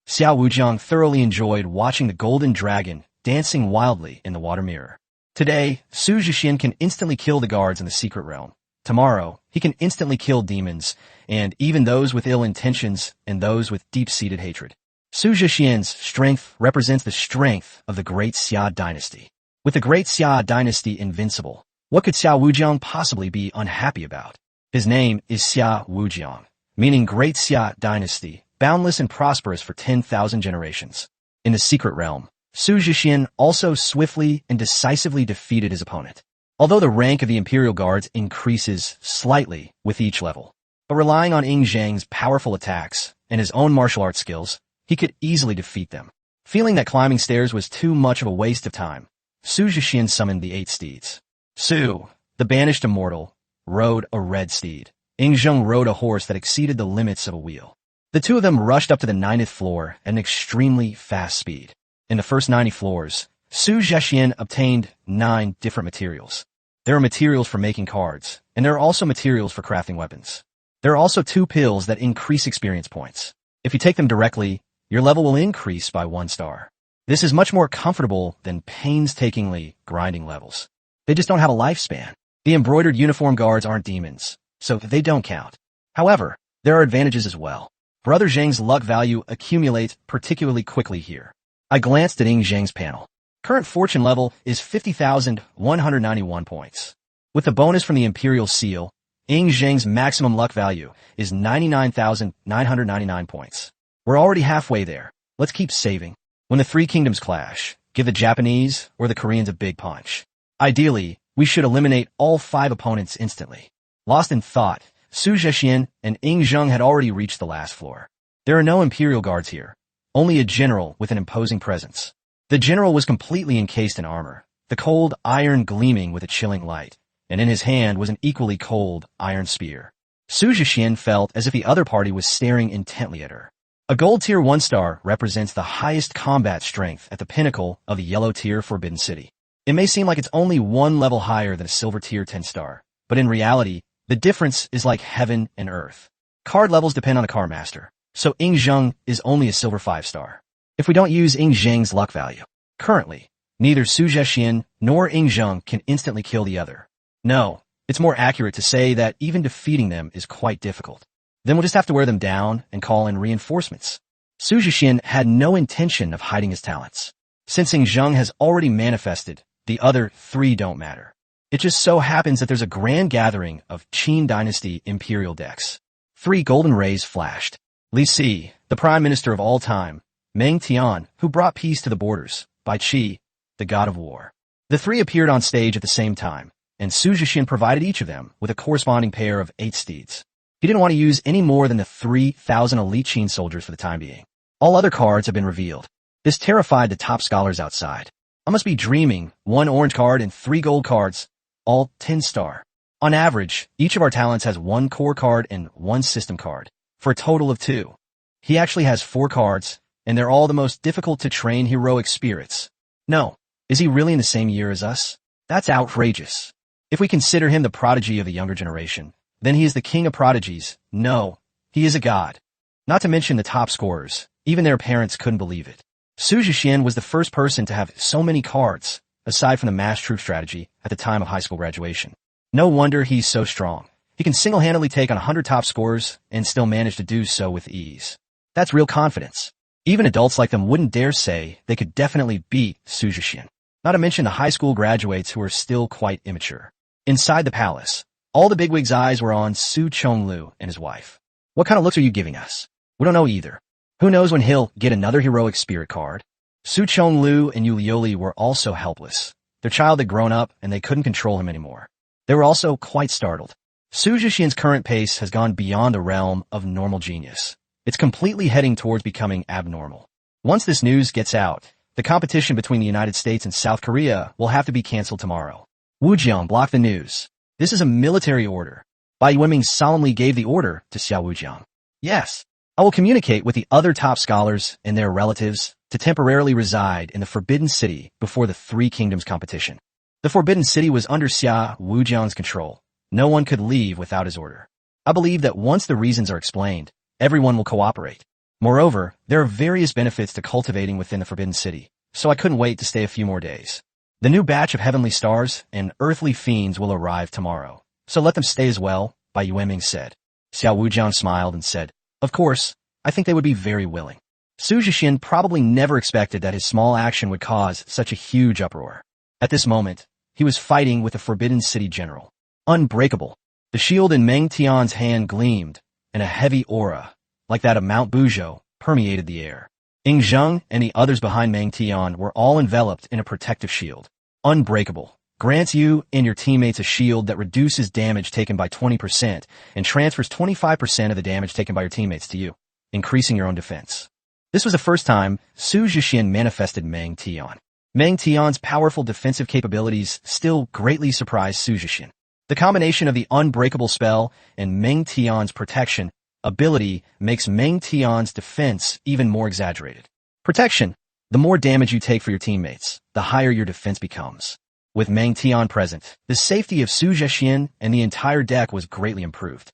Xiao Wujiang thoroughly enjoyed watching the golden dragon dancing wildly in the water mirror. Today, Su Jixian can instantly kill the guards in the secret realm. Tomorrow, he can instantly kill demons, and even those with ill intentions and those with deep-seated hatred. Su Jixian's strength represents the strength of the great Xia dynasty. With the great Xia dynasty invincible, what could Xiao Wujiang possibly be unhappy about? His name is Xia Wujiang, meaning great Xia dynasty, boundless and prosperous for 10,000 generations. In the secret realm, Su Jixian also swiftly and decisively defeated his opponent. Although the rank of the Imperial Guards increases slightly with each level, but relying on Ying Zheng's powerful attacks and his own martial arts skills, he could easily defeat them. Feeling that climbing stairs was too much of a waste of time, Su Jixian summoned the 8 steeds. Su, the banished immortal, rode a red steed. Ying Zheng rode a horse that exceeded the limits of a wheel. The two of them rushed up to the 9th floor at an extremely fast speed. In the first 90 floors, Su Jixian obtained 9 different materials. There are materials for making cards, and there are also materials for crafting weapons. There are also 2 pills that increase experience points. If you take them directly, your level will increase by 1 star. This is much more comfortable than painstakingly grinding levels. They just don't have a lifespan. The embroidered uniform guards aren't demons, so they don't count. However, there are advantages as well. Brother Zheng's luck value accumulates particularly quickly here. I glanced at Ying Zheng's panel. Current fortune level is 50,191 points. With the bonus from the Imperial Seal, Ying Zheng's maximum luck value is 99,999 points. We're already halfway there. Let's keep saving. When the 3 kingdoms clash, give the Japanese or the Koreans a big punch. Ideally, we should eliminate all 5 opponents instantly. Lost in thought, Su Jixian and Ying Zheng had already reached the last floor. There are no Imperial guards here. Only a general with an imposing presence. The general was completely encased in armor, the cold iron gleaming with a chilling light, and in his hand was an equally cold iron spear. Su Jixian felt as if the other party was staring intently at her. A gold tier 1 star represents the highest combat strength at the pinnacle of the yellow tier Forbidden City. It may seem like it's only one level higher than a silver tier 10 star, but in reality, the difference is like heaven and earth. Card levels depend on a card master, so Ying Zheng is only a silver 5 star. If we don't use Ying Zheng's luck value, currently, neither Su Jixian nor Ying Zheng can instantly kill the other. No, it's more accurate to say that even defeating them is quite difficult. Then we'll just have to wear them down and call in reinforcements. Su Jixian had no intention of hiding his talents. Since Ying Zheng has already manifested, the other 3 don't matter. It just so happens that there's a grand gathering of Qin Dynasty Imperial decks. 3 golden rays flashed. Li Si, the Prime Minister of all time, Meng Tian, who brought peace to the borders, Bai Qi, the God of War. The 3 appeared on stage at the same time, and Su Jixian provided each of them with a corresponding pair of 8 steeds. He didn't want to use any more than the 3,000 elite Qin soldiers for the time being. All other cards have been revealed. This terrified the top scholars outside. I must be dreaming, 1 orange card and 3 gold cards, all 10 star. On average, each of our talents has 1 core card and 1 system card, for a total of 2. He actually has 4 cards, and they're all the most difficult to train heroic spirits. No, is he really in the same year as us? That's outrageous. If we consider him the prodigy of the younger generation, then he is the king of prodigies. No, he is a god. Not to mention the top scorers, even their parents couldn't believe it. Su Jixian was the first person to have so many cards, aside from the mass troop strategy, at the time of high school graduation. No wonder he's so strong. He can single-handedly take on 100 top scorers and still manage to do so with ease. That's real confidence. Even adults like them wouldn't dare say they could definitely beat Su Jixian. Not to mention the high school graduates who are still quite immature. Inside the palace, all the bigwigs' eyes were on Su Chonglu and his wife. What kind of looks are you giving us? We don't know either. Who knows when he'll get another heroic spirit card? Su Chonglu and Yu Liuli were also helpless. Their child had grown up and they couldn't control him anymore. They were also quite startled. Su Jixian's current pace has gone beyond the realm of normal genius. It's completely heading towards becoming abnormal. Once this news gets out, the competition between the United States and South Korea will have to be canceled tomorrow. Wu Jiang blocked the news. This is a military order. Bai Yuanming solemnly gave the order to Xiao Wujiang. Yes, I will communicate with the other top scholars and their relatives to temporarily reside in the Forbidden City before the 3 Kingdoms competition. The Forbidden City was under Xia Wujiang's control. No one could leave without his order. I believe that once the reasons are explained, everyone will cooperate. Moreover, there are various benefits to cultivating within the Forbidden City, so I couldn't wait to stay a few more days. The new batch of heavenly stars and earthly fiends will arrive tomorrow, so let them stay as well, Bai Yuanming said. Xiao Wujiang smiled and said, of course, I think they would be very willing. Su Jixian probably never expected that his small action would cause such a huge uproar. At this moment, he was fighting with the Forbidden City general. Unbreakable. The shield in Meng Tian's hand gleamed, and a heavy aura, like that of Mount Buzhou, permeated the air. Ying Zheng and the others behind Meng Tian were all enveloped in a protective shield. Unbreakable. Grants you and your teammates a shield that reduces damage taken by 20% and transfers 25% of the damage taken by your teammates to you, increasing your own defense. This was the first time Su Jixian manifested Meng Tian. Meng Tian's powerful defensive capabilities still greatly surprised Su Jixian. The combination of the unbreakable spell and Meng Tian's protection ability makes Meng Tian's defense even more exaggerated. Protection. The more damage you take for your teammates, the higher your defense becomes. With Meng Tian present, the safety of Su Jixian and the entire deck was greatly improved.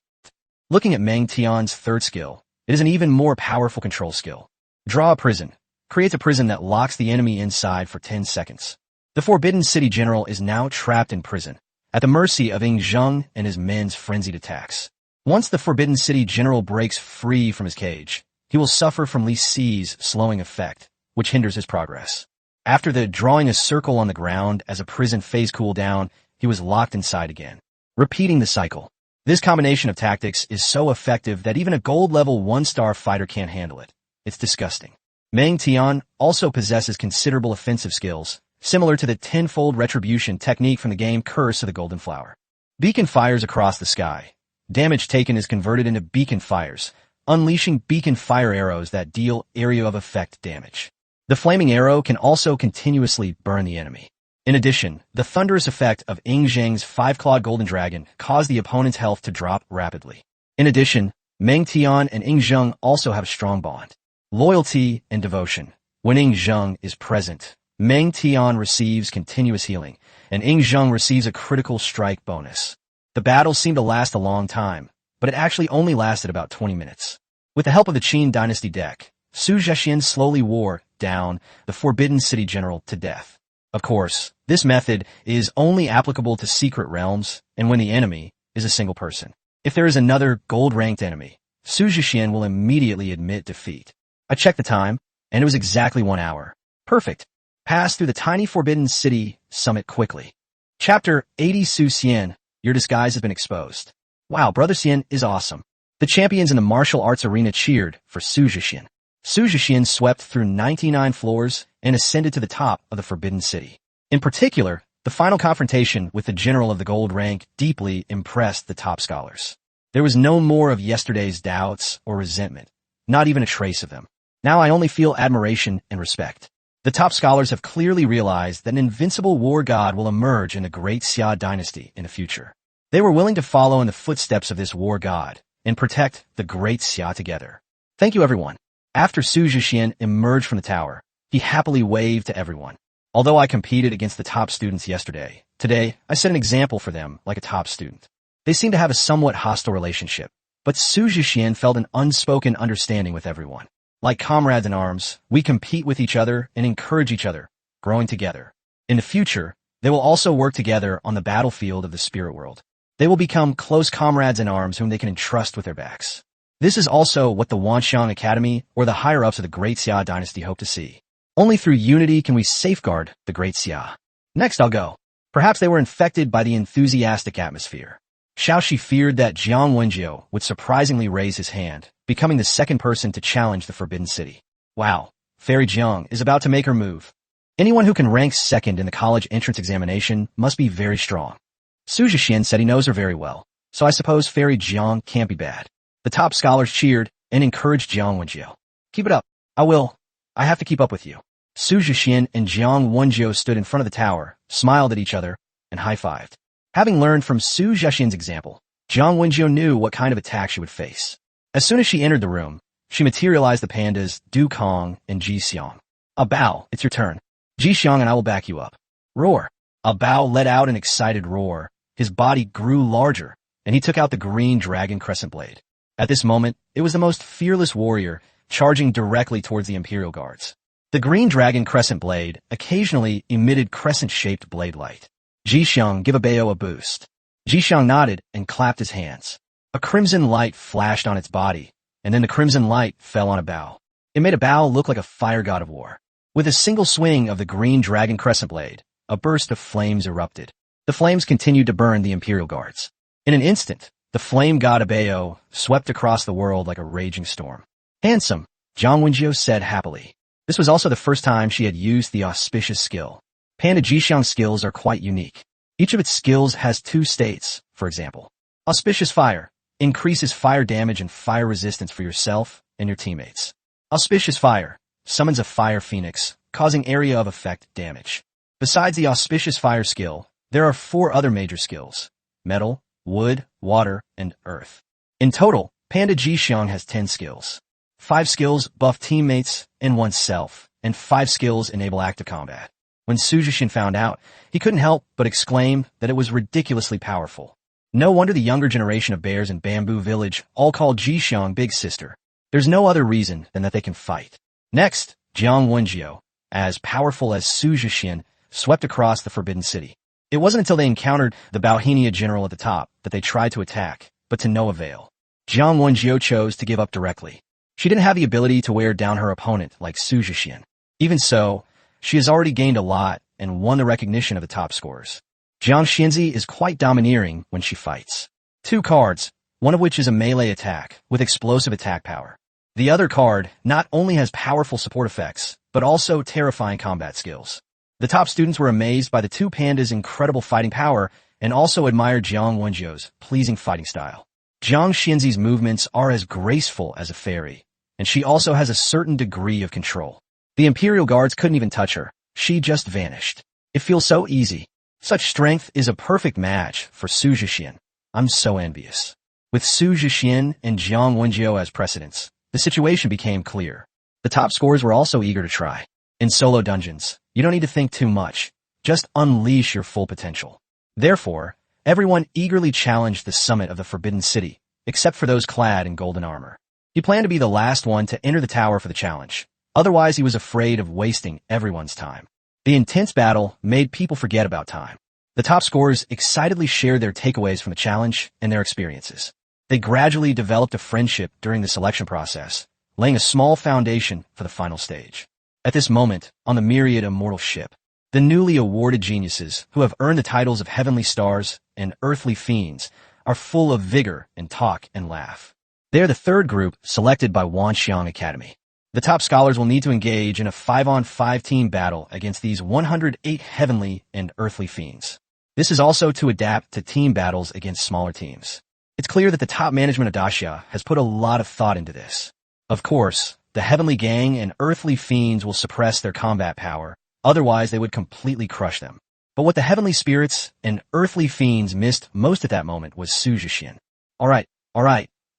Looking at Meng Tian's 3rd skill, it is an even more powerful control skill. Draw a prison. Creates a prison that locks the enemy inside for 10 seconds. The Forbidden City General is now trapped in prison, at the mercy of Ying Zheng and his men's frenzied attacks. Once the Forbidden City General breaks free from his cage, he will suffer from Li Si's slowing effect, which hinders his progress. After the drawing a circle on the ground as a prison phase cooled down, he was locked inside again, repeating the cycle. This combination of tactics is so effective that even a gold level 1-star fighter can't handle it. It's disgusting. Meng Tian also possesses considerable offensive skills, similar to the tenfold retribution technique from the game Curse of the Golden Flower. Beacon fires across the sky. Damage taken is converted into beacon fires, unleashing beacon fire arrows that deal area of effect damage. The flaming arrow can also continuously burn the enemy. In addition, the thunderous effect of Ying Zheng's 5-clawed golden dragon caused the opponent's health to drop rapidly. In addition, Meng Tian and Ying Zheng also have a strong bond. Loyalty and devotion. When Ying Zheng is present, Meng Tian receives continuous healing, and Ying Zheng receives a critical strike bonus. The battle seemed to last a long time, but it actually only lasted about 20 minutes. With the help of the Qin dynasty deck, Su Jixian slowly wore down the Forbidden City general to death. Of course, this method is only applicable to secret realms and when the enemy is a single person. If there is another gold-ranked enemy, Su Jixian will immediately admit defeat. I checked the time, and it was exactly 1 hour. Perfect. Pass through the tiny Forbidden City summit quickly. Chapter 80 Su Xian, your disguise has been exposed. Wow, Brother Xian is awesome. The champions in the martial arts arena cheered for Su Jixian. Su Jixian swept through 99 floors and ascended to the top of the Forbidden City. In particular, the final confrontation with the general of the gold rank deeply impressed the top scholars. There was no more of yesterday's doubts or resentment, not even a trace of them. Now I only feel admiration and respect. The top scholars have clearly realized that an invincible war god will emerge in the Great Xia dynasty in the future. They were willing to follow in the footsteps of this war god and protect the Great Xia together. Thank you, everyone. After Su Jixian emerged from the tower, he happily waved to everyone. Although I competed against the top students yesterday, today I set an example for them like a top student. They seemed to have a somewhat hostile relationship, but Su Jixian felt an unspoken understanding with everyone. Like comrades in arms, we compete with each other and encourage each other, growing together. In the future, they will also work together on the battlefield of the spirit world. They will become close comrades in arms whom they can entrust with their backs. This is also what the Wanxiang Academy or the higher-ups of the Great Xia dynasty hope to see. Only through unity can we safeguard the Great Xia. Next I'll go. Perhaps they were infected by the enthusiastic atmosphere. Xiaoxi feared that Jiang Wenjiu would surprisingly raise his hand, becoming the second person to challenge the Forbidden City. Wow, Fairy Jiang is about to make her move. Anyone who can rank second in the college entrance examination must be very strong. Su Jixian said he knows her very well, so I suppose Fairy Jiang can't be bad. The top scholars cheered and encouraged Jiang Wenjiu. Keep it up. I will. I have to keep up with you. Su Jixian and Jiang Wenjiu stood in front of the tower, smiled at each other, and high-fived. Having learned from Su Jixian's example, Jiang Wenjiu knew what kind of attack she would face. As soon as she entered the room, she materialized the pandas Du Kong and Jixian. A Bao, it's your turn. Jixian and I will back you up. Roar. A Bao let out an excited roar. His body grew larger, and he took out the green dragon crescent blade. At this moment, it was the most fearless warrior, charging directly towards the Imperial Guards. The green dragon crescent blade occasionally emitted crescent-shaped blade light. Jixian gave a Bao a boost. Jixian nodded and clapped his hands. A crimson light flashed on its body, and then the crimson light fell on a Bao. It made a Bao look like a fire god of war. With a single swing of the green dragon crescent blade, a burst of flames erupted. The flames continued to burn the Imperial Guards. In an instant, the flame god Bao swept across the world like a raging storm. Handsome, Jiang Wenjiu said happily. This was also the first time she had used the auspicious skill. Panda Jixiang's skills are quite unique. Each of its skills has 2 states, for example. Auspicious Fire increases fire damage and fire resistance for yourself and your teammates. Auspicious Fire summons a fire phoenix, causing area of effect damage. Besides the Auspicious Fire skill, there are 4 other major skills: metal, wood, water, and earth. In total, Panda Jixiang has 10 skills. 5 skills buff teammates and oneself, and 5 skills enable active combat. When Su Jixian found out, he couldn't help but exclaim that it was ridiculously powerful. No wonder the younger generation of bears in Bamboo Village all call Jixiang Big Sister. There's no other reason than that they can fight. Next, Jiang Wenjiu, as powerful as Su Jixian, swept across the Forbidden City. It wasn't until they encountered the Baohenia general at the top that they tried to attack, but to no avail. Jiang Wenjiu chose to give up directly. She didn't have the ability to wear down her opponent like Su Jixian. Even so, she has already gained a lot and won the recognition of the top scorers. Jiang Xianzi is quite domineering when she fights. 2 cards, one of which is a melee attack with explosive attack power. The other card not only has powerful support effects, but also terrifying combat skills. The top students were amazed by the 2 pandas' incredible fighting power and also admired Jiang Wenjiu's pleasing fighting style. Jiang Xianzi's movements are as graceful as a fairy, and she also has a certain degree of control. The Imperial Guards couldn't even touch her. She just vanished. It feels so easy. Such strength is a perfect match for Su Jixian. I'm so envious. With Su Jixian and Jiang Wenjiu as precedents, the situation became clear. The top scorers were also eager to try. In solo dungeons, you don't need to think too much. Just unleash your full potential. Therefore, everyone eagerly challenged the summit of the Forbidden City, except for those clad in golden armor. He planned to be the last one to enter the tower for the challenge. Otherwise, he was afraid of wasting everyone's time. The intense battle made people forget about time. The top scorers excitedly shared their takeaways from the challenge and their experiences. They gradually developed a friendship during the selection process, laying a small foundation for the final stage. At this moment, on the myriad immortal ship, the newly awarded geniuses who have earned the titles of Heavenly Stars and Earthly Fiends are full of vigor and talk and laugh. They are the third group selected by Wanxiang Academy. The top scholars will need to engage in a 5-on-5 team battle against these 108 Heavenly and Earthly Fiends. This is also to adapt to team battles against smaller teams. It's clear that the top management of Daxia has put a lot of thought into this. Of course, the Heavenly Gang and Earthly Fiends will suppress their combat power, otherwise they would completely crush them. But what the Heavenly Spirits and Earthly Fiends missed most at that moment was Su Jixian. Alright,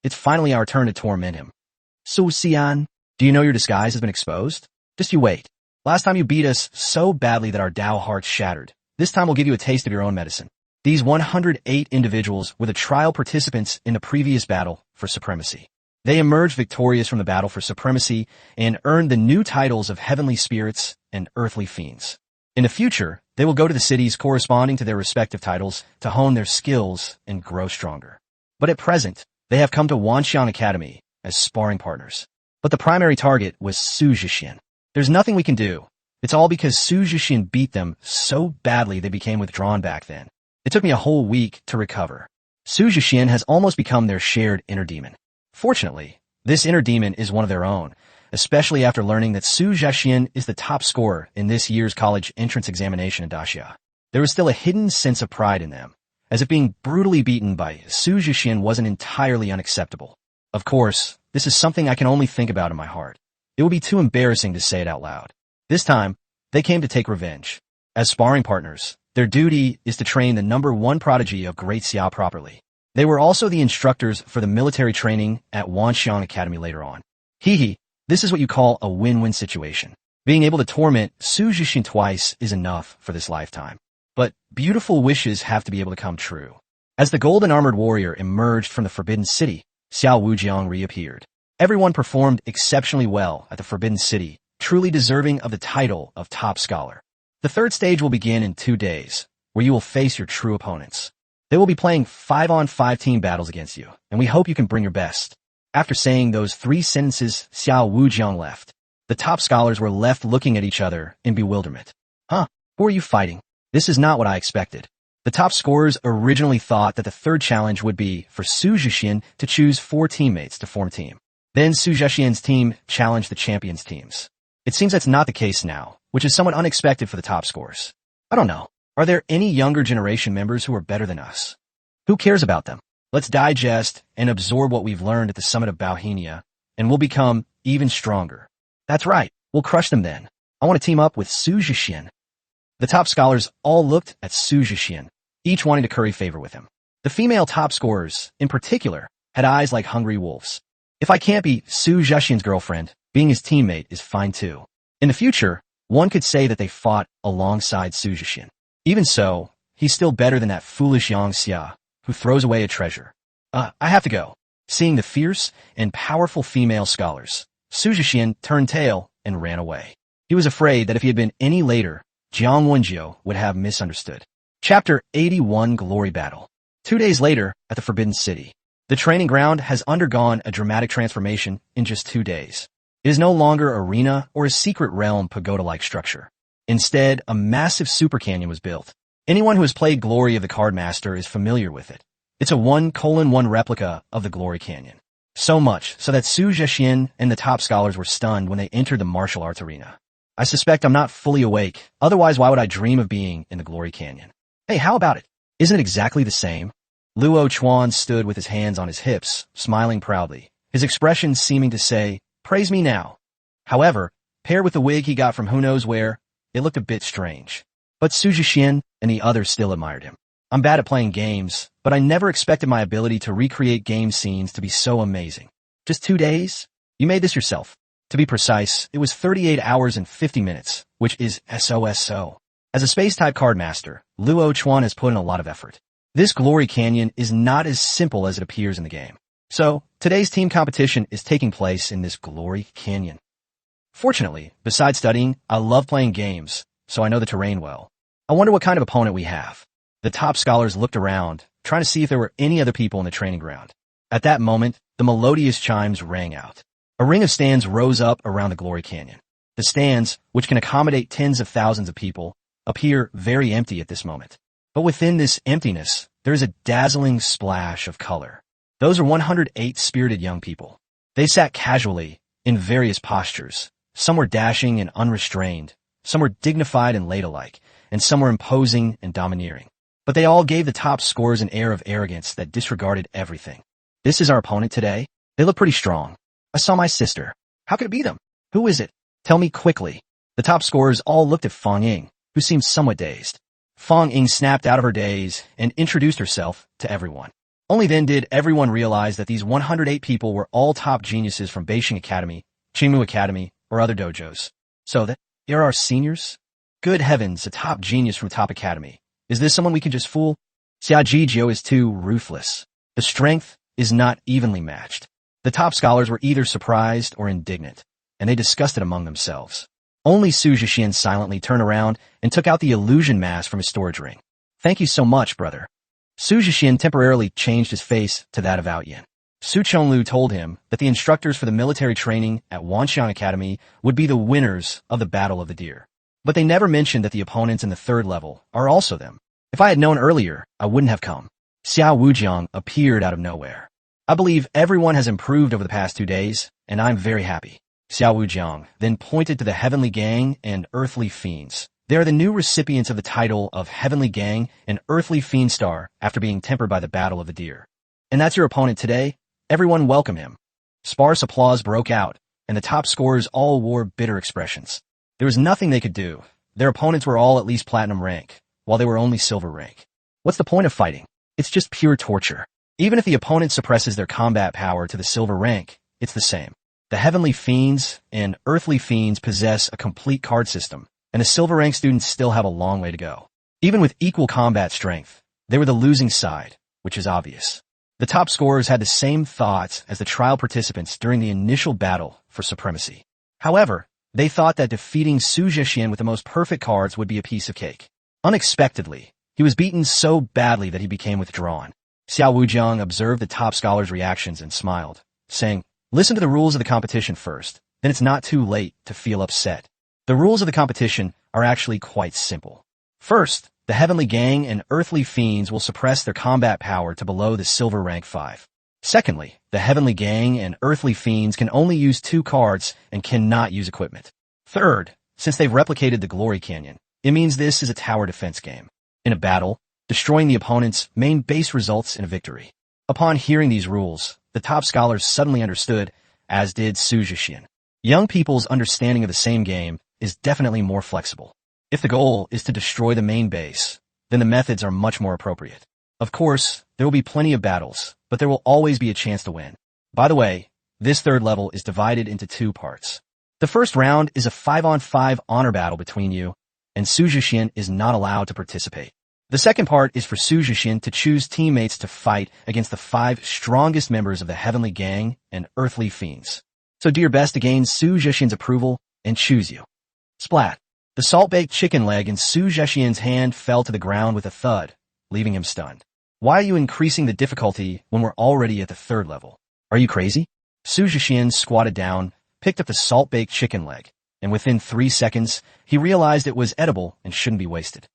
it's finally our turn to torment him. Su Xian, do you know your disguise has been exposed? Just you wait. Last time you beat us so badly that our Dao hearts shattered. This time we'll give you a taste of your own medicine. These 108 individuals were the trial participants in the previous battle for supremacy. They emerged victorious from the battle for supremacy and earned the new titles of Heavenly Spirits and Earthly Fiends. In the future, they will go to the cities corresponding to their respective titles to hone their skills and grow stronger. But at present, they have come to Wanxiang Academy as sparring partners. But the primary target was Su Jixian. There's nothing we can do. It's all because Su Jixian beat them so badly they became withdrawn back then. It took me a whole week to recover. Su Jixian has almost become their shared inner demon. Fortunately, this inner demon is one of their own, especially after learning that Su Jixian is the top scorer in this year's college entrance examination in Daxia. There was still a hidden sense of pride in them, as if being brutally beaten by Su Jixian wasn't entirely unacceptable. Of course, this is something I can only think about in my heart. It would be too embarrassing to say it out loud. This time, they came to take revenge. As sparring partners, their duty is to train the #1 prodigy of Great Xiao properly. They were also the instructors for the military training at Wanxiang Academy later on. This is what you call a win-win situation. Being able to torment Su Jixian twice is enough for this lifetime. But beautiful wishes have to be able to come true. As the golden armored warrior emerged from the Forbidden City, Xiao Wujiang reappeared. Everyone performed exceptionally well at the Forbidden City, truly deserving of the title of top scholar. The third stage will begin in 2 days, where you will face your true opponents. They will be playing 5-on-5 team battles against you, and we hope you can bring your best. After saying those 3 sentences, Xiao Wujiang left. The top scholars were left looking at each other in bewilderment. Who are you fighting? This is not what I expected. The top scorers originally thought that the third challenge would be for Su Jixian to choose 4 teammates to form a team. Then Su Jixian's team challenged the champions' teams. It seems that's not the case now, which is somewhat unexpected for the top scorers. I don't know. Are there any younger generation members who are better than us? Who cares about them? Let's digest and absorb what we've learned at the summit of Bauhinia, and we'll become even stronger. That's right. We'll crush them then. I want to team up with Su Jixian. The top scholars all looked at Su Jixian, each wanting to curry favor with him. The female top scorers, in particular, had eyes like hungry wolves. If I can't be Su Jixian's girlfriend, being his teammate is fine too. In the future, one could say that they fought alongside Su Jixian. Even so, he's still better than that foolish Yang Xia, who throws away a treasure. I have to go. Seeing the fierce and powerful female scholars, Su Jixian turned tail and ran away. He was afraid that if he had been any later, Jiang Wenjiu would have misunderstood. Chapter 81 Glory Battle. 2 days later, at the Forbidden City, the training ground has undergone a dramatic transformation in just 2 days. It is no longer arena or a secret realm pagoda-like structure. Instead, a massive super canyon was built. Anyone who has played Glory of the Cardmaster is familiar with it. It's a 1:1 replica of the Glory Canyon. So much so that Su Jixian and the top scholars were stunned when they entered the martial arts arena. I suspect I'm not fully awake, otherwise why would I dream of being in the Glory Canyon? Hey, how about it? Isn't it exactly the same? Luo Chuan stood with his hands on his hips, smiling proudly, his expression seeming to say, "Praise me now." However, paired with the wig he got from who knows where, it looked a bit strange. But Su Jixian and the others still admired him. I'm bad at playing games, but I never expected my ability to recreate game scenes to be so amazing. Just 2 days? You made this yourself. To be precise, it was 38 hours and 50 minutes, which is SOSO. As a space-type card master, Luo Chuan has put in a lot of effort. This Glory Canyon is not as simple as it appears in the game. So, today's team competition is taking place in this Glory Canyon. Fortunately, besides studying, I love playing games, so I know the terrain well. I wonder what kind of opponent we have. The top scholars looked around, trying to see if there were any other people in the training ground. At that moment, the melodious chimes rang out. A ring of stands rose up around the Glory Canyon. The stands, which can accommodate tens of thousands of people, appear very empty at this moment. But within this emptiness, there is a dazzling splash of color. Those are 108 spirited young people. They sat casually, in various postures. Some were dashing and unrestrained, some were dignified and ladylike, and some were imposing and domineering. But they all gave the top scorers an air of arrogance that disregarded everything. This is our opponent today? They look pretty strong. I saw my sister. How could it be them? Who is it? Tell me quickly. The top scorers all looked at Fang Ying, who seemed somewhat dazed. Fang Ying snapped out of her daze and introduced herself to everyone. Only then did everyone realize that these 108 people were all top geniuses from Beijing Academy, Qingmu Academy, or other dojos. So that you're our seniors? Good heavens, a top genius from top academy. Is this someone we can just fool? Xia Jijiu is too ruthless. The strength is not evenly matched. The top scholars were either surprised or indignant, and they discussed it among themselves. Only Su Jixian silently turned around and took out the illusion mask from his storage ring. Thank you so much, brother. Su Jixian temporarily changed his face to that of Out Yin. Su Chonglu told him that the instructors for the military training at Wanxiang Academy would be the winners of the Battle of the Deer. But they never mentioned that the opponents in the third level are also them. If I had known earlier, I wouldn't have come. Xiao Wujiang appeared out of nowhere. I believe everyone has improved over the past 2 days, and I'm very happy. Xiao Wujiang then pointed to the Heavenly Gang and Earthly Fiends. They are the new recipients of the title of Heavenly Gang and Earthly Fiend Star after being tempered by the Battle of the Deer. And that's your opponent today? Everyone welcome him. Sparse applause broke out, and the top scorers all wore bitter expressions. There was nothing they could do. Their opponents were all at least platinum rank, while they were only silver rank. What's the point of fighting? It's just pure torture. Even if the opponent suppresses their combat power to the silver rank, it's the same. The Heavenly Fiends and Earthly Fiends possess a complete card system, and the silver rank students still have a long way to go. Even with equal combat strength, they were the losing side, which is obvious. The top scorers had the same thoughts as the trial participants during the initial battle for supremacy. However, they thought that defeating Su Jixian with the most perfect cards would be a piece of cake. Unexpectedly, he was beaten so badly that he became withdrawn. Xiao Wujiang observed the top scholars' reactions and smiled, saying, "Listen to the rules of the competition first, then it's not too late to feel upset." The rules of the competition are actually quite simple. First, the Heavenly Gang and Earthly Fiends will suppress their combat power to below the silver rank 5. Secondly, the Heavenly Gang and Earthly Fiends can only use 2 cards and cannot use equipment. Third, since they've replicated the Glory Canyon, it means this is a tower defense game. In a battle, destroying the opponent's main base results in a victory. Upon hearing these rules, the top scholars suddenly understood, as did Su Jixian. Young people's understanding of the same game is definitely more flexible. If the goal is to destroy the main base, then the methods are much more appropriate. Of course, there will be plenty of battles, but there will always be a chance to win. By the way, this third level is divided into 2 parts. The first round is a 5-on-5 honor battle between you, and Su Jixian is not allowed to participate. The second part is for Su Jixian to choose teammates to fight against the 5 strongest members of the Heavenly Gang and Earthly Fiends. So do your best to gain Su Jixian's approval and choose you. Splat. The salt-baked chicken leg in Su Jixian's hand fell to the ground with a thud, leaving him stunned. Why are you increasing the difficulty when we're already at the third level? Are you crazy? Su Jixian squatted down, picked up the salt-baked chicken leg, and within 3 seconds, he realized it was edible and shouldn't be wasted.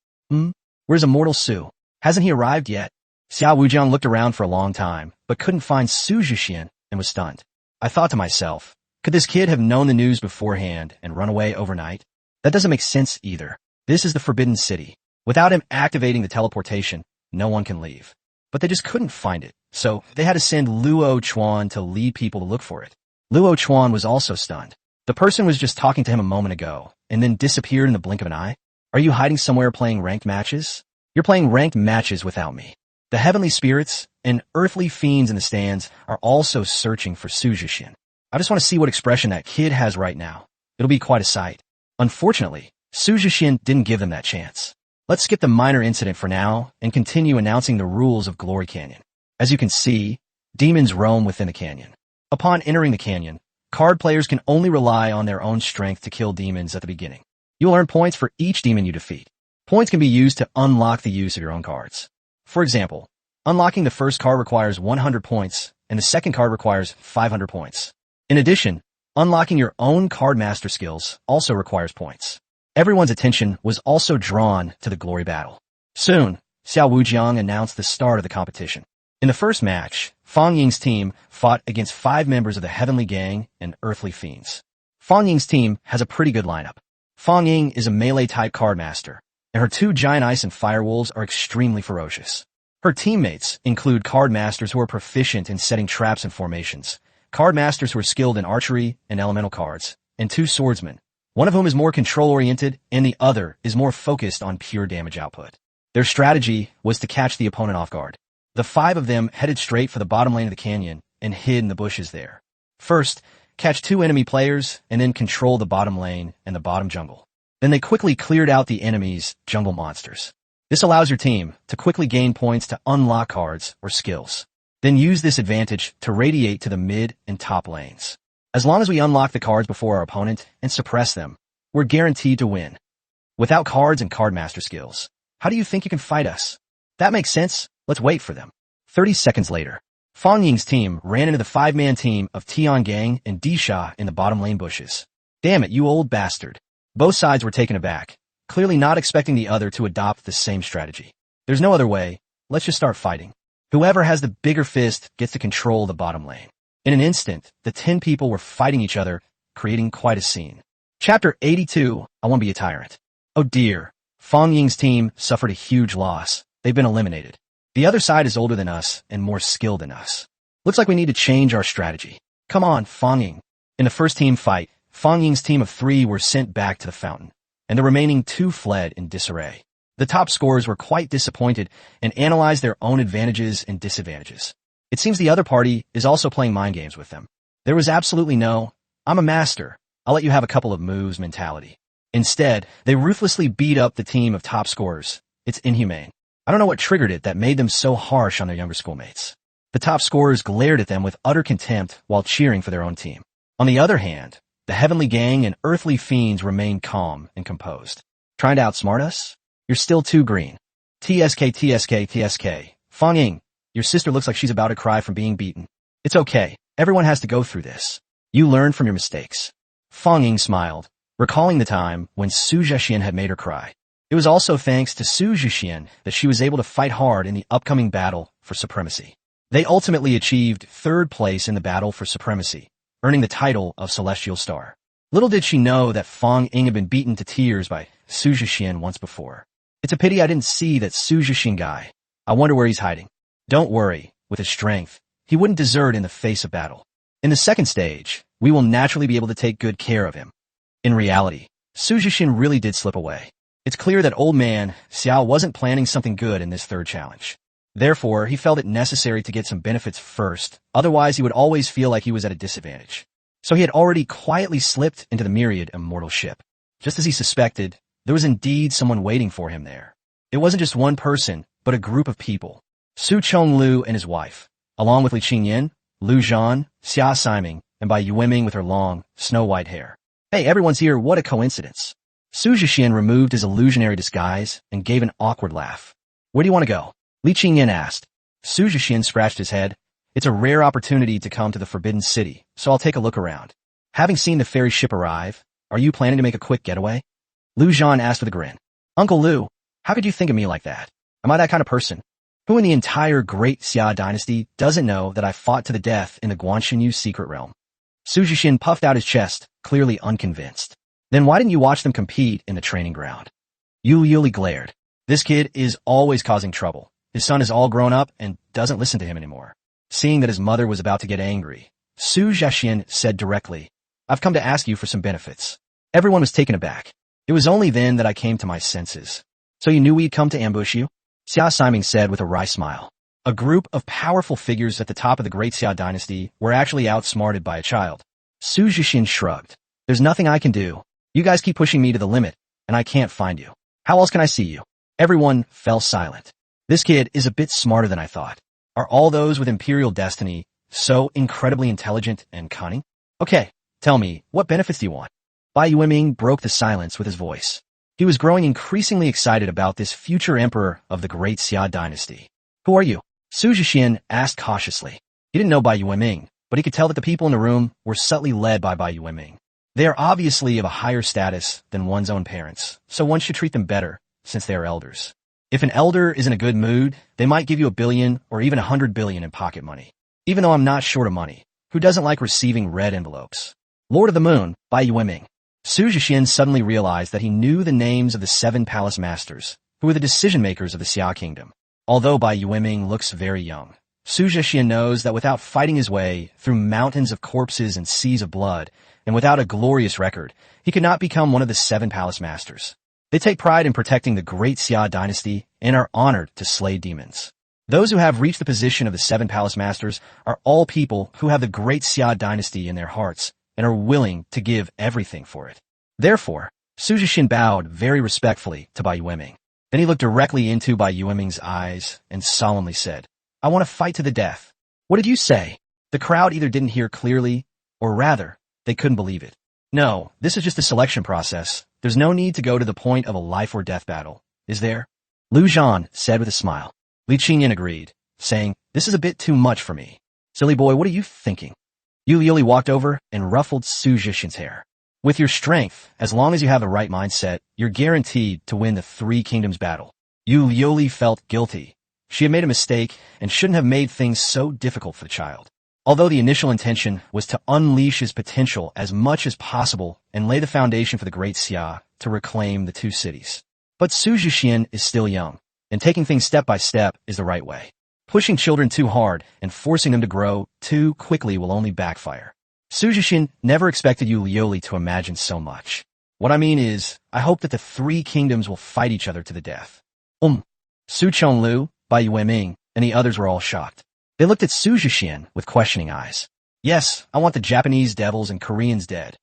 Where's Immortal Su? Hasn't he arrived yet? Xiao Wujiang looked around for a long time, but couldn't find Su Jixian and was stunned. I thought to myself, could this kid have known the news beforehand and run away overnight? That doesn't make sense either. This is the Forbidden City. Without him activating the teleportation, no one can leave. But they just couldn't find it, so they had to send Luo Chuan to lead people to look for it. Luo Chuan was also stunned. The person was just talking to him a moment ago, and then disappeared in the blink of an eye. Are you hiding somewhere playing ranked matches? You're playing ranked matches without me. The heavenly spirits and earthly fiends in the stands are also searching for Su Jixian. I just want to see what expression that kid has right now. It'll be quite a sight. Unfortunately, Su Jixian didn't give them that chance. Let's skip the minor incident for now and continue announcing the rules of Glory Canyon. As you can see, demons roam within the canyon. Upon entering the canyon, card players can only rely on their own strength to kill demons at the beginning. You'll earn points for each demon you defeat. Points can be used to unlock the use of your own cards. For example, unlocking the first card requires 100 points, and the second card requires 500 points. In addition, unlocking your own card master skills also requires points. Everyone's attention was also drawn to the glory battle. Soon, Xiao Wujiang announced the start of the competition. In the first match, Fang Ying's team fought against 5 members of the Heavenly Gang and Earthly Fiends. Fang Ying's team has a pretty good lineup. Fang Ying is a melee-type card master, and her 2 giant ice and fire wolves are extremely ferocious. Her teammates include card masters who are proficient in setting traps and formations, card masters who are skilled in archery and elemental cards, and 2 swordsmen, one of whom is more control-oriented and the other is more focused on pure damage output. Their strategy was to catch the opponent off guard. The 5 of them headed straight for the bottom lane of the canyon and hid in the bushes there. First, catch 2 enemy players and then control the bottom lane and the bottom jungle. Then they quickly cleared out the enemy's jungle monsters. This allows your team to quickly gain points to unlock cards or skills. Then use this advantage to radiate to the mid and top lanes. As long as we unlock the cards before our opponent and suppress them, we're guaranteed to win. Without cards and card master skills, how do you think you can fight us? That makes sense. Let's wait for them. 30 seconds later, Fang Ying's team ran into the 5-man team of Tian Gang and Disha in the bottom lane bushes. Damn it, you old bastard. Both sides were taken aback, clearly not expecting the other to adopt the same strategy. There's no other way. Let's just start fighting. Whoever has the bigger fist gets to control the bottom lane. In an instant, the 10 people were fighting each other, creating quite a scene. Chapter 82, I Want to Be a Tyrant. Oh dear, Fang Ying's team suffered a huge loss. They've been eliminated. The other side is older than us and more skilled than us. Looks like we need to change our strategy. Come on, Fang Ying. In the first team fight, Fang Ying's team of 3 were sent back to the fountain, and the remaining 2 fled in disarray. The top scorers were quite disappointed and analyzed their own advantages and disadvantages. It seems the other party is also playing mind games with them. There was absolutely no, I'm a master, I'll let you have a couple of moves mentality. Instead, they ruthlessly beat up the team of top scorers. It's inhumane. I don't know what triggered it that made them so harsh on their younger schoolmates. The top scorers glared at them with utter contempt while cheering for their own team. On the other hand, the Heavenly Gang and Earthly Fiends remained calm and composed. Trying to outsmart us? You're still too green. TSK. Fang Ying, your sister looks like she's about to cry from being beaten. It's okay. Everyone has to go through this. You learn from your mistakes. Fang Ying smiled, recalling the time when Su Jixian had made her cry. It was also thanks to Su Jixian that she was able to fight hard in the upcoming battle for supremacy. They ultimately achieved 3rd place in the battle for supremacy, earning the title of Celestial Star. Little did she know that Fang Ying had been beaten to tears by Su Jixian once before. It's a pity I didn't see that Su Jixian guy. I wonder where he's hiding. Don't worry, with his strength, he wouldn't desert in the face of battle. In the second stage, we will naturally be able to take good care of him. In reality, Su Jixian really did slip away. It's clear that old man Xiao wasn't planning something good in this 3rd challenge. Therefore, he felt it necessary to get some benefits first, otherwise he would always feel like he was at a disadvantage. So he had already quietly slipped into the myriad immortal ship. Just as he suspected, there was indeed someone waiting for him there. It wasn't just one person, but a group of people. Su Chonglu and his wife, along with Li Qingyan, Lu Zhan, Xia Siming, and Bai Yueming with her long, snow-white hair. Hey, everyone's here, what a coincidence. Su Jixian removed his illusionary disguise and gave an awkward laugh. Where do you want to go? Li Qingyan asked. Su Jixian scratched his head. It's a rare opportunity to come to the Forbidden City, so I'll take a look around. Having seen the ferry ship arrive, are you planning to make a quick getaway? Lu Zhan asked with a grin. Uncle Lu, how could you think of me like that? Am I that kind of person? Who in the entire Great Xia dynasty doesn't know that I fought to the death in the Guanxinyu secret realm? Su Jixian puffed out his chest, clearly unconvinced. Then why didn't you watch them compete in the training ground? Yu Yuli glared. This kid is always causing trouble. His son is all grown up and doesn't listen to him anymore. Seeing that his mother was about to get angry, Su Jixian said directly, I've come to ask you for some benefits. Everyone was taken aback. It was only then that I came to my senses. So you knew we'd come to ambush you? Xia Siming said with a wry smile. A group of powerful figures at the top of the Great Xia dynasty were actually outsmarted by a child. Su Jixian shrugged. There's nothing I can do. You guys keep pushing me to the limit, and I can't find you. How else can I see you? Everyone fell silent. This kid is a bit smarter than I thought. Are all those with imperial destiny so incredibly intelligent and cunning? Okay, tell me, what benefits do you want? Bai Yueming broke the silence with his voice. He was growing increasingly excited about this future emperor of the Great Xia dynasty. Who are you? Su Jixian asked cautiously. He didn't know Bai Yueming, but he could tell that the people in the room were subtly led by Bai Yueming. They are obviously of a higher status than one's own parents, so one should treat them better, since they are elders. If an elder is in a good mood, they might give you $1 billion or even $100 billion in pocket money. Even though I'm not short of money, who doesn't like receiving red envelopes? Lord of the Moon, Bai Yueming. Su Jixian suddenly realized that he knew the names of the 7 palace masters, who were the decision-makers of the Xia kingdom. Although Bai Yueming looks very young, Su Jixian knows that without fighting his way through mountains of corpses and seas of blood, and without a glorious record, he could not become one of the 7 palace masters. They take pride in protecting the Great Xia dynasty and are honored to slay demons. Those who have reached the position of the 7 palace masters are all people who have the Great Xia dynasty in their hearts and are willing to give everything for it. Therefore, Su Jixian bowed very respectfully to Bai Yueming. Then he looked directly into Bai Yueming's eyes and solemnly said, I want to fight to the death. What did you say? The crowd either didn't hear clearly, or rather, they couldn't believe it. No, this is just a selection process. There's no need to go to the point of a life or death battle, is there? Lu Zhan said with a smile. Li Qingyan agreed, saying, this is a bit too much for me. Silly boy, what are you thinking? Yu Liuli walked over and ruffled Su Jixian's hair. With your strength, as long as you have the right mindset, you're guaranteed to win the 3 kingdoms battle. Yu Liuli felt guilty. She had made a mistake and shouldn't have made things so difficult for the child. Although the initial intention was to unleash his potential as much as possible and lay the foundation for the Great Xia to reclaim the 2 cities. But Su Jixian is still young, and taking things step by step is the right way. Pushing children too hard and forcing them to grow too quickly will only backfire. Su Jixian never expected Yu Liuli to imagine so much. What I mean is, I hope that the 3 kingdoms will fight each other to the death. Su Chonglu, Bai Yueming, and the others were all shocked. They looked at Su Jixian with questioning eyes. Yes, I want the Japanese devils and Koreans dead.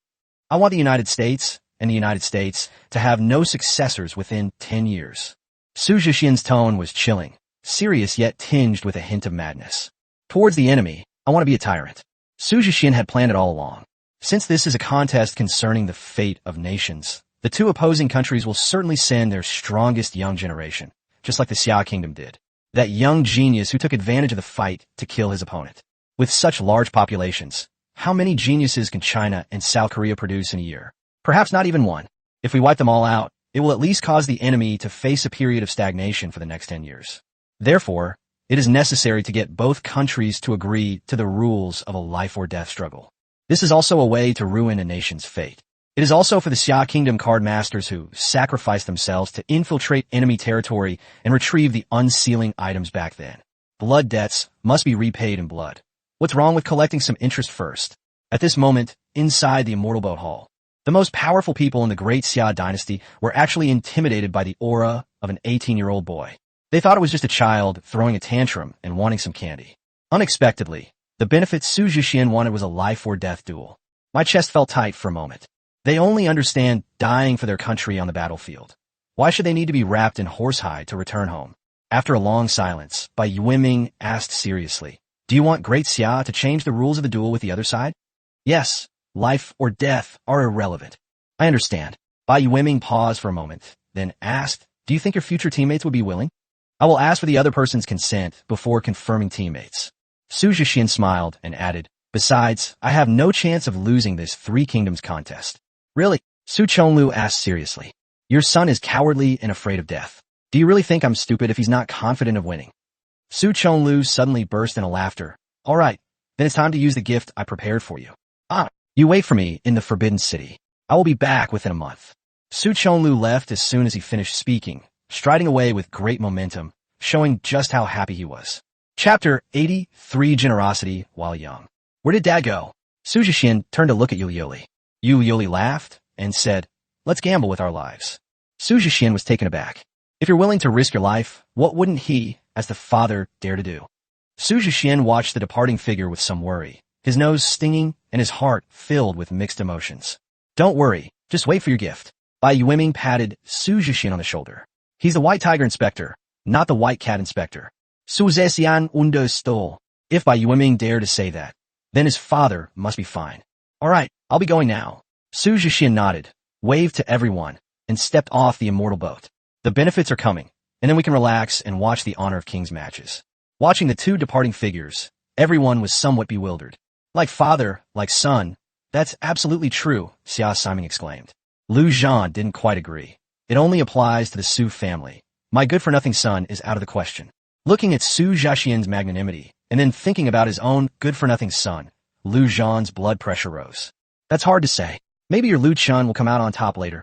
I want the United States and the United States to have no successors within 10 years. Su Jixian's tone was chilling, serious yet tinged with a hint of madness. Towards the enemy, I want to be a tyrant. Su Jixian had planned it all along. Since this is a contest concerning the fate of nations, the 2 opposing countries will certainly send their strongest young generation, just like the Xia kingdom did. That young genius who took advantage of the fight to kill his opponent. With such large populations, how many geniuses can China and South Korea produce in a year? Perhaps not even one. If we wipe them all out, it will at least cause the enemy to face a period of stagnation for the next 10 years. Therefore, it is necessary to get both countries to agree to the rules of a life or death struggle. This is also a way to ruin a nation's fate. It is also for the Xia Kingdom card masters who sacrifice themselves to infiltrate enemy territory and retrieve the unsealing items back then. Blood debts must be repaid in blood. What's wrong with collecting some interest first? At this moment, inside the Immortal Boat Hall, the most powerful people in the Great Xia dynasty were actually intimidated by the aura of an 18-year-old boy. They thought it was just a child throwing a tantrum and wanting some candy. Unexpectedly, the benefit Su Jixian wanted was a life or death duel. My chest felt tight for a moment. They only understand dying for their country on the battlefield. Why should they need to be wrapped in horsehide to return home? After a long silence, Bai Yueming asked seriously, do you want Great Xia to change the rules of the duel with the other side? Yes, life or death are irrelevant. I understand. Bai Yueming paused for a moment, then asked, do you think your future teammates would be willing? I will ask for the other person's consent before confirming teammates. Su Jixian smiled and added, besides, I have no chance of losing this 3 kingdoms contest. Really? Su Chonglu asked seriously. Your son is cowardly and afraid of death. Do you really think I'm stupid if he's not confident of winning? Su Chonglu suddenly burst into laughter. All right, then it's time to use the gift I prepared for you. You wait for me in the Forbidden City. I will be back within a month. Su Chonglu left as soon as he finished speaking, striding away with great momentum, showing just how happy he was. Chapter 83 Generosity While Young. Where did Dad go? Su Jixian turned to look at Yu Liuli. Yu Liuli laughed and said, let's gamble with our lives. Su Jixian was taken aback. If you're willing to risk your life, what wouldn't he, as the father, dare to do? Su Jixian watched the departing figure with some worry, his nose stinging and his heart filled with mixed emotions. Don't worry, just wait for your gift. Bai Yueming patted Su Jixian on the shoulder. He's the White Tiger Inspector, not the White Cat Inspector. Su Zesian unde stole. If Bai Yueming dared to say that, then his father must be fine. All right, I'll be going now. Su Jixian nodded, waved to everyone, and stepped off the immortal boat. The benefits are coming, and then we can relax and watch the Honor of Kings matches. Watching the two departing figures, everyone was somewhat bewildered. Like father, like son. That's absolutely true, Xia Siming exclaimed. Lu Zhan didn't quite agree. It only applies to the Su family. My good-for-nothing son is out of the question. Looking at Su Jixian's magnanimity, and then thinking about his own good-for-nothing son, Lu Zhan's blood pressure rose. That's hard to say. Maybe your Lu Chun will come out on top later.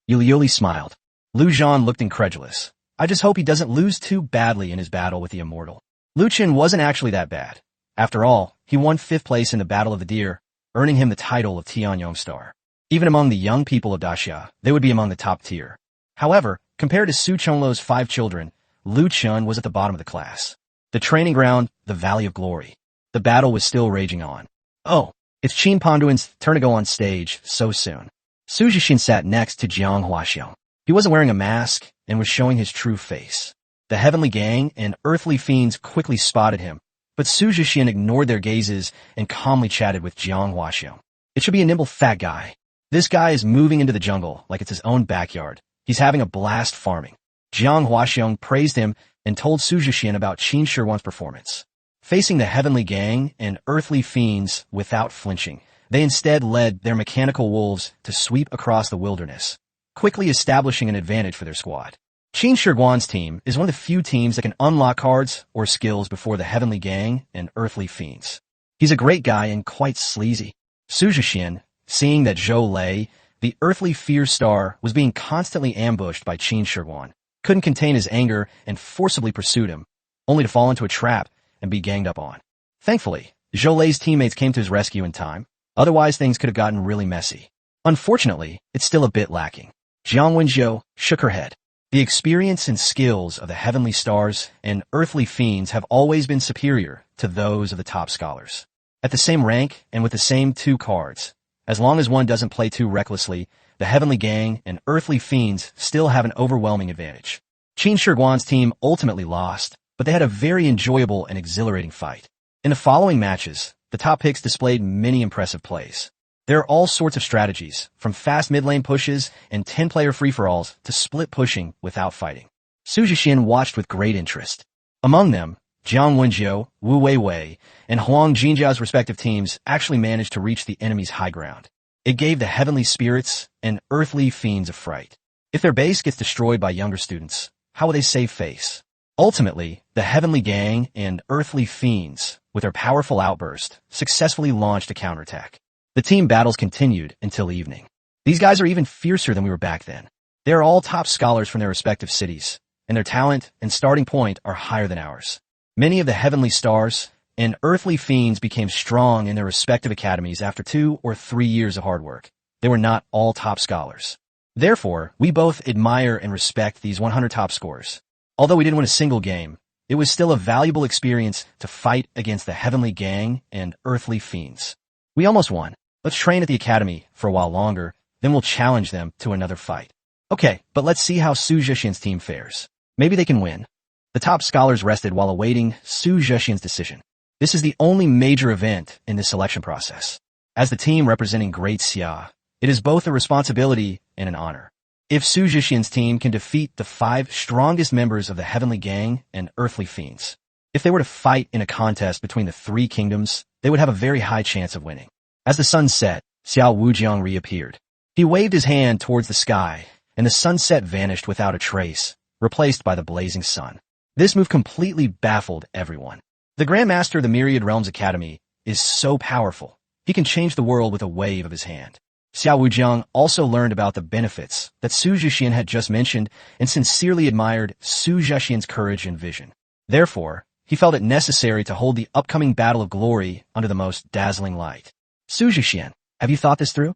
Yuli smiled. Lu Zhan looked incredulous. I just hope he doesn't lose too badly in his battle with the immortal. Lu Chen wasn't actually that bad. After all, he won 5th place in the Battle of the Deer, earning him the title of Tianyong Star. Even among the young people of Daxia, they would be among the top tier. However, compared to Su Chunluo's 5 children, Lu Chun was at the bottom of the class. The training ground, the Valley of Glory. The battle was still raging on. Oh, it's Qin Panduan's turn to go on stage so soon. Su Jixian sat next to Jiang Huaxiong. He wasn't wearing a mask and was showing his true face. The Heavenly Gang and Earthly Fiends quickly spotted him, but Su Jixian ignored their gazes and calmly chatted with Jiang Huaxiong. It should be a nimble fat guy. This guy is moving into the jungle like it's his own backyard. He's having a blast farming. Jiang Huaxiong praised him and told Su Jixian about Qin Shihuan's performance. Facing the Heavenly Gang and Earthly Fiends without flinching, they instead led their mechanical wolves to sweep across the wilderness, quickly establishing an advantage for their squad. Qin Shihuan's team is one of the few teams that can unlock cards or skills before the Heavenly Gang and Earthly Fiends. He's a great guy and quite sleazy. Su Jixian, seeing that Zhou Lei, the Earthly Fear Star, was being constantly ambushed by Qin Shihuan, couldn't contain his anger and forcibly pursued him, only to fall into a trap and be ganged up on. Thankfully, Zhou Lei's teammates came to his rescue in time, otherwise things could have gotten really messy. Unfortunately, it's still a bit lacking. Jiang Wenjiu shook her head. The experience and skills of the Heavenly Stars and Earthly Fiends have always been superior to those of the top scholars. At the same rank and with the same 2 cards, as long as one doesn't play too recklessly, the Heavenly Gang and Earthly Fiends still have an overwhelming advantage. Qin Shihuan's team ultimately lost, but they had a very enjoyable and exhilarating fight. In the following matches, the top picks displayed many impressive plays. There are all sorts of strategies, from fast mid-lane pushes and 10-player free-for-alls to split pushing without fighting. Su Jixian watched with great interest. Among them, Jiang Wenjiu, Wu Weiwei, and Huang Jinjiao's respective teams actually managed to reach the enemy's high ground. It gave the Heavenly Spirits and Earthly Fiends a fright. If their base gets destroyed by younger students, how will they save face? Ultimately, the Heavenly Gang and Earthly Fiends, with their powerful outburst, successfully launched a counterattack. The team battles continued until evening. These guys are even fiercer than we were back then. They are all top scholars from their respective cities, and their talent and starting point are higher than ours. Many of the Heavenly Stars and Earthly Fiends became strong in their respective academies after 2 or 3 years of hard work. They were not all top scholars. Therefore, we both admire and respect these 100 top scorers. Although we didn't win a single game, it was still a valuable experience to fight against the Heavenly Gang and Earthly Fiends. We almost won. Let's train at the academy for a while longer, then we'll challenge them to another fight. Okay, but let's see how Su Jixian's team fares. Maybe they can win. The top scholars rested while awaiting Su Jixian's decision. This is the only major event in this selection process. As the team representing Great Xia, it is both a responsibility and an honor. If Su Jixian's team can defeat the 5 strongest members of the Heavenly Gang and Earthly Fiends, if they were to fight in a contest between the 3 kingdoms, they would have a very high chance of winning. As the sun set, Xiao Wujiang reappeared. He waved his hand towards the sky, and the sunset vanished without a trace, replaced by the blazing sun. This move completely baffled everyone. The Grandmaster of the Myriad Realms Academy is so powerful, he can change the world with a wave of his hand. Xiao Wujiang also learned about the benefits that Su Jixian had just mentioned and sincerely admired Su Jixian's courage and vision. Therefore, he felt it necessary to hold the upcoming Battle of Glory under the most dazzling light. Su Jixian, have you thought this through?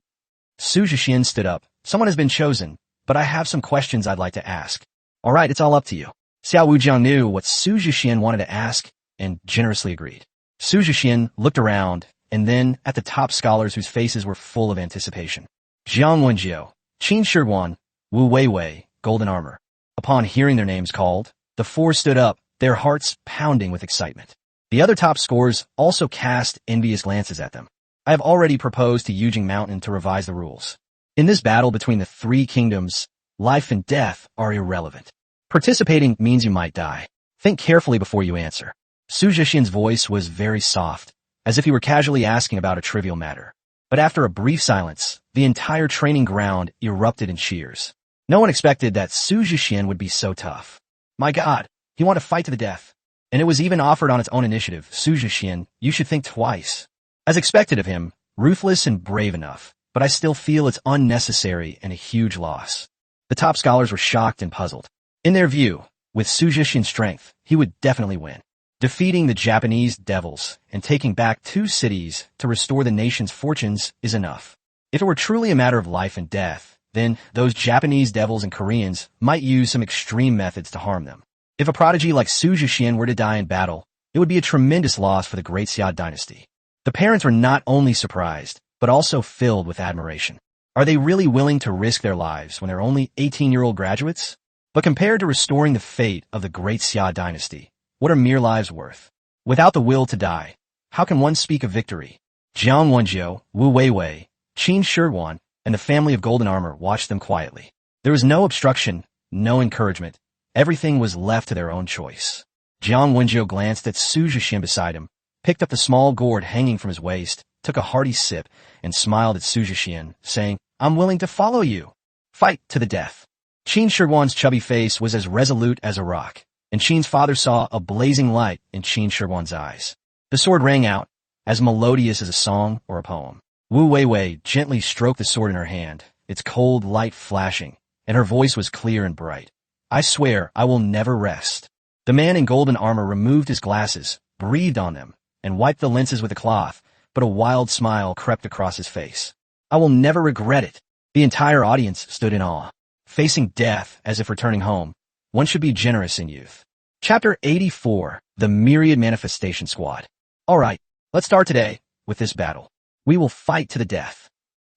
Su Jixian stood up. Someone has been chosen, but I have some questions I'd like to ask. All right, it's all up to you. Xiao Wujiang knew what Su Jixian wanted to ask and generously agreed. Su Jixian looked around and then at the top scholars whose faces were full of anticipation. Jiang Wenjiu, Qin Shiguan, Wu Weiwei, Golden Armor. Upon hearing their names called, the four stood up, their hearts pounding with excitement. The other top scores also cast envious glances at them. I have already proposed to Yujing Mountain to revise the rules. In this battle between the three kingdoms, life and death are irrelevant. Participating means you might die. Think carefully before you answer. Su Jixian's voice was very soft, as if he were casually asking about a trivial matter. But after a brief silence, the entire training ground erupted in cheers. No one expected that Su Jixian would be so tough. My God, he wanted to fight to the death. And it was even offered on its own initiative. Su Jixian, you should think twice. As expected of him, ruthless and brave enough, but I still feel it's unnecessary and a huge loss. The top scholars were shocked and puzzled. In their view, with Su Jixian's strength, he would definitely win. Defeating the Japanese devils and taking back 2 cities to restore the nation's fortunes is enough. If it were truly a matter of life and death, then those Japanese devils and Koreans might use some extreme methods to harm them. If a prodigy like Su Jixian were to die in battle, it would be a tremendous loss for the great Xia dynasty. The parents were not only surprised, but also filled with admiration. Are they really willing to risk their lives when they're only 18-year-old graduates? But compared to restoring the fate of the great Xia dynasty, what are mere lives worth? Without the will to die, how can one speak of victory? Jiang Wenjiu, Wu Weiwei, Qin Shiguan, and the family of Golden Armor watched them quietly. There was no obstruction, no encouragement. Everything was left to their own choice. Jiang Wenjiu glanced at Su Jixian beside him, picked up the small gourd hanging from his waist, took a hearty sip, and smiled at Su Jixian, saying, I'm willing to follow you. Fight to the death. Qin Shiguan's chubby face was as resolute as a rock, and Qin's father saw a blazing light in Qin Shiguan's eyes. The sword rang out, as melodious as a song or a poem. Wu Weiwei gently stroked the sword in her hand, its cold light flashing, and her voice was clear and bright. I swear I will never rest. The man in golden armor removed his glasses, breathed on them, and wiped the lenses with a cloth, but a wild smile crept across his face. I will never regret it. The entire audience stood in awe. Facing death as if returning home, one should be generous in youth. Chapter 84, The Myriad Manifestation Squad. Alright, let's start today with this battle. We will fight to the death.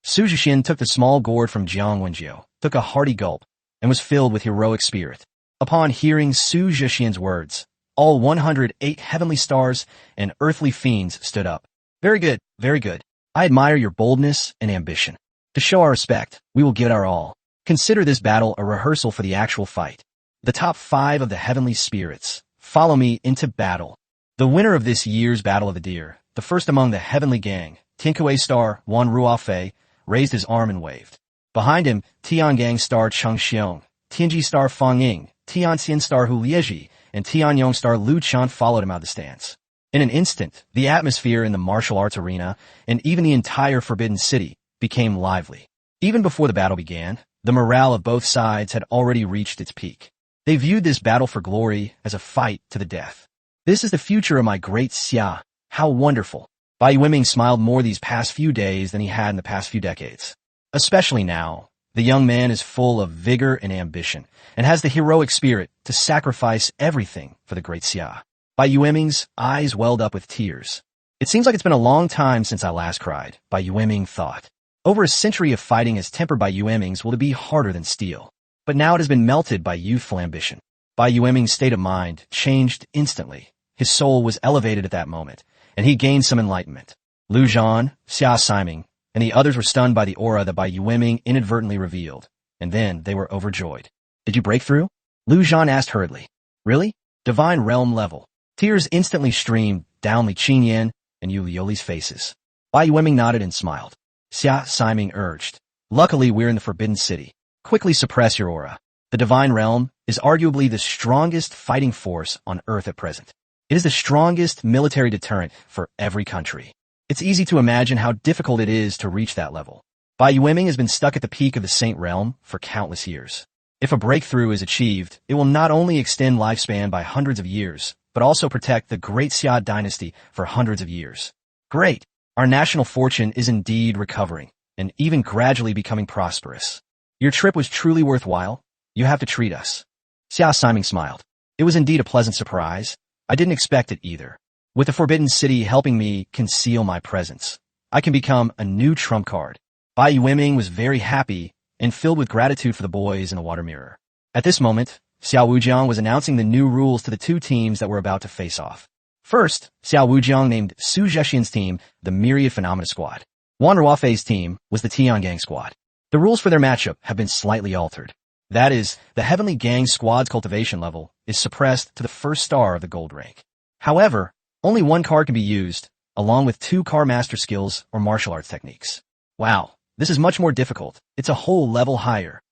Su Jixian took the small gourd from Jiang Wenjiu, took a hearty gulp, and was filled with heroic spirit. Upon hearing Su Jixian's words, all 108 heavenly stars and earthly fiends stood up. Very good, very good. I admire your boldness and ambition. To show our respect, we will give it our all. Consider this battle a rehearsal for the actual fight. The top 5 of the heavenly spirits, follow me into battle. The winner of this year's Battle of the Deer, the first among the heavenly gang, Tiankui star Wan Ruofei, raised his arm and waved. Behind him, Tiangang star Cheng Xiong, Tianji star Fang Ying, Tianxian star Hu Lieji, and Tianyong star Lu Chan followed him out of the stands. In an instant, the atmosphere in the martial arts arena, and even the entire Forbidden City, became lively. Even before the battle began, the morale of both sides had already reached its peak. They viewed this battle for glory as a fight to the death. This is the future of my great Xia. How wonderful. Bai Yueming smiled more these past few days than he had in the past few decades. Especially now, the young man is full of vigor and ambition, and has the heroic spirit to sacrifice everything for the great Xia. Bai Yueming's eyes welled up with tears. It seems like it's been a long time since I last cried, Bai Yueming thought. Over a century of fighting has tempered Bai Yueming's will to be harder than steel. But now it has been melted by youthful ambition. Bai Yueming's state of mind changed instantly. His soul was elevated at that moment, and he gained some enlightenment. Lu Zhan, Xia Siming, and the others were stunned by the aura that Bai Yueming inadvertently revealed, and then they were overjoyed. Did you break through? Lu Zhan asked hurriedly. Really? Divine realm level. Tears instantly streamed down Li Qinyan and Yu Liuli's faces. Bai Yueming nodded and smiled. Xia Siming urged. Luckily we're in the Forbidden City. Quickly suppress your aura. The divine realm is arguably the strongest fighting force on Earth at present. It is the strongest military deterrent for every country. It's easy to imagine how difficult it is to reach that level. Bai Yueming has been stuck at the peak of the Saint Realm for countless years. If a breakthrough is achieved, it will not only extend lifespan by hundreds of years, but also protect the great Xia dynasty for hundreds of years. Great! Our national fortune is indeed recovering, and even gradually becoming prosperous. Your trip was truly worthwhile. You have to treat us. Xia Siming smiled. It was indeed a pleasant surprise. I didn't expect it either. With the Forbidden City helping me conceal my presence, I can become a new trump card. Bai Yueming was very happy and filled with gratitude for the boys in the water mirror. At this moment, Xiao Wujiang was announcing the new rules to the two teams that were about to face off. First, Xiao Wujiang named Su Jixian's team the Myriad Phenomena Squad. Wan Ruofei's team was the Tiangang Squad. The rules for their matchup have been slightly altered. That is, the Heavenly Gang Squad's cultivation level is suppressed to the first star of the gold rank. However, only one card can be used, along with 2 card master skills or martial arts techniques. Wow, this is much more difficult. It's a whole level higher.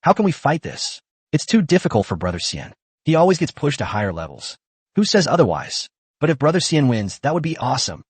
How can we fight this? It's too difficult for Brother Xian. He always gets pushed to higher levels. Who says otherwise? But if Brother Xian wins, that would be awesome.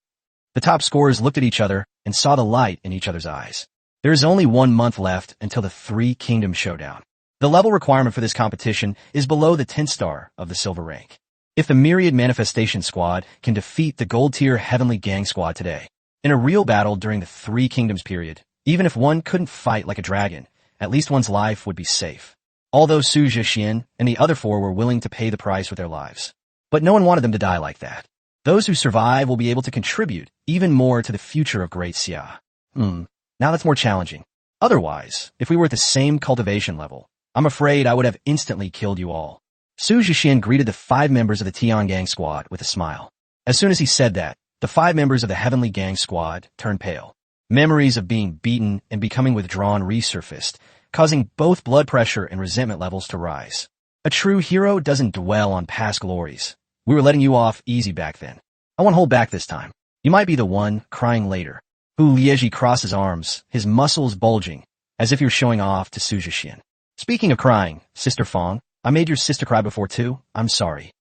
The top scorers looked at each other and saw the light in each other's eyes. There is only 1 month left until the 3 Kingdom Showdown. The level requirement for this competition is below the 10th star of the silver rank. If the Myriad Manifestation Squad can defeat the gold tier Heavenly Gang Squad today, in a real battle during the 3 Kingdoms period, even if one couldn't fight like a dragon, at least one's life would be safe. Although Su Jixian and the other 4 were willing to pay the price with their lives. But no one wanted them to die like that. Those who survive will be able to contribute even more to the future of Great Xia. Now that's more challenging. Otherwise, if we were at the same cultivation level, I'm afraid I would have instantly killed you all. Su Jixian greeted the 5 members of the Tiangang Squad with a smile. As soon as he said that, the 5 members of the Heavenly Gang Squad turned pale. Memories of being beaten and becoming withdrawn resurfaced, causing both blood pressure and resentment levels to rise. A true hero doesn't dwell on past glories. We were letting you off easy back then. I won't hold back this time. You might be the one crying later. Hu Lieji crossed his arms, his muscles bulging, as if he were showing off to Su Jixian. Speaking of crying, Sister Fong, I made your sister cry before too. I'm sorry.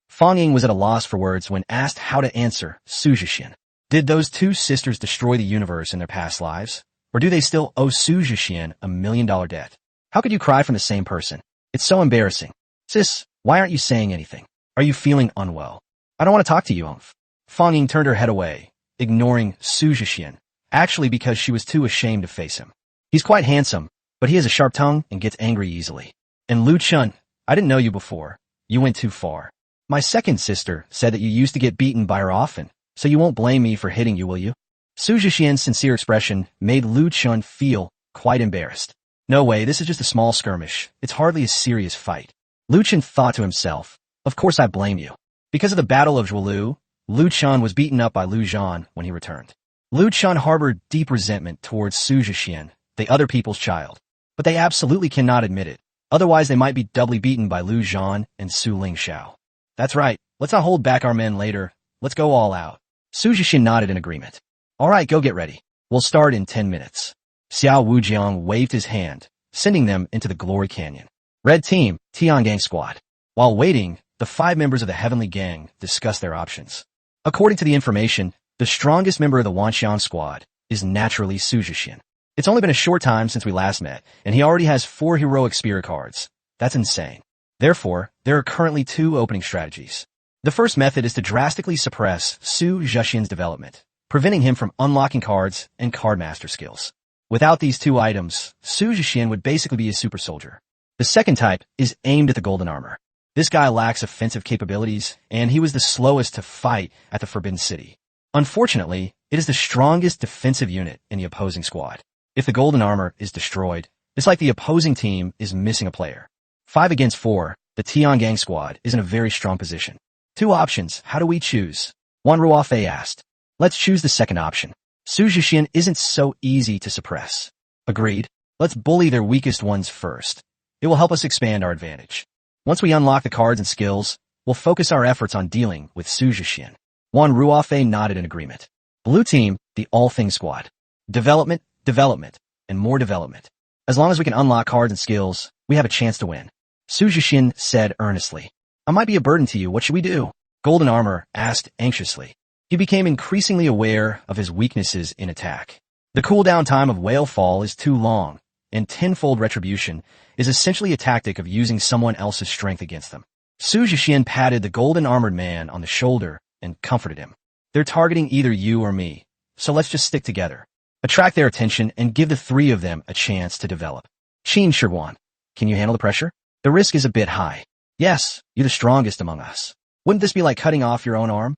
Fong Ying was at a loss for words when asked how to answer Su Jixian. Did those 2 sisters destroy the universe in their past lives? Or do they still owe Su Jixian $1 million debt? How could you cry from the same person? It's so embarrassing. Sis, why aren't you saying anything? Are you feeling unwell? I don't want to talk to you, Umph. Fong Ying turned her head away, ignoring Su Jixian, actually because she was too ashamed to face him. He's quite handsome, but he has a sharp tongue and gets angry easily. And Lu Chun, I didn't know you before. You went too far. My second sister said that you used to get beaten by her often, so you won't blame me for hitting you, will you? Su Jixian's sincere expression made Lu Chun feel quite embarrassed. No way, this is just a small skirmish. It's hardly a serious fight. Lu Chun thought to himself, of course I blame you. Because of the Battle of Zhuolu, Lu Chun was beaten up by Lu Zhan when he returned. Lu Chun harbored deep resentment towards Su Jixian, the other people's child. But they absolutely cannot admit it. Otherwise they might be doubly beaten by Lu Zhan and Su Lingxiao. That's right. Let's not hold back our men later. Let's go all out. Su Jixian nodded in agreement. All right, go get ready. We'll start in 10 minutes. Xiao Wujiang waved his hand, sending them into the Glory Canyon. Red Team, Tiangang Squad. While waiting, the 5 members of the Heavenly Gang discussed their options. According to the information, the strongest member of the Wanxian Squad is naturally Su Jixian. It's only been a short time since we last met, and he already has 4 heroic spirit cards. That's insane. Therefore, there are currently 2 opening strategies. The first method is to drastically suppress Su Jixian's development, preventing him from unlocking cards and card master skills. Without these 2 items, Su Jixian would basically be a super soldier. The second type is aimed at the golden armor. This guy lacks offensive capabilities, and he was the slowest to fight at the Forbidden City. Unfortunately, it is the strongest defensive unit in the opposing squad. If the golden armor is destroyed, it's like the opposing team is missing a player. 5 against 4, the Tiangang Squad is in a very strong position. 2 options, how do we choose? Wan Ruofei asked. Let's choose the second option. Su Jixian isn't so easy to suppress. Agreed. Let's bully their weakest ones first. It will help us expand our advantage. Once we unlock the cards and skills, we'll focus our efforts on dealing with Su Jixian. Wan Ruofei nodded in agreement. Blue Team, the All Things Squad. Development, development, and more development. As long as we can unlock cards and skills, we have a chance to win. Su Jixian said earnestly. I might be a burden to you, what should we do? Golden Armor asked anxiously. He became increasingly aware of his weaknesses in attack. The cooldown time of Whale Fall is too long, and tenfold retribution is essentially a tactic of using someone else's strength against them. Su Jixian patted the golden armored man on the shoulder and comforted him. They're targeting either you or me, so let's just stick together. Attract their attention and give the 3 of them a chance to develop. Qin Emperor, can you handle the pressure? The risk is a bit high. Yes, you're the strongest among us. Wouldn't this be like cutting off your own arm?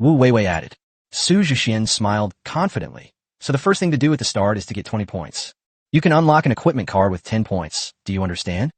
Wu Weiwei added. Su Jixian smiled confidently. So the first thing to do at the start is to get 20 points. You can unlock an equipment card with 10 points. Do you understand?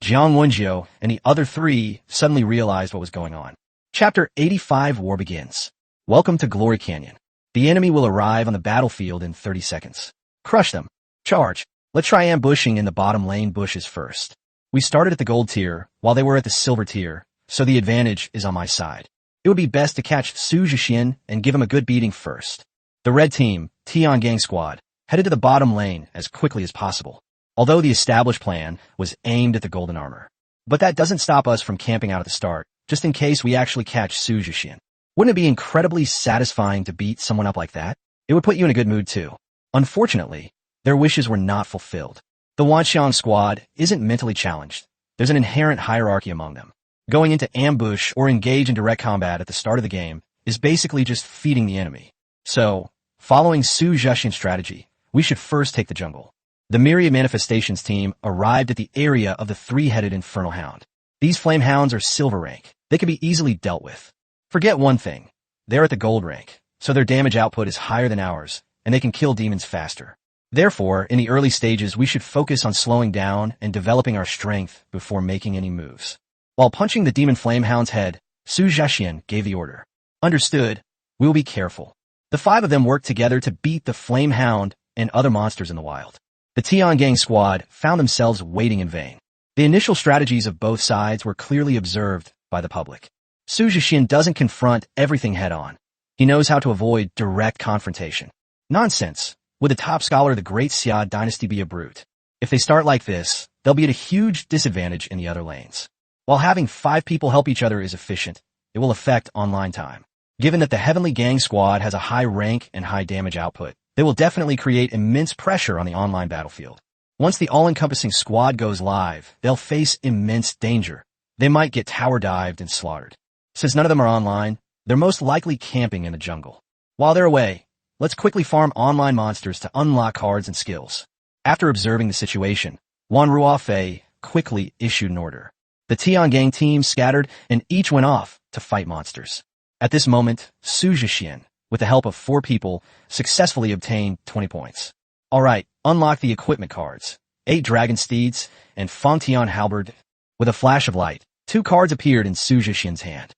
Jiang Wenjiu and the other three suddenly realized what was going on. Chapter 85 War begins. Welcome to Glory Canyon. The enemy will arrive on the battlefield in 30 seconds. Crush them. Charge. Let's try ambushing in the bottom lane bushes first. We started at the gold tier, while they were at the silver tier, so the advantage is on my side. It would be best to catch Su Jixian and give him a good beating first. The red team, Tiangang squad, headed to the bottom lane as quickly as possible, although the established plan was aimed at the golden armor. But that doesn't stop us from camping out at the start, just in case we actually catch Su Jixian. Wouldn't it be incredibly satisfying to beat someone up like that? It would put you in a good mood too. Unfortunately, their wishes were not fulfilled. The Wanxiang squad isn't mentally challenged. There's an inherent hierarchy among them. Going into ambush or engage in direct combat at the start of the game is basically just feeding the enemy. So, following Su Jixian's strategy, we should first take the jungle. The Myriad Manifestations team arrived at the area of the three-headed Infernal Hound. These flame hounds are silver rank. They can be easily dealt with. Forget one thing. They're at the gold rank, so their damage output is higher than ours, and they can kill demons faster. Therefore, in the early stages, we should focus on slowing down and developing our strength before making any moves. While punching the demon flamehound's head, Su Jixian gave the order. Understood. We will be careful. The five of them worked together to beat the flamehound and other monsters in the wild. The Tiangang squad found themselves waiting in vain. The initial strategies of both sides were clearly observed by the public. Su Jixian doesn't confront everything head-on. He knows how to avoid direct confrontation. Nonsense. Would the top scholar of the Great Xia dynasty be a brute? If they start like this, they'll be at a huge disadvantage in the other lanes. While having 5 people help each other is efficient, it will affect online time. Given that the Heavenly Gang squad has a high rank and high damage output, they will definitely create immense pressure on the online battlefield. Once the all-encompassing squad goes live, they'll face immense danger. They might get tower dived and slaughtered. Since none of them are online, they're most likely camping in the jungle. While they're away, let's quickly farm online monsters to unlock cards and skills. After observing the situation, Wan Ruofei quickly issued an order. The Tiangang team scattered and each went off to fight monsters. At this moment, Su Jixian, with the help of 4 people, successfully obtained 20 points. Alright, unlock the equipment cards. 8 dragon steeds and Fangtian halberd. With a flash of light, 2 cards appeared in Su Jixian's hand.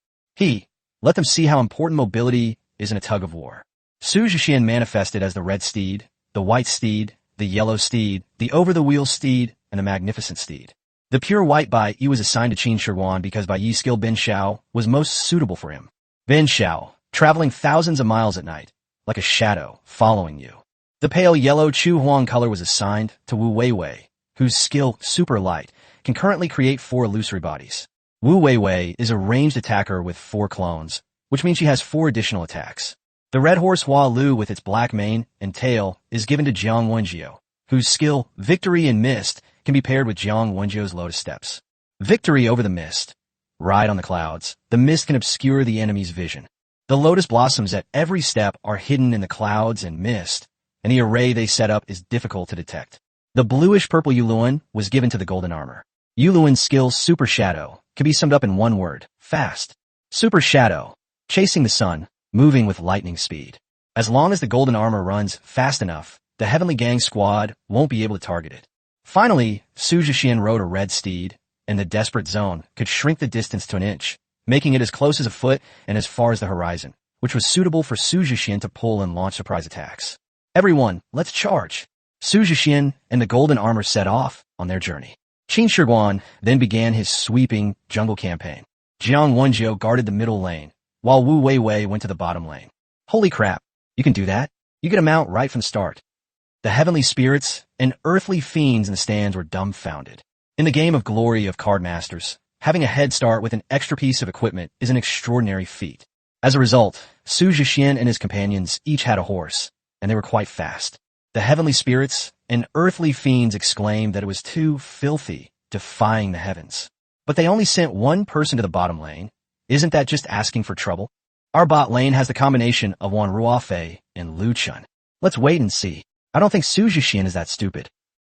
Let them see how important mobility is in a tug of war. Su Jixian manifested as the red steed, the white steed, the yellow steed, the over-the-wheel steed, and the magnificent steed. The pure white Bai Yi was assigned to Qin Emperor because Bai Yi's skill Ben Xiao was most suitable for him. Ben Xiao, traveling thousands of miles at night, like a shadow, following you. The pale yellow Chu Huang color was assigned to Wu Weiwei, whose skill, Super Light, can currently create 4 illusory bodies. Wu Weiwei is a ranged attacker with 4 clones, which means she has 4 additional attacks. The red horse Hua Lu with its black mane and tail is given to Jiang Wenjiu, whose skill, Victory in Mist, can be paired with Jiang Wenjiu's Lotus Steps. Victory over the mist. Ride on the clouds. The mist can obscure the enemy's vision. The lotus blossoms at every step are hidden in the clouds and mist, and the array they set up is difficult to detect. The bluish-purple Yuluan was given to the golden armor. Yuluan's skill Super Shadow can be summed up in one word, fast. Super Shadow, chasing the sun, moving with lightning speed. As long as the golden armor runs fast enough, the Heavenly Gang squad won't be able to target it. Finally, Su Jixian rode a red steed, and the Desperate Zone could shrink the distance to an inch, making it as close as a foot and as far as the horizon, which was suitable for Su Jixian to pull and launch surprise attacks. Everyone, let's charge! Su Jixian and the golden armor set off on their journey. Qin Shi then began his sweeping jungle campaign. Jiang Wenjiu guarded the middle lane, while Wu Weiwei went to the bottom lane. Holy crap, you can do that? You get a mount right from the start. The heavenly spirits and earthly fiends in the stands were dumbfounded. In the game of glory of card masters, having a head start with an extra piece of equipment is an extraordinary feat. As a result, Su Jixian and his companions each had a horse, and they were quite fast. The heavenly spirits and earthly fiends exclaimed that it was too filthy, defying the heavens. But they only sent one person to the bottom lane. Isn't that just asking for trouble? Our bot lane has the combination of Wan Ruofei and Lu Chun. Let's wait and see. I don't think Su Jixian is that stupid.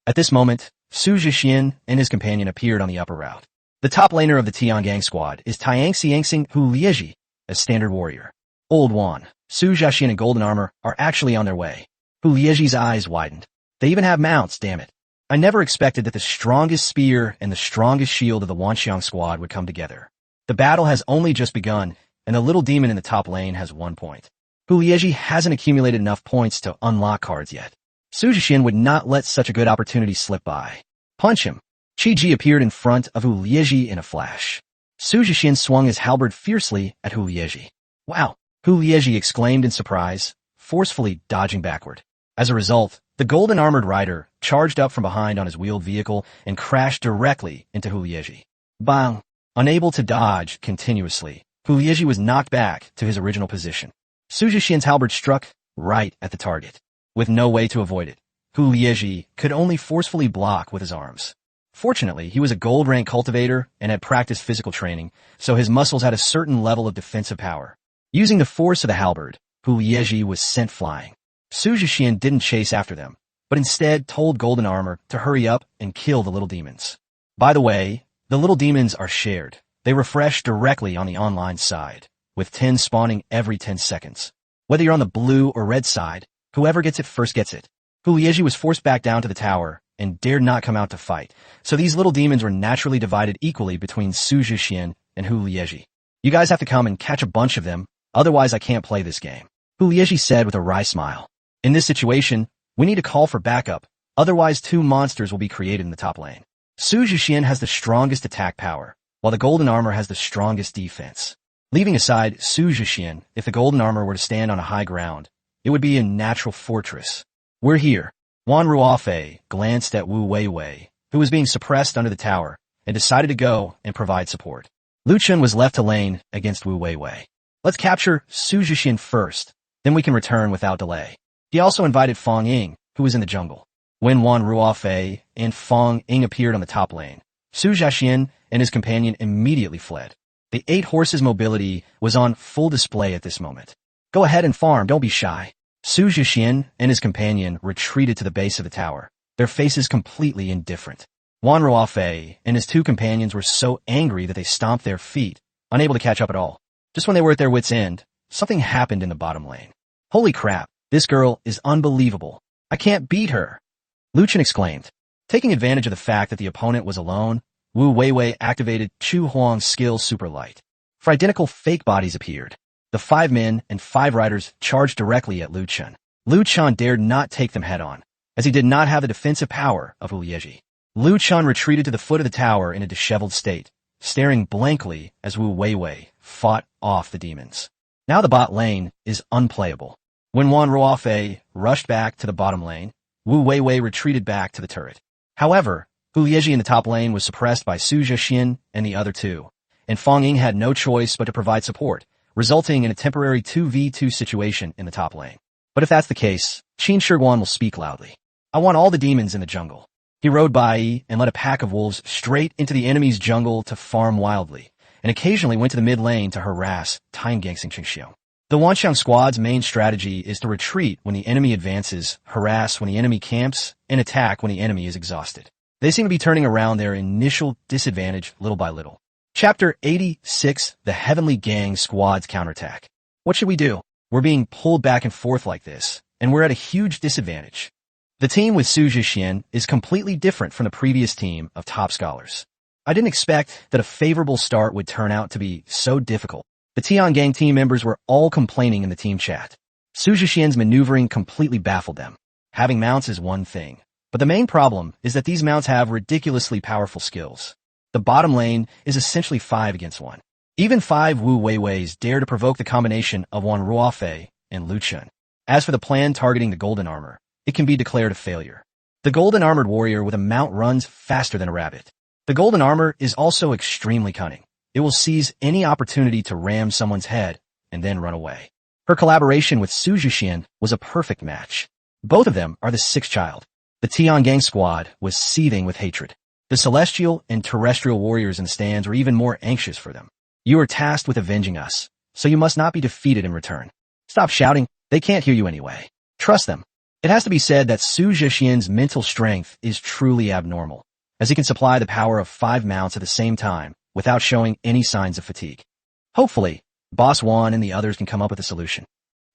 At this moment, Su Jixian and his companion appeared on the upper route. The top laner of the Tiangang squad is Taiyang Xiangxing Hu Lieji, a standard warrior. Old Wan, Su Jixian and Golden Armor are actually on their way. Hu Lieji's eyes widened. They even have mounts, damn it. I never expected that the strongest spear and the strongest shield of the Wanxiang squad would come together. The battle has only just begun, and the little demon in the top lane has 1 point. Hu Lieji hasn't accumulated enough points to unlock cards yet. Su Jixian would not let such a good opportunity slip by. Punch him. Qi Ji appeared in front of Hu Lieji in a flash. Su Jixian swung his halberd fiercely at Hu Lieji. Wow! Hu Lieji exclaimed in surprise, forcefully dodging backward. As a result, the golden armored rider charged up from behind on his wheeled vehicle and crashed directly into Hu Lieji. Bang! Unable to dodge continuously, Hu Lieji was knocked back to his original position. Su Jixian's halberd struck right at the target. With no way to avoid it, Hu Lieji could only forcefully block with his arms. Fortunately, he was a gold rank cultivator and had practiced physical training, so his muscles had a certain level of defensive power. Using the force of the halberd, Hu Lieji was sent flying. Su Jixian didn't chase after them, but instead told Golden Armor to hurry up and kill the little demons. By the way, the little demons are shared. They refresh directly on the online side, with 10 spawning every 10 seconds. Whether you're on the blue or red side, whoever gets it first gets it. Hu Lieji was forced back down to the tower and dared not come out to fight, so these little demons were naturally divided equally between Su Jixian and Hu Lieji. You guys have to come and catch a bunch of them, otherwise I can't play this game, Hu Lieji said with a wry smile. In this situation, we need to call for backup, otherwise 2 monsters will be created in the top lane. Su Jixian has the strongest attack power, while the Golden Armor has the strongest defense. Leaving aside Su Jixian, if the Golden Armor were to stand on a high ground, it would be a natural fortress. We're here. Wan Ruofei glanced at Wu Weiwei, who was being suppressed under the tower, and decided to go and provide support. Lu Chen was left to lane against Wu Weiwei. Let's capture Su Jixian first, then we can return without delay. He also invited Fang Ying, who was in the jungle. When Wan Ruofei and Fang Ying appeared on the top lane, Su Jixian and his companion immediately fled. The 8 horses mobility was on full display at this moment. Go ahead and farm, don't be shy. Su Jixian and his companion retreated to the base of the tower, their faces completely indifferent. Wan Ruofei and his 2 companions were so angry that they stomped their feet, unable to catch up at all. Just when they were at their wits' end, something happened in the bottom lane. Holy crap, this girl is unbelievable. I can't beat her, Lu Chen exclaimed. Taking advantage of the fact that the opponent was alone, Wu Weiwei activated Chu Huang's skill Super Light. 4 identical fake bodies appeared. The 5 men and 5 riders charged directly at Lu Chen. Lu Chen dared not take them head-on, as he did not have the defensive power of Hu Lieji. Lu Chen retreated to the foot of the tower in a disheveled state, staring blankly as Wu Weiwei fought off the demons. Now the bot lane is unplayable. When Wan Ruofei rushed back to the bottom lane, Wu Weiwei retreated back to the turret. However, Hu Lieji in the top lane was suppressed by Su Jixian and the other 2, and Fang Ying had no choice but to provide support, resulting in a temporary 2v2 situation in the top lane. But if that's the case, Qin Shiguan will speak loudly. I want all the demons in the jungle. He rode by and led a pack of wolves straight into the enemy's jungle to farm wildly, and occasionally went to the mid lane to harass Tiangang Xiangxiang. The Wanxiang squad's main strategy is to retreat when the enemy advances, harass when the enemy camps, and attack when the enemy is exhausted. They seem to be turning around their initial disadvantage little by little. Chapter 86, The Heavenly Gang Squad's Counterattack. What should we do? We're being pulled back and forth like this, and we're at a huge disadvantage. The team with Su Jixian is completely different from the previous team of top scholars. I didn't expect that a favorable start would turn out to be so difficult. The Tiangang team members were all complaining in the team chat. Su Jixian's maneuvering completely baffled them. Having mounts is one thing, but the main problem is that these mounts have ridiculously powerful skills. The bottom lane is essentially 5 against 1. Even 5 Wu Weiweis dare to provoke the combination of Wan Ruofei and Lu Chen. As for the plan targeting the Golden Armor, it can be declared a failure. The Golden Armored Warrior with a mount runs faster than a rabbit. The Golden Armor is also extremely cunning. It will seize any opportunity to ram someone's head and then run away. Her collaboration with Su Jixian was a perfect match. Both of them are the 6th child. The Tiangang squad was seething with hatred. The celestial and terrestrial warriors in the stands were even more anxious for them. You are tasked with avenging us, so you must not be defeated in return. Stop shouting, they can't hear you anyway. Trust them. It has to be said that Su Jixian's mental strength is truly abnormal, as he can supply the power of 5 mounts at the same time without showing any signs of fatigue. Hopefully, Boss Juan and the others can come up with a solution.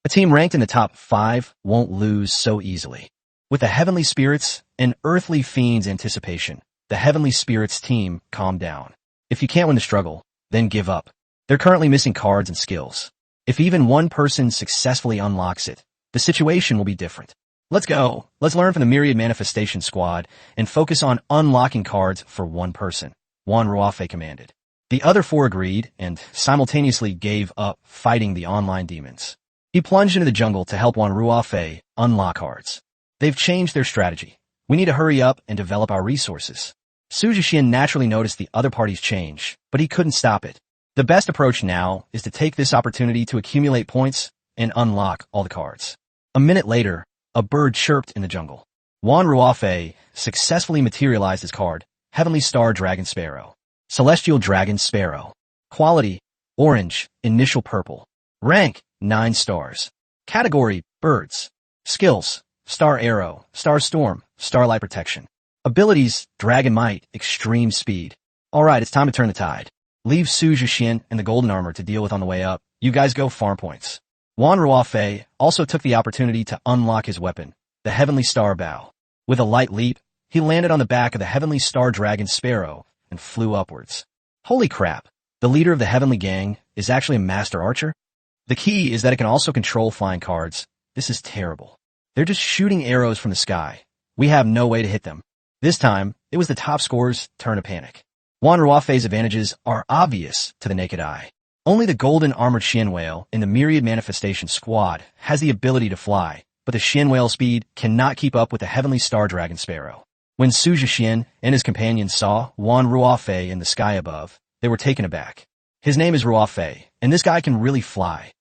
A team ranked in the top 5 won't lose so easily. With the Heavenly Spirits and Earthly Fiends' anticipation, the Heavenly Spirits team calmed down. If you can't win the struggle, then give up. They're currently missing cards and skills. If even one person successfully unlocks it, the situation will be different. Let's go. Let's learn from the Myriad Manifestation Squad and focus on unlocking cards for one person, Juan Ruafe commanded. The other 4 agreed and simultaneously gave up fighting the online demons. He plunged into the jungle to help Juan Ruafe unlock cards. They've changed their strategy. We need to hurry up and develop our resources. Su Jixian naturally noticed the other party's change, but he couldn't stop it. The best approach now is to take this opportunity to accumulate points and unlock all the cards. A minute later, a bird chirped in the jungle. Juan Ruafe successfully materialized his card, Heavenly Star Dragon Sparrow. Celestial Dragon Sparrow. Quality, orange, initial purple. Rank, 9 stars. Category, birds. Skills, Star Arrow, Star Storm, Starlight Protection. Abilities, Dragon Might, Extreme Speed. Alright, it's time to turn the tide. Leave Su Jixian and the Golden Armor to deal with on the way up. You guys go farm points. Juan Ruafe also took the opportunity to unlock his weapon, the Heavenly Star Bow. With a light leap, he landed on the back of the Heavenly Star Dragon Sparrow and flew upwards. Holy crap, the leader of the Heavenly Gang is actually a master archer? The key is that it can also control flying cards. This is terrible. They're just shooting arrows from the sky. We have no way to hit them. This time, it was the top scorer's turn to panic. Juan Ruafe's advantages are obvious to the naked eye. Only the golden armored Shin Whale in the Myriad Manifestation Squad has the ability to fly, but the Shin Whale speed cannot keep up with the Heavenly Star Dragon Sparrow. When Su Jixian and his companions saw Juan Ruafe in the sky above, they were taken aback. His name is Ruafe, and this guy can really fly.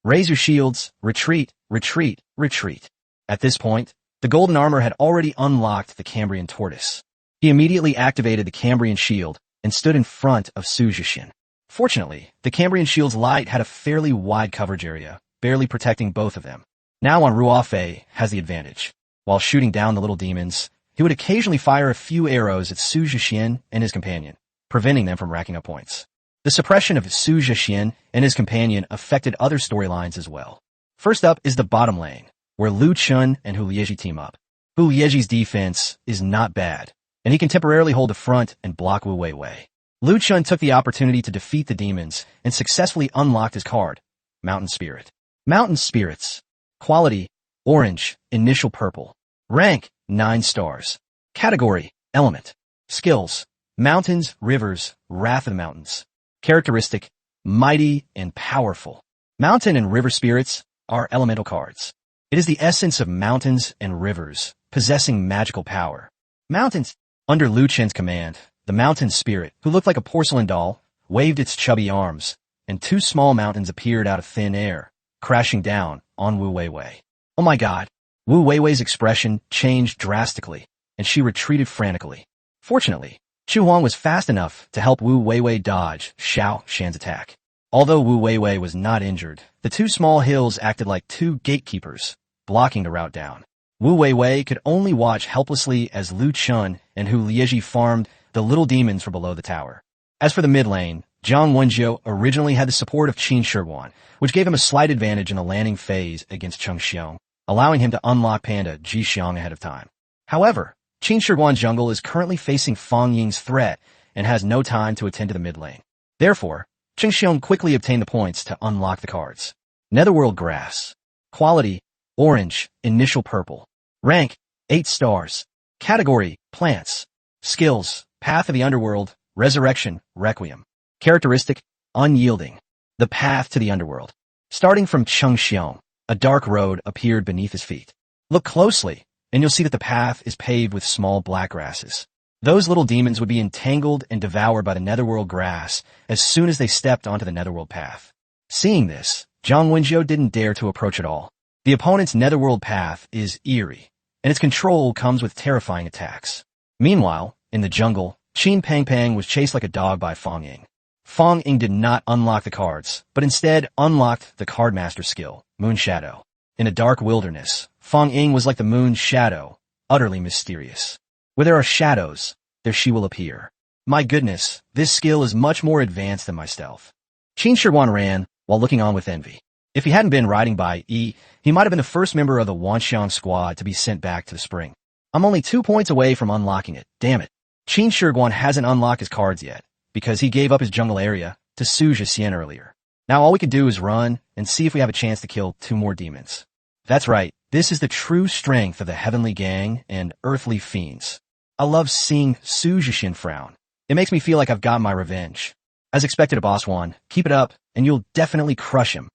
Raise your shields, retreat, retreat, retreat. At this point, the golden armor had already unlocked the Cambrian tortoise. He immediately activated the Cambrian shield and stood in front of Su Jixian. Fortunately, the Cambrian shield's light had a fairly wide coverage area, barely protecting both of them. Now Juan Ruafe has the advantage. While shooting down the little demons, he would occasionally fire a few arrows at Su Jixian and his companion, preventing them from racking up points. The suppression of Su Jixian and his companion affected other storylines as well. First up is the bottom lane, where Lu Chun and Hu Lieji team up. Hu Lieji's defense is not bad, and he can temporarily hold the front and block Wu Weiwei. Lu Chun took the opportunity to defeat the demons and successfully unlocked his card, Mountain Spirit. Mountain Spirits. Quality, orange, initial purple. Rank, 9 stars. Category, element. Skills, mountains, rivers, wrath of the mountains. Characteristic, mighty and powerful. Mountain and river spirits are elemental cards. It is the essence of mountains and rivers, possessing magical power. Mountains. Under Lu Chen's command, the mountain spirit, who looked like a porcelain doll, waved its chubby arms, and 2 small mountains appeared out of thin air, crashing down on Wu Weiwei. Oh my god. Wu Weiwei's expression changed drastically, and she retreated frantically. Fortunately, Chu Huang was fast enough to help Wu Weiwei dodge Xiao Shan's attack. Although Wu Weiwei was not injured, the 2 small hills acted like 2 gatekeepers, blocking the route down. Wu Weiwei could only watch helplessly as Lu Chun and Hu Lieji farmed the little demons from below the tower. As for the mid lane, Zhang Wenjiu originally had the support of Qin Shiguan, which gave him a slight advantage in the landing phase against Cheng Xiong, allowing him to unlock Panda Jixian ahead of time. However, Qin Shiguan's jungle is currently facing Fang Ying's threat and has no time to attend to the mid lane. Therefore, Cheng Xiong quickly obtained the points to unlock the cards. Netherworld Grass. Quality, orange, initial purple. Rank, 8 stars. Category, plants. Skills, Path of the Underworld, Resurrection, Requiem. Characteristic, unyielding. The path to the underworld. Starting from Cheng Xiong, a dark road appeared beneath his feet. Look closely, and you'll see that the path is paved with small black grasses. Those little demons would be entangled and devoured by the netherworld grass as soon as they stepped onto the netherworld path. Seeing this, Zhang Wenjiu didn't dare to approach at all. The opponent's netherworld path is eerie, and its control comes with terrifying attacks. Meanwhile, in the jungle, Qin Pangpang was chased like a dog by Fang Ying. Fang Ying did not unlock the cards, but instead unlocked the cardmaster skill, Moon Shadow. In a dark wilderness, Fang Ying was like the moon's shadow, utterly mysterious. Where there are shadows, there she will appear. My goodness, this skill is much more advanced than my stealth. Qin Shi ran, while looking on with envy. If he hadn't been riding by he might have been the first member of the Wanxiang squad to be sent back to the spring. I'm only 2 points away from unlocking it, damn it. Qin Shi hasn't unlocked his cards yet, because he gave up his jungle area to Su Jixian earlier. Now all we can do is run and see if we have a chance to kill 2 more demons. That's right, this is the true strength of the Heavenly Gang and Earthly Fiends. I love seeing Su Jixian frown. It makes me feel like I've got my revenge. As expected, Boss One, keep it up, and you'll definitely crush him.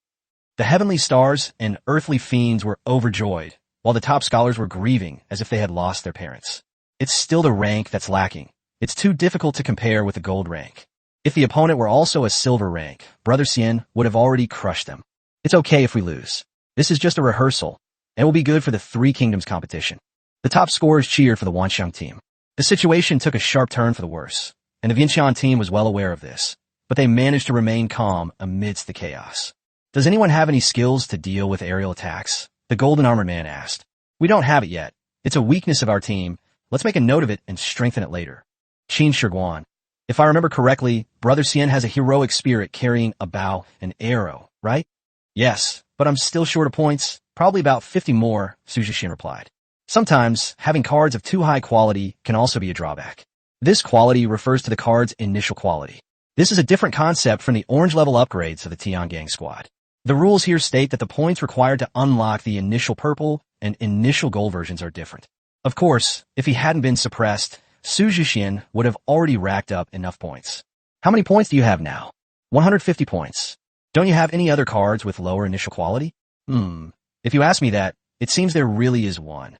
The Heavenly Stars and Earthly Fiends were overjoyed, while the top scholars were grieving as if they had lost their parents. It's still the rank that's lacking. It's too difficult to compare with the gold rank. If the opponent were also a silver rank, Brother Xian would have already crushed them. It's okay if we lose. This is just a rehearsal, and will be good for the Three Kingdoms competition. The top scorers cheered for the Wanxiang team. The situation took a sharp turn for the worse, and the Vientiane team was well aware of this, but they managed to remain calm amidst the chaos. Does anyone have any skills to deal with aerial attacks? The golden armored man asked. We don't have it yet. It's a weakness of our team. Let's make a note of it and strengthen it later. Qin Shi. If I remember correctly, Brother Xian has a heroic spirit carrying a bow and arrow, right? Yes, but I'm still short of points, probably about 50 more, Su Jixian replied. Sometimes, having cards of too high quality can also be a drawback. This quality refers to the card's initial quality. This is a different concept from the orange level upgrades of the Tiangang squad. The rules here state that the points required to unlock the initial purple and initial gold versions are different. Of course, if he hadn't been suppressed, Su Jixian would have already racked up enough points. How many points do you have now? 150 points. Don't you have any other cards with lower initial quality? If you ask me that, it seems there really is one.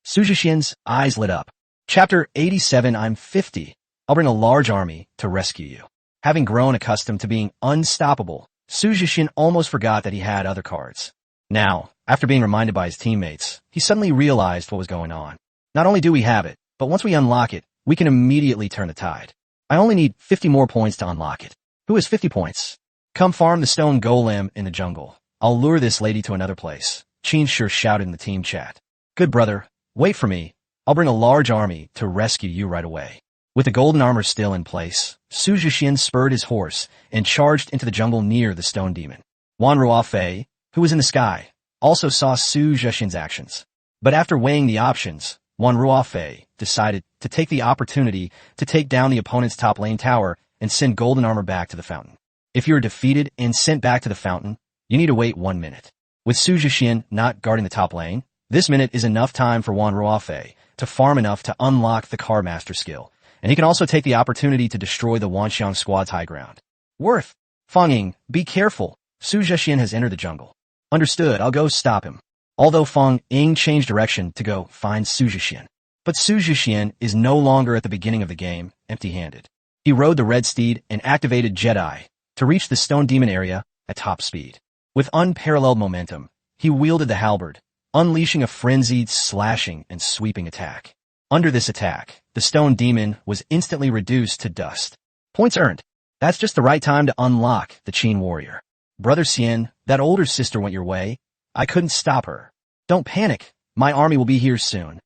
Su Jixian's eyes lit up. Chapter 87. I'm 50. I'll bring a large army to rescue you. Having grown accustomed to being unstoppable, Su Jixian almost forgot that he had other cards. Now, after being reminded by his teammates, he suddenly realized what was going on. Not only do we have it, but once we unlock it, we can immediately turn the tide. I only need 50 more points to unlock it. Who has 50 points? Come farm the stone golem in the jungle. I'll lure this lady to another place. Qin Shi shouted in the team chat. Good brother, wait for me. I'll bring a large army to rescue you right away. With the golden armor still in place, Su Jixian spurred his horse and charged into the jungle near the stone demon. Wan Ruofei, who was in the sky, also saw Su Jixian's actions. But after weighing the options, Wan Ruofei decided to take the opportunity to take down the opponent's top lane tower and send golden armor back to the fountain. If you are defeated and sent back to the fountain, you need to wait 1 minute. With Su Jixian not guarding the top lane, this minute is enough time for Wan Ruofei to farm enough to unlock the Cardmaster skill, and he can also take the opportunity to destroy the Wanxiang squad's high ground. Worth! Fang Ying, be careful. Su Jixian has entered the jungle. Understood, I'll go stop him. Although Fang Ying changed direction to go find Su Jixian. But Su Jixian is no longer at the beginning of the game, empty-handed. He rode the red steed and activated Jedi to reach the stone demon area at top speed. With unparalleled momentum, he wielded the halberd, unleashing a frenzied slashing and sweeping attack. Under this attack, the stone demon was instantly reduced to dust. Points earned. That's just the right time to unlock the Qin warrior. Brother Xian, that older sister went your way. I couldn't stop her. Don't panic. My army will be here soon.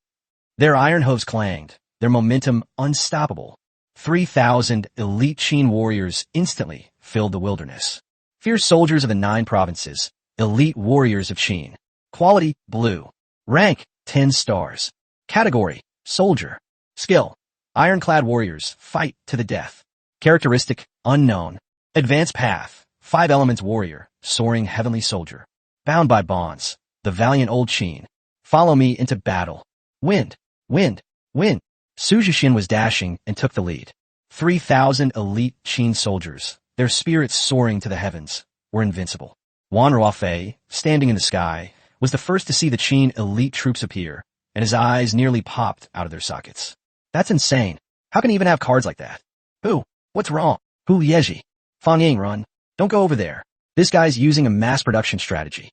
Their iron hooves clanged, their momentum unstoppable. 3,000 elite Qin warriors instantly filled the wilderness. Fierce soldiers of the 9 provinces, elite warriors of Qin. Quality, blue. Rank, 10 stars. Category, soldier. Skill, ironclad warriors, fight to the death. Characteristic, unknown. Advanced path, 5 elements warrior, soaring heavenly soldier. Bound by bonds, the valiant old Qin. Follow me into battle. Wind, wind, wind. Su Jixian was dashing and took the lead. 3,000 elite Qin soldiers, their spirits soaring to the heavens, were invincible. Wan Ruofei, standing in the sky, was the first to see the Qin elite troops appear, and his eyes nearly popped out of their sockets. That's insane. How can he even have cards like that? Who? What's wrong? Hu Lieji. Fang Ying, run. Don't go over there. This guy's using a mass production strategy.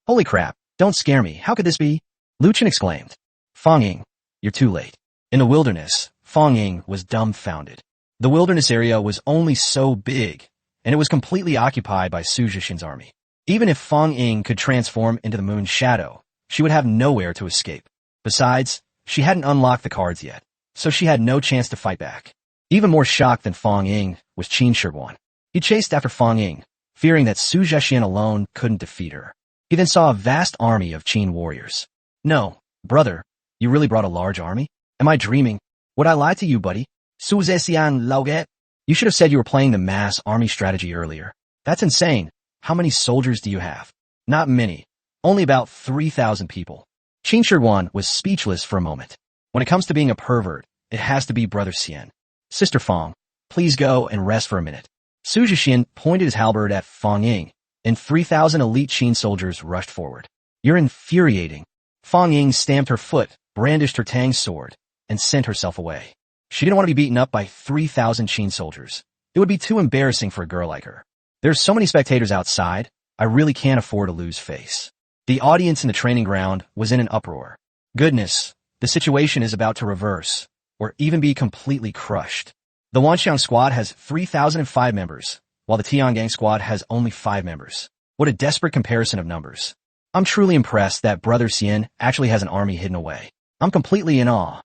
Holy crap, don't scare me. How could this be? Lu Chen exclaimed. Fang Ying, you're too late. In the wilderness, Fang Ying was dumbfounded. The wilderness area was only so big, and it was completely occupied by Su Jixian's army. Even if Fang Ying could transform into the moon's shadow, she would have nowhere to escape. Besides, she hadn't unlocked the cards yet. so she had no chance to fight back. Even more shocked than Fang Ying was Qin Emperor. He chased after Fang Ying, fearing that Su Jixian alone couldn't defeat her. He then saw a vast army of Qin warriors. No, brother, you really brought a large army? Am I dreaming? Would I lie to you, buddy? Su Jixian Lauget? You should have said you were playing the mass army strategy earlier. That's insane. How many soldiers do you have? Not many. Only about 3,000 people. Qin Shi was speechless for a moment. When it comes to being a pervert, it has to be Brother Xian. Sister Fang, please go and rest for a minute. Su Jixian pointed his halberd at Fang Ying, and 3,000 elite Qin soldiers rushed forward. You're infuriating. Fang Ying stamped her foot, brandished her tang sword, and sent herself away. She didn't want to be beaten up by 3,000 Qin soldiers. It would be too embarrassing for a girl like her. There's so many spectators outside, I really can't afford to lose face. The audience in the training ground was in an uproar. Goodness, the situation is about to reverse, or even be completely crushed. The Wanxiang squad has 3,005 members, while the Tiangang squad has only 5 members. What a desperate comparison of numbers. I'm truly impressed that Brother Xian actually has an army hidden away. I'm completely in awe.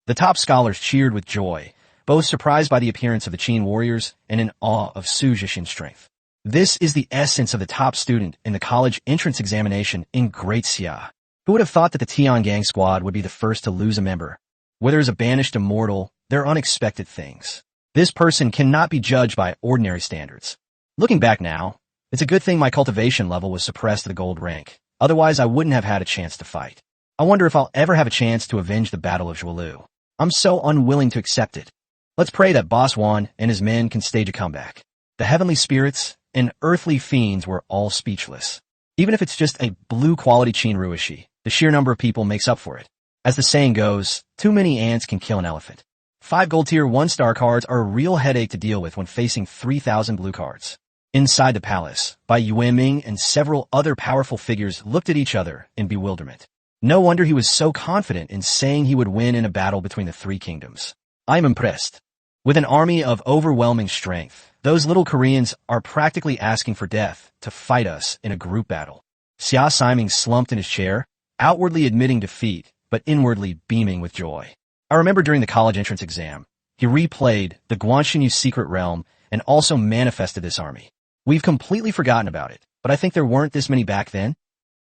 The top scholars cheered with joy, both surprised by the appearance of the Qin warriors and in awe of Su Jixian's strength. This is the essence of the top student in the college entrance examination in Great Xia. Who would have thought that the Tiangang squad would be the first to lose a member? Whether as a banished immortal, there are unexpected things. This person cannot be judged by ordinary standards. Looking back now, it's a good thing my cultivation level was suppressed to the gold rank. Otherwise, I wouldn't have had a chance to fight. I wonder if I'll ever have a chance to avenge the Battle of Zhualu. I'm so unwilling to accept it. Let's pray that Boss Wan and his men can stage a comeback. The heavenly spirits and earthly fiends were all speechless. Even if it's just a blue-quality Qin Ruishi, the sheer number of people makes up for it. As the saying goes, too many ants can kill an elephant. 5 gold tier 1-star cards are a real headache to deal with when facing 3,000 blue cards. Inside the palace, Bai Yuanming and several other powerful figures looked at each other in bewilderment. No wonder he was so confident in saying he would win in a battle between the 3 kingdoms. I'm impressed. With an army of overwhelming strength, those little Koreans are practically asking for death to fight us in a group battle. Xia Siming slumped in his chair, outwardly admitting defeat, but inwardly beaming with joy. I remember during the college entrance exam, he replayed the Guanxinyu Secret Realm and also manifested this army. We've completely forgotten about it, but I think there weren't this many back then.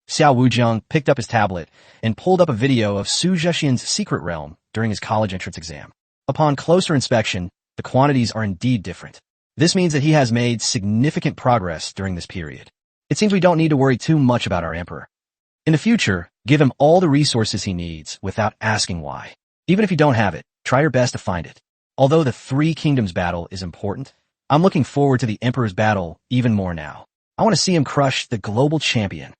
Xiao Wujiang picked up his tablet and pulled up a video of Su Jixian's Secret Realm during his college entrance exam. Upon closer inspection, the quantities are indeed different. This means that he has made significant progress during this period. It seems we don't need to worry too much about our emperor. In the future, give him all the resources he needs without asking why. Even if you don't have it, try your best to find it. Although the 3 kingdoms battle is important, I'm looking forward to the emperor's battle even more now. I want to see him crush the global champion.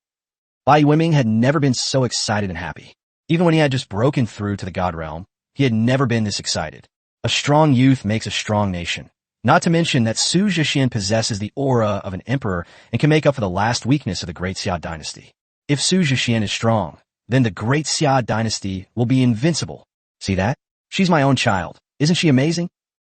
Bai Yuanming had never been so excited and happy. Even when he had just broken through to the God Realm, he had never been this excited. A strong youth makes a strong nation. Not to mention that Su Jixian possesses the aura of an emperor and can make up for the last weakness of the Great Xia dynasty. If Su Jixian is strong, then the Great Xia dynasty will be invincible. See that? She's my own child. Isn't she amazing?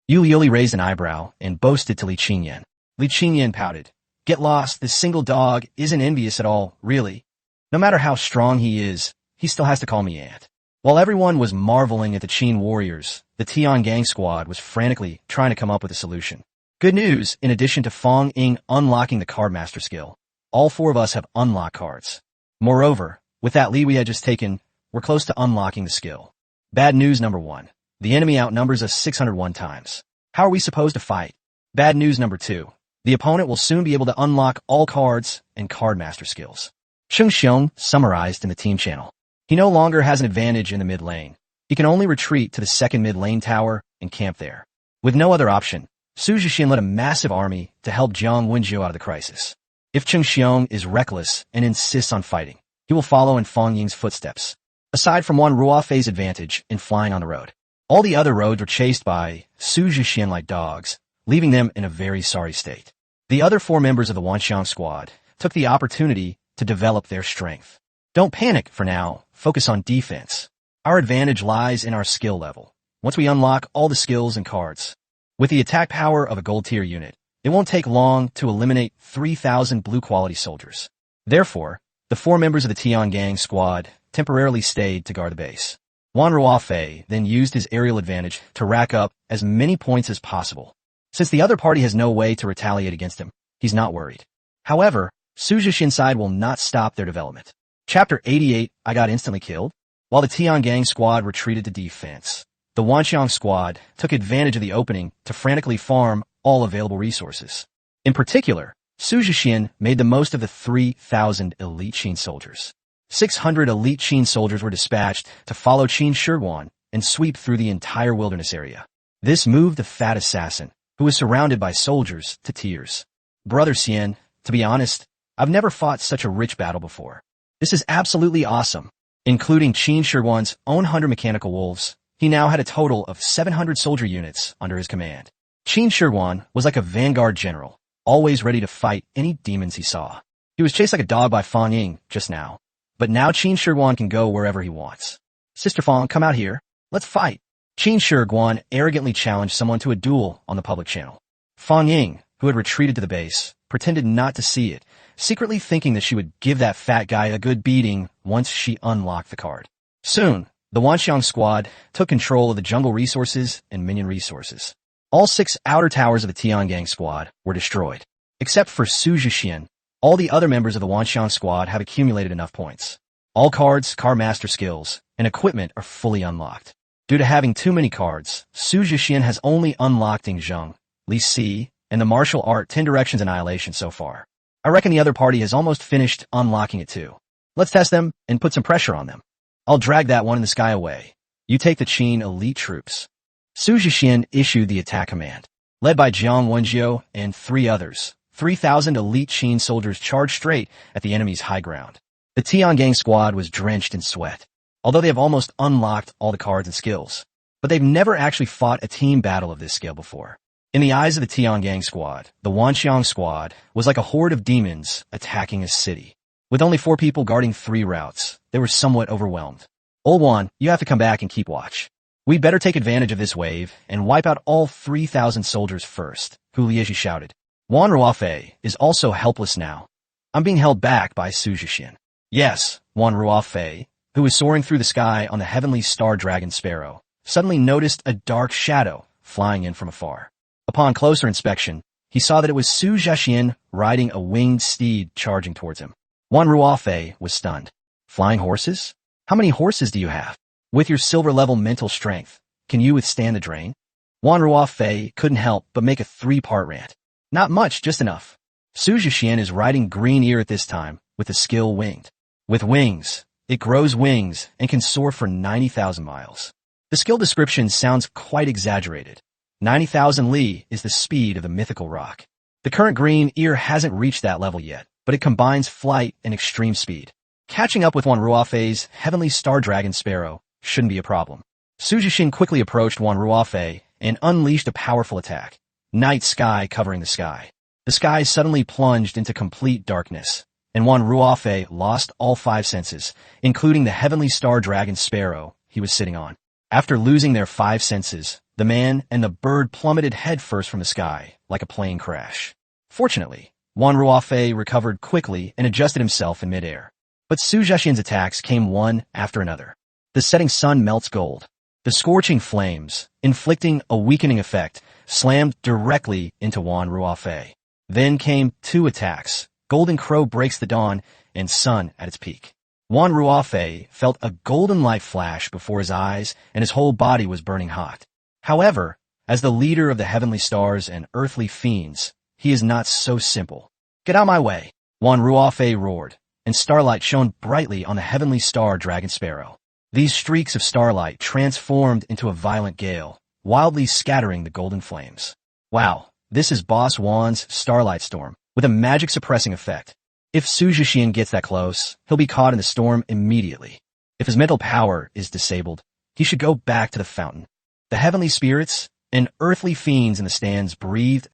Yu Liuli raised an eyebrow and boasted to Li Qingyan. Li Qingyan pouted. Get lost, this single dog isn't envious at all, really. No matter how strong he is, he still has to call me aunt. While everyone was marveling at the Qin warriors, the Tiangang squad was frantically trying to come up with a solution. Good news, in addition to Fang Ying unlocking the cardmaster skill, all 4 of us have unlock cards. Moreover, with that lead we had just taken, we're close to unlocking the skill. Bad news number 1. The enemy outnumbers us 601 times. How are we supposed to fight? Bad news number 2. The opponent will soon be able to unlock all cards and cardmaster skills. Sheng Xiong summarized in the team channel. He no longer has an advantage in the mid lane. He can only retreat to the 2nd mid lane tower and camp there. With no other option, Su Jixian led a massive army to help Jiang Wenjiu out of the crisis. If Sheng Xiong is reckless and insists on fighting, he will follow in Fang Ying's footsteps. Aside from one Ruofei's advantage in flying on the road, all the other roads were chased by Su Jixian like dogs, leaving them in a very sorry state. The other 4 members of the Wanxiang squad took the opportunity to develop their strength. Don't panic for now, focus on defense. Our advantage lies in our skill level. Once we unlock all the skills and cards, with the attack power of a gold tier unit, it won't take long to eliminate 3,000 blue quality soldiers. Therefore, the 4 members of the Tiangang squad temporarily stayed to guard the base. Wan Ruofei then used his aerial advantage to rack up as many points as possible. Since the other party has no way to retaliate against him, he's not worried. However, Su Jixian's side will not stop their development. Chapter 88, I got instantly killed. While the Tiangang squad retreated to defense, the Wanxiang squad took advantage of the opening to frantically farm all available resources. In particular, Su Jixian made the most of the 3,000 elite Qin soldiers. 600 elite Qin soldiers were dispatched to follow Qin Shiguan and sweep through the entire wilderness area. This moved the fat assassin, who was surrounded by soldiers, to tears. Brother Xian, to be honest, I've never fought such a rich battle before. This is absolutely awesome. Including Qin Shiguan's own 100 mechanical wolves, he now had a total of 700 soldier units under his command. Qin Shiguan was like a vanguard general, always ready to fight any demons he saw. He was chased like a dog by Fang Ying just now. But now Qin Shiguan can go wherever he wants. Sister Fang, come out here. Let's fight. Qin Shiguan arrogantly challenged someone to a duel on the public channel. Fang Ying, who had retreated to the base, pretended not to see it, secretly thinking that she would give that fat guy a good beating once she unlocked the card. Soon, the Wanxiang squad took control of the jungle resources and minion resources. All 6 outer towers of the Tiangang squad were destroyed. Except for Su Jixian, all the other members of the Wanxiang squad have accumulated enough points. All cards, card master skills, and equipment are fully unlocked. Due to having too many cards, Su Jixian has only unlocked Ying Zheng, Li Si, and the martial art 10 Directions Annihilation so far. I reckon the other party has almost finished unlocking it too. Let's test them and put some pressure on them. I'll drag that one in the sky away. You take the Qin elite troops. Su Jixian issued the attack command. Led by Jiang Wenjiu and 3 others, 3,000 elite Qin soldiers charged straight at the enemy's high ground. The Tiangang squad was drenched in sweat, although they have almost unlocked all the cards and skills. But they've never actually fought a team battle of this scale before. In the eyes of the Tiangang squad, the Wanxiang squad was like a horde of demons attacking a city. With only 4 people guarding 3 routes, they were somewhat overwhelmed. Old Wan, you have to come back and keep watch. We better take advantage of this wave and wipe out all 3,000 soldiers first, Hu Liezhi shouted. Wan Ruofei is also helpless now. I'm being held back by Su Jixian. Yes, Wan Ruofei, who was soaring through the sky on the heavenly star dragon Sparrow, suddenly noticed a dark shadow flying in from afar. Upon closer inspection, he saw that it was Su Jixian riding a winged steed charging towards him. Wan Ruofei was stunned. Flying horses? How many horses do you have? With your silver-level mental strength, can you withstand the drain? Wan Ruofei couldn't help but make a 3-part rant. Not much, just enough. Su Jixian is riding Green Ear at this time, with the skill Winged. With wings, it grows wings and can soar for 90,000 miles. The skill description sounds quite exaggerated. 90,000 li is the speed of the mythical rock. The current Green Ear hasn't reached that level yet, but it combines flight and extreme speed. Catching up with Wan Ruofei's heavenly star dragon Sparrow shouldn't be a problem. Su Jixian quickly approached Wan Ruofei and unleashed a powerful attack. Night sky covering the sky. The sky suddenly plunged into complete darkness, and Wan Ruofei lost all 5 senses, including the heavenly star dragon Sparrow he was sitting on. After losing their 5 senses, the man and the bird plummeted headfirst from the sky, like a plane crash. Fortunately, Wan Ruofei recovered quickly and adjusted himself in midair. But Su Jixian's attacks came one after another. The setting sun melts gold. The scorching flames, inflicting a weakening effect, slammed directly into Wan Ruofei. Then came 2 attacks. Golden Crow breaks the dawn, and sun at its peak. Wan Ruofei felt a golden light flash before his eyes, and his whole body was burning hot. However, as the leader of the heavenly stars and earthly fiends, he is not so simple. Get out my way, Wan Ruofei roared, and starlight shone brightly on the heavenly star dragon Sparrow. These streaks of starlight transformed into a violent gale, wildly scattering the golden flames. Wow, this is Boss Wan's starlight storm, with a magic suppressing effect. If Su Jixian gets that close, he'll be caught in the storm immediately. If his mental power is disabled, he should go back to the fountain. The heavenly spirits and earthly fiends in the stands breathed